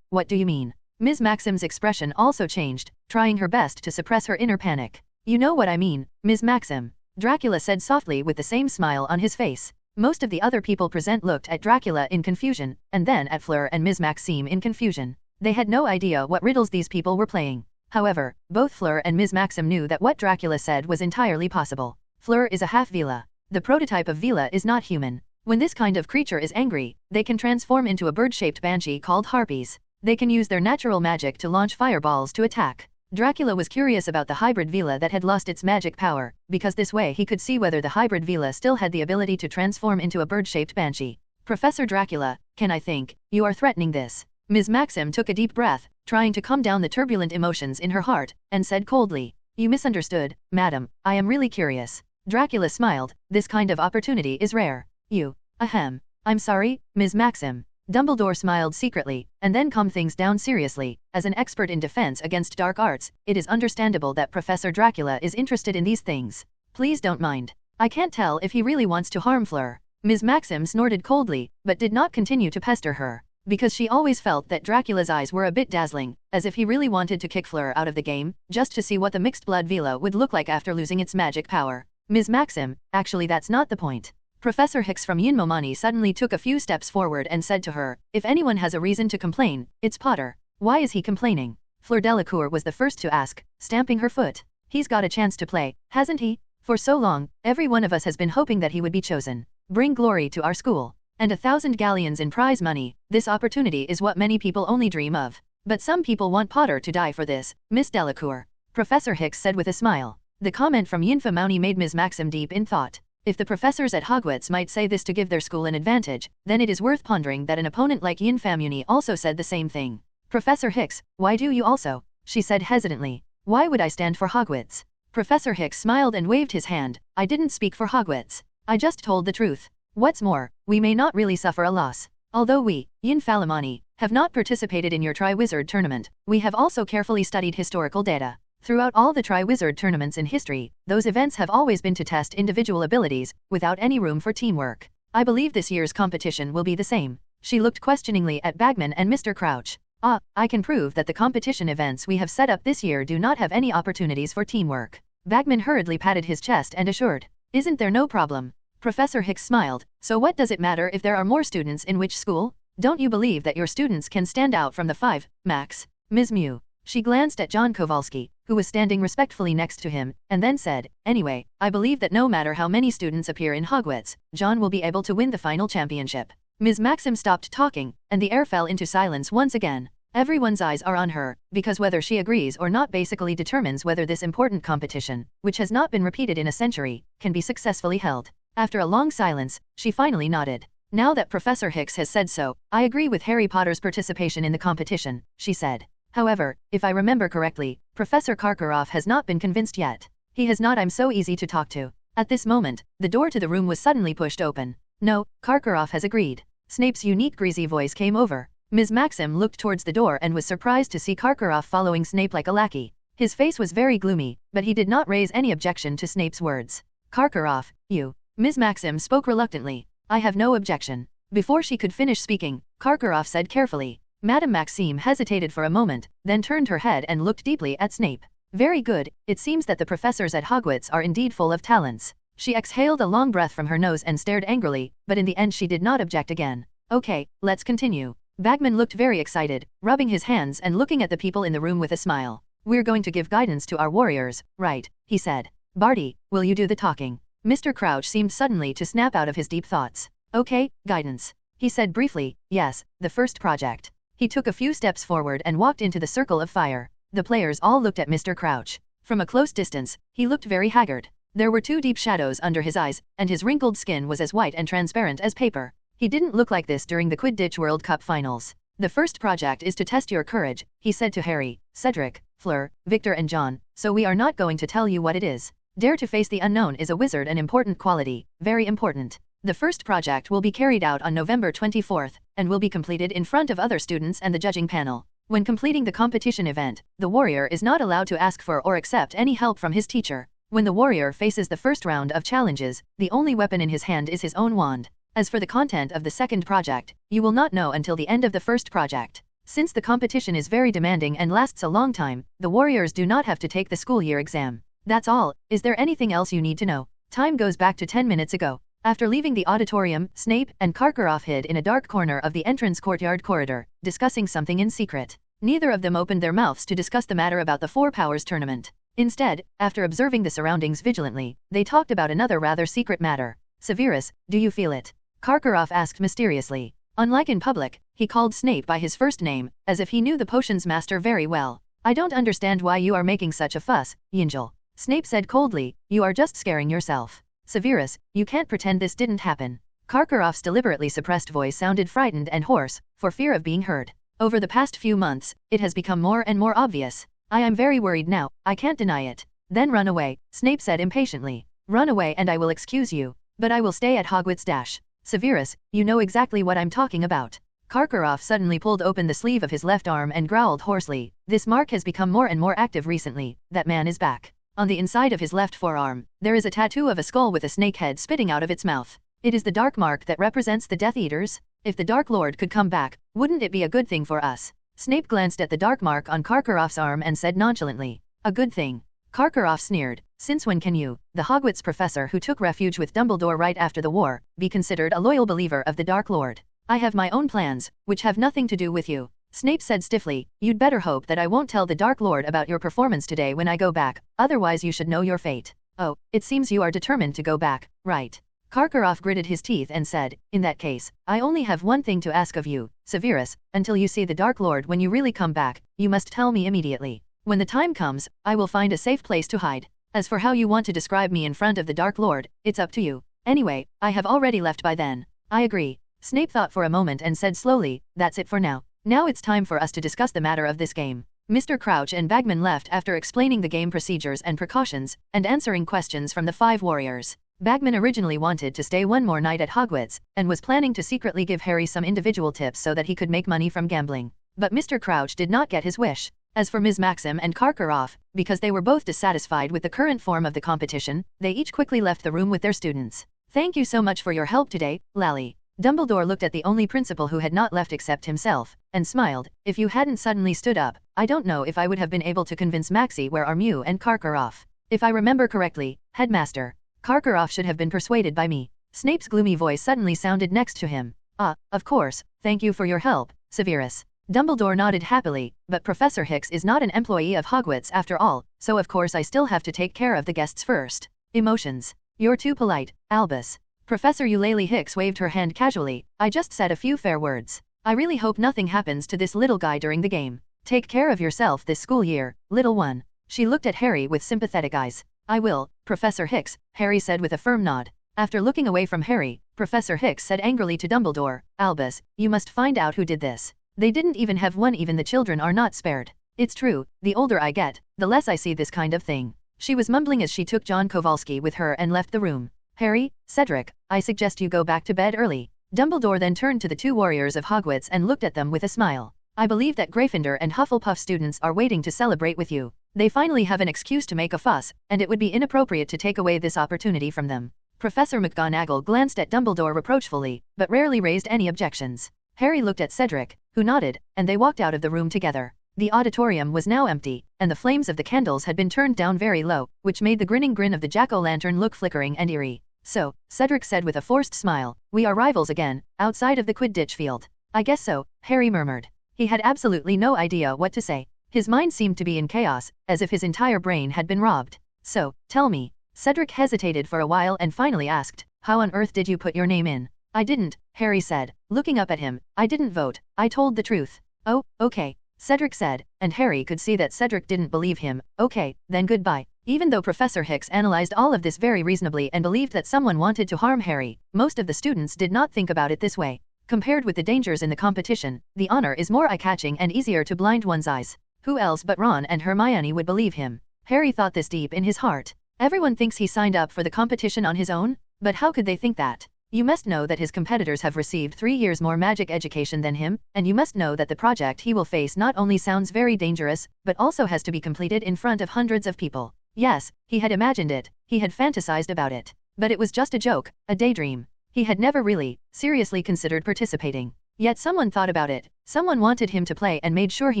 What do you mean? Ms. Maxim's expression also changed, trying her best to suppress her inner panic. You know what I mean, Ms. Maxim. Dracula said softly with the same smile on his face. Most of the other people present looked at Dracula in confusion, and then at Fleur and Ms. Maxime in confusion. They had no idea what riddles these people were playing. However, both Fleur and Ms. Maxim knew that what Dracula said was entirely possible. Fleur is a half-Vila. The prototype of Vila is not human. When this kind of creature is angry, they can transform into a bird-shaped banshee called harpies. They can use their natural magic to launch fireballs to attack. Dracula was curious about the hybrid Vila that had lost its magic power, because this way he could see whether the hybrid Vila still had the ability to transform into a bird-shaped banshee. Professor Dracula, can I think, you are threatening this? Ms. Maxim took a deep breath, trying to calm down the turbulent emotions in her heart, and said coldly, "You misunderstood, madam, I am really curious." Dracula smiled, "This kind of opportunity is rare. You, ahem. I'm sorry, Ms. Maxim." Dumbledore smiled secretly, and then calmed things down seriously. As an expert in defense against dark arts, it is understandable that Professor Dracula is interested in these things. Please don't mind. I can't tell if he really wants to harm Fleur. Ms. Maxim snorted coldly, but did not continue to pester her, because she always felt that Dracula's eyes were a bit dazzling, as if he really wanted to kick Fleur out of the game, just to see what the mixed blood Vila would look like after losing its magic power. Ms. Maxim, actually that's not the point. Professor Hicks from Yinmomani suddenly took a few steps forward and said to her, "If anyone has a reason to complain, it's Potter." "Why is he complaining?" Fleur Delacour was the first to ask, stamping her foot. "He's got a chance to play, hasn't he? For so long, every one of us has been hoping that he would be chosen. Bring glory to our school. And 1,000 galleons in prize money, this opportunity is what many people only dream of. But some people want Potter to die for this, Miss Delacour," Professor Hicks said with a smile. The comment from Yinfa made Ms. Maxim deep in thought. If the professors at Hogwarts might say this to give their school an advantage, then it is worth pondering that an opponent like Yinfa also said the same thing. "Professor Hicks, why do you also?" she said hesitantly. "Why would I stand for Hogwarts?" Professor Hicks smiled and waved his hand. "I didn't speak for Hogwarts. I just told the truth. What's more, we may not really suffer a loss. Although we, Yinfalamani, have not participated in your Tri-Wizard tournament, we have also carefully studied historical data. Throughout all the Tri-Wizard tournaments in history, those events have always been to test individual abilities, without any room for teamwork. I believe this year's competition will be the same." She looked questioningly at Bagman and Mr. Crouch. I can prove that the competition events we have set up this year do not have any opportunities for teamwork." Bagman hurriedly patted his chest and assured, "Isn't there no problem?" Professor Hicks smiled. "So what does it matter if there are more students in which school? Don't you believe that your students can stand out from the 5, max? Ms. Mew." She glanced at John Kowalski, who was standing respectfully next to him, and then said, "Anyway, I believe that no matter how many students appear in Hogwarts, John will be able to win the final championship." Ms. Maxim stopped talking, and the air fell into silence once again. Everyone's eyes are on her, because whether she agrees or not basically determines whether this important competition, which has not been repeated in a century, can be successfully held. After a long silence, she finally nodded. "Now that Professor Hicks has said so, I agree with Harry Potter's participation in the competition," she said. "However, if I remember correctly, Professor Karkaroff has not been convinced yet. He has not. I'm so easy to talk to." At this moment, the door to the room was suddenly pushed open. "No, Karkaroff has agreed." Snape's unique greasy voice came over. Ms. Maxim looked towards the door and was surprised to see Karkaroff following Snape like a lackey. His face was very gloomy, but he did not raise any objection to Snape's words. "Karkaroff, you." Ms. Maxim spoke reluctantly. "I have no objection." Before she could finish speaking, Karkaroff said carefully. Madame Maxime hesitated for a moment, then turned her head and looked deeply at Snape. "Very good, it seems that the professors at Hogwarts are indeed full of talents." She exhaled a long breath from her nose and stared angrily, but in the end she did not object again. "Okay, let's continue." Bagman looked very excited, rubbing his hands and looking at the people in the room with a smile. "We're going to give guidance to our warriors, right?" he said. "Barty, will you do the talking?" Mr. Crouch seemed suddenly to snap out of his deep thoughts. "Okay, guidance," he said briefly. "Yes, the first project." He took a few steps forward and walked into the circle of fire. The players all looked at Mr. Crouch. From a close distance, he looked very haggard. There were 2 deep shadows under his eyes, and his wrinkled skin was as white and transparent as paper. He didn't look like this during the Quidditch World Cup finals. "The first project is to test your courage," he said to Harry, Cedric, Fleur, Victor and John, "so we are not going to tell you what it is. Dare to face the unknown is a wizard an important quality, very important. The first project will be carried out on November 24th, and will be completed in front of other students and the judging panel. When completing the competition event, the warrior is not allowed to ask for or accept any help from his teacher. When the warrior faces the first round of challenges, the only weapon in his hand is his own wand. As for the content of the second project, you will not know until the end of the first project. Since the competition is very demanding and lasts a long time, the warriors do not have to take the school year exam. That's all. Is there anything else you need to know? Time goes back to 10 minutes ago. After leaving the auditorium, Snape and Karkaroff hid in a dark corner of the entrance courtyard corridor, discussing something in secret. Neither of them opened their mouths to discuss the matter about the Four Powers tournament. Instead, after observing the surroundings vigilantly, they talked about another rather secret matter. Severus, do you feel it? Karkaroff asked mysteriously. Unlike in public, he called Snape by his first name, as if he knew the potions master very well. I don't understand why you are making such a fuss, Yingel. Snape said coldly, you are just scaring yourself. Severus, you can't pretend this didn't happen. Karkaroff's deliberately suppressed voice sounded frightened and hoarse, for fear of being heard. Over the past few months, it has become more and more obvious. I am very worried now, I can't deny it. Then run away, Snape said impatiently. Run away and I will excuse you. But I will stay at Hogwarts. Severus, you know exactly what I'm talking about. Karkaroff suddenly pulled open the sleeve of his left arm and growled hoarsely. This mark has become more and more active recently. That man is back. On the inside of his left forearm, there is a tattoo of a skull with a snake head spitting out of its mouth. It is the dark mark that represents the Death Eaters. If the Dark Lord could come back, wouldn't it be a good thing for us? Snape glanced at the dark mark on Karkaroff's arm and said nonchalantly, a good thing. Karkaroff sneered, since when can you, the Hogwarts professor who took refuge with Dumbledore right after the war, be considered a loyal believer of the Dark Lord? I have my own plans, which have nothing to do with you. Snape said stiffly, you'd better hope that I won't tell the Dark Lord about your performance today when I go back, otherwise you should know your fate. Oh, it seems you are determined to go back, right? Karkaroff gritted his teeth and said, in that case, I only have one thing to ask of you, Severus, until you see the Dark Lord when you really come back, you must tell me immediately. When the time comes, I will find a safe place to hide. As for how you want to describe me in front of the Dark Lord, it's up to you. Anyway, I have already left by then. I agree. Snape thought for a moment and said slowly, that's it for now. Now it's time for us to discuss the matter of this game. Mr. Crouch and Bagman left after explaining the game procedures and precautions, and answering questions from the 5 warriors. Bagman originally wanted to stay one more night at Hogwarts, and was planning to secretly give Harry some individual tips so that he could make money from gambling. But Mr. Crouch did not get his wish. As for Ms. Maxim and Karkaroff, because they were both dissatisfied with the current form of the competition, they each quickly left the room with their students. Thank you so much for your help today, Lally. Dumbledore looked at the only principal who had not left except himself, and smiled. If you hadn't suddenly stood up, I don't know if I would have been able to convince Maxie where are Mew and Karkaroff. If I remember correctly, Headmaster, Karkaroff should have been persuaded by me. Snape's gloomy voice suddenly sounded next to him. Ah, of course, thank you for your help, Severus. Dumbledore nodded happily, but Professor Hicks is not an employee of Hogwarts after all, so of course I still have to take care of the guests first. Emotions. You're too polite, Albus. Professor Eulalie Hicks waved her hand casually, I just said a few fair words. I really hope nothing happens to this little guy during the game. Take care of yourself this school year, little one. She looked at Harry with sympathetic eyes. I will, Professor Hicks, Harry said with a firm nod. After looking away from Harry, Professor Hicks said angrily to Dumbledore, Albus, you must find out who did this. They didn't even have one, even the children are not spared. It's true, the older I get, the less I see this kind of thing. She was mumbling as she took John Kowalski with her and left the room. Harry, Cedric, I suggest you go back to bed early. Dumbledore then turned to the 2 warriors of Hogwarts and looked at them with a smile. I believe that Gryffindor and Hufflepuff students are waiting to celebrate with you. They finally have an excuse to make a fuss, and it would be inappropriate to take away this opportunity from them. Professor McGonagall glanced at Dumbledore reproachfully, but rarely raised any objections. Harry looked at Cedric, who nodded, and they walked out of the room together. The auditorium was now empty, and the flames of the candles had been turned down very low, which made the grinning grin of the jack-o'-lantern look flickering and eerie. So, Cedric said with a forced smile, we are rivals again, outside of the Quidditch field. I guess so, Harry murmured. He had absolutely no idea what to say. His mind seemed to be in chaos, as if his entire brain had been robbed. So, tell me. Cedric hesitated for a while and finally asked, how on earth did you put your name in? I didn't, Harry said, looking up at him. I didn't vote, I told the truth. Oh, okay, Cedric said, and Harry could see that Cedric didn't believe him. Okay, then goodbye. Even though Professor Hicks analyzed all of this very reasonably and believed that someone wanted to harm Harry, most of the students did not think about it this way. Compared with the dangers in the competition, the honor is more eye-catching and easier to blind one's eyes. Who else but Ron and Hermione would believe him? Harry thought this deep in his heart. Everyone thinks he signed up for the competition on his own, but how could they think that? You must know that his competitors have received 3 years more magic education than him, and you must know that the project he will face not only sounds very dangerous, but also has to be completed in front of hundreds of people. Yes, he had imagined it, he had fantasized about it. But it was just a joke, a daydream. He had never really, seriously considered participating. Yet someone thought about it, someone wanted him to play and made sure he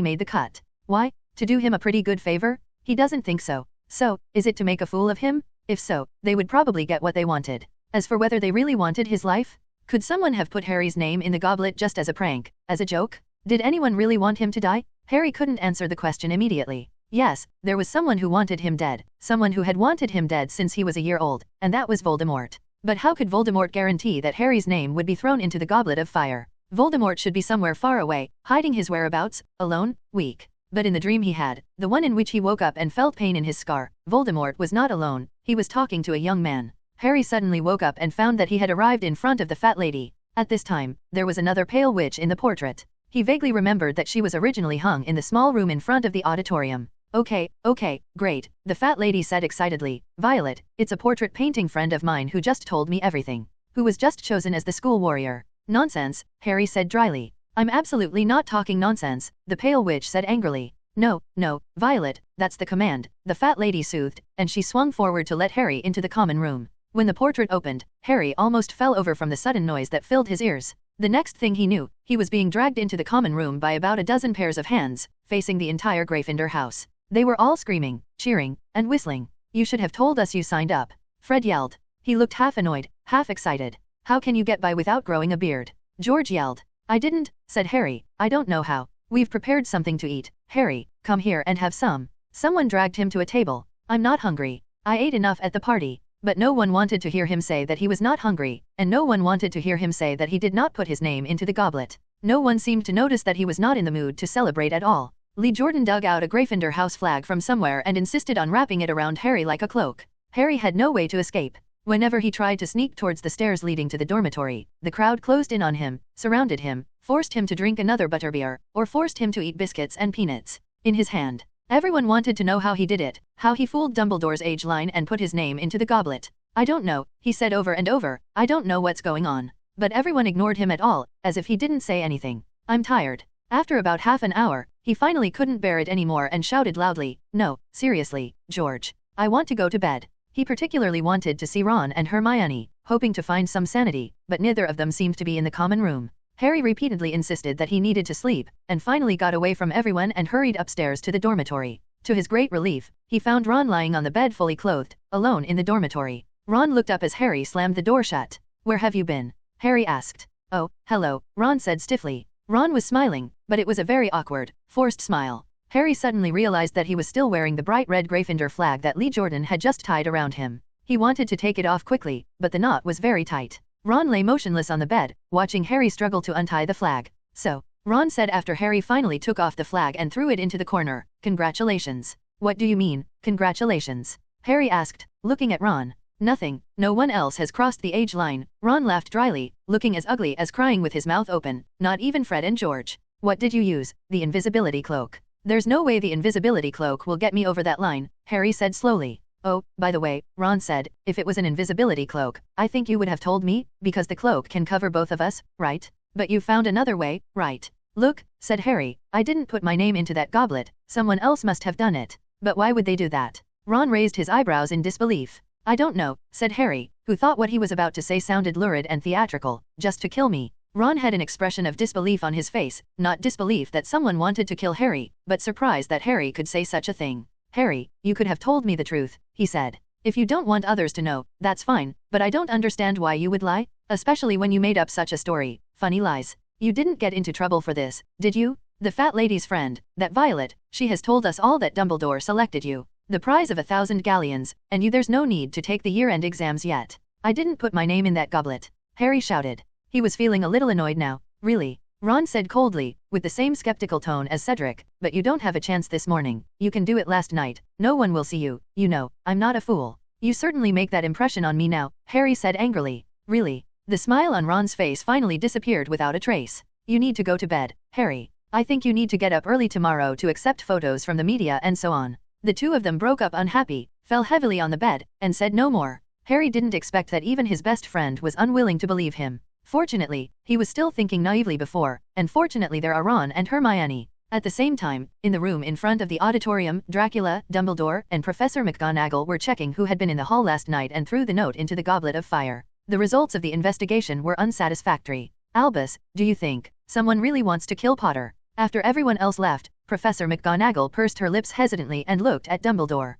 made the cut. Why? To do him a pretty good favor? He doesn't think so. So, is it to make a fool of him? If so, they would probably get what they wanted. As for whether they really wanted his life? Could someone have put Harry's name in the goblet just as a prank, as a joke? Did anyone really want him to die? Harry couldn't answer the question immediately. Yes, there was someone who wanted him dead, someone who had wanted him dead since he was a year old, and that was Voldemort. But how could Voldemort guarantee that Harry's name would be thrown into the goblet of fire? Voldemort should be somewhere far away, hiding his whereabouts, alone, weak. But in the dream he had, the one in which he woke up and felt pain in his scar, Voldemort was not alone, he was talking to a young man. Harry suddenly woke up and found that he had arrived in front of the fat lady. At this time, there was another pale witch in the portrait. He vaguely remembered that she was originally hung in the small room in front of the auditorium. Okay, great, the fat lady said excitedly. Violet, it's a portrait painting friend of mine who just told me everything. Who was just chosen as the school warrior. Nonsense, Harry said dryly. I'm absolutely not talking nonsense, the pale witch said angrily. No, Violet, that's the command, the fat lady soothed, and she swung forward to let Harry into the common room. When the portrait opened, Harry almost fell over from the sudden noise that filled his ears. The next thing he knew, he was being dragged into the common room by about a dozen pairs of hands, facing the entire Gryffindor house. They were all screaming, cheering, and whistling. You should have told us you signed up. Fred yelled. He looked half annoyed, half excited. How can you get by without growing a beard? George yelled. I didn't, said Harry. I don't know how. We've prepared something to eat. Harry, come here and have some. Someone dragged him to a table. I'm not hungry. I ate enough at the party. But no one wanted to hear him say that he was not hungry, and no one wanted to hear him say that he did not put his name into the goblet. No one seemed to notice that he was not in the mood to celebrate at all. Lee Jordan dug out a Gryffindor house flag from somewhere and insisted on wrapping it around Harry like a cloak. Harry had no way to escape. Whenever he tried to sneak towards the stairs leading to the dormitory, the crowd closed in on him, surrounded him, forced him to drink another butterbeer, or forced him to eat biscuits and peanuts. In his hand. Everyone wanted to know how he did it, how he fooled Dumbledore's age line and put his name into the goblet. I don't know, he said over and over, I don't know what's going on. But everyone ignored him at all, as if he didn't say anything. I'm tired. After about half an hour, he finally couldn't bear it anymore and shouted loudly, No, seriously, George. I want to go to bed. He particularly wanted to see Ron and Hermione, hoping to find some sanity, but neither of them seemed to be in the common room. Harry repeatedly insisted that he needed to sleep, and finally got away from everyone and hurried upstairs to the dormitory. To his great relief, he found Ron lying on the bed fully clothed, alone in the dormitory. Ron looked up as Harry slammed the door shut. Where have you been? Harry asked. Oh, hello, Ron said stiffly. Ron was smiling, but it was a very awkward, forced smile. Harry suddenly realized that he was still wearing the bright red Gryffindor flag that Lee Jordan had just tied around him. He wanted to take it off quickly, but the knot was very tight. Ron lay motionless on the bed, watching Harry struggle to untie the flag. So, Ron said after Harry finally took off the flag and threw it into the corner, Congratulations. What do you mean, congratulations? Harry asked, looking at Ron. Nothing, no one else has crossed the age line. Ron laughed dryly, looking as ugly as crying with his mouth open, not even Fred and George. What did you use? The invisibility cloak. There's no way the invisibility cloak will get me over that line, Harry said slowly. Oh, by the way, Ron said, if it was an invisibility cloak, I think you would have told me, because the cloak can cover both of us, right? But you found another way, right? Look, said Harry, I didn't put my name into that goblet, someone else must have done it. But why would they do that? Ron raised his eyebrows in disbelief. I don't know, said Harry, who thought what he was about to say sounded lurid and theatrical, just to kill me. Ron had an expression of disbelief on his face, not disbelief that someone wanted to kill Harry, but surprise that Harry could say such a thing. Harry, you could have told me the truth, he said. If you don't want others to know, that's fine, but I don't understand why you would lie, especially when you made up such a story. Funny lies. You didn't get into trouble for this, did you? The fat lady's friend, that Violet, she has told us all that Dumbledore selected you. The prize of 1,000 galleons, and there's no need to take the year-end exams yet. I didn't put my name in that goblet. Harry shouted. He was feeling a little annoyed now. Really? Ron said coldly, with the same skeptical tone as Cedric, but you don't have a chance this morning. You can do it last night. No one will see you. You know, I'm not a fool. You certainly make that impression on me now, Harry said angrily. Really? The smile on Ron's face finally disappeared without a trace. You need to go to bed, Harry. I think you need to get up early tomorrow to accept photos from the media and so on. The two of them broke up unhappy, fell heavily on the bed, and said no more. Harry didn't expect that even his best friend was unwilling to believe him. Fortunately, he was still thinking naively before, and fortunately there are Ron and Hermione. At the same time, in the room in front of the auditorium, Dracula, Dumbledore, and Professor McGonagall were checking who had been in the hall last night and threw the note into the goblet of fire. The results of the investigation were unsatisfactory. Albus, do you think someone really wants to kill Potter? After everyone else left, Professor McGonagall pursed her lips hesitantly and looked at Dumbledore.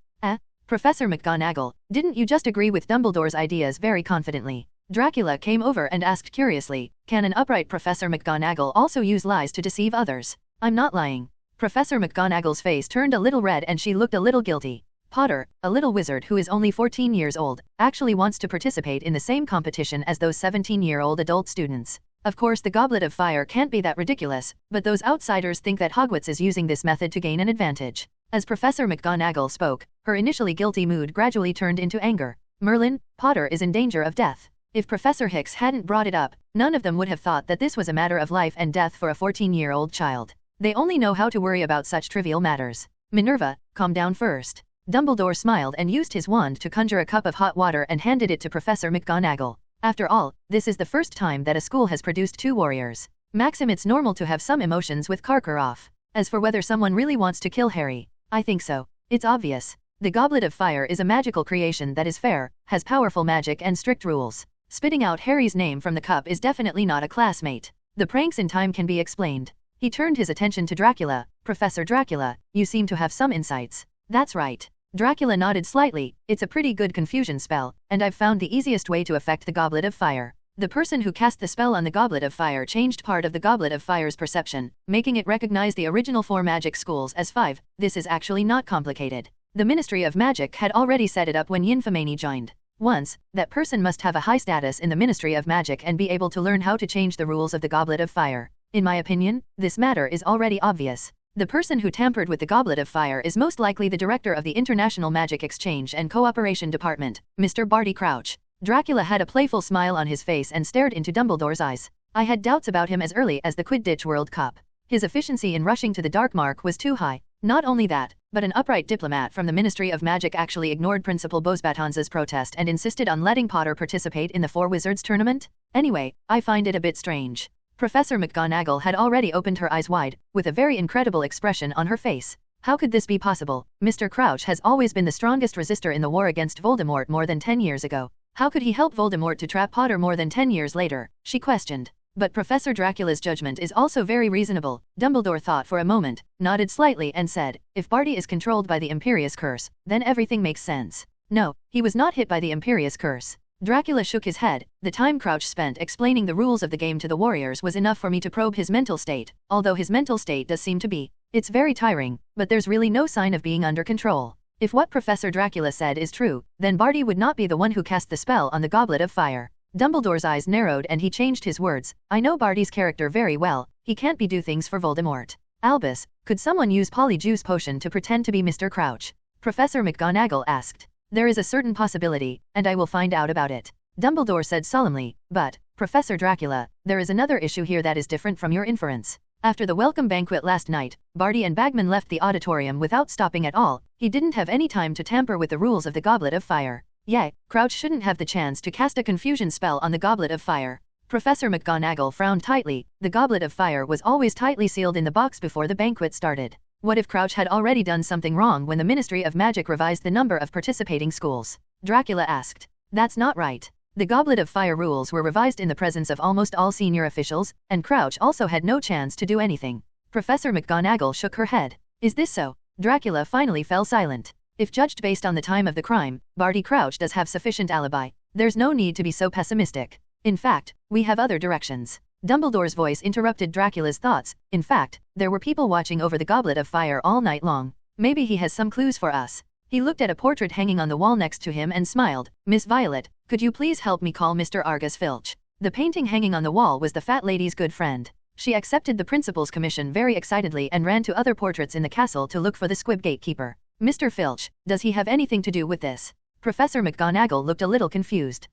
Professor McGonagall, didn't you just agree with Dumbledore's ideas very confidently? Dracula came over and asked curiously, can an upright Professor McGonagall also use lies to deceive others? I'm not lying. Professor McGonagall's face turned a little red and she looked a little guilty. Potter, a little wizard who is only 14 years old, actually wants to participate in the same competition as those 17-year-old adult students. Of course the Goblet of Fire can't be that ridiculous, but those outsiders think that Hogwarts is using this method to gain an advantage. As Professor McGonagall spoke, her initially guilty mood gradually turned into anger. Merlin, Potter is in danger of death. If Professor Hicks hadn't brought it up, none of them would have thought that this was a matter of life and death for a 14-year-old child. They only know how to worry about such trivial matters. Minerva, calm down first. Dumbledore smiled and used his wand to conjure a cup of hot water and handed it to Professor McGonagall. After all, this is the first time that a school has produced two warriors. Maxim, it's normal to have some emotions with Karkaroff. As for whether someone really wants to kill Harry, I think so. It's obvious. The Goblet of Fire is a magical creation that is fair, has powerful magic and strict rules. Spitting out Harry's name from the cup is definitely not a classmate. The pranks in time can be explained. He turned his attention to Dracula. Professor Dracula, you seem to have some insights. That's right. Dracula nodded slightly. It's a pretty good confusion spell, and I've found the easiest way to affect the Goblet of Fire. The person who cast the spell on the Goblet of Fire changed part of the Goblet of Fire's perception, making it recognize the original 4 magic schools as 5. This is actually not complicated. The Ministry of Magic had already set it up when Nymphomany joined. Once, that person must have a high status in the Ministry of Magic and be able to learn how to change the rules of the Goblet of Fire. In my opinion, this matter is already obvious. The person who tampered with the Goblet of Fire is most likely the director of the International Magic Exchange and Cooperation Department, Mr. Barty Crouch. Dracula had a playful smile on his face and stared into Dumbledore's eyes. I had doubts about him as early as the Quidditch World Cup. His efficiency in rushing to the Dark Mark was too high. Not only that, but an upright diplomat from the Ministry of Magic actually ignored Principal Bosbatanza's protest and insisted on letting Potter participate in the 4 Wizards tournament? Anyway, I find it a bit strange. Professor McGonagall had already opened her eyes wide, with a very incredible expression on her face. How could this be possible? Mr. Crouch has always been the strongest resistor in the war against Voldemort more than 10 years ago. How could he help Voldemort to trap Potter more than 10 years later? She questioned. But Professor Dracula's judgment is also very reasonable. Dumbledore thought for a moment, nodded slightly and said, if Barty is controlled by the Imperious Curse, then everything makes sense. No, he was not hit by the Imperious Curse. Dracula shook his head. The time Crouch spent explaining the rules of the game to the warriors was enough for me to probe his mental state, although his mental state does seem to be. It's very tiring, but there's really no sign of being under control. If what Professor Dracula said is true, then Barty would not be the one who cast the spell on the Goblet of Fire. Dumbledore's eyes narrowed and he changed his words. I know Barty's character very well. He can't be do things for Voldemort. Albus, could someone use Polyjuice Potion to pretend to be Mr. Crouch? Professor McGonagall asked. There is a certain possibility, and I will find out about it. Dumbledore said solemnly, but, Professor Dracula, there is another issue here that is different from your inference. After the welcome banquet last night, Barty and Bagman left the auditorium without stopping at all. He didn't have any time to tamper with the rules of the Goblet of Fire. Yay, Crouch shouldn't have the chance to cast a confusion spell on the Goblet of Fire. Professor McGonagall frowned tightly. The Goblet of Fire was always tightly sealed in the box before the banquet started. What if Crouch had already done something wrong when the Ministry of Magic revised the number of participating schools? Dracula asked. That's not right. The Goblet of Fire rules were revised in the presence of almost all senior officials, and Crouch also had no chance to do anything. Professor McGonagall shook her head. Is this so? Dracula finally fell silent. If judged based on the time of the crime, Barty Crouch does have sufficient alibi. There's no need to be so pessimistic. In fact, we have other directions. Dumbledore's voice interrupted Dracula's thoughts. In fact, there were people watching over the Goblet of Fire all night long. Maybe he has some clues for us. He looked at a portrait hanging on the wall next to him and smiled. Miss Violet, could you please help me call Mr. Argus Filch? The painting hanging on the wall was the fat lady's good friend. She accepted the principal's commission very excitedly and ran to other portraits in the castle to look for the Squib gatekeeper. Mr. Filch, does he have anything to do with this? Professor McGonagall looked a little confused.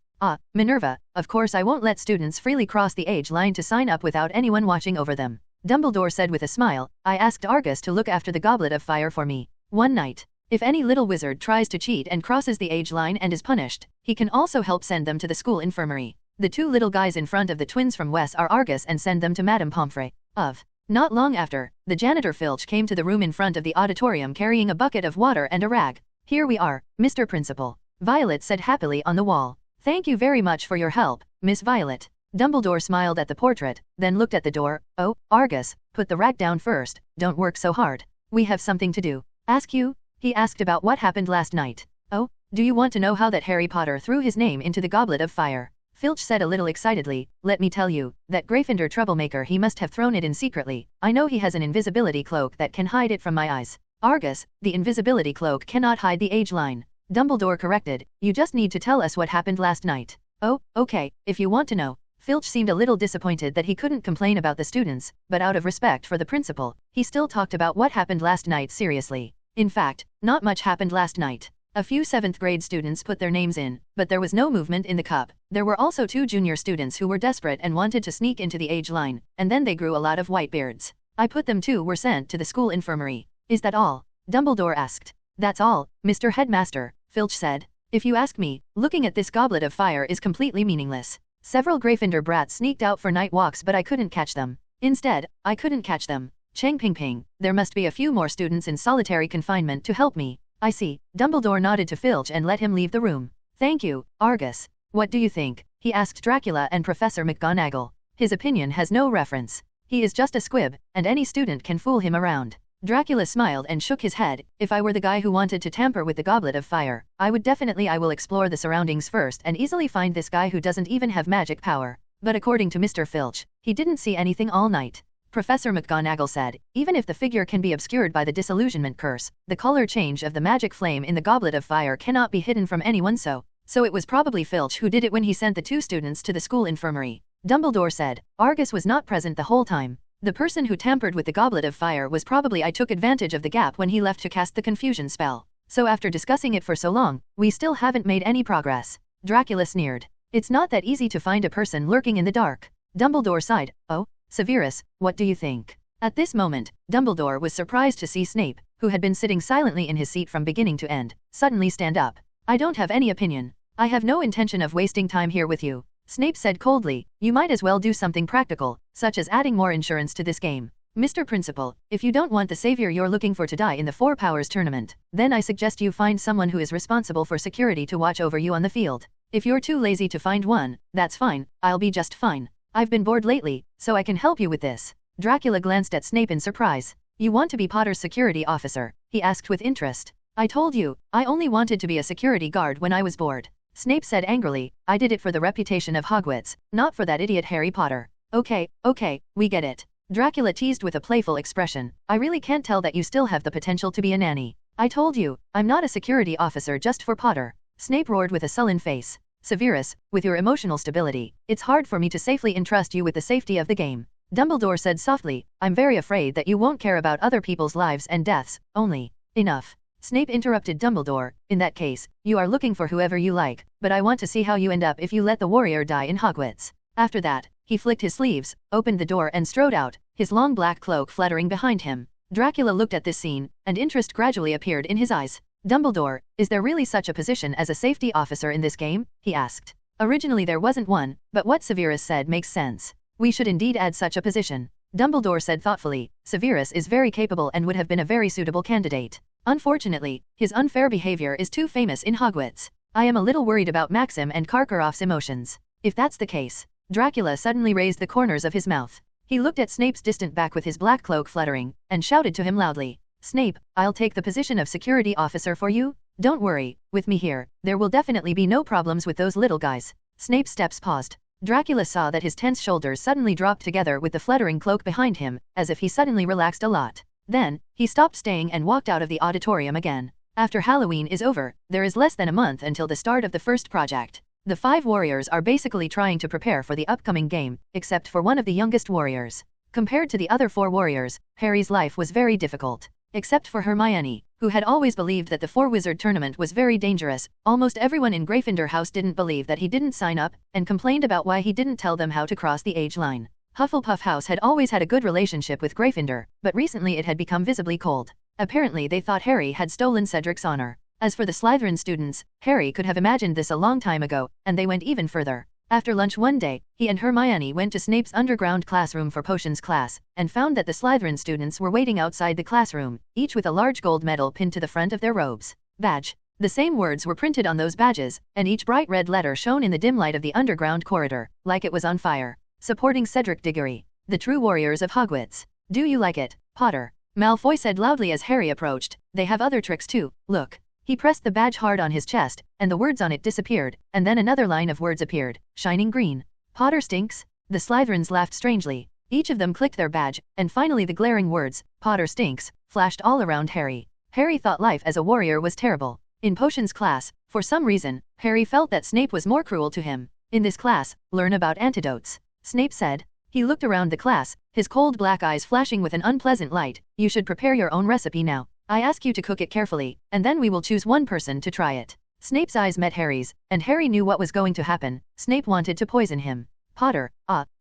Minerva, of course I won't let students freely cross the age line to sign up without anyone watching over them. Dumbledore said with a smile, I asked Argus to look after the Goblet of Fire for me. One night. If any little wizard tries to cheat and crosses the age line and is punished, he can also help send them to the school infirmary. The 2 little guys in front of the twins from Wes are Argus and send them to Madame Pomfrey. Not long after, the janitor Filch came to the room in front of the auditorium carrying a bucket of water and a rag. Here we are, Mr. Principal. Violet said happily on the wall. Thank you very much for your help, Miss Violet. Dumbledore smiled at the portrait, then looked at the door. Oh, Argus, put the rag down first, don't work so hard. We have something to do. Ask you? He asked about what happened last night. Oh, do you want to know how that Harry Potter threw his name into the Goblet of Fire? Filch said a little excitedly, let me tell you, that Gryffindor troublemaker he must have thrown it in secretly. I know he has an invisibility cloak that can hide it from my eyes. Argus, the invisibility cloak cannot hide the age line. Dumbledore corrected, you just need to tell us what happened last night. Oh, okay, if you want to know. Filch seemed a little disappointed that he couldn't complain about the students, but out of respect for the principal, he still talked about what happened last night seriously. In fact, not much happened last night. A few 7th grade students put their names in, but there was no movement in the cup. There were also 2 junior students who were desperate and wanted to sneak into the age line, and then they grew a lot of white beards. I put them 2 were sent to the school infirmary. Is that all? Dumbledore asked. That's all, Mr. Headmaster, Filch said. If you ask me, looking at this goblet of fire is completely meaningless. Several Gryffindor brats sneaked out for night walks but I couldn't catch them. Instead, I couldn't catch them. Chang Ping Ping, there must be a few more students in solitary confinement to help me. I see. Dumbledore nodded to Filch and let him leave the room. Thank you, Argus. What do you think? He asked Dracula and Professor McGonagall. His opinion has no reference. He is just a squib, and any student can fool him around. Dracula smiled and shook his head. If I were the guy who wanted to tamper with the goblet of fire, I will explore the surroundings first and easily find this guy who doesn't even have magic power. But according to Mr. Filch, he didn't see anything all night. Professor McGonagall said, even if the figure can be obscured by the disillusionment curse, the color change of the magic flame in the goblet of fire cannot be hidden from anyone so it was probably Filch who did it when he sent the 2 students to the school infirmary. Dumbledore said, Argus was not present the whole time. The person who tampered with the goblet of fire was probably I took advantage of the gap when he left to cast the confusion spell. So after discussing it for so long, we still haven't made any progress. Dracula sneered. It's not that easy to find a person lurking in the dark. Dumbledore sighed. Oh? Severus, what do you think? At this moment, Dumbledore was surprised to see Snape, who had been sitting silently in his seat from beginning to end, suddenly stand up. I don't have any opinion. I have no intention of wasting time here with you. Snape said coldly, you might as well do something practical, such as adding more insurance to this game. Mr. Principal, if you don't want the savior you're looking for to die in the 4 Powers tournament, then I suggest you find someone who is responsible for security to watch over you on the field. If you're too lazy to find one, that's fine, I'll be just fine. I've been bored lately, so I can help you with this. Dracula glanced at Snape in surprise. You want to be Potter's security officer? He asked with interest. I told you, I only wanted to be a security guard when I was bored. Snape said angrily, I did it for the reputation of Hogwarts, not for that idiot Harry Potter. Okay, we get it. Dracula teased with a playful expression. I really can't tell that you still have the potential to be a nanny. I told you, I'm not a security officer just for Potter. Snape roared with a sullen face. Severus, with your emotional stability, it's hard for me to safely entrust you with the safety of the game. Dumbledore said softly, I'm very afraid that you won't care about other people's lives and deaths, only. Enough. Snape interrupted Dumbledore, in that case, you are looking for whoever you like, but I want to see how you end up if you let the warrior die in Hogwarts. After that, he flicked his sleeves, opened the door and strode out, his long black cloak fluttering behind him. Dracula looked at this scene, and interest gradually appeared in his eyes. Dumbledore, is there really such a position as a safety officer in this game? He asked. Originally there wasn't one, but what Severus said makes sense. We should indeed add such a position. Dumbledore said thoughtfully, Severus is very capable and would have been a very suitable candidate. Unfortunately, his unfair behavior is too famous in Hogwarts. I am a little worried about Maxim and Karkaroff's emotions. If that's the case. Dracula suddenly raised the corners of his mouth. He looked at Snape's distant back with his black cloak fluttering, and shouted to him loudly. Snape, I'll take the position of security officer for you. Don't worry, with me here, there will definitely be no problems with those little guys. Snape's steps paused. Dracula saw that his tense shoulders suddenly dropped together with the fluttering cloak behind him, as if he suddenly relaxed a lot. Then, he stopped staying and walked out of the auditorium again. After Halloween is over, there is less than a month until the start of the first project. The 5 warriors are basically trying to prepare for the upcoming game, except for one of the youngest warriors. Compared to the other 4 warriors, Harry's life was very difficult. Except for Hermione, who had always believed that the 4-wizard tournament was very dangerous, almost everyone in Gryffindor house didn't believe that he didn't sign up, and complained about why he didn't tell them how to cross the age line. Hufflepuff house had always had a good relationship with Gryffindor, but recently it had become visibly cold. Apparently they thought Harry had stolen Cedric's honor. As for the Slytherin students, Harry could have imagined this a long time ago, and they went even further. After lunch one day, he and Hermione went to Snape's underground classroom for potions class, and found that the Slytherin students were waiting outside the classroom, each with a large gold medal pinned to the front of their robes. Badge. The same words were printed on those badges, and each bright red letter shone in the dim light of the underground corridor, like it was on fire. Supporting Cedric Diggory. The true warriors of Hogwarts. Do you like it, Potter? Malfoy said loudly as Harry approached. They have other tricks too, look. He pressed the badge hard on his chest, and the words on it disappeared, and then another line of words appeared, shining green. Potter stinks? The Slytherins laughed strangely. Each of them clicked their badge, and finally the glaring words, Potter stinks, flashed all around Harry. Harry thought life as a warrior was terrible. In potions class, for some reason, Harry felt that Snape was more cruel to him. In this class, learn about antidotes. Snape said. He looked around the class, his cold black eyes flashing with an unpleasant light. You should prepare your own recipe now. I ask you to cook it carefully, and then we will choose one person to try it. Snape's eyes met Harry's, and Harry knew what was going to happen. Snape wanted to poison him. Potter,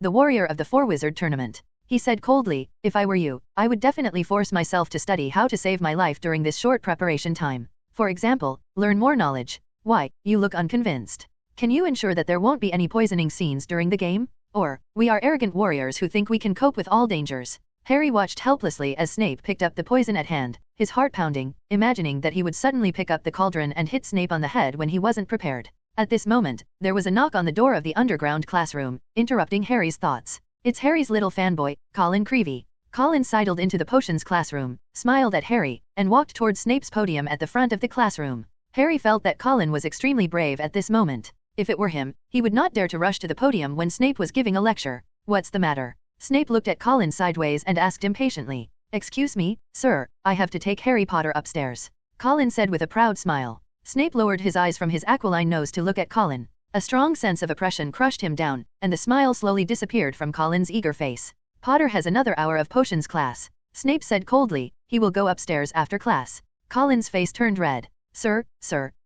the warrior of the Four-Wizard tournament. He said coldly, if I were you, I would definitely force myself to study how to save my life during this short preparation time. For example, learn more knowledge. Why, you look unconvinced. Can you ensure that there won't be any poisoning scenes during the game? Or, we are arrogant warriors who think we can cope with all dangers. Harry watched helplessly as Snape picked up the poison at hand, his heart pounding, imagining that he would suddenly pick up the cauldron and hit Snape on the head when he wasn't prepared. At this moment, there was a knock on the door of the underground classroom, interrupting Harry's thoughts. It's Harry's little fanboy, Colin Creevey. Colin sidled into the potions classroom, smiled at Harry, and walked towards Snape's podium at the front of the classroom. Harry felt that Colin was extremely brave at this moment. If it were him, he would not dare to rush to the podium when Snape was giving a lecture. What's the matter? Snape looked at Colin sideways and asked impatiently. Excuse me, sir, I have to take Harry Potter upstairs. Colin said with a proud smile. Snape lowered his eyes from his aquiline nose to look at Colin. A strong sense of oppression crushed him down, and the smile slowly disappeared from Colin's eager face. Potter has another hour of potions class. Snape said coldly, he will go upstairs after class. Colin's face turned red. Sir,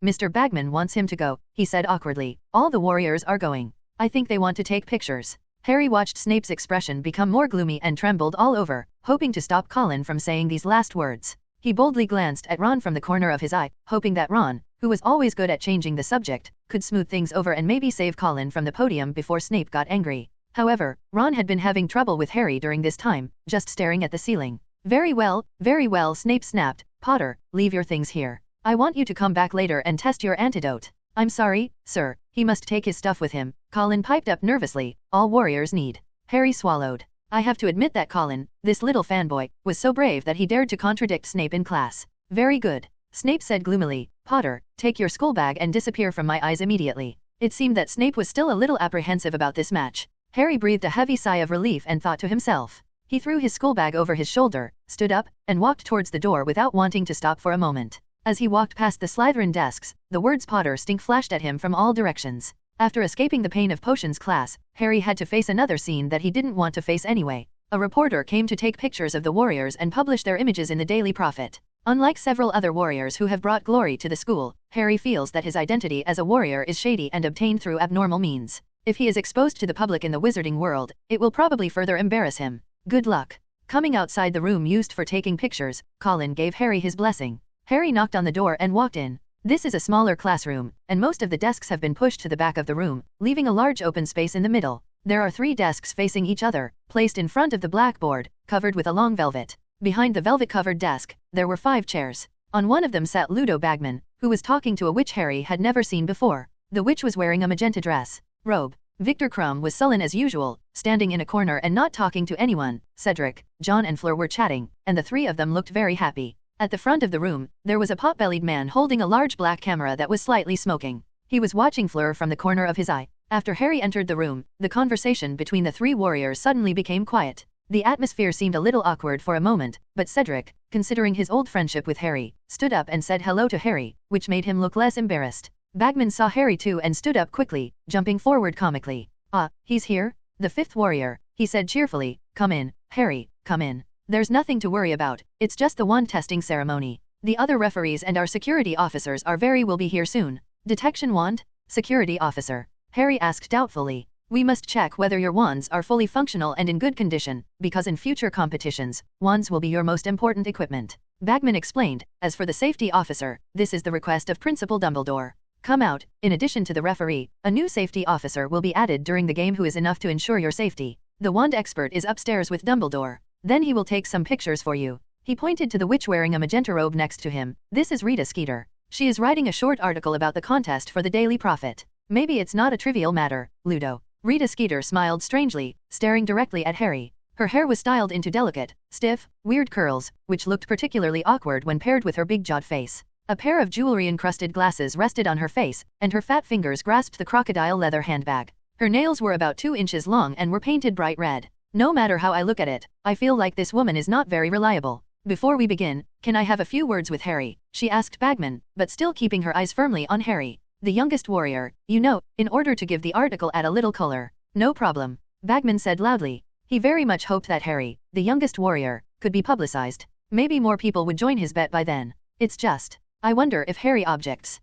Mr. Bagman wants him to go, he said awkwardly. All the warriors are going. I think they want to take pictures. Harry watched Snape's expression become more gloomy and trembled all over, hoping to stop Colin from saying these last words. He boldly glanced at Ron from the corner of his eye, hoping that Ron, who was always good at changing the subject, could smooth things over and maybe save Colin from the podium before Snape got angry. However, Ron had been having trouble with Harry during this time, just staring at the ceiling. Very well, Snape snapped. Potter, leave your things here. I want you to come back later and test your antidote. I'm sorry, sir, he must take his stuff with him, Colin piped up nervously. All warriors need. Harry swallowed. I have to admit that Colin, this little fanboy, was so brave that he dared to contradict Snape in class. Very good. Snape said gloomily. Potter, take your school bag and disappear from my eyes immediately. It seemed that Snape was still a little apprehensive about this match. Harry breathed a heavy sigh of relief and thought to himself. He threw his school bag over his shoulder, stood up, and walked towards the door without wanting to stop for a moment. As he walked past the Slytherin desks, the words Potter stink flashed at him from all directions. After escaping the pain of potions class, Harry had to face another scene that he didn't want to face anyway. A reporter came to take pictures of the warriors and publish their images in the Daily Prophet. Unlike several other warriors who have brought glory to the school, Harry feels that his identity as a warrior is shady and obtained through abnormal means. If he is exposed to the public in the wizarding world, it will probably further embarrass him. Good luck. Coming outside the room used for taking pictures, Colin gave Harry his blessing. Harry knocked on the door and walked in. This is a smaller classroom, and most of the desks have been pushed to the back of the room, leaving a large open space in the middle. There are 3 desks facing each other, placed in front of the blackboard, covered with a long velvet. Behind the velvet-covered desk, there were 5 chairs. On one of them sat Ludo Bagman, who was talking to a witch Harry had never seen before. The witch was wearing a magenta dress. Robe. Victor Crumb was sullen as usual, standing in a corner and not talking to anyone. Cedric, John and Fleur were chatting, and the 3 of them looked very happy. At the front of the room, there was a pot-bellied man holding a large black camera that was slightly smoking. He was watching Fleur from the corner of his eye. After Harry entered the room, the conversation between the 3 warriors suddenly became quiet. The atmosphere seemed a little awkward for a moment, but Cedric, considering his old friendship with Harry, stood up and said hello to Harry, which made him look less embarrassed. Bagman saw Harry too and stood up quickly, jumping forward comically. Ah, he's here? The 5th warrior, he said cheerfully. Come in, Harry, come in. There's nothing to worry about, it's just the wand testing ceremony. The other referees and our security officers will be here soon. Detection wand? Security officer. Harry asked doubtfully. We must check whether your wands are fully functional and in good condition, because in future competitions, wands will be your most important equipment. Bagman explained. As for the safety officer, this is the request of Principal Dumbledore. Come out. In addition to the referee, a new safety officer will be added during the game who is enough to ensure your safety. The wand expert is upstairs with Dumbledore. Then he will take some pictures for you. He pointed to the witch wearing a magenta robe next to him. This is Rita Skeeter. She is writing a short article about the contest for the Daily Prophet. Maybe it's not a trivial matter, Ludo. Rita Skeeter smiled strangely, staring directly at Harry. Her hair was styled into delicate, stiff, weird curls, which looked particularly awkward when paired with her big-jawed face. A pair of jewelry-encrusted glasses rested on her face, and her fat fingers grasped the crocodile leather handbag. Her nails were about 2 inches long and were painted bright red. No matter how I look at it, I feel like this woman is not very reliable. Before we begin, can I have a few words with Harry? She asked Bagman, but still keeping her eyes firmly on Harry. The youngest warrior, you know, in order to give the article add a little color. No problem, Bagman said loudly. He very much hoped that Harry, the youngest warrior, could be publicized. Maybe more people would join his bet by then. It's just, I wonder if Harry objects.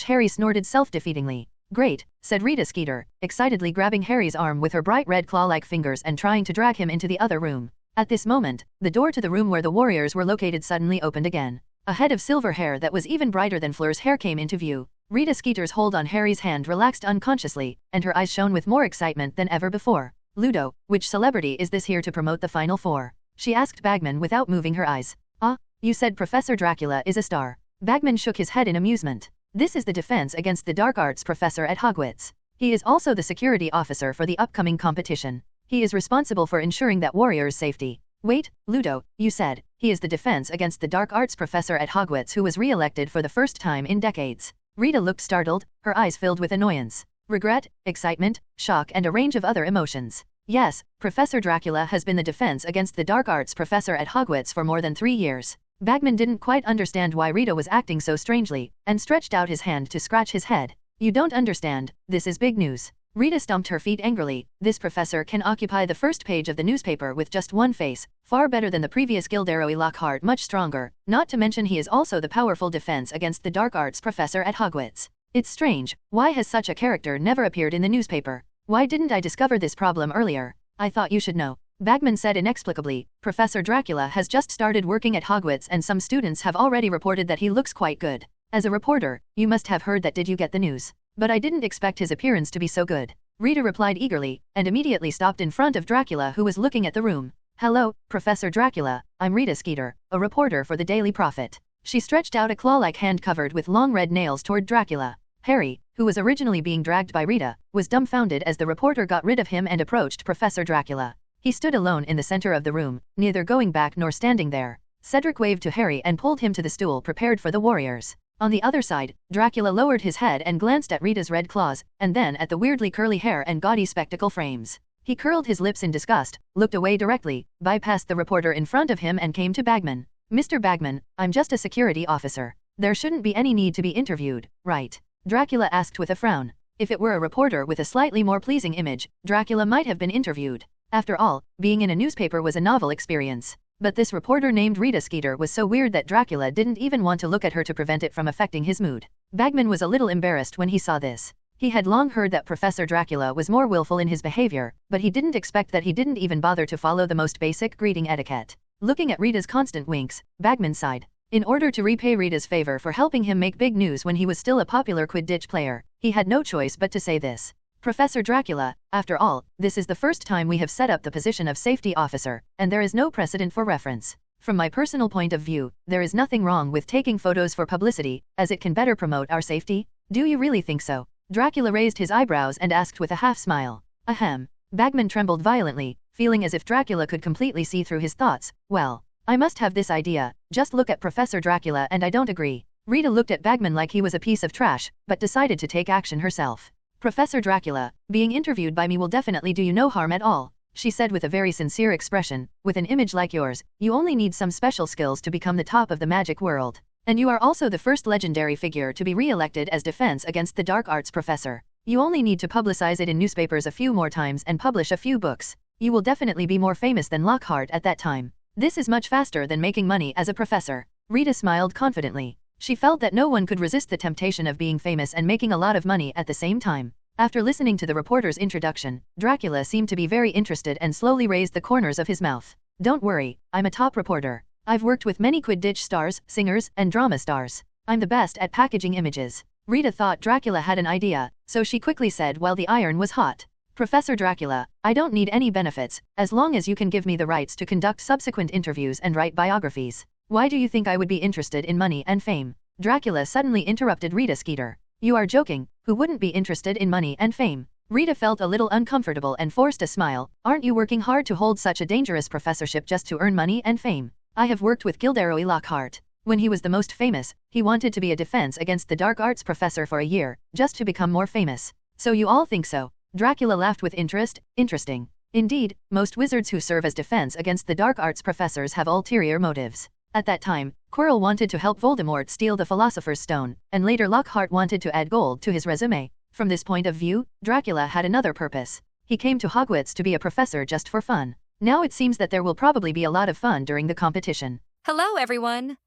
Harry snorted self-defeatingly. Great, said Rita Skeeter, excitedly grabbing Harry's arm with her bright red claw-like fingers and trying to drag him into the other room. At this moment, the door to the room where the warriors were located suddenly opened again. A head of silver hair that was even brighter than Fleur's hair came into view. Rita Skeeter's hold on Harry's hand relaxed unconsciously, and her eyes shone with more excitement than ever before. Ludo, which celebrity is this here to promote the Final Four? She asked Bagman without moving her eyes. Ah, you said Professor Dracula is a star. Bagman shook his head in amusement. This is the defense against the dark arts professor at Hogwarts. He is also the security officer for the upcoming competition. He is responsible for ensuring that warriors' safety. Wait, Ludo, you said, he is the defense against the dark arts professor at Hogwarts who was re-elected for the first time in decades. Rita looked startled, her eyes filled with annoyance, regret, excitement, shock and a range of other emotions. Yes, Professor Dracula has been the defense against the dark arts professor at Hogwarts for more than 3 years. Bagman didn't quite understand why Rita was acting so strangely, and stretched out his hand to scratch his head. You don't understand, this is big news. Rita stomped her feet angrily. This professor can occupy the first page of the newspaper with just one face, far better than the previous Gilderoy Lockhart, much stronger, not to mention he is also the powerful defense against the dark arts professor at Hogwarts. It's strange, why has such a character never appeared in the newspaper? Why didn't I discover this problem earlier? I thought you should know. Bagman said inexplicably. Professor Dracula has just started working at Hogwarts and some students have already reported that he looks quite good. As a reporter, you must have heard that. Did you get the news? But I didn't expect his appearance to be so good. Rita replied eagerly, and immediately stopped in front of Dracula who was looking at the room. Hello, Professor Dracula, I'm Rita Skeeter, a reporter for the Daily Prophet. She stretched out a claw-like hand covered with long red nails toward Dracula. Harry, who was originally being dragged by Rita, was dumbfounded as the reporter got rid of him and approached Professor Dracula. He stood alone in the center of the room, neither going back nor standing there. Cedric waved to Harry and pulled him to the stool prepared for the warriors. On the other side, Dracula lowered his head and glanced at Rita's red claws, and then at the weirdly curly hair and gaudy spectacle frames. He curled his lips in disgust, looked away directly, bypassed the reporter in front of him and came to Bagman. Mr. Bagman, I'm just a security officer. There shouldn't be any need to be interviewed, right? Dracula asked with a frown. If it were a reporter with a slightly more pleasing image, Dracula might have been interviewed. After all, being in a newspaper was a novel experience. But this reporter named Rita Skeeter was so weird that Dracula didn't even want to look at her to prevent it from affecting his mood. Bagman was a little embarrassed when he saw this. He had long heard that Professor Dracula was more willful in his behavior, but he didn't expect that he didn't even bother to follow the most basic greeting etiquette. Looking at Rita's constant winks, Bagman sighed. In order to repay Rita's favor for helping him make big news when he was still a popular Quidditch player, he had no choice but to say this. Professor Dracula, after all, this is the first time we have set up the position of safety officer, and there is no precedent for reference. From my personal point of view, there is nothing wrong with taking photos for publicity, as it can better promote our safety. Do you really think so? Dracula raised his eyebrows and asked with a half-smile. Ahem. Bagman trembled violently, feeling as if Dracula could completely see through his thoughts. Well, I must have this idea. Just look at Professor Dracula and I don't agree. Rita looked at Bagman like he was a piece of trash, but decided to take action herself. Professor Dracula, being interviewed by me will definitely do you no harm at all, she said with a very sincere expression. With an image like yours, you only need some special skills to become the top of the magic world. And you are also the first legendary figure to be re-elected as defense against the dark arts professor. You only need to publicize it in newspapers a few more times and publish a few books. You will definitely be more famous than Lockhart at that time. This is much faster than making money as a professor. Rita smiled confidently. She felt that no one could resist the temptation of being famous and making a lot of money at the same time. After listening to the reporter's introduction, Dracula seemed to be very interested and slowly raised the corners of his mouth. Don't worry, I'm a top reporter. I've worked with many Quidditch stars, singers, and drama stars. I'm the best at packaging images. Rita thought Dracula had an idea, so she quickly said while the iron was hot. Professor Dracula, I don't need any benefits, as long as you can give me the rights to conduct subsequent interviews and write biographies. Why do you think I would be interested in money and fame? Dracula suddenly interrupted Rita Skeeter. You are joking, who wouldn't be interested in money and fame? Rita felt a little uncomfortable and forced a smile. Aren't you working hard to hold such a dangerous professorship just to earn money and fame? I have worked with Gilderoy Lockhart. When he was the most famous, he wanted to be a defense against the dark arts professor for a year, just to become more famous. So you all think so? Dracula laughed with interest. Interesting. Indeed, most wizards who serve as defense against the dark arts professors have ulterior motives. At that time, Quirrell wanted to help Voldemort steal the Philosopher's Stone, and later Lockhart wanted to add gold to his resume. From this point of view, Dracula had another purpose. He came to Hogwarts to be a professor just for fun. Now it seems that there will probably be a lot of fun during the competition. Hello, everyone!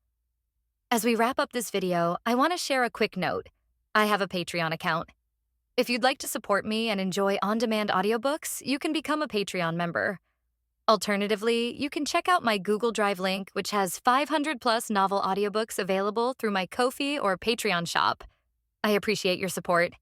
As we wrap up this video, I want to share a quick note. I have a Patreon account. If you'd like to support me and enjoy on-demand audiobooks, you can become a Patreon member. Alternatively, you can check out my Google Drive link, which has 500+ novel audiobooks available through my Ko-fi or Patreon shop. I appreciate your support.